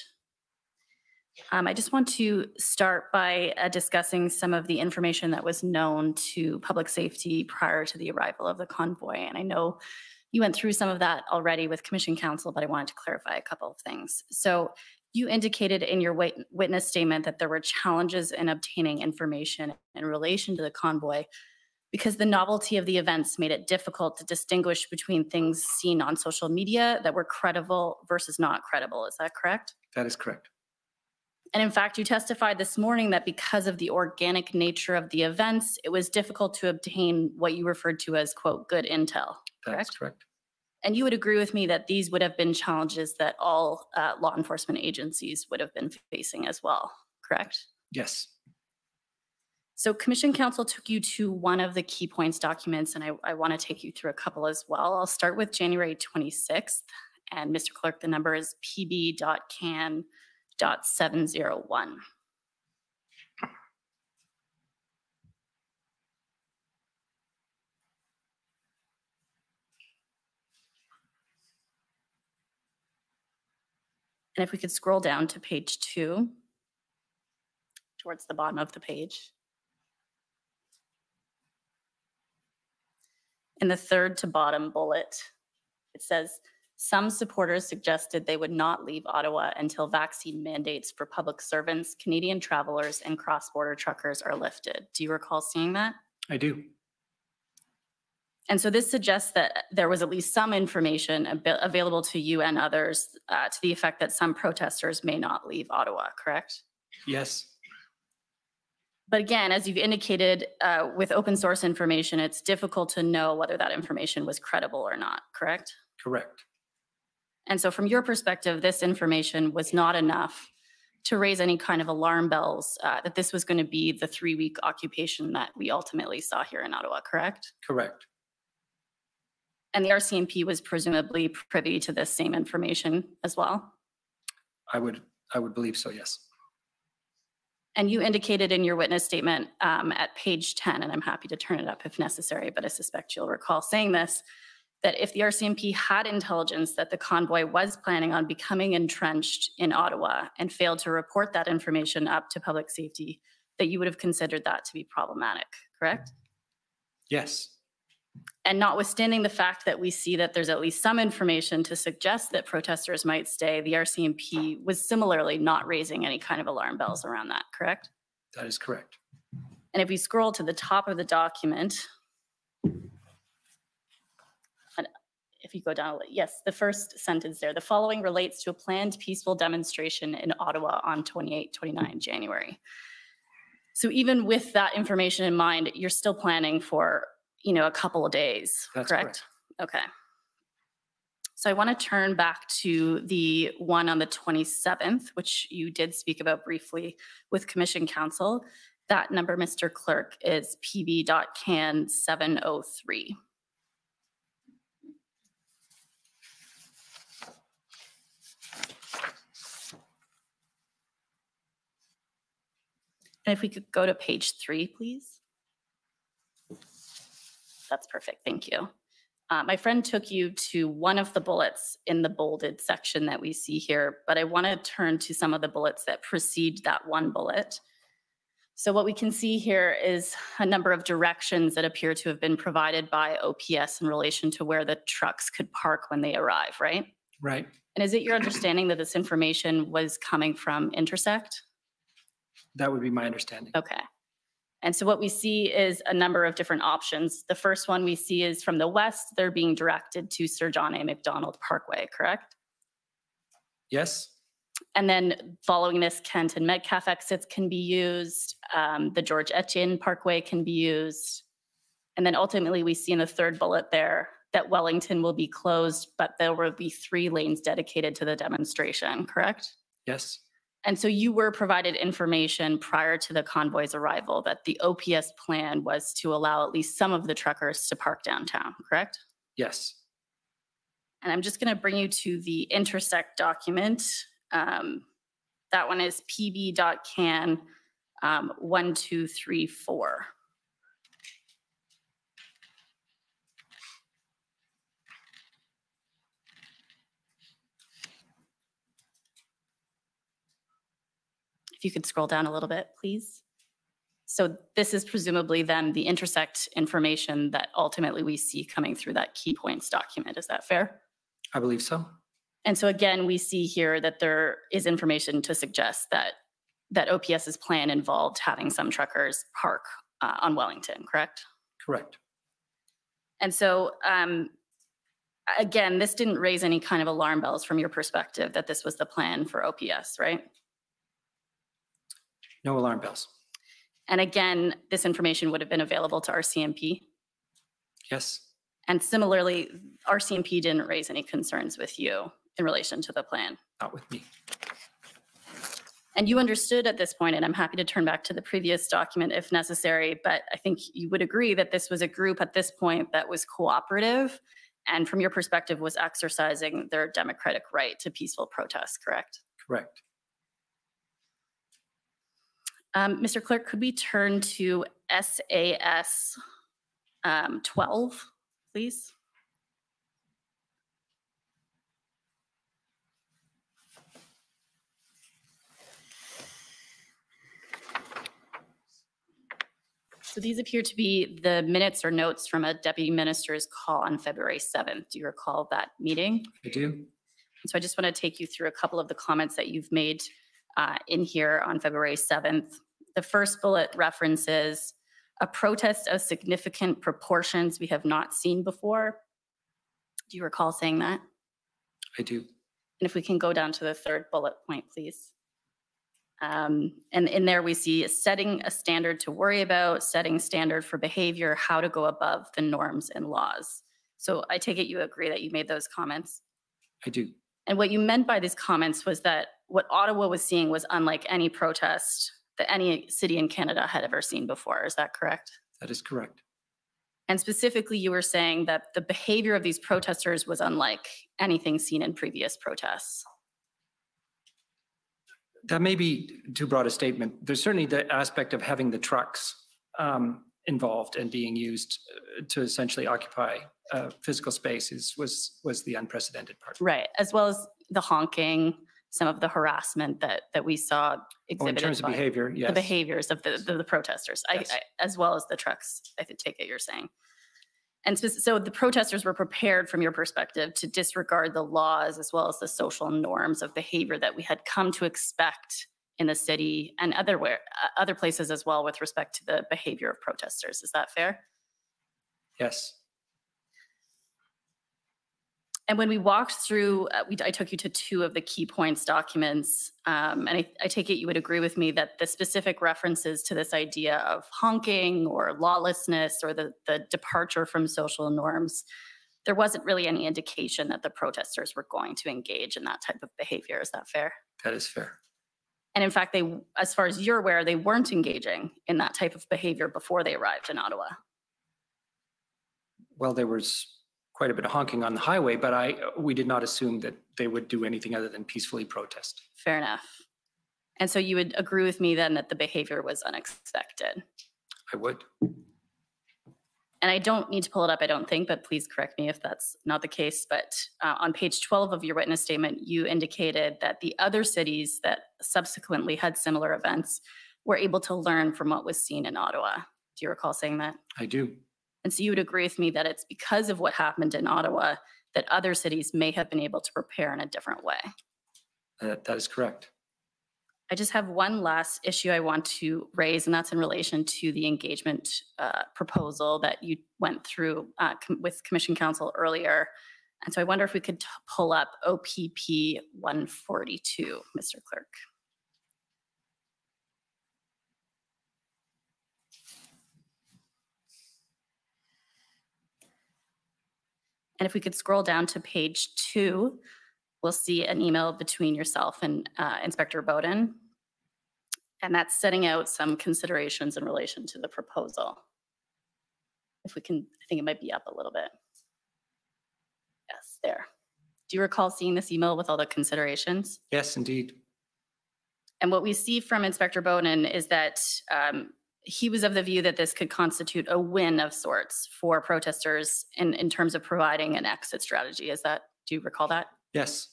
I just want to start by discussing some of the information that was known to public safety prior to the arrival of the convoy. And I know you went through some of that already with Commission Counsel, but I wanted to clarify a couple of things. So you indicated in your witness statement that there were challenges in obtaining information in relation to the convoy because the novelty of the events made it difficult to distinguish between things seen on social media that were credible versus not credible. Is that correct? That is correct. And in fact, you testified this morning that because of the organic nature of the events, it was difficult to obtain what you referred to as, quote, good intel. Correct? That's correct. And you would agree with me that these would have been challenges that all law enforcement agencies would have been facing as well, correct? Yes. So Commission Counsel took you to one of the key points documents, and I want to take you through a couple as well. I'll start with January 26th. And Mr. Clerk, the number is pb.can.701. And if we could scroll down to page 2, towards the bottom of the page. In the third to bottom bullet, it says, some supporters suggested they would not leave Ottawa until vaccine mandates for public servants, Canadian travelers, and cross-border truckers are lifted. Do you recall seeing that? I do. And so this suggests that there was at least some information available to you and others to the effect that some protesters may not leave Ottawa, correct? Yes. But again, as you've indicated, with open source information, it's difficult to know whether that information was credible or not, correct? Correct. And so from your perspective, this information was not enough to raise any kind of alarm bells that this was going to be the 3-week occupation that we ultimately saw here in Ottawa, correct? Correct. And the RCMP was presumably privy to this same information as well? I would believe so, yes. And you indicated in your witness statement at page 10, and I'm happy to turn it up if necessary, but I suspect you'll recall saying this, that if the RCMP had intelligence that the convoy was planning on becoming entrenched in Ottawa and failed to report that information up to public safety, that you would have considered that to be problematic, correct? Yes. And notwithstanding the fact that we see that there's at least some information to suggest that protesters might stay, the RCMP was similarly not raising any kind of alarm bells around that, correct? That is correct. And if we scroll to the top of the document, and if you go down, yes, the first sentence there, the following relates to a planned peaceful demonstration in Ottawa on 28-29 January. So even with that information in mind, you're still planning for a couple of days, That's correct? Okay. So I want to turn back to the one on the 27th, which you did speak about briefly with Commission Counsel. That number, Mr. Clerk, is PB.CAN 703. And if we could go to page 3, please. That's perfect, thank you. My friend took you to one of the bullets in the bolded section that we see here, but I want to turn to some of the bullets that precede that one bullet. So what we can see here is a number of directions that appear to have been provided by OPS in relation to where the trucks could park when they arrive, right? Right. And is it your understanding that this information was coming from Intersect? That would be my understanding. Okay. And so what we see is a number of different options. The first one we see is from the west, they're being directed to Sir John A. Macdonald Parkway, correct? Yes. And then following this, Kent and Metcalfe exits can be used. The George Etienne Parkway can be used. And then ultimately we see in the third bullet there that Wellington will be closed, but there will be 3 lanes dedicated to the demonstration, correct? Yes. And so you were provided information prior to the convoy's arrival that the OPS plan was to allow at least some of the truckers to park downtown, correct? Yes. And I'm just going to bring you to the Intersect document. That one is PB.CAN 1234. If you could scroll down a little bit, please. So this is presumably then the Intersect information that ultimately we see coming through that key points document. Is that fair? I believe so. And so again, we see here that there is information to suggest that OPS's plan involved having some truckers park on Wellington, correct? Correct. And so again, this didn't raise any kind of alarm bells from your perspective that this was the plan for OPS, right? No alarm bells. And again, this information would have been available to RCMP. Yes. And similarly, RCMP didn't raise any concerns with you in relation to the plan. Not with me. And you understood at this point, and I'm happy to turn back to the previous document if necessary, but I think you would agree that this was a group at this point that was cooperative and from your perspective was exercising their democratic right to peaceful protest, correct? Correct. Mr. Clerk, could we turn to SAS 12, please? So these appear to be the minutes or notes from a deputy minister's call on February 7th. Do you recall that meeting? I do. And so I just want to take you through a couple of the comments that you've made in here on February 7th. The first bullet references a protest of significant proportions we have not seen before. Do you recall saying that? I do. And if we can go down to the third bullet point, please. And in there we see setting a standard to worry about, setting standard for behavior, how to go above the norms and laws. So I take it you agree that you made those comments? I do. And what you meant by these comments was that what Ottawa was seeing was unlike any protest that any city in Canada had ever seen before. Is that correct? That is correct. And specifically, you were saying that the behavior of these protesters was unlike anything seen in previous protests. That may be too broad a statement. There's certainly the aspect of having the trucks involved and being used to essentially occupy physical spaces was the unprecedented part. Right, as well as the honking, some of the harassment that we saw exhibited. In terms of behavior, yes. The behaviors of the protesters, Yes. as well as the trucks, I could take it you're saying. And so the protesters were prepared from your perspective to disregard the laws as well as the social norms of behavior that we had come to expect in the city and other places as well with respect to the behavior of protesters. Is that fair? Yes. And when we walked through, I took you to 2 of the key points documents, and I take it you would agree with me that the specific references to this idea of honking or lawlessness or the departure from social norms, there wasn't really any indication that the protesters were going to engage in that type of behavior. Is that fair? That is fair. And in fact, as far as you're aware, they weren't engaging in that type of behavior before they arrived in Ottawa. Well, there was quite a bit of honking on the highway, but we did not assume that they would do anything other than peacefully protest. Fair enough. And so you would agree with me then that the behavior was unexpected? I would. And I don't need to pull it up, I don't think, but please correct me if that's not the case. But on page 12 of your witness statement, you indicated that the other cities that subsequently had similar events were able to learn from what was seen in Ottawa. Do you recall saying that? I do. And so you would agree with me that it's because of what happened in Ottawa that other cities may have been able to prepare in a different way. That is correct. I just have one last issue I want to raise, and that's in relation to the engagement proposal that you went through with Commission Council earlier. And so I wonder if we could pull up OPP 142, Mr. Clerk. And if we could scroll down to page 2, we'll see an email between yourself and Inspector Bowden. And that's setting out some considerations in relation to the proposal. If we can, I think it might be up a little bit. Yes, there. Do you recall seeing this email with all the considerations? Yes, indeed. And what we see from Inspector Bowden is that he was of the view that this could constitute a win of sorts for protesters in terms of providing an exit strategy. Do you recall that? Yes.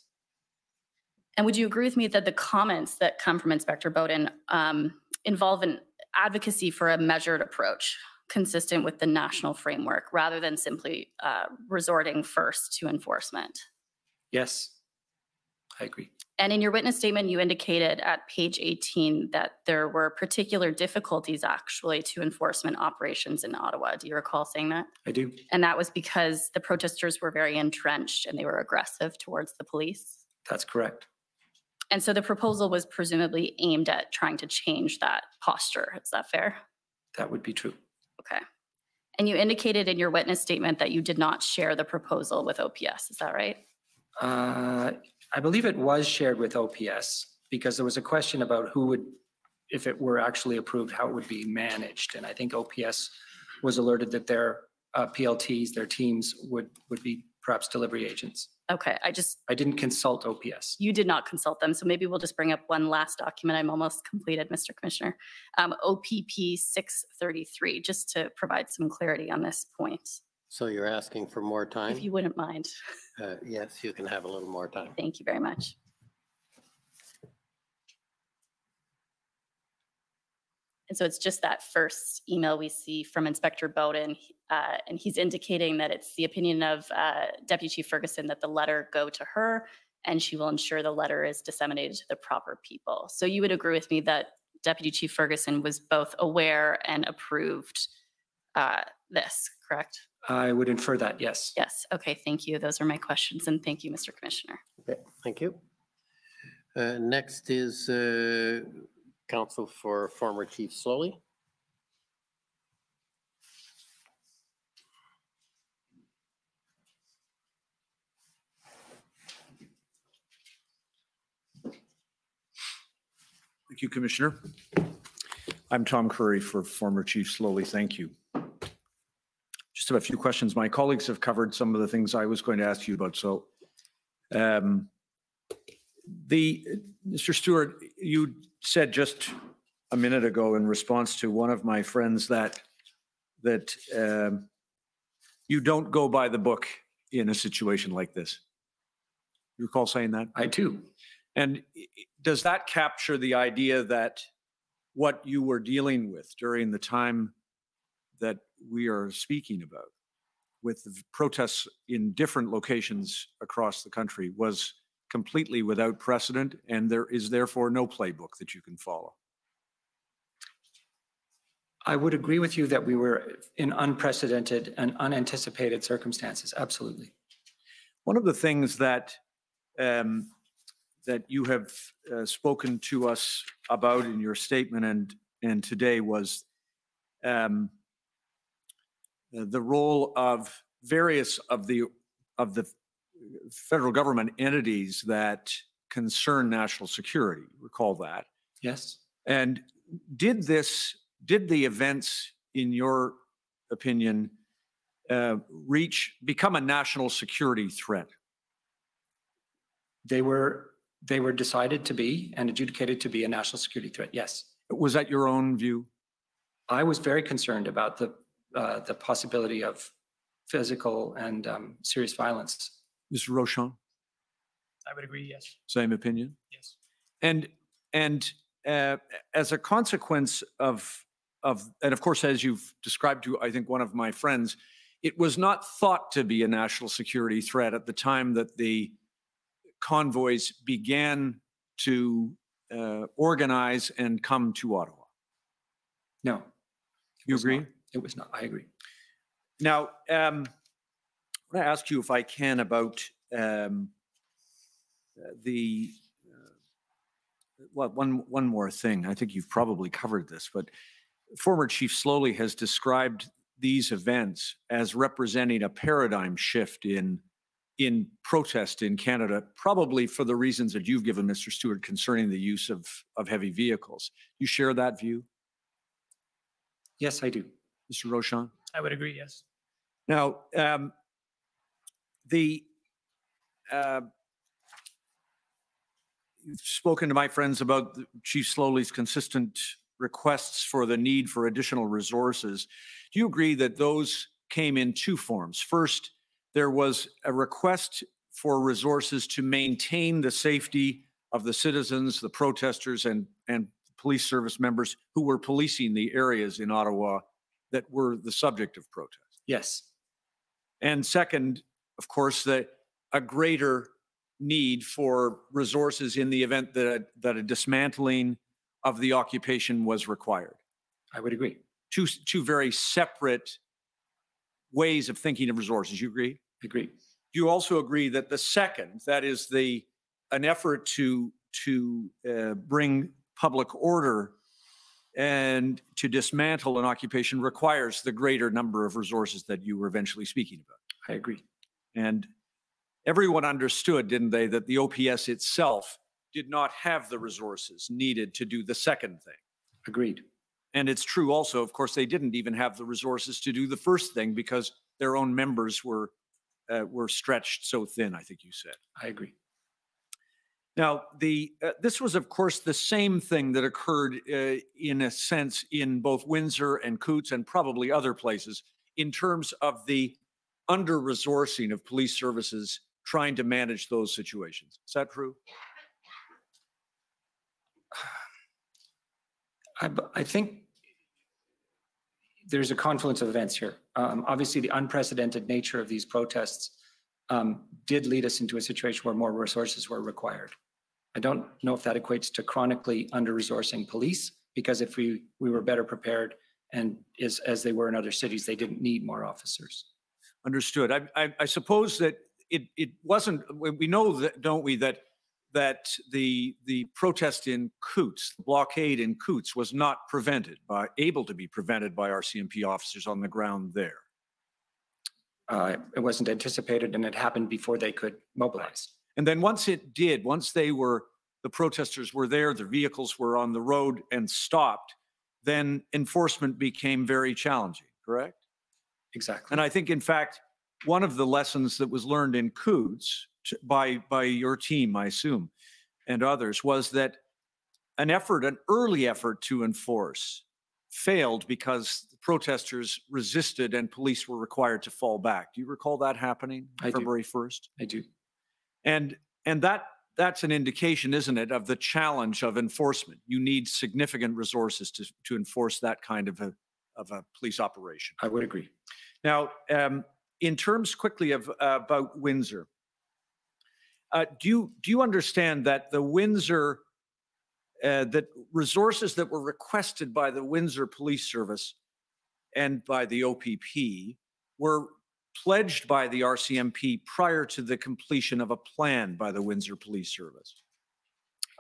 And would you agree with me that the comments that come from Inspector Bowden involve an advocacy for a measured approach consistent with the national framework rather than simply resorting first to enforcement? Yes, I agree. And in your witness statement, you indicated at page 18 that there were particular difficulties actually to enforcement operations in Ottawa. Do you recall saying that? I do. And that was because the protesters were very entrenched and they were aggressive towards the police? That's correct. And so the proposal was presumably aimed at trying to change that posture. Is that fair? That would be true. Okay. And you indicated in your witness statement that you did not share the proposal with OPS. Is that right? I believe it was shared with OPS because there was a question about who would, if it were actually approved, how it would be managed. And I think OPS was alerted that their PLTs, their teams would be perhaps delivery agents. Okay, I didn't consult OPS. You did not consult them, so maybe we'll just bring up one last document. I'm almost completed, Mr. Commissioner. OPP 633, just to provide some clarity on this point. So you're asking for more time? If you wouldn't mind. Yes, you can have a little more time. Thank you very much. And so it's just that first email we see from Inspector Bowden, and he's indicating that it's the opinion of Deputy Chief Ferguson that the letter go to her, and she will ensure the letter is disseminated to the proper people. So you would agree with me that Deputy Chief Ferguson was both aware and approved this, correct? I would infer that, yes. Yes, okay, thank you. Those are my questions, and thank you, Mr. Commissioner. Okay, thank you. Next is Counsel for former Chief Slowly. Thank you, Commissioner. I'm Tom Curry for former Chief Slowly. Thank you. Just have a few questions. My colleagues have covered some of the things I was going to ask you about. So, Mr. Stewart, you said just a minute ago in response to one of my friends that you don't go by the book in a situation like this. You recall saying that? I do. And does that capture the idea that what you were dealing with during the time that we are speaking about, with the protests in different locations across the country, was completely without precedent, and there is therefore no playbook that you can follow? I would agree with you that we were in unprecedented and unanticipated circumstances. Absolutely. One of the things that that you have spoken to us about in your statement and today was the role of various of the federal government entities that concern national security. Recall that? Yes. And did the events, in your opinion, become a national security threat? They were decided to be and adjudicated to be a national security threat. Yes. Was that your own view? I was very concerned about the possibility of physical and serious violence. Mr. Rochon? I would agree, yes. Same opinion? Yes. And as a consequence of, and of course, as you've described to, I think, one of my friends, it was not thought to be a national security threat at the time that the convoys began to organize and come to Ottawa. No. You agree? It was not. I agree. Now, I want to ask you, if I can, about one more thing. I think you've probably covered this, but former Chief Slowly has described these events as representing a paradigm shift in protest in Canada, probably for the reasons that you've given, Mr. Stewart, concerning the use of heavy vehicles. You share that view? Yes, I do. Mr. Rochon? I would agree, yes. Now, you've spoken to my friends about Chief Slowly's consistent requests for the need for additional resources. Do you agree that those came in two forms? First, there was a request for resources to maintain the safety of the citizens, the protesters, and police service members who were policing the areas in Ottawa that were the subject of protest. Yes. And second, of course, a greater need for resources in the event that a dismantling of the occupation was required. I would agree. Two very separate ways of thinking of resources. You agree? Agree. Do you also agree that the second, that is an effort to bring public order and to dismantle an occupation, requires the greater number of resources that you were eventually speaking about? I agree. And everyone understood, didn't they, that the OPS itself did not have the resources needed to do the second thing? Agreed. And it's true also, of course, they didn't even have the resources to do the first thing because their own members were stretched so thin, I think you said. I agree. Now, this was, of course, the same thing that occurred in a sense in both Windsor and Coutts and probably other places in terms of the under-resourcing of police services trying to manage those situations. Is that true? I think there's a confluence of events here. Obviously, the unprecedented nature of these protests did lead us into a situation where more resources were required. I don't know if that equates to chronically under-resourcing police, because if we were better prepared and as they were in other cities, they didn't need more officers. Understood. I suppose that it wasn't, we know that, don't we, that the protest in Coutts, the blockade in Coutts, was not able to be prevented by RCMP officers on the ground there. It wasn't anticipated, and it happened before they could mobilize. And then once the protesters were there, their vehicles were on the road and stopped, then enforcement became very challenging, correct? Exactly. And I think, in fact, one of the lessons that was learned in Coutts by your team, I assume, and others, was that an early effort to enforce failed because the protesters resisted and police were required to fall back. Do you recall that happening February 1st? I do. And that's an indication, isn't it, of the challenge of enforcement. You need significant resources to enforce that kind of a police operation. I would agree. Now, in terms quickly of about Windsor, do you understand that the Windsor that resources that were requested by the Windsor Police Service and by the OPP were pledged by the RCMP prior to the completion of a plan by the Windsor Police Service?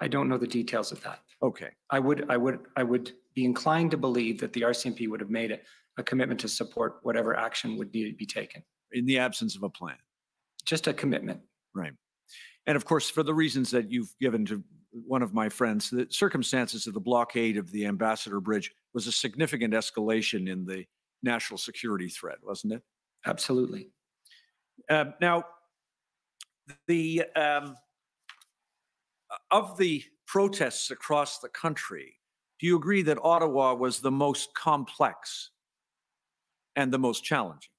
I don't know the details of that. Okay. I would be inclined to believe that the RCMP would have made a commitment to support whatever action would need to be taken. In the absence of a plan. Just a commitment. Right. And of course, for the reasons that you've given to one of my friends, the circumstances of the blockade of the Ambassador Bridge was a significant escalation in the national security threat, wasn't it? Absolutely. Now, of the protests across the country, do you agree that Ottawa was the most complex and the most challenging?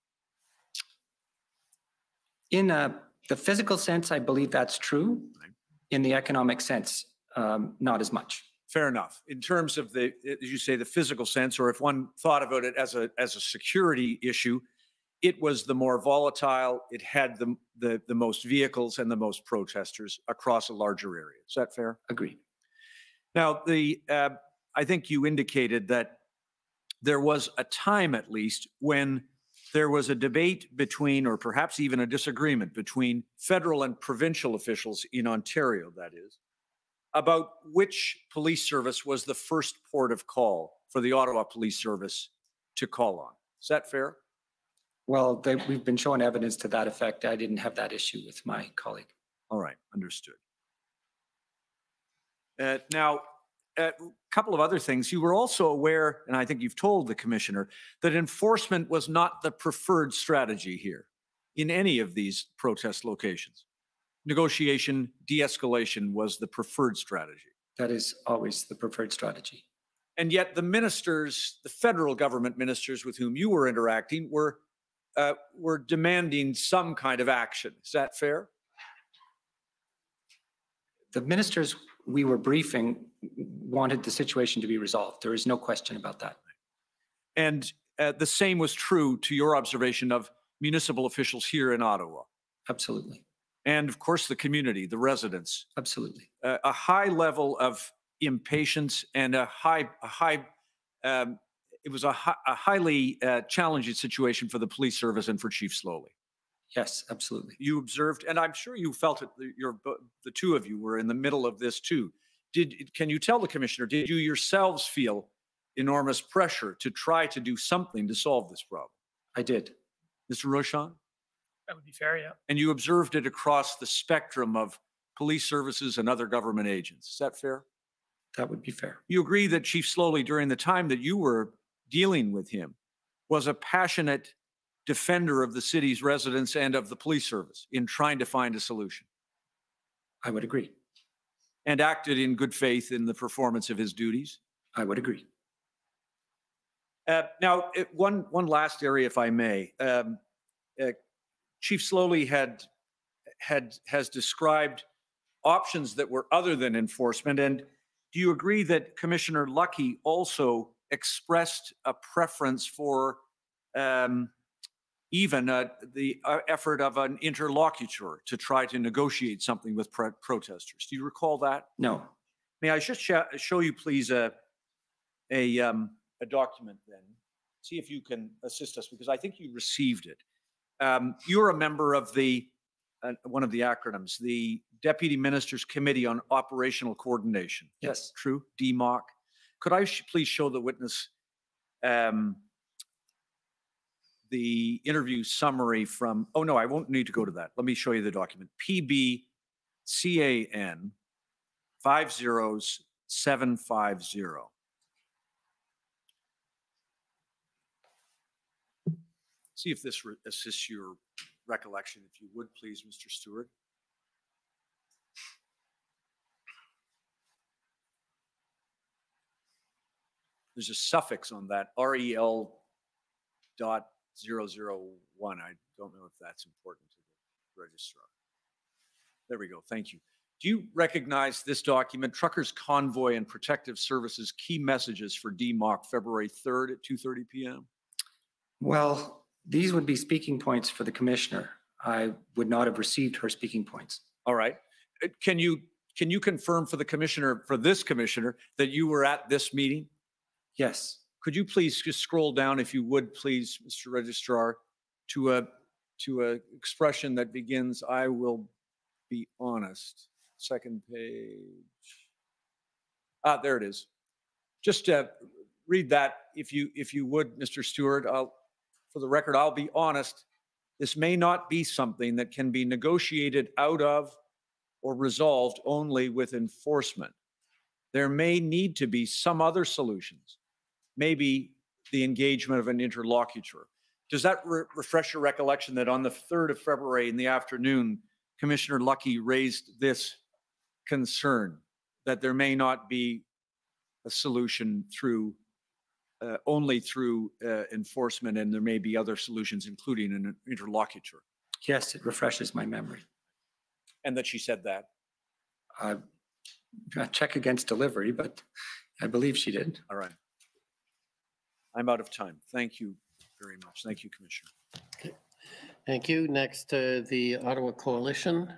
In the physical sense, I believe that's true. Right. In the economic sense, not as much. Fair enough. In terms of the, as you say, the physical sense, or if one thought about it as a security issue, it was the more volatile. It had the most vehicles and the most protesters across a larger area. Is that fair? Agreed. Now, I think you indicated that there was a time, at least, when there was a debate between, or perhaps even a disagreement between federal and provincial officials in Ontario, that is, about which police service was the first port of call for the Ottawa Police Service to call on. Is that fair? Well, we've been shown evidence to that effect. I didn't have that issue with my colleague. All right, understood. Now, a couple of other things. You were also aware, and I think you've told the commissioner, that enforcement was not the preferred strategy here in any of these protest locations. Negotiation, de-escalation was the preferred strategy. That is always the preferred strategy. And yet the ministers, the federal government ministers with whom you were interacting were demanding some kind of action. Is that fair? The ministers we were briefing wanted the situation to be resolved. There is no question about that. And the same was true to your observation of municipal officials here in Ottawa. Absolutely. And of course, the community, the residents. Absolutely. A high level of impatience and it was a highly challenging situation for the police service and for Chief Slowly. Yes, absolutely. You observed, and I'm sure you felt it, the two of you were in the middle of this too. Can you tell the commissioner, did you yourselves feel enormous pressure to try to do something to solve this problem? I did. Mr. Rochon? That would be fair, yeah. And you observed it across the spectrum of police services and other government agents. Is that fair? That would be fair. You agree that Chief Slowly, during the time that you were dealing with him, was a passionate defender of the city's residents and of the police service in trying to find a solution? I would agree. And acted in good faith in the performance of his duties? I would agree. Now, one last area, if I may. Chief Slowly has described options that were other than enforcement. And do you agree that Commissioner Lucky also expressed a preference for even the effort of an interlocutor to try to negotiate something with protesters? Do you recall that? No. May I just show you, please, a document then? See if you can assist us, because I think you received it. You're a member of the, one of the acronyms, the Deputy Minister's Committee on Operational Coordination. Yes. True, DMOC. Could I please show the witness the interview summary from, oh no, I won't need to go to that. Let me show you the document. PBCAN 50750. See if this assists your recollection, if you would please, Mr. Stewart. there's a suffix on that, REL.001. I don't know if that's important to the registrar. There we go. Thank you. Do you recognize this document, Truckers Convoy and Protective Services Key Messages for DMOC, February 3rd at 2:30 p.m.? Well, these would be speaking points for the commissioner. I would not have received her speaking points. All right. Can you confirm for the commissioner, for this commissioner, that you were at this meeting? Yes. Could you please just scroll down, if you would, please, Mr. Registrar, to a expression that begins, "I will be honest." Second page. There it is. Just read that, if you would, Mr. Stewart. For the record, I'll be honest. This may not be something that can be negotiated out of or resolved only with enforcement. There may need to be some other solutions, maybe the engagement of an interlocutor. Does that refresh your recollection that on the 3rd of February in the afternoon, Commissioner Lucky raised this concern that there may not be a solution through only through enforcement, and there may be other solutions, including an interlocutor? Yes, it refreshes my memory. And that she said that? I check against delivery, but I believe she did. All right. I'm out of time. Thank you very much. Thank you, Commissioner. Okay. Thank you. Next, the Ottawa Coalition.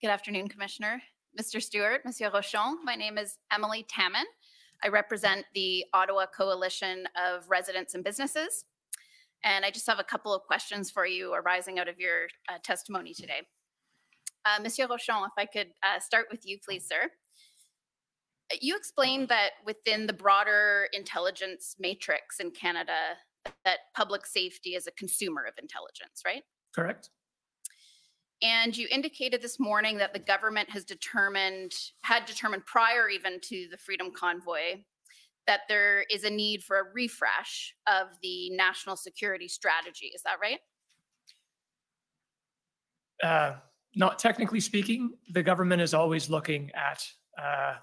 Good afternoon, Commissioner. Mr. Stewart, Monsieur Rochon, my name is Emily Tamman. I represent the Ottawa Coalition of Residents and Businesses. And I just have a couple of questions for you arising out of your testimony today. Monsieur Rochon, if I could start with you, please, sir. You explained that within the broader intelligence matrix in Canada, that public safety is a consumer of intelligence, right? Correct. And you indicated this morning that the government had determined prior even to the Freedom Convoy that there is a need for a refresh of the national security strategy. Is that right? Not technically speaking. The government is always looking at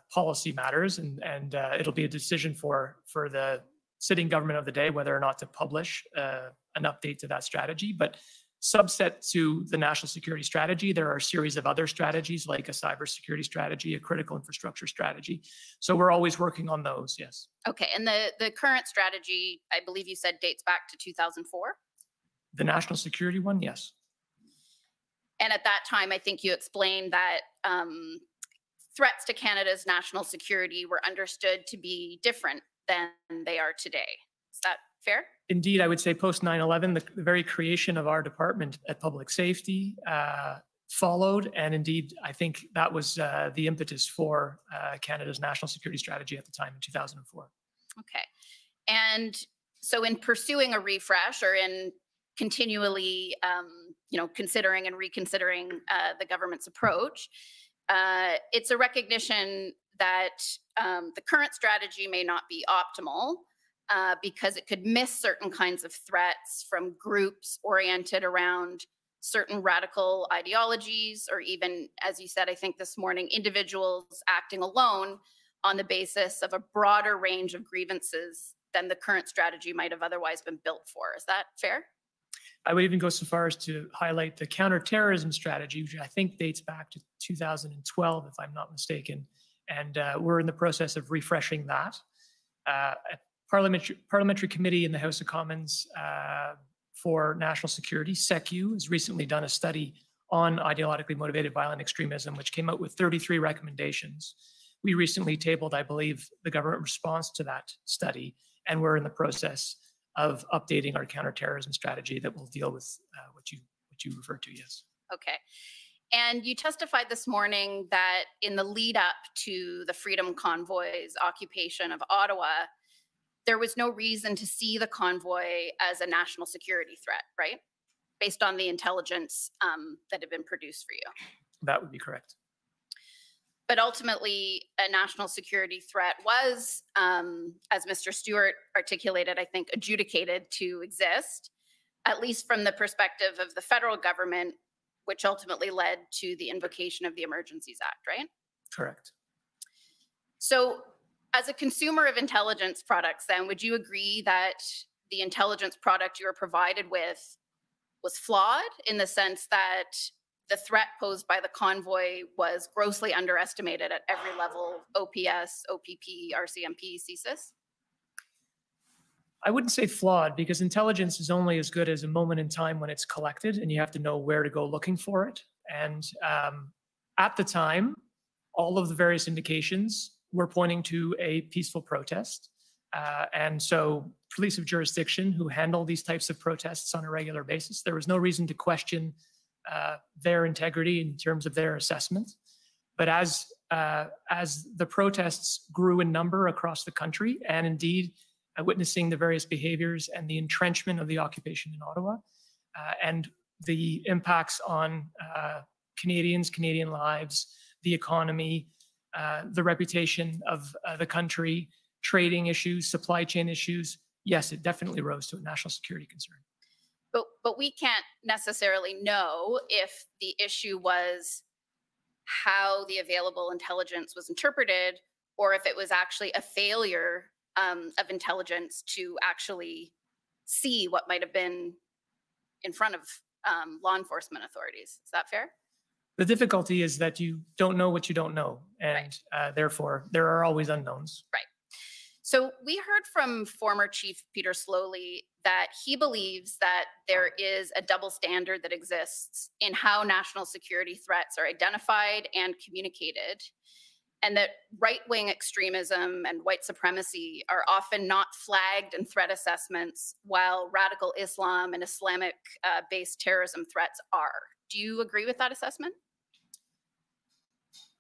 policy matters, and it'll be a decision for the sitting government of the day whether or not to publish an update to that strategy. But subset to the national security strategy, there are a series of other strategies like a cybersecurity strategy, a critical infrastructure strategy. So we're always working on those, yes. Okay, and the current strategy, I believe you said, dates back to 2004? The national security one, yes. And at that time, I think you explained that threats to Canada's national security were understood to be different than they are today. Is that fair? Indeed, I would say post 9/11, the very creation of our department at public safety followed. And indeed, I think that was the impetus for Canada's national security strategy at the time in 2004. Okay. And so in pursuing a refresh or in continually, considering and reconsidering the government's approach, it's a recognition that the current strategy may not be optimal, because it could miss certain kinds of threats from groups oriented around certain radical ideologies, or even, as you said, I think this morning, individuals acting alone on the basis of a broader range of grievances than the current strategy might have otherwise been built for. Is that fair? I would even go so far as to highlight the counterterrorism strategy, which I think dates back to 2012, if I'm not mistaken. And we're in the process of refreshing that. Parliamentary Committee in the House of Commons for National Security, SECU, has recently done a study on ideologically motivated violent extremism, which came out with 33 recommendations. We recently tabled, I believe, the government response to that study, and we're in the process of updating our counterterrorism strategy that will deal with what you referred to, yes. Okay. And you testified this morning that in the lead up to the Freedom Convoy's occupation of Ottawa, there was no reason to see the convoy as a national security threat, right? Based on the intelligence that had been produced for you. That would be correct. But ultimately, a national security threat was, as Mr. Stewart articulated, I think, adjudicated to exist, at least from the perspective of the federal government, which ultimately led to the invocation of the Emergencies Act, right? Correct. So as a consumer of intelligence products, then, would you agree that the intelligence product you were provided with was flawed in the sense that the threat posed by the convoy was grossly underestimated at every level, OPS, OPP, RCMP, CSIS? I wouldn't say flawed, because intelligence is only as good as a moment in time when it's collected, and you have to know where to go looking for it. And at the time, all of the various indications were pointing to a peaceful protest. And so police of jurisdiction who handle these types of protests on a regular basis, there was no reason to question their integrity in terms of their assessment. But as the protests grew in number across the country, and indeed witnessing the various behaviors and the entrenchment of the occupation in Ottawa, and the impacts on Canadians, Canadian lives, the economy, the reputation of the country, trading issues, supply chain issues, yes, it definitely rose to a national security concern. But we can't necessarily know if the issue was how the available intelligence was interpreted, or if it was actually a failure of intelligence to actually see what might have been in front of law enforcement authorities. Is that fair? The difficulty is that you don't know what you don't know, and therefore there are always unknowns. Right. So we heard from former Chief Peter Slowly that he believes that there is a double standard that exists in how national security threats are identified and communicated, and that right-wing extremism and white supremacy are often not flagged in threat assessments, while radical Islam and Islamic-based terrorism threats are. Do you agree with that assessment?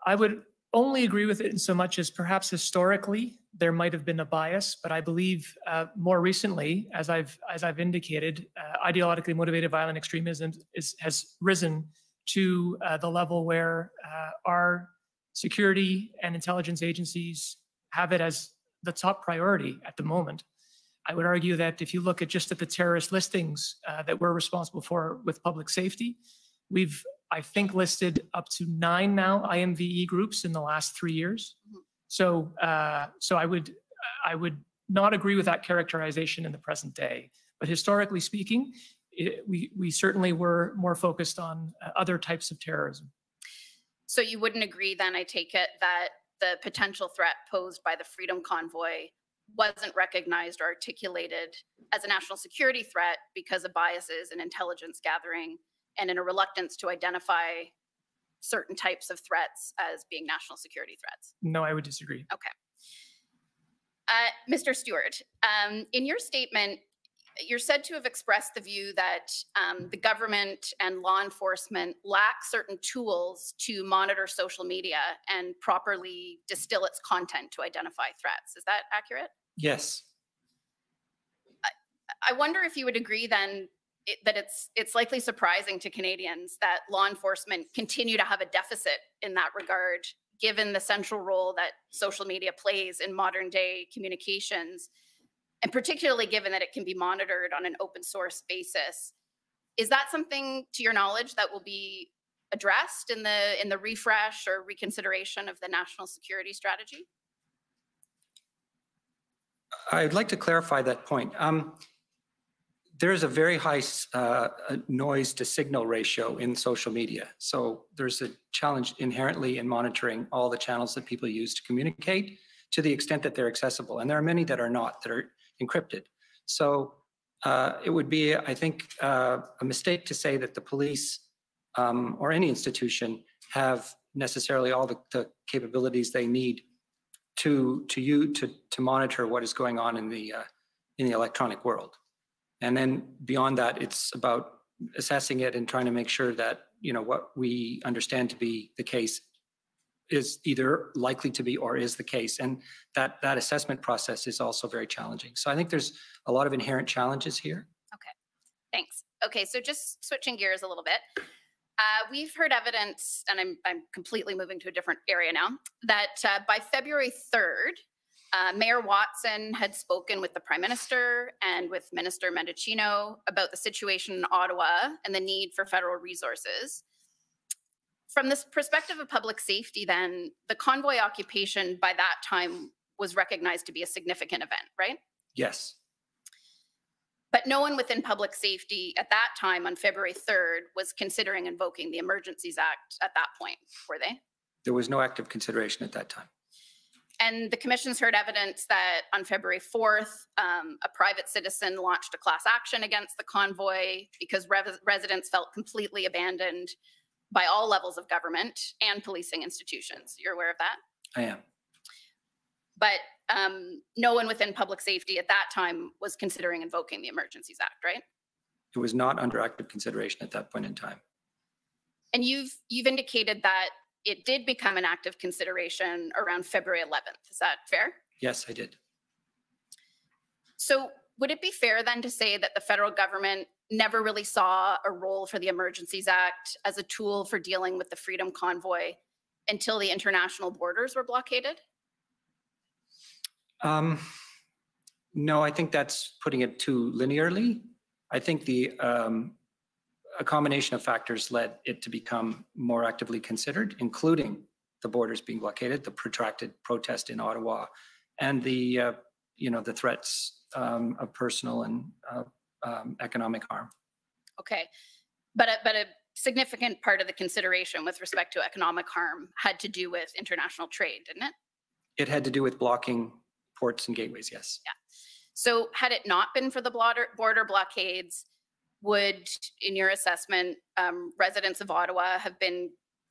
I would only agree with it in so much as perhaps historically there might have been a bias, but I believe more recently, as I've indicated, ideologically motivated violent extremism has risen to the level where our security and intelligence agencies have it as the top priority at the moment. I would argue that if you look at just at the terrorist listings that we're responsible for with public safety, we've, I think, listed up to 9 now IMVE groups in the last 3 years. So, so I would not agree with that characterization in the present day. But historically speaking, we certainly were more focused on other types of terrorism. So you wouldn't agree then, I take it, that the potential threat posed by the Freedom Convoy wasn't recognized or articulated as a national security threat because of biases in intelligence gathering and in a reluctance to identify certain types of threats as being national security threats? No, I would disagree. Okay. Mr. Stewart, in your statement, you're said to have expressed the view that the government and law enforcement lack certain tools to monitor social media and properly distill its content to identify threats. Is that accurate? Yes. I wonder if you would agree then that it's likely surprising to Canadians that law enforcement continue to have a deficit in that regard, given the central role that social media plays in modern day communications, and particularly given that it can be monitored on an open source basis. Is that something, to your knowledge, that will be addressed in the refresh or reconsideration of the national security strategy? I'd like to clarify that point. There is a very high noise to signal ratio in social media. So there's a challenge inherently in monitoring all the channels that people use to communicate to the extent that they're accessible. And there are many that are not, that are encrypted. So it would be, I think, a mistake to say that the police or any institution have necessarily all the capabilities they need to monitor what is going on in the electronic world. And then beyond that, it's about assessing it and trying to make sure that, you know, what we understand to be the case is either likely to be or is the case. And that assessment process is also very challenging. So I think there's a lot of inherent challenges here. Okay, thanks. Okay, so just switching gears a little bit. We've heard evidence, and I'm completely moving to a different area now, that by February 3rd, Mayor Watson had spoken with the Prime Minister and with Minister Mendicino about the situation in Ottawa and the need for federal resources. From this perspective of public safety, then, the convoy occupation by that time was recognized to be a significant event, right? Yes. But no one within public safety at that time on February 3rd was considering invoking the Emergencies Act at that point, were they? There was no active consideration at that time. And the commission's heard evidence that on February 4th, a private citizen launched a class action against the convoy because residents felt completely abandoned by all levels of government and policing institutions. You're aware of that? I am. But no one within public safety at that time was considering invoking the Emergencies Act, right? It was not under active consideration at that point in time. And you've indicated that it did become an active consideration around February 11th. Is that fair? Yes, I did. So would it be fair then to say that the federal government never really saw a role for the Emergencies Act as a tool for dealing with the Freedom Convoy until the international borders were blockaded? No, I think that's putting it too linearly. I think a combination of factors led it to become more actively considered, including the borders being blockaded, the protracted protest in Ottawa, and the threats of personal and economic harm. Okay, but a significant part of the consideration with respect to economic harm had to do with international trade, didn't it? It had to do with blocking ports and gateways, yes. Yeah. So had it not been for the border blockades, would, in your assessment, residents of Ottawa have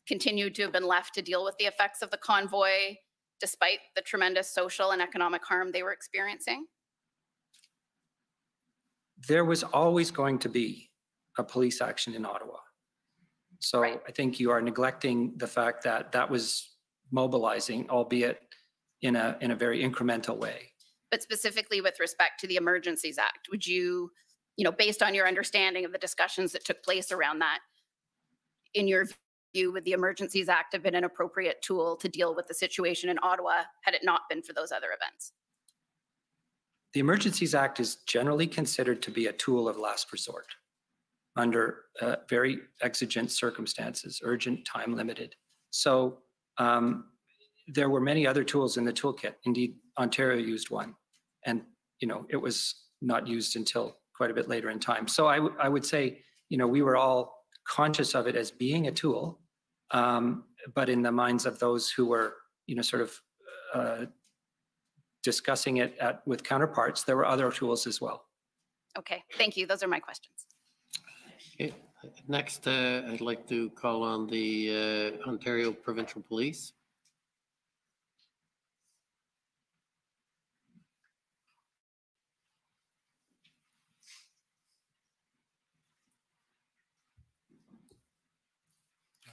continued to have been left to deal with the effects of the convoy despite the tremendous social and economic harm they were experiencing? There was always going to be a police action in Ottawa. So right. I think you are neglecting the fact that that was mobilizing, albeit in a very incremental way. But specifically with respect to the Emergencies Act, would you, based on your understanding of the discussions that took place around that, in your view, would the Emergencies Act have been an appropriate tool to deal with the situation in Ottawa had it not been for those other events? The Emergencies Act is generally considered to be a tool of last resort under very exigent circumstances, urgent, time limited. So there were many other tools in the toolkit. Indeed, Ontario used one, and it was not used until quite a bit later in time. So I would say, we were all conscious of it as being a tool, but in the minds of those who were, sort of discussing it with counterparts, there were other tools as well. Okay, thank you. Those are my questions. Okay. Next, I'd like to call on the Ontario Provincial Police.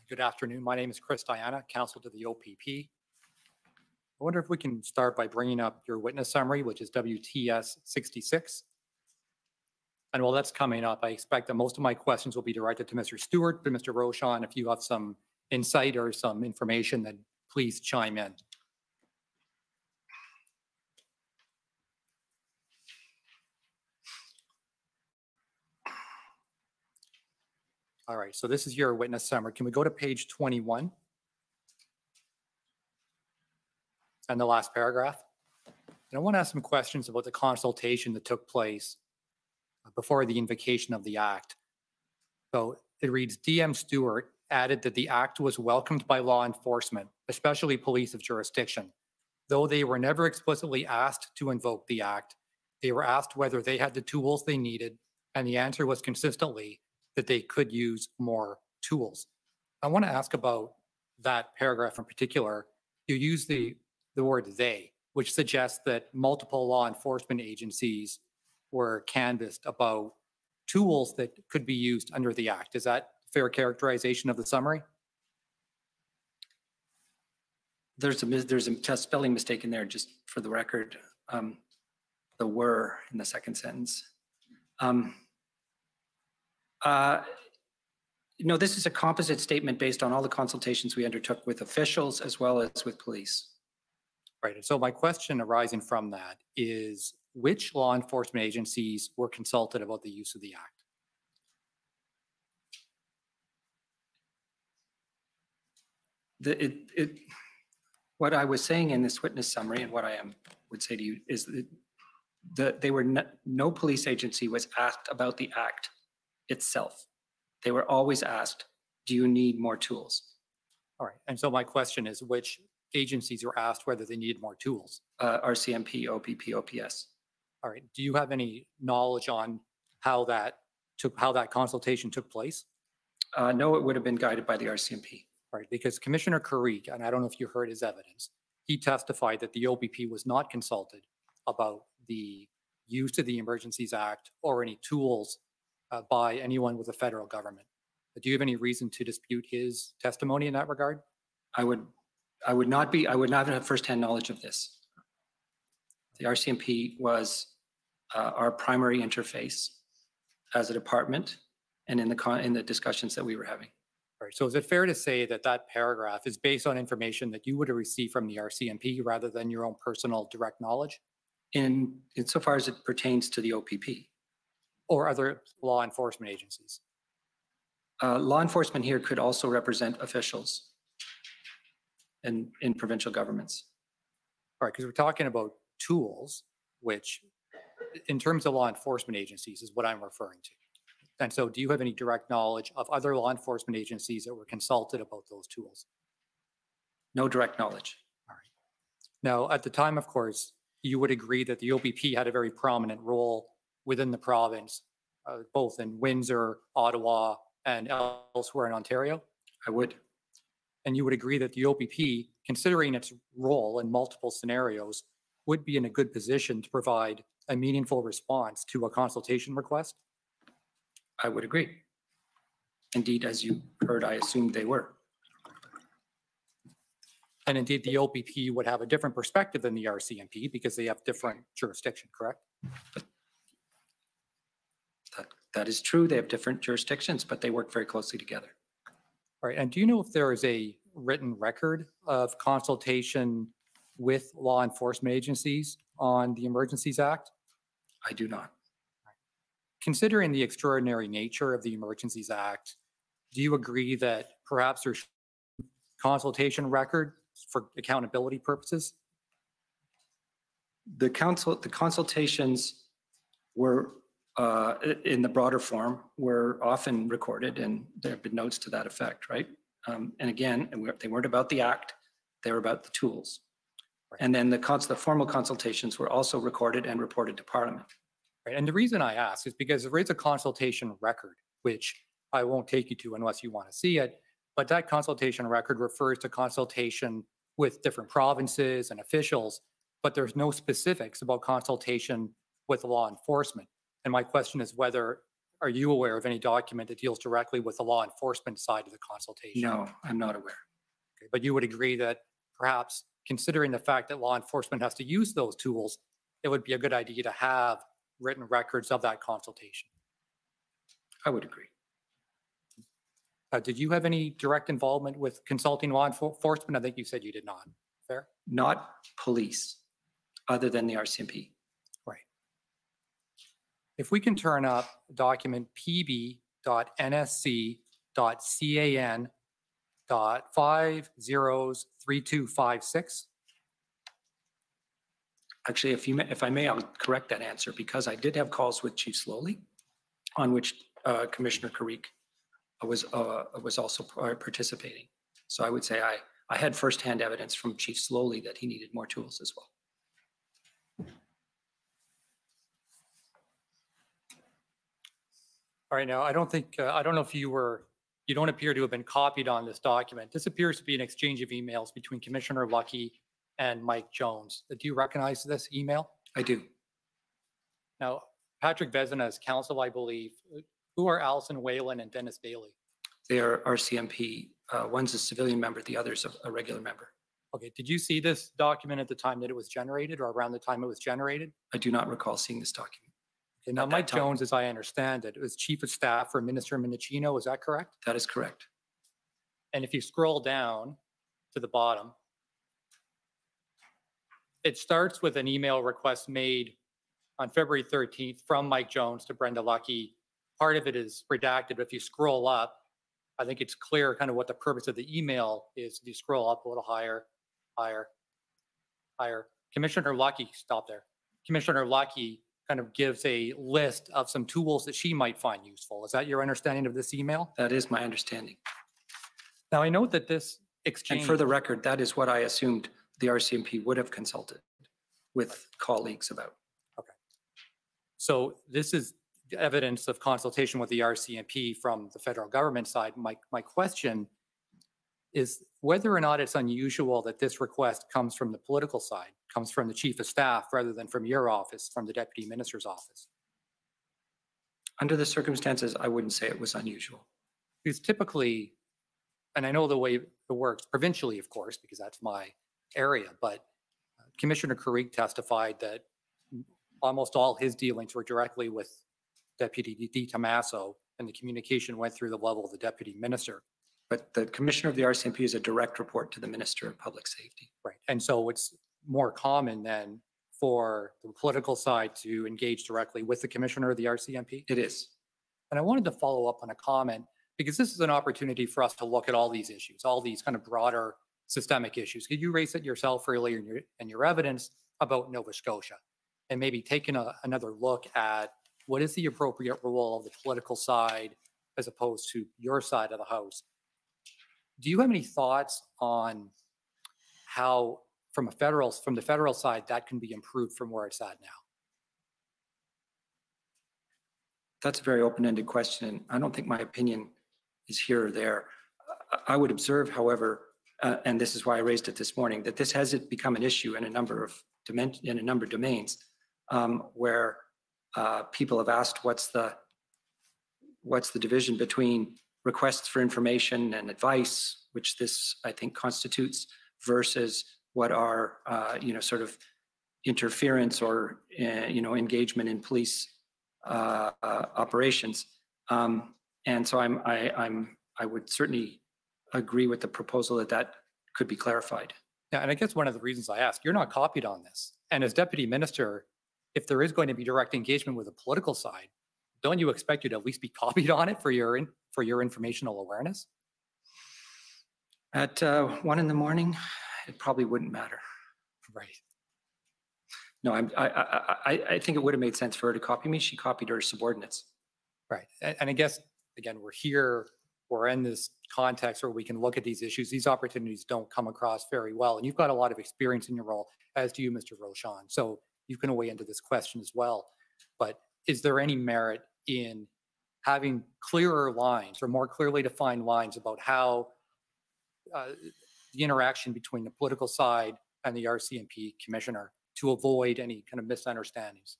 Good afternoon. My name is Chris Diana, counsel to the OPP. I wonder if we can start by bringing up your witness summary, which is WTS 66. And while that's coming up, I expect that most of my questions will be directed to Mr. Stewart, to Mr. Rochon. If you have some insight or some information, then please chime in. All right, so this is your witness summary. Can we go to page 21? And the last paragraph. And I want to ask some questions about the consultation that took place before the invocation of the Act. So it reads, DM Stewart added that the Act was welcomed by law enforcement, especially police of jurisdiction. Though they were never explicitly asked to invoke the Act, they were asked whether they had the tools they needed, and the answer was consistently that they could use more tools. I want to ask about that paragraph in particular. You use the word they, which suggests that multiple law enforcement agencies were canvassed about tools that could be used under the Act. Is that fair characterization of the summary? There's a spelling mistake in there, just for the record. The were in the second sentence. No, this is a composite statement based on all the consultations we undertook with officials as well as with police. Right. And so my question arising from that is, which law enforcement agencies were consulted about the use of the Act? What I was saying in this witness summary and what I would say to you is that no police agency was asked about the Act itself. They were always asked, do you need more tools? All right. And so my question is, which agencies were asked whether they needed more tools? RCMP, OPP, OPS. All right. Do you have any knowledge on how that consultation took place? No, it would have been guided by the RCMP. Right, because Commissioner Karik, and I don't know if you heard his evidence, he testified that the OPP was not consulted about the use of the Emergencies Act or any tools by anyone with the federal government. Do you have any reason to dispute his testimony in that regard? I would not have firsthand knowledge of this. The RCMP was our primary interface as a department and in the discussions that we were having. All right, so is it fair to say that that paragraph is based on information that you would have received from the RCMP rather than your own personal direct knowledge? Insofar as it pertains to the OPP. Or other law enforcement agencies? Law enforcement here could also represent officials in provincial governments. All right, because we're talking about tools, which in terms of law enforcement agencies is what I'm referring to. And so do you have any direct knowledge of other law enforcement agencies that were consulted about those tools? No direct knowledge. All right. Now, at the time, of course, you would agree that the OPP had a very prominent role within the province, both in Windsor, Ottawa, and elsewhere in Ontario? I would. And you would agree that the OPP, considering its role in multiple scenarios, would be in a good position to provide a meaningful response to a consultation request? I would agree. Indeed, as you heard, I assumed they were. And indeed, the OPP would have a different perspective than the RCMP because they have different jurisdiction, correct? That is true. They have different jurisdictions, but they work very closely together. All right. And do you know if there is a written record of consultation with law enforcement agencies on the Emergencies Act? I do not. Considering the extraordinary nature of the Emergencies Act, do you agree that perhaps there's consultation record for accountability purposes? The consultations were in the broader form were often recorded, and there have been notes to that effect, right? And again, they weren't about the Act; they were about the tools. Right. And then the formal consultations were also recorded and reported to Parliament. Right. And the reason I ask is because there is a consultation record, which I won't take you to unless you want to see it, but that consultation record refers to consultation with different provinces and officials, but there's no specifics about consultation with law enforcement. And my question is are you aware of any document that deals directly with the law enforcement side of the consultation? No, I'm not aware. Okay. But you would agree that perhaps considering the fact that law enforcement has to use those tools, it would be a good idea to have written records of that consultation. I would agree. Did you have any direct involvement with consulting law enforcement? I think you said you did not. Fair? Not police, other than the RCMP. Right. If we can turn up document pb.nsc.can.503256. Actually, if I may, I'll correct that answer because I did have calls with Chief Slowly, on which Commissioner Karik was also participating. So I would say I had firsthand evidence from Chief Slowly that he needed more tools as well. All right, now I don't know if you don't appear to have been copied on this document. This appears to be an exchange of emails between Commissioner Lucky and Mike Jones. Do you recognize this email? I do. Now, Patrick Vezina is counsel, I believe. Who are Alison Whalen and Dennis Bailey? They are RCMP. One's a civilian member, the other's a regular member. Okay, did you see this document at the time that it was generated or around the time it was generated? I do not recall seeing this document. And now at that Mike time. Jones, as I understand it, was Chief of Staff for Minister Mendicino. Is that correct? That is correct. And if you scroll down to the bottom, it starts with an email request made on February 13th from Mike Jones to Brenda Lucki. Part of it is redacted, but if you scroll up, I think it's clear kind of what the purpose of the email is. If you scroll up a little higher, higher, higher. Commissioner Lucki, stop there. Commissioner Lucki kind of gives a list of some tools that she might find useful. Is that your understanding of this email? That is my understanding. Now, I note that this exchange... And for the record, that is what I assumed the RCMP would have consulted with colleagues about. Okay. So this is evidence of consultation with the RCMP from the federal government side. My question is whether or not it's unusual that this request comes from the political side, comes from the Chief of Staff rather than from your office, from the Deputy Minister's office. Under the circumstances, I wouldn't say it was unusual. Because typically, and I know the way it works provincially, of course, because that's my area, but Commissioner Carrick testified that almost all his dealings were directly with Deputy D. Tomaso, and the communication went through the level of the Deputy Minister. But the Commissioner of the RCMP is a direct report to the Minister of Public Safety. Right. And so it's more common then for the political side to engage directly with the Commissioner of the RCMP? It is. And I wanted to follow up on a comment because this is an opportunity for us to look at all these issues, all these kind of broader systemic issues. Could you raise it yourself earlier in your evidence about Nova Scotia and maybe taking another look at what is the appropriate role of the political side as opposed to your side of the house? Do you have any thoughts on how, from the federal side, that can be improved from where it's at now? That's a very open-ended question. I don't think my opinion is here or there. I would observe, however, and this is why I raised it this morning, that this has become an issue in a number of domains where people have asked what's the division between requests for information and advice, which this I think constitutes, versus what are sort of interference or engagement in police operations. And so I would certainly agree with the proposal that could be clarified. Yeah, and I guess one of the reasons I ask, you're not copied on this. And as Deputy Minister, if there is going to be direct engagement with the political side, don't you expect you to at least be copied on it for your informational awareness? At 1 a.m, it probably wouldn't matter. Right. No, I think it would have made sense for her to copy me. She copied her subordinates. Right. And I guess, again, we're in this context where we can look at these issues. These opportunities don't come across very well. And you've got a lot of experience in your role, as do you, Mr. Rochon. So you can weigh into this question as well. But is there any merit in having clearer lines or more clearly defined lines about how the interaction between the political side and the RCMP commissioner to avoid any kind of misunderstandings?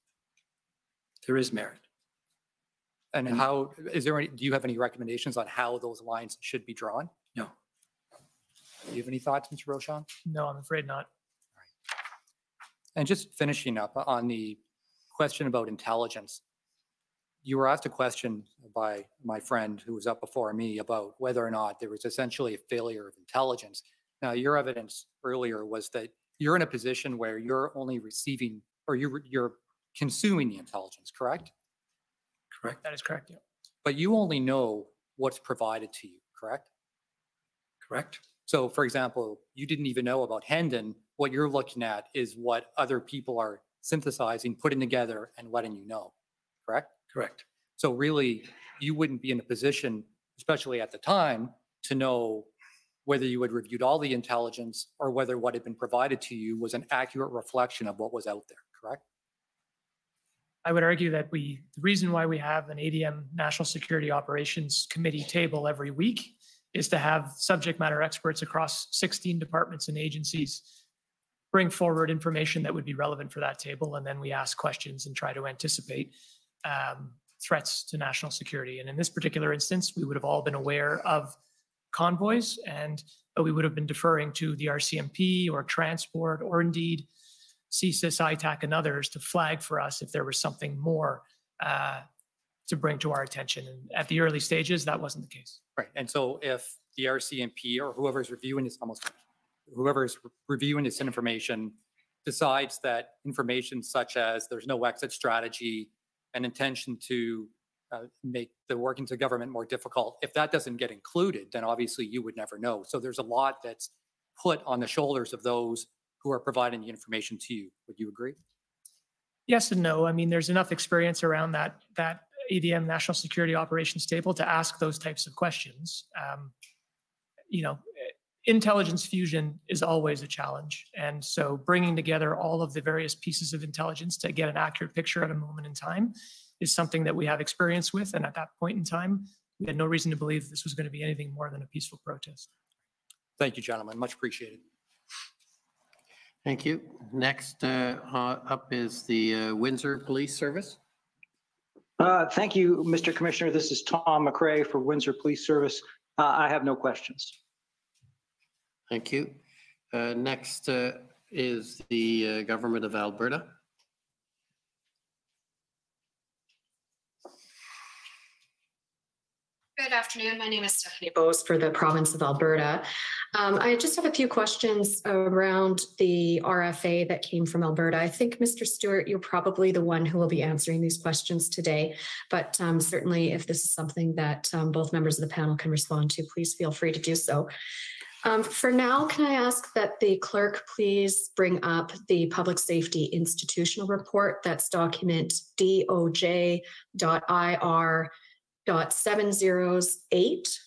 There is merit. And how do you have any recommendations on how those lines should be drawn? No. Do you have any thoughts, Mr. Rochon? No, I'm afraid not. And just finishing up on the question about intelligence, you were asked a question by my friend who was up before me about whether or not there was essentially a failure of intelligence. Now, your evidence earlier was that you're in a position where you're only receiving or you're consuming the intelligence, correct? Correct. That is correct, yeah. But you only know what's provided to you, correct? Correct. So, for example, you didn't even know about Hendon. What you're looking at is what other people are synthesizing, putting together, and letting you know, correct? Correct. So really, you wouldn't be in a position, especially at the time, to know whether you had reviewed all the intelligence or whether what had been provided to you was an accurate reflection of what was out there, correct? I would argue that the reason why we have an ADM National Security Operations Committee table every week is to have subject matter experts across 16 departments and agencies bring forward information that would be relevant for that table, and then we ask questions and try to anticipate threats to national security. And in this particular instance, we would have all been aware of convoys, and we would have been deferring to the RCMP or transport or indeed CSIS, ITAC, and others to flag for us if there was something more to bring to our attention. And at the early stages, that wasn't the case. Right. And so if the RCMP or whoever's reviewing this information decides that information such as there's no exit strategy, an intention to make the workings of government more difficult, if that doesn't get included, then obviously you would never know. So there's a lot that's put on the shoulders of those who are providing the information to you. Would you agree? Yes and no. I mean, there's enough experience around that ADM National Security Operations table to ask those types of questions. You know, intelligence fusion is always a challenge. And so bringing together all of the various pieces of intelligence to get an accurate picture at a moment in time is something that we have experience with. And at that point in time, we had no reason to believe this was going to be anything more than a peaceful protest. Thank you, gentlemen. Much appreciated. Thank you. Next up is the Windsor Police Service. Thank you, Mr. Commissioner. This is Tom McRae for Windsor Police Service. I have no questions. Thank you. Next is the Government of Alberta. Good afternoon. My name is Stephanie Bose for the province of Alberta. I just have a few questions around the RFA that came from Alberta. I think, Mr. Stewart, you're probably the one who will be answering these questions today, but certainly if this is something that both members of the panel can respond to, please feel free to do so. For now, can I ask that the clerk please bring up the Public Safety Institutional Report? That's document DOJ.IR.708.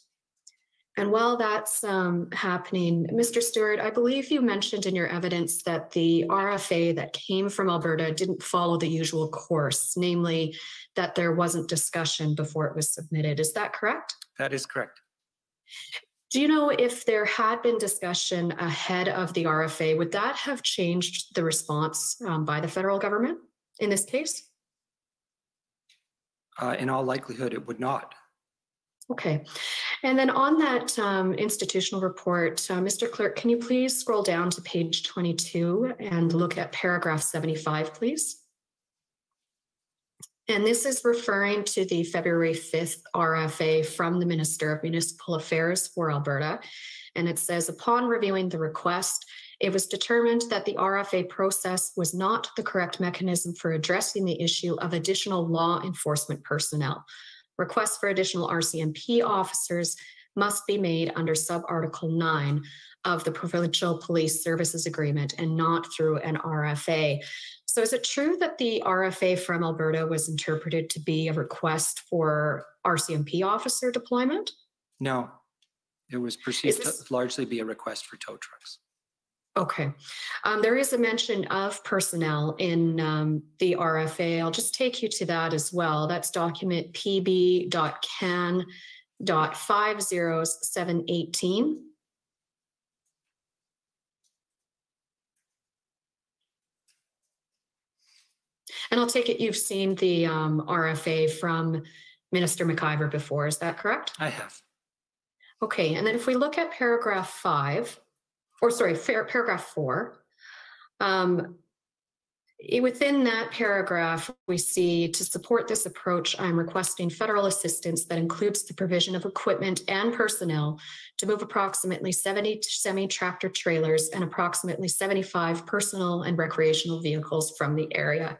And while that's happening, Mr. Stewart, I believe you mentioned in your evidence that the RFA that came from Alberta didn't follow the usual course, namely that there wasn't discussion before it was submitted. Is that correct? That is correct. Do you know if there had been discussion ahead of the RFA, would that have changed the response by the federal government in this case? In all likelihood, it would not. Okay. And then on that institutional report, Mr. Clerk, can you please scroll down to page 22 and look at paragraph 75, please? And this is referring to the February 5th RFA from the Minister of Municipal Affairs for Alberta. And it says, upon reviewing the request, it was determined that the RFA process was not the correct mechanism for addressing the issue of additional law enforcement personnel. Requests for additional RCMP officers must be made under sub-article 9 of the Provincial Police Services Agreement and not through an RFA. So is it true that the RFA from Alberta was interpreted to be a request for RCMP officer deployment? No, it was perceived to largely be a request for tow trucks. Okay. There is a mention of personnel in the RFA. I'll just take you to that as well. That's document PB.can.50718. And I'll take it you've seen the RFA from Minister McIver before. Is that correct? I have. Okay. And then if we look at paragraph 5, or sorry, paragraph 4, within that paragraph, we see, to support this approach, I'm requesting federal assistance that includes the provision of equipment and personnel to move approximately 70 semi-tractor trailers and approximately 75 personal and recreational vehicles from the area.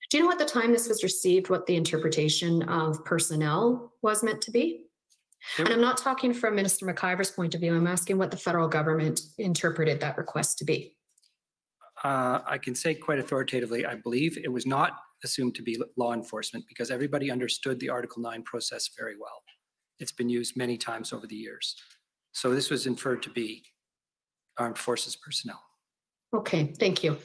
Do you know at the time this was received what the interpretation of personnel was meant to be? And I'm not talking from Minister McIver's point of view. I'm asking what the federal government interpreted that request to be. I can say quite authoritatively, I believe it was not assumed to be law enforcement because everybody understood the Article 9 process very well. It's been used many times over the years. So this was inferred to be armed forces personnel. Okay, thank you.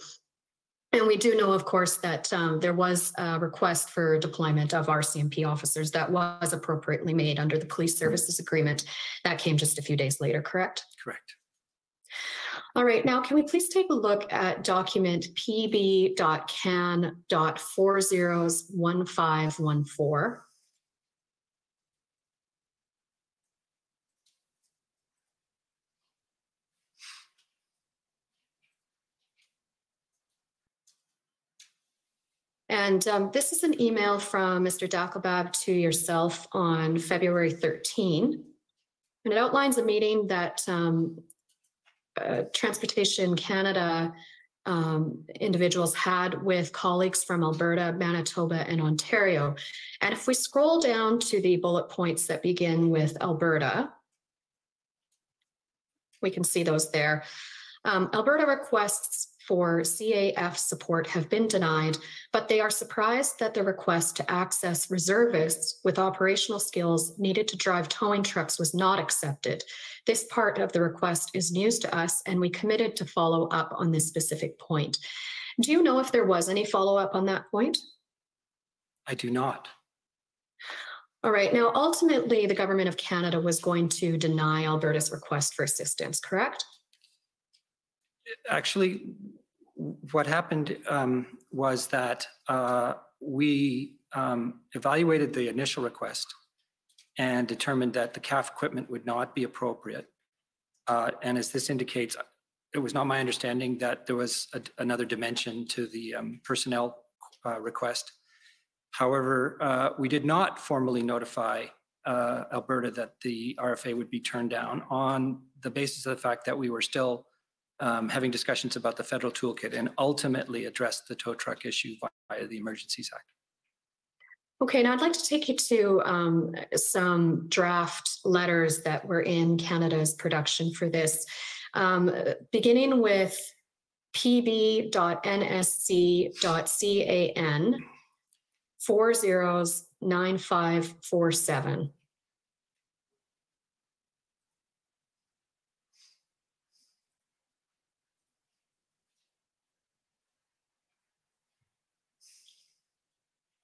And we do know, of course, that there was a request for deployment of RCMP officers that was appropriately made under the Police Services Agreement. That came just a few days later, correct? Correct. All right, now can we please take a look at document PB.can.401514. And this is an email from Mr. Dackelbab to yourself on February 13. And it outlines a meeting that Transportation Canada individuals had with colleagues from Alberta, Manitoba, and Ontario. And if we scroll down to the bullet points that begin with Alberta, we can see those there. Alberta requests for CAF support have been denied, but they are surprised that the request to access reservists with operational skills needed to drive towing trucks was not accepted. This part of the request is news to us, and we committed to follow up on this specific point. Do you know if there was any follow-up on that point? I do not. All right. Now, ultimately, the Government of Canada was going to deny Alberta's request for assistance, correct? Actually, what happened was that we evaluated the initial request and determined that the CAF equipment would not be appropriate. And as this indicates, it was not my understanding that there was another dimension to the personnel request. However, we did not formally notify Alberta that the RFA would be turned down on the basis of the fact that we were still having discussions about the federal toolkit and ultimately addressed the tow truck issue via the Emergencies Act. Okay, now I'd like to take you to some draft letters that were in Canada's production for this, beginning with pb.nsc.can 409547.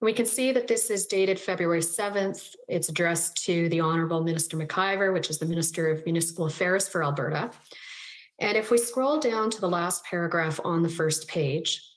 We can see that this is dated February 7th. It's addressed to the Honourable Minister McIver, which is the Minister of Municipal Affairs for Alberta. And if we scroll down to the last paragraph on the first page,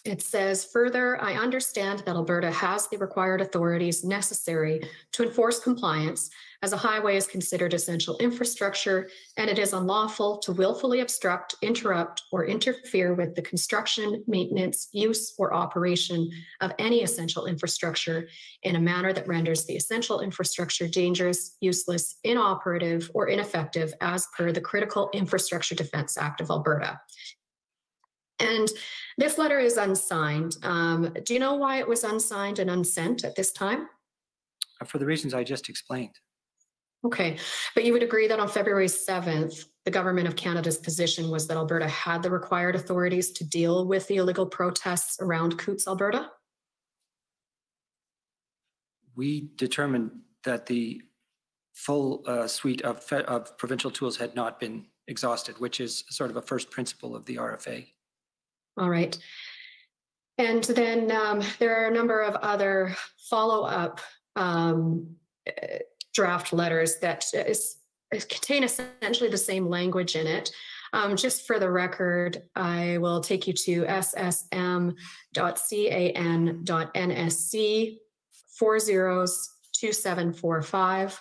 it says, further, I understand that Alberta has the required authorities necessary to enforce compliance as a highway is considered essential infrastructure, and it is unlawful to willfully obstruct, interrupt, or interfere with the construction, maintenance, use, or operation of any essential infrastructure in a manner that renders the essential infrastructure dangerous, useless, inoperative, or ineffective as per the Critical Infrastructure Defence Act of Alberta. And this letter is unsigned. Do you know why it was unsigned and unsent at this time? For the reasons I just explained. Okay, but you would agree that on February 7th, the Government of Canada's position was that Alberta had the required authorities to deal with the illegal protests around Coutts, Alberta? We determined that the full suite of provincial tools had not been exhausted, which is sort of a first principle of the RFA. All right. And then there are a number of other follow-up draft letters that contain essentially the same language in it. Just for the record, I will take you to ssm.can.nsc 402745.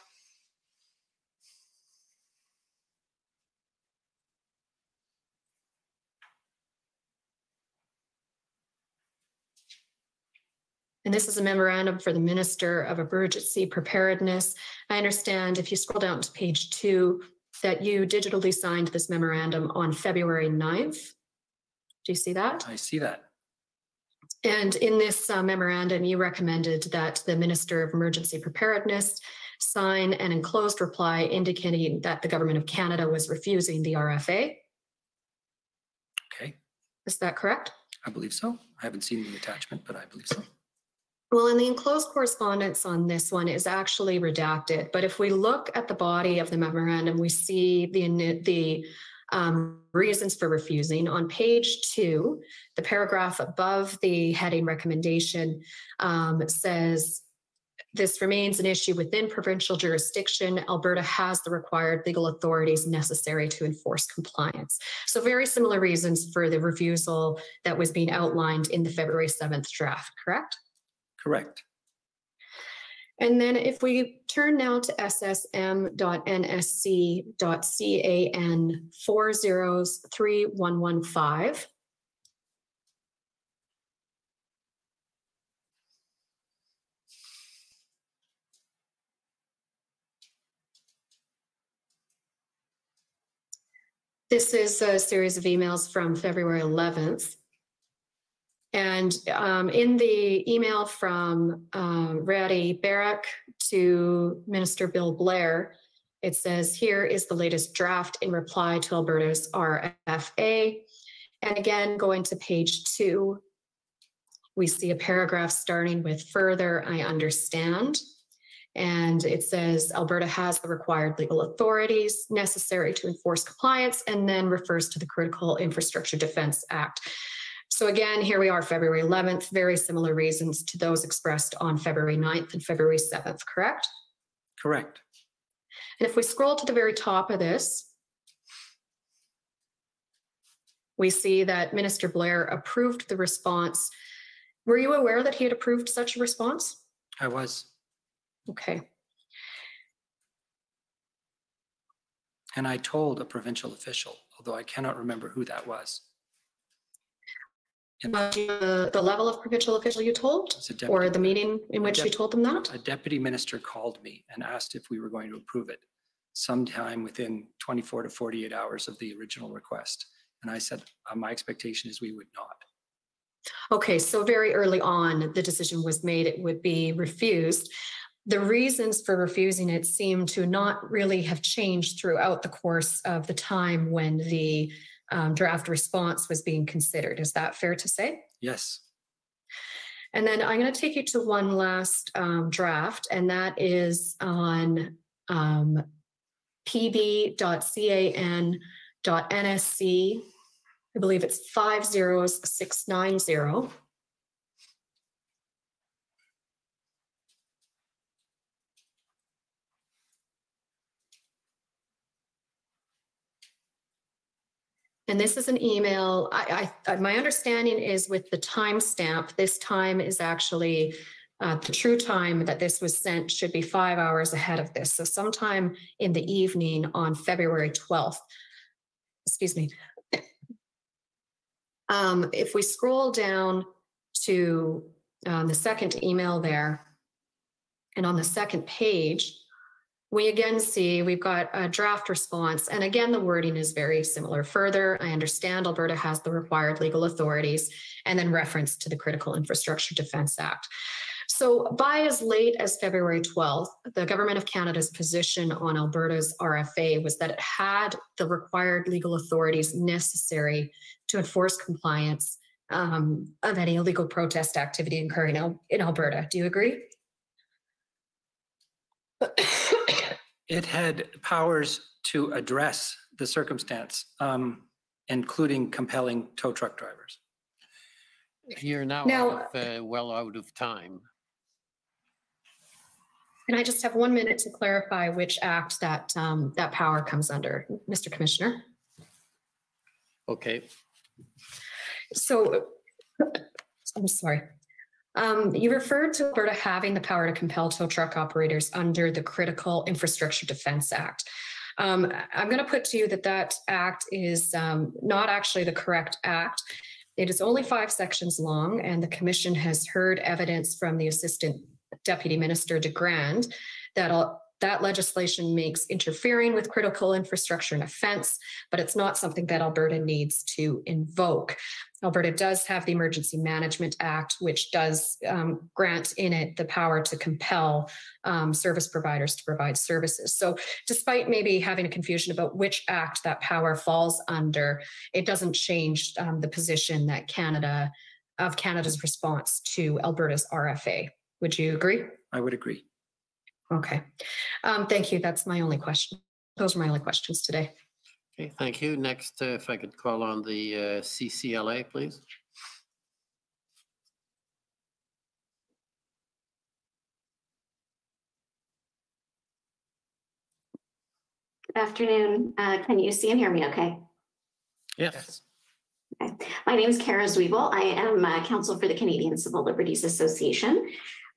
And this is a memorandum for the Minister of Emergency Preparedness. I understand if you scroll down to page 2 that you digitally signed this memorandum on February 9th. Do you see that? I see that. And in this memorandum, you recommended that the Minister of Emergency Preparedness sign an enclosed reply indicating that the Government of Canada was refusing the RFA. Okay. Is that correct? I believe so. I haven't seen the attachment, but I believe so. Well, and the enclosed correspondence on this one is actually redacted. But if we look at the body of the memorandum, we see the reasons for refusing. On page 2, the paragraph above the heading recommendation says, this remains an issue within provincial jurisdiction. Alberta has the required legal authorities necessary to enforce compliance. So very similar reasons for the refusal that was being outlined in the February 7th draft, correct? Correct. And then if we turn now to ssm.nsc.can 403115, This is a series of emails from February 11th. And in the email from Ratty Barrack to Minister Bill Blair, it says, here is the latest draft in reply to Alberta's RFA. And again, going to page 2, we see a paragraph starting with further, I understand. And it says Alberta has the required legal authorities necessary to enforce compliance, and then refers to the Critical Infrastructure Defence Act. So again, here we are, February 11th, very similar reasons to those expressed on February 9th and February 7th, correct? Correct. And if we scroll to the very top of this, we see that Minister Blair approved the response. Were you aware that he had approved such a response? I was. Okay. And I told a provincial official, although I cannot remember who that was. The level of provincial official you told, or the meeting in which you told them that? A deputy minister called me and asked if we were going to approve it sometime within 24 to 48 hours of the original request. And I said, my expectation is we would not. Okay, so very early on, the decision was made it would be refused. The reasons for refusing it seem to not really have changed throughout the course of the time when the draft response was being considered. Is that fair to say? Yes. And then I'm going to take you to one last draft, and that is on pb.can.nsc. I believe it's 50690. And this is an email. My understanding is with the timestamp, this time is actually the true time that this was sent should be 5 hours ahead of this. So sometime in the evening on February 12th, excuse me. If we scroll down to the second email there, and on the second page, we again see we've got a draft response. And again, the wording is very similar. Further, I understand Alberta has the required legal authorities, and then reference to the Critical Infrastructure Defence Act. So by as late as February 12th, the Government of Canada's position on Alberta's RFA was that it had the required legal authorities necessary to enforce compliance of any illegal protest activity occurring in Alberta. Do you agree? It had powers to address the circumstance, including compelling tow truck drivers. You're now well out of time. Can I just have 1 minute to clarify which act that that power comes under, Mr. Commissioner? Okay. So, I'm sorry. You referred to Alberta having the power to compel tow truck operators under the Critical Infrastructure Defence Act. I'm going to put to you that that act is not actually the correct act. It is only 5 sections long, and the Commission has heard evidence from the Assistant Deputy Minister de Grand that legislation makes interfering with critical infrastructure an offence, but it's not something that Alberta needs to invoke. Alberta does have the Emergency Management Act, which does grant in it the power to compel service providers to provide services. So despite maybe having a confusion about which act that power falls under, it doesn't change the position that Canada's response to Alberta's RFA. Would you agree? I would agree. Okay. Thank you. That's my only question. Those are my only questions today. Okay, thank you. Next, if I could call on the CCLA, please. Good afternoon. Can you see and hear me okay? Yes. Okay. My name is Kara Zwiebel. I am counsel for the Canadian Civil Liberties Association.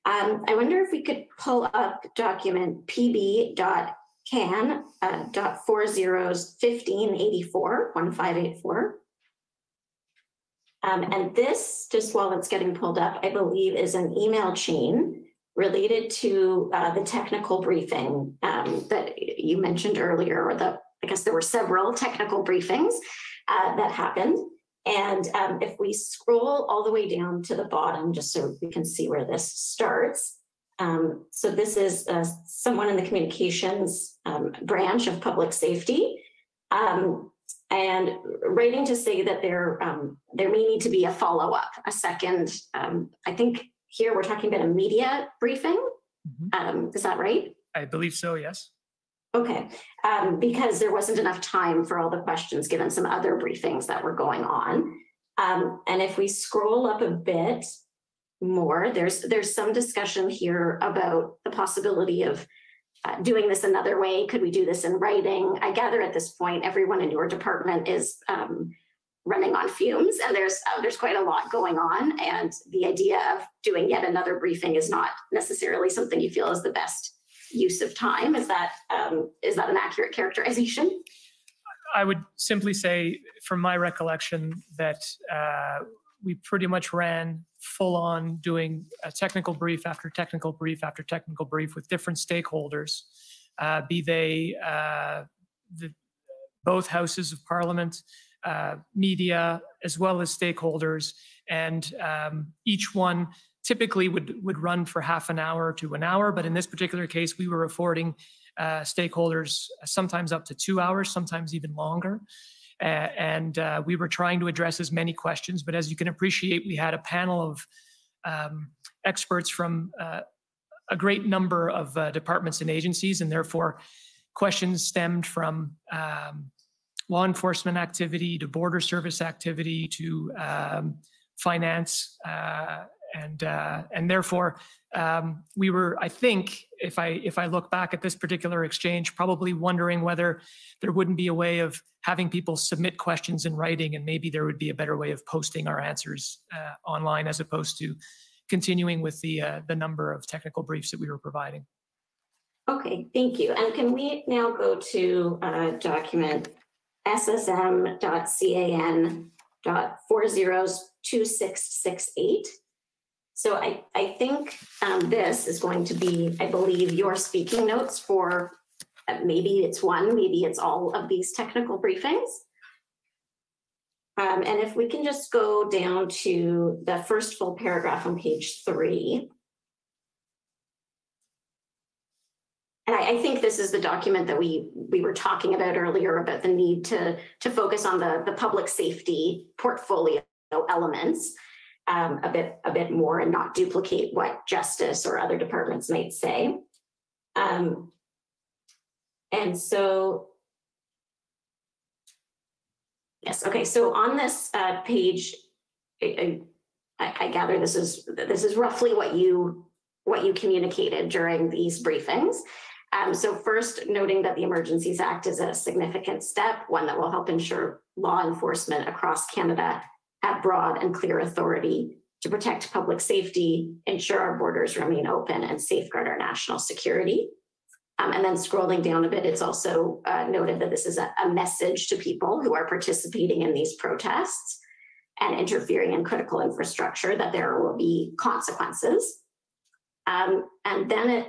I wonder if we could pull up document pb.can.401584. And this, just while it's getting pulled up, I believe is an email chain related to the technical briefing that you mentioned earlier, or the guess there were several technical briefings that happened. And if we scroll all the way down to the bottom, just so we can see where this starts. So this is someone in the communications branch of public safety. And writing to say that there may need to be a follow-up, a second, I think here we're talking about a media briefing. Is that right? I believe so, yes. Okay, because there wasn't enough time for all the questions given some other briefings that were going on. And if we scroll up a bit more, there's some discussion here about the possibility of doing this another way. Could we do this in writing? I gather at this point, everyone in your department is running on fumes, and there's quite a lot going on. And the idea of doing yet another briefing is not necessarily something you feel is the best use of time. Is that an accurate characterization? I would simply say, from my recollection, that we pretty much ran full on doing a technical brief after technical brief after technical brief with different stakeholders, be they both houses of parliament, media, as well as stakeholders. And each one typically would run for half an hour to an hour. But in this particular case, we were affording stakeholders sometimes up to 2 hours, sometimes even longer. And we were trying to address as many questions. But as you can appreciate, we had a panel of experts from a great number of departments and agencies, and therefore questions stemmed from law enforcement activity to border service activity to finance, and therefore we were, I think, if I look back at this particular exchange, probably wondering whether there wouldn't be a way of having people submit questions in writing, and maybe there would be a better way of posting our answers online as opposed to continuing with the number of technical briefs that we were providing. Okay, thank you. And can we now go to document SSM.CAN.402668? So I think this is going to be, I believe, your speaking notes for maybe it's one, maybe it's all of these technical briefings. And if we can just go down to the first full paragraph on page 3. And I think this is the document that we were talking about earlier about the need to focus on the public safety portfolio elements a bit more and not duplicate what justice or other departments might say. And so, yes, okay. So on this page, I gather this is roughly what you communicated during these briefings. So first, noting that the Emergencies Act is a significant step, one that will help ensure law enforcement across Canada have broad and clear authority to protect public safety, ensure our borders remain open, and safeguard our national security. And then scrolling down a bit, it's also noted that this is a message to people who are participating in these protests and interfering in critical infrastructure that there will be consequences. And then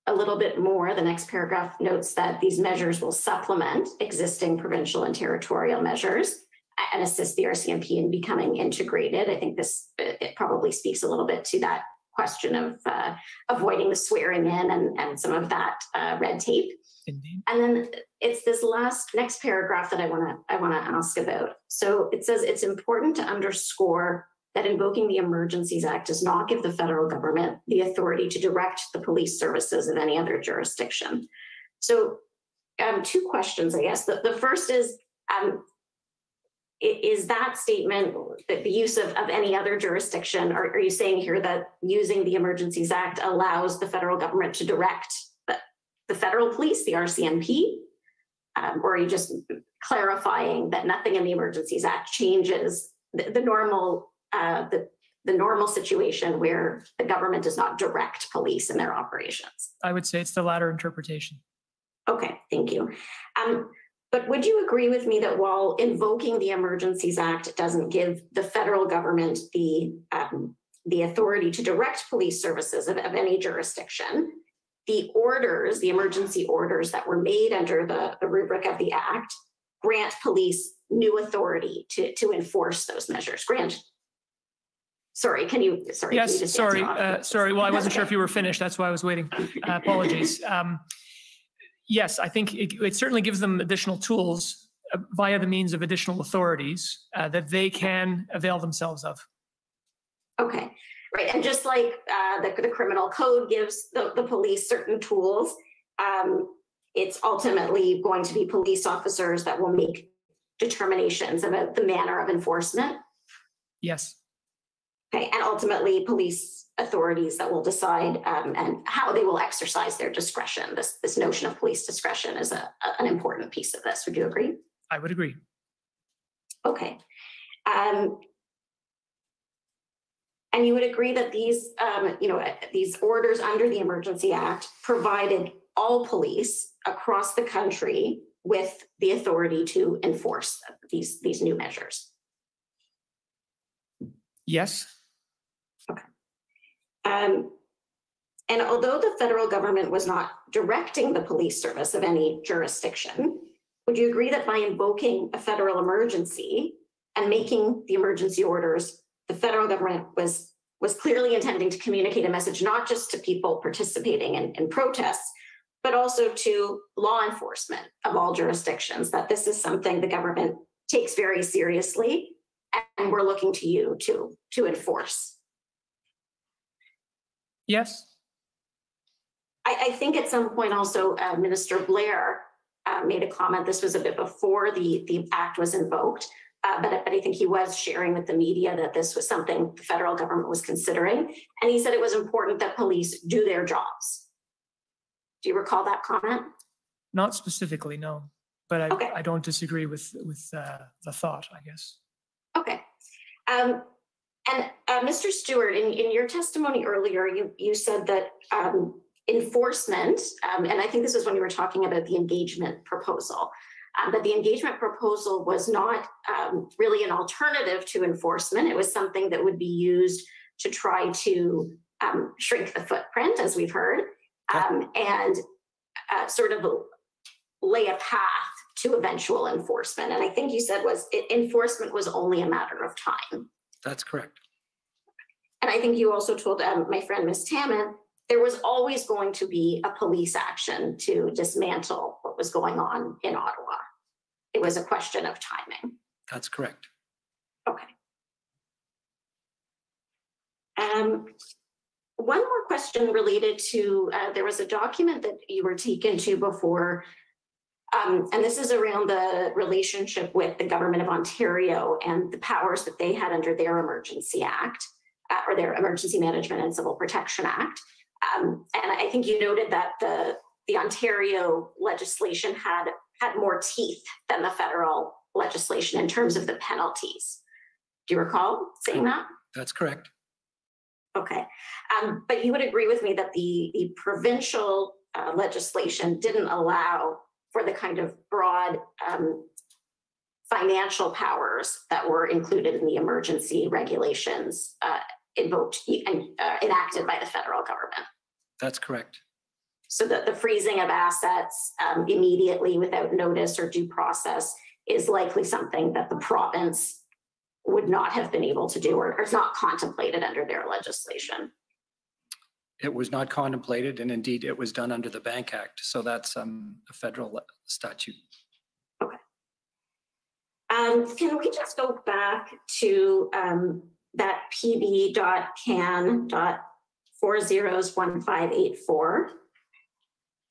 a little bit more, the next paragraph notes that these measures will supplement existing provincial and territorial measures and assist the RCMP in becoming integrated. I think it probably speaks a little bit to that question of avoiding the swearing in and some of that red tape. Indeed. And then it's this next paragraph that I want to ask about. So it says it's important to underscore that invoking the Emergencies Act does not give the federal government the authority to direct the police services of any other jurisdiction. So two questions, I guess. The first is that statement, that the use of any other jurisdiction, are you saying here that using the Emergencies Act allows the federal government to direct the federal police, the RCMP? Or are you just clarifying that nothing in the Emergencies Act changes the normal situation where the government does not direct police in their operations? I would say it's the latter interpretation. Okay, thank you. But would you agree with me that while invoking the Emergencies Act doesn't give the federal government the authority to direct police services of any jurisdiction, the orders, the emergency orders that were made under the rubric of the Act, grant police new authority to enforce those measures. Sorry, can you, Yes, can you just sorry, answer well, I wasn't sure okay. if you were finished. That's why I was waiting. Apologies. Yes, I think it certainly gives them additional tools via the means of additional authorities that they can avail themselves of. Okay, right. And just like the criminal code gives the police certain tools, it's ultimately going to be police officers that will make determinations about the manner of enforcement. Yes. Okay, and ultimately police authorities that will decide and how they will exercise their discretion. This notion of police discretion is an important piece of this. Would you agree? I would agree. Okay. And you would agree that these, these orders under the Emergency Act provided all police across the country with the authority to enforce these new measures? Yes. Okay. And although the federal government was not directing the police service of any jurisdiction, would you agree that by invoking a federal emergency and making the emergency orders, the federal government was clearly intending to communicate a message not just to people participating in protests, but also to law enforcement of all jurisdictions, that this is something the government takes very seriously and we're looking to you to enforce? Yes. I think at some point also Minister Blair made a comment. This was a bit before the act was invoked, but I think he was sharing with the media that this was something the federal government was considering. And he said it was important that police do their jobs. Do you recall that comment? Not specifically, no, but I don't disagree with the thought, I guess. Okay. And Mr. Stewart, in your testimony earlier, you said that enforcement, and I think this is when you were talking about the engagement proposal, that the engagement proposal was not really an alternative to enforcement. It was something that would be used to try to shrink the footprint, as we've heard, and sort of lay a path to eventual enforcement. And I think you said enforcement was only a matter of time. That's correct. And I think you also told my friend, Ms. Tamman, there was always going to be a police action to dismantle what was going on in Ottawa. It was a question of timing. That's correct. Okay. One more question related to, there was a document that you were taken to before, and this is around the relationship with the Government of Ontario and the powers that they had under their Emergency Act, or their Emergency Management and Civil Protection Act. And I think you noted that the Ontario legislation had more teeth than the federal legislation in terms of the penalties. Do you recall saying that? That's correct. Okay. But you would agree with me that the provincial legislation didn't allow for the kind of broad financial powers that were included in the emergency regulations invoked and enacted by the federal government. That's correct. So the freezing of assets immediately without notice or due process is likely something that the province would not have been able to do, or is not contemplated under their legislation. It was not contemplated, and indeed it was done under the Bank Act. So that's a federal statute. Okay. Can we just go back to that pb.can.401584?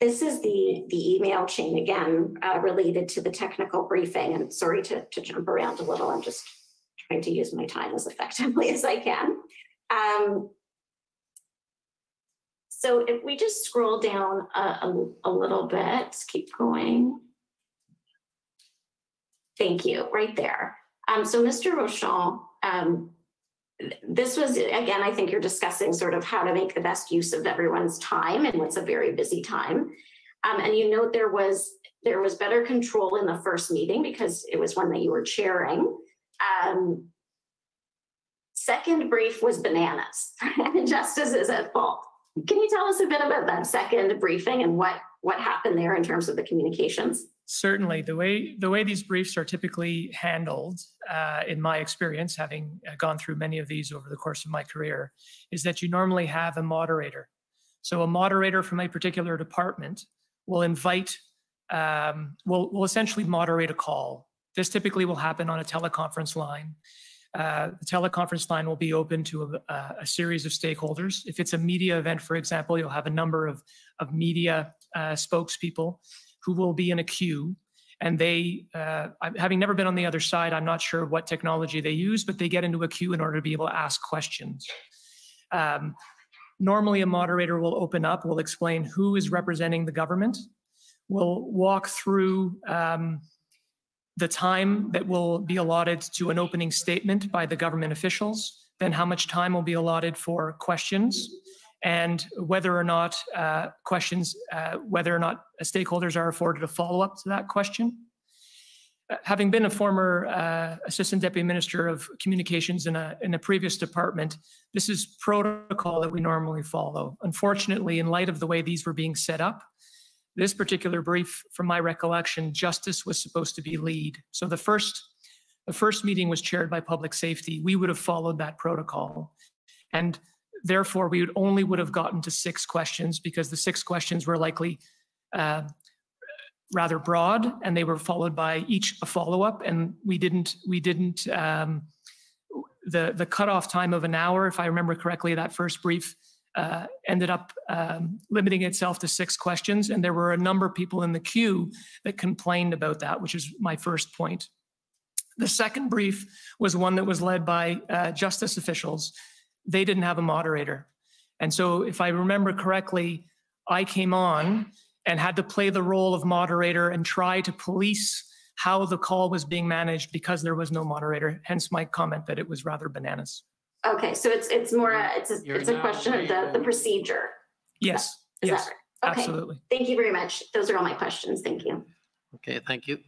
This is the email chain again related to the technical briefing. And sorry to jump around a little. I'm just trying to use my time as effectively as I can. So if we just scroll down a little bit, keep going. Thank you, right there. So Mr. Rochon, this was, again, I think you're discussing sort of how to make the best use of everyone's time and what's a very busy time. And you note there was better control in the first meeting because it was one that you were chairing. Second brief was bananas. Justice is at fault. Can you tell us a bit about that second briefing and what happened there in terms of the communications? Certainly. The way these briefs are typically handled, in my experience, having gone through many of these over the course of my career, is that you normally have a moderator. So a moderator from a particular department will invite, will essentially moderate a call. This typically will happen on a teleconference line. The teleconference line will be open to a series of stakeholders. If it's a media event, for example, you'll have a number of media spokespeople who will be in a queue. And they, having never been on the other side, I'm not sure what technology they use, but they get into a queue in order to be able to ask questions. Normally, a moderator will open up, will explain who is representing the government, will walk through the time that will be allotted to an opening statement by the government officials, then how much time will be allotted for questions, and whether or not stakeholders are afforded a follow-up to that question. Having been a former Assistant Deputy Minister of Communications in a previous department, this is protocol that we normally follow. Unfortunately, in light of the way these were being set up, this particular brief, from my recollection, Justice was supposed to be lead. So the first meeting was chaired by Public Safety. We would have followed that protocol. And therefore, we would have gotten to 6 questions because the 6 questions were likely rather broad, and they were followed by each a follow-up. And the cutoff time of an hour, if I remember correctly, that first brief ended up limiting itself to 6 questions. And there were a number of people in the queue that complained about that, which is my first point. The second brief was one that was led by justice officials. They didn't have a moderator. And so if I remember correctly, I came on and had to play the role of moderator and try to police how the call was being managed because there was no moderator, hence my comment that it was rather bananas. Okay, so it's more it's a question of the procedure. Yes. Is yes. that right? Okay. Absolutely. Thank you very much. Those are all my questions. Thank you. Okay, thank you.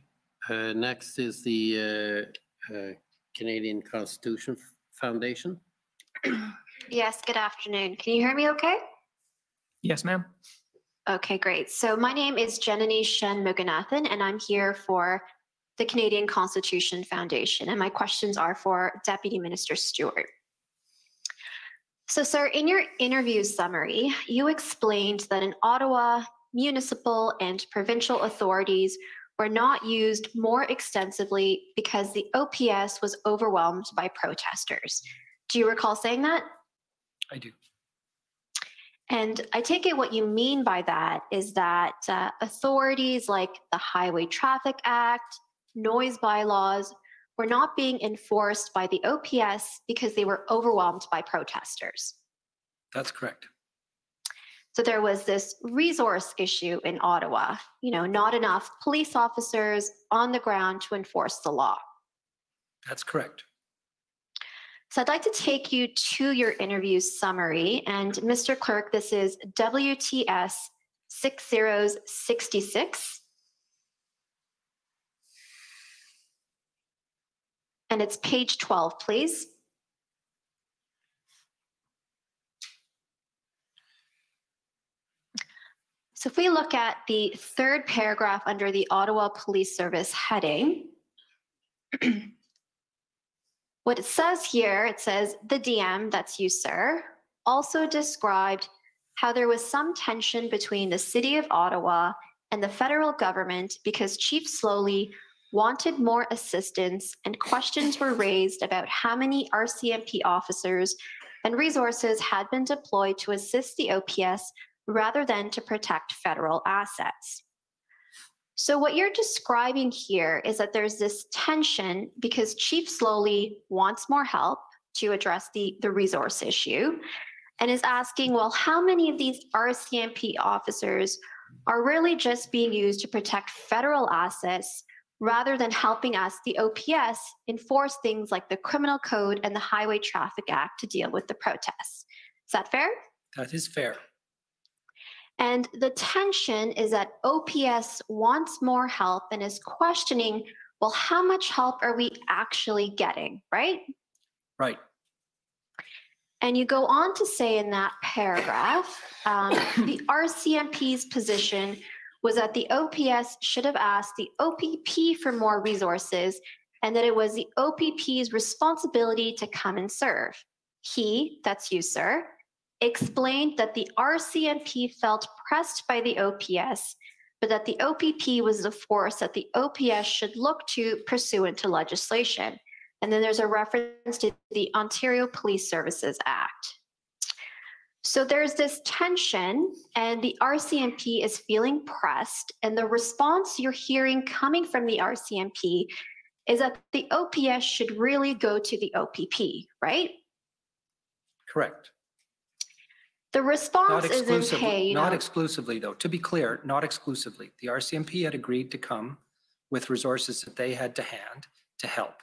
Next is the Canadian Constitution Foundation. Yes, good afternoon. Can you hear me okay? Yes, ma'am. Okay, great. So my name is Janani Shen Muganathan, and I'm here for the Canadian Constitution Foundation. And my questions are for Deputy Minister Stewart. So, sir, in your interview summary, you explained that in Ottawa, municipal and provincial authorities were not used more extensively because the OPS was overwhelmed by protesters. Do you recall saying that? I do. And I take it what you mean by that is that authorities like the Highway Traffic Act, noise bylaws, were not being enforced by the OPS because they were overwhelmed by protesters. That's correct. So there was this resource issue in Ottawa, not enough police officers on the ground to enforce the law. That's correct. So I'd like to take you to your interview summary. And Mr. Clerk, this is WTS 6066. And it's page 12, please. So if we look at the third paragraph under the Ottawa Police Service heading, what it says here, it says, the DM, that's you, sir, also described how there was some tension between the City of Ottawa and the federal government because Chief Slowly wanted more assistance and questions were raised about how many RCMP officers and resources had been deployed to assist the OPS rather than to protect federal assets. So what you're describing here is that there's this tension because Chief Slowly wants more help to address the resource issue and is asking, well, how many of these RCMP officers are really just being used to protect federal assets rather than helping us, the OPS, enforce things like the Criminal Code and the Highway Traffic Act to deal with the protests. Is that fair? That is fair. And the tension is that OPS wants more help and is questioning, well, how much help are we actually getting, right? Right. And you go on to say in that paragraph, the RCMP's position was that the OPS should have asked the OPP for more resources and that it was the OPP's responsibility to come and serve. He, that's you, sir, explained that the RCMP felt pressed by the OPS, but that the OPP was the force that the OPS should look to pursuant to legislation. And then there's a reference to the Ontario Police Services Act. So there's this tension, and the RCMP is feeling pressed, and the response you're hearing coming from the RCMP is that the OPS should really go to the OPP, right? Correct. The response isn't, hey, not exclusively, though. To be clear, not exclusively. The RCMP had agreed to come with resources that they had to hand to help.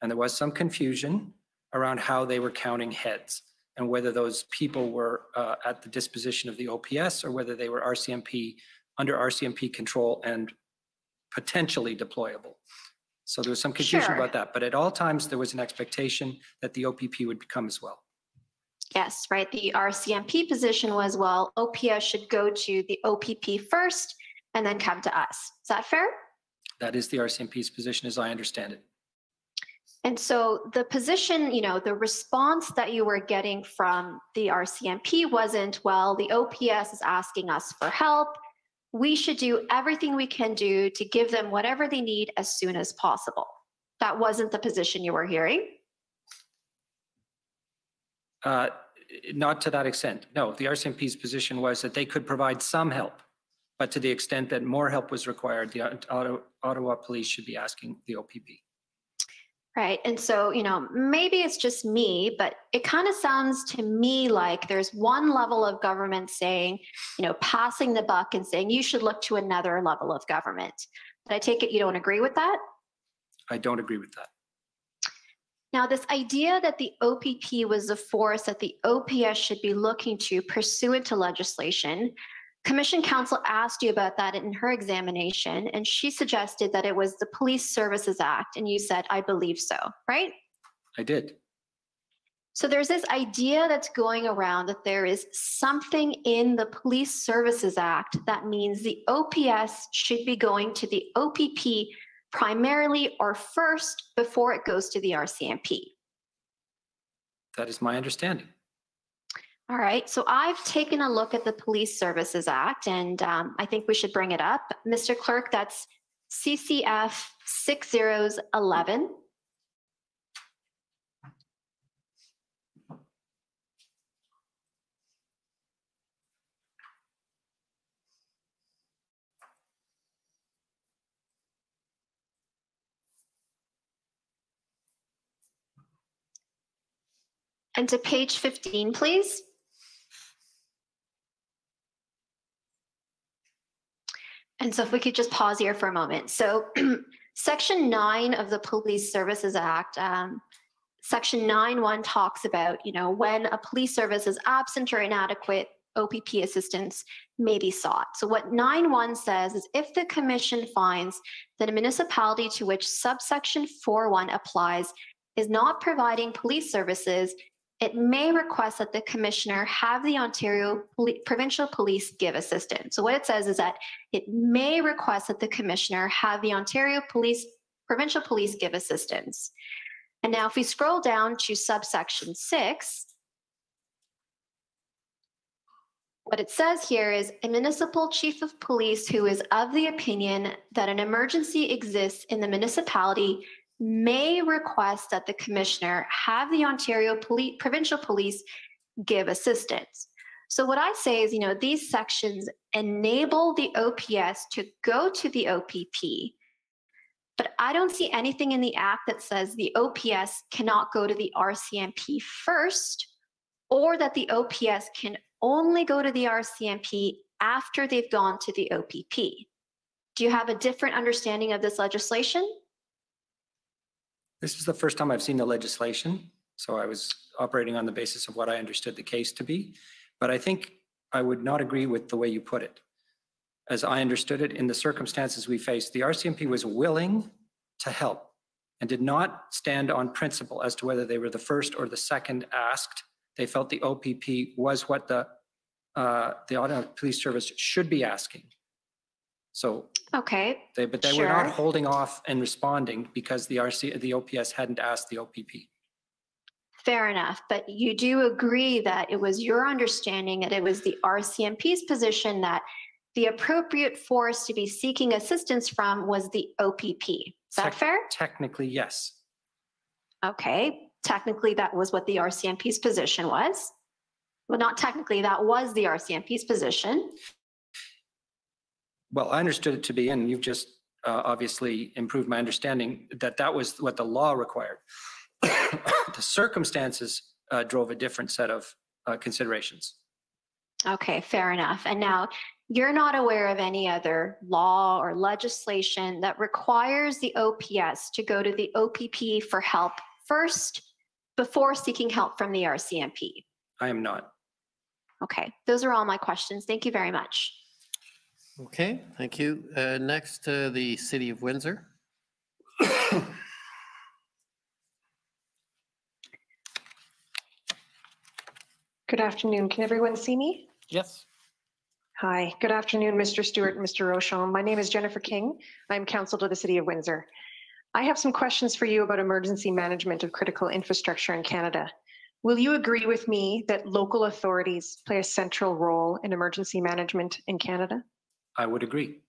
And there was some confusion around how they were counting heads and whether those people were at the disposition of the OPS or whether they were under RCMP control and potentially deployable. So there was some confusion about that. But at all times, there was an expectation that the OPP would come as well. Yes, right. The RCMP position was, well, OPS should go to the OPP first and then come to us. Is that fair? That is the RCMP's position as I understand it. And so the position, the response that you were getting from the RCMP wasn't, well, the OPS is asking us for help. We should do everything we can do to give them whatever they need as soon as possible. That wasn't the position you were hearing? Not to that extent. No, the RCMP's position was that they could provide some help, but to the extent that more help was required, the Ottawa Police should be asking the OPP. Right. And so, maybe it's just me, but it kind of sounds to me like there's one level of government saying, passing the buck and saying you should look to another level of government. But I take it you don't agree with that? I don't agree with that. Now, this idea that the OPP was the force that the OPS should be looking to pursuant to legislation, Commission Counsel asked you about that in her examination, and she suggested that it was the Police Services Act, and you said, I believe so, right? I did. So there's this idea that's going around that there is something in the Police Services Act that means the OPS should be going to the OPP primarily or first before it goes to the RCMP. That is my understanding. All right, so I've taken a look at the Police Services Act, and I think we should bring it up. Mr. Clerk, that's CCF 6011. And to page 15, please. And so if we could just pause here for a moment. So Section 9 of the Police Services Act, Section 9.1 talks about, when a police service is absent or inadequate, OPP assistance may be sought. So what 9.1 says is if the Commission finds that a municipality to which subsection 4.1 applies is not providing police services, it may request that the Commissioner have the Ontario Provincial Police give assistance. So what it says is that it may request that the Commissioner have the Ontario Provincial Police give assistance. And now if we scroll down to subsection 6, what it says here is a municipal chief of police who is of the opinion that an emergency exists in the municipality may request that the Commissioner have the Ontario Provincial Police give assistance. So what I say is, these sections enable the OPS to go to the OPP, but I don't see anything in the Act that says the OPS cannot go to the RCMP first, or that the OPS can only go to the RCMP after they've gone to the OPP. Do you have a different understanding of this legislation? This is the first time I've seen the legislation, so I was operating on the basis of what I understood the case to be. But I think I would not agree with the way you put it. As I understood it, in the circumstances we faced, the RCMP was willing to help and did not stand on principle as to whether they were the first or the second asked they felt the OPP was what the Ottawa Police Service should be asking. So, okay, but they were not holding off and responding because the OPS hadn't asked the OPP. Fair enough, but you do agree that it was your understanding that it was the RCMP's position that the appropriate force to be seeking assistance from was the OPP. Is that fair? Technically, yes. Okay, technically that was what the RCMP's position was. Well, not technically, that was the RCMP's position. Well, I understood it to be, and you've just obviously improved my understanding, that that was what the law required. The circumstances drove a different set of considerations. Okay, fair enough. And now you're not aware of any other law or legislation that requires the OPS to go to the OPP for help first before seeking help from the RCMP? I am not. Okay, those are all my questions. Thank you very much. Okay, thank you. Next, the City of Windsor. Good afternoon. Can everyone see me? Yes. Hi. Good afternoon, Mr. Stewart and Mr. Rochon. My name is Jennifer King. I'm counsel to the City of Windsor. I have some questions for you about emergency management of critical infrastructure in Canada. Will you agree with me that local authorities play a central role in emergency management in Canada? I would agree.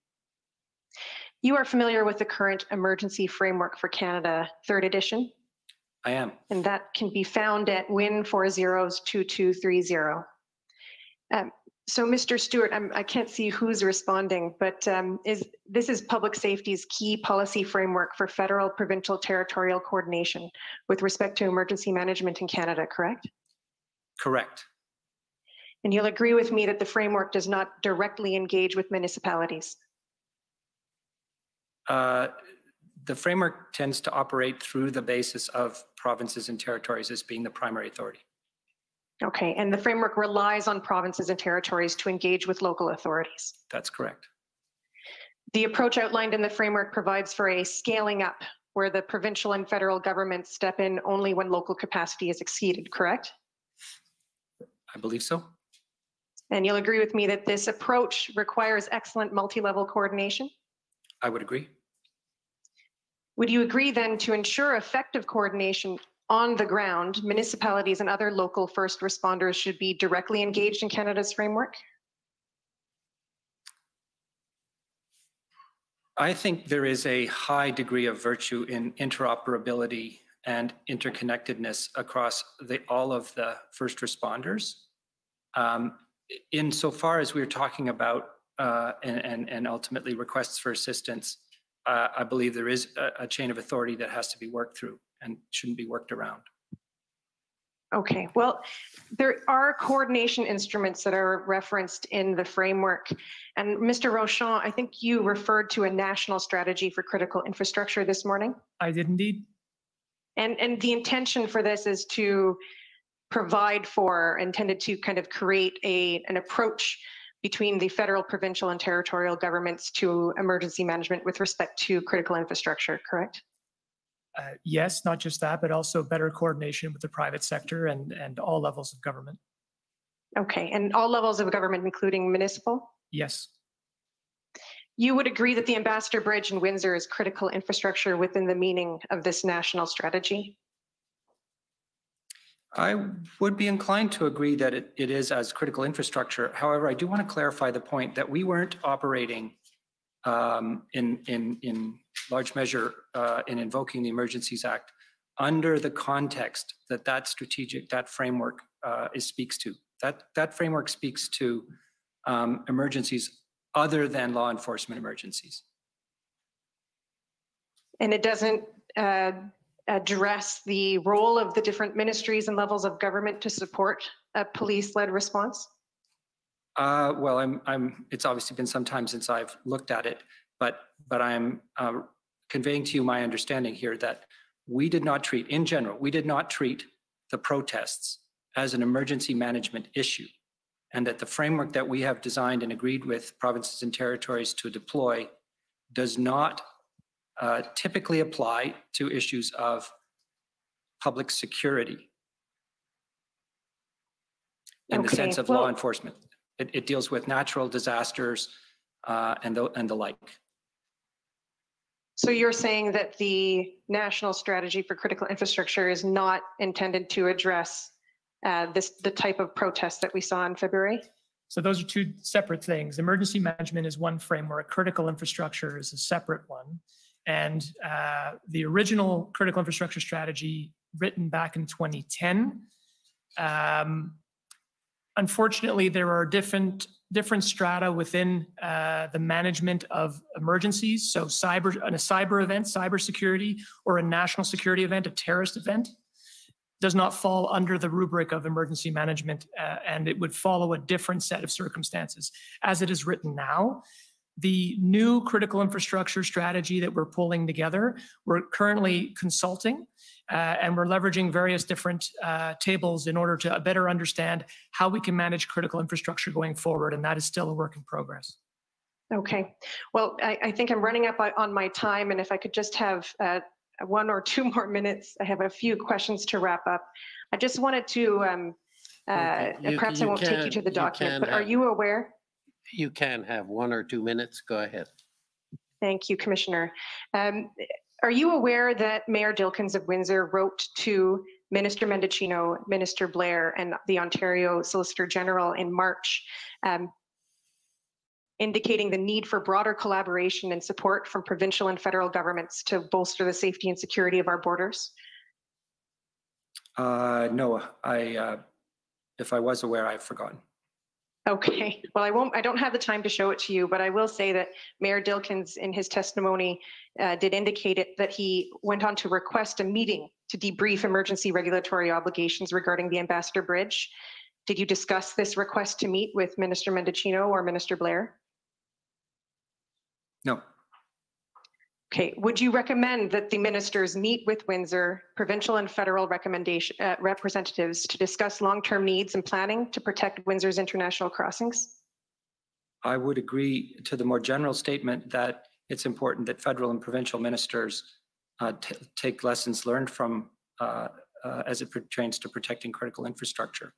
You are familiar with the current Emergency Framework for Canada, 3rd edition? I am. And that can be found at WIN402230. So, Mr. Stewart, I can't see who's responding, but this is public safety's key policy framework for federal, provincial, territorial coordination with respect to emergency management in Canada, correct? Correct. And you'll agree with me that the framework does not directly engage with municipalities? The framework tends to operate through the basis of provinces and territories as being the primary authority. Okay, and the framework relies on provinces and territories to engage with local authorities? That's correct. The approach outlined in the framework provides for a scaling up where the provincial and federal governments step in only when local capacity is exceeded, correct? I believe so. And you'll agree with me that this approach requires excellent multi-level coordination? I would agree. Would you agree then to ensure effective coordination on the ground, municipalities and other local first responders should be directly engaged in Canada's framework? I think there is a high degree of virtue in interoperability and interconnectedness across all of the first responders. Insofar as we're talking about and ultimately requests for assistance, I believe there is a chain of authority that has to be worked through and shouldn't be worked around. Okay, well, there are coordination instruments that are referenced in the framework. And Mr. Rochon, I think you referred to a national strategy for critical infrastructure this morning. I did indeed. And the intention for this is to provide for, intended to kind of create an approach between the federal, provincial, and territorial governments to emergency management with respect to critical infrastructure, correct? Yes, not just that, but also better coordination with the private sector and all levels of government. Okay, and all levels of government, including municipal? Yes. You would agree that the Ambassador Bridge in Windsor is critical infrastructure within the meaning of this national strategy? I would be inclined to agree that it is as critical infrastructure. However, I do want to clarify the point that we weren't operating in large measure in invoking the Emergencies Act under the context that framework speaks to. That framework speaks to emergencies other than law enforcement emergencies. And it doesn't address the role of the different ministries and levels of government to support a police-led response? Well, it's obviously been some time since I've looked at it, but I'm conveying to you my understanding here that we did not treat the protests as an emergency management issue, and that the framework that we have designed and agreed with provinces and territories to deploy does not typically apply to issues of public security. in the Okay, sense of well- law enforcement. It deals with natural disasters and the like. So you're saying that the national strategy for critical infrastructure is not intended to address the type of protest that we saw in February? So those are two separate things. Emergency management is one framework. Critical infrastructure is a separate one. And the original critical infrastructure strategy written back in 2010, unfortunately, there are different strata within the management of emergencies. So a cyber event, cybersecurity, or a national security event, a terrorist event, does not fall under the rubric of emergency management, and it would follow a different set of circumstances. As it is written now, the new critical infrastructure strategy that we're pulling together, we're currently consulting, and we're leveraging various different tables in order to better understand how we can manage critical infrastructure going forward, and that is still a work in progress. Okay. Well, I think I'm running up on my time, and if I could just have 1 or 2 more minutes, I have a few questions to wrap up. I just wanted to, perhaps I won't take you to the document, but are you aware? You can have 1 or 2 minutes. Go ahead. Thank you, Commissioner. Are you aware that Mayor Dilkens of Windsor wrote to Minister Mendicino, Minister Blair, and the Ontario Solicitor General in March, indicating the need for broader collaboration and support from provincial and federal governments to bolster the safety and security of our borders? No, if I was aware, I've forgotten. Okay, well, I don't have the time to show it to you, but I will say that Mayor Dilkens in his testimony did indicate that he went on to request a meeting to debrief emergency regulatory obligations regarding the Ambassador Bridge. Did you discuss this request to meet with Minister Mendicino or Minister Blair? No. Okay, would you recommend that the ministers meet with Windsor, provincial and federal representatives to discuss long-term needs and planning to protect Windsor's international crossings? I would agree to the more general statement that it's important that federal and provincial ministers take lessons learned from as it pertains to protecting critical infrastructure.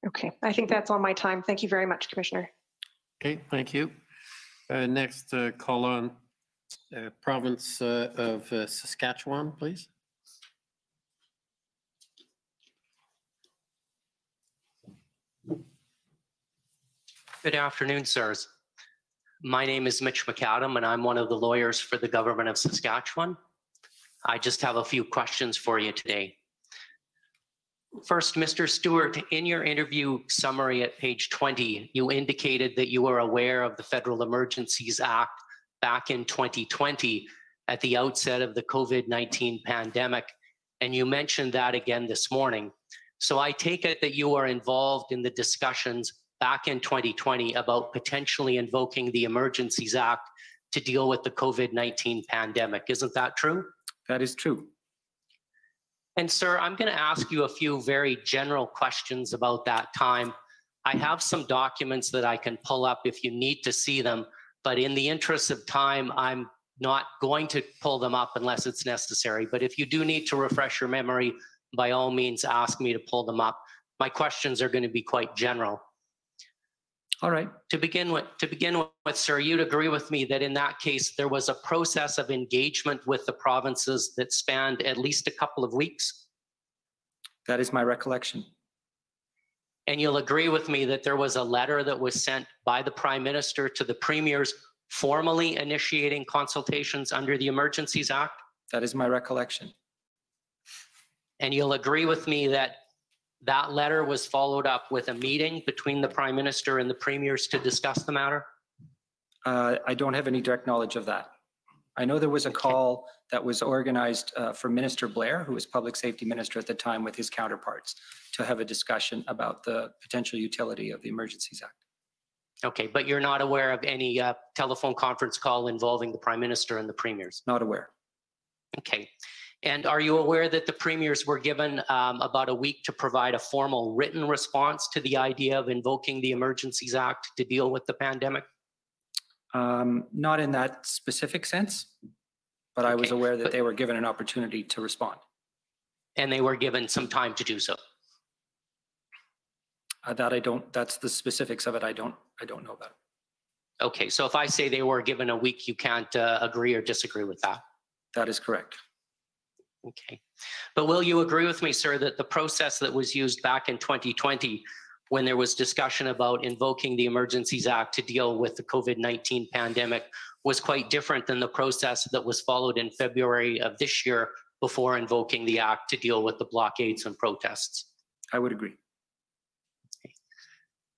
Okay, I think that's all my time. Thank you very much, Commissioner. Okay, thank you. Next, call on province of Saskatchewan, please. Good afternoon, sirs. My name is Mitch McAdam, and I'm one of the lawyers for the government of Saskatchewan. I just have a few questions for you today. First, Mr. Stewart, in your interview summary at page 20, you indicated that you were aware of the Federal Emergencies Act back in 2020 at the outset of the COVID-19 pandemic, and you mentioned that again this morning. So I take it that you are involved in the discussions back in 2020 about potentially invoking the Emergencies Act to deal with the COVID-19 pandemic. Isn't that true? That is true. And sir, I'm going to ask you a few very general questions about that time. I have some documents that I can pull up if you need to see them, but in the interest of time, I'm not going to pull them up unless it's necessary. But if you do need to refresh your memory, by all means, ask me to pull them up. My questions are going to be quite general. All right. To begin with, sir, you'd agree with me that in that case, there was a process of engagement with the provinces that spanned at least a couple of weeks? That is my recollection. And you'll agree with me that there was a letter that was sent by the Prime Minister to the premiers formally initiating consultations under the Emergencies Act? That is my recollection. And you'll agree with me that that letter was followed up with a meeting between the Prime Minister and the premiers to discuss the matter? I don't have any direct knowledge of that. I know there was a call that was organized for Minister Blair, who was Public Safety Minister at the time, with his counterparts to have a discussion about the potential utility of the Emergencies Act. Okay, but you're not aware of any telephone conference call involving the Prime Minister and the premiers? Not aware. Okay. And are you aware that the premiers were given about a week to provide a formal written response to the idea of invoking the Emergencies Act to deal with the pandemic? Not in that specific sense, but I was aware that they were given an opportunity to respond. And they were given some time to do so? That I don't, that's the specifics of it. I don't know about it. Okay, so if I say they were given a week, you can't agree or disagree with that? That is correct. Okay. But will you agree with me, sir, that the process that was used back in 2020, when there was discussion about invoking the Emergencies Act to deal with the COVID-19 pandemic, was quite different than the process that was followed in February of this year before invoking the act to deal with the blockades and protests? I would agree. Okay.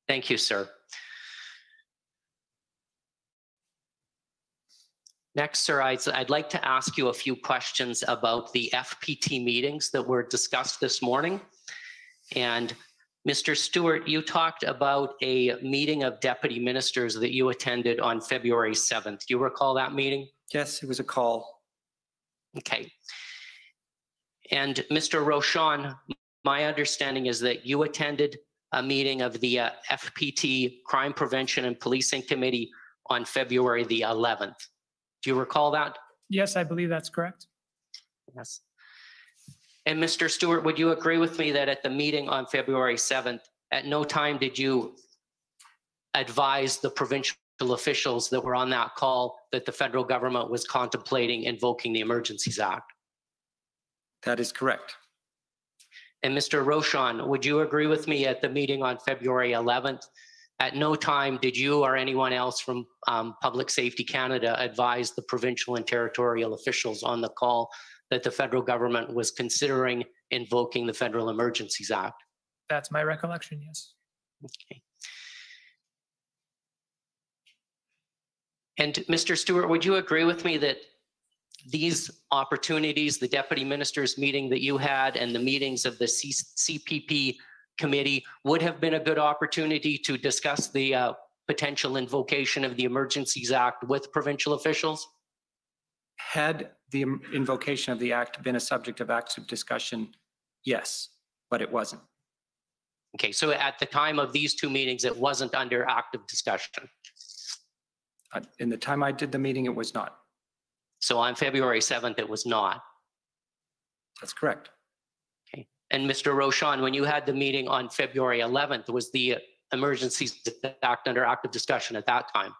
Thank you, sir. Next, sir, I'd like to ask you a few questions about the FPT meetings that were discussed this morning. And Mr. Stewart, you talked about a meeting of deputy ministers that you attended on February 7th. Do you recall that meeting? Yes, it was a call. Okay. And Mr. Rochon, my understanding is that you attended a meeting of the FPT Crime Prevention and Policing Committee on February the 11th. Do you recall that? Yes, I believe that's correct. Yes. And Mr. Stewart, would you agree with me that at the meeting on February 7th, at no time did you advise the provincial officials that were on that call that the federal government was contemplating invoking the Emergencies Act? That is correct. And Mr. Rochon, would you agree with me at the meeting on February 11th? At no time did you or anyone else from Public Safety Canada advise the provincial and territorial officials on the call that the federal government was considering invoking the Federal Emergencies Act? That's my recollection, yes. Okay. And Mr. Stewart, would you agree with me that these opportunities, the deputy ministers meeting that you had and the meetings of the CPP committee would have been a good opportunity to discuss the potential invocation of the Emergencies Act with provincial officials? Had the invocation of the act been a subject of active discussion? Yes, but it wasn't. Okay, so at the time of these two meetings, it wasn't under active discussion? In the time I did the meeting, it was not. So on February 7th, it was not? That's correct. Okay. And Mr. Rochon, when you had the meeting on February 11th, was the Emergencies Act under active discussion at that time?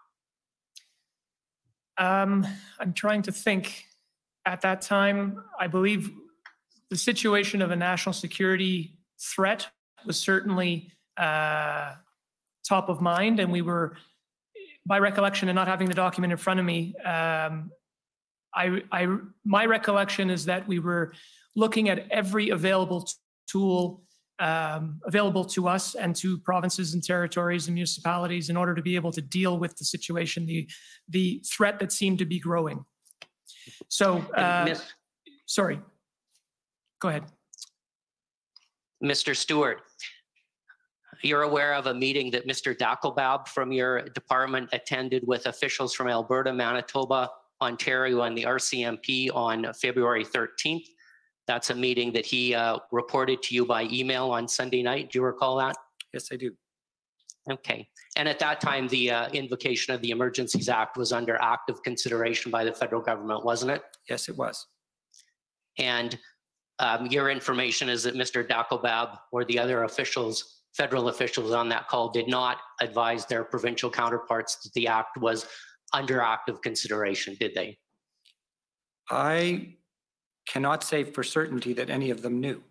I'm trying to think. At that time, I believe the situation of a national security threat was certainly top of mind, and we were, by recollection and not having the document in front of me, my recollection is that we were looking at every available tool available to us and to provinces and territories and municipalities in order to be able to deal with the situation, the threat that seemed to be growing. So, sorry, go ahead. Mr. Stewart, you're aware of a meeting that Mr. Dackelbaum from your department attended with officials from Alberta, Manitoba, Ontario, and the RCMP on February 13th. That's a meeting that he reported to you by email on Sunday night. Do you recall that? Yes, I do. Okay. And at that time, the invocation of the Emergencies Act was under active consideration by the federal government, wasn't it? Yes, it was. And your information is that Mr. Dackelbaum or the other officials, federal officials on that call, did not advise their provincial counterparts that the act was under active consideration, did they? I cannot say for certainty that any of them knew.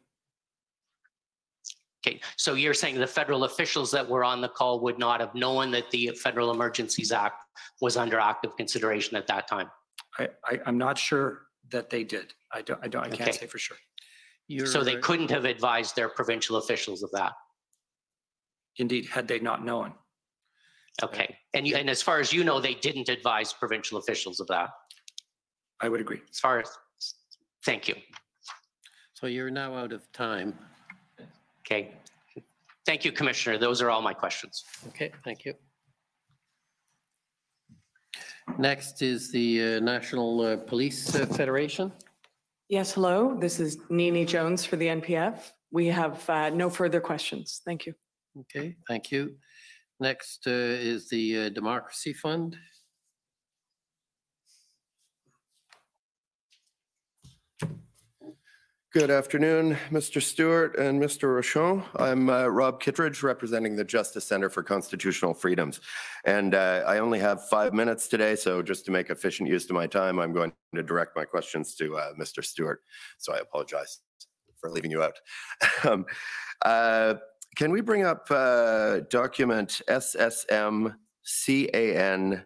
Okay, so you're saying the federal officials that were on the call would not have known that the Federal Emergencies Act was under active consideration at that time? I'm not sure that they did. I can't say for sure. So they couldn't have advised their provincial officials of that? Indeed, had they not known. Okay, and as far as you know, they didn't advise provincial officials of that? I would agree. As far as, thank you. So you're now out of time. Okay. Thank you, Commissioner. Those are all my questions. Okay, thank you. Next is the National Police Federation. Yes, hello. This is Nini Jones for the NPF. We have no further questions. Thank you. Okay, thank you. Next is the Democracy Fund. Good afternoon, Mr. Stewart and Mr. Rochon. I'm Rob Kittredge, representing the Justice Center for Constitutional Freedoms. And I only have 5 minutes today, so just to make efficient use of my time, I'm going to direct my questions to Mr. Stewart. So I apologize for leaving you out. Can we bring up document SSM CAN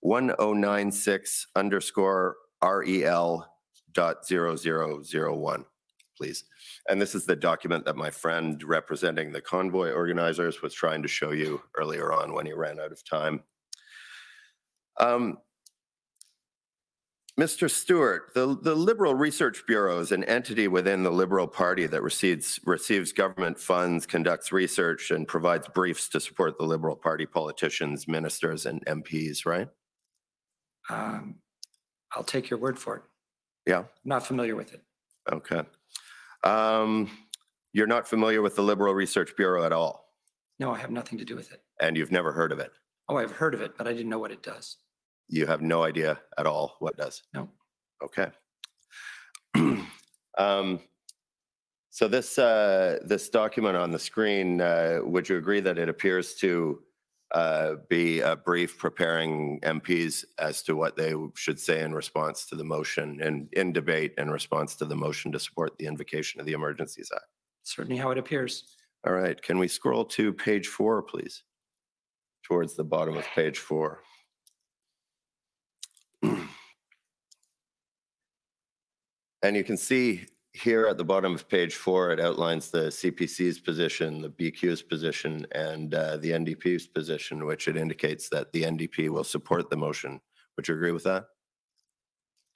1096_REL.0001, please? And this is the document that my friend representing the convoy organizers was trying to show you earlier on when he ran out of time. Mr. Stewart, the Liberal Research Bureau is an entity within the Liberal Party that receives government funds, conducts research, and provides briefs to support the Liberal Party politicians, ministers, and MPs, right? I'll take your word for it. Yeah? I'm not familiar with it. Okay. You're not familiar with the Liberal Research Bureau at all? No, I have nothing to do with it. And you've never heard of it? Oh, I've heard of it, but I didn't know what it does. You have no idea at all what it does? No. Okay. So this document on the screen, would you agree that it appears to be a brief preparing MPs as to what they should say in response to the motion and in debate in response to the motion to support the invocation of the Emergencies Act? Certainly how it appears. All right. Can we scroll to page 4, please? Towards the bottom of page 4. And you can see here at the bottom of page 4, it outlines the CPC's position, the BQ's position, and the NDP's position, which it indicates that the NDP will support the motion. Would you agree with that?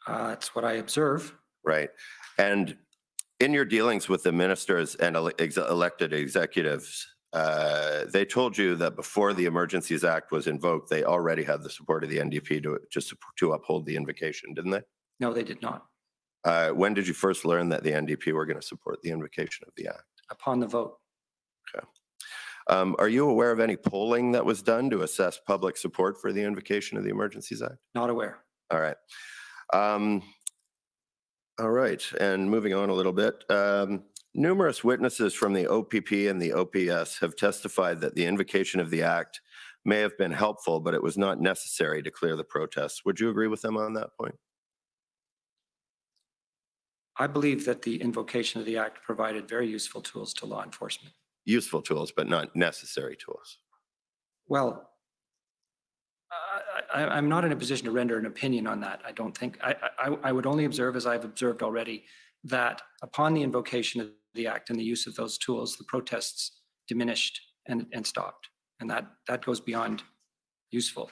That's what I observe. Right. And in your dealings with the ministers and elected executives, they told you that before the Emergencies Act was invoked, they already had the support of the NDP to uphold the invocation, didn't they? No, they did not. When did you first learn that the NDP were going to support the invocation of the Act? Upon the vote. Okay. Are you aware of any polling that was done to assess public support for the invocation of the Emergencies Act? Not aware. All right. All right. And moving on a little bit. Numerous witnesses from the OPP and the OPS have testified that the invocation of the Act may have been helpful, but it was not necessary to clear the protests. Would you agree with them on that point? I believe that the invocation of the Act provided very useful tools to law enforcement. Useful tools, but not necessary tools. Well, I'm not in a position to render an opinion on that. I don't think. I would only observe, as I've observed already, that upon the invocation of the Act and the use of those tools, the protests diminished and stopped. And that goes beyond useful.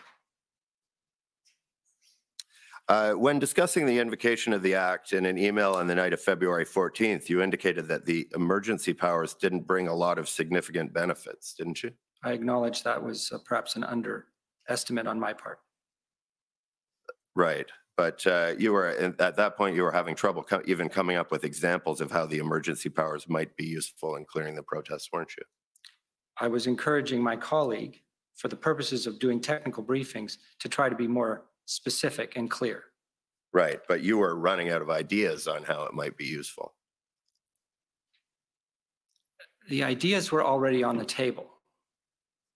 When discussing the invocation of the Act in an email on the night of February 14th, you indicated that the emergency powers didn't bring a lot of significant benefits, didn't you? I acknowledge that was perhaps an underestimate on my part. Right. But you were, at that point, you were having trouble even coming up with examples of how the emergency powers might be useful in clearing the protests, weren't you? I was encouraging my colleague, for the purposes of doing technical briefings, to try to be more specific and clear. Right, but you were running out of ideas on how it might be useful. The ideas were already on the table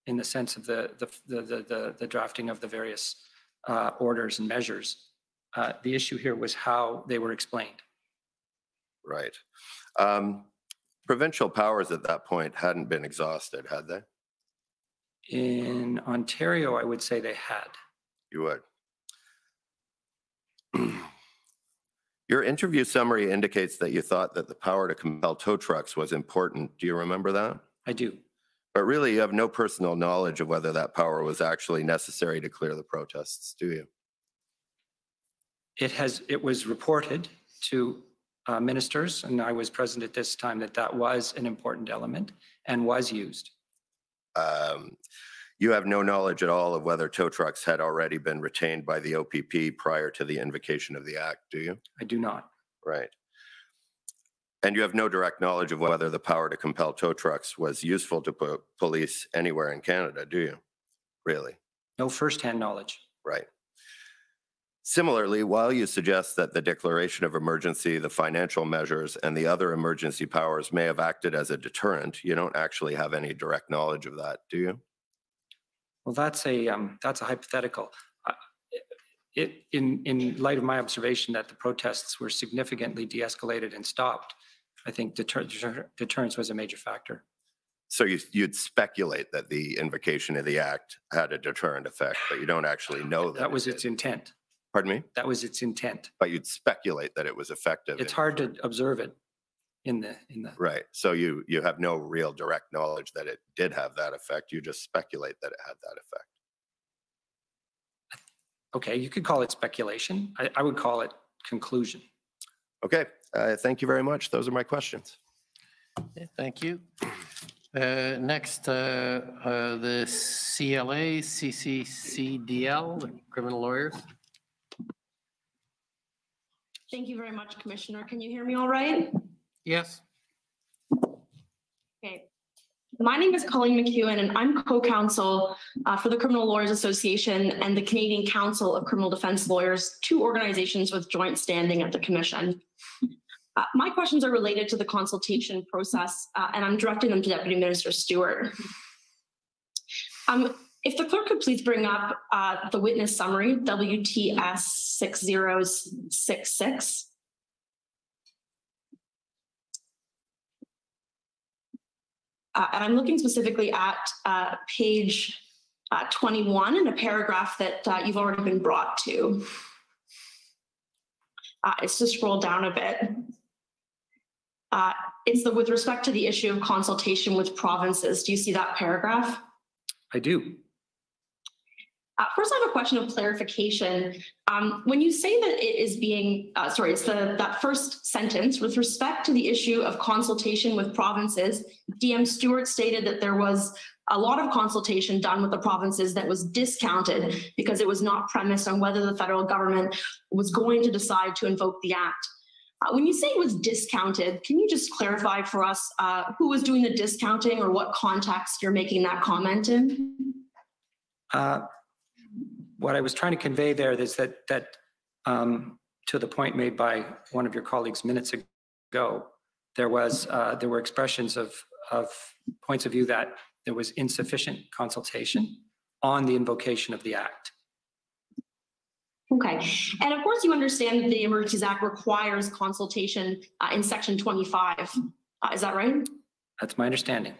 in the sense of the drafting of the various orders and measures. The issue here was how they were explained. Right. Provincial powers at that point hadn't been exhausted, had they? In Ontario, I would say they had. You would. Your interview summary indicates that you thought that the power to compel tow trucks was important. Do you remember that? I do. But really, you have no personal knowledge of whether that power was actually necessary to clear the protests, do you? It was reported to ministers, and I was present at this time, that was an important element and was used. You have no knowledge at all of whether tow trucks had already been retained by the OPP prior to the invocation of the Act, do you? I do not. Right. And you have no direct knowledge of whether the power to compel tow trucks was useful to police anywhere in Canada, do you? Really? No firsthand knowledge. Right. Similarly, while you suggest that the declaration of emergency, the financial measures, and the other emergency powers may have acted as a deterrent, you don't actually have any direct knowledge of that, do you? Well, that's a hypothetical. In light of my observation that the protests were significantly de-escalated and stopped, I think deterrence was a major factor. So you'd speculate that the invocation of the act had a deterrent effect, but you don't actually know that. That was its intent. Pardon me? That was its intent. But you'd speculate that it was effective. It's hard to observe it in the. Right. So you have no real direct knowledge that it did have that effect. You just speculate that it had that effect. Okay, you could call it speculation. I would call it conclusion. Okay, thank you very much. Those are my questions. Okay, thank you. Next, the CLA, CCCDL, the criminal lawyers. Thank you very much, Commissioner. Can you hear me all right? Yes. Okay. My name is Colleen McEwen, and I'm co-counsel for the Criminal Lawyers Association and the Canadian Council of Criminal Defense Lawyers, two organizations with joint standing at the Commission. My questions are related to the consultation process, and I'm directing them to Deputy Minister Stewart. If the clerk could please bring up the witness summary, WTS 6066. And I'm looking specifically at page 21 in a paragraph that you've already been brought to. It's to scroll down a bit. It's with respect to the issue of consultation with provinces. Do you see that paragraph? I do. First, I have a question of clarification. When you say that it is being, it's that first sentence with respect to the issue of consultation with provinces, DM Stewart stated that there was a lot of consultation done with the provinces that was discounted because it was not premised on whether the federal government was going to decide to invoke the act. When you say it was discounted, can you just clarify for us who was doing the discounting or what context you're making that comment in? What I was trying to convey there is that to the point made by one of your colleagues minutes ago, there were expressions of points of view that there was insufficient consultation on the invocation of the act. Okay, and of course you understand that the Emergencies Act requires consultation in Section 25. Is that right? That's my understanding.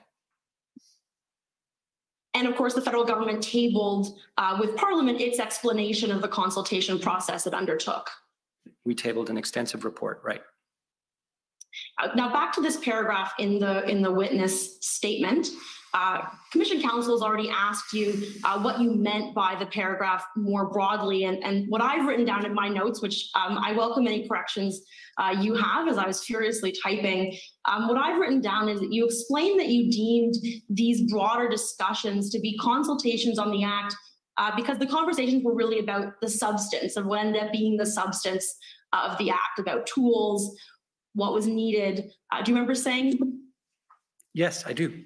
And of course, the federal government tabled with Parliament its explanation of the consultation process it undertook. We tabled an extensive report, right? Now back to this paragraph in the witness statement. Commission counsel has already asked you what you meant by the paragraph more broadly, and what I've written down in my notes, which I welcome any corrections you have as I was furiously typing. What I've written down is that you explained that you deemed these broader discussions to be consultations on the act because the conversations were really about the substance of what ended up being the substance of the act, about tools, what was needed. Do you remember saying? Yes, I do.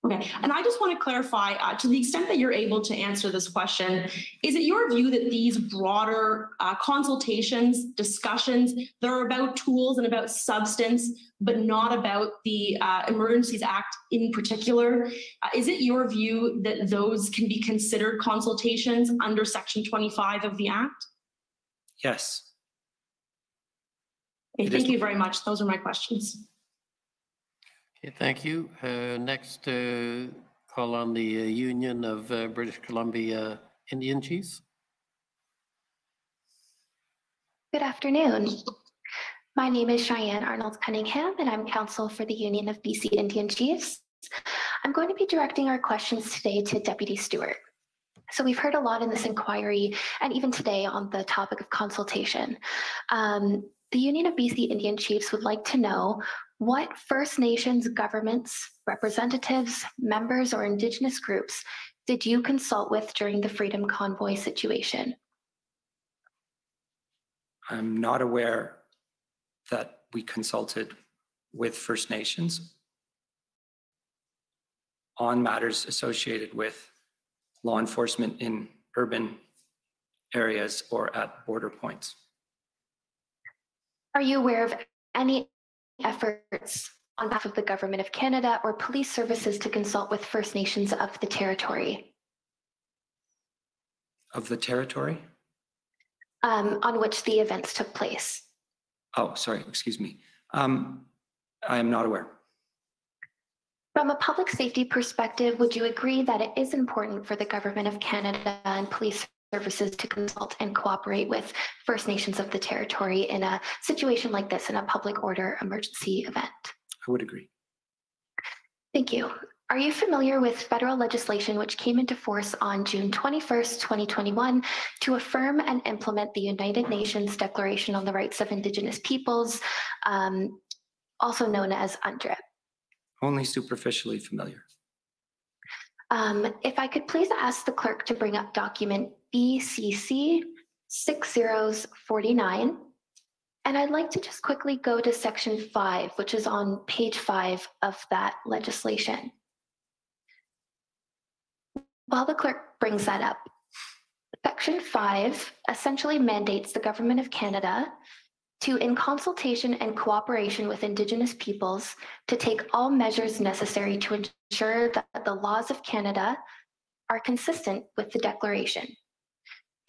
Okay, and I just want to clarify, to the extent that you're able to answer this question, is it your view that these broader consultations, discussions, that are about tools and about substance, but not about the Emergencies Act in particular, is it your view that those can be considered consultations under Section 25 of the Act? Yes. Okay, thank you very much. Those are my questions. Okay, thank you. Next, call on the Union of British Columbia Indian Chiefs. Good afternoon. My name is Cheyenne Arnold Cunningham, and I'm counsel for the Union of BC Indian Chiefs. I'm going to be directing our questions today to Deputy Stewart. So we've heard a lot in this inquiry and even today on the topic of consultation. The Union of BC Indian Chiefs would like to know what First Nations governments, representatives, members, or Indigenous groups did you consult with during the Freedom Convoy situation? I'm not aware that we consulted with First Nations on matters associated with law enforcement in urban areas or at border points. Are you aware of any efforts on behalf of the Government of Canada or police services to consult with First Nations of the territory? Of the territory? On which the events took place? Oh, sorry, excuse me. I am not aware. From a public safety perspective, would you agree that it is important for the Government of Canada and police services to consult and cooperate with First Nations of the territory in a situation like this, in a public order emergency event? I would agree. Thank you. Are you familiar with federal legislation which came into force on June 21st, 2021 to affirm and implement the United Nations Declaration on the Rights of Indigenous Peoples, also known as UNDRIP? Only superficially familiar. If I could please ask the clerk to bring up document BCC 6049. And I'd like to just quickly go to section 5, which is on page 5 of that legislation. While the clerk brings that up, section 5 essentially mandates the Government of Canada to, in consultation and cooperation with Indigenous peoples, to take all measures necessary to ensure that the laws of Canada are consistent with the Declaration.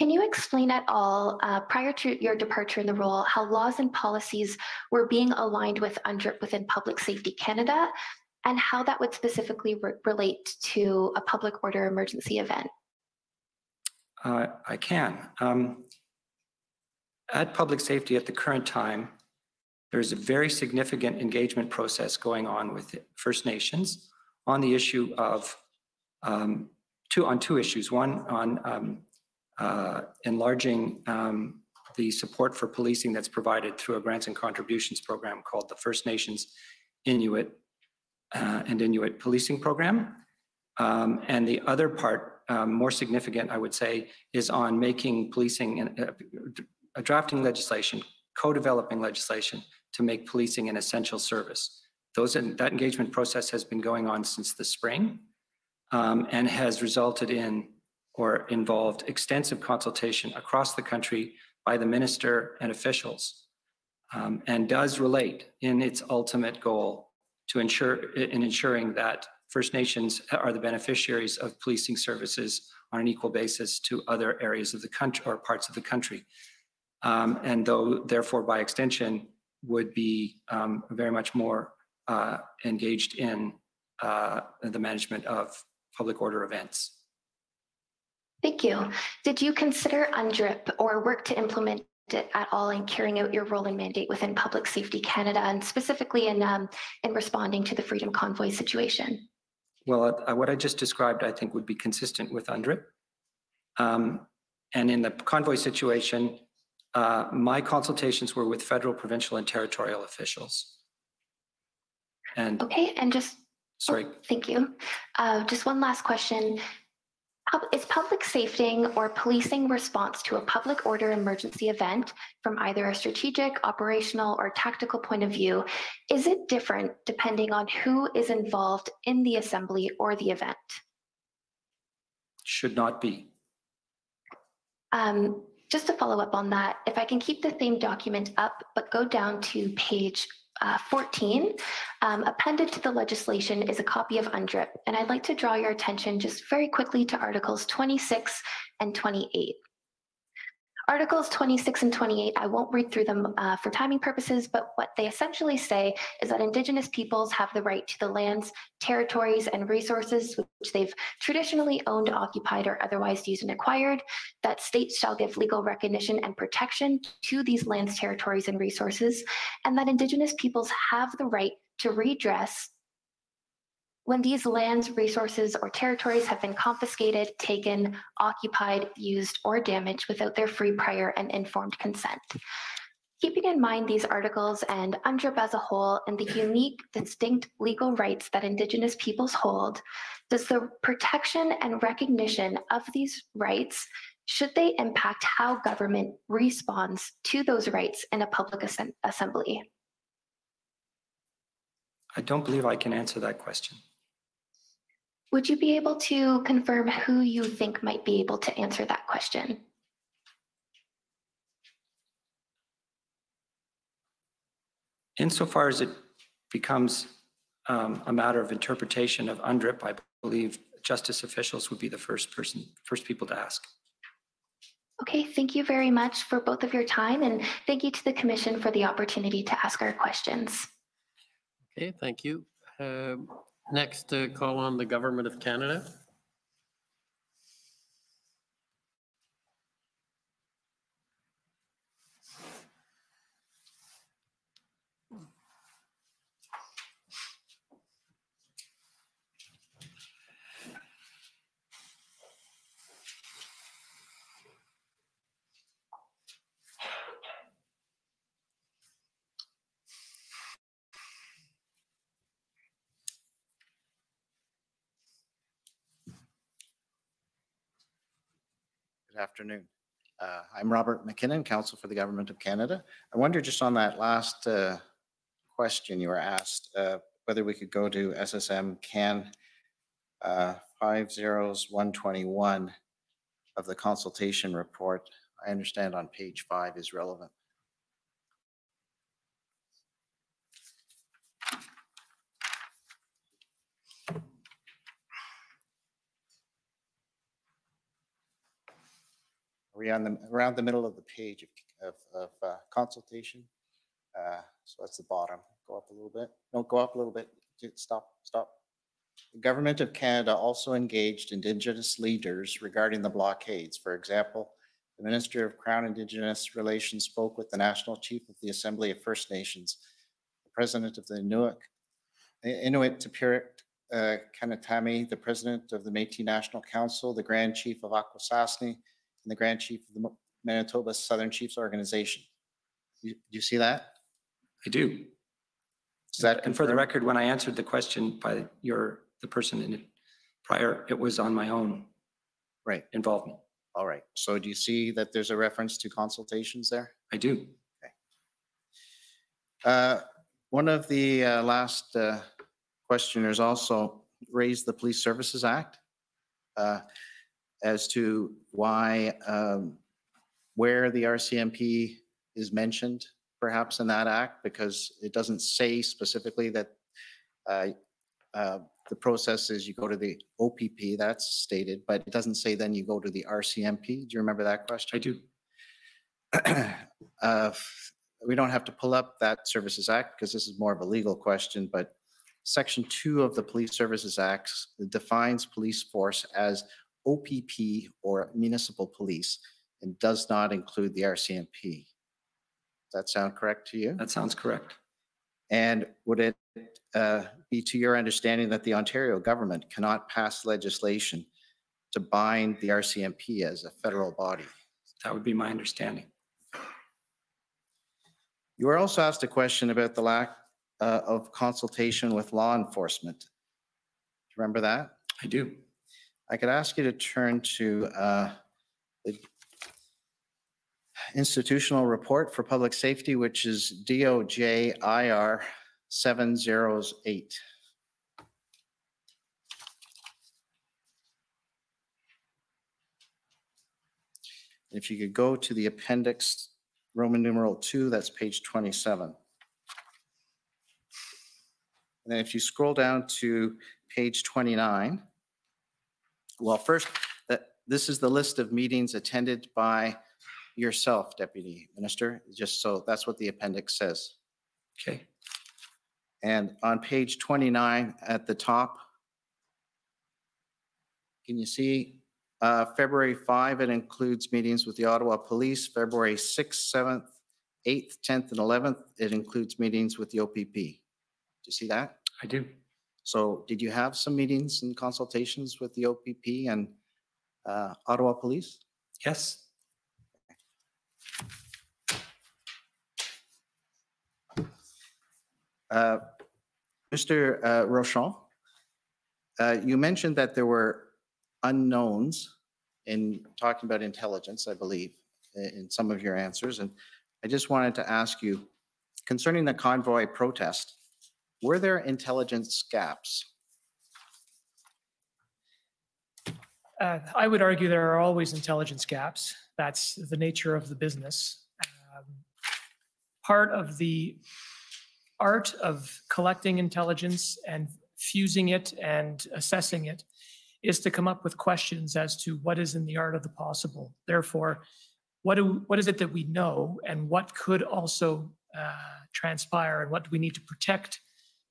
Can you explain at all, prior to your departure in the role, how laws and policies were being aligned with UNDRIP within Public Safety Canada, and how that would specifically relate to a public order emergency event? I can. At Public Safety at the current time, there's a very significant engagement process going on with First Nations on the issue of, on two issues. One on enlarging the support for policing that's provided through a grants and contributions program called the First Nations Inuit and Inuit Policing Program. And the other part, more significant, I would say, is on making policing and drafting legislation, co-developing legislation to make policing an essential service. That engagement process has been going on since the spring and has resulted in or involved extensive consultation across the country by the minister and officials, and does relate in its ultimate goal to ensuring that First Nations are the beneficiaries of policing services on an equal basis to other areas of the country or parts of the country. And therefore, by extension, would be very much more engaged in the management of public order events. Thank you. Did you consider UNDRIP or work to implement it at all in carrying out your role and mandate within Public Safety Canada, and specifically in responding to the Freedom Convoy situation? Well, what I just described, I think, would be consistent with UNDRIP. And in the convoy situation, my consultations were with federal, provincial, and territorial officials. And okay, and just sorry. Thank you. Just one last question. Is public safety or policing response to a public order emergency event from either a strategic, operational, or tactical point of view, is it different depending on who is involved in the assembly or the event? Should not be. Just to follow up on that, if I can keep the same document up, but go down to page 14, appended to the legislation is a copy of UNDRIP, and I'd like to draw your attention just very quickly to Articles 26 and 28. Articles 26 and 28, I won't read through them for timing purposes, but what they essentially say is that Indigenous peoples have the right to the lands, territories, and resources which they've traditionally owned, occupied, or otherwise used and acquired, that states shall give legal recognition and protection to these lands, territories, and resources, and that Indigenous peoples have the right to redress when these lands, resources, or territories have been confiscated, taken, occupied, used, or damaged without their free, prior, and informed consent. Keeping in mind these articles and UNDRIP as a whole and the unique, distinct legal rights that Indigenous peoples hold, does the protection and recognition of these rights, should they impact how government responds to those rights in a public assembly? I don't believe I can answer that question. Would you be able to confirm who you think might be able to answer that question? Insofar as it becomes a matter of interpretation of UNDRIP, I believe justice officials would be the first people to ask. Okay, thank you very much for both of your time, and thank you to the Commission for the opportunity to ask our questions. Okay, thank you. Next, call on the Government of Canada. Good afternoon. I'm Robert McKinnon, Counsel for the Government of Canada. I wonder, just on that last question you were asked, whether we could go to SSM CAN 50121 of the consultation report. I understand on page 5 is relevant. Are we on around the middle of the page of consultation? So that's the bottom. Go up a little bit. No, go up a little bit. Stop. The Government of Canada also engaged Indigenous leaders regarding the blockades. For example, the Minister of Crown Indigenous Relations spoke with the National Chief of the Assembly of First Nations, the President of the Inuit Tapiriq Kanatami, the President of the Métis National Council, the Grand Chief of Akwesasne, and the Grand Chief of the Manitoba Southern Chiefs Organization. Do you see that? I do. Is that and for the record, when I answered the question by the person in it prior, it was on my own involvement. All right. So do you see that there's a reference to consultations there? I do. Okay. One of the last questioners also raised the Police Services Act as to why, where the RCMP is mentioned perhaps in that act, because it doesn't say specifically that the process is you go to the OPP, that's stated, but it doesn't say then you go to the RCMP. Do you remember that question? I do. We don't have to pull up that Services Act because this is more of a legal question, but Section 2 of the Police Services Act defines police force as OPP or municipal police and does not include the RCMP. Does that sound correct to you? That sounds correct. And would it be to your understanding that the Ontario government cannot pass legislation to bind the RCMP as a federal body? That would be my understanding. You were also asked a question about the lack of consultation with law enforcement. Do you remember that? I do. I could ask you to turn to the institutional report for public safety, which is DOJ-IR 708. If you could go to the appendix, Roman numeral 2, that's page 27. And then if you scroll down to page 29, well, first, this is the list of meetings attended by yourself, Deputy Minister, just so that's what the appendix says. Okay. And on page 29 at the top, can you see February 5, it includes meetings with the Ottawa Police. February 6th, 7th, 8th, 10th, and 11th, it includes meetings with the OPP. Do you see that? I do. So did you have some meetings and consultations with the OPP and Ottawa Police? Yes. Mr. Rochon, you mentioned that there were unknowns in talking about intelligence, I believe, in some of your answers. And I just wanted to ask you, concerning the convoy protest, were there intelligence gaps? I would argue there are always intelligence gaps. That's the nature of the business. Part of the art of collecting intelligence and fusing it and assessing it is to come up with questions as to what is in the art of the possible. Therefore, what is it that we know, and what could also transpire, and what do we need to protect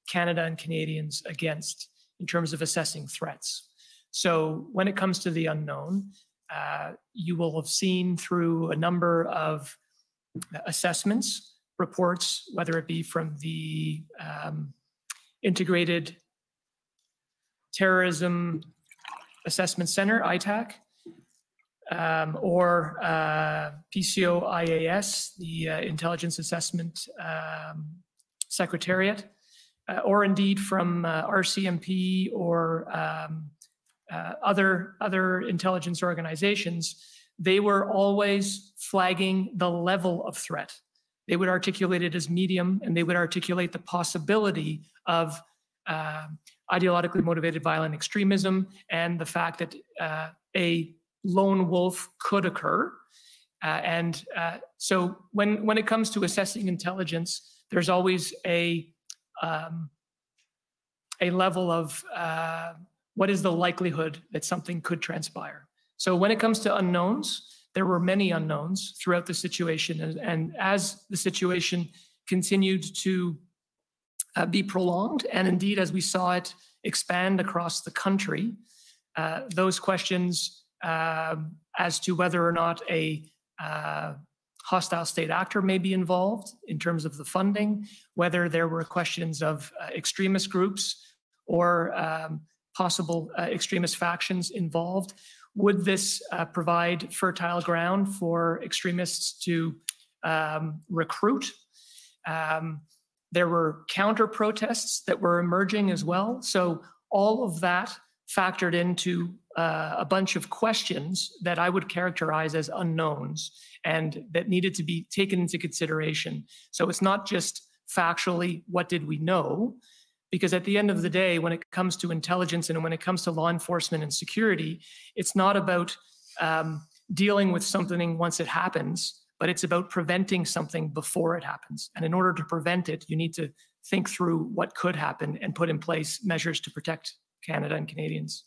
Canada and Canadians against in terms of assessing threats? So when it comes to the unknown, you will have seen through a number of assessments, reports, whether it be from the Integrated Terrorism Assessment Center, ITAC, or PCO-IAS, the Intelligence Assessment Secretariat, or indeed from RCMP or other intelligence organizations. They were always flagging the level of threat. They would articulate it as medium, and they would articulate the possibility of ideologically motivated violent extremism and the fact that a lone wolf could occur. So when it comes to assessing intelligence, there's always a level of what is the likelihood that something could transpire. So when it comes to unknowns, there were many unknowns throughout the situation. And as the situation continued to be prolonged, and indeed as we saw it expand across the country, those questions as to whether or not a hostile state actor may be involved in terms of the funding, whether there were questions of extremist groups or possible extremist factions involved. Would this provide fertile ground for extremists to recruit? There were counter protests that were emerging as well. So all of that factored into a bunch of questions that I would characterize as unknowns and that needed to be taken into consideration. So it's not just factually, what did we know? Because at the end of the day, when it comes to intelligence and when it comes to law enforcement and security, it's not about dealing with something once it happens, but it's about preventing something before it happens. And in order to prevent it, you need to think through what could happen and put in place measures to protect Canada and Canadians.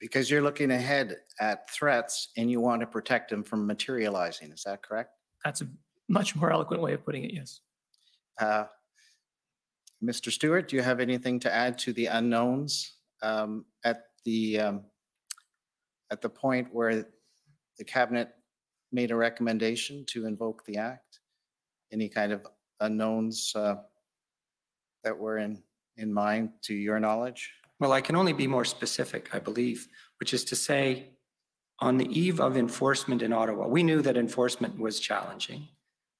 Because you're looking ahead at threats and you want to protect them from materializing. Is that correct? That's a much more eloquent way of putting it, yes. Mr. Stewart, do you have anything to add to the unknowns at the point where the cabinet made a recommendation to invoke the act? Any kind of unknowns that were in mind to your knowledge? Well, I can only be more specific, I believe, which is to say, on the eve of enforcement in Ottawa, we knew that enforcement was challenging,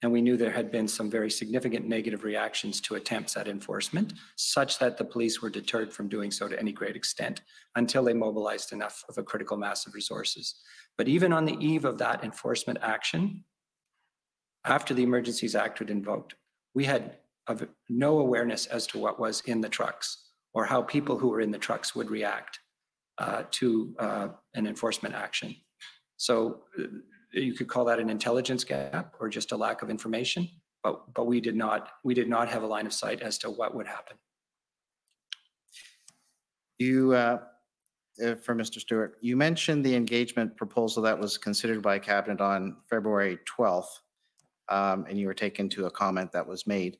and we knew there had been some very significant negative reactions to attempts at enforcement, such that the police were deterred from doing so to any great extent until they mobilized enough of a critical mass of resources. But even on the eve of that enforcement action, after the Emergencies Act was invoked, we had no awareness as to what was in the trucks or how people who were in the trucks would react to an enforcement action. So you could call that an intelligence gap or just a lack of information, but we did not have a line of sight as to what would happen. You, for Mr. Stewart, you mentioned the engagement proposal that was considered by Cabinet on February 12th, and you were taken to a comment that was made.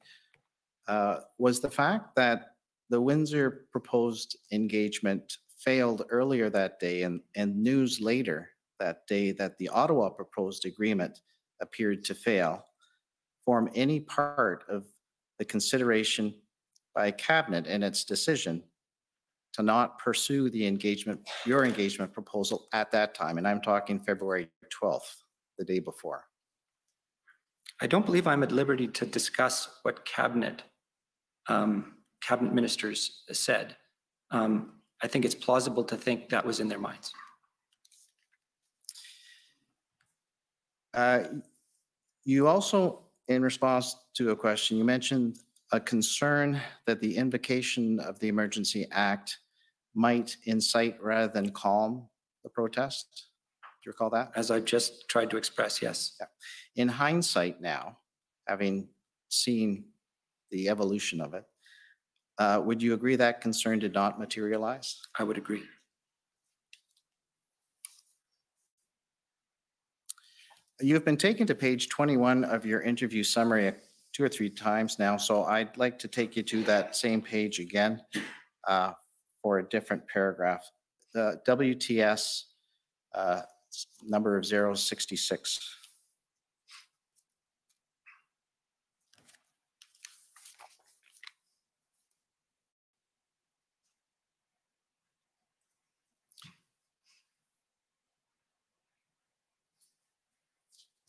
Was the fact that the Windsor proposed engagement failed earlier that day and news later that day that the Ottawa proposed agreement appeared to fail form any part of the consideration by Cabinet in its decision to not pursue the engagement, your engagement proposal at that time? And I'm talking February 12th, the day before. I don't believe I'm at liberty to discuss what cabinet ministers said. I think it's plausible to think that was in their minds. You also, in response to a question, you mentioned a concern that the invocation of the Emergency Act might incite rather than calm the protest. Do you recall that? As I just tried to express, yes. Yeah. In hindsight now, having seen the evolution of it. Would you agree that concern did not materialize? I would agree. You have been taken to page 21 of your interview summary 2 or 3 times now, so I'd like to take you to that same page again for a different paragraph. The WTS number of 066.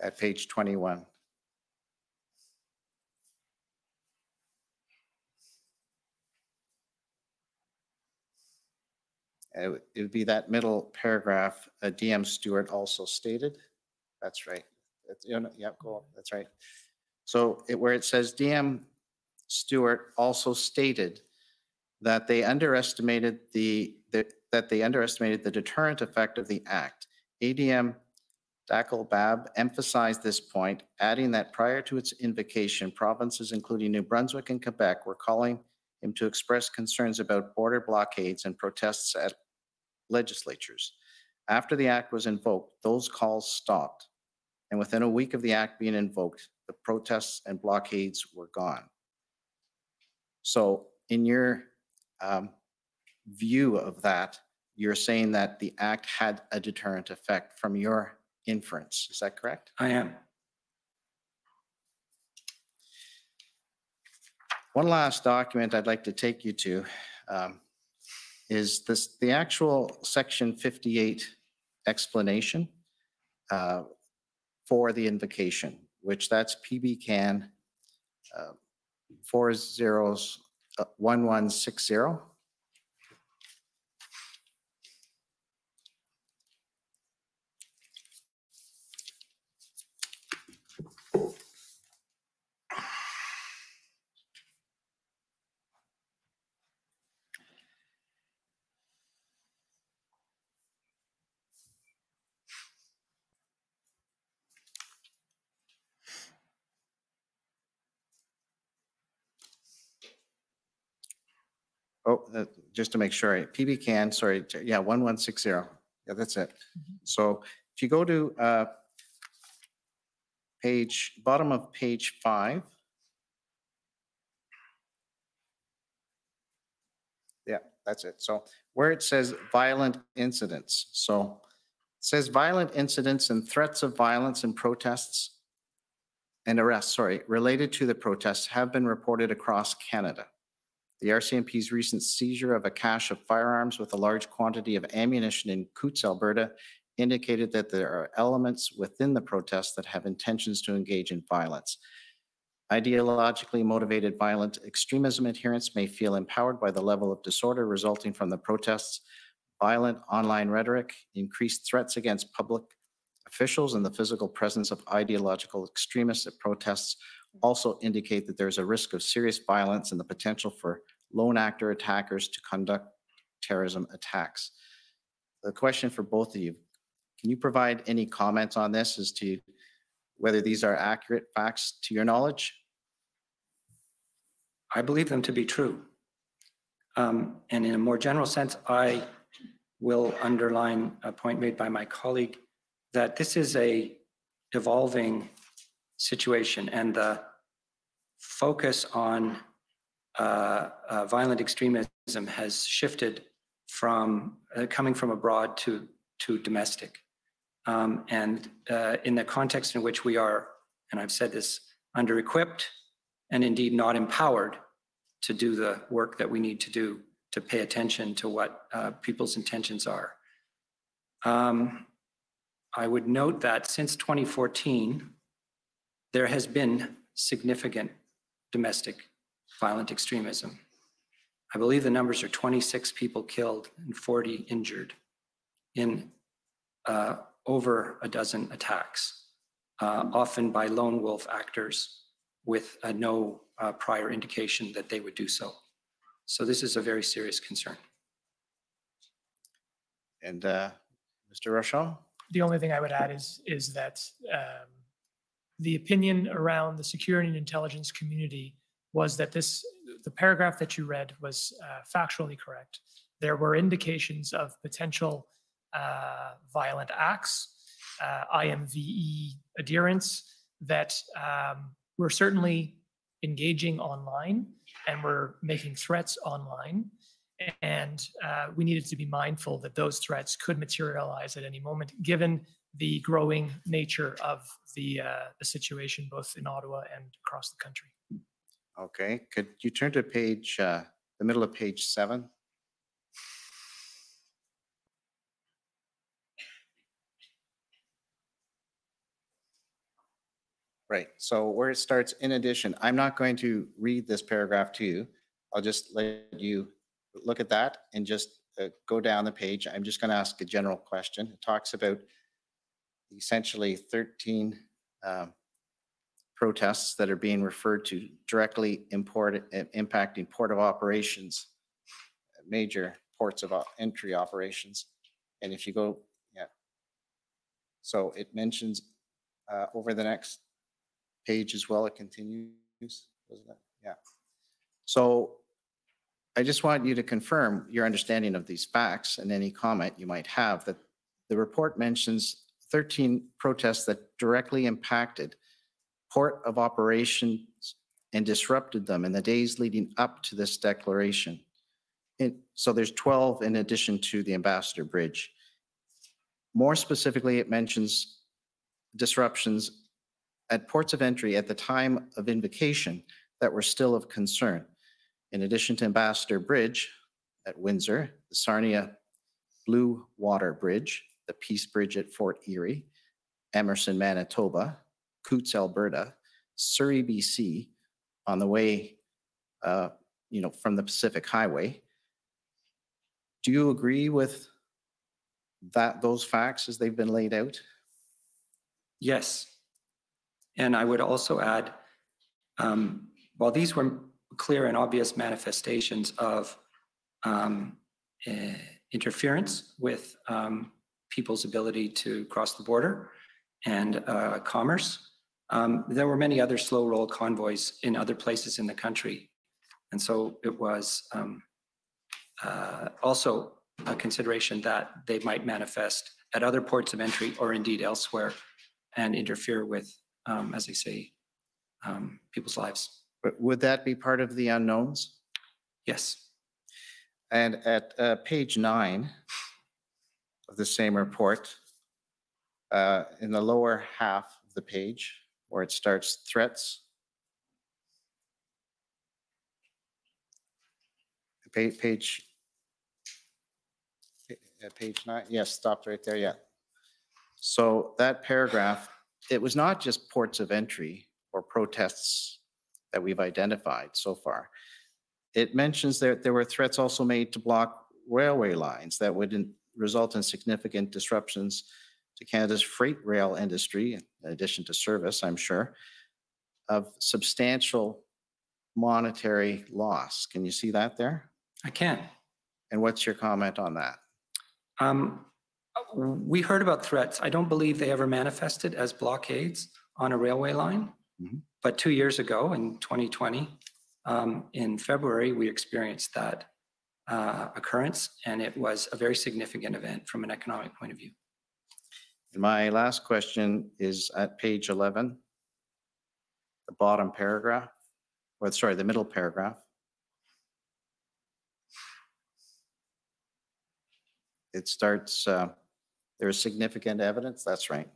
At page 21. It would be that middle paragraph, DM Stewart also stated. That's right. Yeah, go on. That's right. So where it says DM Stewart also stated that they underestimated the deterrent effect of the act. ADM Dakelbab emphasized this point, adding that prior to its invocation, provinces including New Brunswick and Quebec were calling him to express concerns about border blockades and protests at legislatures. After the act was invoked, those calls stopped. And within a week of the act being invoked, the protests and blockades were gone. So in your view of that, you're saying that the act had a deterrent effect from your inference. Is that correct? I am. One last document I'd like to take you to is the actual Section 58 explanation for the invocation, which that's PB Can 401160. Oh, just to make sure, PB Can, sorry, yeah, 1160. Yeah, that's it. So if you go to bottom of page 5. Yeah, that's it. So where it says violent incidents. So it says violent incidents and threats of violence and protests and arrests, related to the protests have been reported across Canada. The RCMP's recent seizure of a cache of firearms with a large quantity of ammunition in Coutts, Alberta, indicated that there are elements within the protests that have intentions to engage in violence. Ideologically motivated violent extremism adherents may feel empowered by the level of disorder resulting from the protests. Violent online rhetoric, increased threats against public officials, and the physical presence of ideological extremists at protests also indicate that there's a risk of serious violence and the potential for lone actor attackers to conduct terrorism attacks. The question for both of you, can you provide any comments on this as to whether these are accurate facts to your knowledge? I believe them to be true. And in a more general sense, I will underline a point made by my colleague that this is a evolving situation, and the focus on violent extremism has shifted from coming from abroad to domestic. And in the context in which we are, and I've said this, under-equipped and indeed not empowered to do the work that we need to do to pay attention to what people's intentions are. I would note that since 2014, there has been significant domestic violent extremism. I believe the numbers are 26 people killed and 40 injured in over a dozen attacks, often by lone wolf actors with no prior indication that they would do so. So this is a very serious concern. And Mr. Rochon? The only thing I would add is that the opinion around the security and intelligence community was that the paragraph that you read was factually correct. There were indications of potential violent acts, IMVE adherence that were certainly engaging online and were making threats online. And we needed to be mindful that those threats could materialize at any moment, given the growing nature of the situation, both in Ottawa and across the country. Okay, could you turn to page, the middle of page 7? Right, so where it starts, in addition, I'm not going to read this paragraph to you. I'll just let you look at that and just go down the page. I'm just going to ask a general question. It talks about essentially 13 protests that are being referred to directly impacting port of operations, major ports of entry operations. And if you go, yeah. So it mentions over the next page as well, it continues, doesn't it? Yeah. So I just want you to confirm your understanding of these facts and any comment you might have, that the report mentions 13 protests that directly impacted port of operations and disrupted them in the days leading up to this declaration. So there's 12 in addition to the Ambassador Bridge. More specifically, it mentions disruptions at ports of entry at the time of invocation that were still of concern. In addition to Ambassador Bridge at Windsor, the Sarnia Blue Water Bridge, the Peace Bridge at Fort Erie, Emerson, Manitoba, Coutts, Alberta, Surrey, BC, on the way, from the Pacific Highway. Do you agree with those facts as they've been laid out? Yes. And I would also add, while these were clear and obvious manifestations of interference with people's ability to cross the border and commerce, there were many other slow roll convoys in other places in the country. And so it was also a consideration that they might manifest at other ports of entry or indeed elsewhere and interfere with, as I say, people's lives. But would that be part of the unknowns? Yes. And at page 9 of the same report, in the lower half of the page, where it starts threats, page 9, yes, stopped right there, yeah. So that paragraph, it was not just ports of entry or protests that we've identified so far. It mentions that there were threats also made to block railway lines that would result in significant disruptions to Canada's freight rail industry, in addition to service, I'm sure, of substantial monetary loss. Can you see that there? I can. And what's your comment on that? We heard about threats. I don't believe they ever manifested as blockades on a railway line. Mm-hmm. But 2 years ago, in 2020, in February, we experienced that occurrence, and it was a very significant event from an economic point of view. My last question is at page 11, the bottom paragraph, or sorry, the middle paragraph. It starts, there is significant evidence, that's right.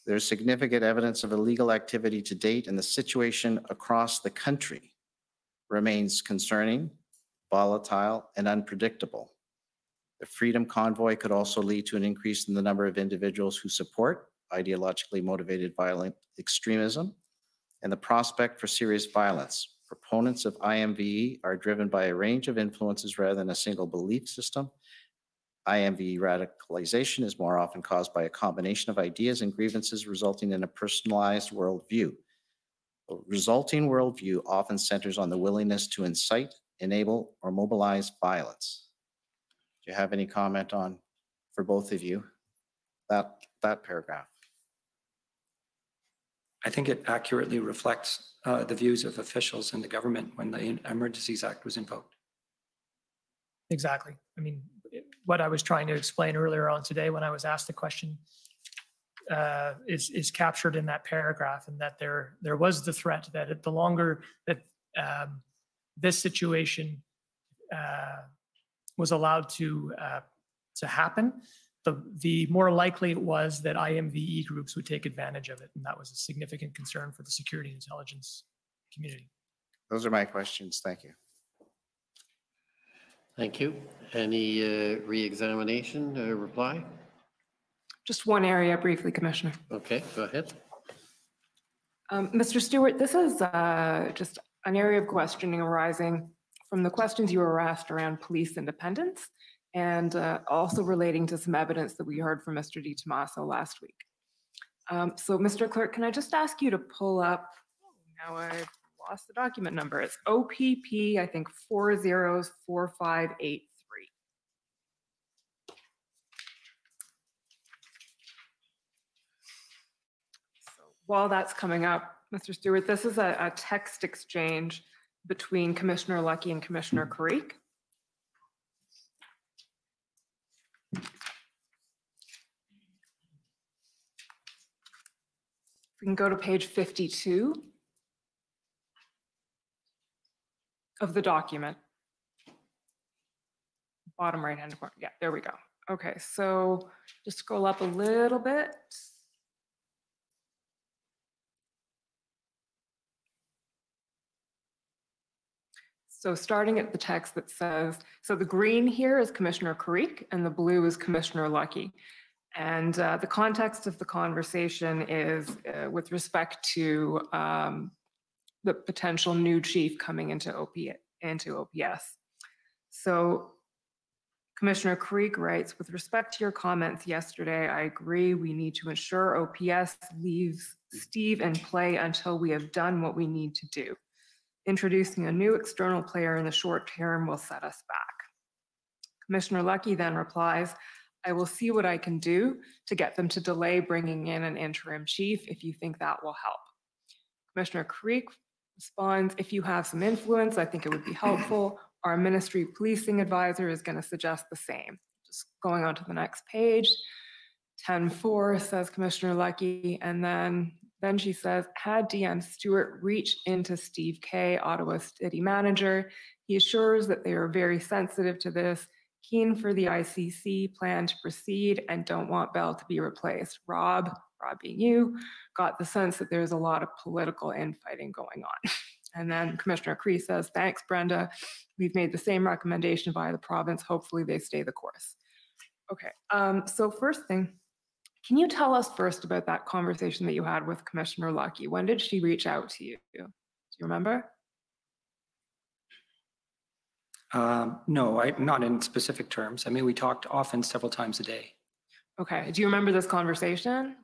There's significant evidence of illegal activity to date, and the situation across the country remains concerning, volatile, and unpredictable. The Freedom Convoy could also lead to an increase in the number of individuals who support ideologically motivated violent extremism and the prospect for serious violence. Proponents of IMVE are driven by a range of influences rather than a single belief system. IMVE radicalization is more often caused by a combination of ideas and grievances resulting in a personalized worldview. The resulting worldview often centers on the willingness to incite, enable, or mobilize violence. Do you have any comment on, for both of you, that paragraph? I think it accurately reflects the views of officials in the government when the Emergencies Act was invoked. Exactly. I mean, what I was trying to explain earlier on today when I was asked the question is captured in that paragraph, and that there was the threat that the longer that this situation was allowed to happen, the more likely it was that IMVE groups would take advantage of it. And that was a significant concern for the security and intelligence community. Those are my questions. Thank you. Thank you. Any re-examination reply? Just one area briefly, Commissioner. Okay, go ahead. Mr. Stewart, this is just an area of questioning arising from the questions you were asked around police independence, and also relating to some evidence that we heard from Mr. DiTomaso last week. So, Mr. Clerk, can I just ask you to pull up, now I've lost the document number, it's OPP, I think 404583. So while that's coming up, Mr. Stewart, this is a text exchange between Commissioner Lucky and Commissioner Carrique. We can go to page 52 of the document. Bottom right-hand corner. Yeah, there we go. Okay, so just scroll up a little bit. So starting at the text that says, so the green here is Commissioner Carrique and the blue is Commissioner Lucky. And the context of the conversation is with respect to the potential new chief coming into OPS. So Commissioner Carrique writes, with respect to your comments yesterday, I agree we need to ensure OPS leaves Steve in play until we have done what we need to do. Introducing a new external player in the short term will set us back. Commissioner Lucky then replies, I will see what I can do to get them to delay bringing in an interim chief if you think that will help. Commissioner Carrique responds, if you have some influence, I think it would be helpful. Our ministry policing advisor is going to suggest the same. Just going on to the next page. 10-4 says Commissioner Lucky, and then she says, had DM Stewart reach into Steve Kay, Ottawa City Manager, he assures that they are very sensitive to this, keen for the ICC plan to proceed, and don't want Bell to be replaced. Rob being you, got the sense that there's a lot of political infighting going on. And then Commissioner Carrique says, thanks, Brenda. We've made the same recommendation via the province. Hopefully they stay the course. Okay, so first thing, can you tell us first about that conversation that you had with Commissioner Lucky? When did she reach out to you? Do you remember? No, not in specific terms. I mean, we talked often several times a day. Okay, do you remember this conversation?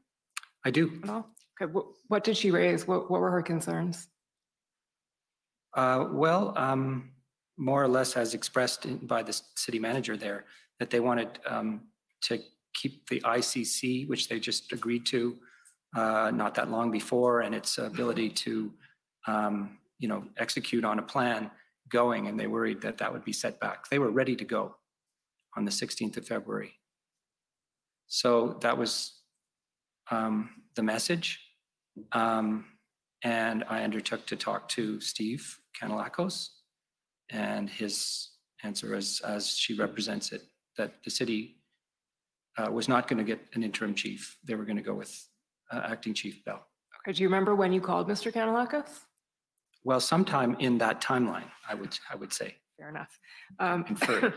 I do. Okay, what did she raise? What were her concerns? More or less as expressed by the city manager there, that they wanted to keep the ICC, which they just agreed to not that long before, and its ability to, execute on a plan going, and they worried that that would be set back. They were ready to go on the 16th of February. So that was the message. And I undertook to talk to Steve Kanellakos, and his answer as she represents it, that the city was not going to get an interim chief. They were going to go with acting Chief Bell. Okay, do you remember when you called Mr. Kanellakos? Well, sometime in that timeline, I would say. Fair enough. Inferred.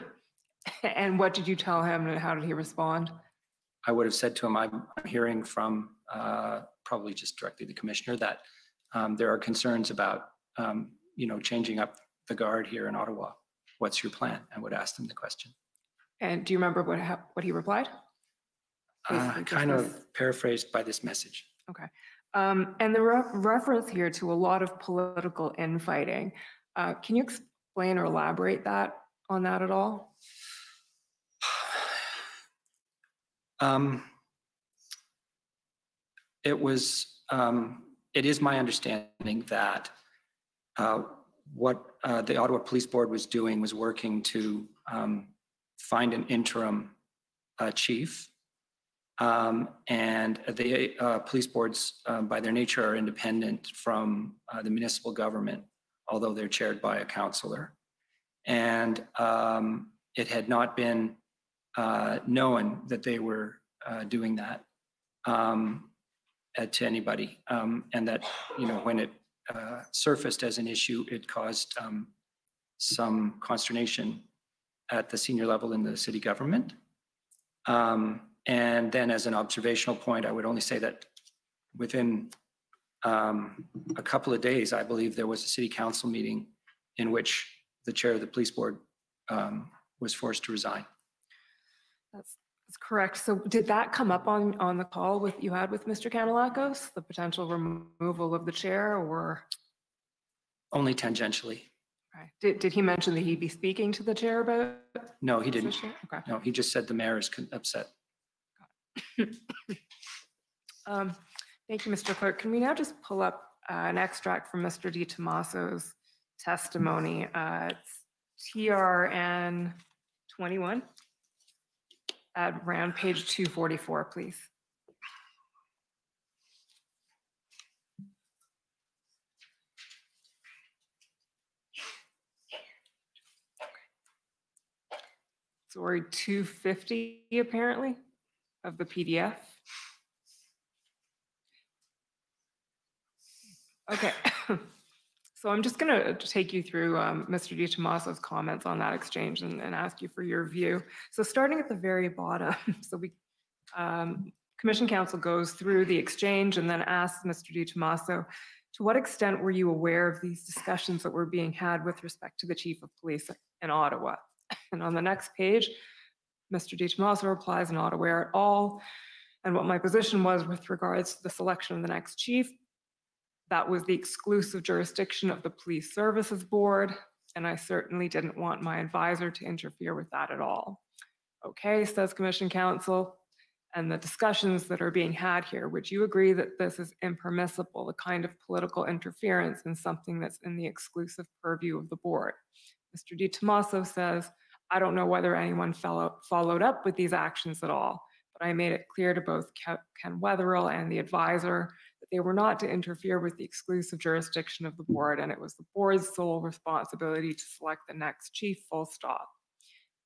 And what did you tell him, and how did he respond? I would have said to him, I'm hearing from probably just directly the commissioner that there are concerns about, changing up the guard here in Ottawa. What's your plan? I would ask them the question. And do you remember what he replied? Kind of paraphrased by this message. Okay. And the reference here to a lot of political infighting. Can you explain or elaborate on that at all? It was it is my understanding that what the Ottawa Police Board was doing was working to find an interim chief. And the police boards, by their nature, are independent from the municipal government, although they're chaired by a councillor. And it had not been known that they were doing that to anybody, and that, you know, when it surfaced as an issue, it caused some consternation at the senior level in the city government. And then as an observational point, I would only say that within a couple of days, I believe there was a city council meeting in which the chair of the police board was forced to resign. That's correct. So did that come up on the call you had with Mr. Kanellakos, the potential removal of the chair, or? Only tangentially. Okay. Did he mention that he'd be speaking to the chair about? No, he didn't. Okay. No, he just said the mayor is upset. Thank you, Mr. Clerk. Can we now just pull up an extract from Mr. Di Tommaso's testimony? It's TRN 21 at around page 244, please. Sorry, 250 apparently of the PDF. Okay, so I'm just going to take you through Mr. Di Tommaso's comments on that exchange and ask you for your view. So starting at the very bottom, so we Commission Council goes through the exchange and then asks Mr. Di Tommaso, to what extent were you aware of these discussions that were being had with respect to the Chief of Police in Ottawa? And on the next page, Mr. Di Tommaso replies, not aware at all. And what my position was with regards to the selection of the next chief, that was the exclusive jurisdiction of the Police Services Board, and I certainly didn't want my advisor to interfere with that at all. Okay, says Commission Council, and the discussions that are being had here, would you agree that this is impermissible, the kind of political interference in something that's in the exclusive purview of the board? Mr. Di Tommaso says, I don't know whether anyone followed up with these actions at all, but I made it clear to both Ken Wetherill and the advisor that they were not to interfere with the exclusive jurisdiction of the board, and it was the board's sole responsibility to select the next chief, full stop.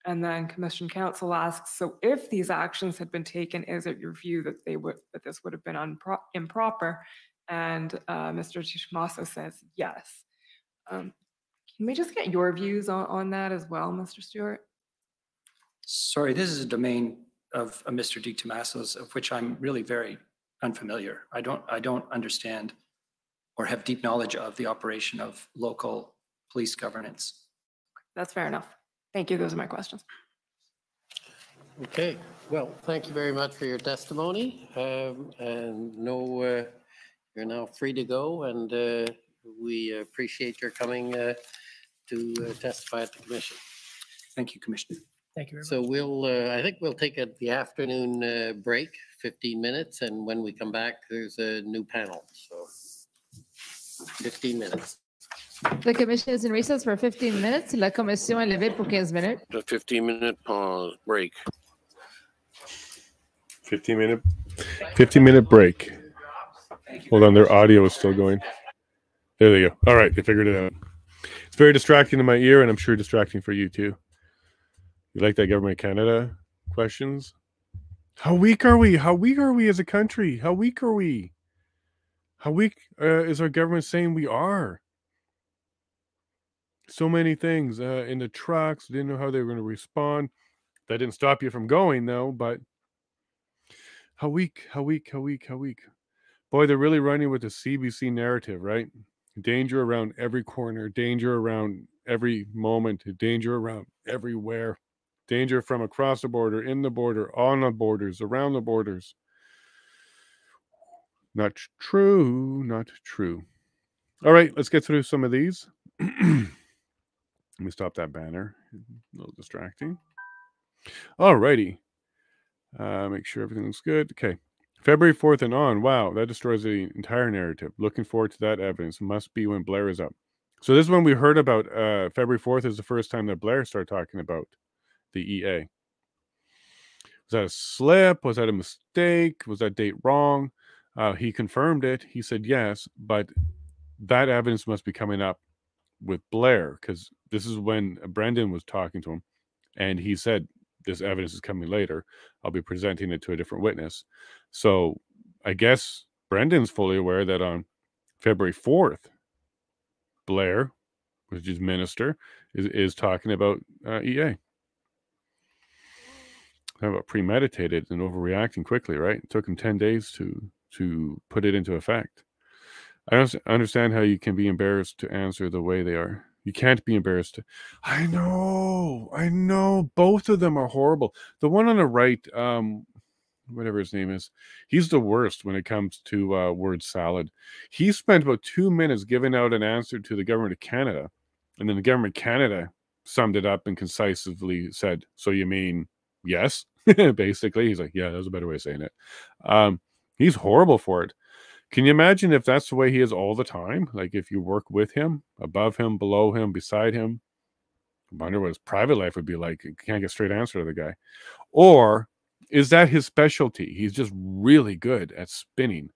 And then Commission Council asks, so if these actions had been taken, is it your view that this would have been improper? And Mr. Di Tommaso says yes. Can we just get your views on that as well, Mr. Stewart? Sorry, this is a domain of Mr. Di Tommaso's, of which I'm really very unfamiliar. I don't understand or have deep knowledge of the operation of local police governance. That's fair enough. Thank you. Those are my questions. Okay. Well, thank you very much for your testimony. And no, you're now free to go, and we appreciate your coming to testify at the commission. Thank you, Commissioner. Thank you very much. So we'll, I think we'll take the afternoon break, 15 minutes, and when we come back, there's a new panel. So 15 minutes. The commission is in recess for 15 minutes. La commission est levée pour 15 minutes. A 15-minute pause break. 15-minute break. Hold on, their audio is still going. There they go. All right, they figured it out. It's very distracting to my ear, and I'm sure distracting for you too. You like that Government of Canada questions? How weak are we? How weak are we as a country? How weak are we? How weak is our government saying we are? So many things in the trucks. Didn't know how they were going to respond. That didn't stop you from going, though. But how weak, how weak, how weak, how weak. Boy, they're really running with the CBC narrative, right? Danger around every corner, danger around every moment, danger around everywhere. Danger from across the border, in the border, on the borders, around the borders. Not true, not true. All right, let's get through some of these. Let me stop that banner. A little distracting. All righty. Make sure everything looks good. Okay. February 4th and on. Wow, that destroys the entire narrative. Looking forward to that evidence. Must be when Blair is up. So this is when we heard about February 4th is the first time that Blair started talking about the EA. Was that a slip? Was that a mistake? Was that date wrong? He confirmed it. He said yes, but that evidence must be coming up with Blair, because this is when Brendan was talking to him, and he said, this evidence is coming later. I'll be presenting it to a different witness. So I guess Brendan's fully aware that on February 4th, Blair, which is minister, is talking about EA. How about premeditated and overreacting quickly, right? It took him 10 days to put it into effect. I don't understand how you can be embarrassed to answer the way they are. You can't be embarrassed. I know. Both of them are horrible. The one on the right, whatever his name is, he's the worst when it comes to word salad. He spent about 2 minutes giving out an answer to the government of Canada, and then the government of Canada summed it up and concisely said, so you mean yes? Basically, he's like, yeah, that was a better way of saying it. He's horrible for it. Can you imagine if that's the way he is all the time? Like if you work with him, above him, below him, beside him. I wonder what his private life would be like. You can't get straight answer to the guy. Or is that his specialty? He's just really good at spinning.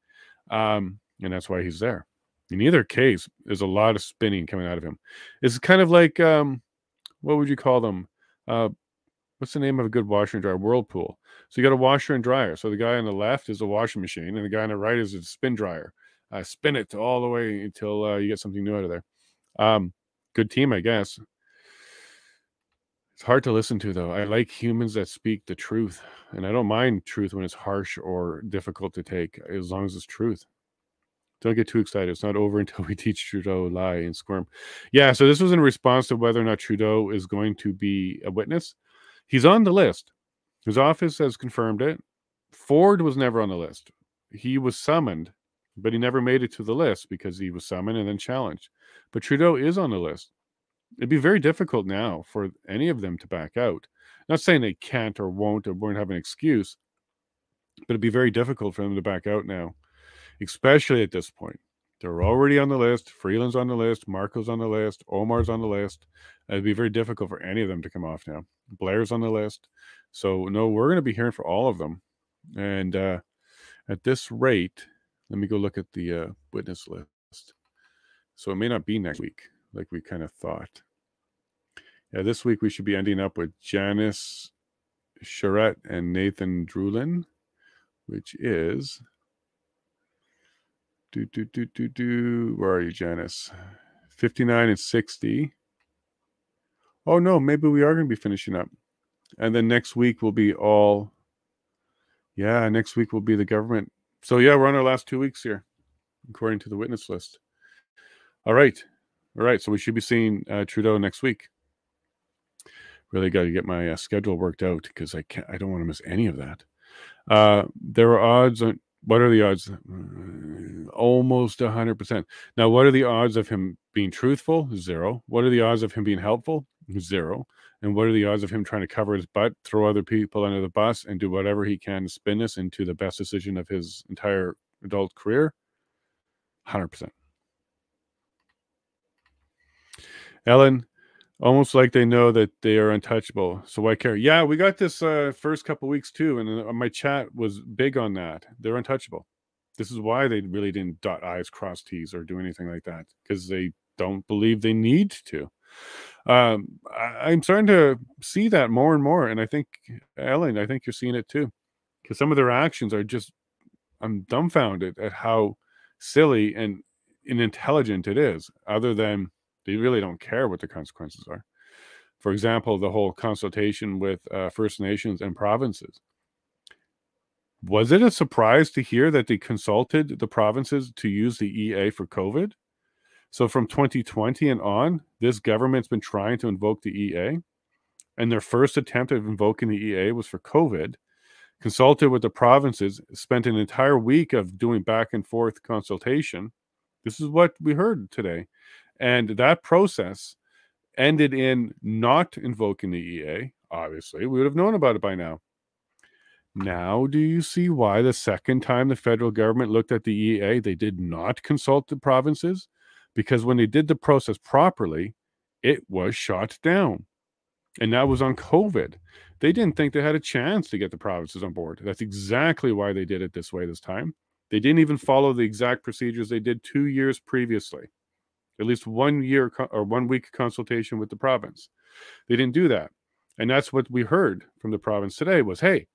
And that's why he's there. In either case, there's a lot of spinning coming out of him. It's kind of like, what would you call them? What's the name of a good washer and dryer? Whirlpool. So you got a washer and dryer. So the guy on the left is a washing machine, and the guy on the right is a spin dryer. Spin it all the way until you get something new out of there. Good team, I guess. It's hard to listen to, though. I like humans that speak the truth, and I don't mind truth when it's harsh or difficult to take, as long as it's truth. Don't get too excited. It's not over until we teach Trudeau lie and squirm. Yeah, so this was in response to whether or not Trudeau is going to be a witness. He's on the list. His office has confirmed it. Ford was never on the list. He was summoned, but he never made it to the list because he was summoned and then challenged. But Trudeau is on the list. It'd be very difficult now for any of them to back out. Not saying they can't or won't have an excuse, but it'd be very difficult for them to back out now, especially at this point. They're already on the list. Freeland's on the list. Marco's on the list. Omar's on the list. It'd be very difficult for any of them to come off now. Blair's on the list. So, no, we're going to be hearing for all of them. And at this rate, let me go look at the witness list. So it may not be next week, like we kind of thought. Yeah, this week we should be ending up with Janice Charette and Nathan Drulin, which is... Where are you, Janice? 59 and 60. Oh, no, maybe we are going to be finishing up. And then next week will be all... Yeah, next week will be the government. So, yeah, we're on our last 2 weeks here, according to the witness list. All right. So we should be seeing Trudeau next week. Really got to get my schedule worked out because I don't want to miss any of that. There are odds on... What are the odds? Almost 100%. Now, what are the odds of him being truthful? 0. What are the odds of him being helpful? 0. And what are the odds of him trying to cover his butt, throw other people under the bus, and do whatever he can to spin this into the best decision of his entire adult career? 100%. Ellen, almost like they know that they are untouchable. So why care? Yeah, we got this first couple weeks too, and my chat was big on that. They're untouchable. This is why they really didn't dot I's, cross T's, or do anything like that, because they don't believe they need to. I'm starting to see that more and more, and I think, Ellen, I think you're seeing it too, because some of their actions are just, I'm dumbfounded at how silly and unintelligent it is, other than they really don't care what the consequences are. For example, the whole consultation with First Nations and provinces. Was it a surprise to hear that they consulted the provinces to use the EA for COVID? So from 2020 and on, this government's been trying to invoke the EA, and their first attempt at invoking the EA was for COVID. Consulted with the provinces, spent an entire week of doing back and forth consultation. This is what we heard today. And that process ended in not invoking the EA. Obviously, we would have known about it by now. Now, do you see why the second time the federal government looked at the EA, they did not consult the provinces? Because when they did the process properly, it was shot down. And that was on COVID. They didn't think they had a chance to get the provinces on board. That's exactly why they did it this way this time. They didn't even follow the exact procedures they did 2 years previously. At least 1 year or 1 week consultation with the province. They didn't do that. And that's what we heard from the province today was, hey,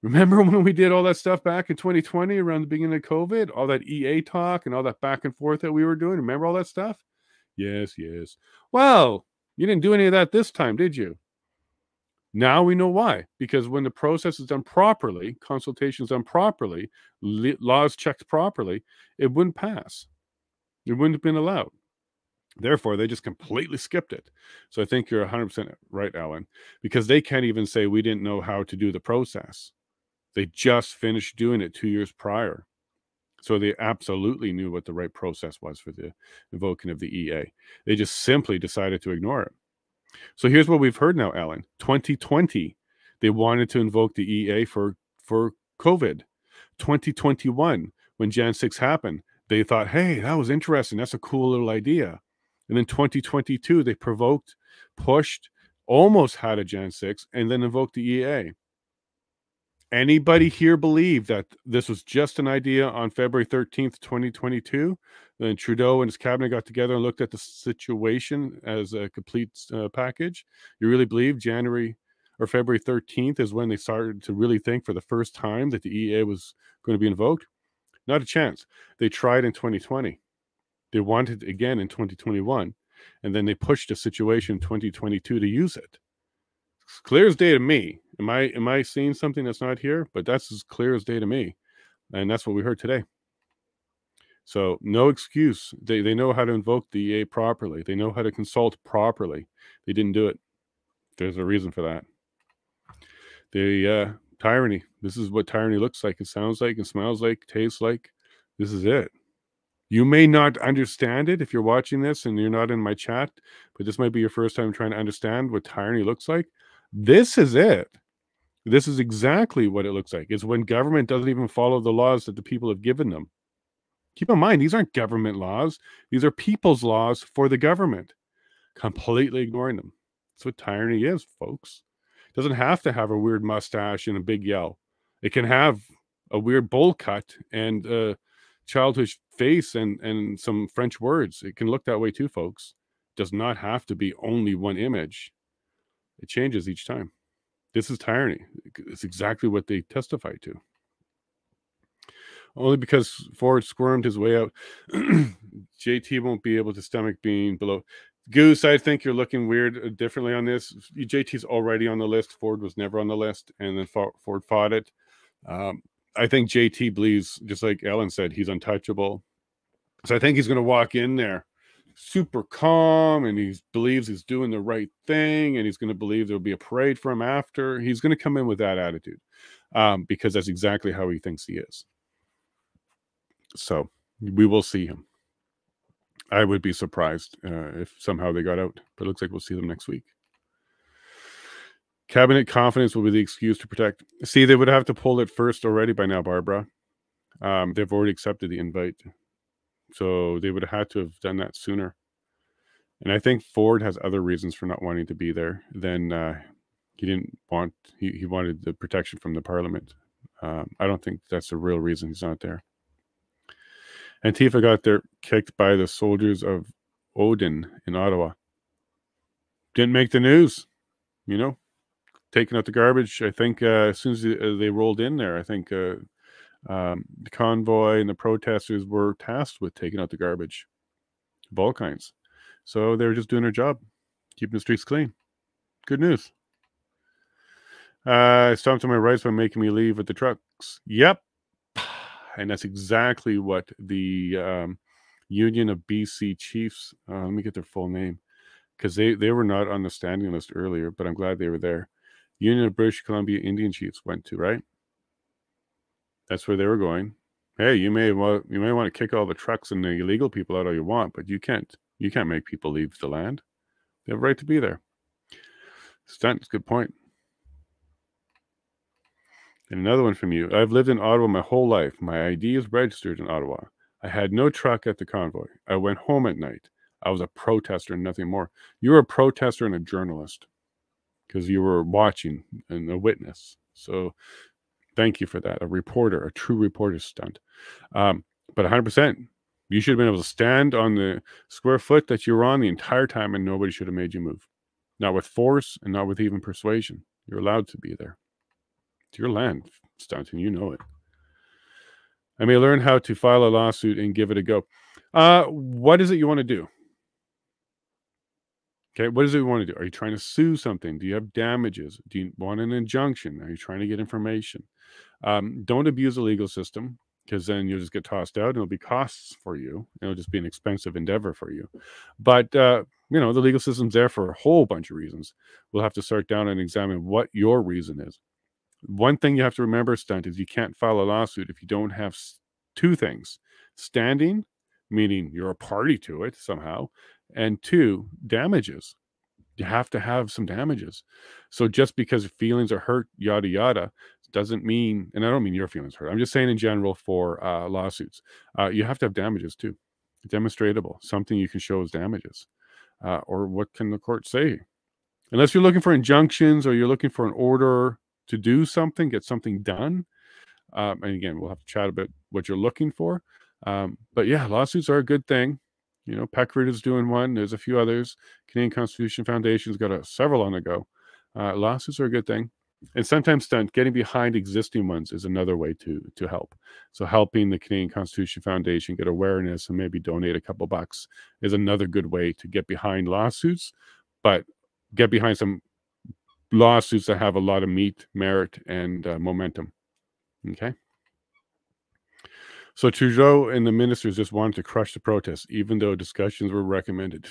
remember when we did all that stuff back in 2020 around the beginning of COVID? All that EA talk and all that back and forth that we were doing? Remember all that stuff? Yes. Well, you didn't do any of that this time, did you? Now we know why. Because when the process is done properly, consultations done properly, laws checked properly, it wouldn't pass. It wouldn't have been allowed. Therefore, they just completely skipped it. So I think you're 100% right, Alan, because they can't even say we didn't know how to do the process. They just finished doing it 2 years prior. So they absolutely knew what the right process was for the invoking of the EA. They just simply decided to ignore it. So here's what we've heard now, Alan. 2020, they wanted to invoke the EA for COVID. 2021, when Jan 6 happened, they thought, hey, that was interesting. That's a cool little idea. And then 2022, they provoked, pushed, almost had a Jan 6, and then invoked the EA. Anybody here believe that this was just an idea on February 13th, 2022? Then Trudeau and his cabinet got together and looked at the situation as a complete package? You really believe January or February 13th is when they started to really think for the first time that the EA was going to be invoked? Not a chance. They tried in 2020. They wanted it again in 2021. And then they pushed a situation in 2022 to use it. It's clear as day to me. Am I seeing something that's not here? But that's as clear as day to me. And that's what we heard today. So no excuse. They know how to invoke the EA properly. They know how to consult properly. They didn't do it. There's a reason for that. The tyranny. This is what tyranny looks like. It sounds like, it smells like, tastes like. This is it. You may not understand it if you're watching this and you're not in my chat, but this might be your first time trying to understand what tyranny looks like. This is it. This is exactly what it looks like. It's when government doesn't even follow the laws that the people have given them. Keep in mind, these aren't government laws. These are people's laws for the government. Completely ignoring them. That's what tyranny is, folks. It doesn't have to have a weird mustache and a big yell. It can have a weird bowl cut and a childish face and some French words. It can look that way too, folks. It does not have to be only one image. It changes each time. This is tyranny. It's exactly what they testify to. Only because Ford squirmed his way out. JT won't be able to stomach being below. Goose, I think you're looking weird differently on this. JT's already on the list. Ford was never on the list, and then Ford fought it. I think JT believes, just like Ellen said, he's untouchable. So I think he's going to walk in there super calm, and he believes he's doing the right thing, and he's going to believe there'll be a parade for him after. He's going to come in with that attitude because that's exactly how he thinks he is. So we will see him. I would be surprised if somehow they got out, but it looks like we'll see them next week. Cabinet confidence will be the excuse to protect. See, they would have to pull it first already by now, Barbara. They've already accepted the invite. So they would have had to have done that sooner. And I think Ford has other reasons for not wanting to be there than he wanted the protection from the parliament. I don't think that's the real reason he's not there. Antifa got their kicked by the soldiers of Odin in Ottawa. Didn't make the news, taking out the garbage. I think as soon as they rolled in there, I think the convoy and the protesters were tasked with taking out the garbage of all kinds. So they were just doing their job, keeping the streets clean. Good news. Stomped on my rights by making me leave with the trucks. Yep. And that's exactly what the Union of BC Chiefs, let me get their full name, because they were not on the standing list earlier, but I'm glad they were there. Union of British Columbia Indian Chiefs went to, right? That's where they were going. Hey, you may want to kick all the trucks and the illegal people out all you want, but you can't make people leave the land. They have a right to be there. Stunt, good point. And another one from you. I've lived in Ottawa my whole life. My ID is registered in Ottawa. I had no truck at the convoy. I went home at night. I was a protester and nothing more. You were a protester and a journalist because you were watching and a witness. So thank you for that. A reporter, a true reporter stunt. But 100%, you should have been able to stand on the square foot that you were on the entire time and nobody should have made you move. Not with force and not with even persuasion. You're allowed to be there. It's your land, stunt, and you know it. I may learn how to file a lawsuit and give it a go. What is it you want to do? Okay, what is it you want to do? Are you trying to sue something? Do you have damages? Do you want an injunction? Are you trying to get information? Don't abuse the legal system, because then you'll just get tossed out and it'll be costs for you. It'll just be an expensive endeavor for you. But, the legal system's there for a whole bunch of reasons. We'll have to start down and examine what your reason is. One thing you have to remember, stunt, is you can't file a lawsuit if you don't have two things. Standing, meaning you're a party to it somehow, and two, damages. You have to have some damages. So just because feelings are hurt, yada, yada, doesn't mean, and I don't mean your feelings hurt, I'm just saying in general for lawsuits, you have to have damages too. Demonstratable, something you can show as damages. Or what can the court say? Unless you're looking for injunctions or you're looking for an order to do something, get something done. And again, we'll have to chat about what you're looking for. But yeah, lawsuits are a good thing. Peckford is doing one. There's a few others. Canadian Constitution Foundation's got several on the go. Lawsuits are a good thing. And sometimes, stunt, getting behind existing ones is another way to help. So helping the Canadian Constitution Foundation get awareness and maybe donate a couple bucks is another good way to get behind lawsuits, but get behind some lawsuits that have a lot of merit, and momentum. Okay. So Trudeau and the ministers just wanted to crush the protests, even though discussions were recommended.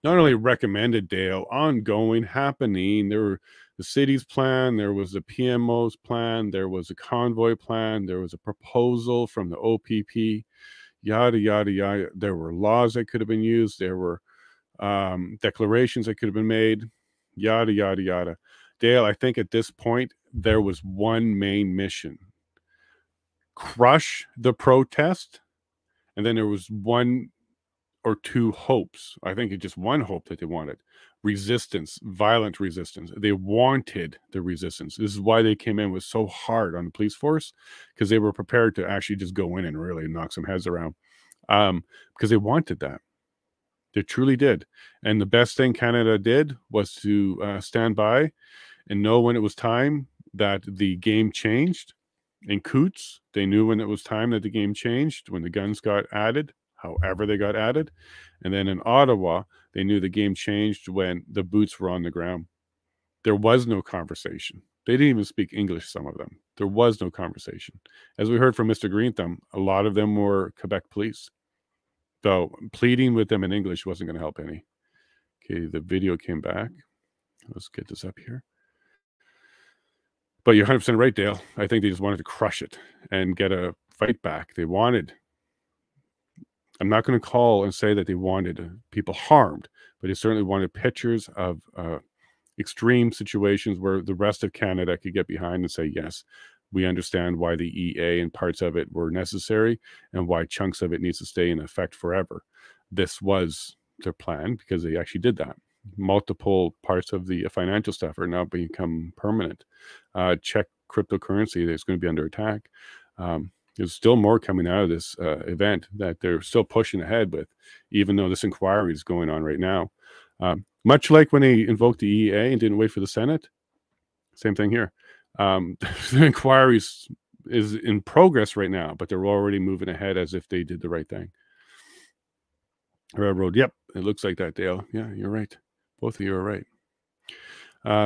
Not only recommended, Dale, ongoing, happening. There were the city's plan, there was the PMO's plan, there was a convoy plan, there was a proposal from the OPP, yada, yada, yada. There were laws that could have been used. There were declarations that could have been made, yada, yada, yada. Dale, I think at this point, there was one main mission. Crush the protest, and then there was one or two hopes. I think it's just one hope that they wanted. Resistance, violent resistance. They wanted the resistance. This is why they came in with so hard on the police force, because they were prepared to actually just go in and really knock some heads around, because they wanted that. They truly did. And the best thing Canada did was to stand by and know when it was time that the game changed. In Coutts, they knew when it was time that the game changed, when the guns got added, however they got added. And then in Ottawa, they knew the game changed when the boots were on the ground. There was no conversation. They didn't even speak English, some of them. There was no conversation. As we heard from Mr. Greenthumb, a lot of them were Quebec police. So pleading with them in English wasn't going to help any. Okay, the video came back. Let's get this up here. But you're 100% right, Dale. I think they just wanted to crush it and get a fight back. They wanted, I'm not going to call and say that they wanted people harmed, but they certainly wanted pictures of extreme situations where the rest of Canada could get behind and say, yes, we understand why the EA and parts of it were necessary and why chunks of it needs to stay in effect forever. This was their plan because they actually did that. Multiple parts of the financial stuff are now become permanent. Check cryptocurrency that's going to be under attack. There's still more coming out of this event that they're still pushing ahead with, even though this inquiry is going on right now. Much like when they invoked the EA and didn't wait for the Senate, same thing here. The inquiry is in progress right now, but they're already moving ahead as if they did the right thing. Railroad, yep, it looks like that, Dale. Yeah, you're right. Both of you are right.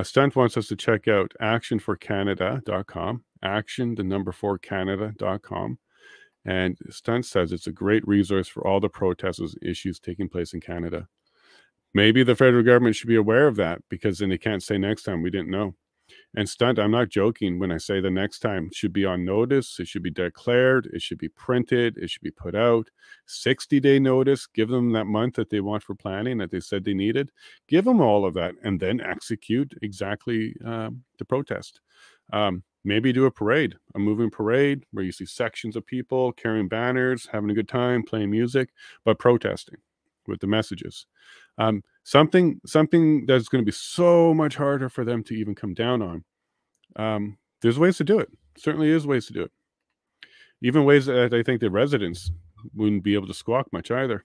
Stunt wants us to check out actionforcanada.com, action4canada.com. And Stunt says it's a great resource for all the protests and issues taking place in Canada. Maybe the federal government should be aware of that, because then they can't say next time we didn't know. And Stunt, I'm not joking when I say the next time should be on notice. It should be declared. It should be printed. It should be put out. 60-day notice. Give them that month that they want for planning that they said they needed. Give them all of that and then execute exactly the protest. maybe do a parade, a moving parade where you see sections of people carrying banners, having a good time, playing music, but protesting with the messages. Something that's going to be so much harder for them to even come down on. There's ways to do it. Certainly is ways to do it. Even ways that I think the residents wouldn't be able to squawk much either.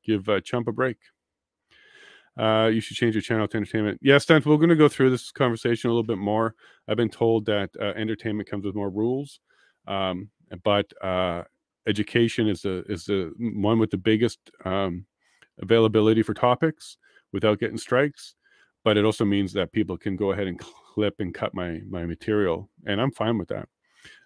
Give Chump a break. You should change your channel to entertainment. Yeah, Stunt, we're going to go through this conversation a little bit more. I've been told that entertainment comes with more rules, but education is the one with the biggest availability for topics without getting strikes. But it also means that people can go ahead and clip and cut my material, and I'm fine with that.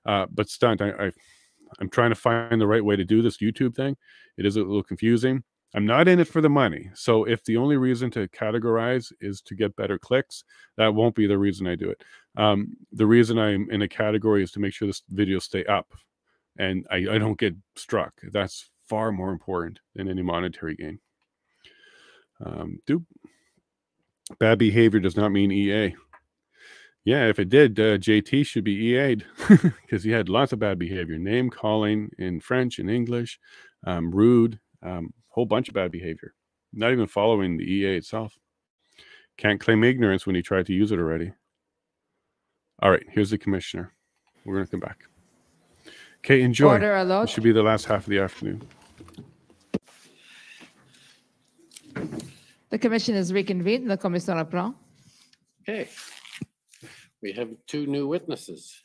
But Stunt, I'm trying to find the right way to do this YouTube thing. It is a little confusing. I'm not in it for the money. So if the only reason to categorize is to get better clicks, that won't be the reason I do it. The reason I'm in a category is to make sure this video stay up and I don't get struck. That's far more important than any monetary gain. Bad behavior does not mean EA. Yeah, if it did, JT should be EA'd because he had lots of bad behavior. Name calling in French and English, rude, whole bunch of bad behavior. Not even following the EA itself. Can't claim ignorance when he tried to use it already. All right, here's the commissioner. We're going to come back. Okay, enjoy. Order allowed. This should be the last half of the afternoon. The commission is reconvened. La commission reprend. Okay. We have two new witnesses.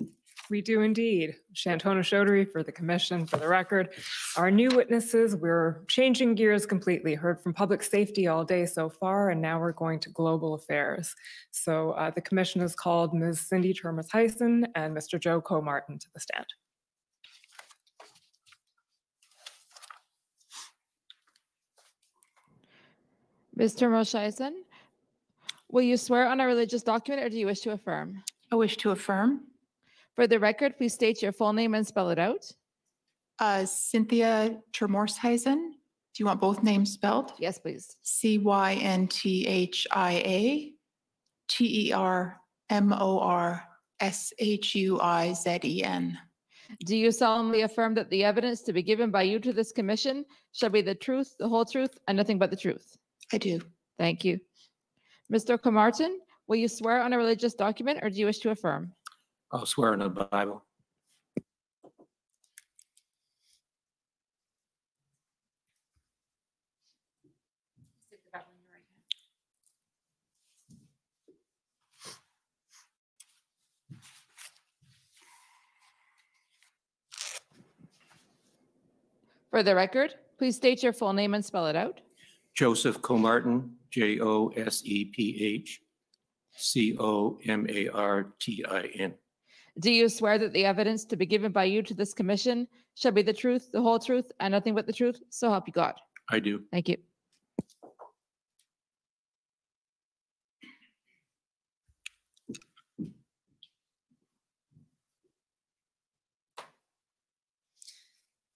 We do indeed. Shantona Chaudhary for the commission. For the record, our new witnesses, we're changing gears completely. Heard from public safety all day so far, and now we're going to global affairs. So the commission has called Ms. Cindy Turmes-Hyson and Mr. Joe Comartin to the stand. Ms. Turmes-Hyson, will you swear on a religious document or do you wish to affirm? I wish to affirm. For the record, please state your full name and spell it out. Cynthia Turmes-Hyson. Do you want both names spelled? Yes, please. CYNTHIA-TERMORSHUIZEN. Do you solemnly affirm that the evidence to be given by you to this commission shall be the truth, the whole truth, and nothing but the truth? I do. Thank you. Mr. Comartin, will you swear on a religious document or do you wish to affirm? I'll swear on the Bible. For the record, please state your full name and spell it out. Joseph Comartin, Joseph Comartin. Do you swear that the evidence to be given by you to this commission shall be the truth, the whole truth, and nothing but the truth? So help you God. I do. Thank you.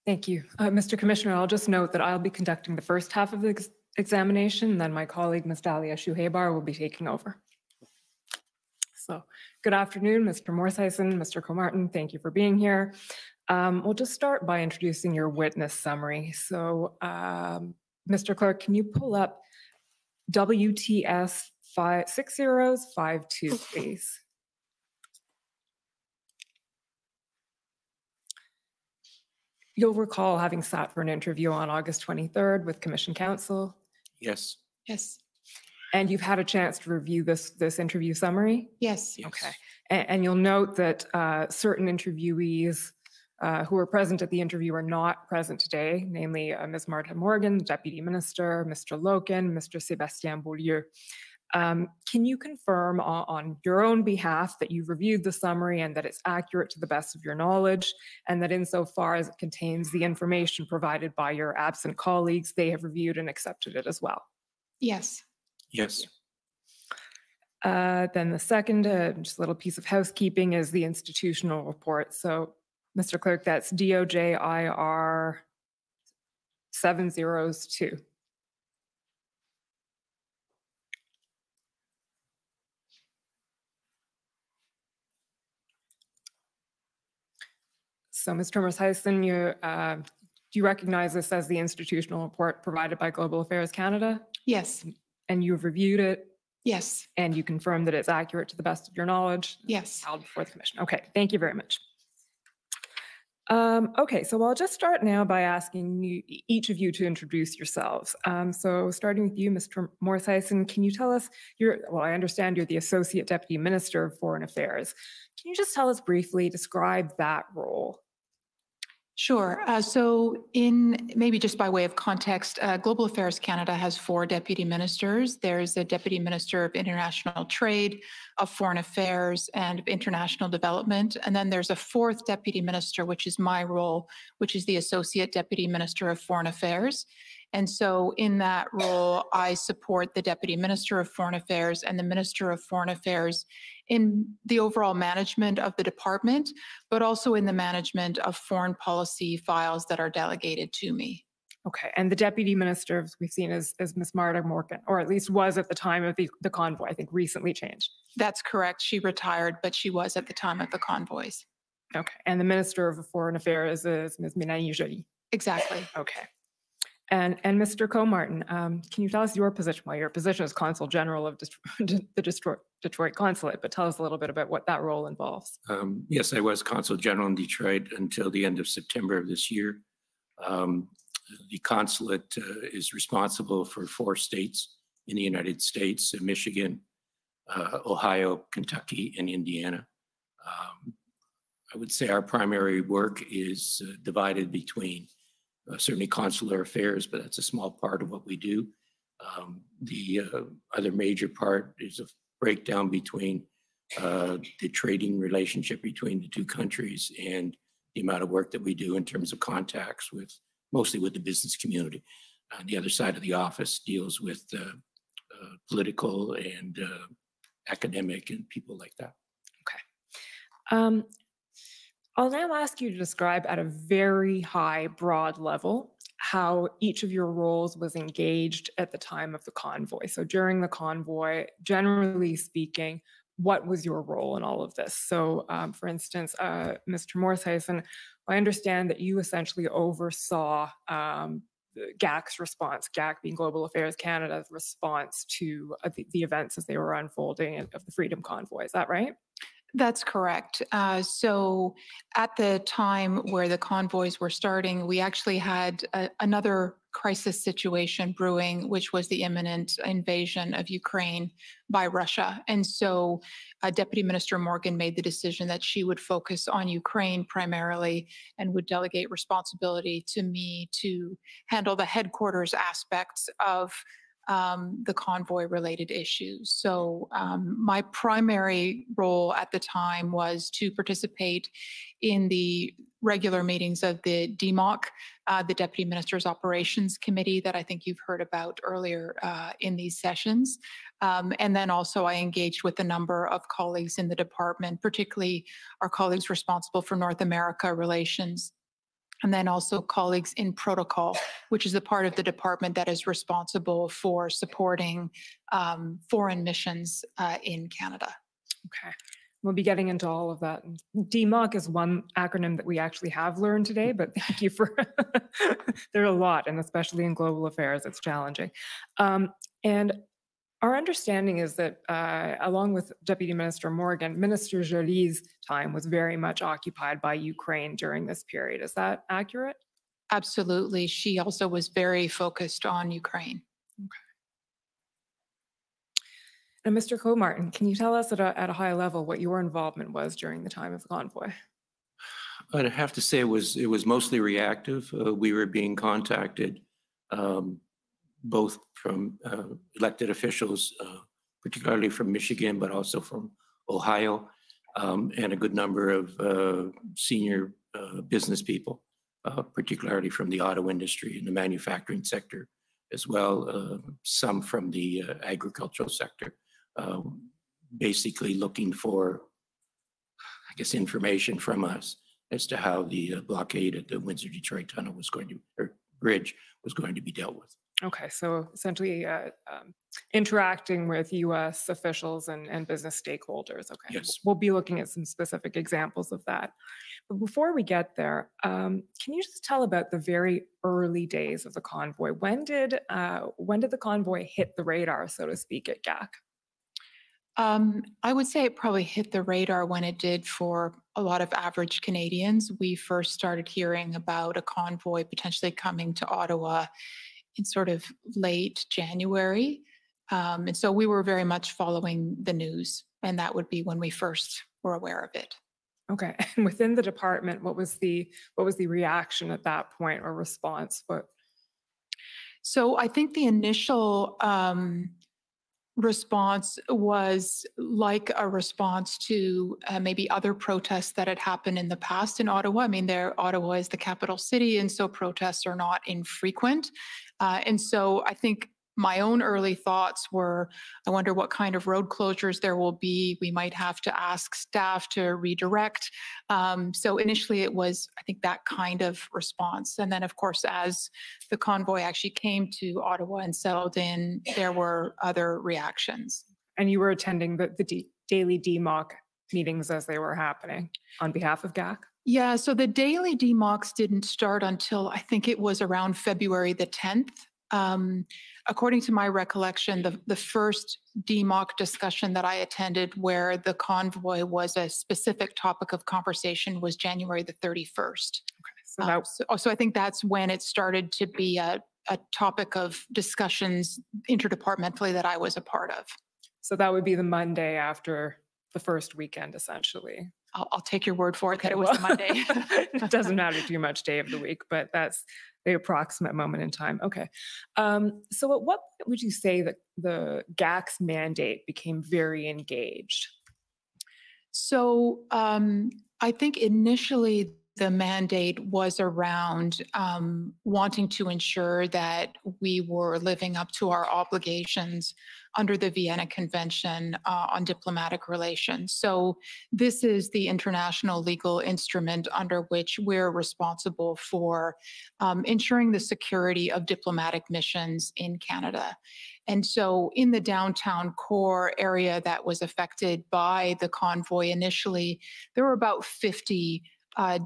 Thank you. Mr. Commissioner, I'll just note that I'll be conducting the first half of the examination, then my colleague, Ms. Dalia Shuhaybar, will be taking over. So good afternoon, Mr. Turmes-Hyson, Mr. Comartin, thank you for being here. We'll just start by introducing your witness summary. So Mr. Clerk, can you pull up WTS 6052, please? You'll recall having sat for an interview on August 23rd with Commission Counsel. Yes. Yes. And you've had a chance to review this interview summary? Yes. Okay. And you'll note that certain interviewees who were present at the interview are not present today, namely Ms. Martha Morgan, Deputy Minister, Mr. Loken, Mr. Sébastien Beaulieu. Can you confirm on your own behalf that you've reviewed the summary and that it's accurate to the best of your knowledge, and that insofar as it contains the information provided by your absent colleagues, they have reviewed and accepted it as well? Yes. Yes. Then the second, just a little piece of housekeeping, is the institutional report. So, Mr. Clerk, that's DOJ-IR 702. So, Mr. Mershausen, do you recognize this as the institutional report provided by Global Affairs Canada? Yes. And you've reviewed it? Yes. And you confirm that it's accurate to the best of your knowledge? Yes. Filed before the commission. Okay, thank you very much. Okay, so I'll just start now by asking each of you to introduce yourselves. So starting with you, Mr. Mershausen, can you tell us, well, I understand you're the Associate Deputy Minister of Foreign Affairs. Can you just tell us briefly, describe that role? Sure. So maybe just by way of context, Global Affairs Canada has 4 deputy ministers. There's a deputy minister of international trade, of foreign affairs, and of international development. And then there's a 4th deputy minister, which is my role, which is the associate deputy minister of foreign affairs. And so in that role, I support the Deputy Minister of Foreign Affairs and the Minister of Foreign Affairs in the overall management of the department, but also in the management of foreign policy files that are delegated to me. Okay, and the Deputy Minister we've seen is Ms. Marta Morgan, or at least was at the time of the convoy, I think recently changed. That's correct. She retired, but she was at the time of the convoys. Okay, and the Minister of Foreign Affairs is Ms. Mélanie Joly. Exactly. Okay. And Mr. Comartin, can you tell us your position? Well, your position is Consul General of the Detroit Consulate, but tell us a little bit about what that role involves. Yes, I was Consul General in Detroit until the end of September of this year. The consulate is responsible for 4 states in the United States, Michigan, Ohio, Kentucky, and Indiana. I would say our primary work is divided between certainly consular affairs, but that's a small part of what we do. The other major part is a breakdown between the trading relationship between the 2 countries and the amount of work that we do in terms of contacts with, mostly with the business community. The other side of the office deals with political and academic and people like that. Okay. I'll now ask you to describe at a very high, broad level how each of your roles was engaged at the time of the convoy. So during the convoy, generally speaking, what was your role in all of this? So for instance, Mr. Mershausen, I understand that you essentially oversaw GAC's response, GAC being Global Affairs Canada's response to the events as they were unfolding of the Freedom Convoy. Is that right? That's correct. So at the time where the convoys were starting, we actually had another crisis situation brewing, which was the imminent invasion of Ukraine by Russia. And so Deputy Minister Morgan made the decision that she would focus on Ukraine primarily and would delegate responsibility to me to handle the headquarters aspects of the convoy related issues. So my primary role at the time was to participate in the regular meetings of the DMOC, the Deputy Minister's Operations Committee that I think you've heard about earlier in these sessions. And then also I engaged with a number of colleagues in the department, particularly our colleagues responsible for North America relations, and then also colleagues in protocol, which is the part of the department that is responsible for supporting foreign missions in Canada. Okay, we'll be getting into all of that. DMOC is one acronym that we actually have learned today, but thank you for, there are a lot, and especially in global affairs, it's challenging. And our understanding is that along with Deputy Minister Morgan, Minister Joly's time was very much occupied by Ukraine during this period. Is that accurate? Absolutely. She also was very focused on Ukraine. Okay. And Mr. Comartin, can you tell us at a high level what your involvement was during the time of the convoy? I'd have to say it was mostly reactive. We were being contacted both from elected officials, particularly from Michigan, but also from Ohio, and a good number of senior business people, particularly from the auto industry and the manufacturing sector as well, some from the agricultural sector, basically looking for, I guess, information from us as to how the blockade at the Windsor-Detroit tunnel was going to, or bridge was going to be dealt with. Okay, so essentially interacting with U.S. officials and business stakeholders. Okay, yes, we'll be looking at some specific examples of that. But before we get there, can you just tell about the very early days of the convoy? When did the convoy hit the radar, so to speak, at GAC? I would say it probably hit the radar when it did for a lot of average Canadians. We first started hearing about a convoy potentially coming to Ottawa in sort of late January. And so we were very much following the news, and that would be when we first were aware of it. Okay, and within the department, what was the reaction at that point or response? So I think the initial response was like a response to maybe other protests that had happened in the past in Ottawa. I mean, Ottawa is the capital city, and so protests are not infrequent. And so I think my own early thoughts were, I wonder what kind of road closures there will be. We might have to ask staff to redirect. So initially it was, I think, that kind of response. And then, of course, as the convoy actually came to Ottawa and settled in, there were other reactions. And you were attending the daily DMOC meetings as they were happening on behalf of GAC? Yeah, so the daily DMOCs didn't start until I think it was around February the 10th. According to my recollection, the first DMOC discussion that I attended where the convoy was a specific topic of conversation was January the 31st. Okay, so I think that's when it started to be a topic of discussions interdepartmentally that I was a part of. So that would be the Monday after the first weekend, essentially. I'll take your word for it that it was the Monday. It doesn't matter too much day of the week, but that's the approximate moment in time. Okay. So at what point would you say that the GAC's mandate became very engaged? So I think initially the mandate was around wanting to ensure that we were living up to our obligations under the Vienna Convention on Diplomatic Relations. So this is the international legal instrument under which we're responsible for ensuring the security of diplomatic missions in Canada. And so in the downtown core area that was affected by the convoy initially, there were about 50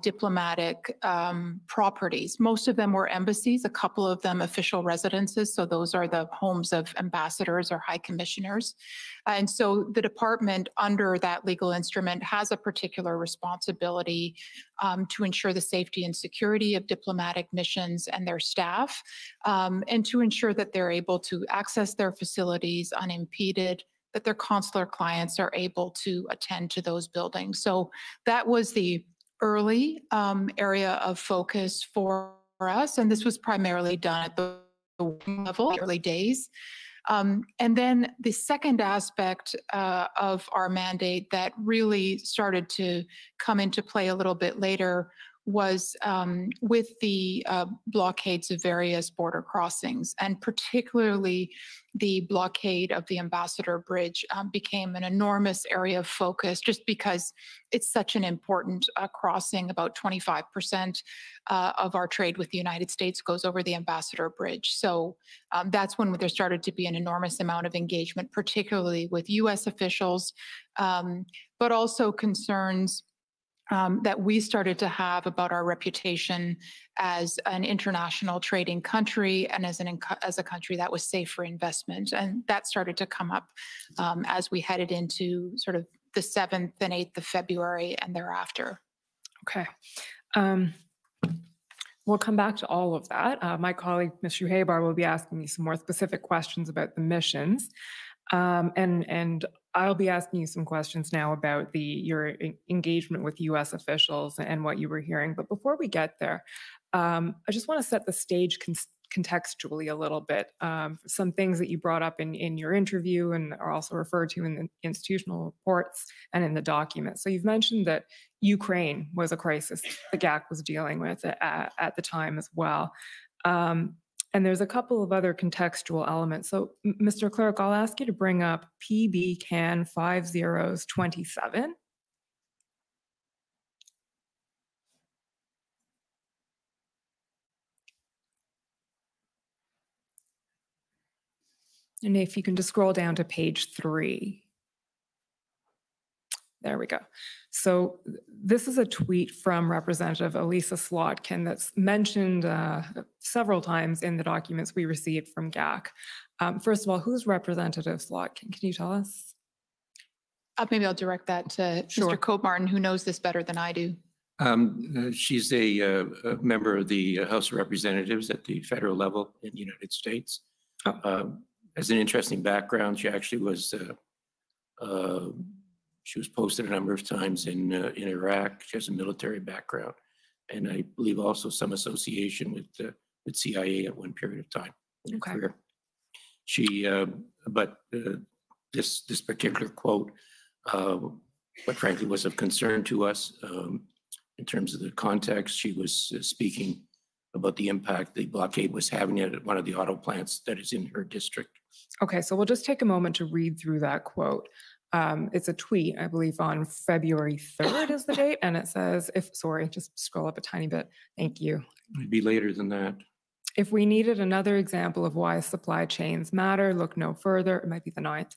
diplomatic properties. Most of them were embassies, a couple of them official residences. So those are the homes of ambassadors or high commissioners. And so the department under that legal instrument has a particular responsibility to ensure the safety and security of diplomatic missions and their staff, and to ensure that they're able to access their facilities unimpeded, that their consular clients are able to attend to those buildings. So that was the early area of focus for us, and this was primarily done at the level, early days. And then the second aspect of our mandate that really started to come into play a little bit later was with the blockades of various border crossings, and particularly the blockade of the Ambassador Bridge became an enormous area of focus just because it's such an important crossing. About 25% of our trade with the United States goes over the Ambassador Bridge. So that's when there started to be an enormous amount of engagement, particularly with US officials, but also concerns that we started to have about our reputation as an international trading country and as a country that was safe for investment. And that started to come up as we headed into sort of the 7th and 8th of February and thereafter. Okay. We'll come back to all of that. My colleague, Ms. Shuhaybar, will be asking me some more specific questions about the missions. And I'll be asking you some questions now about your engagement with U.S. officials and what you were hearing. But before we get there, I just want to set the stage contextually a little bit. Some things that you brought up in your interview and are also referred to in the institutional reports and in the document. So you've mentioned that Ukraine was a crisis the GAC was dealing with at the time as well. And there's a couple of other contextual elements. So, Mr. Clerk, I'll ask you to bring up PB Can 5027. And if you can just scroll down to page 3. There we go. So this is a tweet from Representative Elisa Slotkin that's mentioned several times in the documents we received from GAC. First of all, who's Representative Slotkin? Can you tell us? Maybe I'll direct that to Mr. Cope-Martin, who knows this better than I do. She's a member of the House of Representatives at the federal level in the United States. Has an interesting background. She actually was posted a number of times in Iraq. She has a military background, and I believe also some association with CIA at one period of time in her career. She, this particular quote, what frankly was of concern to us in terms of the context. She was speaking about the impact the blockade was having at one of the auto plants that is in her district. Okay, so we'll just take a moment to read through that quote. It's a tweet, I believe, on February 3rd is the date, and it says, sorry, just scroll up a tiny bit. Thank you. It'd be later than that. If we needed another example of why supply chains matter, look no further. It might be the 9th.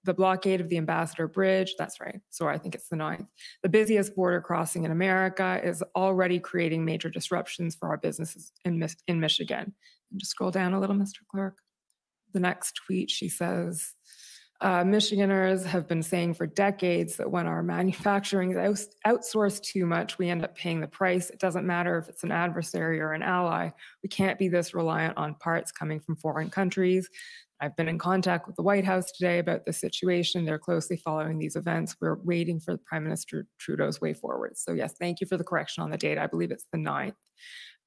The blockade of the Ambassador Bridge, that's right. Sorry, I think it's the 9th. The busiest border crossing in America is already creating major disruptions for our businesses in Michigan. And just scroll down a little, Mr. Clerk. The next tweet, she says, Michiganders have been saying for decades that when our manufacturing is outsourced too much, we end up paying the price. It doesn't matter if it's an adversary or an ally. We can't be this reliant on parts coming from foreign countries. I've been in contact with the White House today about the situation. They're closely following these events. We're waiting for Prime Minister Trudeau's way forward. So yes, thank you for the correction on the date. I believe it's the 9th.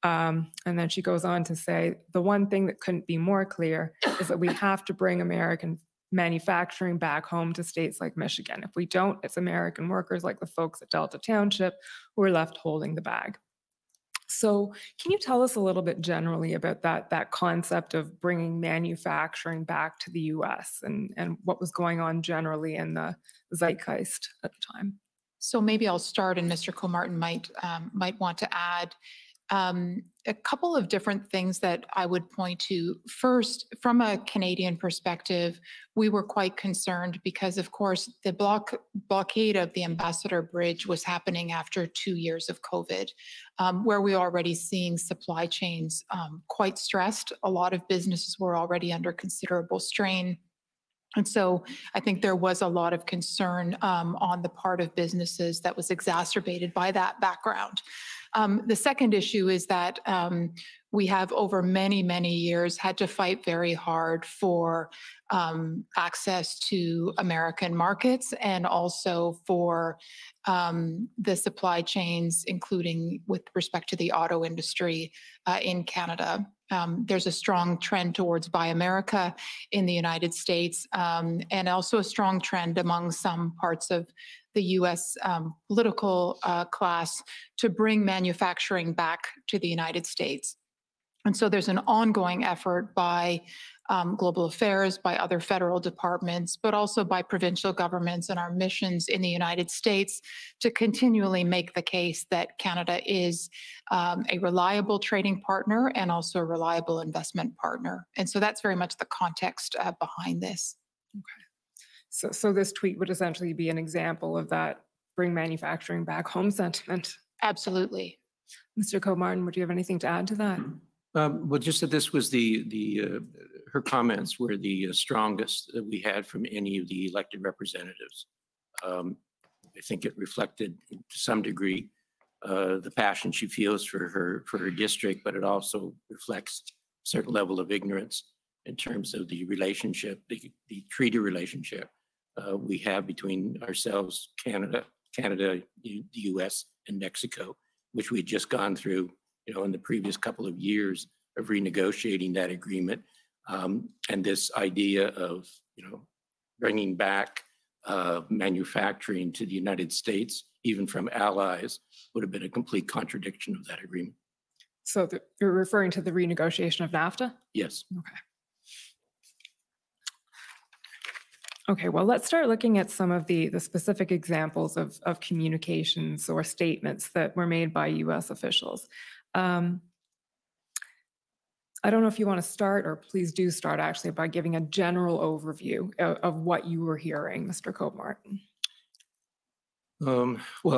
And then she goes on to say, the one thing that couldn't be more clear is that we have to bring American manufacturing back home to states like Michigan. If we don't, it's American workers like the folks at Delta Township who are left holding the bag. So can you tell us a little bit generally about that concept of bringing manufacturing back to the US and what was going on generally in the zeitgeist at the time? So maybe I'll start, and Mr. Cope-Martin might want to add a couple of different things that I would point to. First, from a Canadian perspective, we were quite concerned because, of course, the blockade of the Ambassador Bridge was happening after 2 years of COVID, where we were already seeing supply chains quite stressed. A lot of businesses were already under considerable strain. And so I think there was a lot of concern on the part of businesses that was exacerbated by that background. The second issue is that we have over many, many years had to fight very hard for access to American markets and also for the supply chains, including with respect to the auto industry in Canada. There's a strong trend towards Buy America in the United States, and also a strong trend among some parts of the U.S. Political class to bring manufacturing back to the United States. And so there's an ongoing effort by global affairs, by other federal departments, but also by provincial governments and our missions in the United States to continually make the case that Canada is a reliable trading partner and also a reliable investment partner. And so that's very much the context behind this. Okay. So this tweet would essentially be an example of that bring manufacturing back home sentiment. Absolutely. Mr. Cope-Martin, would you have anything to add to that? Well, just that this was her comments were the strongest that we had from any of the elected representatives. I think it reflected to some degree the passion she feels for her district, but it also reflects a certain level of ignorance in terms of the relationship, the treaty relationship we have between ourselves, Canada, the U.S., and Mexico, which we'd just gone through, in the previous couple of years of renegotiating that agreement. And this idea of, bringing back manufacturing to the United States, even from allies, would have been a complete contradiction of that agreement. So you're referring to the renegotiation of NAFTA? Yes. Okay. Okay, well, let's start looking at some of the specific examples of communications or statements that were made by U.S. officials. I don't know if you want to start, or please do start actually by giving a general overview of what you were hearing, Mr. Cope-Martin. Well,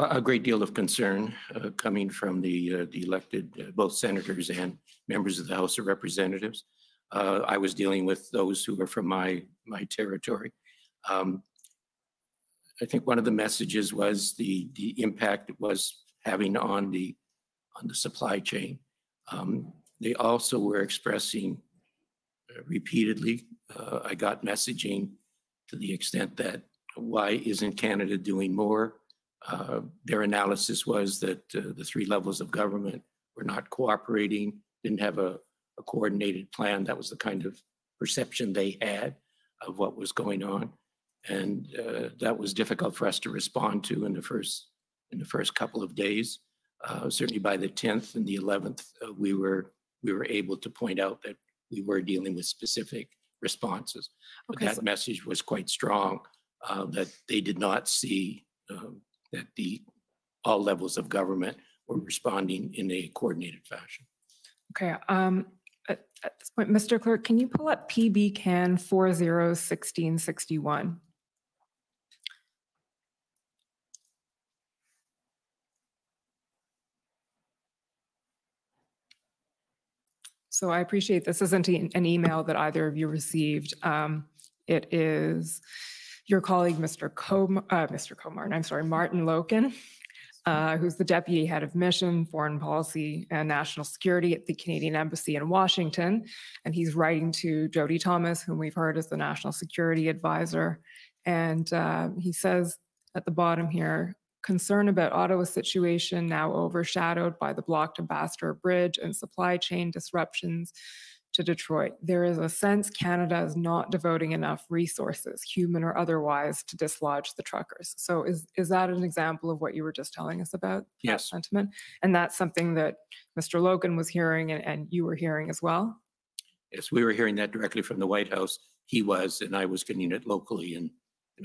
a great deal of concern coming from the elected, both senators and members of the House of Representatives. I was dealing with those who were from my territory. I think one of the messages was the impact it was having on the supply chain. They also were expressing repeatedly, I got messaging to the extent that why isn't Canada doing more? Their analysis was that the three levels of government were not cooperating, didn't have a coordinated plan. That was the kind of perception they had of what was going on. And that was difficult for us to respond to in the first couple of days. Certainly by the 10th and the 11th, we were able to point out that we were dealing with specific responses. But Okay, that message was quite strong, that they did not see that all levels of government were responding in a coordinated fashion. Okay. At this point, Mr. Clerk, can you pull up PB Can 401661? So I appreciate this isn't an email that either of you received. It is your colleague, Mr. Cope-Martin, I'm sorry, Martin Loken, who's the Deputy Head of Mission, Foreign Policy and National Security at the Canadian Embassy in Washington. And he's writing to Jody Thomas, whom we've heard as the National Security Advisor. And he says at the bottom here, concern about Ottawa's situation now overshadowed by the blocked Ambassador Bridge and supply chain disruptions to Detroit. There is a sense Canada is not devoting enough resources, human or otherwise, to dislodge the truckers. So is that an example of what you were just telling us about? Yes. That sentiment? And that's something that Mr. Logan was hearing and you were hearing as well? Yes, we were hearing that directly from the White House. He was, and I was getting it locally in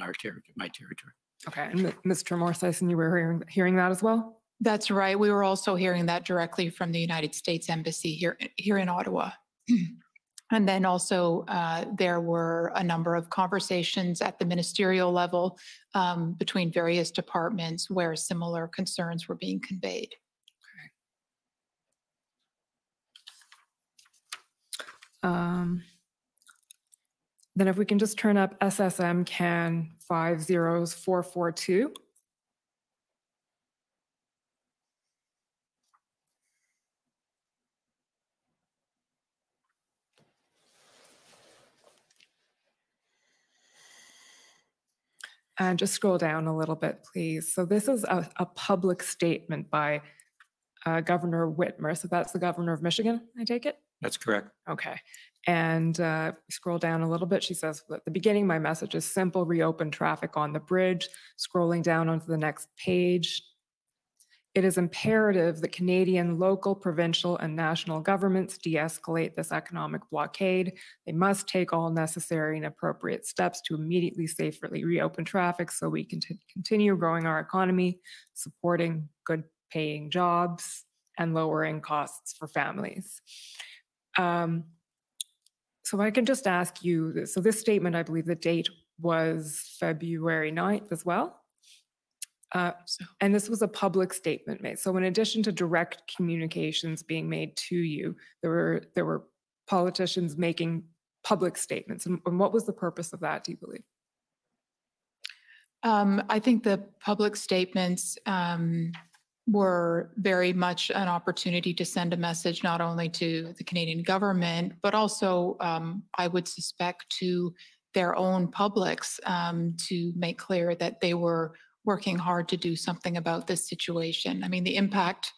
our territory, my territory. Okay, and Ms. Tremore-Sison, you were hearing that as well? That's right. We were also hearing that directly from the United States Embassy here in Ottawa. And then also there were a number of conversations at the ministerial level between various departments where similar concerns were being conveyed. Okay. Then if we can just turn up SSM Can 50442. And just scroll down a little bit, please. So this is a public statement by Governor Whitmer. So that's the governor of Michigan, I take it? That's correct. Okay. And scroll down a little bit. She says, at the beginning, my message is simple, reopen traffic on the bridge. Scrolling down onto the next page. It is imperative that Canadian, local, provincial, and national governments de-escalate this economic blockade. They must take all necessary and appropriate steps to immediately safely reopen traffic so we can continue growing our economy, supporting good paying jobs, and lowering costs for families. So I can just ask you, so this statement, I believe the date was February 9th as well. And this was a public statement made. So in addition to direct communications being made to you, there were politicians making public statements. And what was the purpose of that, do you believe? I think the public statements were very much an opportunity to send a message not only to the Canadian government, but also I would suspect to their own publics to make clear that they were working hard to do something about this situation. I mean, the impact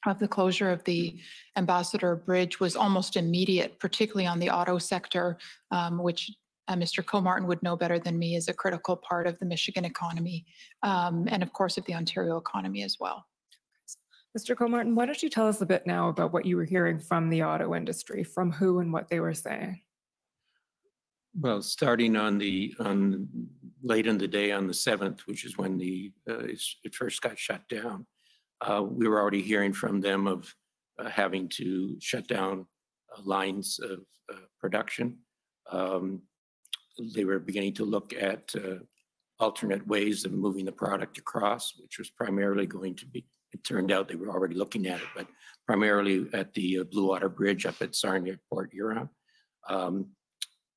of the closure of the Ambassador Bridge was almost immediate, particularly on the auto sector, which Mr. Cope-Martin would know better than me is a critical part of the Michigan economy, and of course of the Ontario economy as well. Mr. Cope-Martin, why don't you tell us a bit now about what you were hearing from the auto industry, from who and what they were saying? Well, starting on late in the day on the 7th, which is when it first got shut down, we were already hearing from them of having to shut down lines of production. They were beginning to look at alternate ways of moving the product across, which was primarily going to be, it turned out they were already looking at it, but primarily at the Blue Water Bridge up at Sarnia, Port Huron,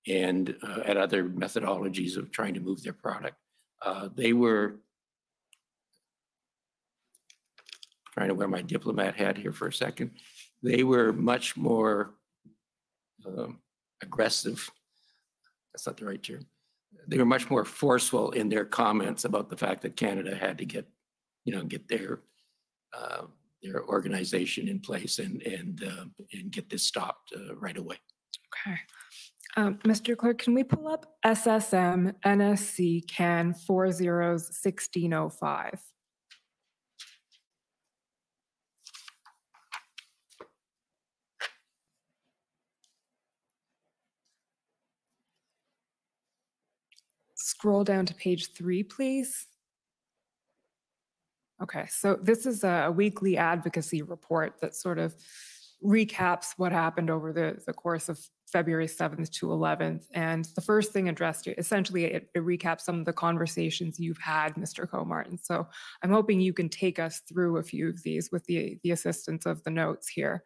and at other methodologies of trying to move their product. They were trying to wear my diplomat hat here for a second. They were much more aggressive. That's not the right term. They were much more forceful in their comments about the fact that Canada had to get, get their organization in place and get this stopped right away. Okay. Mr. Clerk, can we pull up SSM NSC CAN 401605? Scroll down to page 3, please. Okay, so this is a weekly advocacy report that sort of recaps what happened over the course of February 7th to 11th. And the first thing addressed, essentially, it recaps some of the conversations you've had, Mr. Comartin. So I'm hoping you can take us through a few of these with the assistance of the notes here.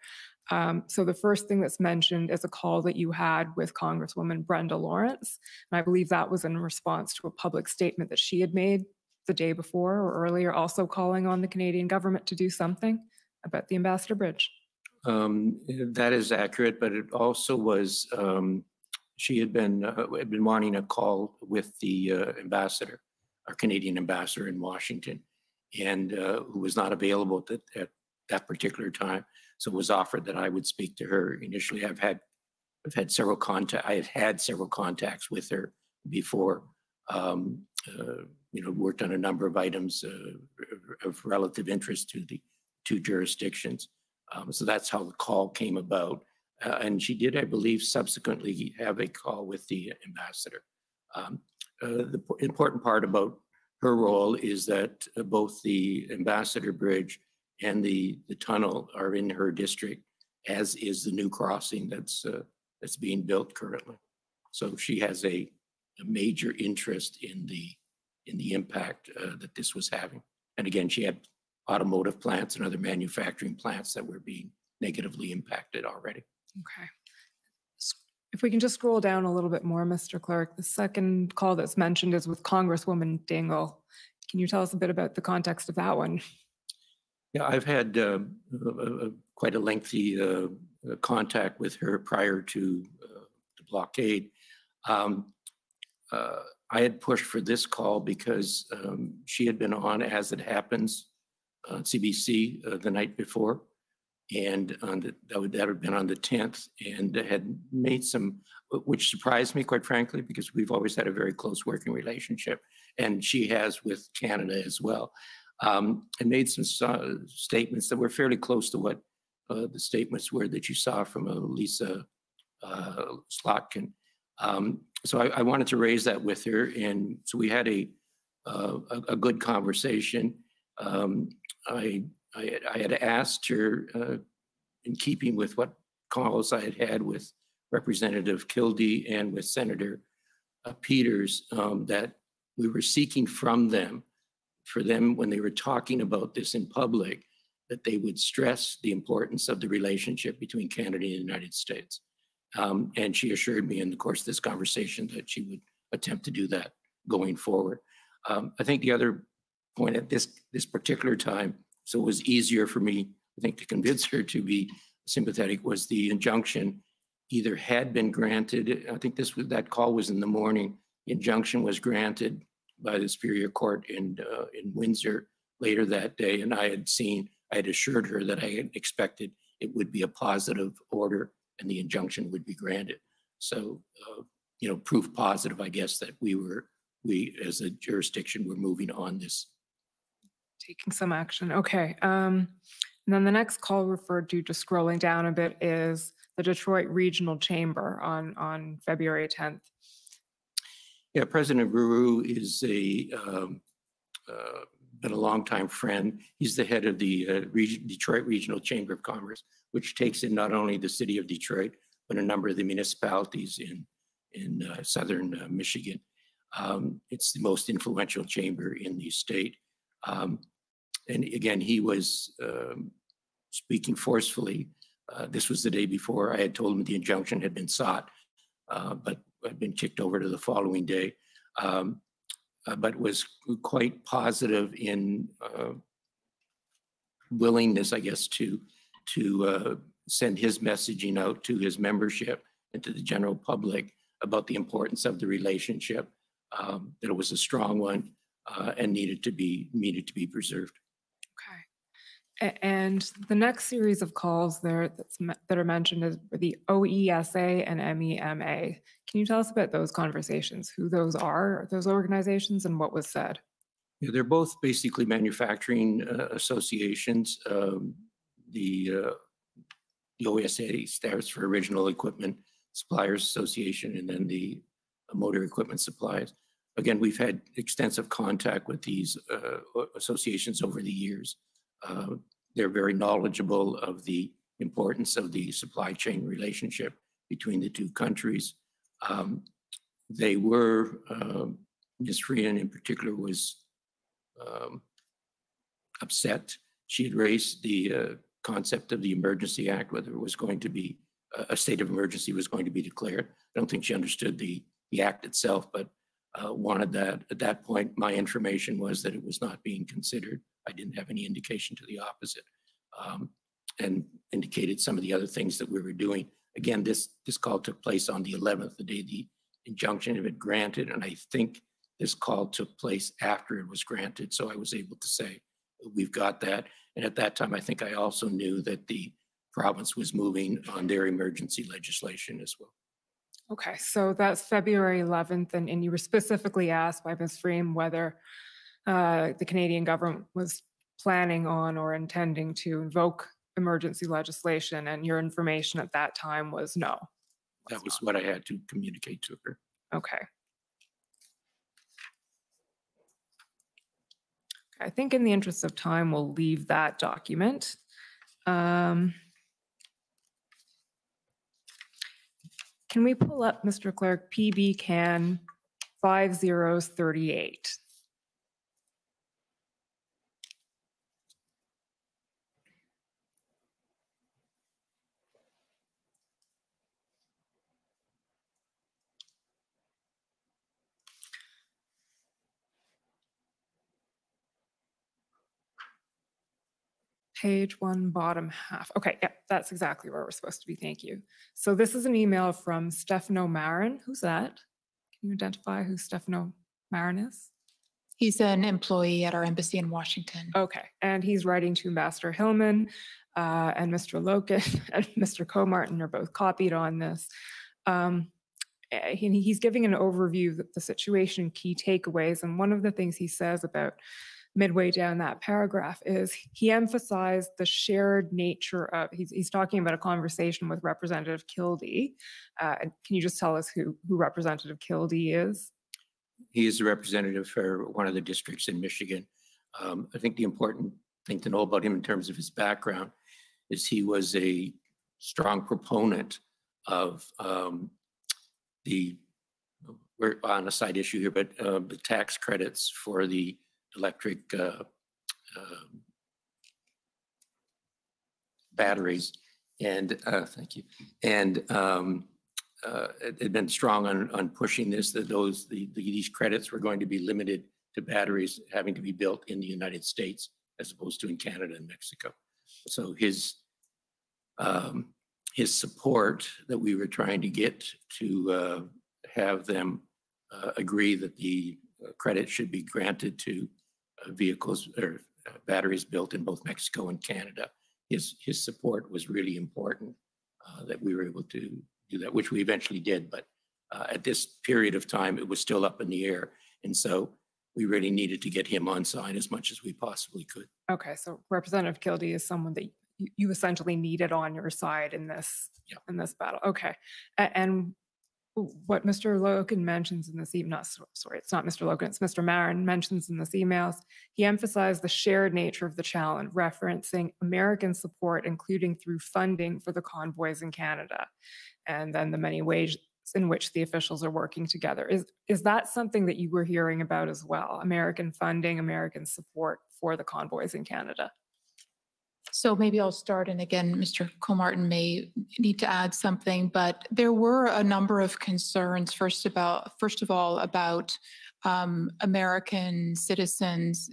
So the first thing that's mentioned is a call that you had with Congresswoman Brenda Lawrence. And I believe that was in response to a public statement that she had made the day before or earlier, also calling on the Canadian government to do something about the Ambassador Bridge. That is accurate, but it also was, she had been wanting a call with the ambassador, our Canadian ambassador in Washington, and who was not available at that particular time. So it was offered that I would speak to her initially. I have had several contacts with her before. Worked on a number of items of relative interest to the two jurisdictions. So that's how the call came about. And she did, I believe, subsequently have a call with the ambassador. The important part about her role is that both the Ambassador Bridge and the tunnel are in her district, as is the new crossing that's being built currently. So she has a major interest in the impact that this was having. And again, she had automotive plants and other manufacturing plants that were being negatively impacted already. Okay. If we can just scroll down a little bit more, Mr. Clerk, the second call that's mentioned is with Congresswoman Dingell. Can you tell us a bit about the context of that one? Yeah, I've had quite a lengthy contact with her prior to the blockade. I had pushed for this call because she had been on As It Happens on CBC the night before, and that had been on the 10th, and had made some, which surprised me, quite frankly, because we've always had a very close working relationship, and she has with Canada as well, and made some statements that were fairly close to what the statements were that you saw from Lisa Slotkin. So I wanted to raise that with her, and so we had a good conversation. I had asked her, in keeping with what calls I had had with Representative Kildee and with Senator Peters, that we were seeking from them, for them when they were talking about this in public, that they would stress the importance of the relationship between Canada and the United States. And she assured me in the course of this conversation that she would attempt to do that going forward. I think the other point at this particular time, so it was easier for me, I think, to convince her to be sympathetic, was the injunction either had been granted. I think that call was in the morning. The injunction was granted by the Superior Court in Windsor later that day, and I had assured her that I had expected it would be a positive order and the injunction would be granted. So, proof positive, I guess, that we as a jurisdiction were moving on this. Taking some action. Okay. And then the next call referred to, just scrolling down a bit, is the Detroit Regional Chamber on February 10th. Yeah, President Rouleau is been a longtime friend. He's the head of the Detroit Regional Chamber of Commerce, which takes in not only the city of Detroit, but a number of the municipalities in southern Michigan. It's the most influential chamber in the state. And again, he was speaking forcefully. This was the day before I had told him the injunction had been sought, but had been kicked over to the following day. But was quite positive in willingness, I guess, to send his messaging out to his membership and to the general public about the importance of the relationship, that it was a strong one and needed to be preserved. Okay. And the next series of calls there that are mentioned is the OESA and MEMA. Can you tell us about those conversations, who those are, those organizations, and what was said? Yeah, they're both basically manufacturing associations. The OESA stands for Original Equipment Suppliers Association, and then the Motor Equipment Suppliers. Again, we've had extensive contact with these associations over the years. They're very knowledgeable of the importance of the supply chain relationship between the two countries. They were, Ms. Freehan in particular was upset. She had raised the concept of the Emergency Act, whether it was going to be a state of emergency was going to be declared. I don't think she understood the act itself, but wanted that. At that point, my information was that it was not being considered. I didn't have any indication to the opposite, and indicated some of the other things that we were doing. Again, this call took place on the 11th, the day the injunction had been granted, and I think this call took place after it was granted, so I was able to say, we've got that. And at that time, I think I also knew that the province was moving on their emergency legislation as well. Okay, so that's February 11th, and you were specifically asked by Ms. Freeman whether the Canadian government was planning on or intending to invoke emergency legislation, and your information at that time was no. That was what I had to communicate to her. Okay. I think in the interest of time, we'll leave that document. Can we pull up, Mr. Clerk, PB Can 5038? Page 1, bottom half. Okay, yeah, that's exactly where we're supposed to be. Thank you. So this is an email from Stefano Marin. Who's that? Can you identify who Stefano Marin is? He's an employee at our embassy in Washington. Okay, and he's writing to Ambassador Hillman and Mr. Loken and Mr. Comartin are both copied on this. He's giving an overview of the situation, key takeaways, and one of the things he says about midway down that paragraph is he emphasized the shared nature of, he's talking about a conversation with Representative Kildee. Can you just tell us who Representative Kildee is? He is a representative for one of the districts in Michigan. I think the important thing to know about him in terms of his background is he was a strong proponent of we're on a side issue here, but the tax credits for the electric batteries, and thank you. And it had been strong on pushing this, that these credits were going to be limited to batteries having to be built in the United States as opposed to in Canada and Mexico. So his support that we were trying to get to have them agree that the credit should be granted to vehicles or batteries built in both Mexico and Canada. His support was really important, that we were able to do that, which we eventually did. But at this period of time, it was still up in the air. And so we really needed to get him on side as much as we possibly could. Okay, so Representative Kildee is someone that you essentially needed on your side in this, in this battle. Okay, and what Mr. Logan mentions in this email, sorry, it's not Mr. Logan, it's Mr. Marin mentions in this emails, he emphasized the shared nature of the challenge, referencing American support, including through funding for the convoys in Canada, and then the many ways in which the officials are working together. Is that something that you were hearing about as well? American funding, American support for the convoys in Canada? So maybe I'll start, and again, Mr. Comartin may need to add something, but there were a number of concerns, first of all, about American citizens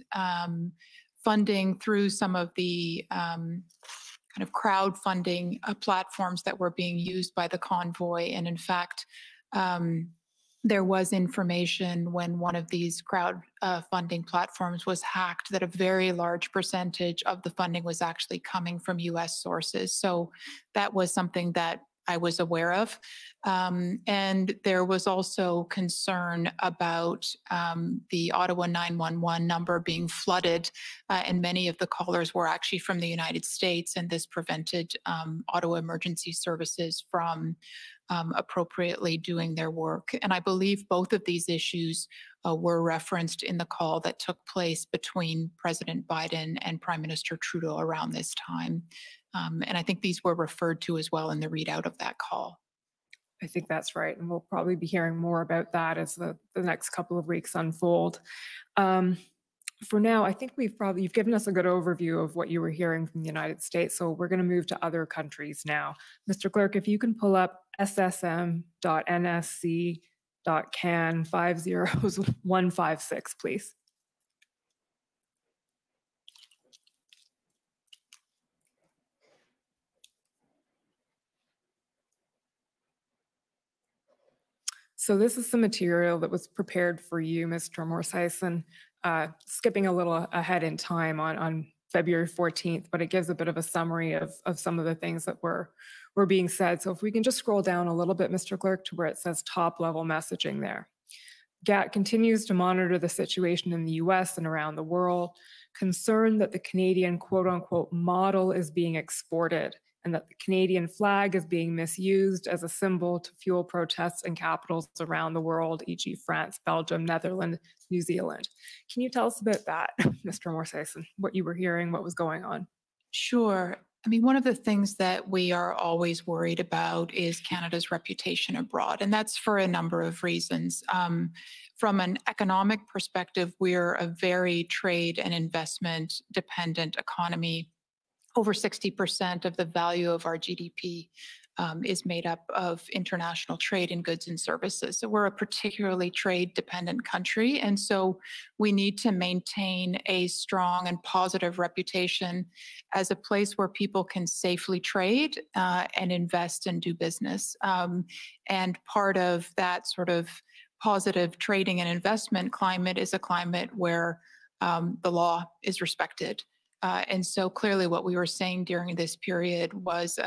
funding through some of the kind of crowdfunding platforms that were being used by the convoy. And in fact, there was information when one of these funding platforms was hacked that a very large percentage of the funding was actually coming from US sources. So that was something that I was aware of. And there was also concern about the Ottawa 911 number being flooded, and many of the callers were actually from the United States, and this prevented Ottawa Emergency Services from appropriately doing their work. And I believe both of these issues were referenced in the call that took place between President Biden and Prime Minister Trudeau around this time. And I think these were referred to as well in the readout of that call. I think that's right. And we'll probably be hearing more about that as the next couple of weeks unfold. For now, I think you've given us a good overview of what you were hearing from the United States. So we're going to move to other countries now. Mr. Clerk, if you can pull up ssm.nsc.can 50156, please. So this is some material that was prepared for you, Mr. Morsison, skipping a little ahead in time on February 14th, but it gives a bit of a summary of some of the things that were being said. So if we can just scroll down a little bit, Mr. Clerk, to where it says top level messaging there. GAT continues to monitor the situation in the US and around the world, concerned that the Canadian quote unquote model is being exported, and that the Canadian flag is being misused as a symbol to fuel protests in capitals around the world, e.g. France, Belgium, Netherlands, New Zealand. Can you tell us about that, Mr. Morsison, what you were hearing, what was going on? Sure. I mean, one of the things that we are always worried about is Canada's reputation abroad, and that's for a number of reasons. From an economic perspective, we're a very trade and investment dependent economy. Over 60% of the value of our GDP is made up of international trade in goods and services. So we're a particularly trade-dependent country, and so we need to maintain a strong and positive reputation as a place where people can safely trade and invest and do business. And part of that sort of positive trading and investment climate is a climate where the law is respected. And so clearly what we were saying during this period was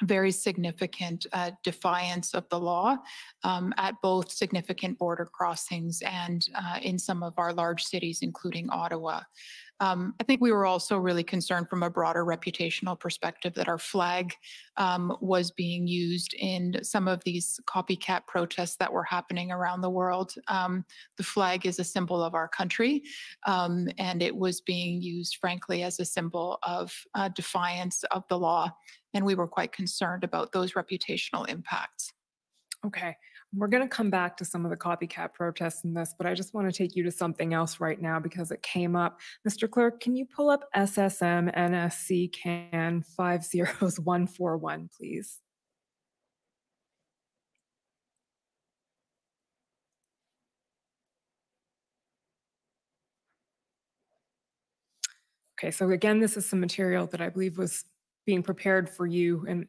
very significant defiance of the law at both significant border crossings and in some of our large cities, including Ottawa. I think we were also really concerned from a broader reputational perspective that our flag was being used in some of these copycat protests that were happening around the world. The flag is a symbol of our country, and it was being used, frankly, as a symbol of defiance of the law. And we were quite concerned about those reputational impacts. Okay, we're going to come back to some of the copycat protests in this, but I just want to take you to something else right now because it came up. Mr. Clerk, can you pull up SSM NSC CAN 50141, please? Okay, so again, this is some material that I believe was being prepared for you in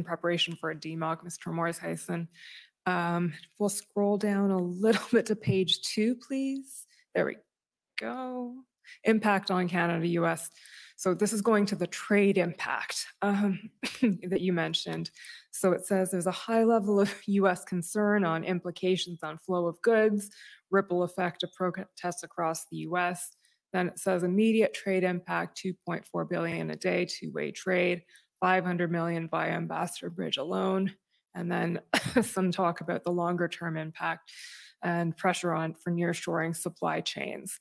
preparation for a DMOC, Mr. Morsison. We'll scroll down a little bit to page 2, please. There we go. Impact on Canada, US. So this is going to the trade impact that you mentioned. So it says there's a high level of US concern on implications on flow of goods, ripple effect of protests across the US. Then it says immediate trade impact, 2.4 billion a day, two-way trade, 500 million via Ambassador Bridge alone. and then some talk about the longer term impact and pressure on for nearshoring supply chains.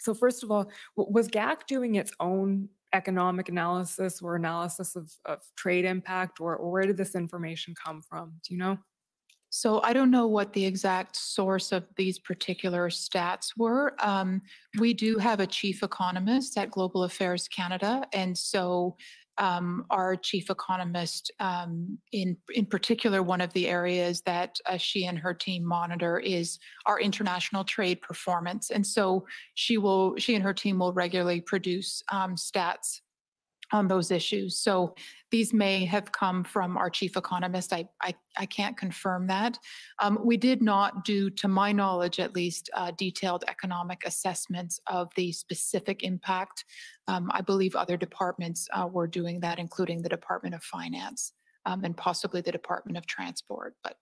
So first of all, was GAC doing its own economic analysis or analysis of trade impact, or where did this information come from? Do you know? So I don't know what the exact source of these particular stats were. We do have a chief economist at Global Affairs Canada, and so our chief economist, in particular, one of the areas that she and her team monitor is our international trade performance, and so she and her team will regularly produce stats on those issues. So these may have come from our chief economist. I can't confirm that. We did not do, to my knowledge at least, detailed economic assessments of the specific impact. I believe other departments were doing that, including the Department of Finance and possibly the Department of Transport. But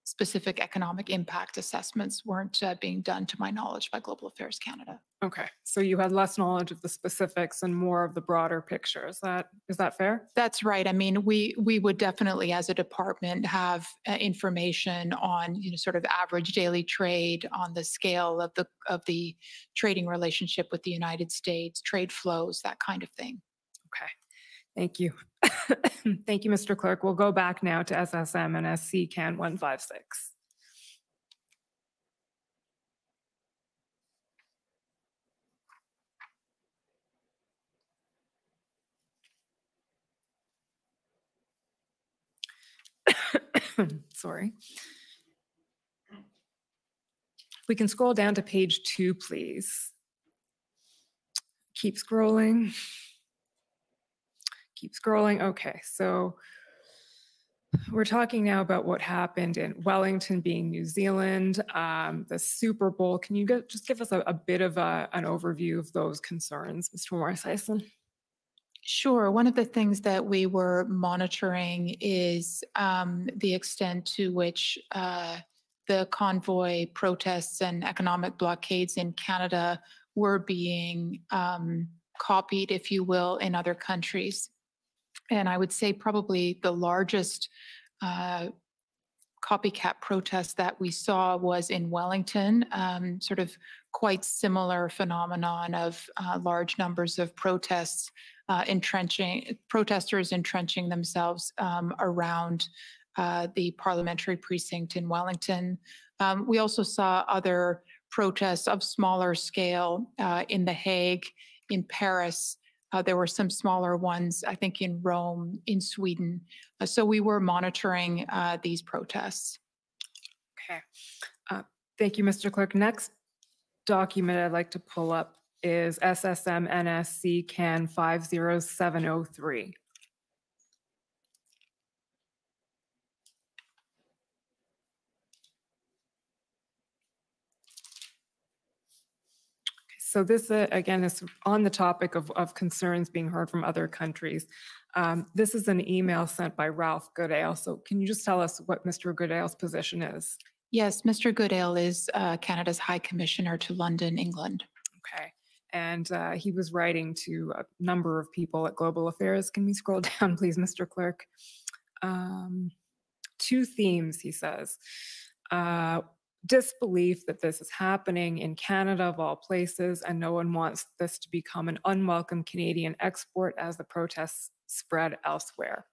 specific economic impact assessments weren't being done, to my knowledge, by Global Affairs Canada. Okay, so you had less knowledge of the specifics and more of the broader picture. Is that fair? That's right. I mean, we would definitely, as a department, have information on, you know, sort of average daily trade, on the scale of the trading relationship with the United States, trade flows, that kind of thing. Okay, thank you. Thank you, Mr. Clerk. We'll go back now to SSM and SC Can 156. Sorry. We can scroll down to page 2, please. Keep scrolling. Keep scrolling. Okay, so we're talking now about what happened in Wellington, being New Zealand, the Super Bowl. Can you just give us a bit of an overview of those concerns, Mr. Morris-Hyson? Sure. One of the things that we were monitoring is the extent to which the convoy protests and economic blockades in Canada were being copied, if you will, in other countries. And I would say probably the largest copycat protest that we saw was in Wellington, sort of quite similar phenomenon of large numbers of protests, protesters entrenching themselves around the parliamentary precinct in Wellington. We also saw other protests of smaller scale in The Hague, in Paris. There were some smaller ones, I think, in Rome, in Sweden. So we were monitoring these protests. Okay. Thank you, Mr. Clerk. Next document I'd like to pull up is SSM NSC Can 50703. So this, again, is on the topic of concerns being heard from other countries. This is an email sent by Ralph Goodale. So can you just tell us what Mr. Goodale's position is? Yes, Mr. Goodale is Canada's High Commissioner to London, England. Okay. And he was writing to a number of people at Global Affairs. Can we scroll down, please, Mr. Clerk? 2 themes, he says. Disbelief that this is happening in Canada, of all places, and no one wants this to become an unwelcome Canadian export as the protests spread elsewhere.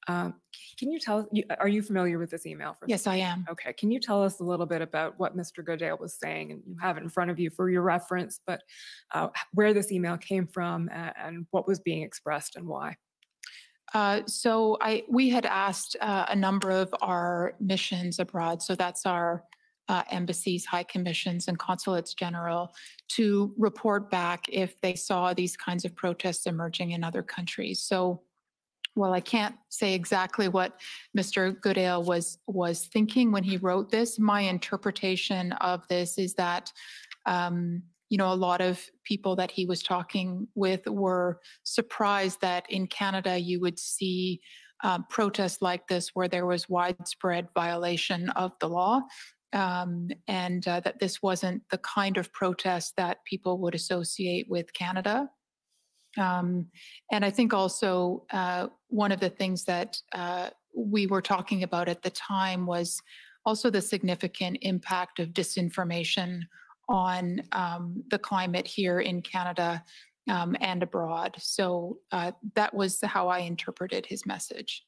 Can you tell, are you familiar with this email? Yes, I am. Okay, can you tell us a little bit about what Mr. Goodale was saying? And you have it in front of you for your reference, but where this email came from and what was being expressed and why? So we had asked a number of our missions abroad, so that's our embassies, high commissions, and consulates general, to report back if they saw these kinds of protests emerging in other countries. So while I can't say exactly what Mr. Goodale was thinking when he wrote this, my interpretation of this is that you know, a lot of people that he was talking with were surprised that in Canada you would see protests like this where there was widespread violation of the law, and that this wasn't the kind of protest that people would associate with Canada. And I think also one of the things that we were talking about at the time was also the significant impact of disinformation on the climate here in Canada and abroad. So that was how I interpreted his message.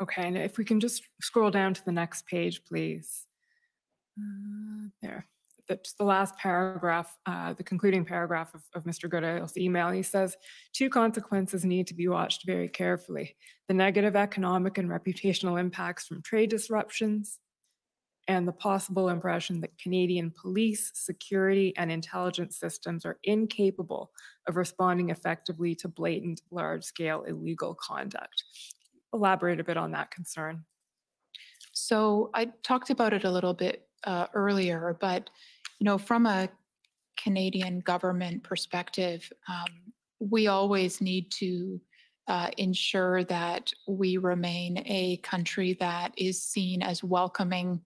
Okay, and if we can just scroll down to the next page, please. There. That's the last paragraph, the concluding paragraph of Mr. Goodale's email. He says, two consequences need to be watched very carefully. The negative economic and reputational impacts from trade disruptions and the possible impression that Canadian police, security, and intelligence systems are incapable of responding effectively to blatant, large-scale illegal conduct. Elaborate a bit on that concern. So I talked about it a little bit earlier, but from a Canadian government perspective, we always need to ensure that we remain a country that is seen as welcoming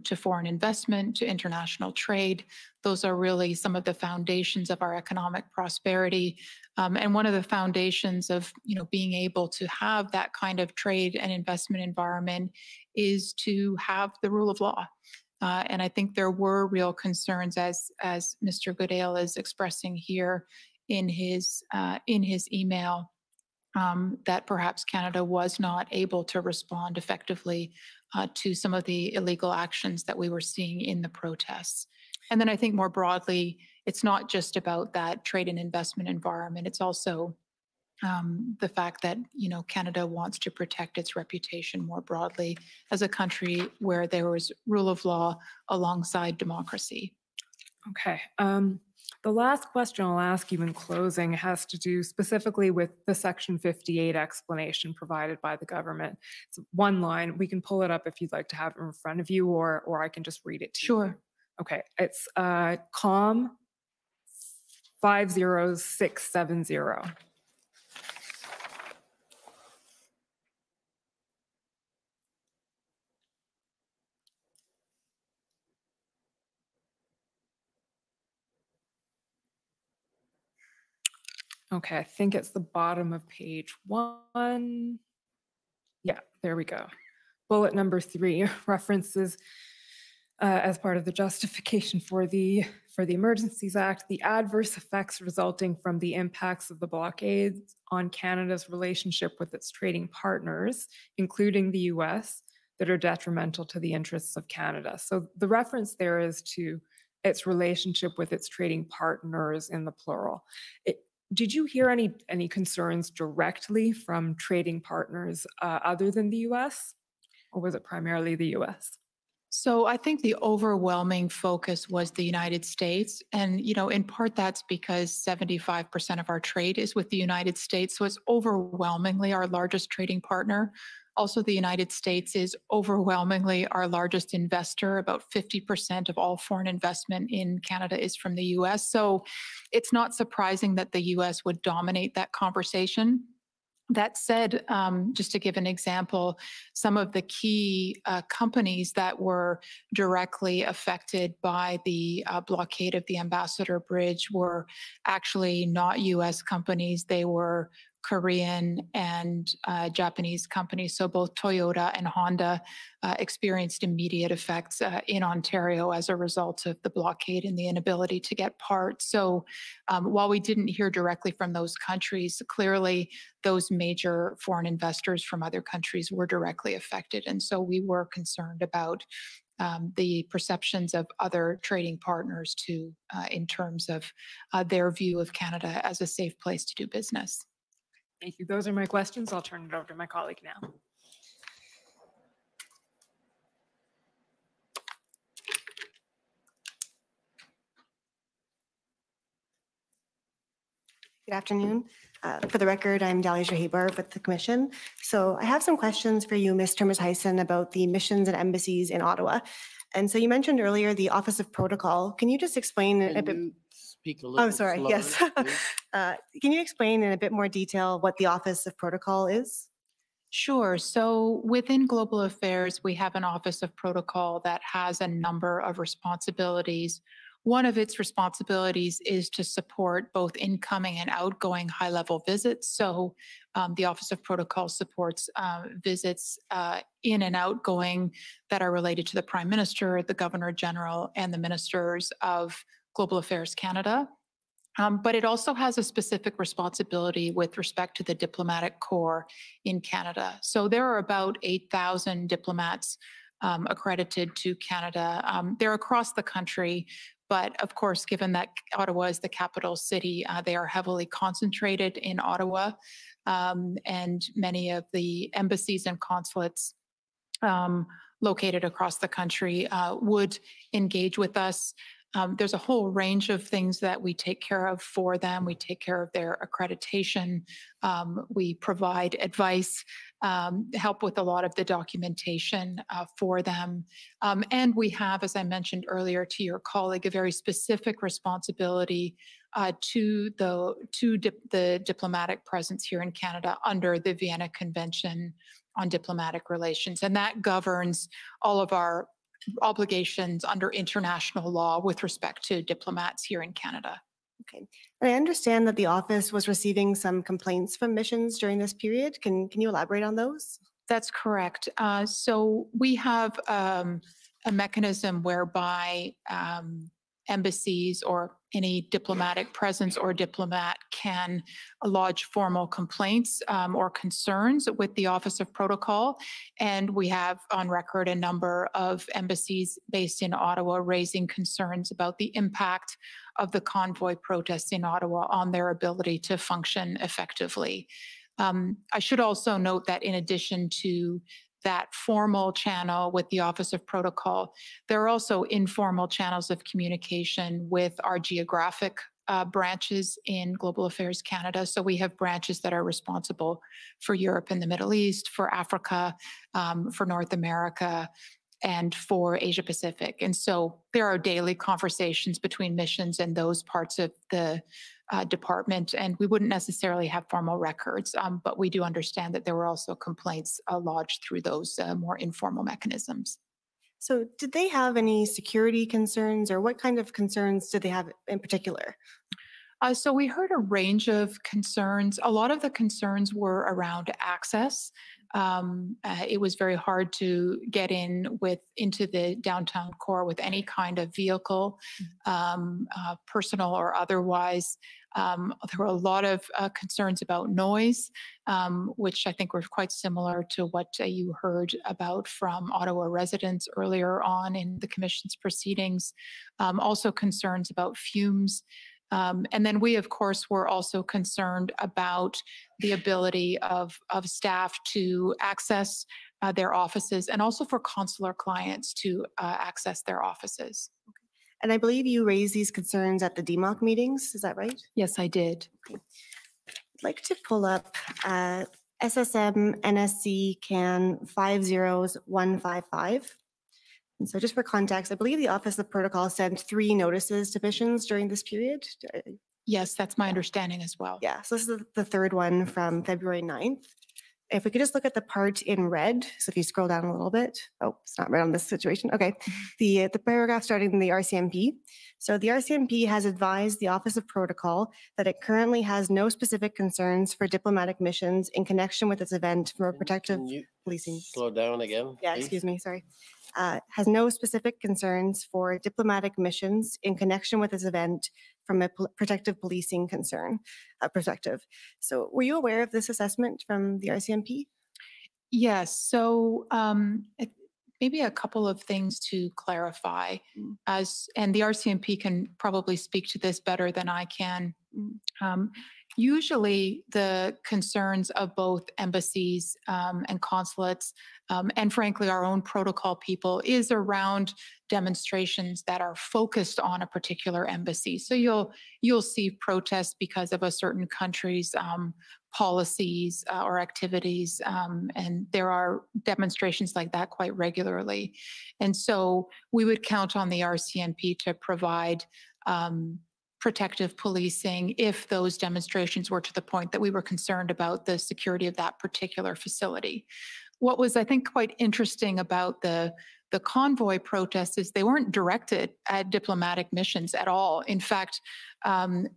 to foreign investment, to international trade. Those are really some of the foundations of our economic prosperity. And one of the foundations of being able to have that kind of trade and investment environment is to have the rule of law. And I think there were real concerns, as Mr. Goodale is expressing here in his email, that perhaps Canada was not able to respond effectively to some of the illegal actions that we were seeing in the protests. And then I think more broadly, it's not just about that trade and investment environment. It's also the fact that Canada wants to protect its reputation more broadly as a country where there was rule of law alongside democracy. Okay. The last question I'll ask you in closing has to do specifically with the Section 58 explanation provided by the government. It's one line. We can pull it up if you'd like to have it in front of you, or I can just read it to you. Sure. Okay. It's COM 50670. Okay, I think it's the bottom of page 1. Yeah, there we go. Bullet number 3 references as part of the justification for the Emergencies Act, the adverse effects resulting from the impacts of the blockade on Canada's relationship with its trading partners, including the US, that are detrimental to the interests of Canada. So the reference there is to its relationship with its trading partners in the plural. Did you hear any concerns directly from trading partners other than the US, or was it primarily the US? So I think the overwhelming focus was the United States. And, in part that's because 75% of our trade is with the United States. So it's overwhelmingly our largest trading partner. Also, the United States is overwhelmingly our largest investor. About 50% of all foreign investment in Canada is from the US. So it's not surprising that the US would dominate that conversation. That said, just to give an example, some of the key companies that were directly affected by the blockade of the Ambassador Bridge were actually not US companies. They were Korean and Japanese companies. So both Toyota and Honda experienced immediate effects in Ontario as a result of the blockade and the inability to get parts. So while we didn't hear directly from those countries, clearly those major foreign investors from other countries were directly affected. And so we were concerned about the perceptions of other trading partners too, in terms of their view of Canada as a safe place to do business. Thank you. Those are my questions. I'll turn it over to my colleague now. Good afternoon. For the record, I'm Dalia Shahibar with the Commission. So I have some questions for you, Ms. Termes-Hyson, about the missions and embassies in Ottawa. And so you mentioned earlier the Office of Protocol. Can you just explain a bit? Speak a little sorry, slower, yes. Can you explain in a bit more detail what the Office of Protocol is? Sure. So within Global Affairs, we have an Office of Protocol that has a number of responsibilities. One of its responsibilities is to support both incoming and outgoing high-level visits. So the Office of Protocol supports visits in and outgoing that are related to the Prime Minister, the Governor General, and the Ministers of Global Affairs Canada. But it also has a specific responsibility with respect to the diplomatic corps in Canada. So there are about 8,000 diplomats accredited to Canada. They're across the country, but of course, given that Ottawa is the capital city, they are heavily concentrated in Ottawa, and many of the embassies and consulates located across the country would engage with us. There's a whole range of things that we take care of for them. We take care of their accreditation. We provide advice, help with a lot of the documentation for them. And we have, as I mentioned earlier to your colleague, a very specific responsibility to the diplomatic presence here in Canada under the Vienna Convention on Diplomatic Relations. And that governs all of our obligations under international law with respect to diplomats here in Canada. Okay. And I understand that the office was receiving some complaints from missions during this period. Can you elaborate on those? That's correct. So we have a mechanism whereby embassies or any diplomatic presence or diplomat can lodge formal complaints or concerns with the Office of Protocol. And we have on record a number of embassies based in Ottawa raising concerns about the impact of the convoy protests in Ottawa on their ability to function effectively. I should also note that in addition to that formal channel with the Office of Protocol, there are also informal channels of communication with our geographic branches in Global Affairs Canada. So we have branches that are responsible for Europe and the Middle East, for Africa, for North America, and for Asia Pacific. And so there are daily conversations between missions and those parts of the department, and we wouldn't necessarily have formal records, but we do understand that there were also complaints lodged through those more informal mechanisms. So did they have any security concerns, or what kind of concerns did they have in particular? So we heard a range of concerns. A lot of the concerns were around access. It was very hard to get into the downtown core with any kind of vehicle, personal or otherwise. There were a lot of concerns about noise, which I think were quite similar to what you heard about from Ottawa residents earlier on in the Commission's proceedings. Also concerns about fumes. And then we, of course, were also concerned about the ability of staff to access their offices, and also for consular clients to access their offices. And I believe you raised these concerns at the DMOC meetings, is that right? Yes, I did. Okay. I'd like to pull up SSM NSC CAN 50155. And so just for context, I believe the Office of Protocol sent 3 notices to missions during this period. Yes, that's my understanding as well. Yeah, so this is the 3rd one from February 9th. If we could just look at the part in red, so if you scroll down a little bit, oh, it's not red on this situation. Okay, the paragraph starting in the RCMP. So the RCMP has advised the Office of Protocol that it currently has no specific concerns for diplomatic missions in connection with this event from a protective policing. Slow down again. Yeah, please? excuse me, sorry. Has no specific concerns for diplomatic missions in connection with this event from a protective policing perspective. So were you aware of this assessment from the RCMP? Yes, so maybe a couple of things to clarify, and the RCMP can probably speak to this better than I can. Usually the concerns of both embassies and consulates, and frankly our own protocol people, is around demonstrations that are focused on a particular embassy. So you'll see protests because of a certain country's policies or activities, and there are demonstrations like that quite regularly. And so we would count on the RCMP to provide protective policing if those demonstrations were to the point that we were concerned about the security of that particular facility. what was, I think, quite interesting about the convoy protests is they weren't directed at diplomatic missions at all. In fact,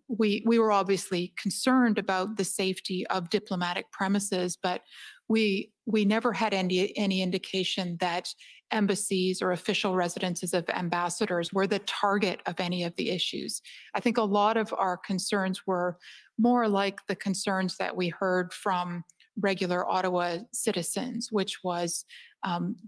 we were obviously concerned about the safety of diplomatic premises, but we never had any indication that embassies or official residences of ambassadors were the target of any of the issues. I think a lot of our concerns were more like the concerns that we heard from regular Ottawa citizens, which was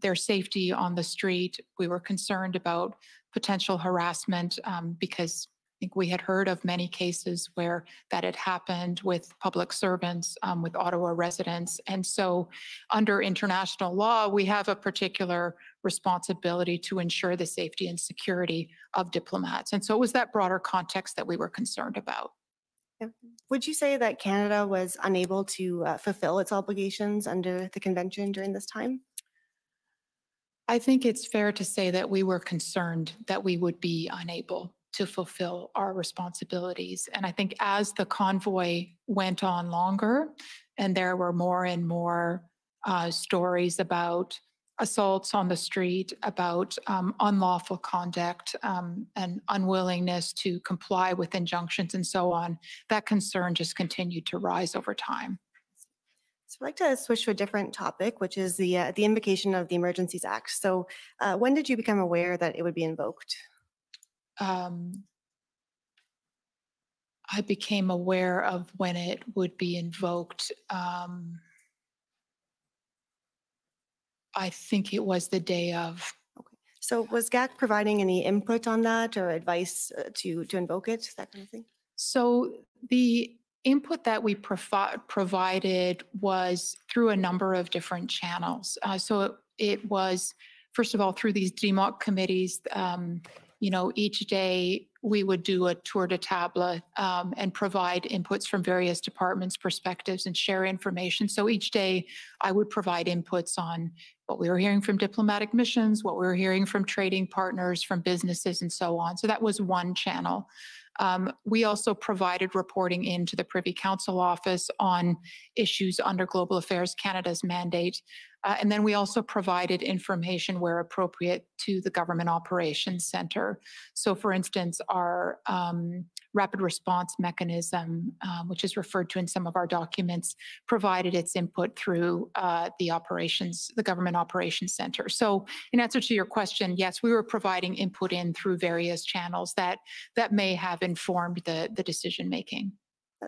their safety on the street. We were concerned about potential harassment because I think we had heard of many cases where that had happened with public servants, with Ottawa residents. And so under international law, we have a particular responsibility to ensure the safety and security of diplomats. And so it was that broader context that we were concerned about. Would you say that Canada was unable to fulfill its obligations under the convention during this time? I think it's fair to say that we were concerned that we would be unable to fulfill our responsibilities. And I think as the convoy went on longer and there were more and more stories about assaults on the street, about unlawful conduct and unwillingness to comply with injunctions and so on, that concern just continued to rise over time. So I'd like to switch to a different topic, which is the invocation of the Emergencies Act. So when did you become aware that it would be invoked? I became aware of when it would be invoked. I think it was the day of. Okay. So was GAC providing any input on that or advice to invoke it, that kind of thing? So the input that we provided was through a number of different channels. So it was, first of all, through these DMOC committees. Each day we would do a tour de table and provide inputs from various departments' perspectives and share information. So each day I would provide inputs on what we were hearing from diplomatic missions, what we were hearing from trading partners, from businesses, and so on. So that was one channel. We also provided reporting into the Privy Council office on issues under Global Affairs Canada's mandate. And then we also provided information where appropriate to the Government Operations Centre. So for instance, our rapid response mechanism, which is referred to in some of our documents, provided its input through the Government Operations Centre. So in answer to your question, yes, we were providing input in through various channels that may have informed the decision making.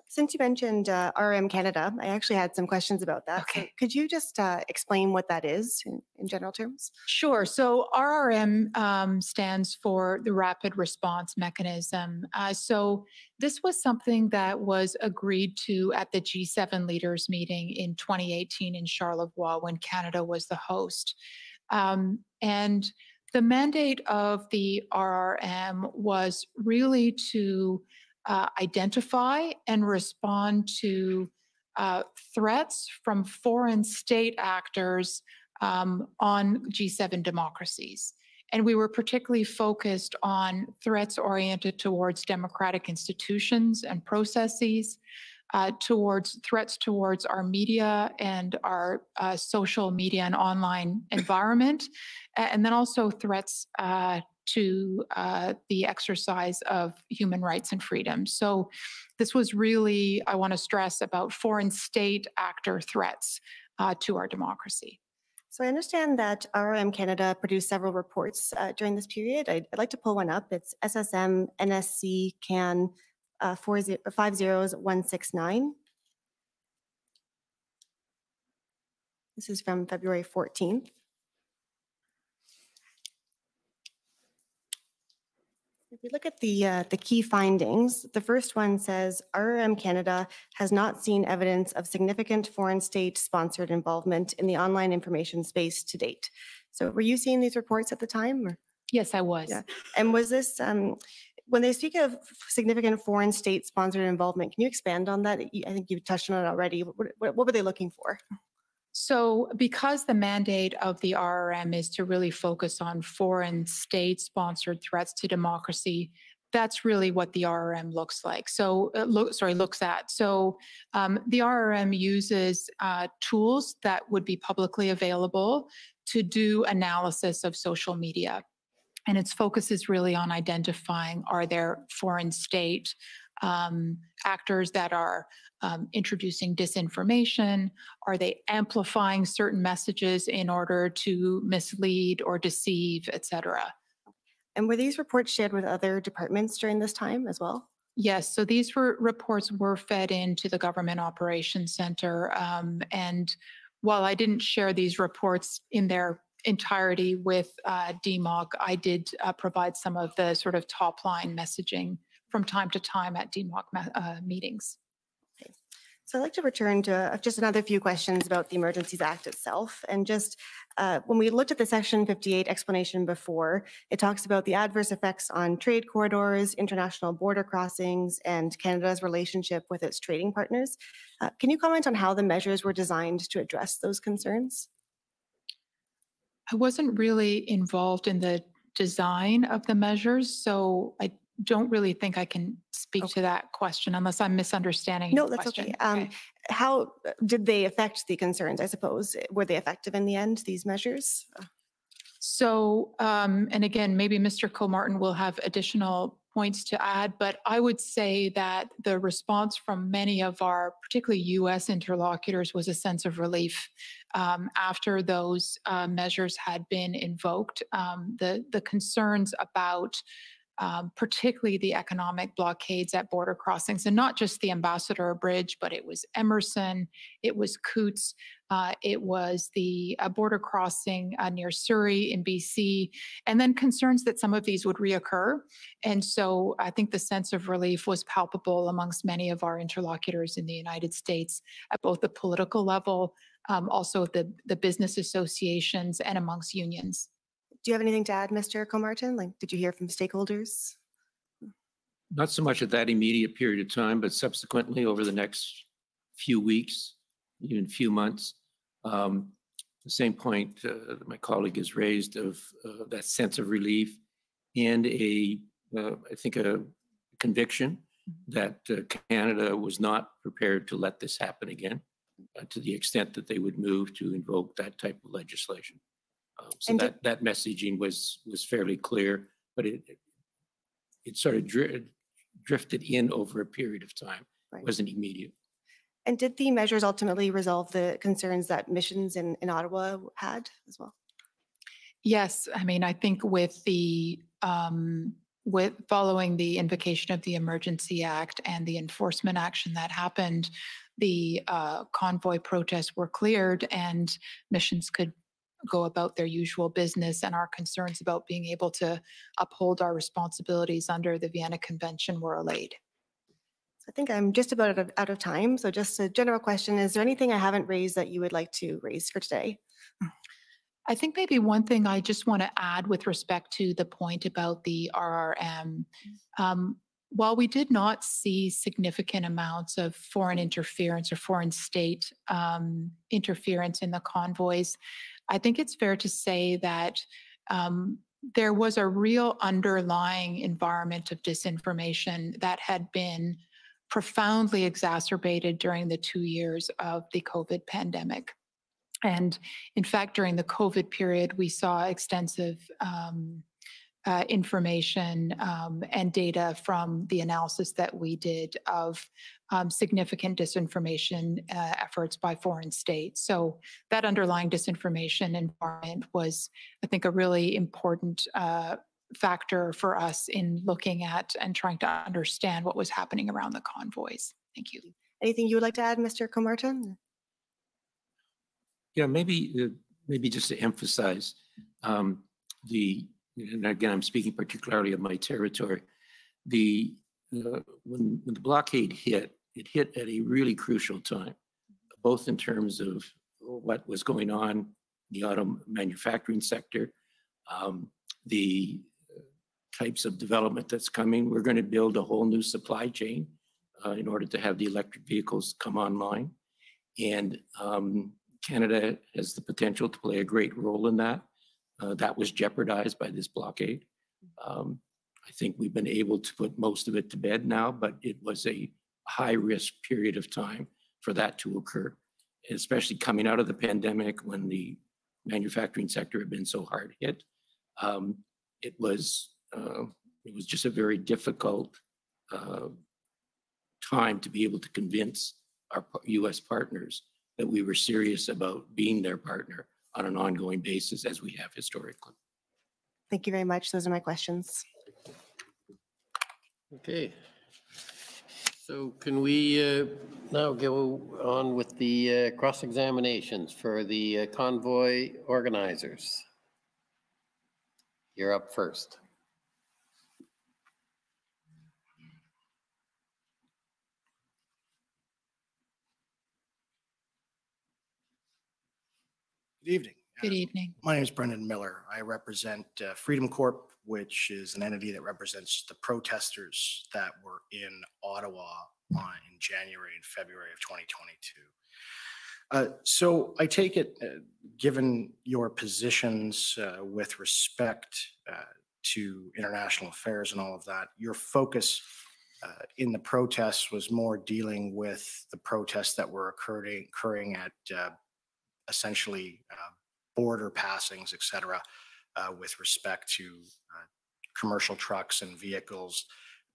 Since you mentioned RRM Canada, I actually had some questions about that. Okay. So could you just explain what that is in general terms? Sure. So RRM stands for the Rapid Response Mechanism. So this was something that was agreed to at the G7 leaders meeting in 2018 in Charlevoix when Canada was the host. And the mandate of the RRM was really to identify and respond to threats from foreign state actors on G7 democracies. And we were particularly focused on threats oriented towards democratic institutions and processes, towards threats towards our media and our social media and online environment, and then also threats to the exercise of human rights and freedoms. So this was really, I want to stress, about foreign state actor threats to our democracy. So I understand that RRM Canada produced several reports during this period. I'd like to pull one up. It's SSM NSC CAN 50169. This is from February 14th. If we look at the key findings, the first one says RRM Canada has not seen evidence of significant foreign state-sponsored involvement in the online information space to date. So were you seeing these reports at the time? Or? Yes, I was. Yeah. And was this, when they speak of significant foreign state-sponsored involvement, can you expand on that? I think you touched on it already. What were they looking for? So because the mandate of the RRM is to really focus on foreign state-sponsored threats to democracy, that's really what the RRM looks like. So, looks at. So the RRM uses tools that would be publicly available to do analysis of social media. And its focus is really on identifying, are there foreign state actors that are introducing disinformation? Are they amplifying certain messages in order to mislead or deceive, et cetera? And were these reports shared with other departments during this time as well? Yes, so these reports were fed into the Government Operations Center. And while I didn't share these reports in their entirety with DMOC, I did provide some of the sort of top line messaging from time to time at DMOC meetings. Okay. So I'd like to return to just another few questions about the Emergencies Act itself. And just when we looked at the Section 58 explanation before, it talks about the adverse effects on trade corridors, international border crossings, and Canada's relationship with its trading partners. Can you comment on how the measures were designed to address those concerns? I wasn't really involved in the design of the measures, so I don't really think I can speak to that question unless I'm misunderstanding No, your that's question. okay. How did they affect the concerns, I suppose? Were they effective in the end, these measures? So, and again, maybe Mr. Kilmartin will have additional points to add, but I would say that the response from many of our, particularly U.S. interlocutors, was a sense of relief after those measures had been invoked. The concerns about particularly the economic blockades at border crossings, and not just the Ambassador Bridge, but it was Emerson, it was Coots, it was the border crossing near Surrey in BC, and then concerns that some of these would reoccur. And so I think the sense of relief was palpable amongst many of our interlocutors in the United States at both the political level, also the business associations, and amongst unions. Do you have anything to add, Mr. Kilmartin? Like, did you hear from stakeholders? Not so much at that immediate period of time, but subsequently over the next few weeks, even few months. The same point that my colleague has raised of that sense of relief and I think a conviction that Canada was not prepared to let this happen again to the extent that they would move to invoke that type of legislation. So that messaging was fairly clear, but it sort of drifted in over a period of time. Right. It wasn't immediate. And did the measures ultimately resolve the concerns that missions in Ottawa had as well? Yes, I mean, I think with the with following the invocation of the Emergency Act and the enforcement action that happened, the convoy protests were cleared and missions could go about their usual business, and our concerns about being able to uphold our responsibilities under the Vienna Convention were allayed. So I think I'm just about out of time. So just a general question, is there anything I haven't raised that you would like to raise for today? I think maybe one thing I just want to add with respect to the point about the RRM, while we did not see significant amounts of foreign interference or foreign state interference in the convoys, I think it's fair to say that there was a real underlying environment of disinformation that had been profoundly exacerbated during the 2 years of the COVID pandemic. And in fact, during the COVID period, we saw extensive information and data from the analysis that we did of significant disinformation efforts by foreign states. So that underlying disinformation environment was, I think, a really important factor for us in looking at and trying to understand what was happening around the convoys. Thank you. Anything you would like to add, Mr. Kilmartin? Yeah, maybe just to emphasize and again, I'm speaking particularly of my territory. When the blockade hit, it hit at a really crucial time, both in terms of what was going on in the auto manufacturing sector, the types of development that's coming. We're going to build a whole new supply chain in order to have the electric vehicles come online. And Canada has the potential to play a great role in that. That was jeopardized by this blockade. I think we've been able to put most of it to bed now, but it was a high-risk period of time for that to occur, especially coming out of the pandemic when the manufacturing sector had been so hard hit. It was just a very difficult time to be able to convince our U.S. partners that we were serious about being their partner on an ongoing basis as we have historically. Thank you very much. Those are my questions. Okay. So can we now go on with the cross-examinations for the convoy organizers? You're up first. Good evening. Good evening. My name is Brendan Miller. I represent Freedom Corp, which is an entity that represents the protesters that were in Ottawa in January and February of 2022. So I take it, given your positions with respect to international affairs and all of that, your focus in the protests was more dealing with the protests that were occurring at essentially border passings, et cetera, with respect to commercial trucks and vehicles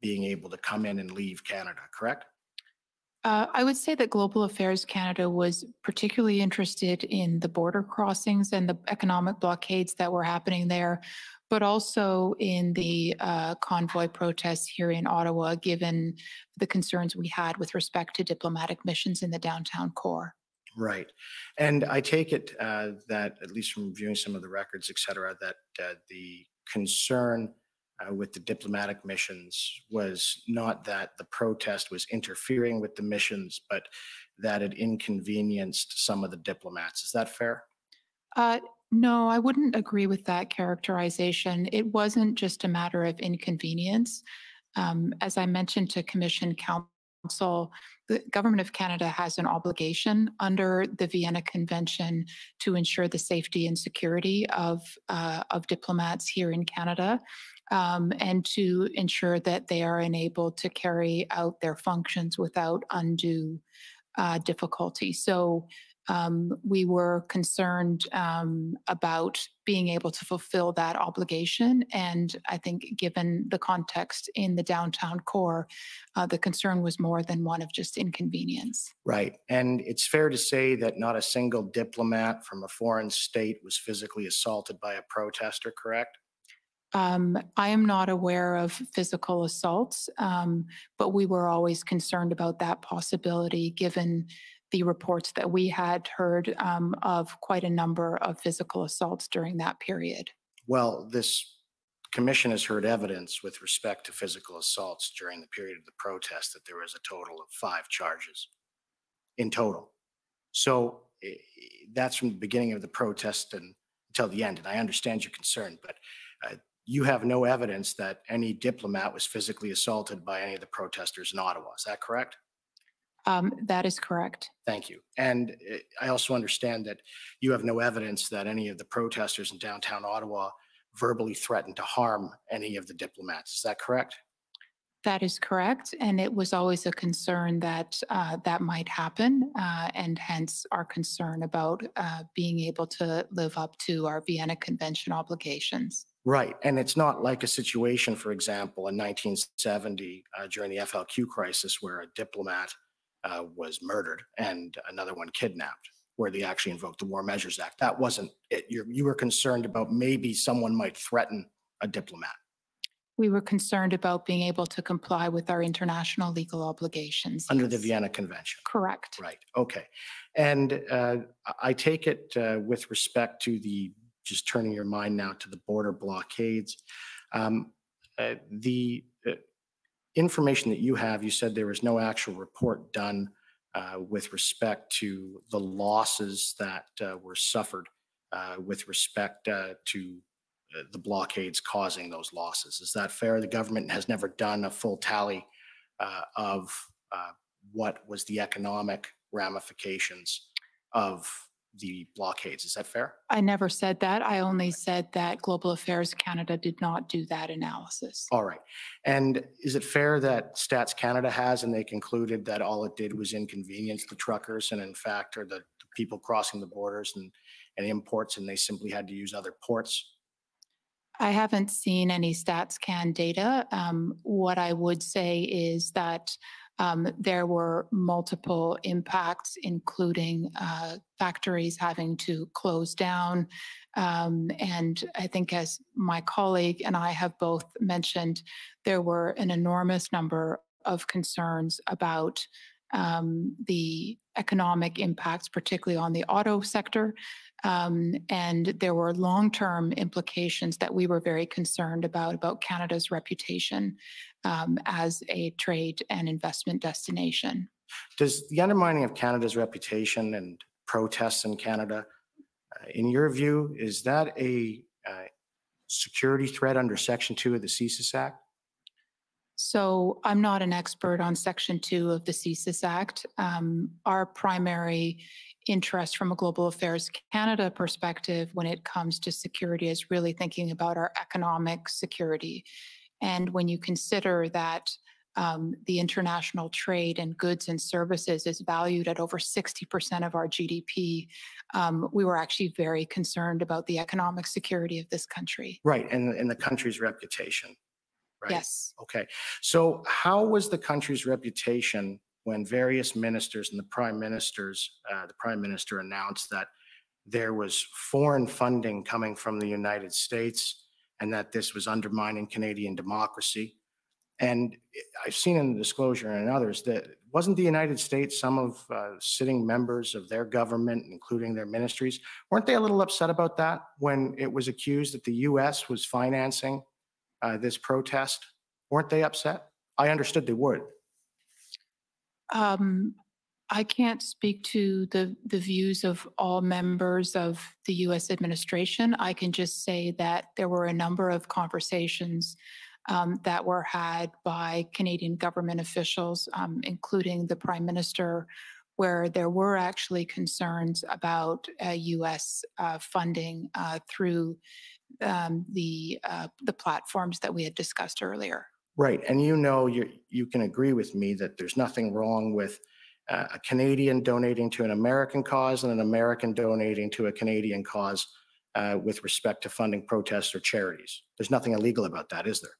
being able to come in and leave Canada, correct? I would say that Global Affairs Canada was particularly interested in the border crossings and the economic blockades that were happening there, but also in the convoy protests here in Ottawa, given the concerns we had with respect to diplomatic missions in the downtown core. Right. And I take it that, at least from viewing some of the records, et cetera, that the concern with the diplomatic missions was not that the protest was interfering with the missions, but that it inconvenienced some of the diplomats. Is that fair? No, I wouldn't agree with that characterization. It wasn't just a matter of inconvenience. As I mentioned to Commission Council, the Government of Canada has an obligation under the Vienna Convention to ensure the safety and security of diplomats here in Canada, and to ensure that they are enabled to carry out their functions without undue difficulty. So we were concerned about being able to fulfill that obligation. And I think given the context in the downtown core, the concern was more than one of just inconvenience. Right. And it's fair to say that not a single diplomat from a foreign state was physically assaulted by a protester, correct? I am not aware of physical assaults, but we were always concerned about that possibility given the reports that we had heard of quite a number of physical assaults during that period. Well, this commission has heard evidence with respect to physical assaults during the period of the protest that there was a total of 5 charges in total. So that's from the beginning of the protest and until the end. And I understand your concern, but you have no evidence that any diplomat was physically assaulted by any of the protesters in Ottawa. Is that correct? That is correct. Thank you. And I also understand that you have no evidence that any of the protesters in downtown Ottawa verbally threatened to harm any of the diplomats. Is that correct? That is correct. And it was always a concern that that might happen, and hence our concern about being able to live up to our Vienna Convention obligations. Right. And it's not like a situation, for example, in 1970 during the FLQ crisis where a diplomat was murdered and another one kidnapped, where they actually invoked the War Measures Act. That wasn't it. You were concerned about maybe someone might threaten a diplomat. We were concerned about being able to comply with our international legal obligations. Under the Vienna Convention. Correct. Right. Okay. And I take it with respect to just turning your mind now to the border blockades, the information that you have, you said there was no actual report done with respect to the losses that were suffered with respect to the blockades causing those losses. Is that fair? The government has never done a full tally of what was the economic ramifications of the blockades. Is that fair? I never said that. I only said that Global Affairs Canada did not do that analysis. All right. And is it fair that Stats Canada has, and they concluded that all it did was inconvenience the truckers and in fact, or the people crossing the borders and imports, and they simply had to use other ports? I haven't seen any StatsCan data. What I would say is that there were multiple impacts, including factories having to close down. And I think, as my colleague and I have both mentioned, there were an enormous number of concerns about the economic impacts, particularly on the auto sector. And there were long-term implications that we were very concerned about Canada's reputation as a trade and investment destination. Does the undermining of Canada's reputation and protests in Canada, in your view, is that a security threat under Section 2 of the CSIS Act? So I'm not an expert on Section 2 of the CSIS Act. Our primary interest from a Global Affairs Canada perspective when it comes to security is really thinking about our economic security. And when you consider that the international trade in goods and services is valued at over 60% of our GDP, we were actually very concerned about the economic security of this country. Right, and the country's reputation. Right? Yes. Okay. So how was the country's reputation when various ministers and the Prime Minister announced that there was foreign funding coming from the United States and that this was undermining Canadian democracy? And I've seen in the disclosure and others that wasn't the United States, some of sitting members of their government, including their ministries, weren't they a little upset about that when it was accused that the US was financing this protest? Weren't they upset? I understood they would. I can't speak to the views of all members of the U.S. administration. I can just say that there were a number of conversations that were had by Canadian government officials, including the Prime Minister, where there were actually concerns about U.S. funding through the platforms that we had discussed earlier. Right, and you can agree with me that there's nothing wrong with a Canadian donating to an American cause and an American donating to a Canadian cause with respect to funding protests or charities. There's nothing illegal about that, is there?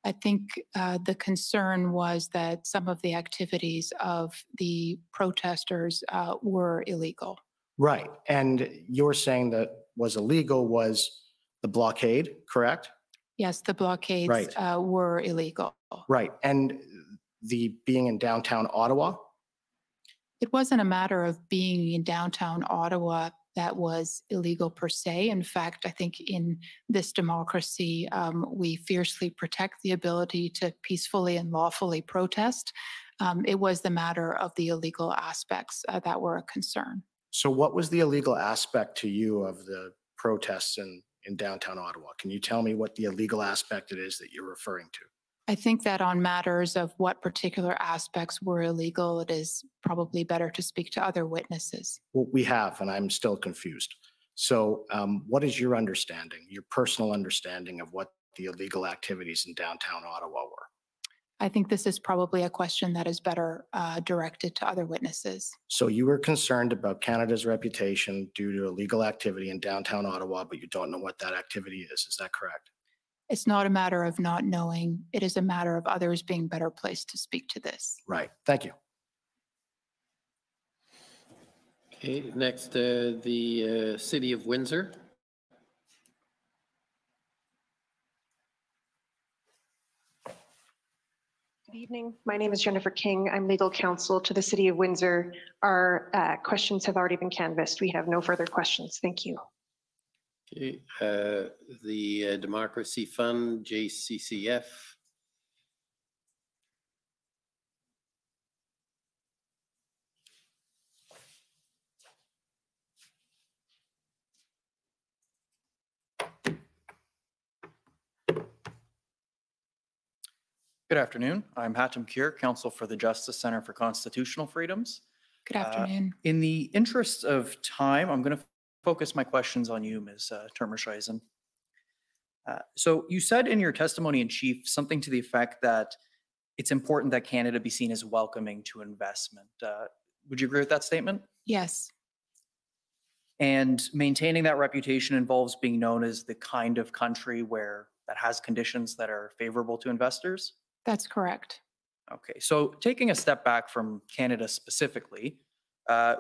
I think the concern was that some of the activities of the protesters were illegal. Right, and you're saying that was illegal was the blockade, correct? Yes, the blockades were illegal. Right, and the being in downtown Ottawa? It wasn't a matter of being in downtown Ottawa that was illegal per se. In fact, I think in this democracy, we fiercely protect the ability to peacefully and lawfully protest. It was the matter of the illegal aspects that were a concern. So what was the illegal aspect to you of the protests in downtown Ottawa? Can you tell me what the illegal aspect it is that you're referring to? I think that on matters of what particular aspects were illegal, it is probably better to speak to other witnesses. Well, we have, and I'm still confused. So what is your understanding, your personal understanding of what the illegal activities in downtown Ottawa were? I think this is probably a question that is better directed to other witnesses. So you were concerned about Canada's reputation due to illegal activity in downtown Ottawa, but you don't know what that activity is that correct? It's not a matter of not knowing. It is a matter of others being better placed to speak to this. Right. Thank you. Okay, next, the City of Windsor. Good evening. My name is Jennifer King. I'm legal counsel to the City of Windsor. Our questions have already been canvassed. We have no further questions. Thank you. Okay, the Democracy Fund, JCCF. Good afternoon. I'm Hatem Kure, counsel for the Justice Center for Constitutional Freedoms. Good afternoon. In the interest of time, I'm going to focus my questions on you, Ms. Termerscheisen. So you said in your testimony in chief something to the effect that it's important that Canada be seen as welcoming to investment. Would you agree with that statement? Yes. And maintaining that reputation involves being known as the kind of country that has conditions that are favorable to investors? That's correct. Okay, so taking a step back from Canada specifically,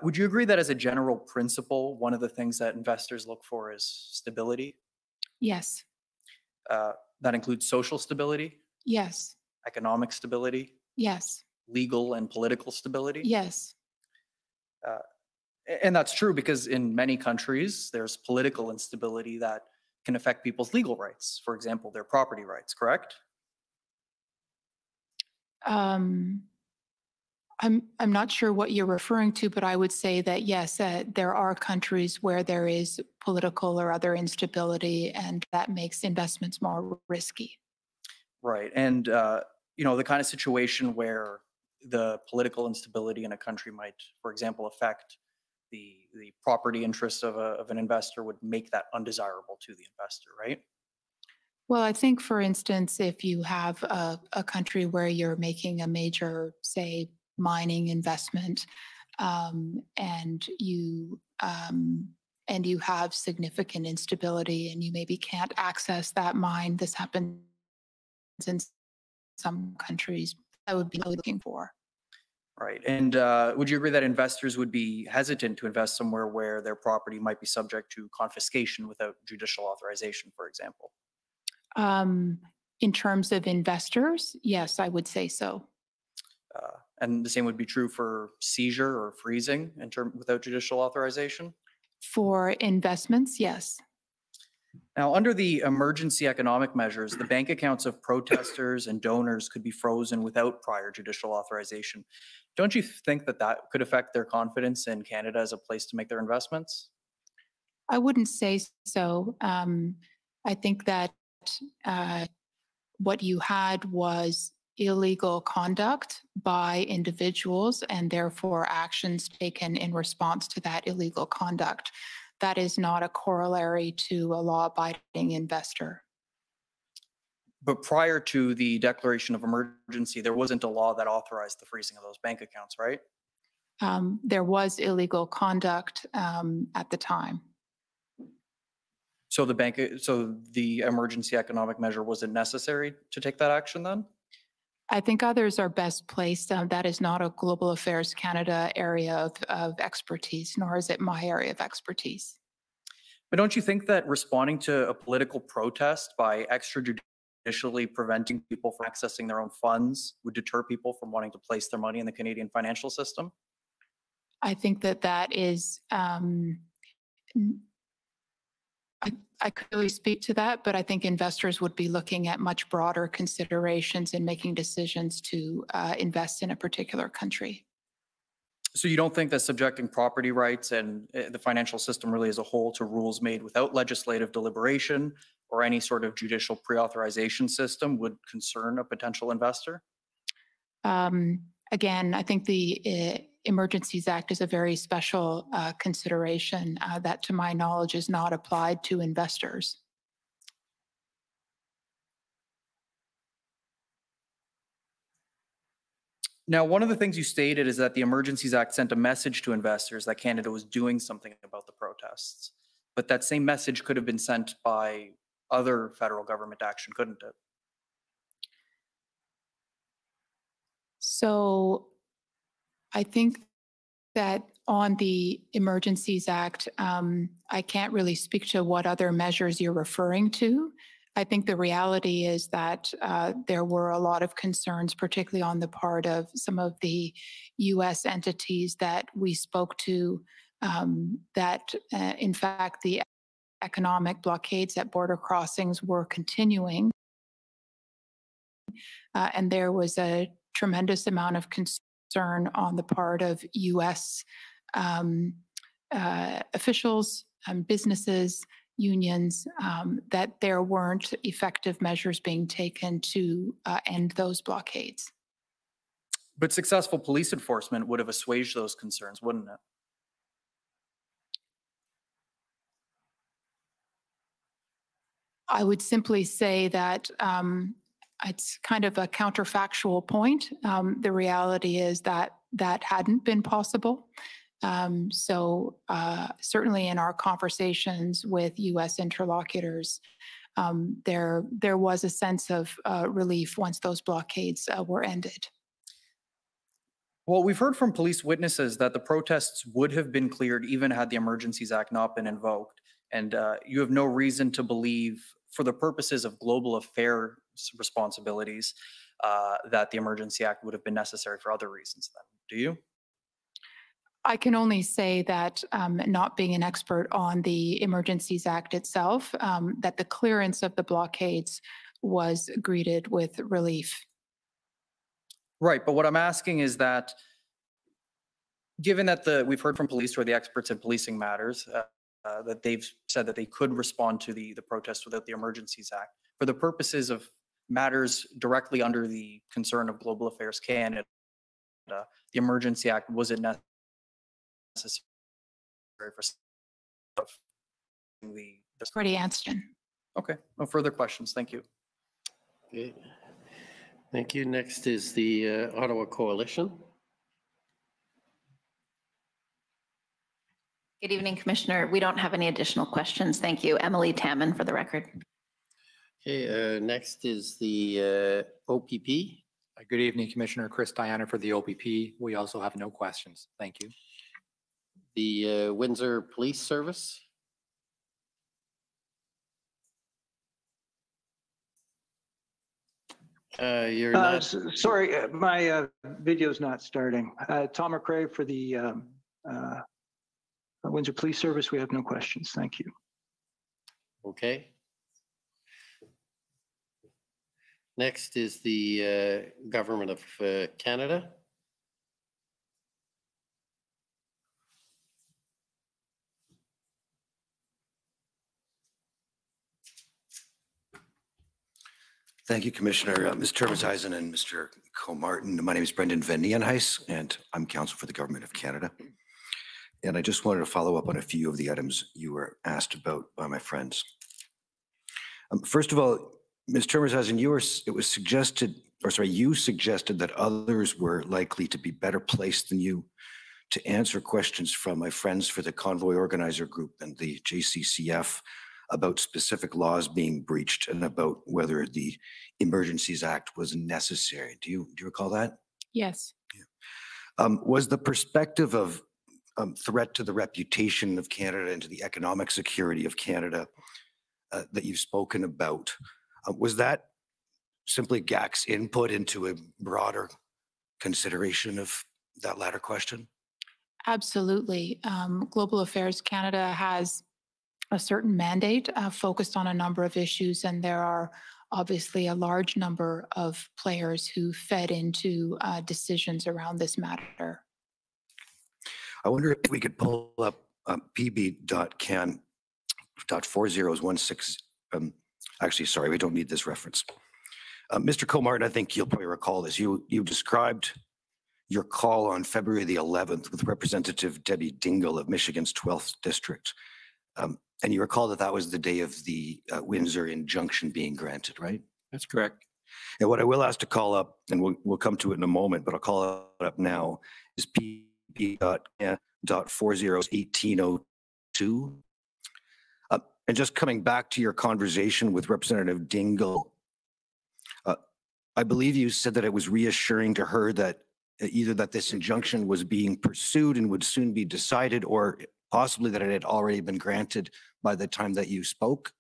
would you agree that as a general principle, one of the things that investors look for is stability? Yes. That includes social stability, Yes. economic stability, Yes. legal and political stability? Yes. And that's true because in many countries, there's political instability that can affect people's legal rights, for example, their property rights, correct? I'm not sure what you're referring to, but I would say that yes, there are countries where there is political or other instability, and that makes investments more risky. Right, and the kind of situation where the political instability in a country might, for example, affect the property interests of an investor would make that undesirable to the investor, right? Well, I think, for instance, if you have a country where you're making a major, say, mining investment, and you have significant instability, and you maybe can't access that mine. This happens in some countries. I would be looking for. Right, and would you agree that investors would be hesitant to invest somewhere where their property might be subject to confiscation without judicial authorization, for example? In terms of investors, yes, I would say so. And the same would be true for seizure or freezing without judicial authorization? For investments, yes. Now, under the emergency economic measures, the bank accounts of protesters and donors could be frozen without prior judicial authorization. Don't you think that that could affect their confidence in Canada as a place to make their investments? I wouldn't say so. I think that what you had was illegal conduct by individuals and therefore actions taken in response to that illegal conduct. That is not a corollary to a law-abiding investor. But prior to the declaration of emergency, there wasn't a law that authorized the freezing of those bank accounts, right? There was illegal conduct at the time. So the emergency economic measure wasn't necessary to take that action then? I think others are best placed. That is not a Global Affairs Canada area of expertise, nor is it my area of expertise. But don't you think that responding to a political protest by extrajudicially preventing people from accessing their own funds would deter people from wanting to place their money in the Canadian financial system? I think that is, I could really speak to that, but I think investors would be looking at much broader considerations in making decisions to invest in a particular country. So you don't think that subjecting property rights and the financial system really as a whole to rules made without legislative deliberation or any sort of judicial pre-authorization system would concern a potential investor? Again, I think the Emergencies Act is a very special consideration that, to my knowledge, is not applied to investors. Now, one of the things you stated is that the Emergencies Act sent a message to investors that Canada was doing something about the protests. But that same message could have been sent by other federal government action, couldn't it? So I think that on the Emergencies Act, I can't really speak to what other measures you're referring to. I think the reality is that there were a lot of concerns, particularly on the part of some of the U.S. entities that we spoke to, that in fact the economic blockades at border crossings were continuing. And there was a tremendous amount of concern on the part of U.S. Officials, businesses, unions, that there weren't effective measures being taken to end those blockades. But successful police enforcement would have assuaged those concerns, wouldn't it? I would simply say that it's kind of a counterfactual point. The reality is that that hadn't been possible. Certainly in our conversations with U.S. interlocutors, there was a sense of relief once those blockades were ended. Well, we've heard from police witnesses that the protests would have been cleared even had the Emergencies Act not been invoked. And you have no reason to believe, for the purposes of global affairs responsibilities, that the Emergency Act would have been necessary for other reasons then, do you? I can only say that, not being an expert on the Emergencies Act itself, that the clearance of the blockades was greeted with relief. Right, but what I'm asking is that, given that we've heard from police, who are the experts in policing matters, that they've said that they could respond to the protest without the Emergencies Act, for the purposes of matters directly under the concern of Global Affairs Canada, the Emergency Act wasn't necessary for the. Already answered. Okay, no further questions. Thank you. Okay. Thank you. Next is the Ottawa Coalition. Good evening, Commissioner. We don't have any additional questions. Thank you. Emily Tamman for the record. Okay, next is the OPP. Good evening, Commissioner. Chris Diana for the OPP. We also have no questions. Thank you. The Windsor Police Service. You're not. Sorry, my video's not starting. Tom McRae for the Windsor Police Service. We have no questions. Thank you. Okay. Next is the Government of Canada. Thank you, Commissioner. Mr. Termesheisen and Mr. Comartin. My name is Brendan Van Nienhuis, and I'm counsel for the Government of Canada. And I just wanted to follow up on a few of the items you were asked about by my friends. First of all, Ms. Termesheisen, you suggested that others were likely to be better placed than you to answer questions from my friends for the Convoy Organizer Group and the JCCF about specific laws being breached and about whether the Emergencies Act was necessary. Do you recall that? Yes. Was the perspective of threat to the reputation of Canada and to the economic security of Canada that you've spoken about, was that simply GAC's input into a broader consideration of that latter question? Absolutely. Global Affairs Canada has a certain mandate focused on a number of issues, and there are obviously a large number of players who fed into decisions around this matter. I wonder if we could pull up pb.can.4016. Actually, sorry, we don't need this reference. Mr. Comartin, I think you'll probably recall this. You described your call on February the 11th with Representative Debbie Dingell of Michigan's 12th District. And you recall that that was the day of the Windsor injunction being granted, right? That's correct. And what I will ask to call up, and we'll come to it in a moment, but I'll call it up now, is pb.401802. And just coming back to your conversation with Representative Dingell, I believe you said that it was reassuring to her that either that this injunction was being pursued and would soon be decided, or possibly that it had already been granted by the time that you spoke?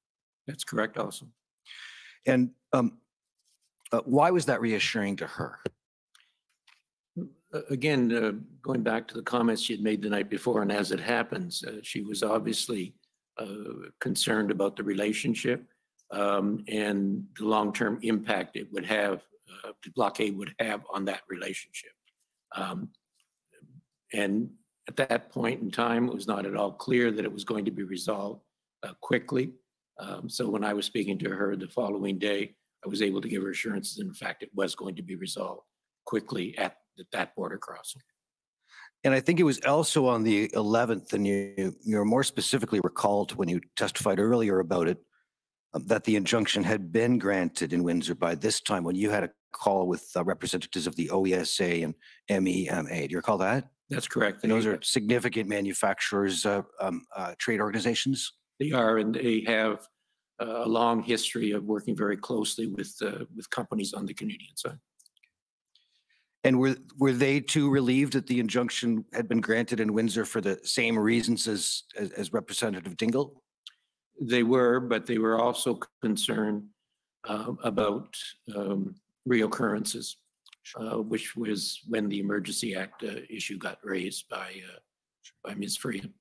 That's correct also. And why was that reassuring to her? Again, going back to the comments she had made the night before, and as it happens, she was obviously concerned about the relationship and the long-term impact it would have, the blockade would have on that relationship. And at that point in time, it was not at all clear that it was going to be resolved quickly. So when I was speaking to her the following day, I was able to give her assurances, in fact, it was going to be resolved quickly at that border crossing. And I think it was also on the 11th, and you're more specifically recalled when you testified earlier about it, that the injunction had been granted in Windsor by this time when you had a call with representatives of the OESA and MEMA. Do you recall that? That's correct. And those are significant manufacturers, trade organizations? They are, and they have a long history of working very closely with companies on the Canadian side. And were they too relieved that the injunction had been granted in Windsor for the same reasons as Representative Dingle? They were, but they were also concerned about reoccurrences, which was when the Emergency Act issue got raised by Ms. Freedom.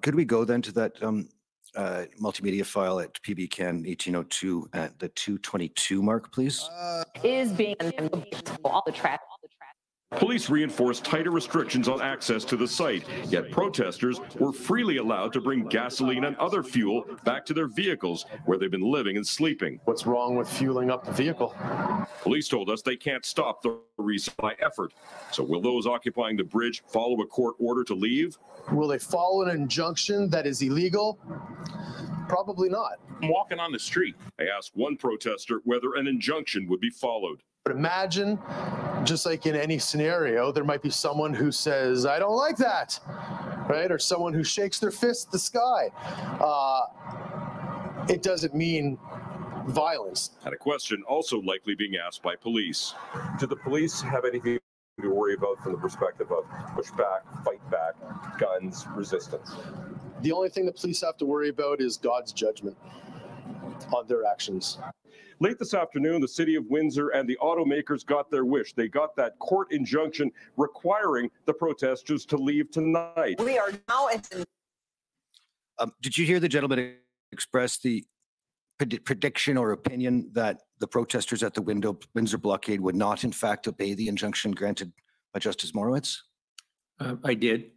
Could we go then to that multimedia file at PBCAN 1802 at the 222 mark, please? Is being all the traffic. Police reinforced tighter restrictions on access to the site, yet protesters were freely allowed to bring gasoline and other fuel back to their vehicles where they've been living and sleeping. What's wrong with fueling up the vehicle? Police told us they can't stop the resupply effort. So will those occupying the bridge follow a court order to leave? Will they follow an injunction that is illegal? Probably not. I'm walking on the street. I asked one protester whether an injunction would be followed. But imagine, just like in any scenario, there might be someone who says, I don't like that, right? Or someone who shakes their fist at the sky. It doesn't mean violence. And a question also likely being asked by police. Do the police have anything to worry about from the perspective of pushback, fight back, guns, resistance? The only thing the police have to worry about is God's judgment on their actions. Late this afternoon, the city of Windsor and the automakers got their wish. They got that court injunction requiring the protesters to leave tonight. We are now Did you hear the gentleman express the prediction or opinion that the protesters at the Windsor blockade would not, in fact, obey the injunction granted by Justice Morowitz? I did.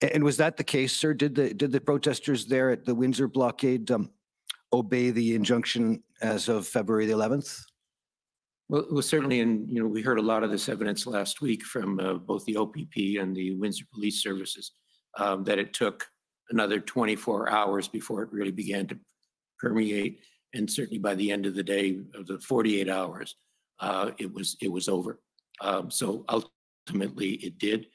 And was that the case, sir? Did the protesters there at the Windsor blockade obey the injunction as of February the 11th? Well, certainly, and we heard a lot of this evidence last week from both the OPP and the Windsor Police Services, that it took another 24 hours before it really began to permeate, and certainly by the end of the day, of the 48 hours, it was over. So ultimately, it did.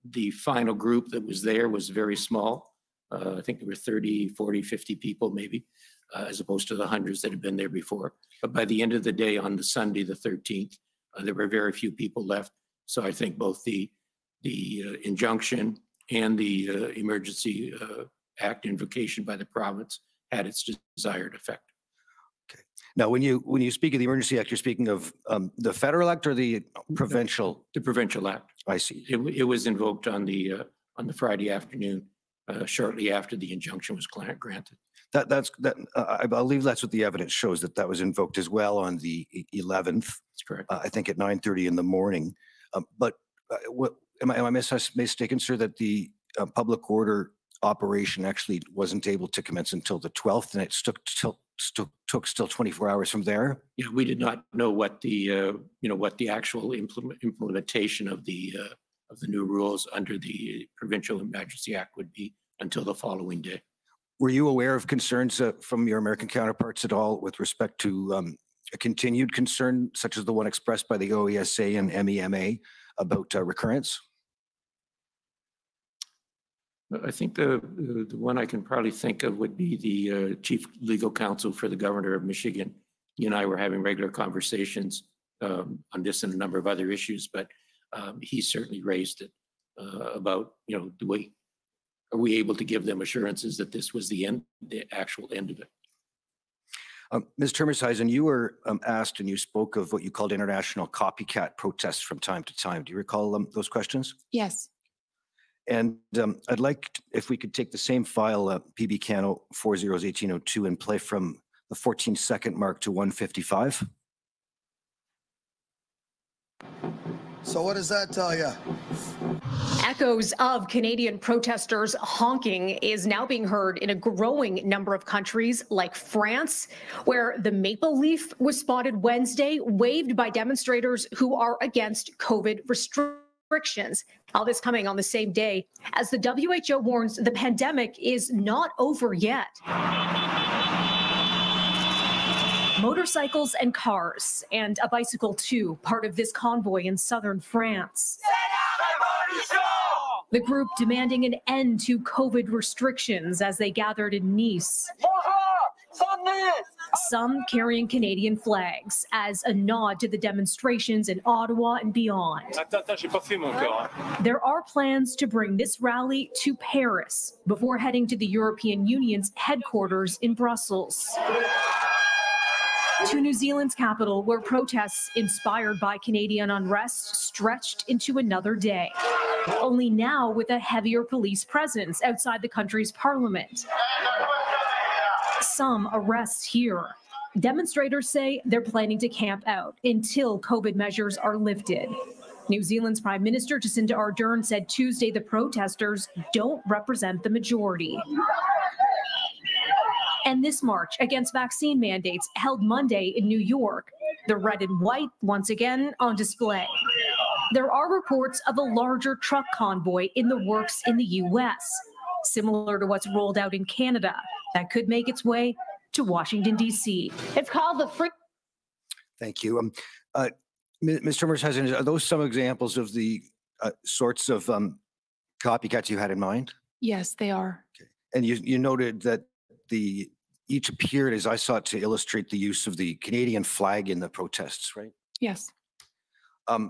The final group that was there was very small. I think there were 30, 40, 50 people maybe, as opposed to the hundreds that had been there before. But by the end of the day on the Sunday, the 13th, there were very few people left. So I think both the injunction and the Emergency Act invocation by the province had its desired effect. Okay. Now, when you speak of the Emergency Act, you're speaking of the federal act or the provincial? The provincial act. I see. It was invoked on the Friday afternoon, shortly after the injunction was granted. I believe that's what the evidence shows, that was invoked as well on the 11th. That's correct. I think at 9:30 in the morning. But am I mistaken, sir, that the public order operation actually wasn't able to commence until the 12th, and it took still 24 hours from there? Yeah, we did not know what the actual implementation of the new rules under the Provincial Emergency Act would be until the following day. Were you aware of concerns from your American counterparts at all with respect to a continued concern, such as the one expressed by the OESA and MEMA about recurrence? I think the one I can probably think of would be the Chief Legal Counsel for the Governor of Michigan. He and I were having regular conversations on this and a number of other issues, but he certainly raised it about, are we able to give them assurances that this was the actual end of it? Ms. Termershausen, you were asked and you spoke of what you called international copycat protests from time to time. Do you recall those questions? Yes. And I'd like, if we could take the same file, PBCAN 401802, and play from the 14-second mark to 155. So what does that tell you? Echoes of Canadian protesters honking is now being heard in a growing number of countries like France, where the maple leaf was spotted Wednesday, waved by demonstrators who are against COVID restrictions. All this coming on the same day as the WHO warns the pandemic is not over yet. Motorcycles and cars, and a bicycle too, part of this convoy in southern France. The group demanding an end to COVID restrictions as they gathered in Nice. Some carrying Canadian flags as a nod to the demonstrations in Ottawa and beyond. There are plans to bring this rally to Paris before heading to the European Union's headquarters in Brussels. To New Zealand's capital, where protests inspired by Canadian unrest stretched into another day. Only now with a heavier police presence outside the country's parliament. Some arrests here. Demonstrators say they're planning to camp out until COVID measures are lifted. New Zealand's Prime Minister Jacinda Ardern said Tuesday the protesters don't represent the majority. And this march against vaccine mandates held Monday in New York. The red and white once again on display. There are reports of a larger truck convoy in the works in the U.S., similar to what's rolled out in Canada, that could make its way to Washington, D.C. It's called the Free. Thank you. Mr. Emergencies, are those some examples of the sorts of copycats you had in mind? Yes, they are. Okay. And you noted that each appeared, as I saw it, to illustrate the use of the Canadian flag in the protests, right? Yes. I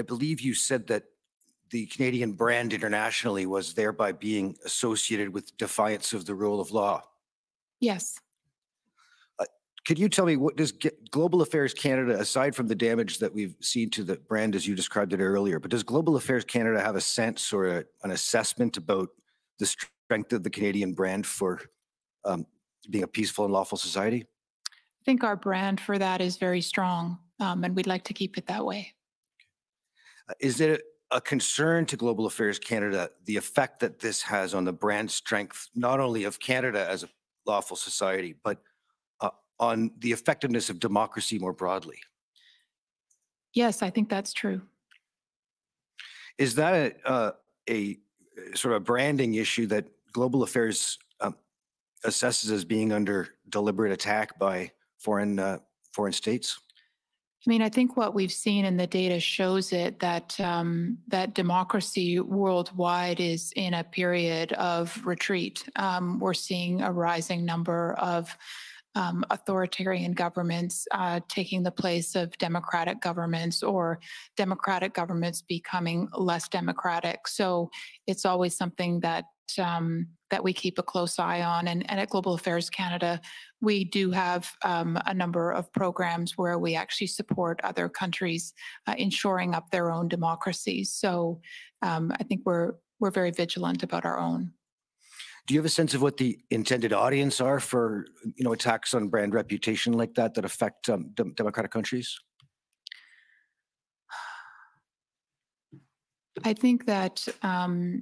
believe you said that the Canadian brand internationally was thereby being associated with defiance of the rule of law. Yes. Could you tell me, what does Global Affairs Canada, aside from the damage that we've seen to the brand as you described it earlier, but does Global Affairs Canada have a sense or an assessment about the strength of the Canadian brand for being a peaceful and lawful society? I think our brand for that is very strong, and we'd like to keep it that way. Is it a concern to Global Affairs Canada, the effect that this has on the brand strength, not only of Canada as a lawful society, but on the effectiveness of democracy more broadly? Yes, I think that's true. Is that a sort of a branding issue that Global Affairs assesses as being under deliberate attack by foreign states? I mean, I think what we've seen in the data shows it that that democracy worldwide is in a period of retreat. We're seeing a rising number of authoritarian governments taking the place of democratic governments, or democratic governments becoming less democratic. So it's always something that that we keep a close eye on. And at Global Affairs Canada, we do have a number of programs where we actually support other countries in shoring up their own democracies. So I think we're very vigilant about our own. Do you have a sense of what the intended audience are for, attacks on brand reputation like that affect democratic countries? I think that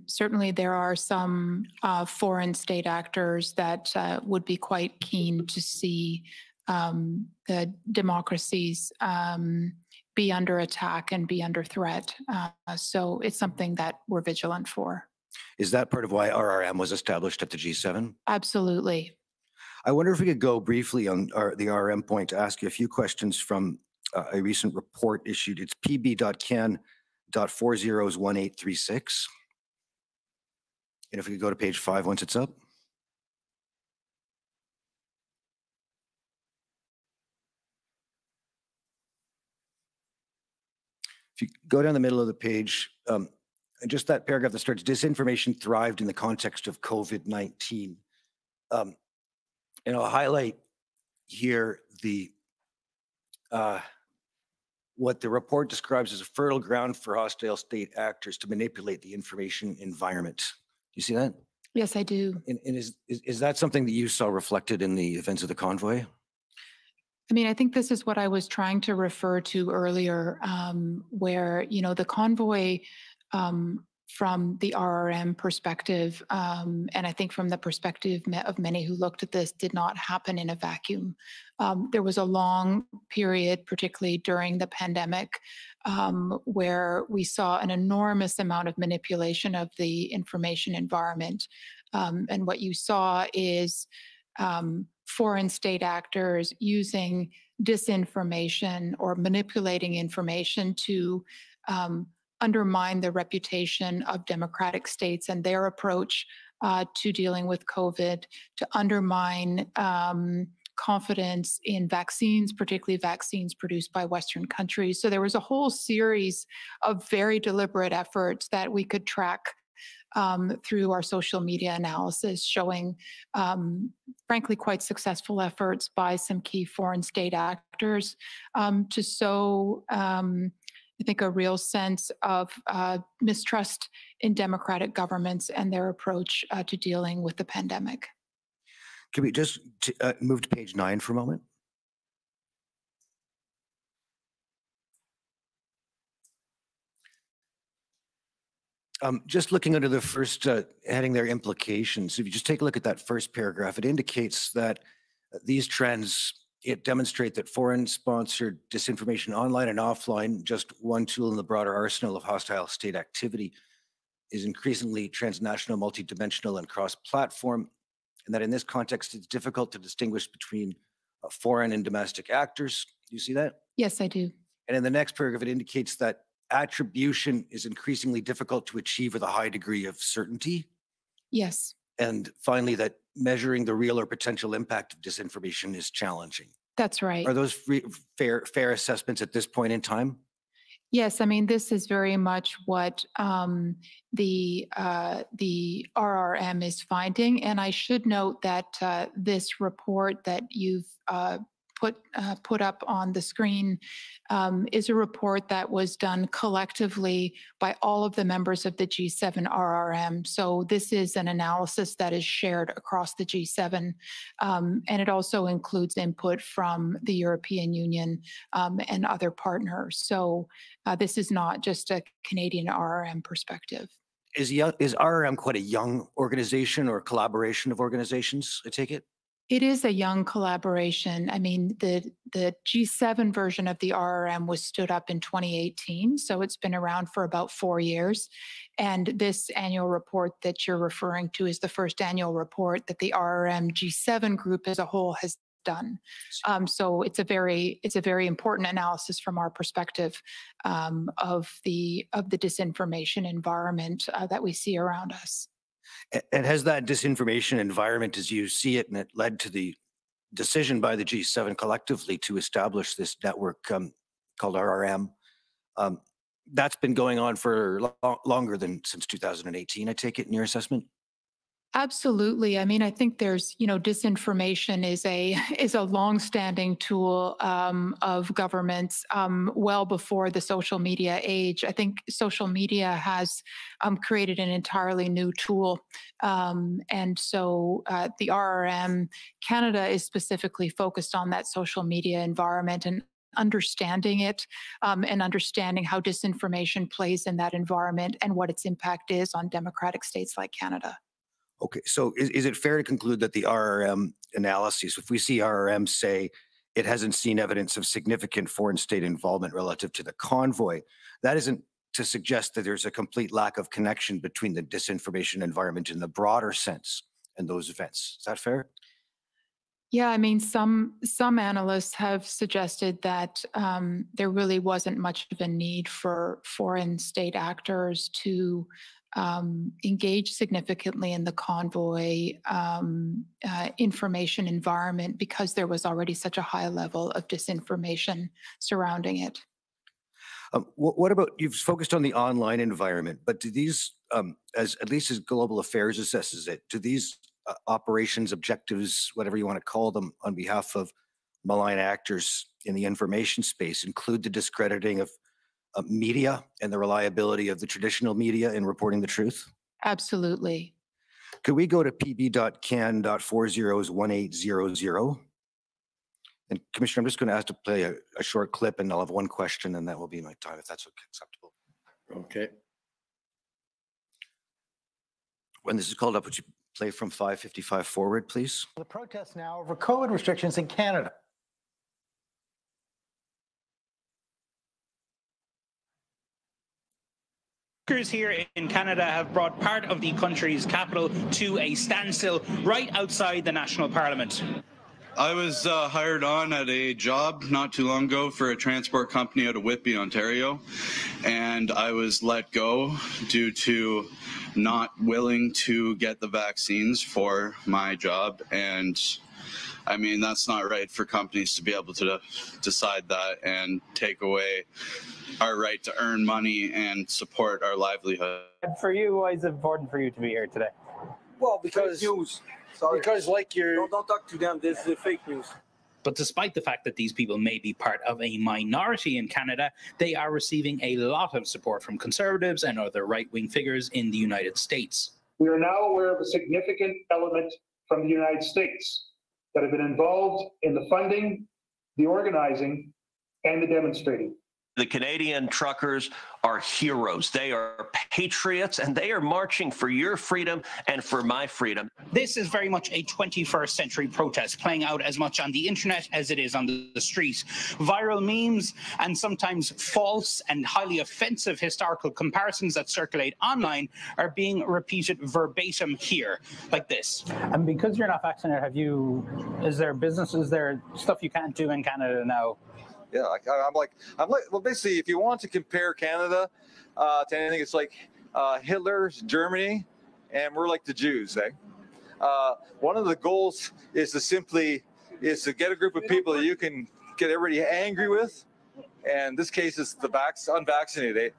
certainly there are some foreign state actors that would be quite keen to see the democracies be under attack and be under threat. So it's something that we're vigilant for. Is that part of why RRM was established at the G7? Absolutely. I wonder if we could go briefly on the RRM point to ask you a few questions from a recent report issued. It's pb.can.401836. And if we could go to page 5 once it's up. If you go down the middle of the page, just that paragraph that starts, disinformation thrived in the context of COVID-19. And I'll highlight here what the report describes as a fertile ground for hostile state actors to manipulate the information environment. Do you see that? Yes, I do. And is that something that you saw reflected in the events of the convoy? I mean, I think this is what I was trying to refer to earlier, where, the convoy from the RRM perspective, and I think from the perspective of many who looked at this, did not happen in a vacuum. There was a long period, particularly during the pandemic, where we saw an enormous amount of manipulation of the information environment. And what you saw is foreign state actors using disinformation or manipulating information to undermine the reputation of democratic states and their approach to dealing with COVID, to undermine confidence in vaccines, particularly vaccines produced by Western countries. So there was a whole series of very deliberate efforts that we could track through our social media analysis, showing, frankly, quite successful efforts by some key foreign state actors to sow, I think, a real sense of mistrust in democratic governments and their approach to dealing with the pandemic. Can we just move to page 9 for a moment? Just looking under the first heading there, implications, if you just take a look at that first paragraph, it indicates that these trends, it demonstrate that foreign-sponsored disinformation online and offline, just one tool in the broader arsenal of hostile state activity, is increasingly transnational, multidimensional, and cross-platform, and that in this context, it's difficult to distinguish between foreign and domestic actors. Do you see that? Yes, I do. And in the next paragraph, it indicates that attribution is increasingly difficult to achieve with a high degree of certainty. Yes. And finally, that measuring the real or potential impact of disinformation is challenging. That's right. Are those fair assessments at this point in time? Yes, I mean, this is very much what the RRM is finding. And I should note that this report that you've put up on the screen is a report that was done collectively by all of the members of the G7 RRM. So this is an analysis that is shared across the G7, and it also includes input from the European Union and other partners. So this is not just a Canadian RRM perspective. Is RRM quite a young organization or collaboration of organizations, I take it? It is a young collaboration. I mean, the G7 version of the RRM was stood up in 2018, so it's been around for about 4 years. And this annual report that you're referring to is the first annual report that the RRM G7 group as a whole has done. So it's a very important analysis from our perspective of the disinformation environment that we see around us. And has that disinformation environment, as you see it, and it led to the decision by the G7 collectively to establish this network called RRM, that's been going on for longer than since 2018, I take it, in your assessment? Absolutely. I mean, I think there's, disinformation is a longstanding tool of governments well before the social media age. I think social media has created an entirely new tool. And so the RRM Canada is specifically focused on that social media environment and understanding it and understanding how disinformation plays in that environment and what its impact is on democratic states like Canada. Okay, so is it fair to conclude that the RRM analysis, if we see RRM say it hasn't seen evidence of significant foreign state involvement relative to the convoy, that isn't to suggest that there's a complete lack of connection between the disinformation environment in the broader sense and those events? Is that fair? Yeah, I mean, some analysts have suggested that there really wasn't much of a need for foreign state actors to engage significantly in the convoy information environment because there was already such a high level of disinformation surrounding it. What about, you've focused on the online environment, but do these, at least as Global Affairs assesses it, do these operations, objectives, whatever you want to call them, on behalf of malign actors in the information space include the discrediting of media and the reliability of the traditional media in reporting the truth? Absolutely. Could we go to pb.can.401800? And Commissioner, I'm just going to ask to play a short clip, and I'll have one question, and that will be my time, if that's acceptable. Okay. When this is called up, would you play from 5:55 forward, please? The protests now over COVID restrictions in Canada. Workers here in Canada have brought part of the country's capital to a standstill right outside the National Parliament. I was hired on at a job not too long ago for a transport company out of Whitby, Ontario, and I was let go due to not willing to get the vaccines for my job. And I mean, that's not right for companies to be able to decide that and take away our right to earn money and support our livelihood. For you, why is it important for you to be here today? Well, because news. Sorry. Because like you're don't talk to them. This is fake news. But despite the fact that these people may be part of a minority in Canada, they are receiving a lot of support from Conservatives and other right-wing figures in the United States. We are now aware of a significant element from the United States that have been involved in the funding, the organizing, and the demonstrating. The Canadian truckers are heroes. They are patriots, and they are marching for your freedom and for my freedom. This is very much a 21st century protest, playing out as much on the internet as it is on the street. Viral memes and sometimes false and highly offensive historical comparisons that circulate online are being repeated verbatim here, like this. And because you're not vaccinated, is there stuff you can't do in Canada now? Yeah, I'm like, well, basically, if you want to compare Canada to anything, it's like Hitler's Germany, and we're like the Jews, eh? One of the goals is to get a group of people that you can get everybody angry with, and in this case, it's the unvaccinated.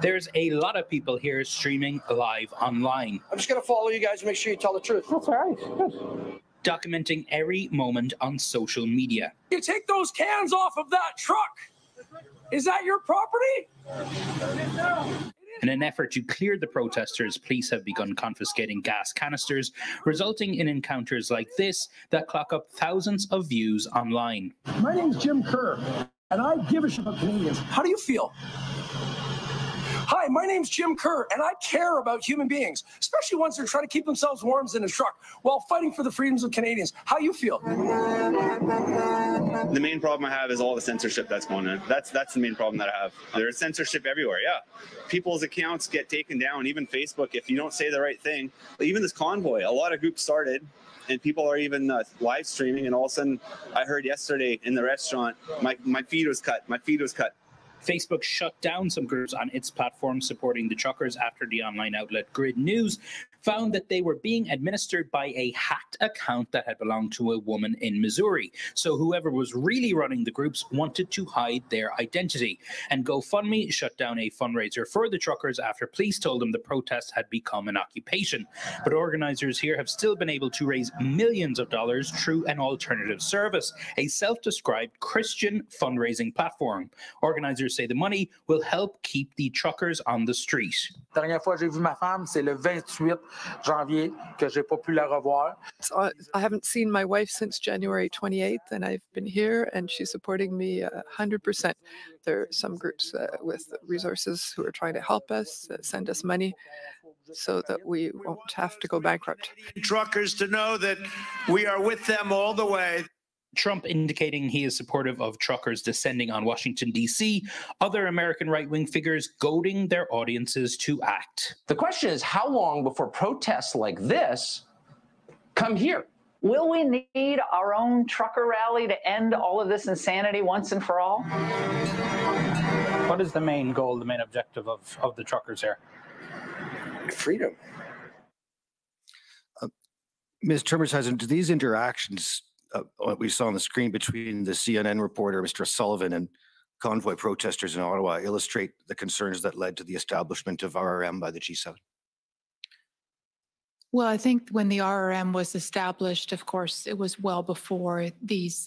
There's a lot of people here streaming live online. I'm just going to follow you guys and make sure you tell the truth. That's all right. Good. Documenting every moment on social media. You take those cans off of that truck. Is that your property? In an effort to clear the protesters, police have begun confiscating gas canisters, resulting in encounters like this that clock up thousands of views online. My name's Jim Kerr, and I give a shit about Canadians. How do you feel? Hi, my name's Jim Kerr, and I care about human beings, especially ones that are trying to keep themselves warm in a truck while fighting for the freedoms of Canadians. How you feel? The main problem I have is all the censorship that's going on. That's the main problem that I have. There's censorship everywhere, yeah. People's accounts get taken down, even Facebook, if you don't say the right thing. Even this convoy, a lot of groups started, and people are even live streaming, and all of a sudden, I heard yesterday in the restaurant, my feed was cut. My feed was cut. Facebook shut down some groups on its platform supporting the truckers after the online outlet Grid News found that they were being administered by a hacked account that had belonged to a woman in Missouri. So whoever was really running the groups wanted to hide their identity. And GoFundMe shut down a fundraiser for the truckers after police told them the protest had become an occupation. But organizers here have still been able to raise millions of dollars through an alternative service, a self-described Christian fundraising platform. Organizers say the money will help keep the truckers on the street. La dernière fois j'ai vu ma femme, c'est le 28 janvier que j'ai pas pu la revoir. I haven't seen my wife since January 28th, and I've been here, and she's supporting me 100%. There are some groups with resources who are trying to help us, send us money, so that we won't have to go bankrupt. Truckers to know that we are with them all the way. Trump indicating he is supportive of truckers descending on Washington, D.C., other American right-wing figures goading their audiences to act. The question is, how long before protests like this come here? Will we need our own trucker rally to end all of this insanity once and for all? What is the main goal, the main objective of the truckers here? Freedom. Ms. Termershausen, do these interactions what we saw on the screen between the CNN reporter, Mr. Sullivan, and convoy protesters in Ottawa illustrate the concerns that led to the establishment of RRM by the G7? Well, I think when the RRM was established, of course, it was well before these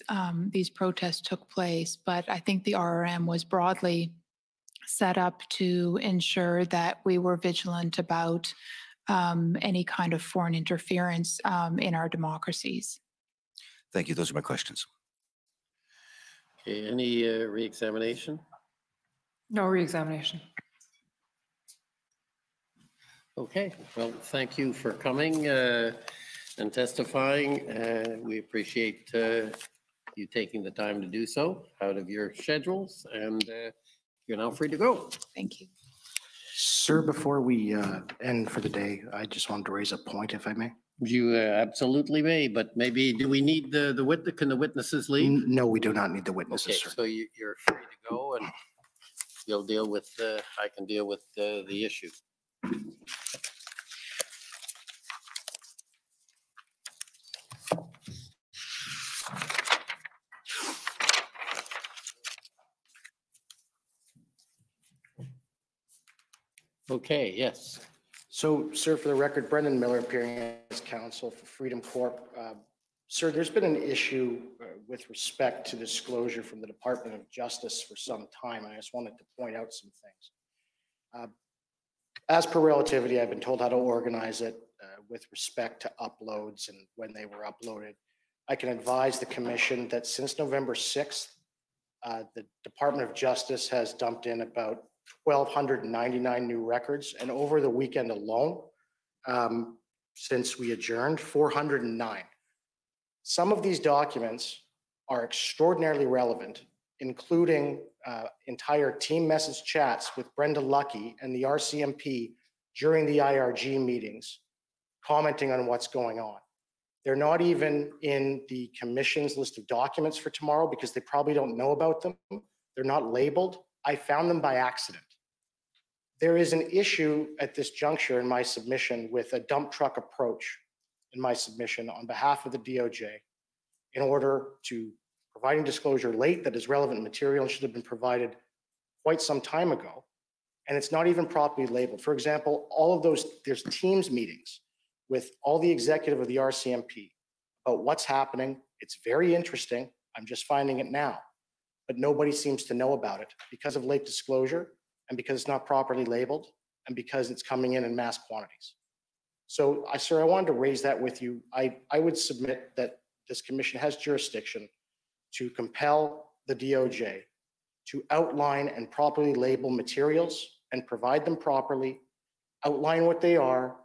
protests took place. But I think the RRM was broadly set up to ensure that we were vigilant about any kind of foreign interference in our democracies. Thank you. Those are my questions. Okay, any re-examination? No re-examination. Okay, well, thank you for coming and testifying. We appreciate you taking the time to do so out of your schedules, and you're now free to go. Thank you. Sir, before we end for the day, I just wanted to raise a point, if I may. You absolutely may, but maybe, do we need the witness? Can the witnesses leave? No, we do not need the witnesses, Okay, sir. so you're free to go, and you'll deal with, I can deal with the issue. Okay, yes. So, sir, for the record, Brendan Miller appearing as counsel for Freedom Corp. Sir, there's been an issue with respect to disclosure from the Department of Justice for some time. I just wanted to point out some things. As per relativity, I've been told how to organize it with respect to uploads and when they were uploaded. I can advise the commission that since November 6th, the Department of Justice has dumped in about 1,299 new records, and over the weekend alone, since we adjourned, 409. Some of these documents are extraordinarily relevant, including entire team message chats with Brenda Lucky and the RCMP during the IRG meetings, commenting on what's going on. They're not even in the commission's list of documents for tomorrow because they probably don't know about them. They're not labeled. I found them by accident. There is an issue at this juncture in my submission with a dump truck approach in my submission on behalf of the DOJ in order to providing disclosure late that is relevant material and should have been provided quite some time ago. And it's not even properly labeled. For example, all of those, there's Teams meetings with all the executive of the RCMP about what's happening. It's very interesting. I'm just finding it now. But nobody seems to know about it because of late disclosure and because it's not properly labeled and because it's coming in mass quantities. So, sir, I wanted to raise that with you. I would submit that this commission has jurisdiction to compel the DOJ to outline and properly label materials and provide them properly, outline what they are,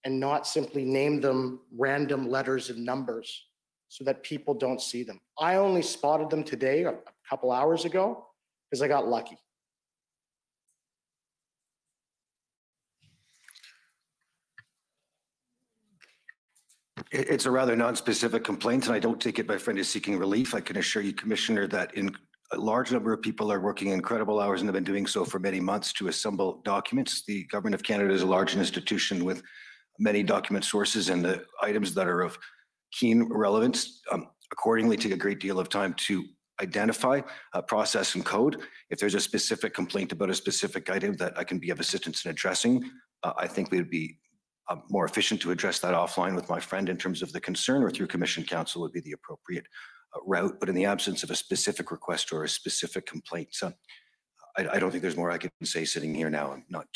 and not simply name them random letters and numbers so that people don't see them. I only spotted them today, a couple hours ago, because I got lucky. It's a rather non-specific complaint, and I don't take it my friend is seeking relief. I can assure you, Commissioner, that a large number of people are working incredible hours and have been doing so for many months to assemble documents. The Government of Canada is a large institution with many document sources, and the items that are of keen relevance accordingly take a great deal of time to identify, process, and code. If there's a specific complaint about a specific item that I can be of assistance in addressing, I think we would be more efficient to address that offline with my friend in terms of the concern, or through Commission Counsel would be the appropriate route. But in the absence of a specific request or a specific complaint, I don't think there's more I can say sitting here now. I'm not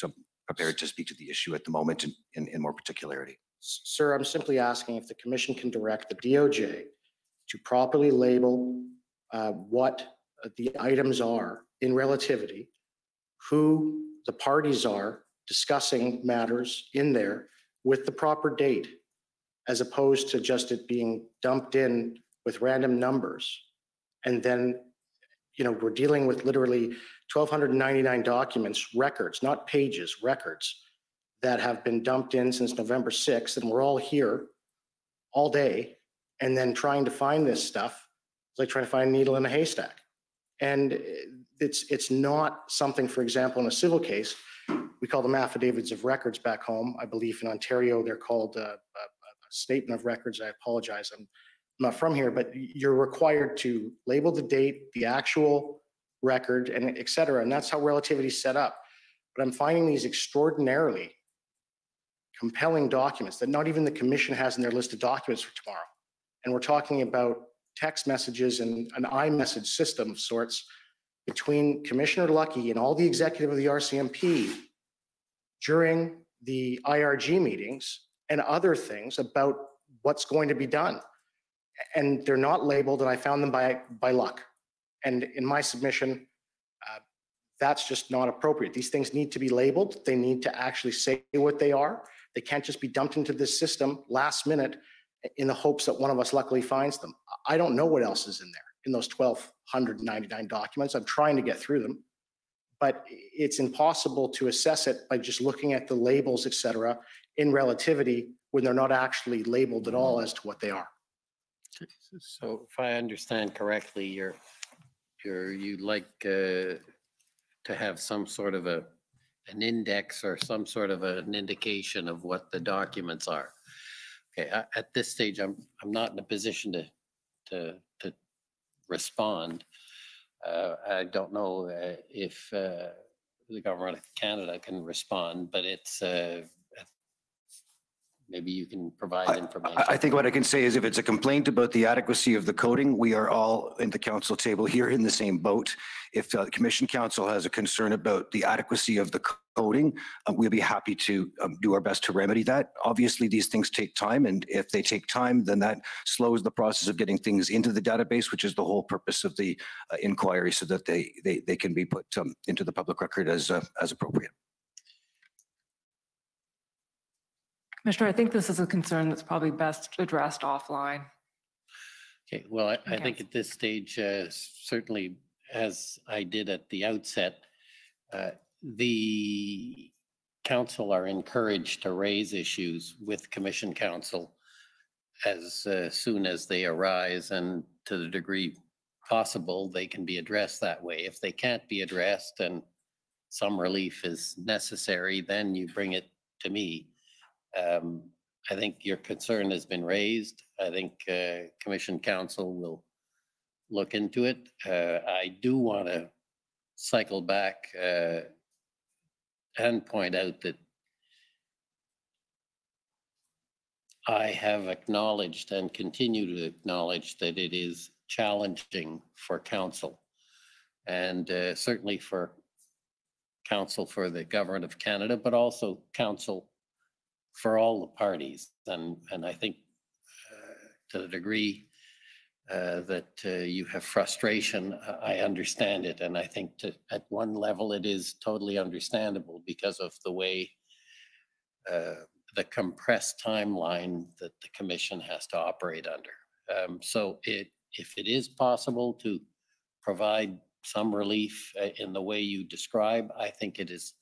prepared to speak to the issue at the moment in more particularity. Sir, I'm simply asking if the Commission can direct the DOJ to properly label what the items are in relativity, who the parties are discussing matters in there with the proper date, as opposed to just it being dumped in with random numbers. And then, we're dealing with literally 1,299 documents, records, not pages, records that have been dumped in since November 6th. And we're all here all day. And then trying to find this stuff is like trying to find a needle in a haystack. And it's not something, for example, in a civil case, we call them affidavits of records back home. I believe in Ontario, they're called a statement of records. I apologize. I'm not from here, but you're required to label the date, the actual record, and et cetera. And that's how relativity is set up. But I'm finding these extraordinarily compelling documents that not even the Commission has in their list of documents for tomorrow. And we're talking about text messages and an iMessage system of sorts between Commissioner Lucky and all the executive of the RCMP during the IRG meetings and other things about what's going to be done. And they're not labeled, and I found them by luck. And in my submission, that's just not appropriate. These things need to be labeled. They need to actually say what they are. They can't just be dumped into this system last minute in the hopes that one of us luckily finds them. I don't know what else is in there in those 1,299 documents. I'm trying to get through them, but it's impossible to assess it by just looking at the labels, et cetera, in relativity when they're not actually labeled at all as to what they are. So if I understand correctly, you'd like to have some sort of an index or some sort of an indication of what the documents are. Okay, at this stage, I'm not in a position to respond. I don't know if the government of Canada can respond, but it's maybe you can provide information. I think what I can say is if it's a complaint about the adequacy of the coding, we are all in the council table here in the same boat. If the Commission Council has a concern about the adequacy of the coding, we'll be happy to do our best to remedy that. Obviously, these things take time, and if they take time, then that slows the process of getting things into the database, which is the whole purpose of the inquiry, so that they can be put into the public record as appropriate. Commissioner, I think this is a concern that's probably best addressed offline. Okay, well, I think at this stage, certainly as I did at the outset, the council are encouraged to raise issues with Commission Council as soon as they arise, and to the degree possible, they can be addressed that way. If they can't be addressed and some relief is necessary, then you bring it to me. I think your concern has been raised. I think Commission Council will look into it. I do want to cycle back and point out that I have acknowledged and continue to acknowledge that it is challenging for Council, and certainly for Council for the Government of Canada, but also Council for all the parties. And I think to the degree that you have frustration, I understand it. And I think at one level it is totally understandable because of the way the compressed timeline that the Commission has to operate under. So if it is possible to provide some relief in the way you describe, I think it is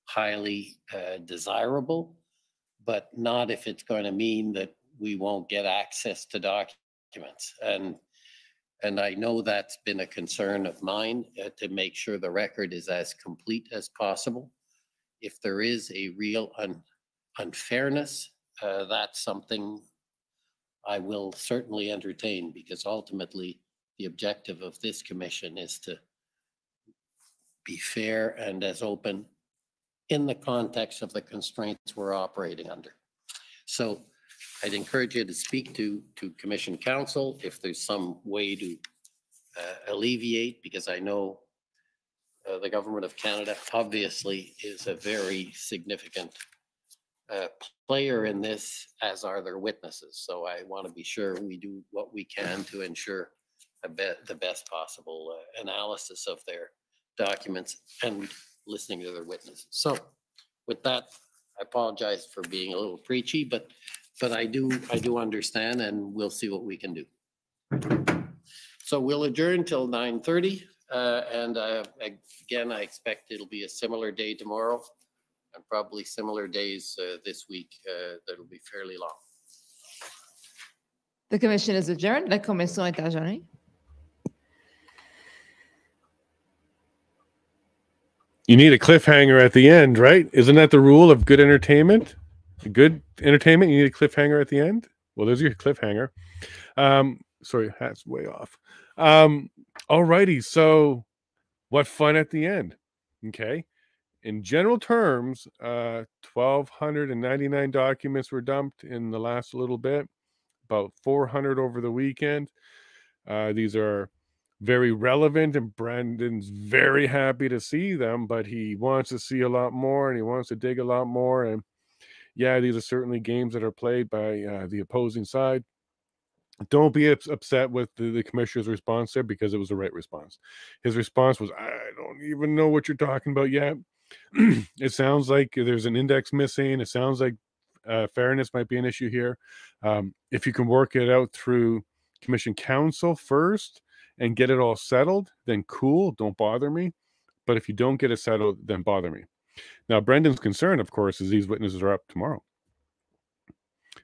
highly desirable, but not if it's going to mean that we won't get access to documents. And I know that's been a concern of mine, to make sure the record is as complete as possible. If there is a real unfairness, that's something I will certainly entertain, because ultimately the objective of this commission is to be fair and as open in the context of the constraints we're operating under. So I'd encourage you to speak to Commission Council if there's some way to alleviate, because I know the Government of Canada obviously is a very significant player in this, as are their witnesses. So I want to be sure we do what we can to ensure the best possible analysis of their documents and listening to their witnesses. So with that, I apologize for being a little preachy, but I do understand, and we'll see what we can do. So we'll adjourn till 9:30, and again, I expect it'll be a similar day tomorrow, and probably similar days this week that'll be fairly long. The commission is adjourned. La commission est adjournée. You need a cliffhanger at the end, right? Isn't that the rule of good entertainment? Good entertainment, you need a cliffhanger at the end? Well, there's your cliffhanger. Sorry, hat's way off. All righty, so what fun at the end, okay? In general terms, 1,299 documents were dumped in the last little bit, about 400 over the weekend. These are very relevant, and Brandon's very happy to see them, but he wants to see a lot more, and he wants to dig a lot more. And yeah, these are certainly games that are played by the opposing side. Don't be upset with the commissioner's response there, because it was the right response. His response was, I don't even know what you're talking about yet. It sounds like there's an index missing. It sounds like fairness might be an issue here. If you can work it out through commission counsel first and get it all settled, then cool, don't bother me. But if you don't get it settled, then bother me. Now, Brendan's concern, of course, is these witnesses are up tomorrow.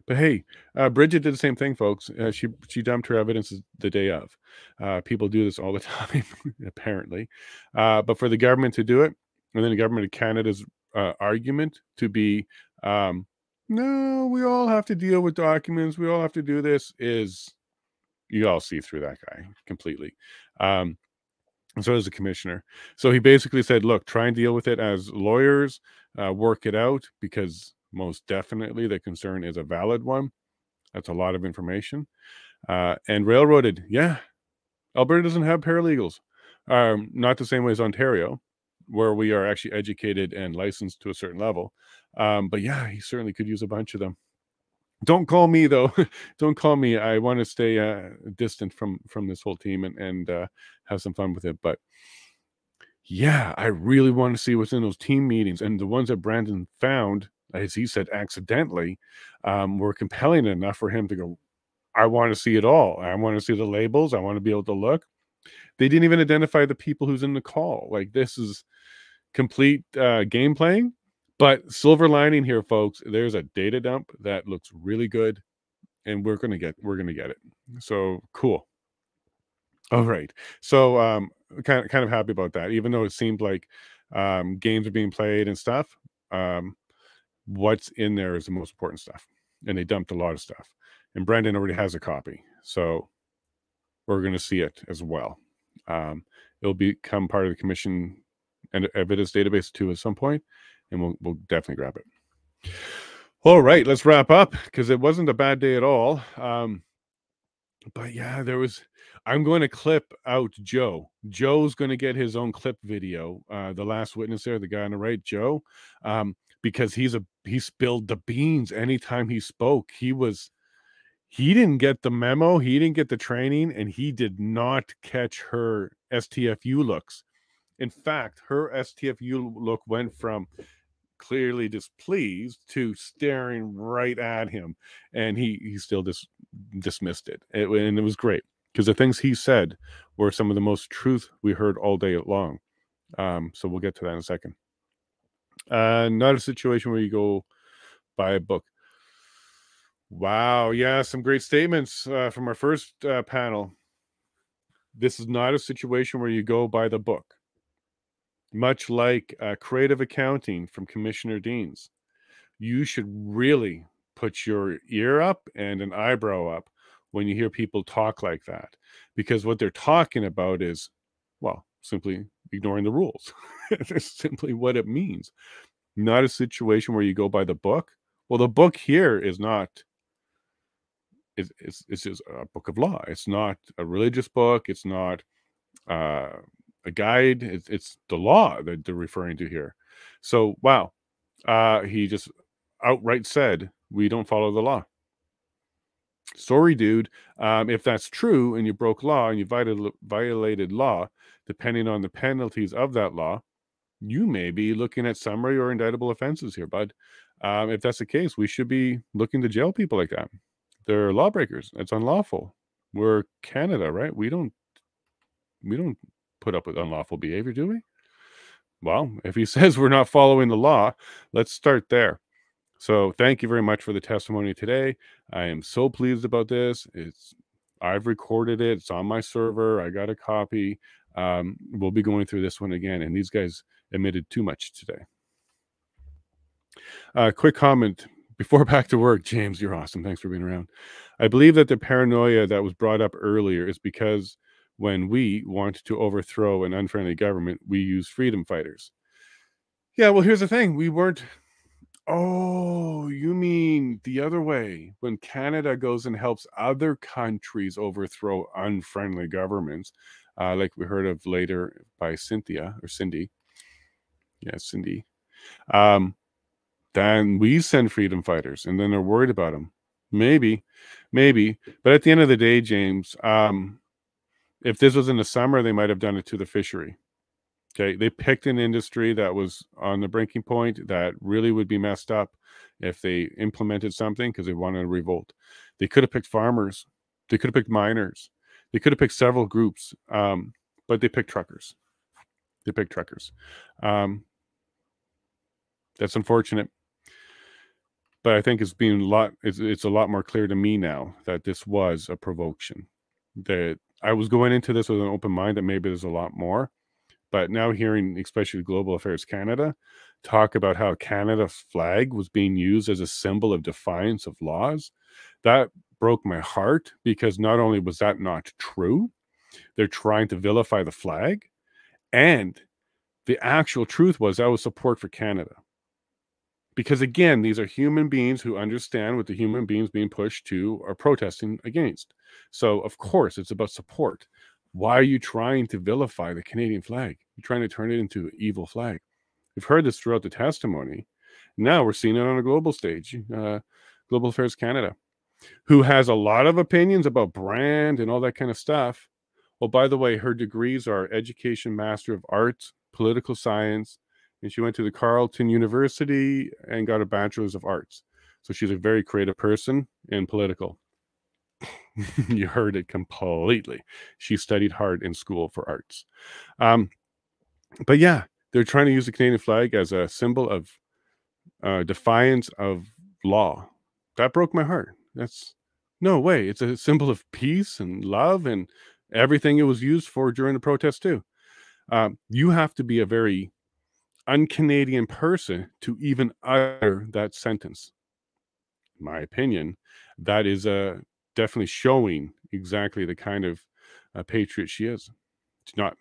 But hey, Bridget did the same thing, folks. She dumped her evidence the day of. People do this all the time, apparently. But for the government to do it, and then the government of Canada's argument to be, no, we all have to deal with documents, we all have to do this, is, you all see through that guy completely. And so does the commissioner. So he basically said, look, try and deal with it as lawyers, work it out, because most definitely the concern is a valid one. That's a lot of information. And railroaded, yeah, Alberta doesn't have paralegals. Not the same way as Ontario, where we are actually educated and licensed to a certain level. But yeah, he certainly could use a bunch of them. Don't call me, though. Don't call me. I want to stay distant from this whole team and have some fun with it. But yeah, I really want to see what's in those team meetings. And the ones that Brandon found, as he said, accidentally, were compelling enough for him to go, I want to see it all. I want to see the labels. I want to be able to look. They didn't even identify the people who's in the call. Like, this is complete game playing. But silver lining here, folks, there's a data dump that looks really good, and we're gonna get it. So cool. All right. So kind of happy about that, even though it seemed like games are being played and stuff. What's in there is the most important stuff, and they dumped a lot of stuff. And Brendan already has a copy, so we're going to see it as well. It'll become part of the commission and evidence database too at some point, and we'll definitely grab it. All right, let's wrap up, because it wasn't a bad day at all. But yeah, I'm going to clip out Joe. Joe's going to get his own clip video. The last witness there, the guy on the right, Joe, because he spilled the beans anytime he spoke. He didn't get the memo, he didn't get the training, and he did not catch her STFU looks. In fact, her STFU look went from clearly displeased to staring right at him, and he still dismissed it. And it was great, because the things he said were some of the most truth we heard all day long. So we'll get to that in a second. Not a situation where you go buy a book. Wow, yeah, some great statements from our first panel. This is not a situation where you go by the book. Much like creative accounting from Commissioner Deans, you should really put your ear up and an eyebrow up when you hear people talk like that, because what they're talking about is, well, simply ignoring the rules. That's simply what it means. Not a situation where you go by the book. Well, the book here is not. It's just a book of law. It's not a religious book. It's not a guide. It's the law that they're referring to here. So, wow. He just outright said, we don't follow the law. Sorry, dude. If that's true and you broke law and you violated law, depending on the penalties of that law, you may be looking at summary or indictable offenses here, bud. If that's the case, we should be looking to jail people like that. They're lawbreakers. It's unlawful. We're Canada, right? We don't put up with unlawful behavior, do we? Well, if he says we're not following the law, let's start there. So thank you very much for the testimony today. I am so pleased about this. I've recorded it. It's on my server. I got a copy. We'll be going through this one again, and these guys admitted too much today. Quick comment before back to work. James, you're awesome. Thanks for being around. I believe that the paranoia that was brought up earlier is because when we want to overthrow an unfriendly government, we use freedom fighters. Yeah, well, here's the thing. We weren't. Oh, you mean the other way, when Canada goes and helps other countries overthrow unfriendly governments, like we heard of later by Cindy. Yeah, Cindy. Then we send freedom fighters, and then they're worried about them. Maybe Maybe. But at the end of the day, James, if this was in the summer, they might have done it to the fishery. Okay. They picked an industry that was on the breaking point that really would be messed up if they implemented something because they wanted to revolt. They could have picked farmers. They could have picked miners. They could have picked several groups, but they picked truckers. They picked truckers. That's unfortunate. But I think it's a lot more clear to me now that this was a provocation. That I was going into this with an open mind that maybe there's a lot more. But now hearing, especially Global Affairs Canada, talk about how Canada's flag was being used as a symbol of defiance of laws, that broke my heart, because not only was that not true, they're trying to vilify the flag, and the actual truth was that was support for Canada. Because again, these are human beings who understand what the human beings being pushed to are protesting against. So of course it's about support. Why are you trying to vilify the Canadian flag? You're trying to turn it into an evil flag. We've heard this throughout the testimony. Now we're seeing it on a global stage. Global Affairs Canada, who has a lot of opinions about brand and all that kind of stuff. Well, by the way, her degrees are Education Master of Arts, Political Science, and she went to the Carleton University and got a Bachelor's of Arts. So she's a very creative person and political. You heard it completely. She studied hard in school for arts. But yeah, they're trying to use the Canadian flag as a symbol of defiance of law. That broke my heart. That's no way. It's a symbol of peace and love and everything it was used for during the protest too. You have to be a very un-Canadian person to even utter that sentence. In my opinion, that is definitely showing exactly the kind of patriot she is. She's not.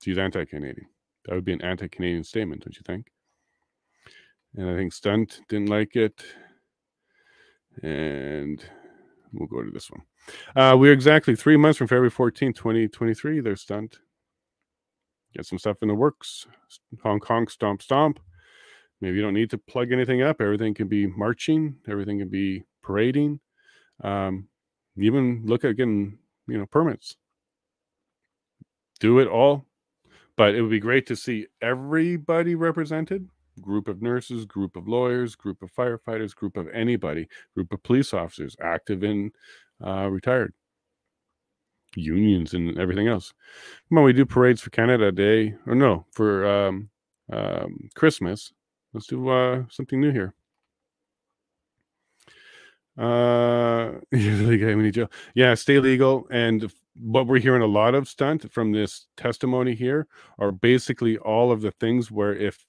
She's anti-Canadian. That would be an anti-Canadian statement, don't you think? And I think Stunt didn't like it. And we'll go to this one. We're exactly 3 months from February 14, 2023. There's Stunt. Get some stuff in the works. Hong Kong, stomp, stomp. Maybe you don't need to plug anything up. Everything can be marching. Everything can be parading. Even look at getting, permits. Do it all. But it would be great to see everybody represented. Group of nurses, group of lawyers, group of firefighters, group of anybody, group of police officers, active and retired. Unions and everything else. Come on, we do parades for Canada Day, or no, for Christmas. Let's do something new here. Yeah, stay legal. And what we're hearing a lot of, Stunt, from this testimony here are basically all of the things where if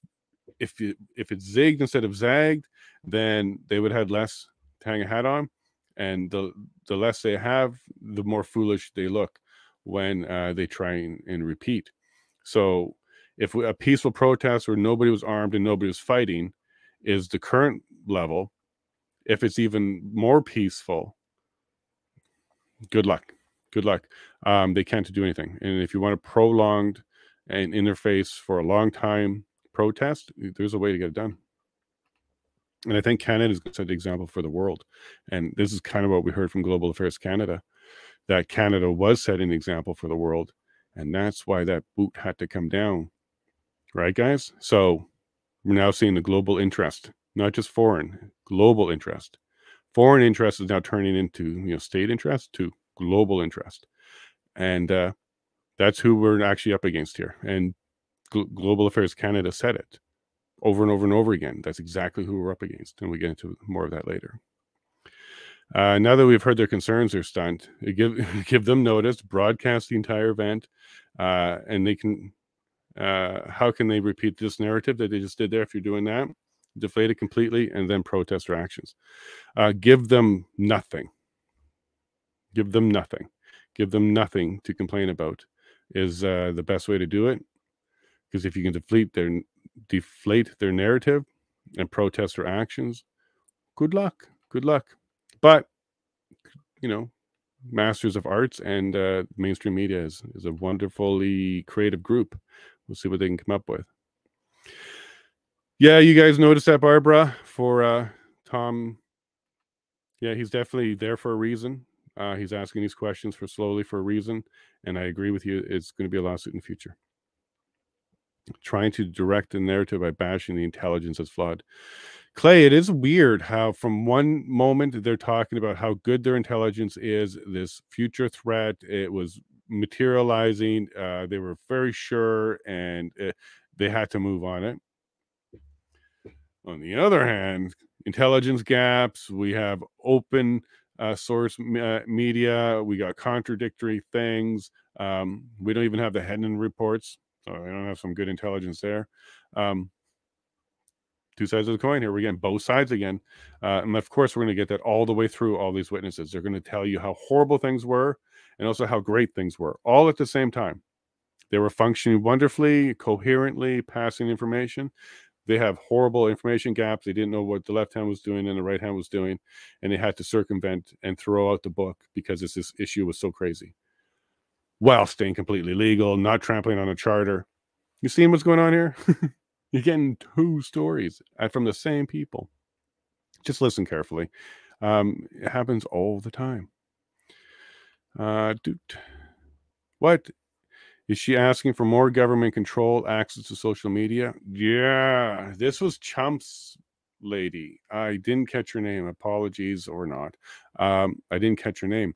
it's zigged instead of zagged, then they would have less to hang a hat on. And the less they have, the more foolish they look when they try and repeat. So if a peaceful protest where nobody was armed and nobody was fighting is the current level, if it's even more peaceful, good luck. Good luck. They can't do anything. And if you want a prolonged and in their face for a long time protest, there's a way to get it done. And I think Canada is set the example for the world. And this is kind of what we heard from Global Affairs Canada, that Canada was setting the example for the world. And that's why that boot had to come down. Right, guys? So we're now seeing the global interest, not just foreign, global interest. Foreign interest is now turning into, state interest to global interest. And that's who we're actually up against here. And Global Affairs Canada said it over and over and over again. That's exactly who we're up against. And we get into more of that later. Now that we've heard their concerns, they're stunned. Give them notice, broadcast the entire event, and they can, how can they repeat this narrative that they just did there? If you're doing that, deflate it completely and then protest their actions. Give them nothing. Give them nothing. Give them nothing to complain about is the best way to do it. Because if you can deflate their narrative and protest their actions, good luck. Good luck. But, Masters of Arts and mainstream media is a wonderfully creative group. We'll see what they can come up with. Yeah, you guys noticed that, Barbara, for Tom Yeah, he's definitely there for a reason. He's asking these questions for a reason. And I agree with you. It's going to be a lawsuit in the future. Trying to direct the narrative by bashing the intelligence as flawed. Clay, it is weird how from one moment they're talking about how good their intelligence is, this future threat, it was materializing. They were very sure, and they had to move on it. On the other hand, intelligence gaps, we have open source media, we got contradictory things. We don't even have the Hedden reports, so I don't have some good intelligence there. Two sides of the coin here. We're getting both sides again. And of course, we're going to get that all the way through all these witnesses. They're going to tell you how horrible things were and also how great things were, all at the same time. They were functioning wonderfully, coherently, passing information. They have horrible information gaps. They didn't know what the left hand was doing and the right hand was doing, and they had to circumvent and throw out the book because this issue was so crazy, while staying completely legal, not trampling on a charter. You seeing what's going on here? You're getting two stories from the same people. Just listen carefully. It happens all the time. What? Is she asking for more government control, access to social media? Yeah, this was Chump's lady. I didn't catch her name. Apologies or not. I didn't catch her name.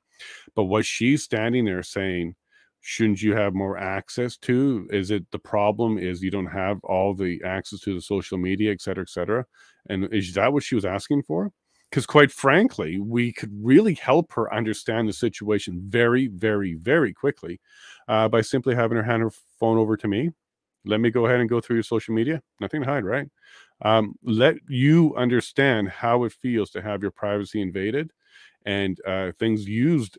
But was she standing there saying, shouldn't you have more access to? Is it the problem is you don't have all the access to the social media, et cetera, et cetera? And is that what she was asking for? Because quite frankly, we could really help her understand the situation very, very, very quickly by simply having her hand her phone over to me. Let me go ahead and go through your social media. Nothing to hide, right? Let you understand how it feels to have your privacy invaded and things used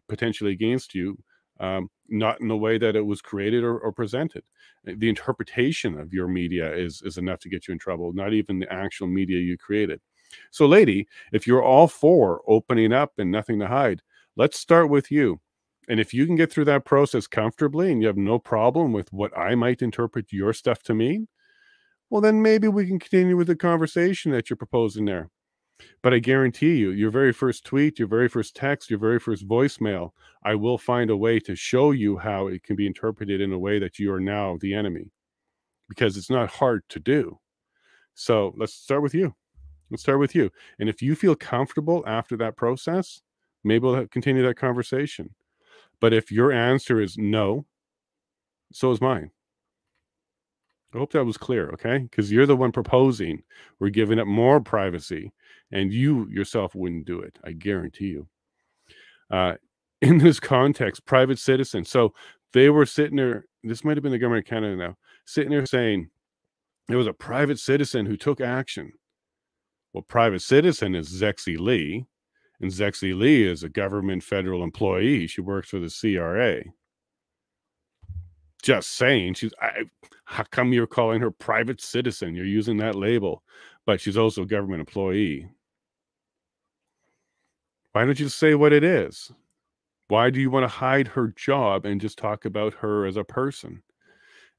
potentially against you, not in the way that it was created or presented. The interpretation of your media is enough to get you in trouble, not even the actual media you created. So, lady, if you're all for opening up and nothing to hide, let's start with you. And if you can get through that process comfortably and you have no problem with what I might interpret your stuff to mean, well, then maybe we can continue with the conversation that you're proposing there. But I guarantee you, your very first tweet, your very first text, your very first voicemail, I will find a way to show you how it can be interpreted in a way that you are now the enemy, because it's not hard to do. So let's start with you. Let's start with you. And if you feel comfortable after that process, maybe we'll continue that conversation. But if your answer is no, so is mine. I hope that was clear, okay? Because you're the one proposing we're giving up more privacy, and you yourself wouldn't do it. I guarantee you. In this context, private citizens. So they were sitting there. This might have been the government of Canada now, sitting there saying there was a private citizen who took action. Well, private citizen is Zexi Lee, and Zexi Lee is a government federal employee. She works for the CRA. Just saying. How come you're calling her private citizen? You're using that label, but she's also a government employee. Why don't you just say what it is? Why do you want to hide her job and just talk about her as a person?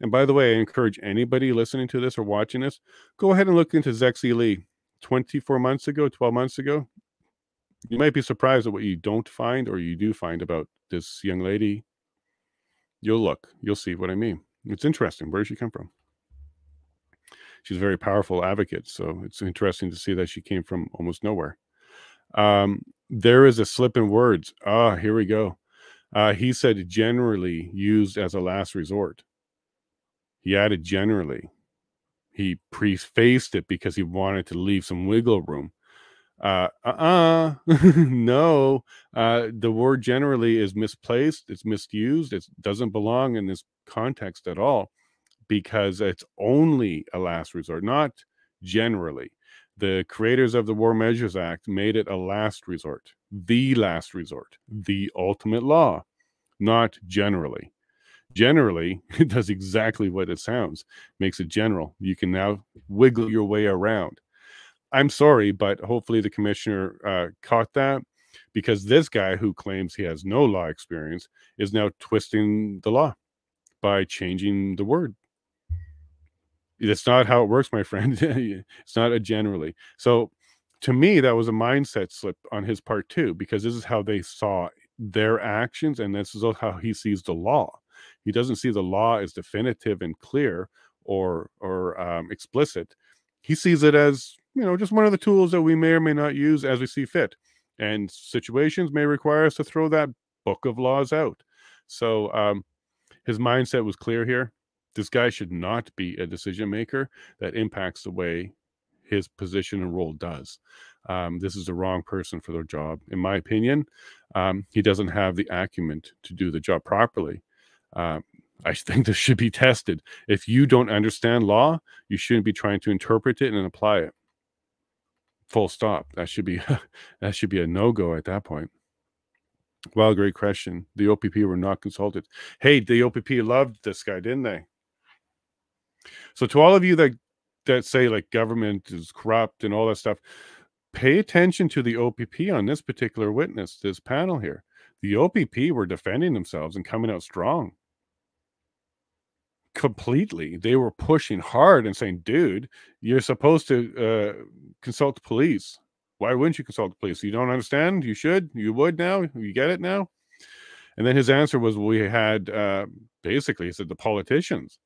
And by the way, I encourage anybody listening to this or watching this, go ahead and look into Zexi Lee. 24 months ago, 12 months ago, you might be surprised at what you don't find or you do find about this young lady. You'll look, you'll see what I mean. It's interesting. Where did she come from? She's a very powerful advocate, so it's interesting to see that she came from almost nowhere. There is a slip in words. Here we go. He said generally used as a last resort. He added generally. He prefaced it because he wanted to leave some wiggle room. No, the word generally is misplaced. It's misused. It doesn't belong in this context at all because it's only a last resort, not generally. The creators of the War Measures Act made it a last resort, the ultimate law, not generally. Generally, it does exactly what it sounds, makes it general. You can now wiggle your way around. I'm sorry, but hopefully the commissioner caught that, because this guy who claims he has no law experience is now twisting the law by changing the word. That's not how it works, my friend. It's not a generally. So to me, that was a mindset slip on his part too, because this is how they saw their actions, and this is how he sees the law. He doesn't see the law as definitive and clear or explicit. He sees it as, you know, just one of the tools that we may or may not use as we see fit, and situations may require us to throw that book of laws out. So his mindset was clear here. This guy should not be a decision maker that impacts the way his position and role does. This is the wrong person for their job, in my opinion. He doesn't have the acumen to do the job properly. I think this should be tested. If you don't understand law, you shouldn't be trying to interpret it and apply it. Full stop. That should be that should be a no-go at that point. Well, great question. The OPP were not consulted. Hey, the OPP loved this guy, didn't they? So to all of you that say like government is corrupt and all that stuff, pay attention to the OPP on this particular witness, this panel here. The OPP were defending themselves and coming out strong. Completely. They were pushing hard and saying, dude, you're supposed to consult the police. Why wouldn't you consult the police? You don't understand? You should. You would now. You get it now? And then his answer was, we had, basically, he said, the politicians.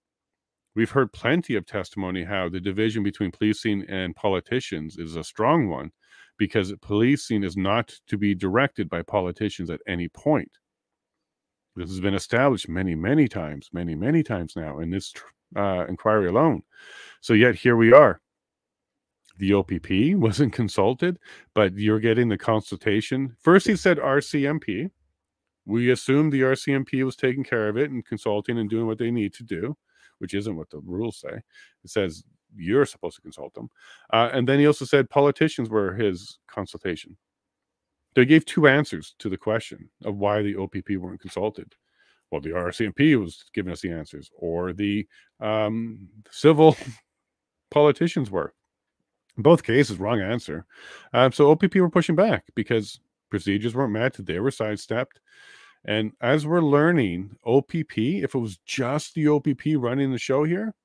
We've heard plenty of testimony how the division between policing and politicians is a strong one, because policing is not to be directed by politicians at any point. This has been established many, many times now in this inquiry alone. So yet here we are. The OPP wasn't consulted, but you're getting the consultation. First he said RCMP. We assumed the RCMP was taking care of it and consulting and doing what they need to do, which isn't what the rules say. It says you're supposed to consult them. And then he also said politicians were his consultation. They gave two answers to the question of why the OPP weren't consulted. Well, the RCMP was giving us the answers, or the civil politicians were. In both cases, wrong answer. So OPP were pushing back because procedures weren't met. They were sidestepped. And as we're learning, OPP, if it was just the OPP running the show here,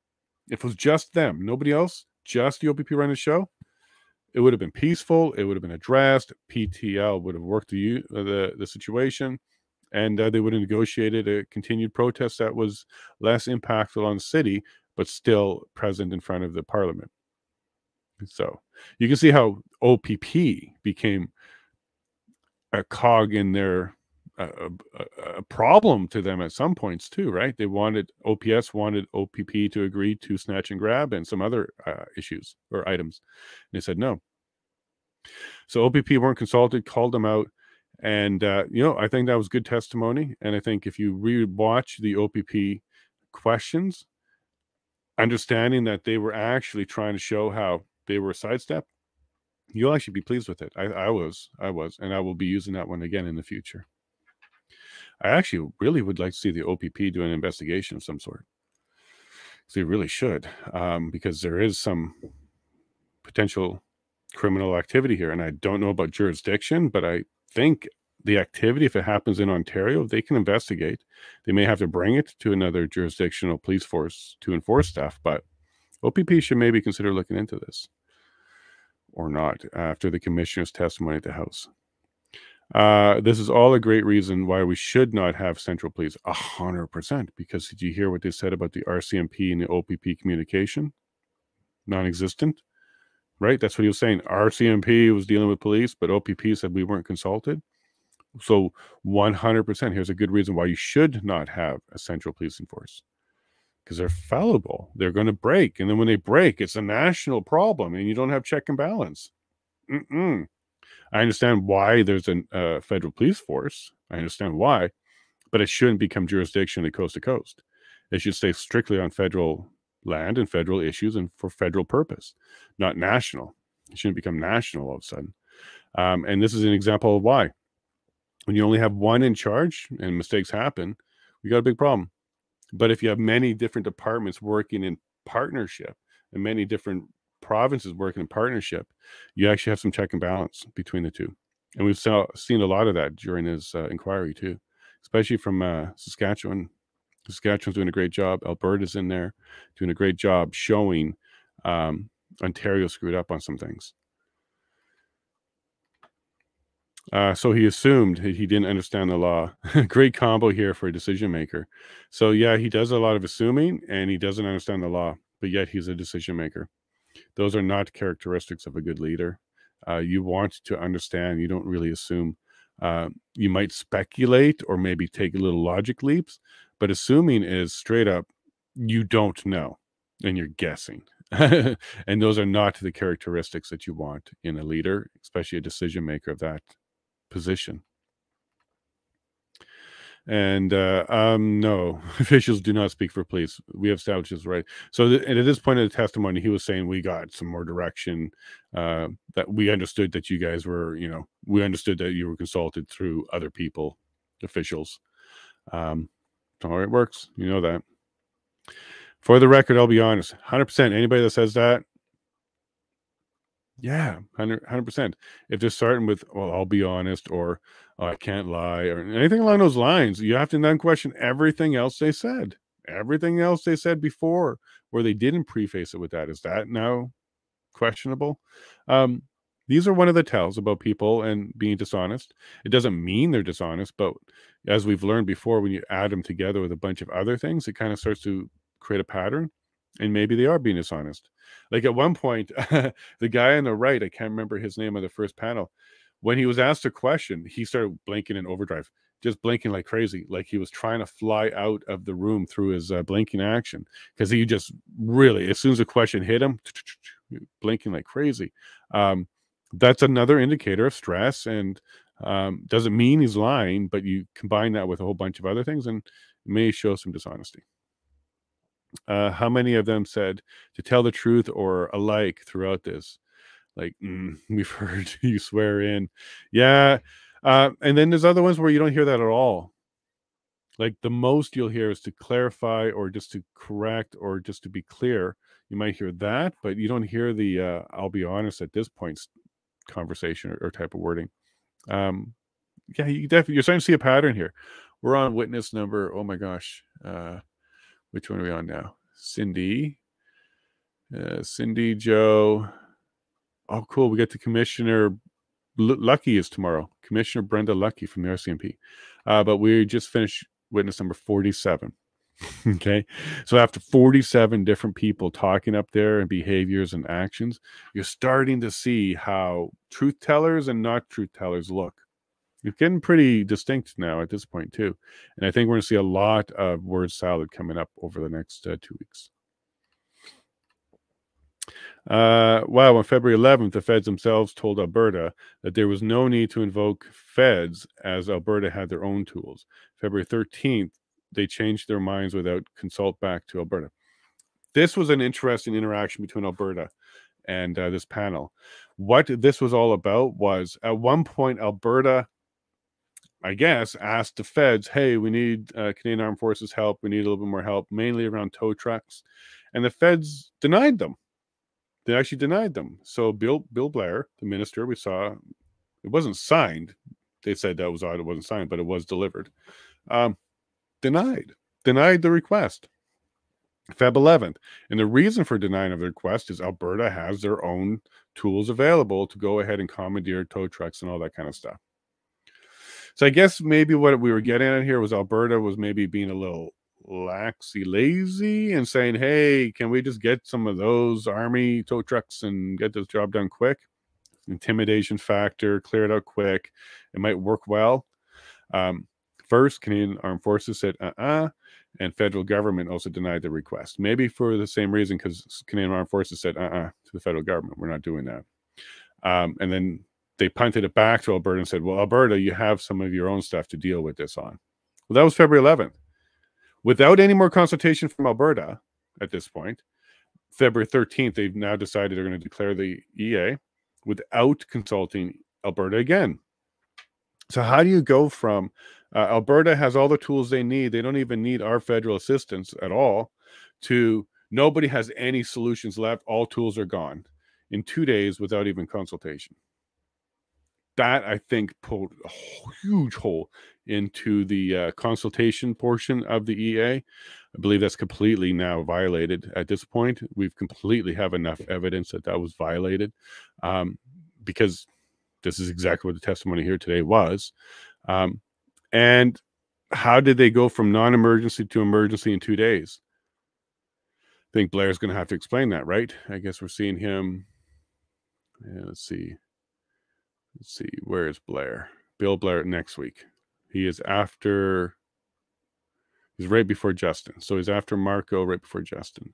if it was just them, nobody else, just the OPP running the show, it would have been peaceful. It would have been addressed. PTL would have worked the situation, and they would have negotiated a continued protest that was less impactful on the city, but still present in front of the parliament. So you can see how OPP became a cog in their a problem to them at some points too, right? They wanted, OPS wanted OPP to agree to snatch and grab and some other issues or items. And they said no. So OPP weren't consulted, called them out. And, you know, I think that was good testimony. And I think if you re-watch the OPP questions, understanding that they were actually trying to show how they were sidestepped, you'll actually be pleased with it. I was, and I will be using that one again in the future. I actually really would like to see the OPP do an investigation of some sort. So you really should, because there is some potential criminal activity here. And I don't know about jurisdiction, but I think the activity, if it happens in Ontario, they can investigate. They may have to bring it to another jurisdictional police force to enforce stuff, but OPP should maybe consider looking into this or not after the commissioner's testimony at the House. This is all a great reason why we should not have central police, 100%, because did you hear what they said about the RCMP and the OPP communication? Non-existent, right? That's what he was saying. RCMP was dealing with police, but OPP said we weren't consulted. So 100%, here's a good reason why you should not have a central policing force. Because they're fallible. They're going to break. And then when they break, it's a national problem and you don't have check and balance. I understand why there's a federal police force. I understand why, but it shouldn't become jurisdictionally coast to coast. It should stay strictly on federal land and federal issues and for federal purpose, not national. It shouldn't become national all of a sudden. And this is an example of why. When you only have one in charge and mistakes happen, we got a big problem. But if you have many different departments working in partnership and many different provinces working in partnership, you actually have some check and balance between the two. And we've seen a lot of that during his inquiry too, especially from Saskatchewan. Saskatchewan's doing a great job. Alberta's in there doing a great job showing Ontario screwed up on some things. So he assumed he didn't understand the law. Great combo here for a decision maker. So yeah, he does a lot of assuming and he doesn't understand the law, but yet he's a decision maker. Those are not characteristics of a good leader. You want to understand, you don't really assume. You might speculate or maybe take little logic leaps, but assuming is straight up, you don't know and you're guessing. And those are not the characteristics that you want in a leader, especially a decision maker of that position. And no, officials do not speak for police. We have established this right. So and at this point of the testimony, he was saying we got some more direction, that we understood that you guys were, we understood that you were consulted through other people, officials. How it works, you know that. For the record, I'll be honest, 100%. Anybody that says that, yeah, 100%. If they're starting with, well, I'll be honest, or oh, I can't lie, or anything along those lines, you have to then question everything else they said. Everything else they said before, where they didn't preface it with that. Is that now questionable? These are one of the tells about people and being dishonest. It doesn't mean they're dishonest, but as we've learned before, when you add them together with a bunch of other things, it kind of starts to create a pattern. And maybe they are being dishonest. Like at one point, the guy on the right, I can't remember his name on the first panel, when he was asked a question, he started blinking in overdrive, just blinking like crazy, like he was trying to fly out of the room through his blinking action, because he just really, as soon as a question hit him, blinking like crazy. That's another indicator of stress, and doesn't mean he's lying, but you combine that with a whole bunch of other things and it may show some dishonesty. How many of them said to tell the truth or alike throughout this? Like, we've heard you swear in. Yeah. And then there's other ones where you don't hear that at all. Like the most you'll hear is to clarify or just to correct or just to be clear. You might hear that, but you don't hear the I'll be honest at this point conversation or type of wording. Yeah, you definitely, you're starting to see a pattern here. We're on witness number, oh my gosh. Which one are we on now? Cindy, Joe. Oh, cool. We get the Commissioner Lucky is tomorrow. Commissioner Brenda Lucky from the RCMP. But we just finished witness number 47. Okay. So after 47 different people talking up there and behaviors and actions, you're starting to see how truth tellers and not truth tellers look. It's getting pretty distinct now at this point too. And I think we're going to see a lot of word salad coming up over the next 2 weeks. Wow, on February 11th, the feds themselves told Alberta that there was no need to invoke feds as Alberta had their own tools. February 13th, they changed their minds without consult back to Alberta. This was an interesting interaction between Alberta and this panel. What this was all about was, at one point, Alberta, I guess, asked the feds, hey, we need Canadian Armed Forces help. We need a little bit more help, mainly around tow trucks. And the feds denied them. They actually denied them. So Bill Blair, the minister, we saw, it wasn't signed. They said that was odd. It wasn't signed, but it was delivered. Denied the request. Feb 11th. And the reason for denying of the request is Alberta has their own tools available to go ahead and commandeer tow trucks and all that kind of stuff. So I guess maybe what we were getting at here was Alberta was maybe being a little lazy and saying, hey, can we just get some of those army tow trucks and get this job done quick? Intimidation factor, clear it out quick. It might work well. First, Canadian Armed Forces said, and federal government also denied the request. Maybe for the same reason, because Canadian Armed Forces said, to the federal government, we're not doing that. And then they punted it back to Alberta and said, well, Alberta, you have some of your own stuff to deal with this on. Well, that was February 11th. Without any more consultation from Alberta at this point, February 13th, they've now decided they're going to declare the EA without consulting Alberta again. So how do you go from Alberta has all the tools they need, they don't even need our federal assistance at all, to nobody has any solutions left, all tools are gone in 2 days without even consultation? That, I think, pulled a huge hole into the consultation portion of the EA. I believe that's completely now violated at this point. We've completely have enough evidence that that was violated, because This is exactly what the testimony here today was. And how did they go from non-emergency to emergency in 2 days? I think Blair's going to have to explain that, right? I guess we're seeing him. Yeah, let's see. Where is Blair? Bill Blair next week. He's right before Justin. So he's after Marco, right before Justin.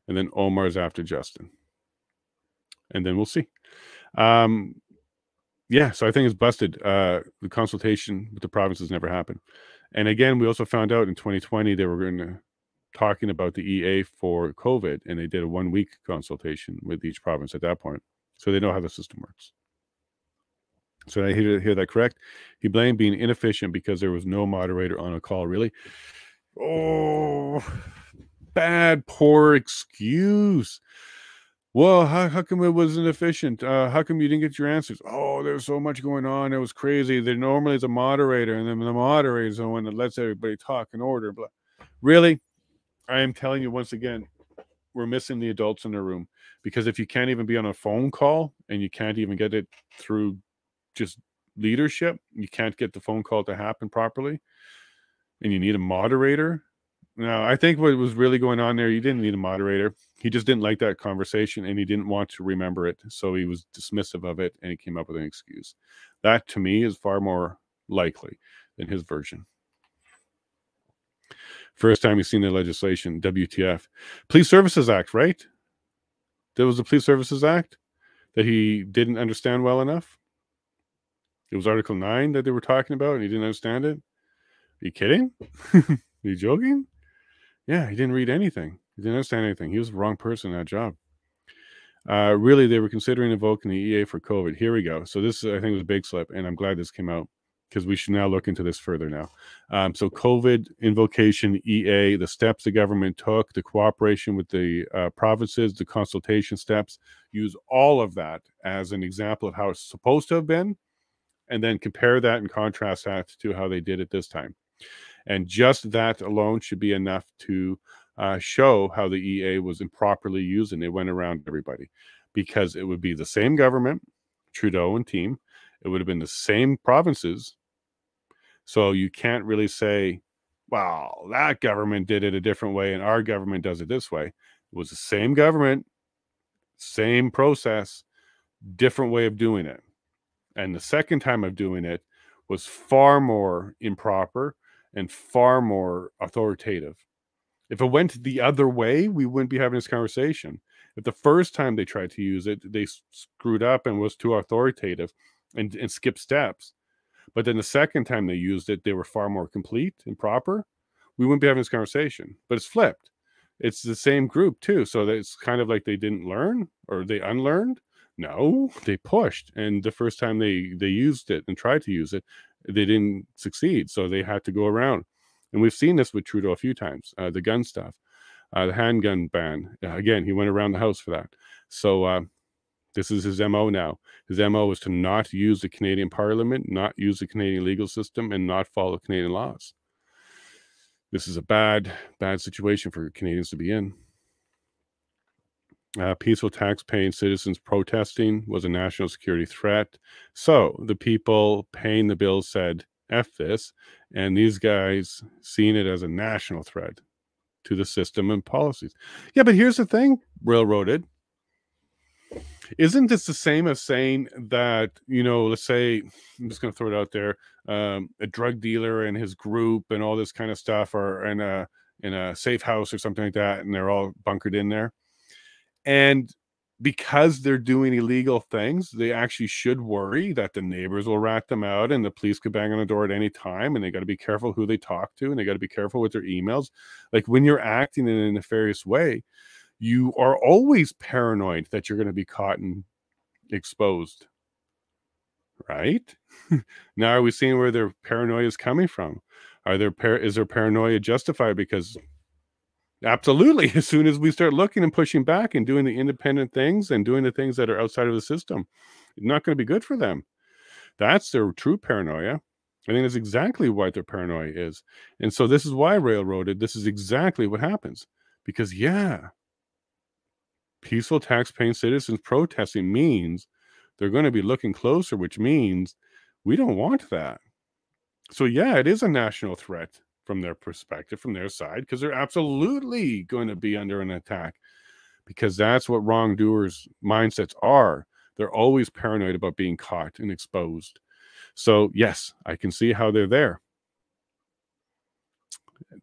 And then Omar's after Justin. And then we'll see. Yeah, so I think it's busted. The consultation with the provinces never happened. And again, we also found out in 2020 they were talking about the EA for COVID, and they did a 1-week consultation with each province at that point. So they know how the system works. So I hear that correct? He blamed being inefficient because there was no moderator on a call. Really? Oh, bad, poor excuse. Well, how come it wasn't efficient? How come you didn't get your answers? Oh, there's so much going on. It was crazy. There normally is a moderator, and then the moderator is the one that lets everybody talk in order. Blah. Really? I am telling you once again, we're missing the adults in the room, because if you can't even be on a phone call and you can't even get it through just leadership, you can't get the phone call to happen properly, and you need a moderator. Now, I think what was really going on there, you didn't need a moderator. He just didn't like that conversation, and he didn't want to remember it. So he was dismissive of it, and he came up with an excuse. That, to me, is far more likely than his version. First time you've seen the legislation, WTF. Police Services Act, right? There was the Police Services Act that he didn't understand well enough. It was Article 9 that they were talking about, and he didn't understand it. Are you kidding? Are you joking? Yeah, he didn't read anything. He didn't understand anything. He was the wrong person in that job. Really, they were considering invoking the EA for COVID. Here we go. So this, I think, was a big slip, and I'm glad this came out, because we should now look into this further now. So COVID, invocation, EA, the steps the government took, the cooperation with the provinces, the consultation steps, use all of that as an example of how it's supposed to have been, and then compare that and contrast that to how they did it this time. And just that alone should be enough to show how the EA was improperly used, and it went around everybody, because it would be the same government, Trudeau and team. It would have been the same provinces. So you can't really say, well, that government did it a different way and our government does it this way. It was the same government, same process, different way of doing it. And the second time of doing it was far more improper and far more authoritative. If it went the other way, we wouldn't be having this conversation. If the first time they tried to use it, they screwed up and was too authoritative and skipped steps, but then the second time they used it, they were far more complete and proper, we wouldn't be having this conversation. But it's flipped. It's the same group too. So that it's kind of like they didn't learn, or they unlearned. No, they pushed. And the first time they used it and tried to use it, they didn't succeed. So they had to go around. And we've seen this with Trudeau a few times, the gun stuff, the handgun ban. Again, he went around the house for that. So this is his MO now. His MO is to not use the Canadian Parliament, not use the Canadian legal system, and not follow Canadian laws. This is a bad, bad situation for Canadians to be in. Peaceful tax-paying citizens protesting was a national security threat. So the people paying the bills said, F this, and these guys seeing it as a national threat to the system and policies. Yeah, but here's the thing, railroaded. Isn't this the same as saying that, you know, let's say, I'm just going to throw it out there, a drug dealer and his group and all this kind of stuff are in a safe house or something like that, and they're all bunkered in there. And because they're doing illegal things, they actually should worry that the neighbors will rat them out and the police could bang on the door at any time, and they got to be careful who they talk to, and they got to be careful with their emails. Like, when you're acting in a nefarious way, you are always paranoid that you're going to be caught and exposed, right? Now, are we seeing where their paranoia is coming from? Is their paranoia justified? Because absolutely, as soon as we start looking and pushing back and doing the independent things and doing the things that are outside of the system, it's not going to be good for them. That's their true paranoia. I think that's exactly what their paranoia is. And so this is why railroaded, this is exactly what happens. Because, yeah, peaceful tax-paying citizens protesting means they're going to be looking closer, which means we don't want that. So yeah, it is a national threat from their perspective, from their side, because they're absolutely going to be under an attack, because that's what wrongdoers' mindsets are. They're always paranoid about being caught and exposed. So yes, I can see how they're there.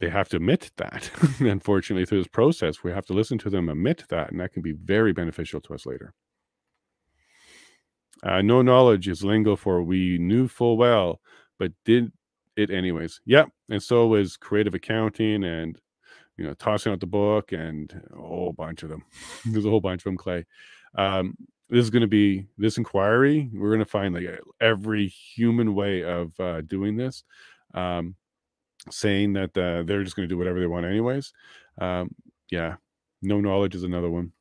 They have to admit that. Unfortunately, through this process, we have to listen to them admit that, and that can be very beneficial to us later. No knowledge is lingo for we knew full well, but did it anyways. Yep. And so was creative accounting and, tossing out the book and a whole bunch of them. There's a whole bunch of them, Clay. This is going to be this inquiry. We're going to find like every human way of doing this, saying that they're just going to do whatever they want anyways. Yeah. No knowledge is another one.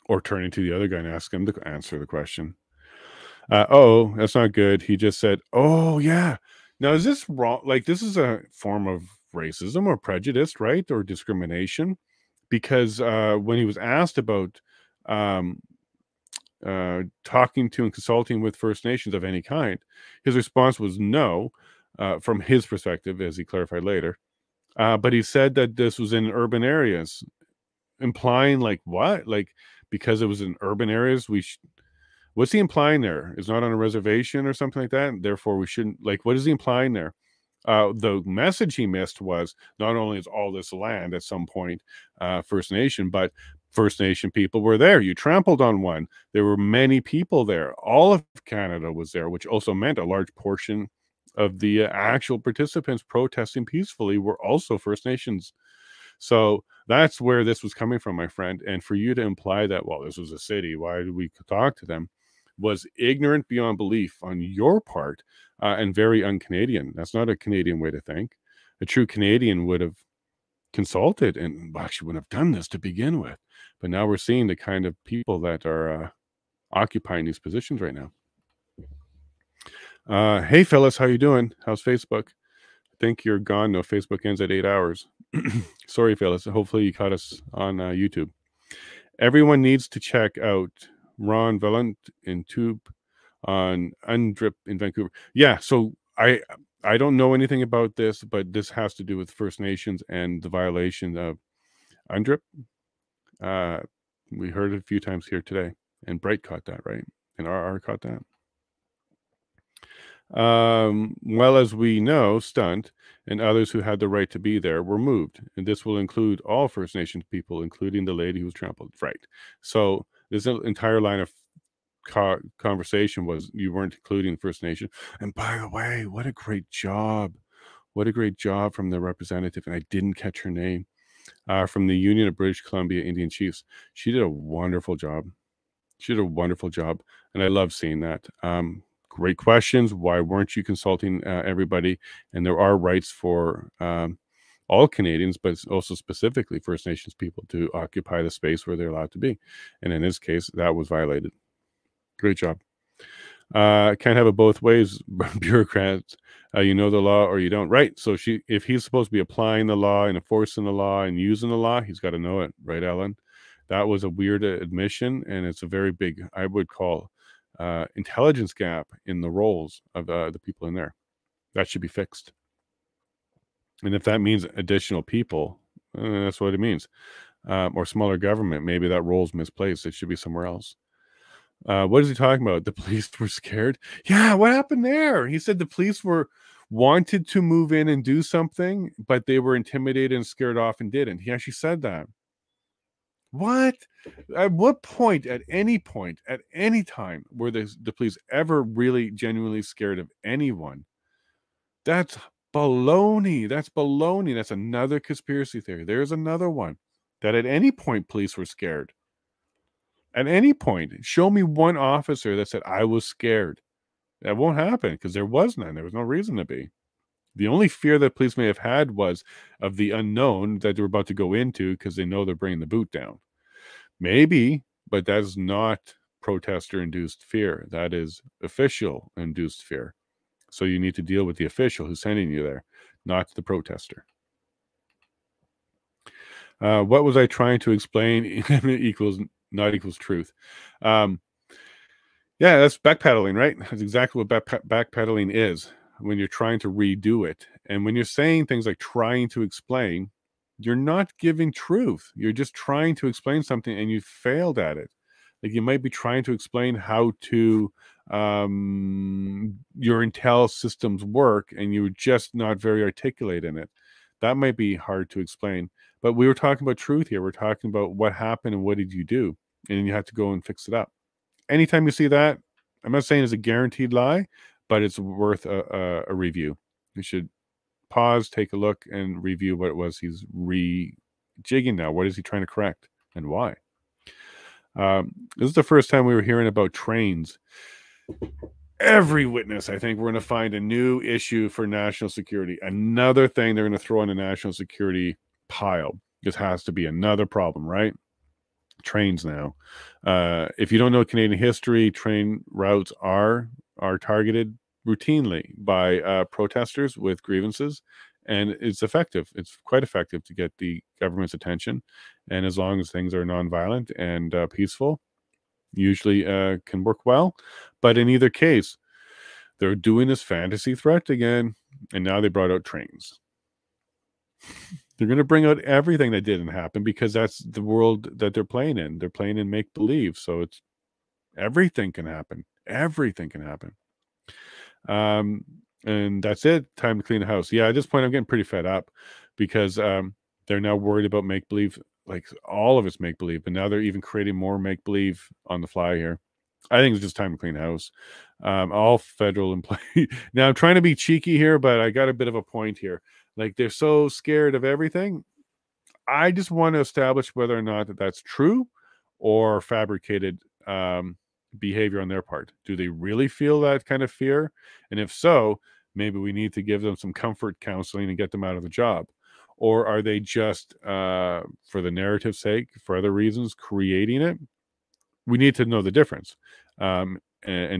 Or turning to the other guy and ask him to answer the question. Oh, that's not good. He just said, oh, yeah. Now, is this wrong? Like, this is a form of racism or prejudice, right? Or discrimination. Because when he was asked about talking to and consulting with First Nations of any kind, his response was no, from his perspective, as he clarified later. But he said that this was in urban areas, implying like what? Like, because it was in urban areas, what's he implying there? It's not on a reservation or something like that, and therefore we shouldn't, like, what is he implying there? The message he missed was not only is all this land at some point First Nation, but First Nation people were there. You trampled on one. There were many people there. All of Canada was there, which also meant a large portion of the actual participants protesting peacefully were also First Nations. So that's where this was coming from, my friend. And for you to imply that, well, this was a city, why did we talk to them, was ignorant beyond belief on your part, and very un-Canadian. That's not a Canadian way to think. A true Canadian would have consulted and actually wouldn't have done this to begin with. But now we're seeing the kind of people that are occupying these positions right now. Hey, fellas, how you doing? How's Facebook? I think you're gone. No, Facebook ends at 8 hours. Sorry, fellas. Hopefully you caught us on YouTube. Everyone needs to check out Ron Valant in Tube on Undrip in Vancouver. Yeah, so I don't know anything about this, but this has to do with First Nations and the violation of Undrip. We heard it a few times here today, and Bright caught that, right? And RR caught that. Well, as we know, Stunt and others who had the right to be there were moved, and this will include all First Nations people, including the lady who was trampled. Right. So this entire line of conversation was you weren't including First Nation. And by the way, what a great job! What a great job from the representative, and I didn't catch her name, from the Union of British Columbia Indian Chiefs. She did a wonderful job. She did a wonderful job, and I love seeing that. Great questions. Why weren't you consulting everybody? And there are rights for all Canadians, but also specifically First Nations people to occupy the space where they're allowed to be. And in this case, that was violated. Great job. Can't have it both ways, bureaucrats. You know the law or you don't. Right. So if he's supposed to be applying the law and enforcing the law and using the law, he's got to know it. Right, Ellen? That was a weird admission, and it's a very big, I would call, intelligence gap in the roles of the people in there. That should be fixed. And if that means additional people, that's what it means. Or smaller government, maybe that role's misplaced. It should be somewhere else. What is he talking about? The police were scared? Yeah, what happened there? He said the police wanted to move in and do something, but they were intimidated and scared off and didn't. He actually said that. What? At what point, at any time, were the police ever really genuinely scared of anyone? That's baloney. That's baloney. That's another conspiracy theory. There's another one that at any point police were scared. At any point, show me one officer that said, I was scared. That won't happen because there was none. There was no reason to be. The only fear that police may have had was of the unknown that they were about to go into because they know they're bringing the boot down. Maybe, but that's not protester-induced fear. That is official-induced fear. So you need to deal with the official who's sending you there, not the protester. What was I trying to explain? Equals not equals truth. Yeah, that's backpedaling, right? That's exactly what backpedaling is, when you're trying to redo it. And when you're saying things like trying to explain, you're not giving truth. You're just trying to explain something and you failed at it. Like you might be trying to explain how to your intel systems work and you're just not very articulate in it. That might be hard to explain. But we were talking about truth here. We're talking about what happened and what did you do? And you have to go and fix it up. Anytime you see that, I'm not saying it's a guaranteed lie, but it's worth a review. You should pause, take a look, and review what it was he's rejigging now. What is he trying to correct and why? This is the first time we were hearing about trains. Every witness, I think, we're going to find a new issue for national security. Another thing they're going to throw on the national security pile. This has to be another problem, right? Trains now. If you don't know Canadian history, train routes are targeted routinely by protesters with grievances, and it's effective. It's quite effective to get the government's attention, and as long as things are nonviolent and peaceful, usually can work well. But in either case, they're doing this fantasy threat again, and now they brought out trains. They're going to bring out everything that didn't happen because that's the world that they're playing in. They're playing in make-believe, so it's everything can happen. Everything can happen. And that's it. Time to clean the house. Yeah, at this point, I'm getting pretty fed up because they're now worried about make-believe. Like all of it's make-believe, but now they're even creating more make-believe on the fly here. I think it's just time to clean the house. All federal employees. Now, I'm trying to be cheeky here, but I got a bit of a point here. Like they're so scared of everything. I just want to establish whether or not that's true or fabricated behavior on their part. Do they really feel that kind of fear? And if so, maybe we need to give them some comfort counseling and get them out of the job. Or are they just, for the narrative's sake, for other reasons, creating it? We need to know the difference and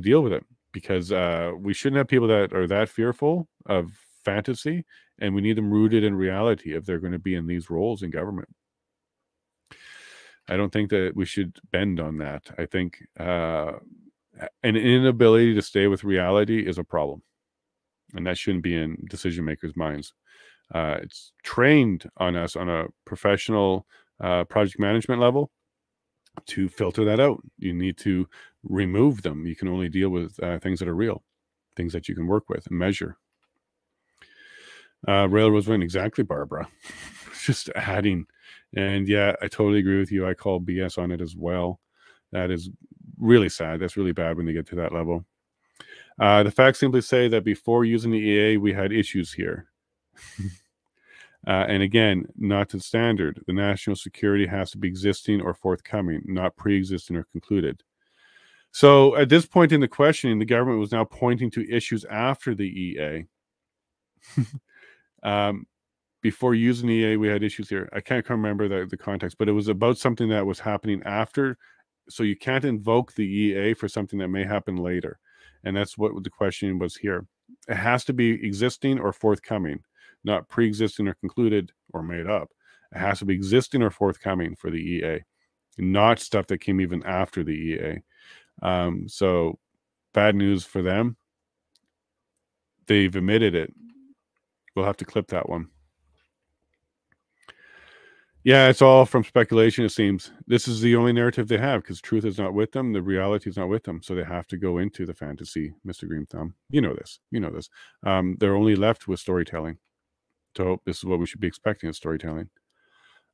deal with it, because we shouldn't have people that are that fearful of fantasy, and we need them rooted in reality if they're going to be in these roles in government. I don't think that we should bend on that. I think an inability to stay with reality is a problem, and that shouldn't be in decision makers' minds. It's trained on us on a professional project management level to filter that out. You need to remove them. You can only deal with things that are real, things that you can work with and measure. Railroads went exactly, Barbara. Just adding. And yeah, I totally agree with you. I call BS on it as well. That is really sad. That's really bad when they get to that level. The facts simply say that before using the EA, we had issues here. And again, not to standard. The national security has to be existing or forthcoming, not pre-existing or concluded. So at this point in the questioning, the government was now pointing to issues after the EA. Before using the EA, we had issues here. I can't remember the context, but it was about something that was happening after. So you can't invoke the EA for something that may happen later. And that's what the questioning was here. It has to be existing or forthcoming, not pre-existing or concluded or made up. It has to be existing or forthcoming for the EA, not stuff that came even after the EA. So bad news for them. They've admitted it. We'll have to clip that one. Yeah, it's all from speculation, it seems. This is the only narrative they have because truth is not with them. The reality is not with them. So they have to go into the fantasy, Mr. Green Thumb. You know this. You know this. They're only left with storytelling. So this is what we should be expecting, is storytelling.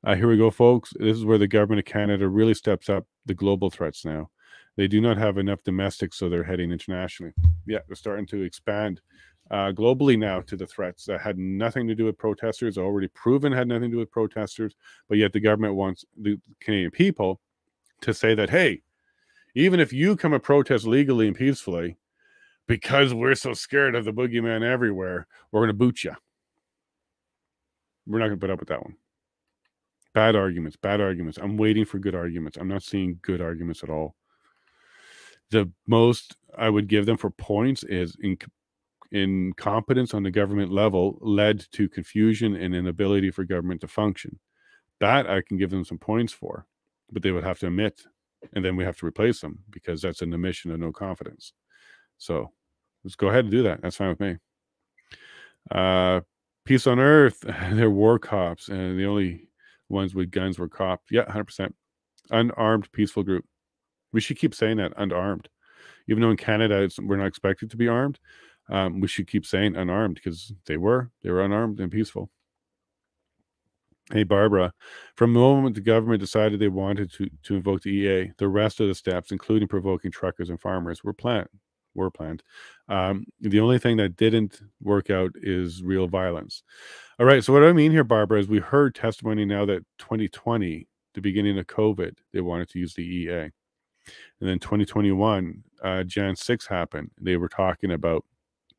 Here we go, folks. This is where the government of Canada really steps up the global threats now. They do not have enough domestics, so they're heading internationally. Yeah, they're starting to expand globally now to the threats that had nothing to do with protesters, already proven had nothing to do with protesters, but yet the government wants the Canadian people to say that, hey, even if you come and protest legally and peacefully, because we're so scared of the boogeyman everywhere, we're going to boot you. We're not going to put up with that one. Bad arguments, bad arguments. I'm waiting for good arguments. I'm not seeing good arguments at all. The most I would give them for points is incompetence on the government level led to confusion and inability for government to function. That I can give them some points for, but they would have to admit and then we have to replace them because that's an admission of no confidence. So let's go ahead and do that. That's fine with me. Peace on Earth, they're war cops, and the only ones with guns were cops. Yeah, 100%. Unarmed, peaceful group. We should keep saying that, unarmed. Even though in Canada we're not expected to be armed, we should keep saying unarmed because they were unarmed and peaceful. Hey, Barbara, from the moment the government decided they wanted to invoke the EA, the rest of the steps, including provoking truckers and farmers, were planned. The only thing that didn't work out is real violence. All right, so what I mean here, Barbara, is we heard testimony now that 2020, the beginning of COVID, they wanted to use the EA. And then 2021, Jan 6 happened. They were talking about,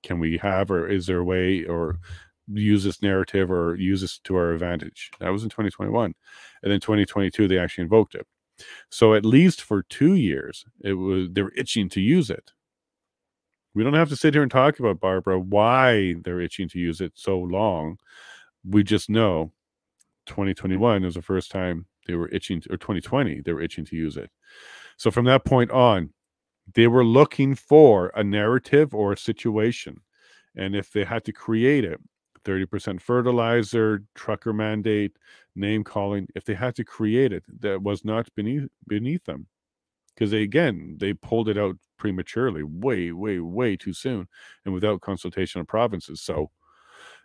can we have, or is there a way, or use this narrative or use this to our advantage? That was in 2021. And then 2022, they actually invoked it. So at least for 2 years, they were itching to use it. We don't have to sit here and talk about, Barbara, why they're itching to use it so long. We just know 2021 was the first time they were itching, or 2020, they were itching to use it. So from that point on, they were looking for a narrative or a situation. And if they had to create it, 30% fertilizer, trucker mandate, name calling, if they had to create it, that was not beneath them. Because they pulled it out prematurely, way too soon, and without consultation of provinces. So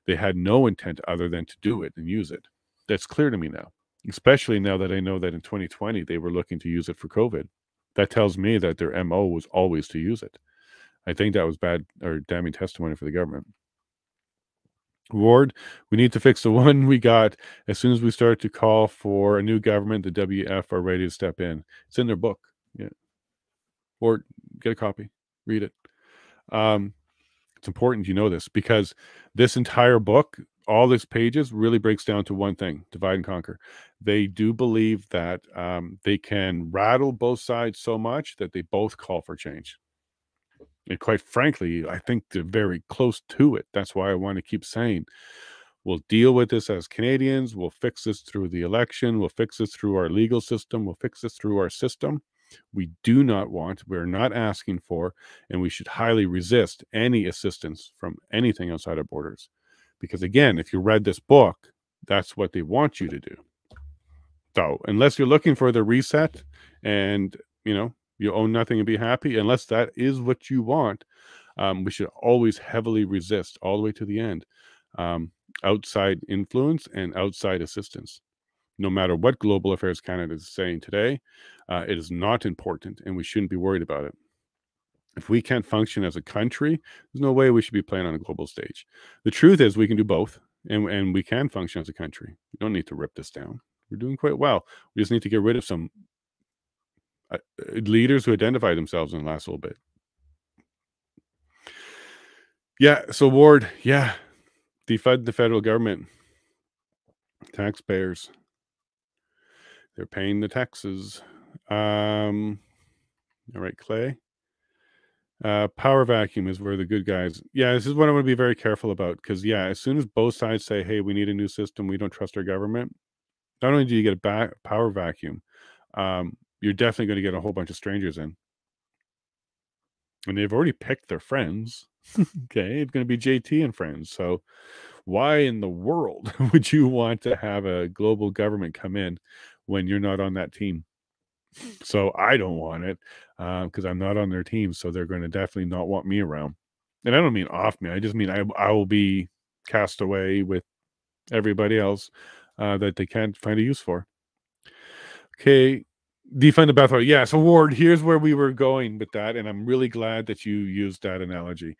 they had no intent other than to do it and use it. That's clear to me now, especially now that I know that in 2020 they were looking to use it for COVID. That tells me that their MO was always to use it. I think that was bad or damning testimony for the government. Ward, we need to fix the one we got. As soon as we start to call for a new government, the WF are ready to step in. It's in their book. Yeah. Or get a copy, read it. It's important you know this, because this entire book, all these pages, really breaks down to one thing: divide and conquer. They do believe that they can rattle both sides so much that they both call for change. And quite frankly, I think they're very close to it. That's why I want to keep saying, we'll deal with this as Canadians. We'll fix this through the election. We'll fix this through our legal system. We'll fix this through our system. We do not want, we're not asking for, and we should highly resist any assistance from anything outside our borders. Because again, if you read this book, that's what they want you to do. So unless you're looking for the reset and, you own nothing and be happy, unless that is what you want, we should always heavily resist all the way to the end. Outside influence and outside assistance. No matter what Global Affairs Canada is saying today, it is not important, and we shouldn't be worried about it. If we can't function as a country, there's no way we should be playing on a global stage. The truth is we can do both, and we can function as a country. We don't need to rip this down. We're doing quite well. We just need to get rid of some leaders who identify themselves in the last little bit. Yeah, so Ward, yeah, defund the federal government. Taxpayers. They're paying the taxes. All right, Clay. Power vacuum is where the good guys. Yeah, this is what I want to be very careful about, because as soon as both sides say, hey, we need a new system, we don't trust our government, not only do you get a power vacuum, you're definitely going to get a whole bunch of strangers in. And they've already picked their friends. Okay, it's going to be JT and friends. So why in the world would you want to have a global government come in when you're not on that team? So I don't want it because I'm not on their team. So they're going to definitely not want me around. And I don't mean off me. I just mean I will be cast away with everybody else that they can't find a use for. Okay. Defund the bathwater. Yeah. So Ward, here's where we were going with that. And I'm really glad that you used that analogy.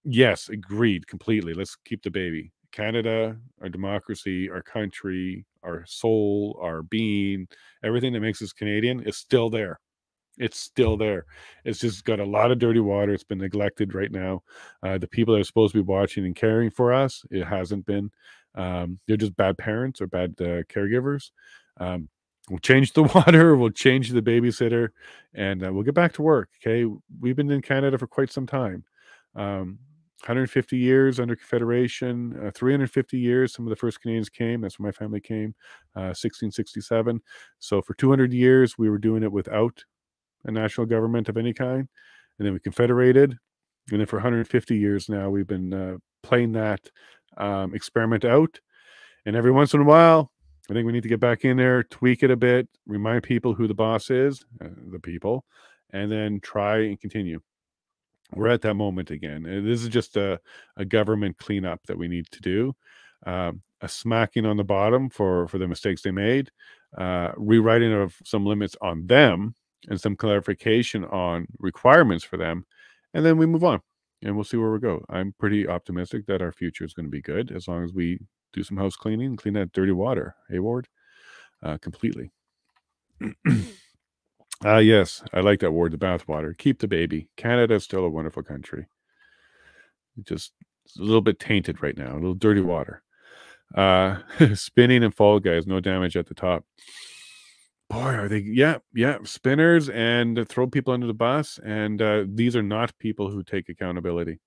Yes, agreed completely. Let's keep the baby. Canada, our democracy, our country, our soul, our being, everything that makes us Canadian is still there. It's still there. It's just got a lot of dirty water. It's been neglected right now. The people that are supposed to be watching and caring for us, it hasn't been. They're just bad parents or bad caregivers. We'll change the water. We'll change the babysitter, and we'll get back to work. Okay, we've been in Canada for quite some time. 150 years under Confederation, 350 years. Some of the first Canadians came. That's when my family came, 1667. So for 200 years, we were doing it without a national government of any kind. And then we confederated. And then for 150 years now, we've been playing that experiment out. And every once in a while, I think we need to get back in there, tweak it a bit, remind people who the boss is, the people, and then try and continue. We're at that moment again. This is just a government cleanup that we need to do. A smacking on the bottom for the mistakes they made, rewriting of some limits on them, and some clarification on requirements for them, and then we move on, and we'll see where we go. I'm pretty optimistic that our future is going to be good as long as we do some house cleaning, clean that dirty water, Ward? Completely. Yes, I like that word, the bathwater. Keep the baby. Canada is still a wonderful country. Just a little bit tainted right now, a little dirty water. Spinning and Fall Guys, no damage at the top. Boy, are they, yeah, spinners and throw people under the bus. And these are not people who take accountability.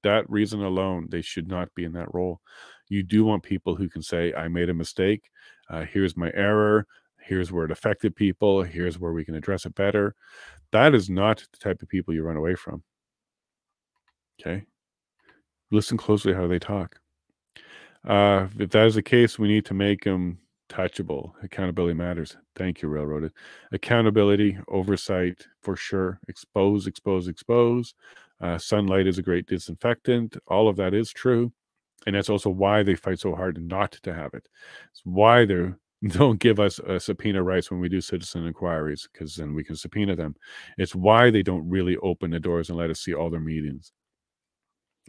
That reason alone, they should not be in that role. You do want people who can say, I made a mistake. Here's my error. Here's where it affected people. Here's where we can address it better. That is not the type of people you run away from. Okay? Listen closely how they talk. If that is the case, we need to make them touchable. Accountability matters. Thank you, Railroaded. Accountability, oversight, for sure. Expose. Sunlight is a great disinfectant. All of that is true. And that's also why they fight so hard not to have it. It's why they don't give us subpoena rights when we do citizen inquiries, because then we can subpoena them. It's why they don't really open the doors and let us see all their meetings.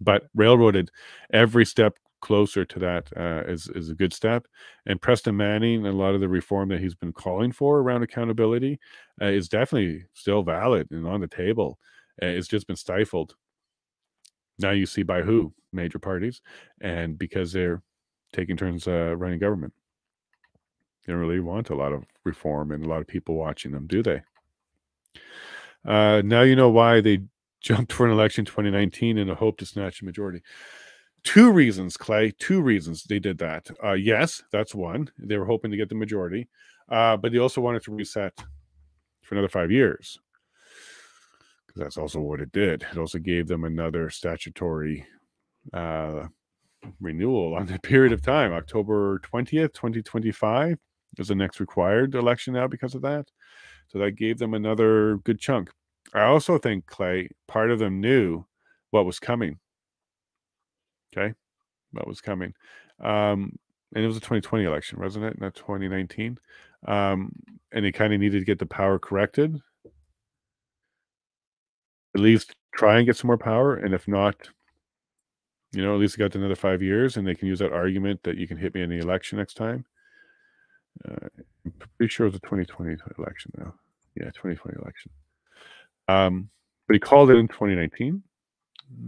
But Railroaded, every step closer to that is a good step. And Preston Manning, a lot of the reform that he's been calling for around accountability is definitely still valid and on the table. It's just been stifled. Now you see by who? Major parties. And because they're taking turns running government. They don't really want a lot of reform and a lot of people watching them, do they? Now you know why they jumped for an election in 2019 in a hope to snatch a majority. Two reasons, Clay. Two reasons they did that. Yes, that's one. They were hoping to get the majority. But they also wanted to reset for another 5 years. Because that's also what it did. It also gave them another statutory renewal on the period of time. October 20th, 2025 is the next required election now because of that. So that gave them another good chunk. I also think, Clay, part of them knew what was coming. Okay? What was coming. And it was a 2020 election, wasn't it? Not 2019. And they kind of needed to get the power corrected. At least try and get some more power. And if not, you know, at least got another 5 years, and they can use that argument that you can hit me in the election next time. I'm pretty sure it was a 2020 election now. Yeah, 2020 election. But he called it in 2019.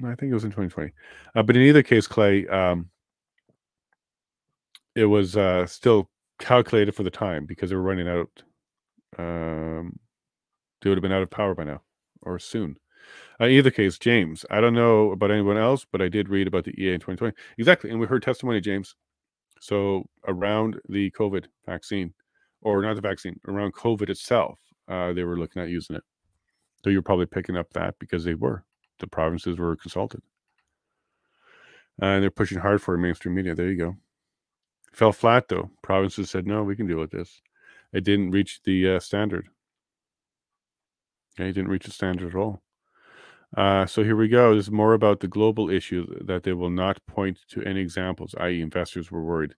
I think it was in 2020. But in either case, Clay, it was still calculated for the time because they were running out. They would have been out of power by now or soon. In either case, James, I don't know about anyone else, but I did read about the EA in 2020. Exactly. And we heard testimony, James. So around the COVID vaccine, or not the vaccine, around COVID itself, they were looking at using it. So you're probably picking up that because they were. The provinces were consulted. And they're pushing hard for mainstream media. There you go. Fell flat, though. Provinces said, no, we can deal with this. It didn't reach the standard. Okay, it didn't reach the standard at all. So here we go. This is more about the global issue that they will not point to any examples, i.e. investors were worried.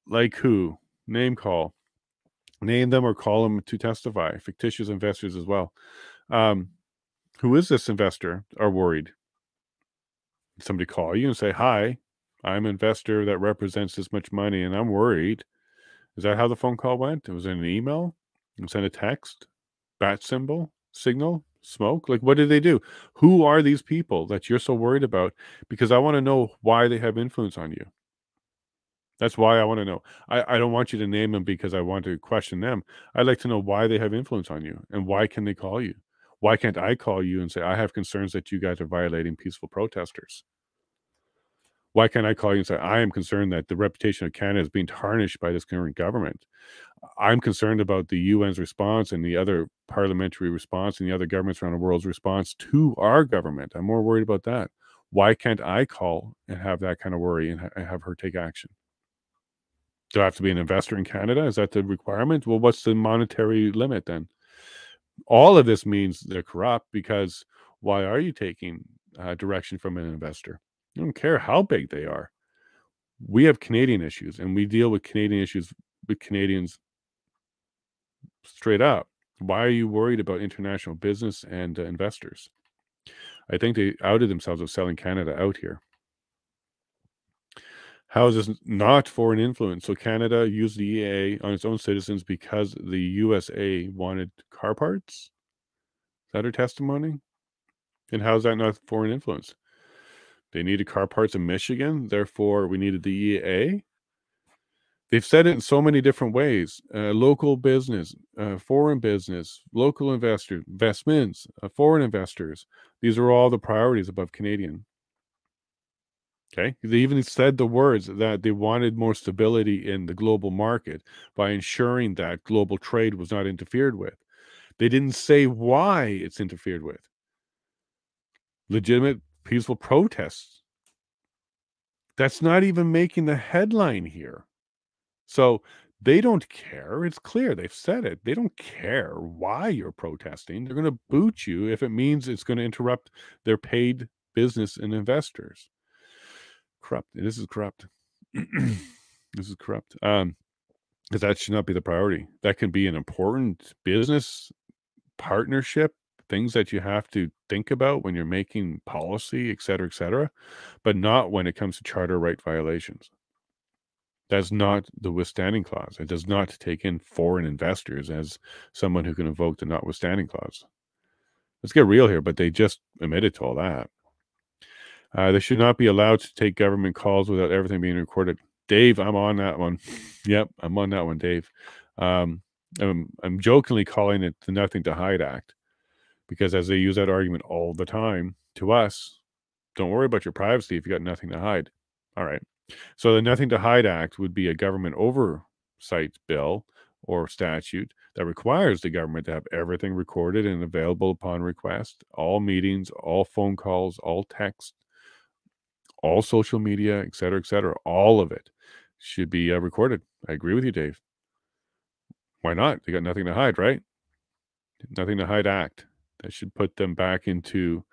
Like who? Name call. Name them or call them to testify. Fictitious investors as well. Who is this investor? Are worried. Somebody call you and say, hi, I'm an investor that represents this much money and I'm worried. Is that how the phone call went? It was in an email? It was in a text? Bat symbol? Signal? Smoke? Like, what did they do? Who are these people that you're so worried about? Because I want to know why they have influence on you. That's why I want to know. I don't want you to name them because I want to question them. I'd like to know why they have influence on you and why can they call you? Why can't I call you and say, I have concerns that you guys are violating peaceful protesters? Why can't I call you and say, I am concerned that the reputation of Canada is being tarnished by this current government? I'm concerned about the UN's response and the other parliamentary response and the other governments around the world's response to our government. I'm more worried about that. Why can't I call and have that kind of worry and have her take action? Do I have to be an investor in Canada? Is that the requirement? Well, what's the monetary limit then? All of this means they're corrupt, because why are you taking direction from an investor? I don't care how big they are. We have Canadian issues, and we deal with Canadian issues with Canadians straight up. Why are you worried about international business and investors? I think they outed themselves of selling Canada out here. How is this not foreign influence? So Canada used the EA on its own citizens because the USA wanted car parts? Is that her testimony? And how is that not foreign influence? They needed car parts in Michigan, therefore we needed the EA. They've said it in so many different ways. Local business, foreign business, local investors, investments, foreign investors. These are all the priorities above Canadian. Okay. They even said the words that they wanted more stability in the global market by ensuring that global trade was not interfered with. They didn't say why it's interfered with. Legitimate, peaceful protests. That's not even making the headline here. So they don't care. It's clear. They've said it. They don't care why you're protesting. They're going to boot you if it means it's going to interrupt their paid business and investors. Corrupt. This is corrupt. This is corrupt. Because that should not be the priority. That can be an important business partnership, things that you have to think about when you're making policy, et cetera, but not when it comes to charter right violations. That's not the withstanding clause. It does not take in foreign investors as someone who can invoke the notwithstanding clause. Let's get real here, but they just admitted to all that. They should not be allowed to take government calls without everything being recorded. Dave, I'm on that one. Yep, I'm on that one, Dave. I'm jokingly calling it the Nothing to Hide Act, because as they use that argument all the time to us, don't worry about your privacy if you got nothing to hide. All right. So the Nothing to Hide Act would be a government oversight bill or statute that requires the government to have everything recorded and available upon request. All meetings, all phone calls, all text, all social media, et cetera, all of it should be recorded. I agree with you, Dave. Why not? They got nothing to hide, right? Nothing to Hide Act. That should put them back into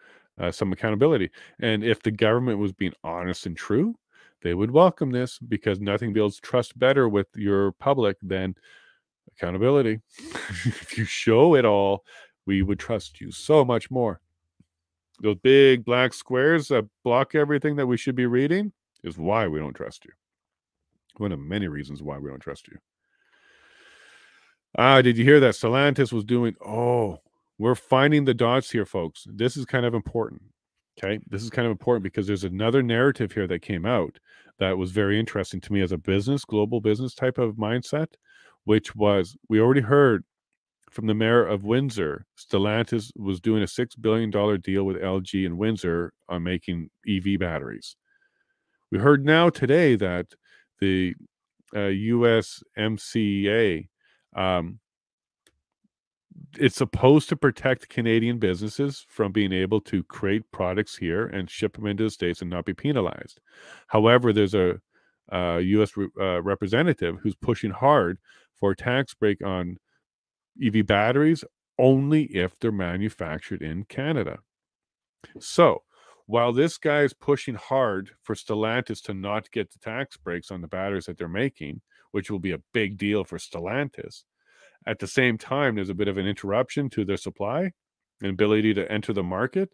some accountability. And if the government was being honest and true, they would welcome this, because nothing builds trust better with your public than accountability. If you show it all, we would trust you so much more. Those big black squares that block everything that we should be reading is why we don't trust you. One of many reasons why we don't trust you. Did you hear that Stellantis was doing? Oh, we're finding the dots here, folks. This is kind of important. Okay, this is kind of important because there's another narrative here that came out that was very interesting to me as a business, global business type of mindset, which was, we already heard from the mayor of Windsor, Stellantis was doing a $6 billion deal with LG in Windsor on making EV batteries. We heard now today that the USMCA, it's supposed to protect Canadian businesses from being able to create products here and ship them into the States and not be penalized. However, there's a U.S. representative who's pushing hard for a tax break on EV batteries only if they're manufactured in Canada. So while this guy is pushing hard for Stellantis to not get the tax breaks on the batteries that they're making, which will be a big deal for Stellantis, at the same time, there's a bit of an interruption to their supply and ability to enter the market.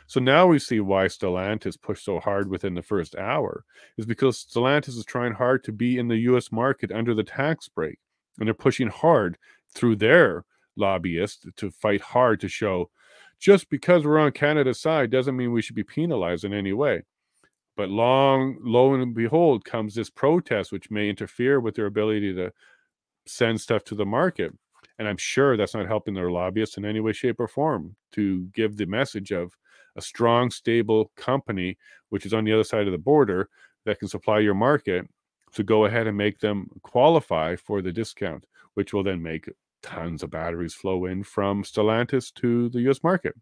So now we see why Stellantis pushed so hard within the first hour, is because Stellantis is trying hard to be in the U.S. market under the tax break. And they're pushing hard through their lobbyists to fight hard to show just because we're on Canada's side doesn't mean we should be penalized in any way. But lo and behold, comes this protest, which may interfere with their ability to send stuff to the market. And I'm sure that's not helping their lobbyists in any way, shape, or form to give the message of a strong, stable company, which is on the other side of the border, that can supply your market to go ahead and make them qualify for the discount, which will then make tons of batteries flow in from Stellantis to the US market.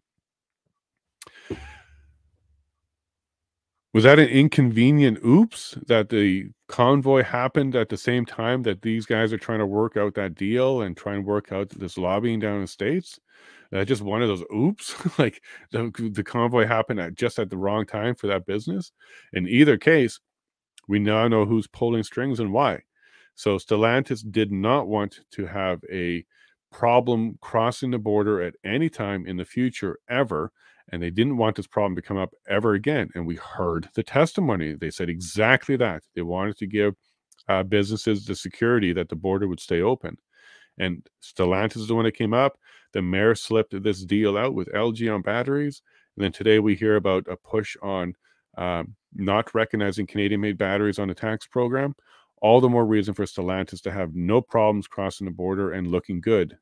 Was that an inconvenient oops that the convoy happened at the same time that these guys are trying to work out that deal and try and work out this lobbying down in the States? Just one of those oops, like the convoy happened just at the wrong time for that business. In either case, we now know who's pulling strings and why. So Stellantis did not want to have a problem crossing the border at any time in the future ever, and they didn't want this problem to come up ever again. And we heard the testimony. They said exactly that. They wanted to give businesses the security that the border would stay open. And Stellantis is the one that came up. The mayor slipped this deal out with LG on batteries. And then today we hear about a push on not recognizing Canadian-made batteries on the tax program. All the more reason for Stellantis to have no problems crossing the border and looking good.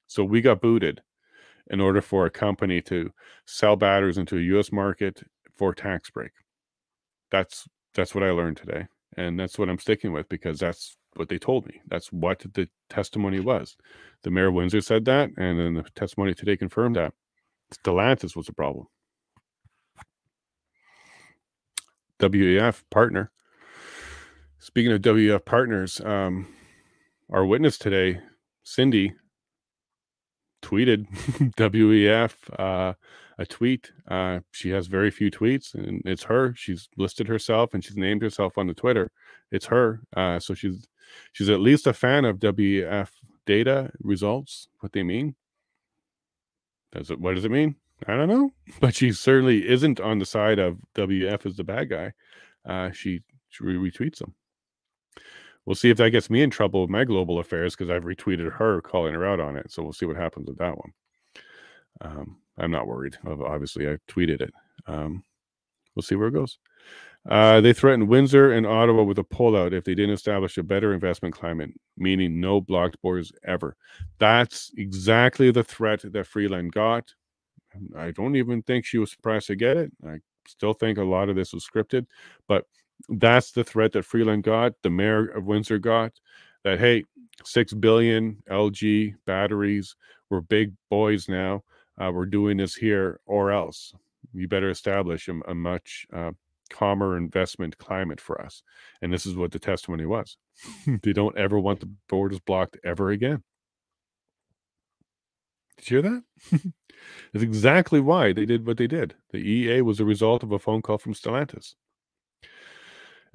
So we got booted in order for a company to sell batteries into a U.S. market for tax break. That's what I learned today. And that's what I'm sticking with, because that's what they told me. That's what the testimony was. The mayor of Windsor said that, and then the testimony today confirmed that. Stellantis was the problem. WEF partner. Speaking of WEF partners, our witness today, Cindy, tweeted WEF a tweet. She has very few tweets, and it's her. She's listed herself and she's named herself on the Twitter. It's her. So she's at least a fan of WEF data results. What they mean? What does it mean? I don't know. But she certainly isn't on the side of WEF as the bad guy. She retweets them. We'll see if that gets me in trouble with my global affairs, because I've retweeted her calling her out on it. So we'll see what happens with that one. I'm not worried. Obviously, I tweeted it. We'll see where it goes. They threatened Windsor and Ottawa with a pullout if they didn't establish a better investment climate, meaning no blocked borders ever. That's exactly the threat that Freeland got. I don't even think she was surprised to get it. I still think a lot of this was scripted, but that's the threat that Freeland got, the mayor of Windsor got, that, hey, 6 billion LG batteries, we're big boys now, we're doing this here, or else you better establish a much calmer investment climate for us. And this is what the testimony was. They don't ever want the borders blocked ever again. Did you hear that? That's exactly why they did what they did. The EA was a result of a phone call from Stellantis.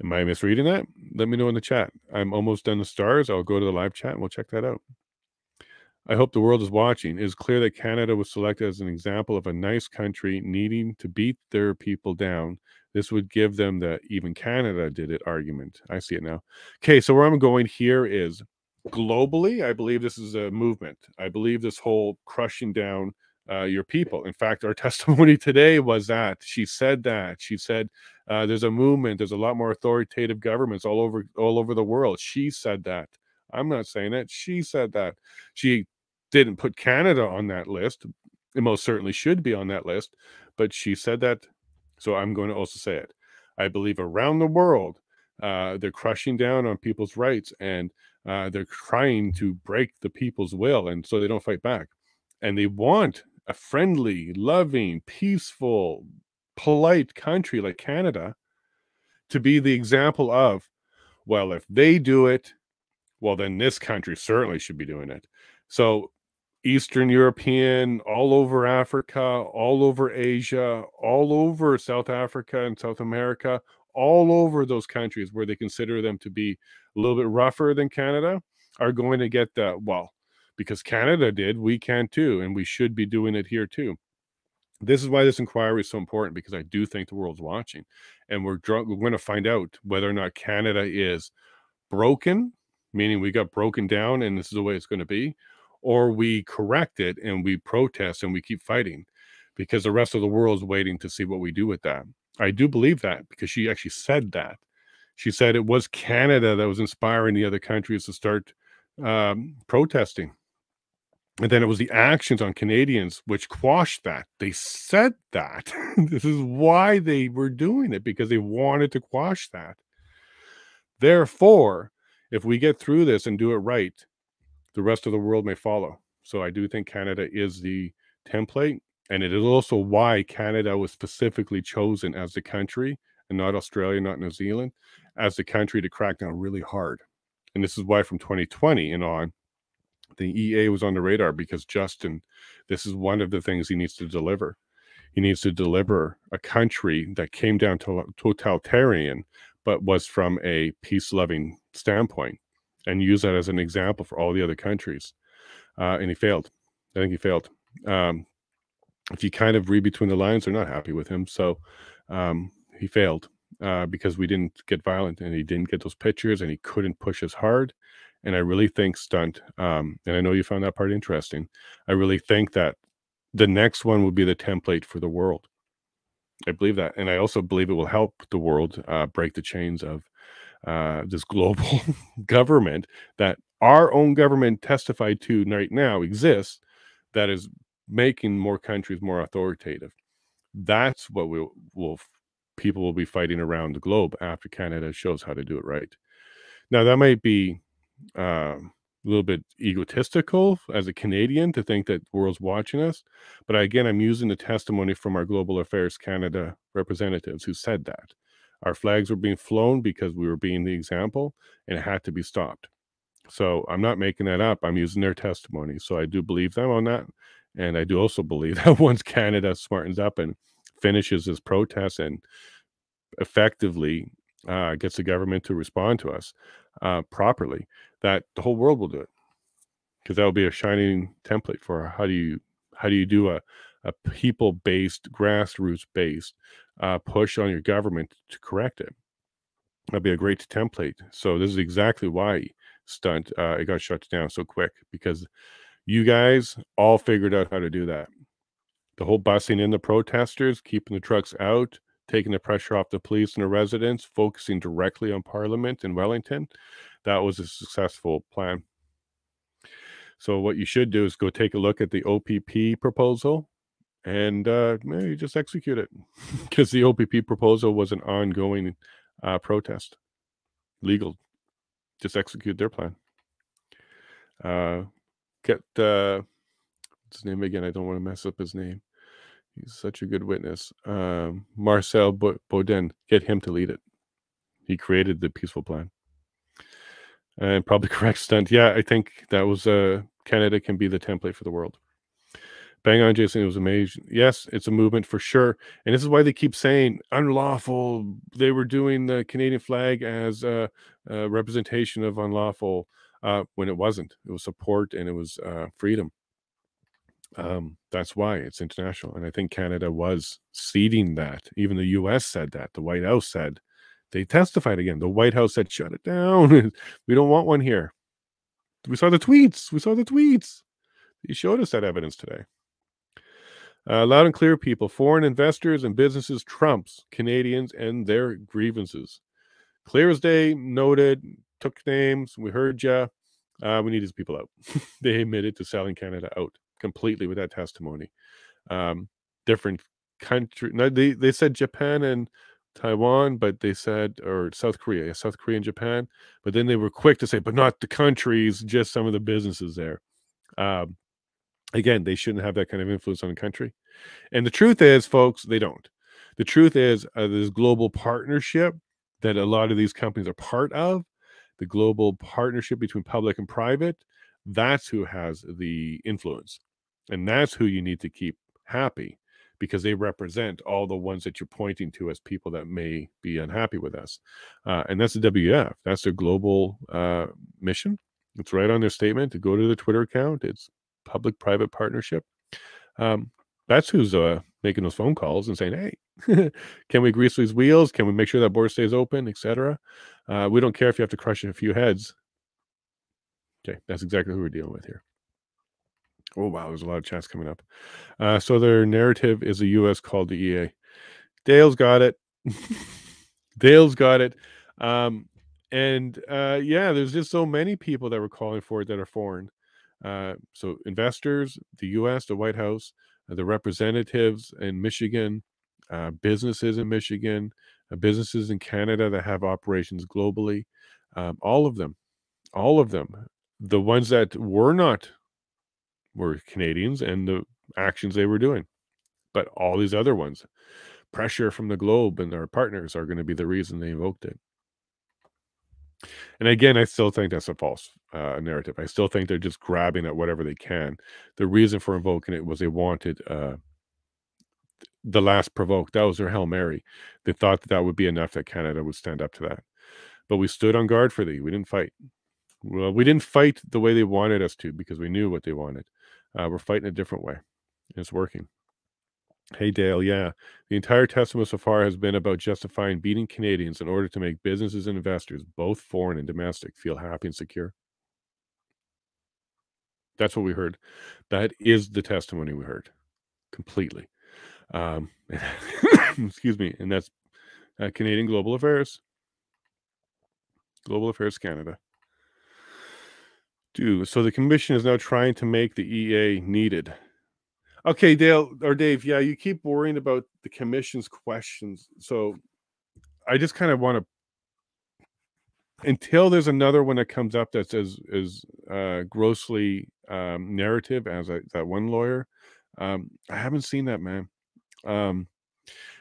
Am I misreading that? Let me know in the chat. I'm almost done the stars. I'll go to the live chat and we'll check that out. I hope the world is watching. It is clear that Canada was selected as an example of a nice country needing to beat their people down. This would give them the even Canada did it argument. I see it now. Okay, so where I'm going here is globally, I believe this is a movement. I believe this whole crushing down your people. In fact, our testimony today was that. She said that. She said there's a movement. There's a lot more authoritative governments all over the world. She said that. I'm not saying that. She said that. She didn't put Canada on that list. It most certainly should be on that list, but she said that. So I'm going to also say it. I believe around the world, they're crushing down on people's rights, and they're trying to break the people's will, and so they don't fight back. And they want a friendly, loving, peaceful, polite country like Canada to be the example of, well, if they do it, well, then this country certainly should be doing it. So Eastern European, all over Africa, all over Asia, all over South Africa and South America, all over those countries where they consider them to be a little bit rougher than Canada are going to get the, well, because Canada did, we can too, and we should be doing it here too. This is why this inquiry is so important, because I do think the world's watching, and we're going to find out whether or not Canada is broken, meaning we got broken down and this is the way it's going to be, or we correct it and we protest and we keep fighting, because the rest of the world is waiting to see what we do with that. I do believe that, because she actually said that. She said it was Canada that was inspiring the other countries to start protesting. And then it was the actions on Canadians which quashed that. They said that. This is why they were doing it, because they wanted to quash that. Therefore, if we get through this and do it right, the rest of the world may follow. So I do think Canada is the template. And it is also why Canada was specifically chosen as the country, and not Australia, not New Zealand, as the country to crack down really hard. And this is why from 2020 and on, the EA was on the radar, because Justin, this is one of the things he needs to deliver. He needs to deliver a country that came down to totalitarian, but was from a peace-loving standpoint, and use that as an example for all the other countries. And he failed. I think he failed. If you kind of read between the lines, they're not happy with him. So he failed because we didn't get violent, and he didn't get those pictures, and he couldn't push as hard. And I really think, Stunt, and I know you found that part interesting, I really think that the next one will be the template for the world. I believe that. And I also believe it will help the world break the chains of this global government that our own government testified to right now exists, that is making more countries more authoritative. That's what people will be fighting around the globe after Canada shows how to do it right. Now, that might be a little bit egotistical as a Canadian to think that the world's watching us. But again, I'm using the testimony from our Global Affairs Canada representatives who said that. Our flags were being flown because we were being the example, and it had to be stopped. So I'm not making that up. I'm using their testimony. So I do believe them on that. And I do also believe that once Canada smartens up and finishes this protest and effectively gets the government to respond to us properly, that the whole world will do it, because that will be a shining template for how do you do a people-based, grassroots-based push on your government to correct it. That'll be a great template. So this is exactly why, Stunt, it got shut down so quick, because you guys all figured out how to do that. The whole busing in the protesters, keeping the trucks out, taking the pressure off the police and the residents, focusing directly on Parliament in Wellington, that was a successful plan. So what you should do is go take a look at the OPP proposal and maybe just execute it, because the OPP proposal was an ongoing protest. Legal. Just execute their plan. Get what's his name again? I don't want to mess up his name. He's such a good witness. Marcel Baudin. Get him to lead it. He created the peaceful plan. And probably correct, Stunt. Yeah, I think that was Canada can be the template for the world. Bang on, Jason. It was amazing. Yes, it's a movement for sure. And this is why they keep saying unlawful. They were doing the Canadian flag as a representation of unlawful when it wasn't. It was support, and it was freedom. That's why it's international. And I think Canada was ceding that. Even the US said that. The White House said, they testified again. The White House said, shut it down. We don't want one here. We saw the tweets. We saw the tweets. He showed us that evidence today. Loud and clear, people. Foreign investors and businesses trumps Canadians and their grievances. Clear as day, noted, took names. We heard ya. We need these people out. They admitted to selling Canada out completely with that testimony. Different country. No, they said Japan and Taiwan, but they said, or South Korea, South Korea and Japan. But then they were quick to say, but not the countries, just some of the businesses there. Again, they shouldn't have that kind of influence on the country. And the truth is, folks, they don't. The truth is, this global partnership that a lot of these companies are part of, the global partnership between public and private, that's who has the influence. And that's who you need to keep happy, because they represent all the ones that you're pointing to as people that may be unhappy with us. And that's the WF. That's their global mission. It's right on their statement. To go to the Twitter account, it's public-private partnership. That's who's making those phone calls and saying, hey, can we grease these wheels? Can we make sure that border stays open, etc.? We don't care if you have to crush a few heads. Okay, that's exactly who we're dealing with here. Oh, wow, there's a lot of chats coming up. So their narrative is the U.S. called the EA. Dale's got it. Dale's got it. Yeah, there's just so many people that were calling for it that are foreign. So investors, the U.S., the White House, the representatives in Michigan, businesses in Michigan, businesses in Canada that have operations globally, all of them, the ones that were not were Canadians and the actions they were doing. But all these other ones, pressure from the globe and our partners are going to be the reason they invoked it. And again, I still think that's a false narrative. I still think they're just grabbing at whatever they can. The reason for invoking it was they wanted the last provoke. That was their Hail Mary. They thought that would be enough that Canada would stand up to that. But we stood on guard for thee. We didn't fight. Well, we didn't fight the way they wanted us to because we knew what they wanted. We're fighting a different way. It's working. Hey, Dale, yeah. The entire testimony so far has been about justifying beating Canadians in order to make businesses and investors, both foreign and domestic, feel happy and secure. That's what we heard. That is the testimony we heard. Completely. Excuse me. And that's Canadian Global Affairs. Global Affairs Canada. So the commission is now trying to make the EA needed. Okay, Dale or Dave, yeah, you keep worrying about the commission's questions. So I just kind of want to, until there's another one that comes up that's as grossly narrative as that one lawyer, I haven't seen that, man.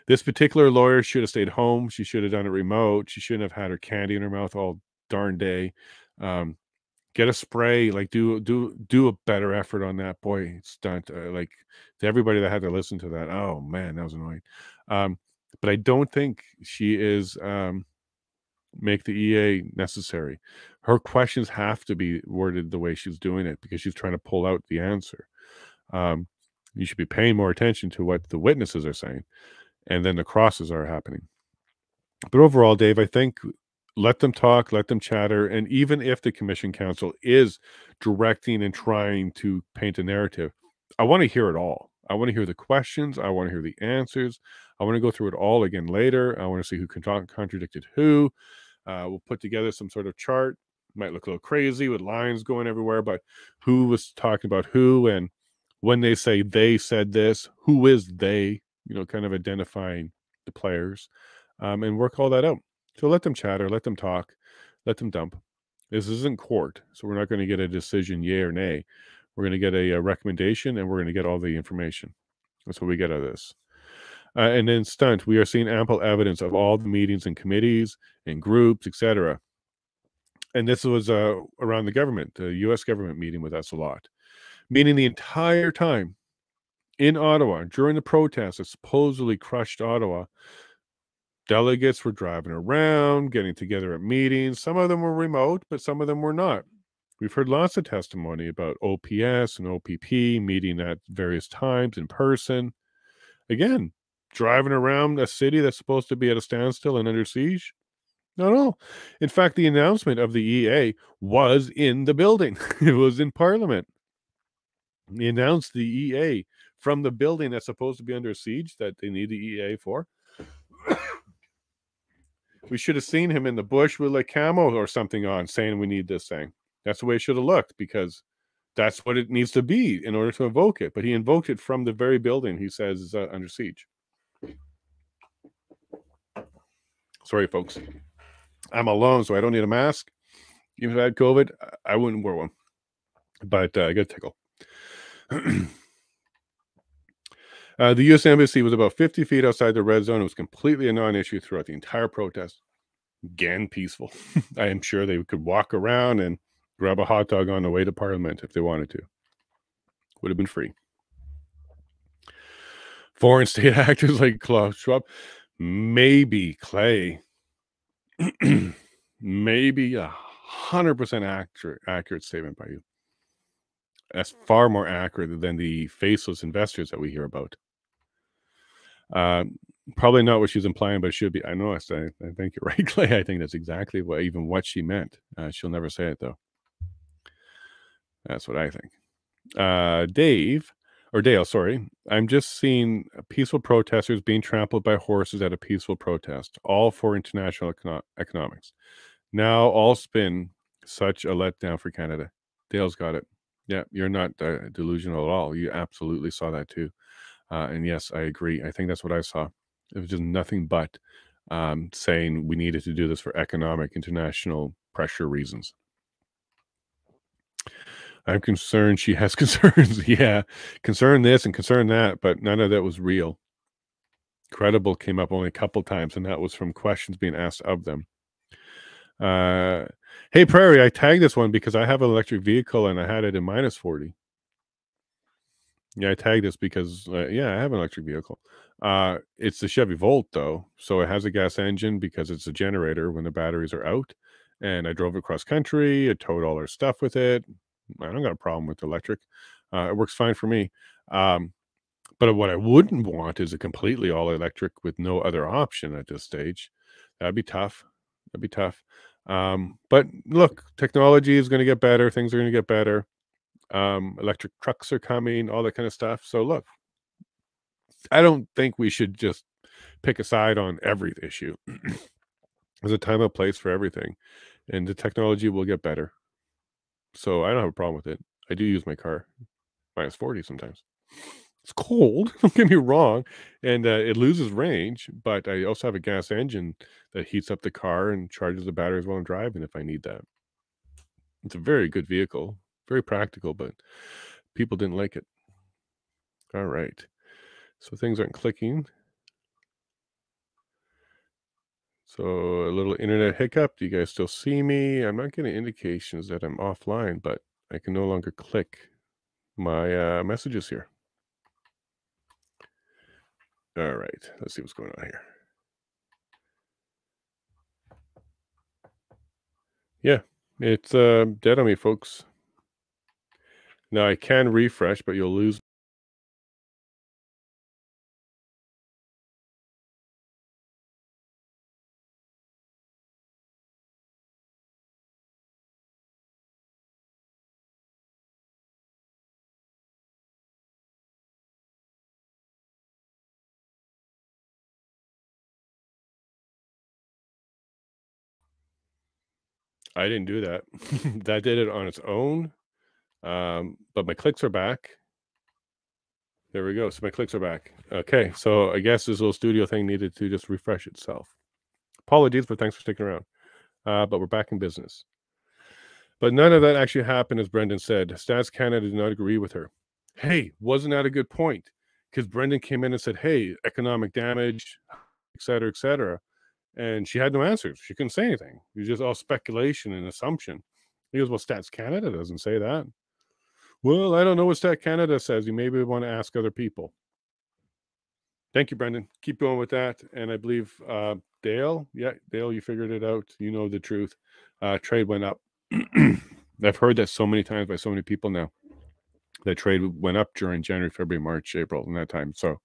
This particular lawyer should have stayed home. She should have done it remote. She shouldn't have had her candy in her mouth all darn day. Get a spray, like do a better effort on that boy stunt. Like to everybody that had to listen to that, oh man, that was annoying. But I don't think she is make the EA necessary. Her questions have to be worded the way she's doing it because she's trying to pull out the answer. You should be paying more attention to what the witnesses are saying, and then the crosses are happening. But overall, Dave, I think let them talk, let them chatter. And even if the Commission Council is directing and trying to paint a narrative, I want to hear it all. I want to hear the questions. I want to hear the answers. I want to go through it all again later. I want to see who contradicted who. We'll put together some sort of chart. Might look a little crazy with lines going everywhere, but who was talking about who, and when they say they said this, who is they, kind of identifying the players, and work all that out. So let them chatter, let them talk, let them dump. This isn't court, so we're not going to get a decision, yay or nay. We're going to get a recommendation, and we're going to get all the information. That's what we get out of this. And then stunt, we are seeing ample evidence of all the meetings and committees and groups, etc. And this was around the government, the U.S. government meeting with us a lot. Meaning the entire time in Ottawa, during the protests that supposedly crushed Ottawa, delegates were driving around, getting together at meetings. Some of them were remote, but some of them were not. We've heard lots of testimony about OPS and OPP meeting at various times in person. Again, driving around a city that's supposed to be at a standstill and under siege. No. In fact, the announcement of the EA was in the building. It was in Parliament. He announced the EA from the building that's supposed to be under siege that they need the EA for. We should have seen him in the bush with like camo or something on saying we need this thing. That's the way it should have looked because that's what it needs to be in order to invoke it. But he invoked it from the very building he says is under siege. Sorry, folks. I'm alone, so I don't need a mask. Even if I had COVID, I wouldn't wear one. But I got a tickle. The U.S. Embassy was about 50 feet outside the red zone. It was completely a non-issue throughout the entire protest. Again, peaceful. I am sure they could walk around and grab a hot dog on the way to Parliament if they wanted to. Would have been free. Foreign state actors like Klaus Schwab, maybe Clay, maybe 100% accurate statement by you. That's far more accurate than the faceless investors that we hear about. Probably not what she's implying, but it should be. I know. I think you're right, Clay. I think that's exactly what she meant. She'll never say it though. That's what I think. Dale, sorry. I'm just seeing peaceful protesters being trampled by horses at a peaceful protest, all for international economics. Now all spin, such a letdown for Canada. Dale's got it. Yeah, you're not delusional at all. You absolutely saw that too. And yes, I agree. I think that's what I saw. It was just nothing but saying we needed to do this for economic international pressure reasons. I'm concerned she has concerns. Yeah, concern this and concern that, but none of that was real. Credible came up only a couple times, and that was from questions being asked of them. Hey, Prairie, I tagged this one because I have an electric vehicle and I had it in -40. Yeah, I tagged this because, yeah, I have an electric vehicle. It's the Chevy Volt, though, so it has a gas engine because it's a generator when the batteries are out. And I drove it cross country. I towed all our stuff with it. I don't got a problem with electric. It works fine for me. But what I wouldn't want is a completely all electric with no other option at this stage. That'd be tough. That'd be tough. But look, technology is going to get better. Things are going to get better. Electric trucks are coming, all that kind of stuff. So look, I don't think we should just pick a side on every issue. There's a time and place for everything, and the technology will get better. So I don't have a problem with it. I do use my car -40 sometimes. It's cold, don't get me wrong, and it loses range, but I also have a gas engine that heats up the car and charges the batteries while I'm driving if I need that. It's a very good vehicle, very practical, but people didn't like it. All right. So things aren't clicking. So a little internet hiccup. Do you guys still see me? I'm not getting indications that I'm offline, but I can no longer click my messages here. All right. Let's see what's going on here. Yeah, it's dead on me, folks. Now I can refresh, but you'll lose. I didn't do that. That did it on its own. But my clicks are back. There we go. So my clicks are back. Okay, so I guess this little studio thing needed to just refresh itself. Apologies, but thanks for sticking around. But we're back in business. But none of that actually happened, as Brendan said. Stats Canada did not agree with her. Hey, wasn't that a good point? Because Brendan came in and said, hey, economic damage, et cetera, et cetera. And she had no answers. She couldn't say anything. It was just all speculation and assumption. He goes, well, Stats Canada doesn't say that. Well, I don't know what Stats Canada says. You maybe want to ask other people. Thank you, Brendan. Keep going with that. And I believe Dale, yeah, Dale, you figured it out. You know the truth. Trade went up. I've heard that so many times by so many people now. That trade went up during January, February, March, April, and that time. So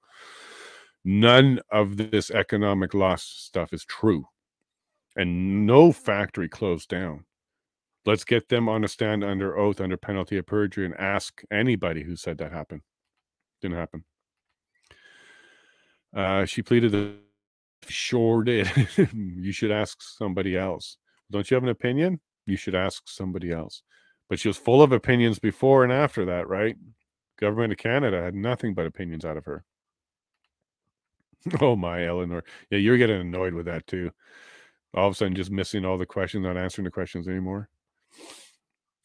none of this economic loss stuff is true. And no factory closed down. Let's get them on a stand under oath, under penalty of perjury, and ask anybody who said that happened. Didn't happen. She pleaded that sure did. You should ask somebody else. Don't you have an opinion? You should ask somebody else. But she was full of opinions before and after that, right? Government of Canada had nothing but opinions out of her. Oh my, Eleanor. Yeah, you're getting annoyed with that too. All of a sudden just missing all the questions, not answering the questions anymore.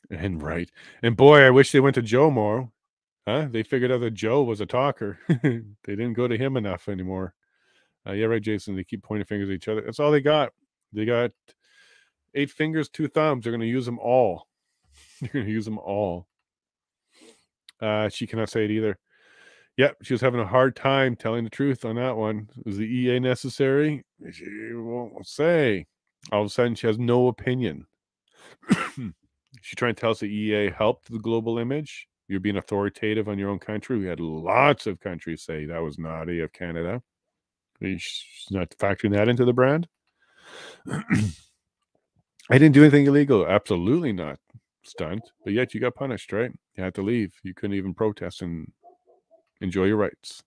And right. And boy, I wish they went to Joe more. Huh? They figured out that Joe was a talker. They didn't go to him enough anymore. Yeah, right, Jason. They keep pointing fingers at each other. That's all they got. They got 8 fingers, 2 thumbs. They're going to use them all. They're going to use them all. She cannot say it either. Yep, she was having a hard time telling the truth on that one. Was the EA necessary? She won't say. All of a sudden, she has no opinion. She trying to tell us the EA helped the global image. You're being authoritative on your own country. We had lots of countries say that was naughty of Canada. She's not factoring that into the brand. I didn't do anything illegal. Absolutely not. Stunt. But yet you got punished, right? You had to leave. You couldn't even protest and enjoy your rights.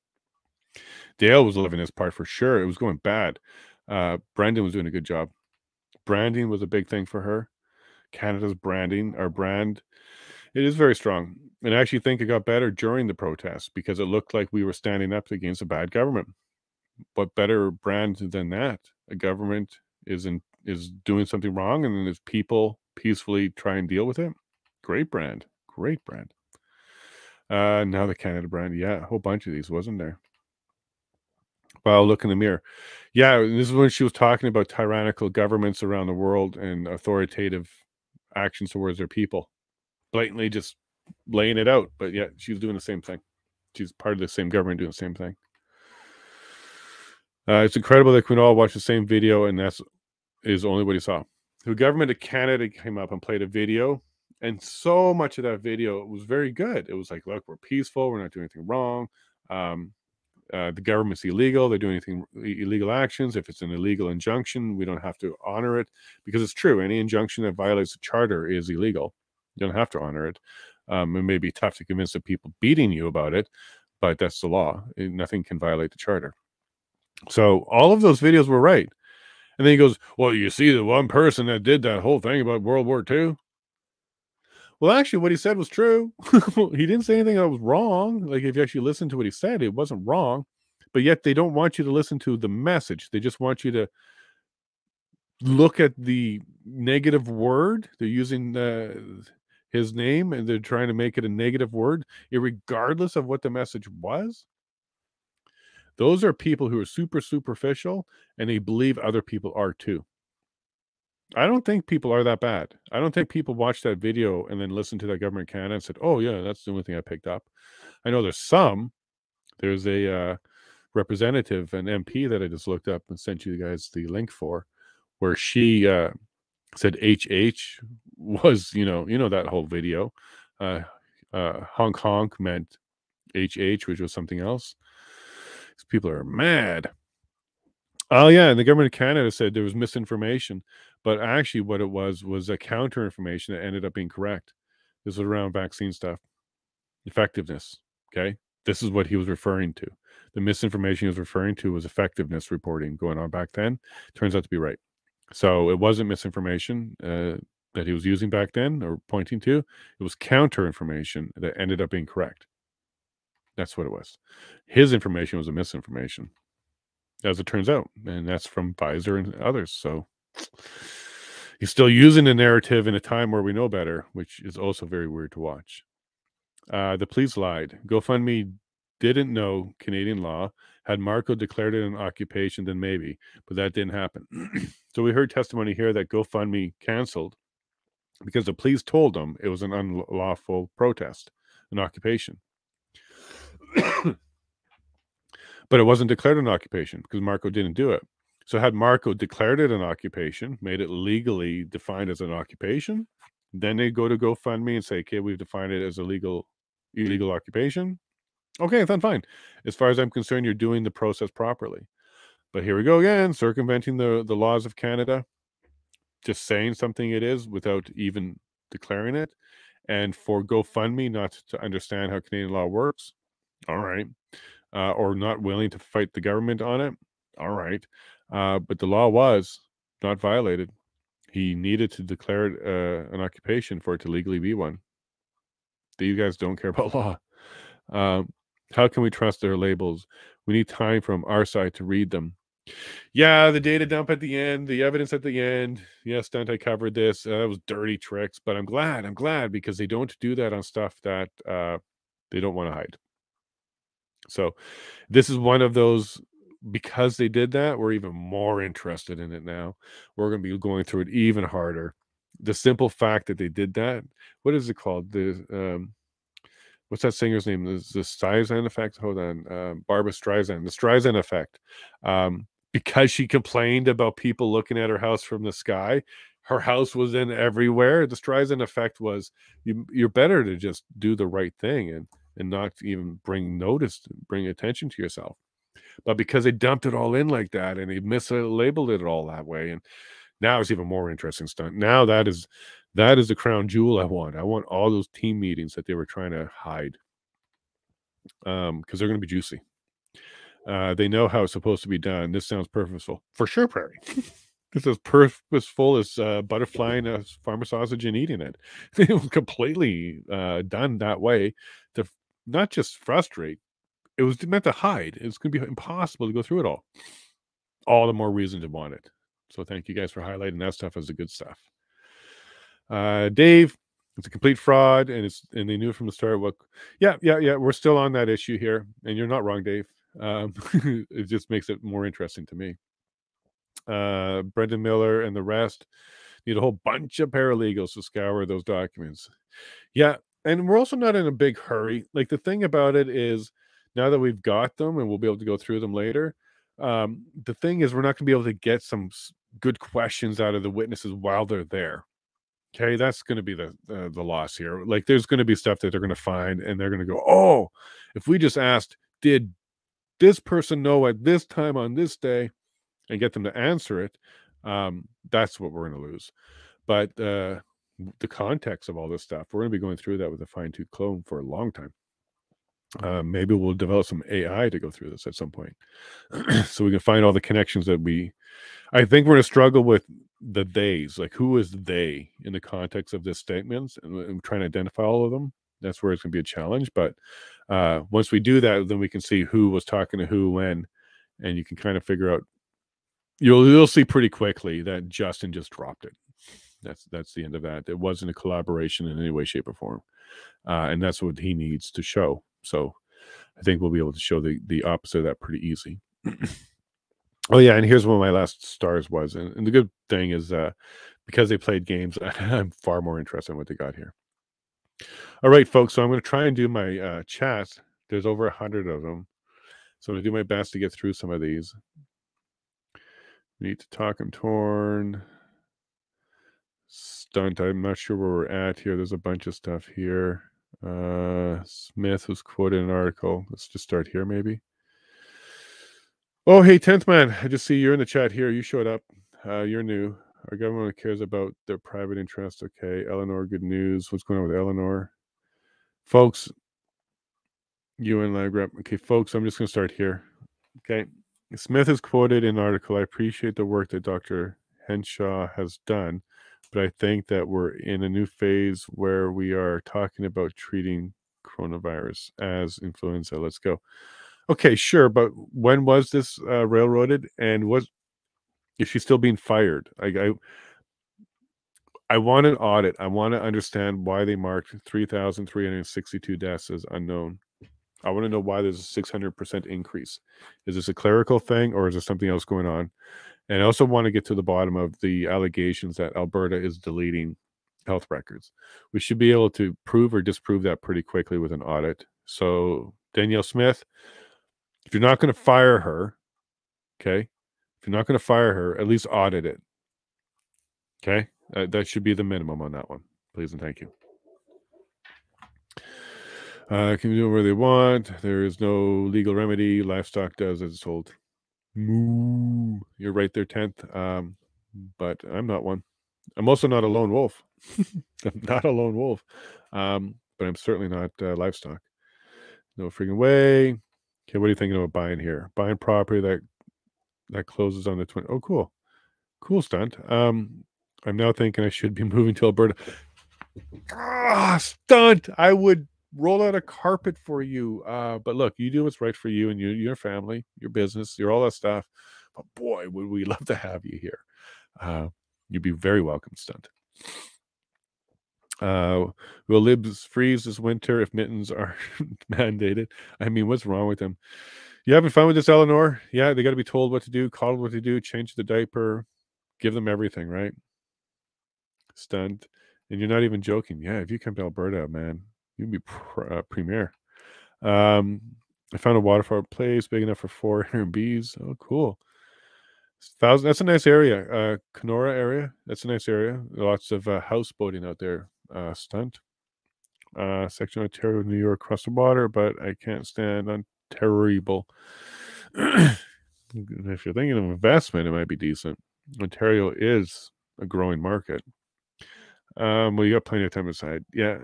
Dale was living his part for sure. It was going bad. Brendan was doing a good job. Branding was a big thing for her. Canada's branding, our brand. It is very strong. And I actually think it got better during the protests because it looked like we were standing up against a bad government. What better brand than that? A government is doing something wrong, and then there's people peacefully try and deal with it. Great brand. Great brand. Now the Canada brand. Yeah, a whole bunch of these, wasn't there? Well, look in the mirror. Yeah, this is when she was talking about tyrannical governments around the world and authoritative actions towards their people. Blatantly just laying it out, but yeah, she's doing the same thing. She's part of the same government doing the same thing. It's incredible that we can all watch the same video, and that's only what he saw. The government of Canada came up and played a video, and so much of that video was very good. It was like, look, we're peaceful, we're not doing anything wrong. The government's illegal, they're doing anything illegal actions. If it's an illegal injunction, we don't have to honor it, because it's true. Any injunction that violates the charter is illegal. You don't have to honor it. It may be tough to convince the people beating you about it, but that's the law. Nothing can violate the charter. So all of those videos were right. And then he goes, well, you see the one person that did that whole thing about World War II? Well, actually, what he said was true. He didn't say anything that was wrong. Like, if you actually listen to what he said, it wasn't wrong. But yet they don't want you to listen to the message. They just want you to look at the negative word. They're using his name, and they're trying to make it a negative word, regardless of what the message was. Those are people who are super superficial, and they believe other people are too. I don't think people are that bad. I don't think people watch that video and then listen to that government Canada and said, oh yeah, that's the only thing I picked up. I know there's some. There's a representative, an MP that I just looked up and sent you guys the link for, where she said HH was, you know that whole video. Honk honk meant HH, which was something else. These people are mad. Oh yeah, and the government of Canada said there was misinformation, but actually what it was a counter information that ended up being correct. This was around vaccine stuff. Effectiveness, okay? This is what he was referring to. The misinformation he was referring to was effectiveness reporting going on back then. Turns out to be right. So it wasn't misinformation that he was using back then or pointing to. It was counter information that ended up being correct. That's what it was. His information was a misinformation, as it turns out, and that's from Pfizer and others. So he's still using the narrative in a time where we know better, which is also very weird to watch. The police lied. GoFundMe didn't know Canadian law. Had Marco declared it an occupation, then maybe, but that didn't happen. So we heard testimony here that GoFundMe canceled because the police told them it was an unlawful protest, an occupation. But it wasn't declared an occupation because Marco didn't do it. So had Marco declared it an occupation, made it legally defined as an occupation, then they go to GoFundMe and say, okay, we've defined it as illegal occupation. Okay, then fine. As far as I'm concerned, you're doing the process properly. But here we go again, circumventing the laws of Canada, just saying something it is without even declaring it. And for GoFundMe not to understand how Canadian law works, all right. Or not willing to fight the government on it, all right. But the law was not violated. He needed to declare it an occupation for it to legally be one. You guys don't care about law. How can we trust their labels? We need time from our side to read them. Yeah, the data dump at the end, the evidence at the end. Yes, Dante covered this. That was dirty tricks, but I'm glad because they don't do that on stuff that they don't want to hide. So this is one of those, because they did that, we're even more interested in it now. We're going to be going through it even harder. The simple fact that they did that, what is it called? The what's that singer's name? The Streisand effect? Hold on. Barbara Streisand. The Streisand effect. Because she complained about people looking at her house from the sky, her house was in everywhere. The Streisand effect was you're better to just do the right thing and not even bring attention to yourself. But because they dumped it all in like that and they mislabeled it all that way, and now it's even more interesting stunt. Now that is the crown jewel I want. I want all those team meetings that they were trying to hide, because they're going to be juicy. They know how it's supposed to be done. This sounds purposeful. For sure, Prairie. It's as purposeful as butterflying a farmer sausage and eating it. It was completely done that way to not just frustrate. It was meant to hide. It's going to be impossible to go through it all. All the more reason to want it. So thank you guys for highlighting that stuff as the good stuff. Dave, it's a complete fraud, and they knew from the start. What? Yeah. We're still on that issue here, and you're not wrong, Dave. It just makes it more interesting to me. Brendan Miller and the rest need a whole bunch of paralegals to scour those documents. Yeah, and we're also not in a big hurry. Like, the thing about it is, now that we've got them and we'll be able to go through them later, the thing is, we're not going to be able to get some good questions out of the witnesses while they're there. Okay, that's going to be the loss here. Like, there's going to be stuff that they're going to find, and they're going to go, oh, if we just asked, did this person know at this time on this day, and get them to answer it, that's what we're going to lose. But the context of all this stuff, we're going to be going through that with a fine-tooth comb for a long time. Maybe we'll develop some AI to go through this at some point. So we can find all the connections that I think we're going to struggle with the theys, like who is they in the context of this statements, and trying to identify all of them. That's where it's going to be a challenge. But once we do that, then we can see who was talking to who when, and you can kind of figure out. You'll see pretty quickly that Justin just dropped it. That's the end of that. It wasn't a collaboration in any way, shape, or form, and that's what he needs to show. So I think we'll be able to show the opposite of that pretty easy. Oh yeah, and here's one of my last stars was, and the good thing is because they played games, I'm far more interested in what they got here. All right, folks. So I'm going to try and do my chats. There's over 100 of them, so I'm going to do my best to get through some of these. Need to talk. I'm torn. Stunt. I'm not sure where we're at here. There's a bunch of stuff here. Smith was quoted in an article. Let's just start here, maybe. Oh, hey, 10th man. I just see you're in the chat here. You showed up. You're new. Our government cares about their private interest. Okay. Eleanor, good news. What's going on with Eleanor? Folks, you and Lagrep. Okay, folks, I'm just going to start here. Okay. Smith is quoted in an article. I appreciate the work that Dr. Henshaw has done, but I think that we're in a new phase where we are talking about treating coronavirus as influenza. Let's go. Okay, sure, but when was this railroaded, and is she still being fired? I want an audit. I want to understand why they marked 3,362 deaths as unknown. I want to know why there's a 600% increase. Is this a clerical thing, or is there something else going on? And I also want to get to the bottom of the allegations that Alberta is deleting health records. We should be able to prove or disprove that pretty quickly with an audit. So Danielle Smith, if you're not going to fire her, okay, if you're not going to fire her, at least audit it. Okay, that should be the minimum on that one. Please and thank you. Can do whatever they want. There is no legal remedy. Livestock does as it's told. Moo. You're right there, 10th. But I'm not one. I'm also not a lone wolf. I'm not a lone wolf. But I'm certainly not livestock. No freaking way. Okay, what are you thinking about buying here? Buying property that closes on the 20th. Oh, cool. Cool stunt. I'm now thinking I should be moving to Alberta. Stunt. I would roll out a carpet for you. But look, you do what's right for you and your family, your business, your all that stuff. But boy, would we love to have you here. You'd be very welcome, Stunt. Will libs freeze this winter if mittens are mandated? I mean, what's wrong with them? You having fun with this, Eleanor? Yeah, they got to be told what to do, called what to do, change the diaper, give them everything, right? Stunt. And you're not even joking. Yeah, if you come to Alberta, man, you'd be premier. I found a waterfront place big enough for 4 Airbnbs. Oh, cool. 1,000. That's a nice area. Kenora area. That's a nice area. Lots of houseboating out there. Stunt. Section Ontario, New York, across the water, but I can't stand Ontario. If you're thinking of investment, it might be decent. Ontario is a growing market. Well, you got plenty of time aside. Yeah.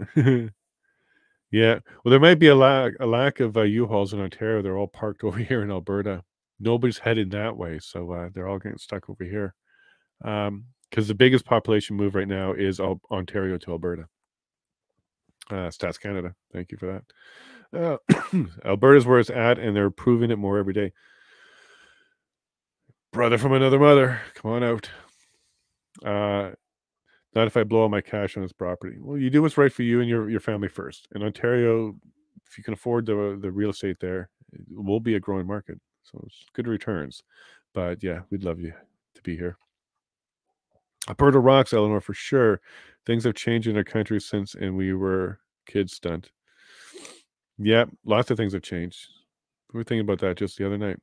Yeah. Well, there might be a lack of U-Hauls in Ontario. They're all parked over here in Alberta. Nobody's headed that way, so they're all getting stuck over here. because the biggest population move right now is Ontario to Alberta. Stats Canada, thank you for that. Alberta's where it's at, and they're proving it more every day. Brother from another mother, come on out. Not if I blow all my cash on this property. Well, you do what's right for you and your family first. In Ontario, if you can afford the real estate there, it will be a growing market. So it's good returns. But yeah, we'd love you to be here. Alberta rocks, Eleanor, for sure. Things have changed in our country since and we were kids stunt. Yeah, lots of things have changed. We were thinking about that just the other night.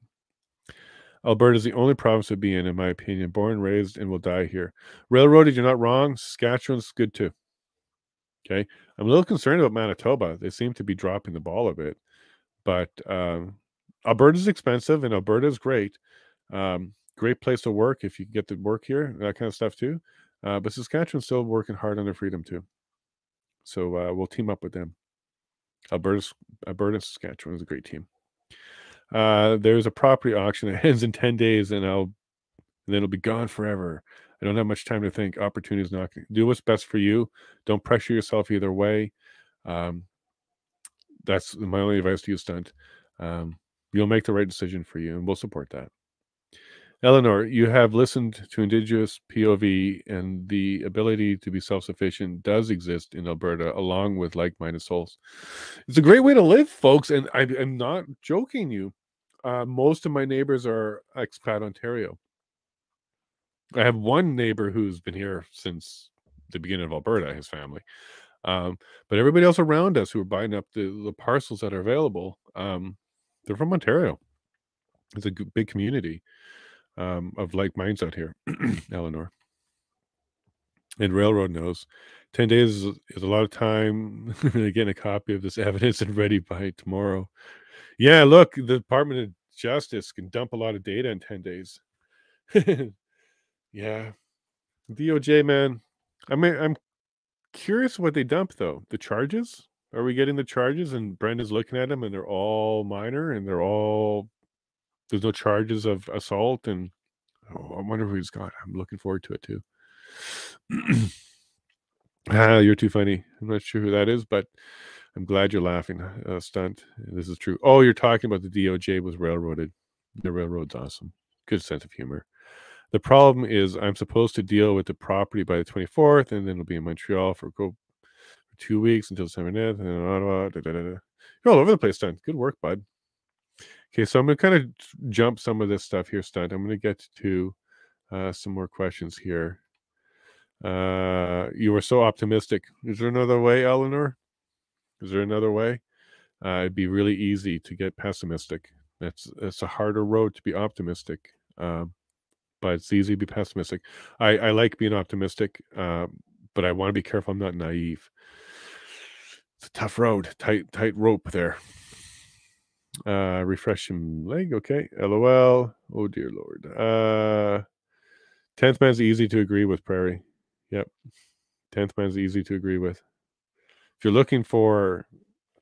Alberta is the only province to be in my opinion. Born, raised, and will die here. Railroaded, you're not wrong. Saskatchewan's good too. Okay. I'm a little concerned about Manitoba. They seem to be dropping the ball a bit. But Alberta's expensive and Alberta's great. Great place to work if you get to work here, that kind of stuff too. But Saskatchewan's still working hard on their freedom too. So we'll team up with them. Alberta and Saskatchewan is a great team. There's a property auction that ends in 10 days and then it'll be gone forever. I don't have much time to think. Opportunity is knocking. Do what's best for you. Don't pressure yourself either way. That's my only advice to you, Stunt. You'll make the right decision for you and we'll support that. Eleanor, you have listened to Indigenous POV and the ability to be self-sufficient does exist in Alberta along with like-minded souls. It's a great way to live, folks, and I'm not joking you. Most of my neighbors are expat Ontario. I have one neighbor who's been here since the beginning of Alberta, his family. But everybody else around us who are buying up the parcels that are available, they're from Ontario. It's a big community. Of like minds out here, Eleanor. And Railroad knows 10 days is a lot of time. Getting a copy of this evidence and ready by tomorrow. Yeah, look, the Department of Justice can dump a lot of data in 10 days. Yeah. DOJ, man. I'm curious what they dump, though. The charges? Are we getting the charges? And Brenda's looking at them, and they're all minor, and there's no charges of assault, and I wonder who he's got. I'm looking forward to it too. You're too funny. I'm not sure who that is, but I'm glad you're laughing, Stunt. This is true. Oh, you're talking about the DOJ was railroaded. The railroad's awesome. Good sense of humor. The problem is I'm supposed to deal with the property by the 24th, and then it'll be in Montreal for 2 weeks until December 9th. And Ottawa. You're all over the place, Stunt. Good work, bud. Okay, so I'm going to kind of jump some of this stuff here, Stunt. I'm going to get to some more questions here. You were so optimistic. Is there another way, Eleanor? Is there another way? It'd be really easy to get pessimistic. It's a harder road to be optimistic, but it's easy to be pessimistic. I like being optimistic, but I want to be careful I'm not naive. It's a tough road, tight rope there. Refresh him leg. Okay. LOL. Oh dear Lord. 10th man's easy to agree with, Prairie. Yep. 10th man's easy to agree with. If you're looking for,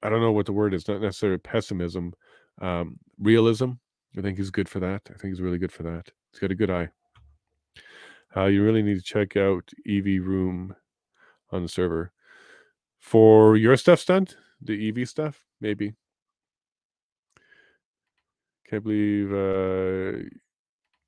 I don't know what the word is, not necessarily pessimism, realism, I think he's good for that. I think he's really good for that. He's got a good eye. You really need to check out EV Room on the server. For your stuff, Stunt, the EV stuff, maybe. Can't believe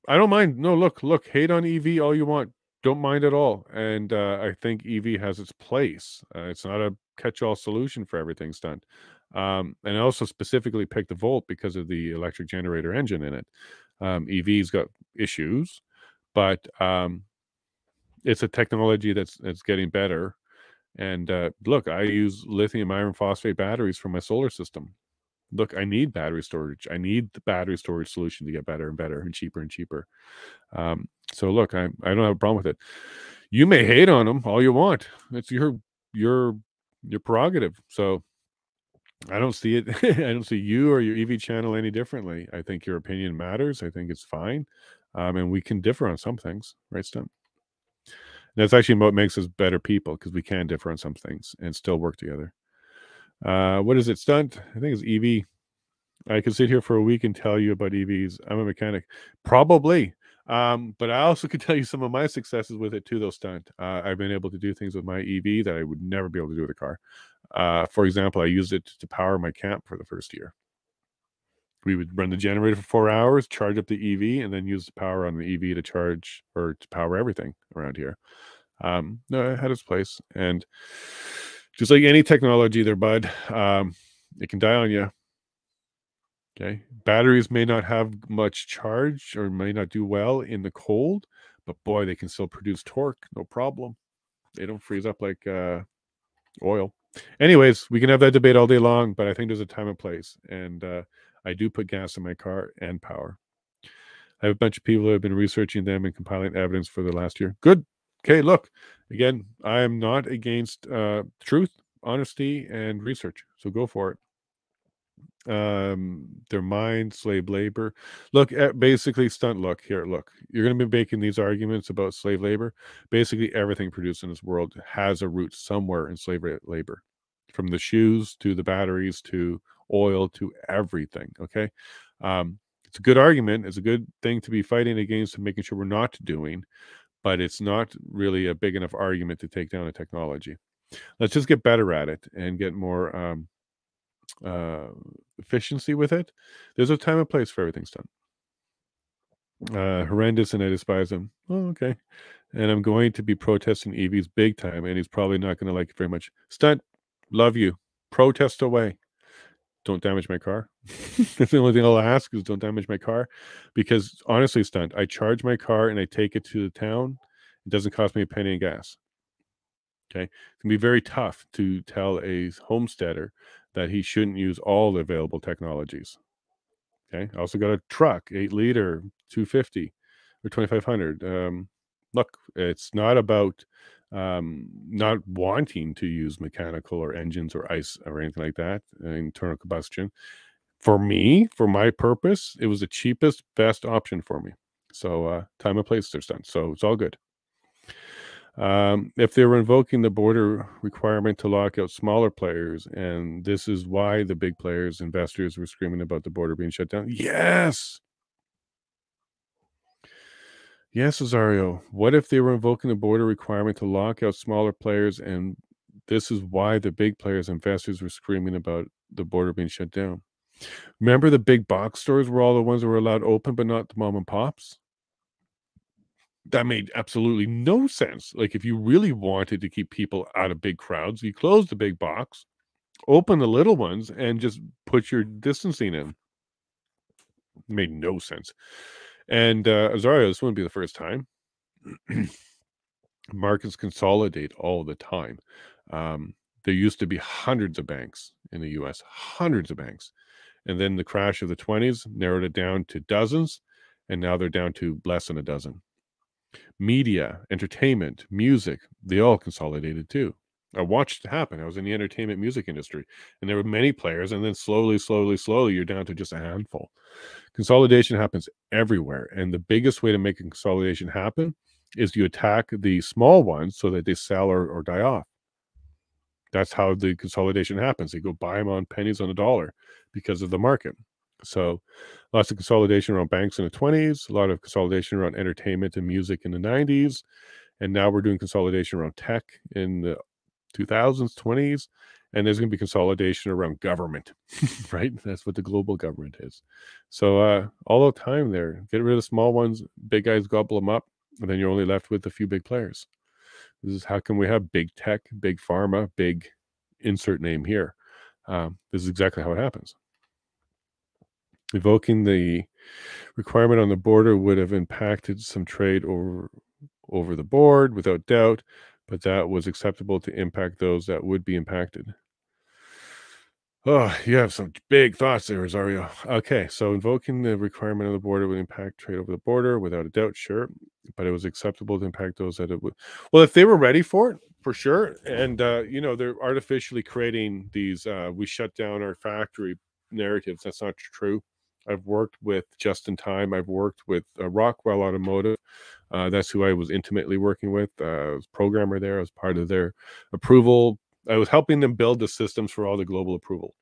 I don't mind. No, look, hate on EV all you want. Don't mind at all. And I think EV has its place. It's not a catch-all solution for everything, Stunt. And I also specifically picked the Volt because of the electric generator engine in it. EV's got issues, but it's a technology that's getting better. And look, I use lithium iron phosphate batteries for my solar system. Look, I need battery storage. I need the battery storage solution to get better and better and cheaper and cheaper. So look, I don't have a problem with it. You may hate on them all you want. It's your prerogative. So I don't see it. I don't see you or your EV channel any differently. I think your opinion matters. I think it's fine. And we can differ on some things, right, Stunt? That's actually what makes us better people, because we can differ on some things and still work together. What is it, Stunt? I think it's EV. I could sit here for a week and tell you about EVs. I'm a mechanic. Probably. But I also could tell you some of my successes with it too, though, Stunt. I've been able to do things with my EV that I would never be able to do with a car. For example, I used it to power my camp for the first year. We would run the generator for 4 hours, charge up the EV, and then use the power on the EV to charge or to power everything around here. No, it had its place. And just like any technology there, bud, it can die on you. Okay. Batteries may not have much charge or may not do well in the cold, but boy, they can still produce torque. No problem. They don't freeze up like oil. Anyways, we can have that debate all day long, but I think there's a time and place. And I do put gas in my car and power. I have a bunch of people who have been researching them and compiling evidence for the last year. Good. Okay, look, again, I am not against truth, honesty, and research. So go for it. Their mind, slave labor. Look at basically Stunt. Look here. Look, you're going to be making these arguments about slave labor. Basically, everything produced in this world has a root somewhere in slave labor, from the shoes to the batteries to oil to everything. Okay, it's a good argument. It's a good thing to be fighting against and making sure we're not doing, but it's not really a big enough argument to take down a technology. Let's just get better at it and get more efficiency with it. There's a time and place for everything's done. Horrendous, and I despise them. Oh, okay. And I'm going to be protesting EVs big time, and he's probably not going to like it very much. Stunt, love you. Protest away. Don't damage my car. That's the only thing I'll ask is don't damage my car. Because honestly, Stunt, I charge my car and I take it to the town. It doesn't cost me a penny in gas. Okay. It can be very tough to tell a homesteader that he shouldn't use all the available technologies. Okay. I also got a truck, 8-liter, 250 or 2500. Look, it's not about not wanting to use mechanical or engines or ice or anything like that, internal combustion. For me, for my purpose, it was the cheapest, best option for me. So time and place, they're done. So it's all good. If they were invoking the border requirement to lock out smaller players, and this is why the big players, investors, were screaming about the border being shut down. Yes. Yes, Azario. What if they were invoking the border requirement to lock out smaller players, and this is why the big players, investors, were screaming about the border being shut down? Remember the big box stores were all the ones that were allowed open, but not the mom and pops? That made absolutely no sense. Like, if you really wanted to keep people out of big crowds, you close the big box, open the little ones, and just put your distancing in. It made no sense. And Azario, this wouldn't be the first time. Markets consolidate all the time. There used to be hundreds of banks in the US, hundreds of banks. And then the crash of the 20s narrowed it down to dozens, and now they're down to less than a dozen. Media, entertainment, music, they all consolidated too. I watched it happen. I was in the entertainment music industry, and there were many players, and then slowly, you're down to just a handful. Consolidation happens everywhere, and the biggest way to make a consolidation happen is you attack the small ones so that they sell or die off. That's how the consolidation happens. They go buy them on pennies on a dollar because of the market. So lots of consolidation around banks in the 20s, a lot of consolidation around entertainment and music in the 90s, and now we're doing consolidation around tech in the 2000s, 20s, and there's going to be consolidation around government, right? That's what the global government is. So all the time there, get rid of the small ones, big guys gobble them up, and then you're only left with a few big players. This is how can we have big tech, big pharma, big insert name here. This is exactly how it happens. Evoking the requirement on the border would have impacted some trade over the board, without doubt, but that was acceptable to impact those that would be impacted. Oh, you have some big thoughts there, Rosario. Okay, so invoking the requirement of the border would impact trade over the border, without a doubt, sure, but it was acceptable to impact those that it would. Well, if they were ready for it, for sure, and they're artificially creating these we shut down our factory narratives. That's not true. I've worked with Just in Time. I've worked with Rockwell Automotive. That's who I was intimately working with. I was programmer there. I was part of their approval. I was helping them build the systems for all the global approval.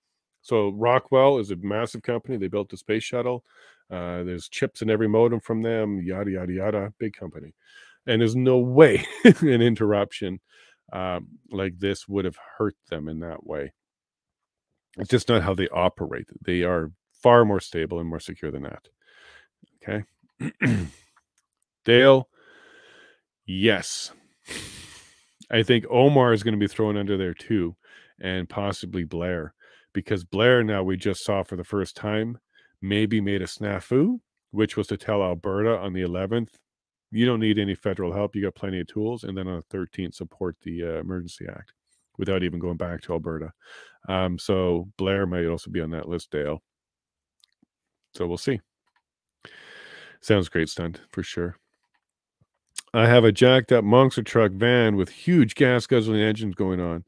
So Rockwell is a massive company. They built the space shuttle. There's chips in every modem from them, yada, yada, yada, big company. And there's no way an interruption like this would have hurt them in that way. It's just not how they operate. They are far more stable and more secure than that. Okay. Dale, yes. I think Omar is going to be thrown under there too, and possibly Blair, because Blair, now we just saw for the first time, maybe made a snafu, which was to tell Alberta on the 11th, you don't need any federal help, you got plenty of tools, and then on the 13th, support the Emergency Act without even going back to Alberta. So Blair might also be on that list, Dale. So we'll see. Sounds great stunt, for sure. I have a jacked up monster truck van with huge gas guzzling engines going on.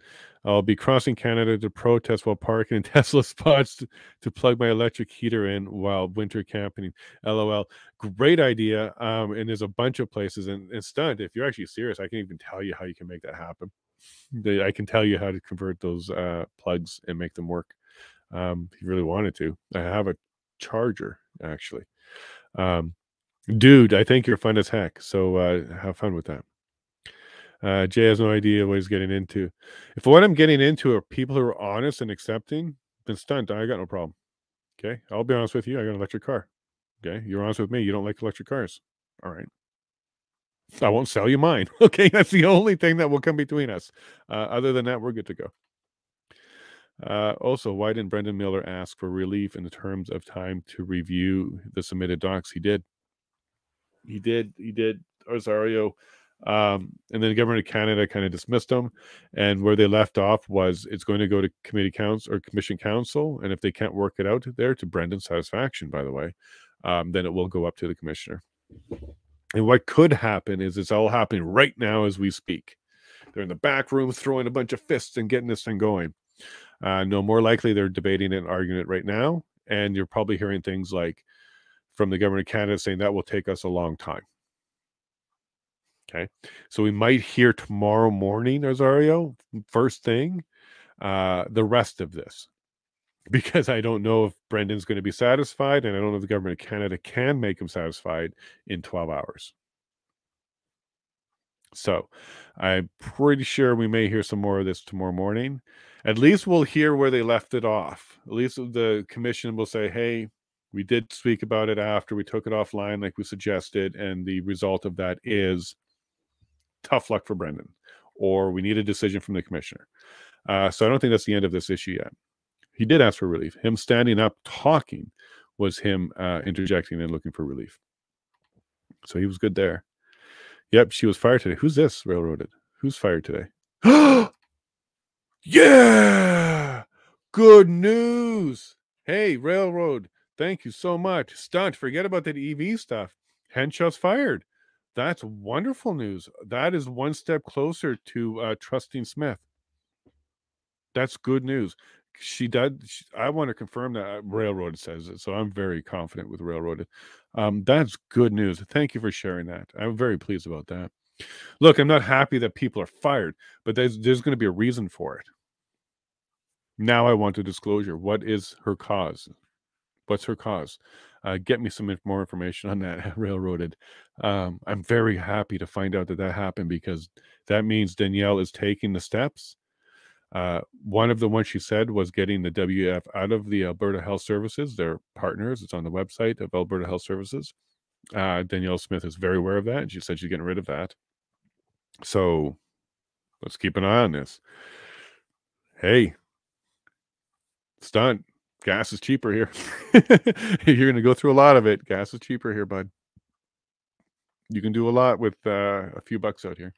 I'll be crossing Canada to protest while parking in Tesla spots to plug my electric heater in while winter camping. LOL. Great idea. And there's a bunch of places. And stunt, if you're actually serious, I can even tell you how you can make that happen. I can tell you how to convert those plugs and make them work. If you really wanted to. I have a charger, actually. Dude, I think you're fun as heck. So have fun with that. Jay has no idea what he's getting into. If what I'm getting into are people who are honest and accepting, then stunt, I got no problem. Okay. I'll be honest with you. I got an electric car. Okay. You're honest with me. You don't like electric cars. All right. I won't sell you mine. Okay. That's the only thing that will come between us. Other than that, we're good to go. Also, why didn't Brendan Miller ask for relief in terms of time to review the submitted docs? He did. He did, Rosario. And then the government of Canada kind of dismissed them. And where they left off was it's going to go to committee council or commission council. And if they can't work it out there to Brendan's satisfaction, by the way, then it will go up to the commissioner. And what could happen is it's all happening right now as we speak. They're in the back room throwing a bunch of fists and getting this thing going. No, more likely they're debating and arguing it right now. And you're probably hearing things like from the government of Canada saying that will take us a long time. Okay. So we might hear tomorrow morning, Rosario, first thing, the rest of this. Because I don't know if Brendan's going to be satisfied, and I don't know if the government of Canada can make him satisfied in 12 hours. So I'm pretty sure we may hear some more of this tomorrow morning. At least we'll hear where they left it off. At least the commission will say, hey, we did speak about it after we took it offline like we suggested, and the result of that is tough luck for Brendan, or we need a decision from the commissioner. So I don't think that's the end of this issue yet. He did ask for relief. Him standing up talking was him interjecting and looking for relief. So he was good there. Yep, she was fired today. Who's this railroaded? Who's fired today? Yeah! Good news! Hey, railroad, thank you so much. Stunt, forget about that EV stuff. Henshaw's fired. That's wonderful news. That is one step closer to trusting Smith. That's good news. I want to confirm that Railroad says it, so I'm very confident with Railroad. That's good news. Thank you for sharing that. I'm very pleased about that. Look, I'm not happy that people are fired, but there's going to be a reason for it. Now I want a disclosure. What is her cause? What's her cause? Get me some more information on that, Railroaded. I'm very happy to find out that happened, because that means Danielle is taking the steps. One of the ones she said was getting the WF out of the Alberta Health Services. They're partners. It's on the website of Alberta Health Services. Danielle Smith is very aware of that, and she said she's getting rid of that. So let's keep an eye on this. Hey, stunt. Gas is cheaper here. You're going to go through a lot of it. Gas is cheaper here, bud. You can do a lot with a few bucks out here.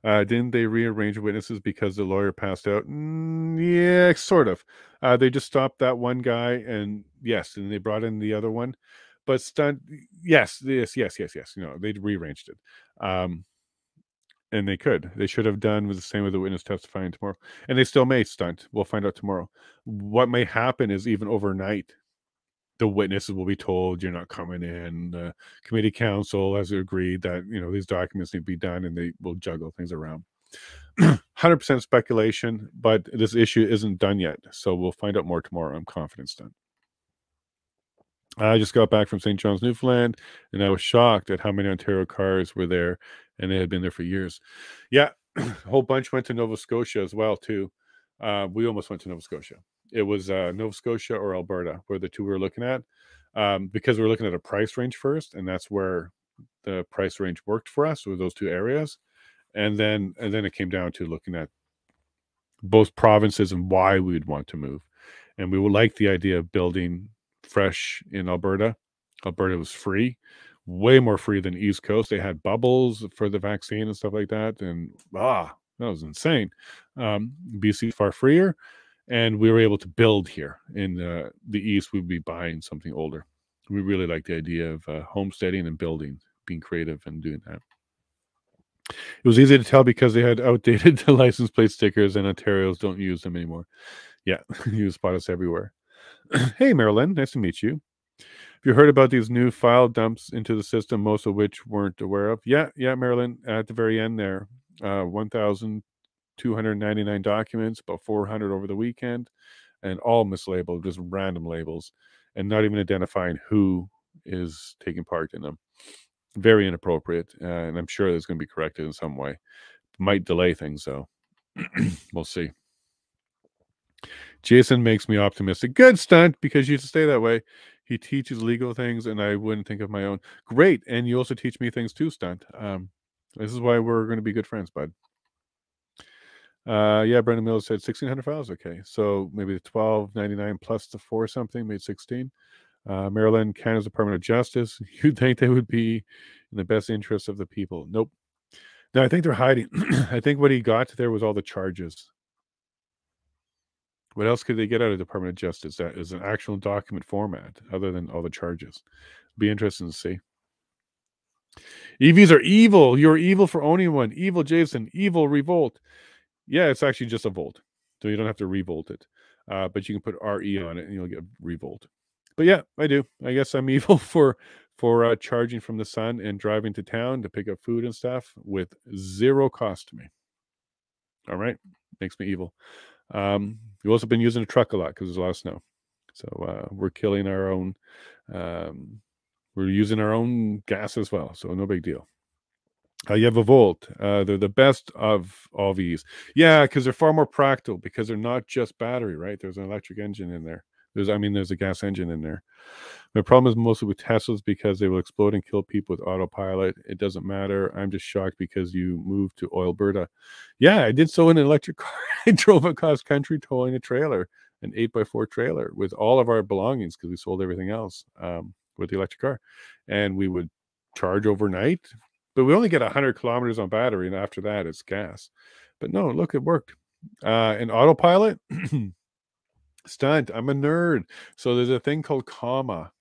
Didn't they rearrange witnesses because the lawyer passed out? Yeah, sort of. They just stopped that one guy, and yes, and they brought in the other one. But stunt, yes. You know, they rearranged it. And they could. They should have done with the same with the witness testifying tomorrow. And they still may, stunt. We'll find out tomorrow. What may happen is even overnight, the witnesses will be told you're not coming in. The committee council has agreed that, you know, these documents need to be done, and they will juggle things around. 100% speculation, but this issue isn't done yet. So we'll find out more tomorrow. I'm confident, stunt. I just got back from St. John's, Newfoundland, and I was shocked at how many Ontario cars were there, and they had been there for years. Yeah, a whole bunch went to Nova Scotia as well, too. We almost went to Nova Scotia. It was Nova Scotia or Alberta were the two we were looking at, because we were looking at a price range first, and that's where the price range worked for us, with those two areas. And then it came down to looking at both provinces and why we would want to move. And we would like the idea of building fresh in Alberta. Alberta was free, way more free than East Coast. They had bubbles for the vaccine and stuff like that. And that was insane. BC far freer. And we were able to build here. In the East, we'd be buying something older. We really like the idea of homesteading and building, being creative and doing that. It was easy to tell because they had outdated license plate stickers, and Ontarios don't use them anymore. Yeah, you spot us everywhere. Hey, Marilyn, nice to meet you. Have you heard about these new file dumps into the system, most of which weren't aware of? Yeah, Marilyn, at the very end there, 1,299 documents, about 400 over the weekend, and all mislabeled, just random labels, and not even identifying who is taking part in them. Very inappropriate, and I'm sure that's going to be corrected in some way. Might delay things, though. We'll see. Jason makes me optimistic. Good stunt, because you have to stay that way. He teaches legal things, and I wouldn't think of my own. Great, and you also teach me things too, stunt. This is why we're going to be good friends, bud. Yeah, Brendan Mills said 1,600 files. Okay, so maybe the 1,299 plus the 4 something made 16. Maryland, Canada's Department of Justice. You'd think they would be in the best interest of the people. Nope. No, I think they're hiding. I think what he got there was all the charges. What else could they get out of the Department of Justice that is an actual document format other than all the charges? Be interesting to see. EVs are evil. You're evil for owning one. Evil Jason. Evil revolt. Yeah, it's actually just a volt. So you don't have to revolt it. But you can put RE on it and you'll get revolt. But yeah, I do. I guess I'm evil for charging from the sun and driving to town to pick up food and stuff with zero cost to me. All right. Makes me evil. We've also been using a truck a lot because there's a lot of snow. So we're killing our own. We're using our own gas as well. So no big deal. You have a Volt. They're the best of all these. Yeah, because they're far more practical because they're not just battery, right? There's an electric engine in there. There's a gas engine in there. My problem is mostly with Teslas because they will explode and kill people with autopilot. It doesn't matter. I'm just shocked because you moved to Alberta. Yeah, I did so in an electric car. I drove across country towing a trailer, an 8x4 trailer with all of our belongings because we sold everything else with the electric car. And we would charge overnight, but we only get 100 kilometers on battery. And after that, it's gas. But no, look, it worked. And autopilot, stunt. I'm a nerd. So there's a thing called comma.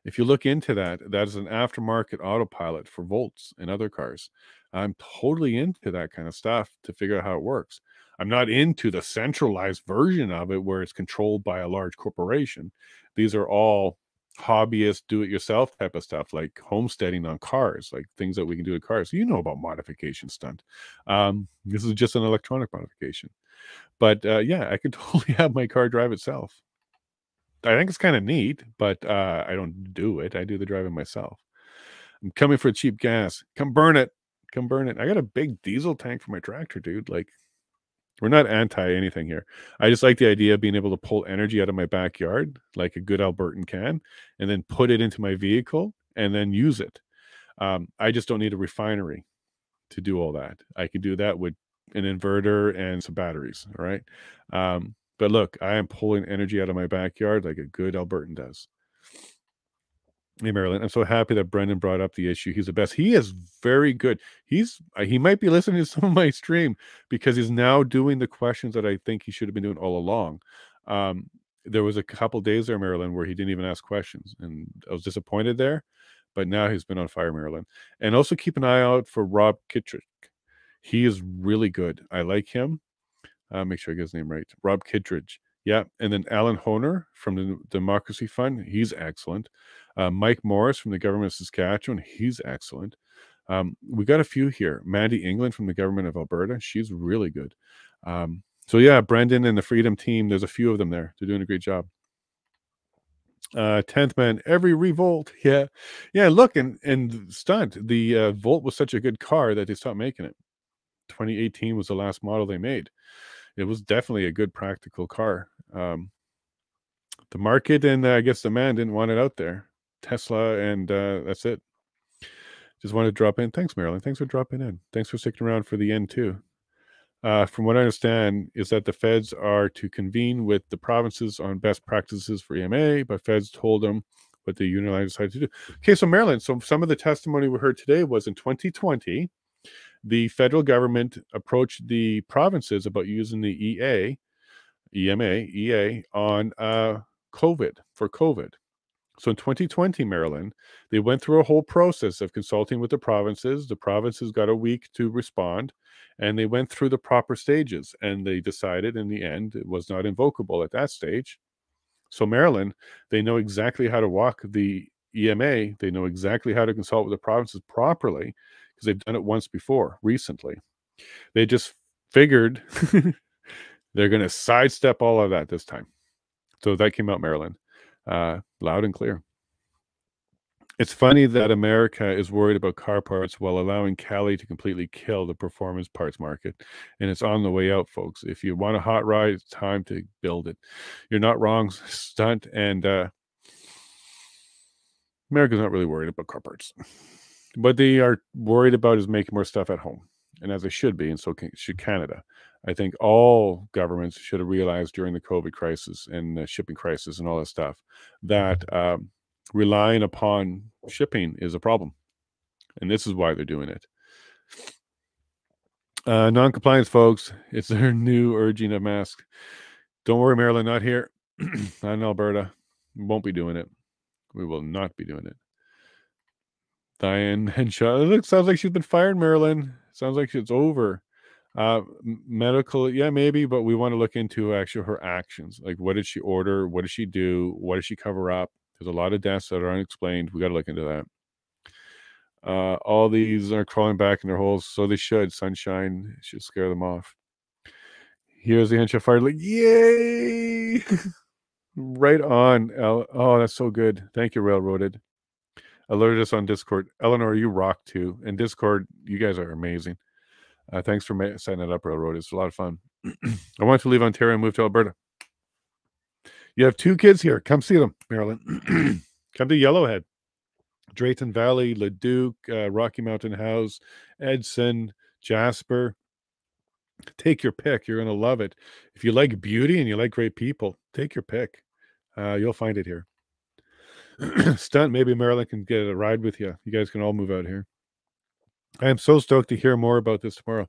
If you look into that, that is an aftermarket autopilot for Volts and other cars. I'm totally into that kind of stuff to figure out how it works. I'm not into the centralized version of it where it's controlled by a large corporation. These are all hobbyist, do-it-yourself type of stuff, like homesteading on cars, like things that we can do to cars. You know about modification, stunt. This is just an electronic modification. But yeah, I could totally have my car drive itself. I think it's kind of neat, but I don't do it. I do the driving myself. I'm coming for cheap gas. Come burn it. Come burn it. I got a big diesel tank for my tractor, dude. Like, we're not anti anything here. I just like the idea of being able to pull energy out of my backyard, like a good Albertan can, and then put it into my vehicle and then use it. I just don't need a refinery to do all that. I could do that with an inverter and some batteries. All right. But look, I am pulling energy out of my backyard like a good Albertan does. Hey, Marilyn, I'm so happy that Brendan brought up the issue. He's the best. He is very good. He might be listening to some of my stream because he's now doing the questions that I think he should have been doing all along. There was a couple days there, Marilyn, where he didn't even ask questions, and I was disappointed there. But now he's been on fire, Marilyn. And also keep an eye out for Rob Kittredge. He is really good. I like him. Make sure I get his name right. Rob Kittredge. Yeah. And then Alan Honer from the Democracy Fund. He's excellent. Mike Morris from the government of Saskatchewan. He's excellent. We got a few here. Mandy England from the government of Alberta. She's really good. So yeah, Brendan and the Freedom team, there's a few of them there. They're doing a great job. 10th man, every revolt. Yeah. Yeah. Look, and stunt, the Volt was such a good car that they stopped making it. 2018 was the last model they made. It was definitely a good practical car. The market and I guess the man didn't want it out there. Tesla, and that's it. Just wanted to drop in. Thanks, Marilyn. Thanks for dropping in. Thanks for sticking around for the end too. From what I understand is that the feds are to convene with the provinces on best practices for EMA, but feds told them what the unilaterally decided to do. Okay, so Marilyn, so some of the testimony we heard today was in 2020, the federal government approached the provinces about using the EMA on COVID, for COVID. So in 2020, Maryland, they went through a whole process of consulting with the provinces. The provinces got a week to respond, and they went through the proper stages, and they decided in the end it was not invocable at that stage. So Maryland, they know exactly how to walk the EMA. They know exactly how to consult with the provinces properly because they've done it once before, recently. They just figured they're going to sidestep all of that this time. So that came out, Maryland. Loud and clear. It's funny that America is worried about car parts while allowing Cali to completely kill the performance parts market. And it's on the way out, folks. If you want a hot ride, it's time to build it. You're not wrong, stunt. And America's not really worried about car parts. What they are worried about is making more stuff at home. And as they should be, and so should Canada. I think all governments should have realized during the COVID crisis and the shipping crisis and all that stuff that relying upon shipping is a problem. And this is why they're doing it. Non-compliance, folks. It's their new urging of masks. Don't worry, Maryland, not here. Not in Alberta. We won't be doing it. We will not be doing it. Diane Henshaw. It sounds like she's been fired, Maryland. Sounds like it's over. Medical, yeah, maybe, but we want to look into actually her actions. Like, what did she order? What did she do? What did she cover up? There's a lot of deaths that are unexplained. We got to look into that. All these are crawling back in their holes, so they should. Sunshine should scare them off. Here's the Henshaw fire. Like, yay! Right on. Oh, that's so good. Thank you, Railroaded. Alerted us on Discord. Eleanor, you rock too. And Discord, you guys are amazing. Thanks for setting it up, Railroad. It's a lot of fun. I want to leave Ontario and move to Alberta. You have 2 kids here. Come see them, Maryland. Come to Yellowhead, Drayton Valley, Leduc, Rocky Mountain House, Edson, Jasper. Take your pick. You're going to love it. If you like beauty and you like great people, take your pick. You'll find it here. Stunt, maybe Maryland can get a ride with you. You guys can all move out here. I am so stoked to hear more about this tomorrow.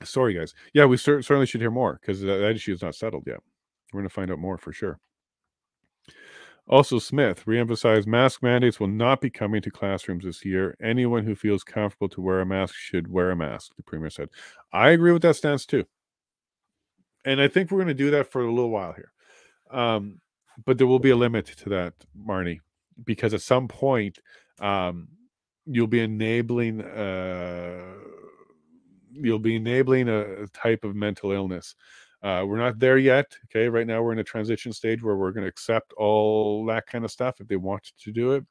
Sorry, guys. Yeah, we certainly should hear more because that issue is not settled yet. We're going to find out more for sure. Also, Smith reemphasized mask mandates will not be coming to classrooms this year. Anyone who feels comfortable to wear a mask should wear a mask, the Premier said. I agree with that stance too. And I think we're going to do that for a little while here. But there will be a limit to that, Marnie, because at some point, you'll be enabling a type of mental illness. We're not there yet. Okay, right now we're in a transition stage where we're going to accept all that kind of stuff if they want to do it.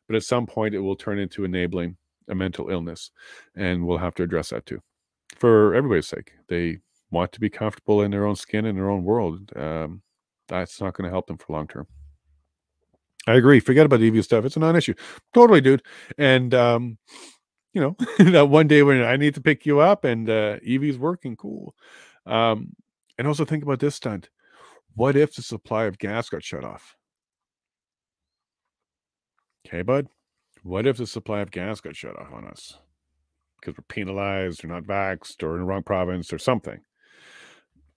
But at some point, it will turn into enabling a mental illness, and we'll have to address that too, for everybody's sake. They want to be comfortable in their own skin, in their own world. That's not going to help them for long term. I agree. Forget about EV stuff. It's a non-issue. Totally, dude. And, you know, that one day when I need to pick you up and EV's working, cool. And also think about this stunt. What if the supply of gas got shut off? Okay, bud. What if the supply of gas got shut off on us? Because we're penalized or not vaxxed or in the wrong province or something.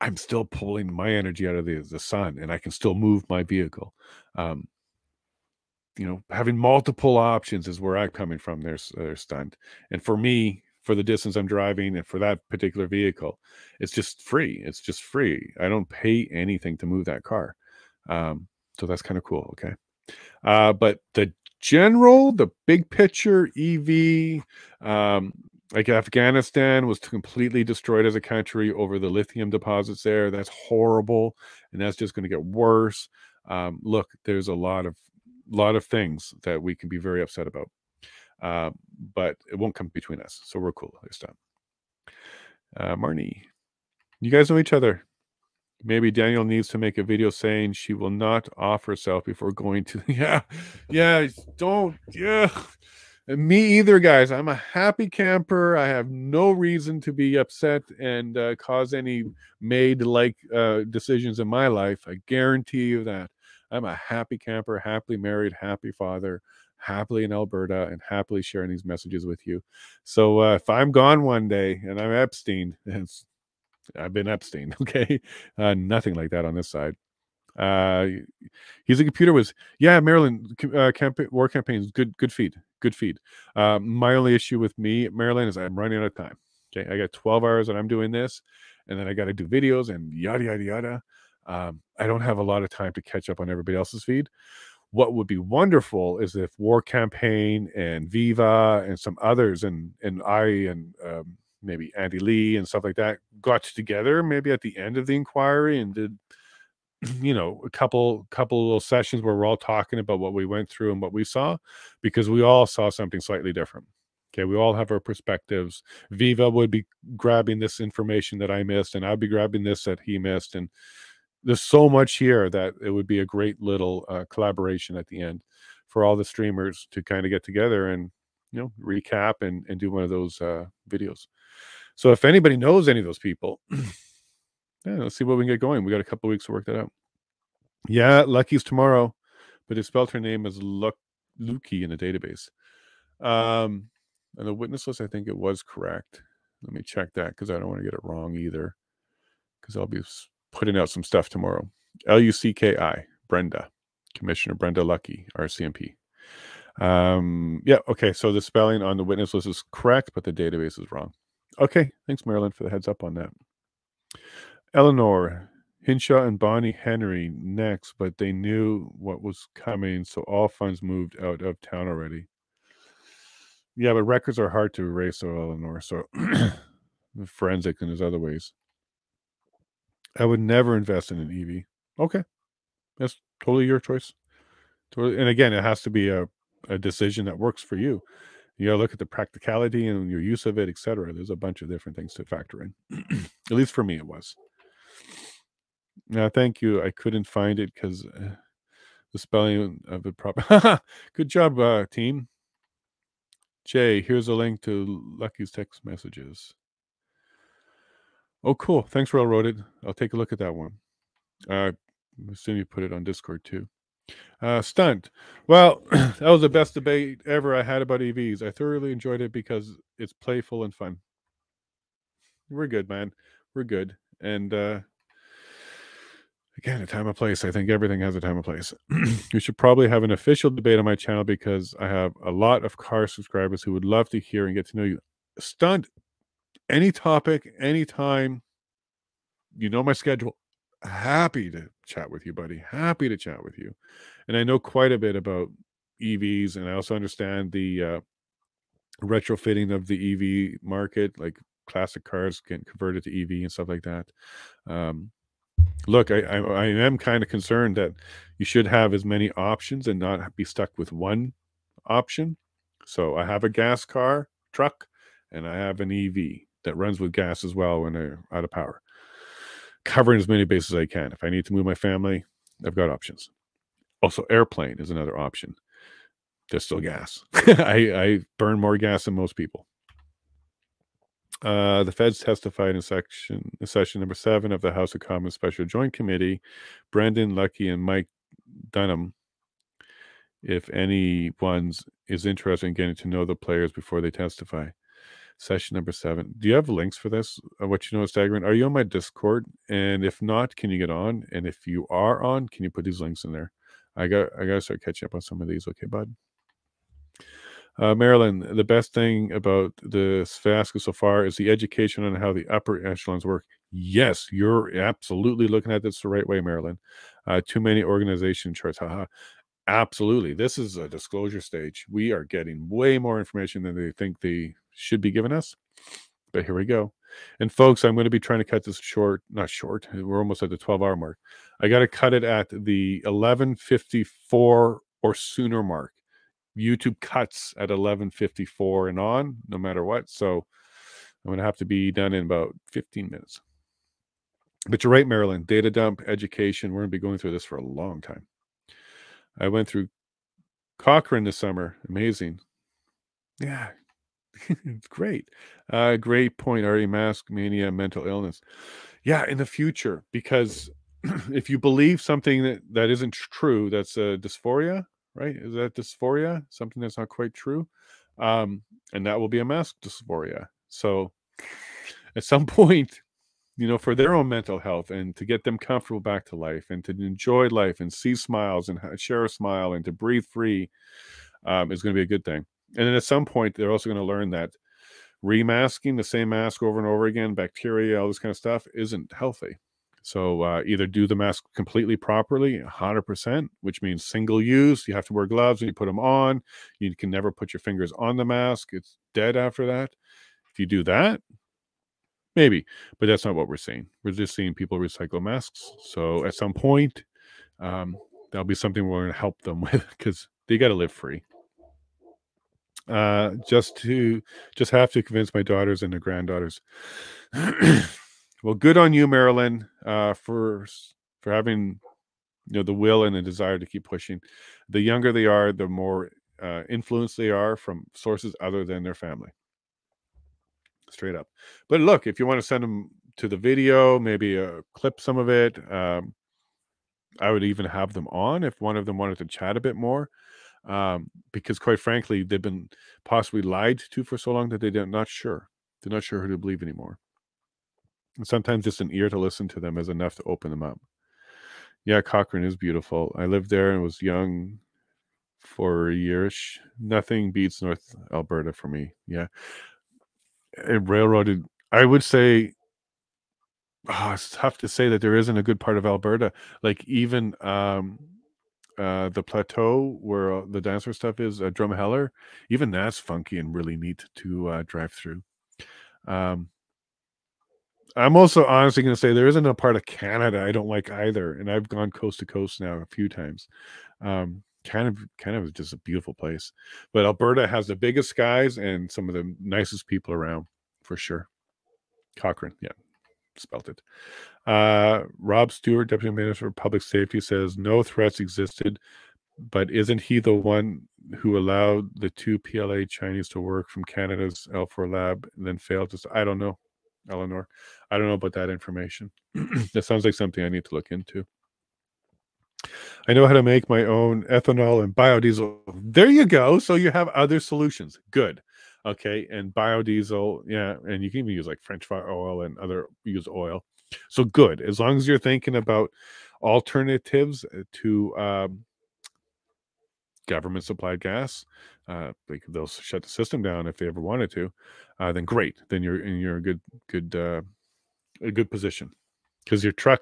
I'm still pulling my energy out of the sun and I can still move my vehicle. You know, having multiple options is where I'm coming from. There's stunt. And for me, for the distance I'm driving and for that particular vehicle, it's just free. It's just free. I don't pay anything to move that car. So that's kind of cool. Okay. But the big picture EV, Like Afghanistan was completely destroyed as a country over the lithium deposits there. That's horrible, and that's just going to get worse. Look, there's a lot of things that we can be very upset about, but it won't come between us. So we're cool this time. Marnie, you guys know each other. Maybe Daniel needs to make a video saying she will not off herself before going to. Yeah, don't. Yeah. And me either, guys. I'm a happy camper. I have no reason to be upset and cause any maid-like decisions in my life. I guarantee you that. I'm a happy camper, happily married, happy father, happily in Alberta, and happily sharing these messages with you. So if I'm gone one day and I'm Epstein, I've been Epstein, okay? Nothing like that on this side. He's a computer was Maryland war campaigns, good feed. My only issue with me, Maryland, is I'm running out of time. Okay, I got 12 hours that I'm doing this, and then I got to do videos and yada yada yada. I don't have a lot of time to catch up on everybody else's feed. What would be wonderful is if War Campaign and Viva and some others and maybe Andy Lee and stuff like that got together maybe at the end of the inquiry and did, a couple little sessions where we're all talking about what we went through and what we saw, because we all saw something slightly different. Okay, we all have our perspectives. Viva would be grabbing this information that I missed, and I'd be grabbing this that he missed, and there's so much here that it would be a great little collaboration at the end for all the streamers to kind of get together and recap and do one of those videos. So if anybody knows any of those people, let's see what we can get going. We got a couple of weeks to work that out. Yeah, Lucky's tomorrow, but it spelled her name as Lukey in the database. And the witness list, I think it was correct. Let me check that because I don't want to get it wrong either, because I'll be putting out some stuff tomorrow. Lucki, Brenda, Commissioner Brenda Lucky, RCMP. Okay, so the spelling on the witness list is correct, but the database is wrong. Okay, thanks, Marilyn, for the heads up on that. Eleanor, Hinshaw and Bonnie Henry next, but they knew what was coming, so all funds moved out of town already. Yeah, but records are hard to erase, so Eleanor, so forensic and there's other ways. I would never invest in an EV. Okay, that's totally your choice. Totally, and again, it has to be a decision that works for you. You gotta look at the practicality and your use of it, etc. There's a bunch of different things to factor in. At least for me, it was. Thank you. I couldn't find it because the spelling of it proper. Good job, team. Jay, here's a link to Lucky's text messages. Oh, cool. Thanks, Railroaded. I'll take a look at that one. I assume you put it on Discord too. Stunt. Well, that was the best debate ever I had about EVs. I thoroughly enjoyed it because it's playful and fun. We're good, man. We're good. And again, a time and place. I think everything has a time and place. We should probably have an official debate on my channel because I have a lot of car subscribers who would love to hear and get to know you. Stunt. Any topic, anytime. You know my schedule. Happy to chat with you, buddy. Happy to chat with you. And I know quite a bit about EVs, and I also understand the retrofitting of the EV market, like classic cars getting converted to EV and stuff like that. Look, I am kind of concerned that you should have as many options and not be stuck with one option. So I have a gas truck, and I have an EV that runs with gas as well when they're out of power. Covering as many bases as I can. If I need to move my family, I've got options. Also, airplane is another option. There's still gas. I burn more gas than most people. The feds testified in session number 7 of the House of Commons Special Joint Committee. Brendan Lucky and Mike Dunham. If anyone is interested in getting to know the players before they testify. Session number 7. Do you have links for this? What you know is staggering. Are you on my Discord? And if not, can you get on? And if you are on, can you put these links in there? I gotta start catching up on some of these. Okay, bud. Marilyn, the best thing about the FASCA so far is the education on how the upper echelons work. Yes, you're absolutely looking at this the right way, Marilyn. Too many organization charts. Haha. Absolutely. This is a disclosure stage. We are getting way more information than they think they should be giving us. But here we go. And folks, I'm going to be trying to cut this short, not short. We're almost at the 12-hour mark. I got to cut it at the 11:54 or sooner mark. YouTube cuts at 11:54 and on, no matter what. So I'm going to have to be done in about 15 minutes. But you're right, Marilyn. Data dump, education. We're going to be going through this for a long time. I went through Cochrane this summer. Amazing. Yeah. It's great. Great point, Ari. Mask mania, mental illness. Yeah, in the future, because if you believe something that isn't true, that's dysphoria, right? Is that dysphoria? Something that's not quite true? And that will be a mask dysphoria. So at some point, you know, for their own mental health and to get them comfortable back to life and to enjoy life and see smiles and share a smile and to breathe free is going to be a good thing. And then at some point, they're also going to learn that remasking the same mask over and over again, bacteria, all this kind of stuff, isn't healthy. So either do the mask completely properly, 100%, which means single use. You have to wear gloves when you put them on. You can never put your fingers on the mask. It's dead after that. If you do that, maybe, but that's not what we're seeing. We're just seeing people recycle masks. So at some point, that'll be something we're going to help them with because they got to live free. Just have to convince my daughters and their granddaughters. Well, good on you, Marilyn, for having, you know, the will and the desire to keep pushing. The younger they are, the more influenced they are from sources other than their family. Straight up. But look, if you want to send them to the video, maybe clip some of it. I would even have them on if one of them wanted to chat a bit more. Because quite frankly, they've been possibly lied to for so long that they're not sure. They're not sure who to believe anymore. And sometimes just an ear to listen to them is enough to open them up. Yeah, Cochrane is beautiful. I lived there and was young for a year. Nothing beats North Alberta for me. Yeah. It railroaded. I would say, it's tough to say that there isn't a good part of Alberta. Like even the plateau where the dinosaur stuff is, Drumheller, even that's funky and really neat to drive through. I'm also honestly going to say there isn't a part of Canada I don't like either, and I've gone coast to coast now a few times. Canada is just a beautiful place, but Alberta has the biggest skies and some of the nicest people around for sure. Cochrane, yeah, spelt it. Rob Stewart, Deputy Minister of Public Safety, says no threats existed, but isn't he the one who allowed the 2 PLA Chinese to work from Canada's L4 lab and then failed to? I don't know, Eleanor. I don't know about that information. That sounds like something I need to look into. I know how to make my own ethanol and biodiesel. There you go. So you have other solutions. Good. Okay. And biodiesel. Yeah. And you can even use like French fry oil and other used oil. So good. As long as you're thinking about alternatives to government supplied gas, they'll shut the system down if they ever wanted to, then great. Then you're in a good position because your truck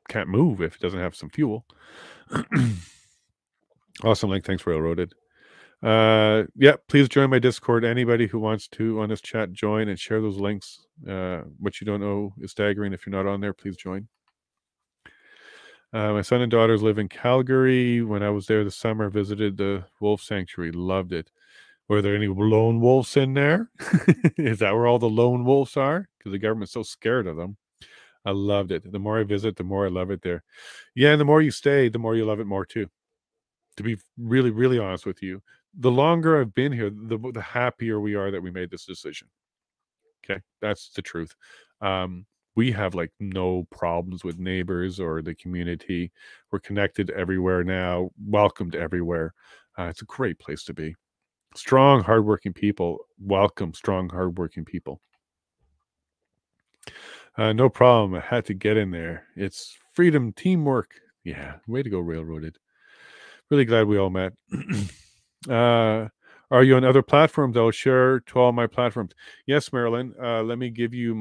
can't move if it doesn't have some fuel. Awesome link. Thanks, Railroaded. Yeah, please join my Discord. Anybody who wants to on this chat, join and share those links. What you don't know is staggering. If you're not on there, please join. My son and daughters live in Calgary. When I was there this summer, visited the wolf sanctuary. Loved it. Were there any lone wolves in there? Is that where all the lone wolves are? Because the government's so scared of them. I loved it. The more I visit, the more I love it there. Yeah, and the more you stay, the more you love it more too. To be really, really honest with you, the longer I've been here, the happier we are that we made this decision. Okay, that's the truth. We have like no problems with neighbors or the community. We're connected everywhere now, welcomed everywhere. It's a great place to be. Strong, hardworking people. Welcome strong, hardworking people. No problem. I had to get in there. It's freedom, teamwork. Yeah, way to go, Railroaded. Really glad we all met. Are you on other platforms? I'll share to all my platforms. Yes, Marilyn. Let me give you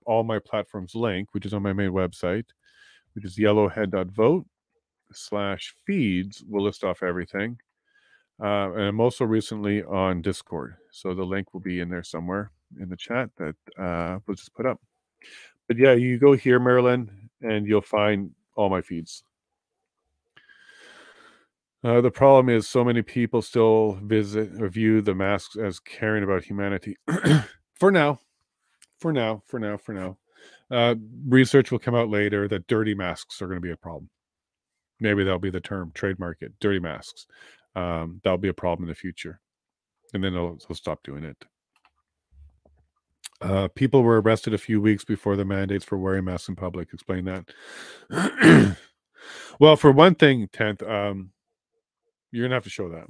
all my platforms link, which is on my main website, which is yellowhead.vote/feeds. We'll list off everything. And I'm also recently on Discord. So the link will be in there somewhere in the chat that we'll just put up. But yeah, you go here, Marilyn, and you'll find all my feeds. The problem is so many people still visit or view the masks as caring about humanity. For now. Research will come out later that dirty masks are going to be a problem. Maybe that'll be the term, trademark it, dirty masks. That'll be a problem in the future. And then they'll stop doing it. People were arrested a few weeks before the mandates for wearing masks in public. Explain that. Well, for one thing, 10th, you're going to have to show that.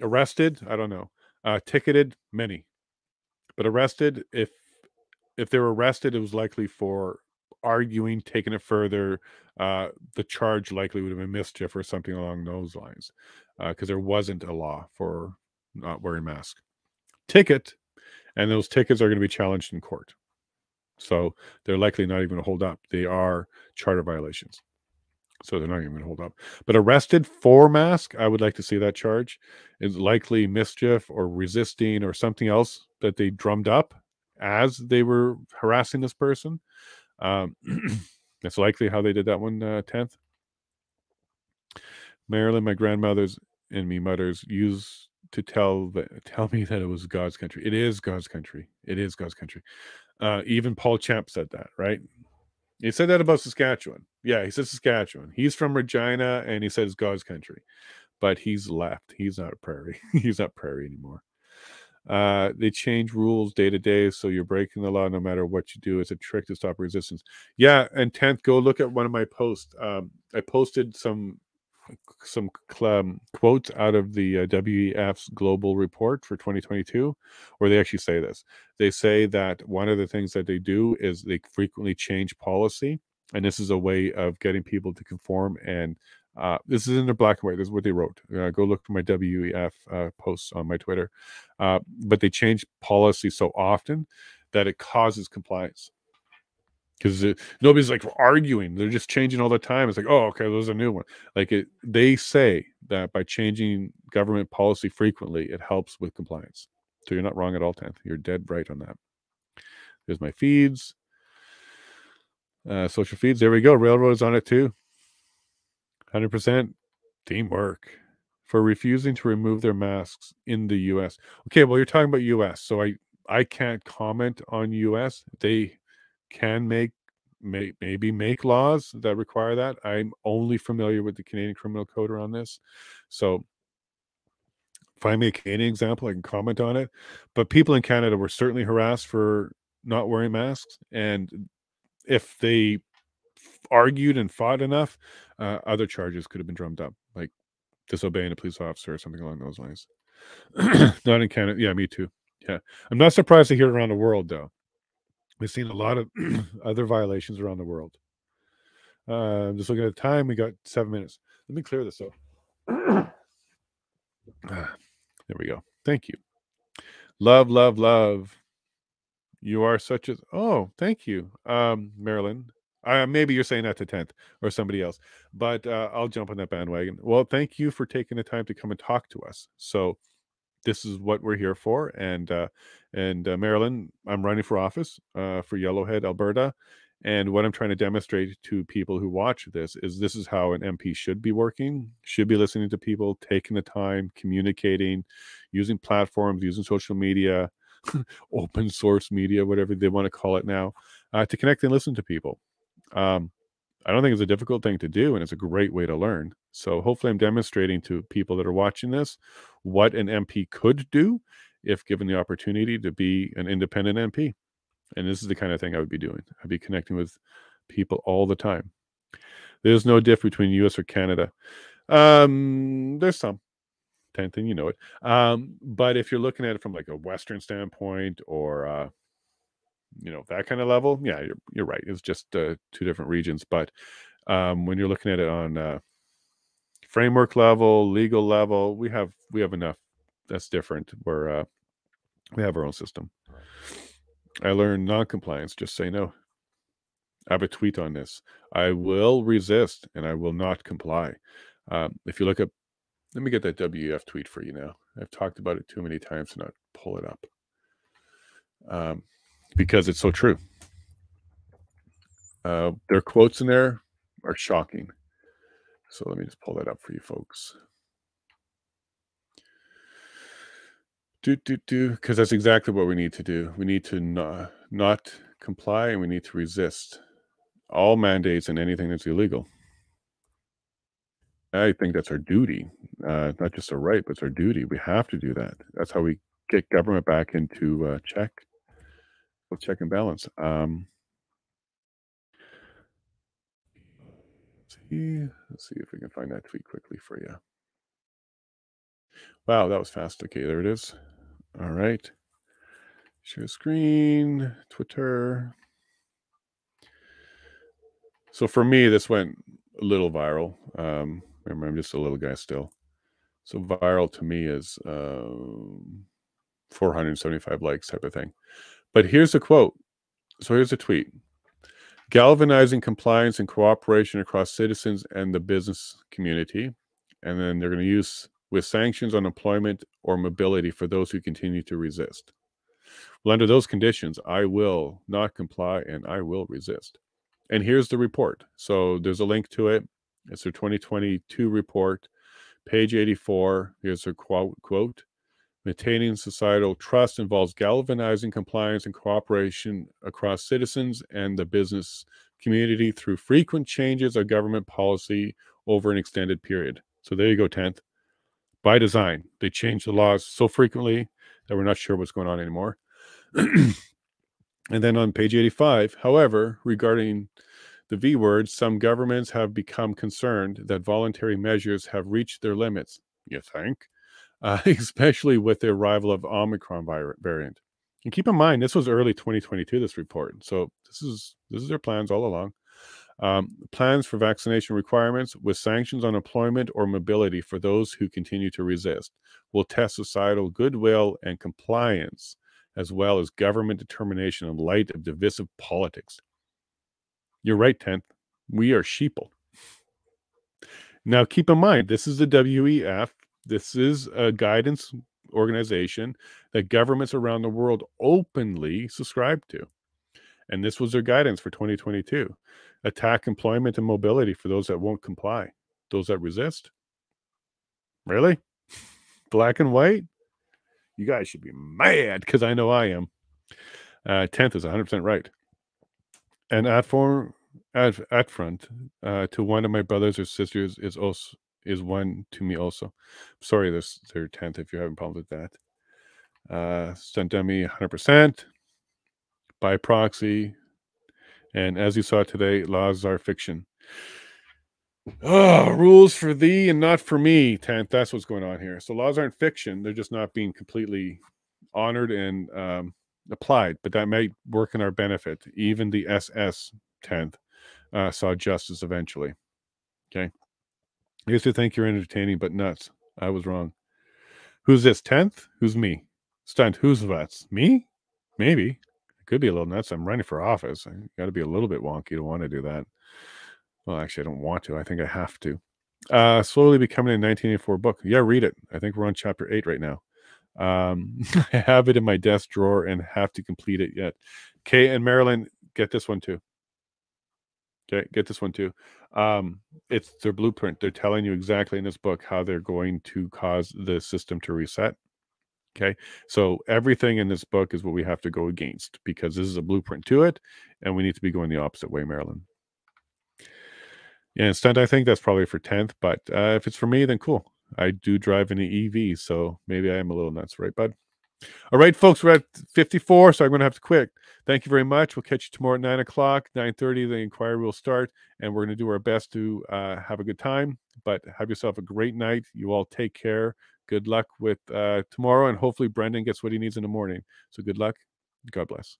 Arrested, I don't know. Ticketed, many. But arrested, if they were arrested, it was likely for arguing, taking it further. The charge likely would have been mischief or something along those lines, because there wasn't a law for not wearing masks. Ticket, and those tickets are going to be challenged in court. So they're likely not even going to hold up. They are charter violations. So they're not even going to hold up. But arrested for mask, I would like to see that charge. Is likely mischief or resisting or something else that they drummed up as they were harassing this person. That's likely how they did that one, 10th. Marilyn, my grandmother's and me mothers used to tell me that it was God's country. It is God's country. It is God's country. Even Paul Champ said that, right? He said that about Saskatchewan. Yeah, he said Saskatchewan. He's from Regina, and he said it's God's country. But he's left. He's not prairie. He's not prairie anymore. They change rules day to day, so you're breaking the law no matter what you do. It's a trick to stop resistance. Yeah, and 10th, go look at one of my posts. I posted some quotes out of the WEF's global report for 2022, where they actually say this. They say that one of the things that they do is they frequently change policy, and this is a way of getting people to conform. And this is in the black and white. This is what they wrote. Go look for my WEF posts on my Twitter. But they change policy so often that it causes compliance. Because nobody's like arguing. They're just changing all the time. It's like, oh, okay, there's a new one. Like they say that by changing government policy frequently, it helps with compliance. So you're not wrong at all, 10th. You're dead right on that. There's my feeds. Social feeds. There we go. Railroad's on it too. 100% teamwork for refusing to remove their masks in the U.S. Okay, well, you're talking about U.S. So I can't comment on U.S. They can maybe make laws that require that. I'm only familiar with the Canadian Criminal Code around this. So find me a Canadian example, I can comment on it. But people in Canada were certainly harassed for not wearing masks. And if they argued and fought enough, other charges could have been drummed up, like disobeying a police officer or something along those lines. Not in Canada. Yeah, me too. Yeah. I'm not surprised to hear it around the world, though. We've seen a lot of other violations around the world. Just looking at the time, we got 7 minutes. Let me clear this up. There we go. Thank you. Love, love, love. You are such a... Oh, thank you, Marilyn. Maybe you're saying that to 10th or somebody else, but I'll jump on that bandwagon. Well, thank you for taking the time to come and talk to us. So this is what we're here for. And Marilyn, I'm running for office for Yellowhead, Alberta. And what I'm trying to demonstrate to people who watch this is how an MP should be working, should be listening to people, taking the time, communicating, using platforms, using social media, open source media, whatever they want to call it now, to connect and listen to people. I don't think it's a difficult thing to do, and it's a great way to learn. So hopefully I'm demonstrating to people that are watching this what an MP could do if given the opportunity to be an independent MP. And this is the kind of thing I would be doing. I'd be connecting with people all the time. There's no diff between US or Canada. There's some. 10th, and you know it. But if you're looking at it from like a Western standpoint or that kind of level, yeah, you're right. It's just two different regions. But when you're looking at it on framework level, legal level, we have enough that's different where we have our own system. I learned non-compliance. Just say no. I have a tweet on this. I will resist and I will not comply. If you look at Let me get that WEF tweet for you now. I've talked about it too many times to not pull it up. Because it's so true. Their quotes in there are shocking. So let me just pull that up for you folks. Because that's exactly what we need to do. We need to not comply, and we need to resist all mandates and anything that's illegal. I think that's our duty, not just a right, but it's our duty. We have to do that. That's how we get government back into check and balance. Let's see if we can find that tweet quickly for you. Wow, that was fast. Okay, there it is. All right. Share screen, Twitter. So for me, this went a little viral. Remember, I'm just a little guy still. So viral to me is 475 likes type of thing. But here's the quote. So here's the tweet. Galvanizing compliance and cooperation across citizens and the business community. And then they're going to use with sanctions on employment or mobility for those who continue to resist. Well, under those conditions, I will not comply and I will resist. And here's the report. So there's a link to it. It's their 2022 report, page 84. Here's their quote. Maintaining societal trust involves galvanizing compliance and cooperation across citizens and the business community through frequent changes of government policy over an extended period. So there you go, 10th. By design, they change the laws so frequently that we're not sure what's going on anymore. And then on page 85, however, regarding the V word, some governments have become concerned that voluntary measures have reached their limits. You think? Especially with the arrival of Omicron variant. And keep in mind, this was early 2022, this report. So this is their plans all along. Plans for vaccination requirements with sanctions on employment or mobility for those who continue to resist will test societal goodwill and compliance, as well as government determination in light of divisive politics. You're right, 10th. We are sheeple. Now, keep in mind, this is the WEF. This is a guidance organization that governments around the world openly subscribe to. And this was their guidance for 2022. Attack employment and mobility for those that won't comply. Those that resist? Really? Black and white? You guys should be mad, because I know I am. 10th is 100% right. And at front, to one of my brothers or sisters is one to me also. Sorry, there's their 10th if you're having problems with that. Sent to me 100% by proxy. And as you saw today, laws are fiction. Oh, rules for thee and not for me, 10th. That's what's going on here. So laws aren't fiction. They're just not being completely honored and applied. But that might work in our benefit. Even the SS 10th saw justice eventually. Okay. I used to think you're entertaining, but nuts. I was wrong. Who's this, 10th? Who's me? Stunt, who's that? Me? Maybe. It could be a little nuts. I'm running for office. I got to be a little bit wonky to want to do that. Well, actually, I don't want to. I think I have to. Slowly Becoming a 1984 book. Yeah, read it. I think we're on chapter 8 right now. I have it in my desk drawer and have to complete it yet. Kay and Marilyn, get this one too. Okay, get this one too. It's their blueprint. They're telling you exactly in this book how they're going to cause the system to reset. Okay, so everything in this book is what we have to go against, because this is a blueprint to it, and we need to be going the opposite way, Marilyn. Yeah, instead, I think that's probably for 10th, but if it's for me, then cool. I do drive an EV, so maybe I am a little nuts, right, bud? All right, folks, we're at 54, so I'm going to have to quit. Thank you very much. We'll catch you tomorrow at 9 o'clock, 9:30. The inquiry will start, and we're going to do our best to have a good time. But have yourself a great night. You all take care. Good luck with tomorrow, and hopefully Brendan gets what he needs in the morning. So good luck. God bless.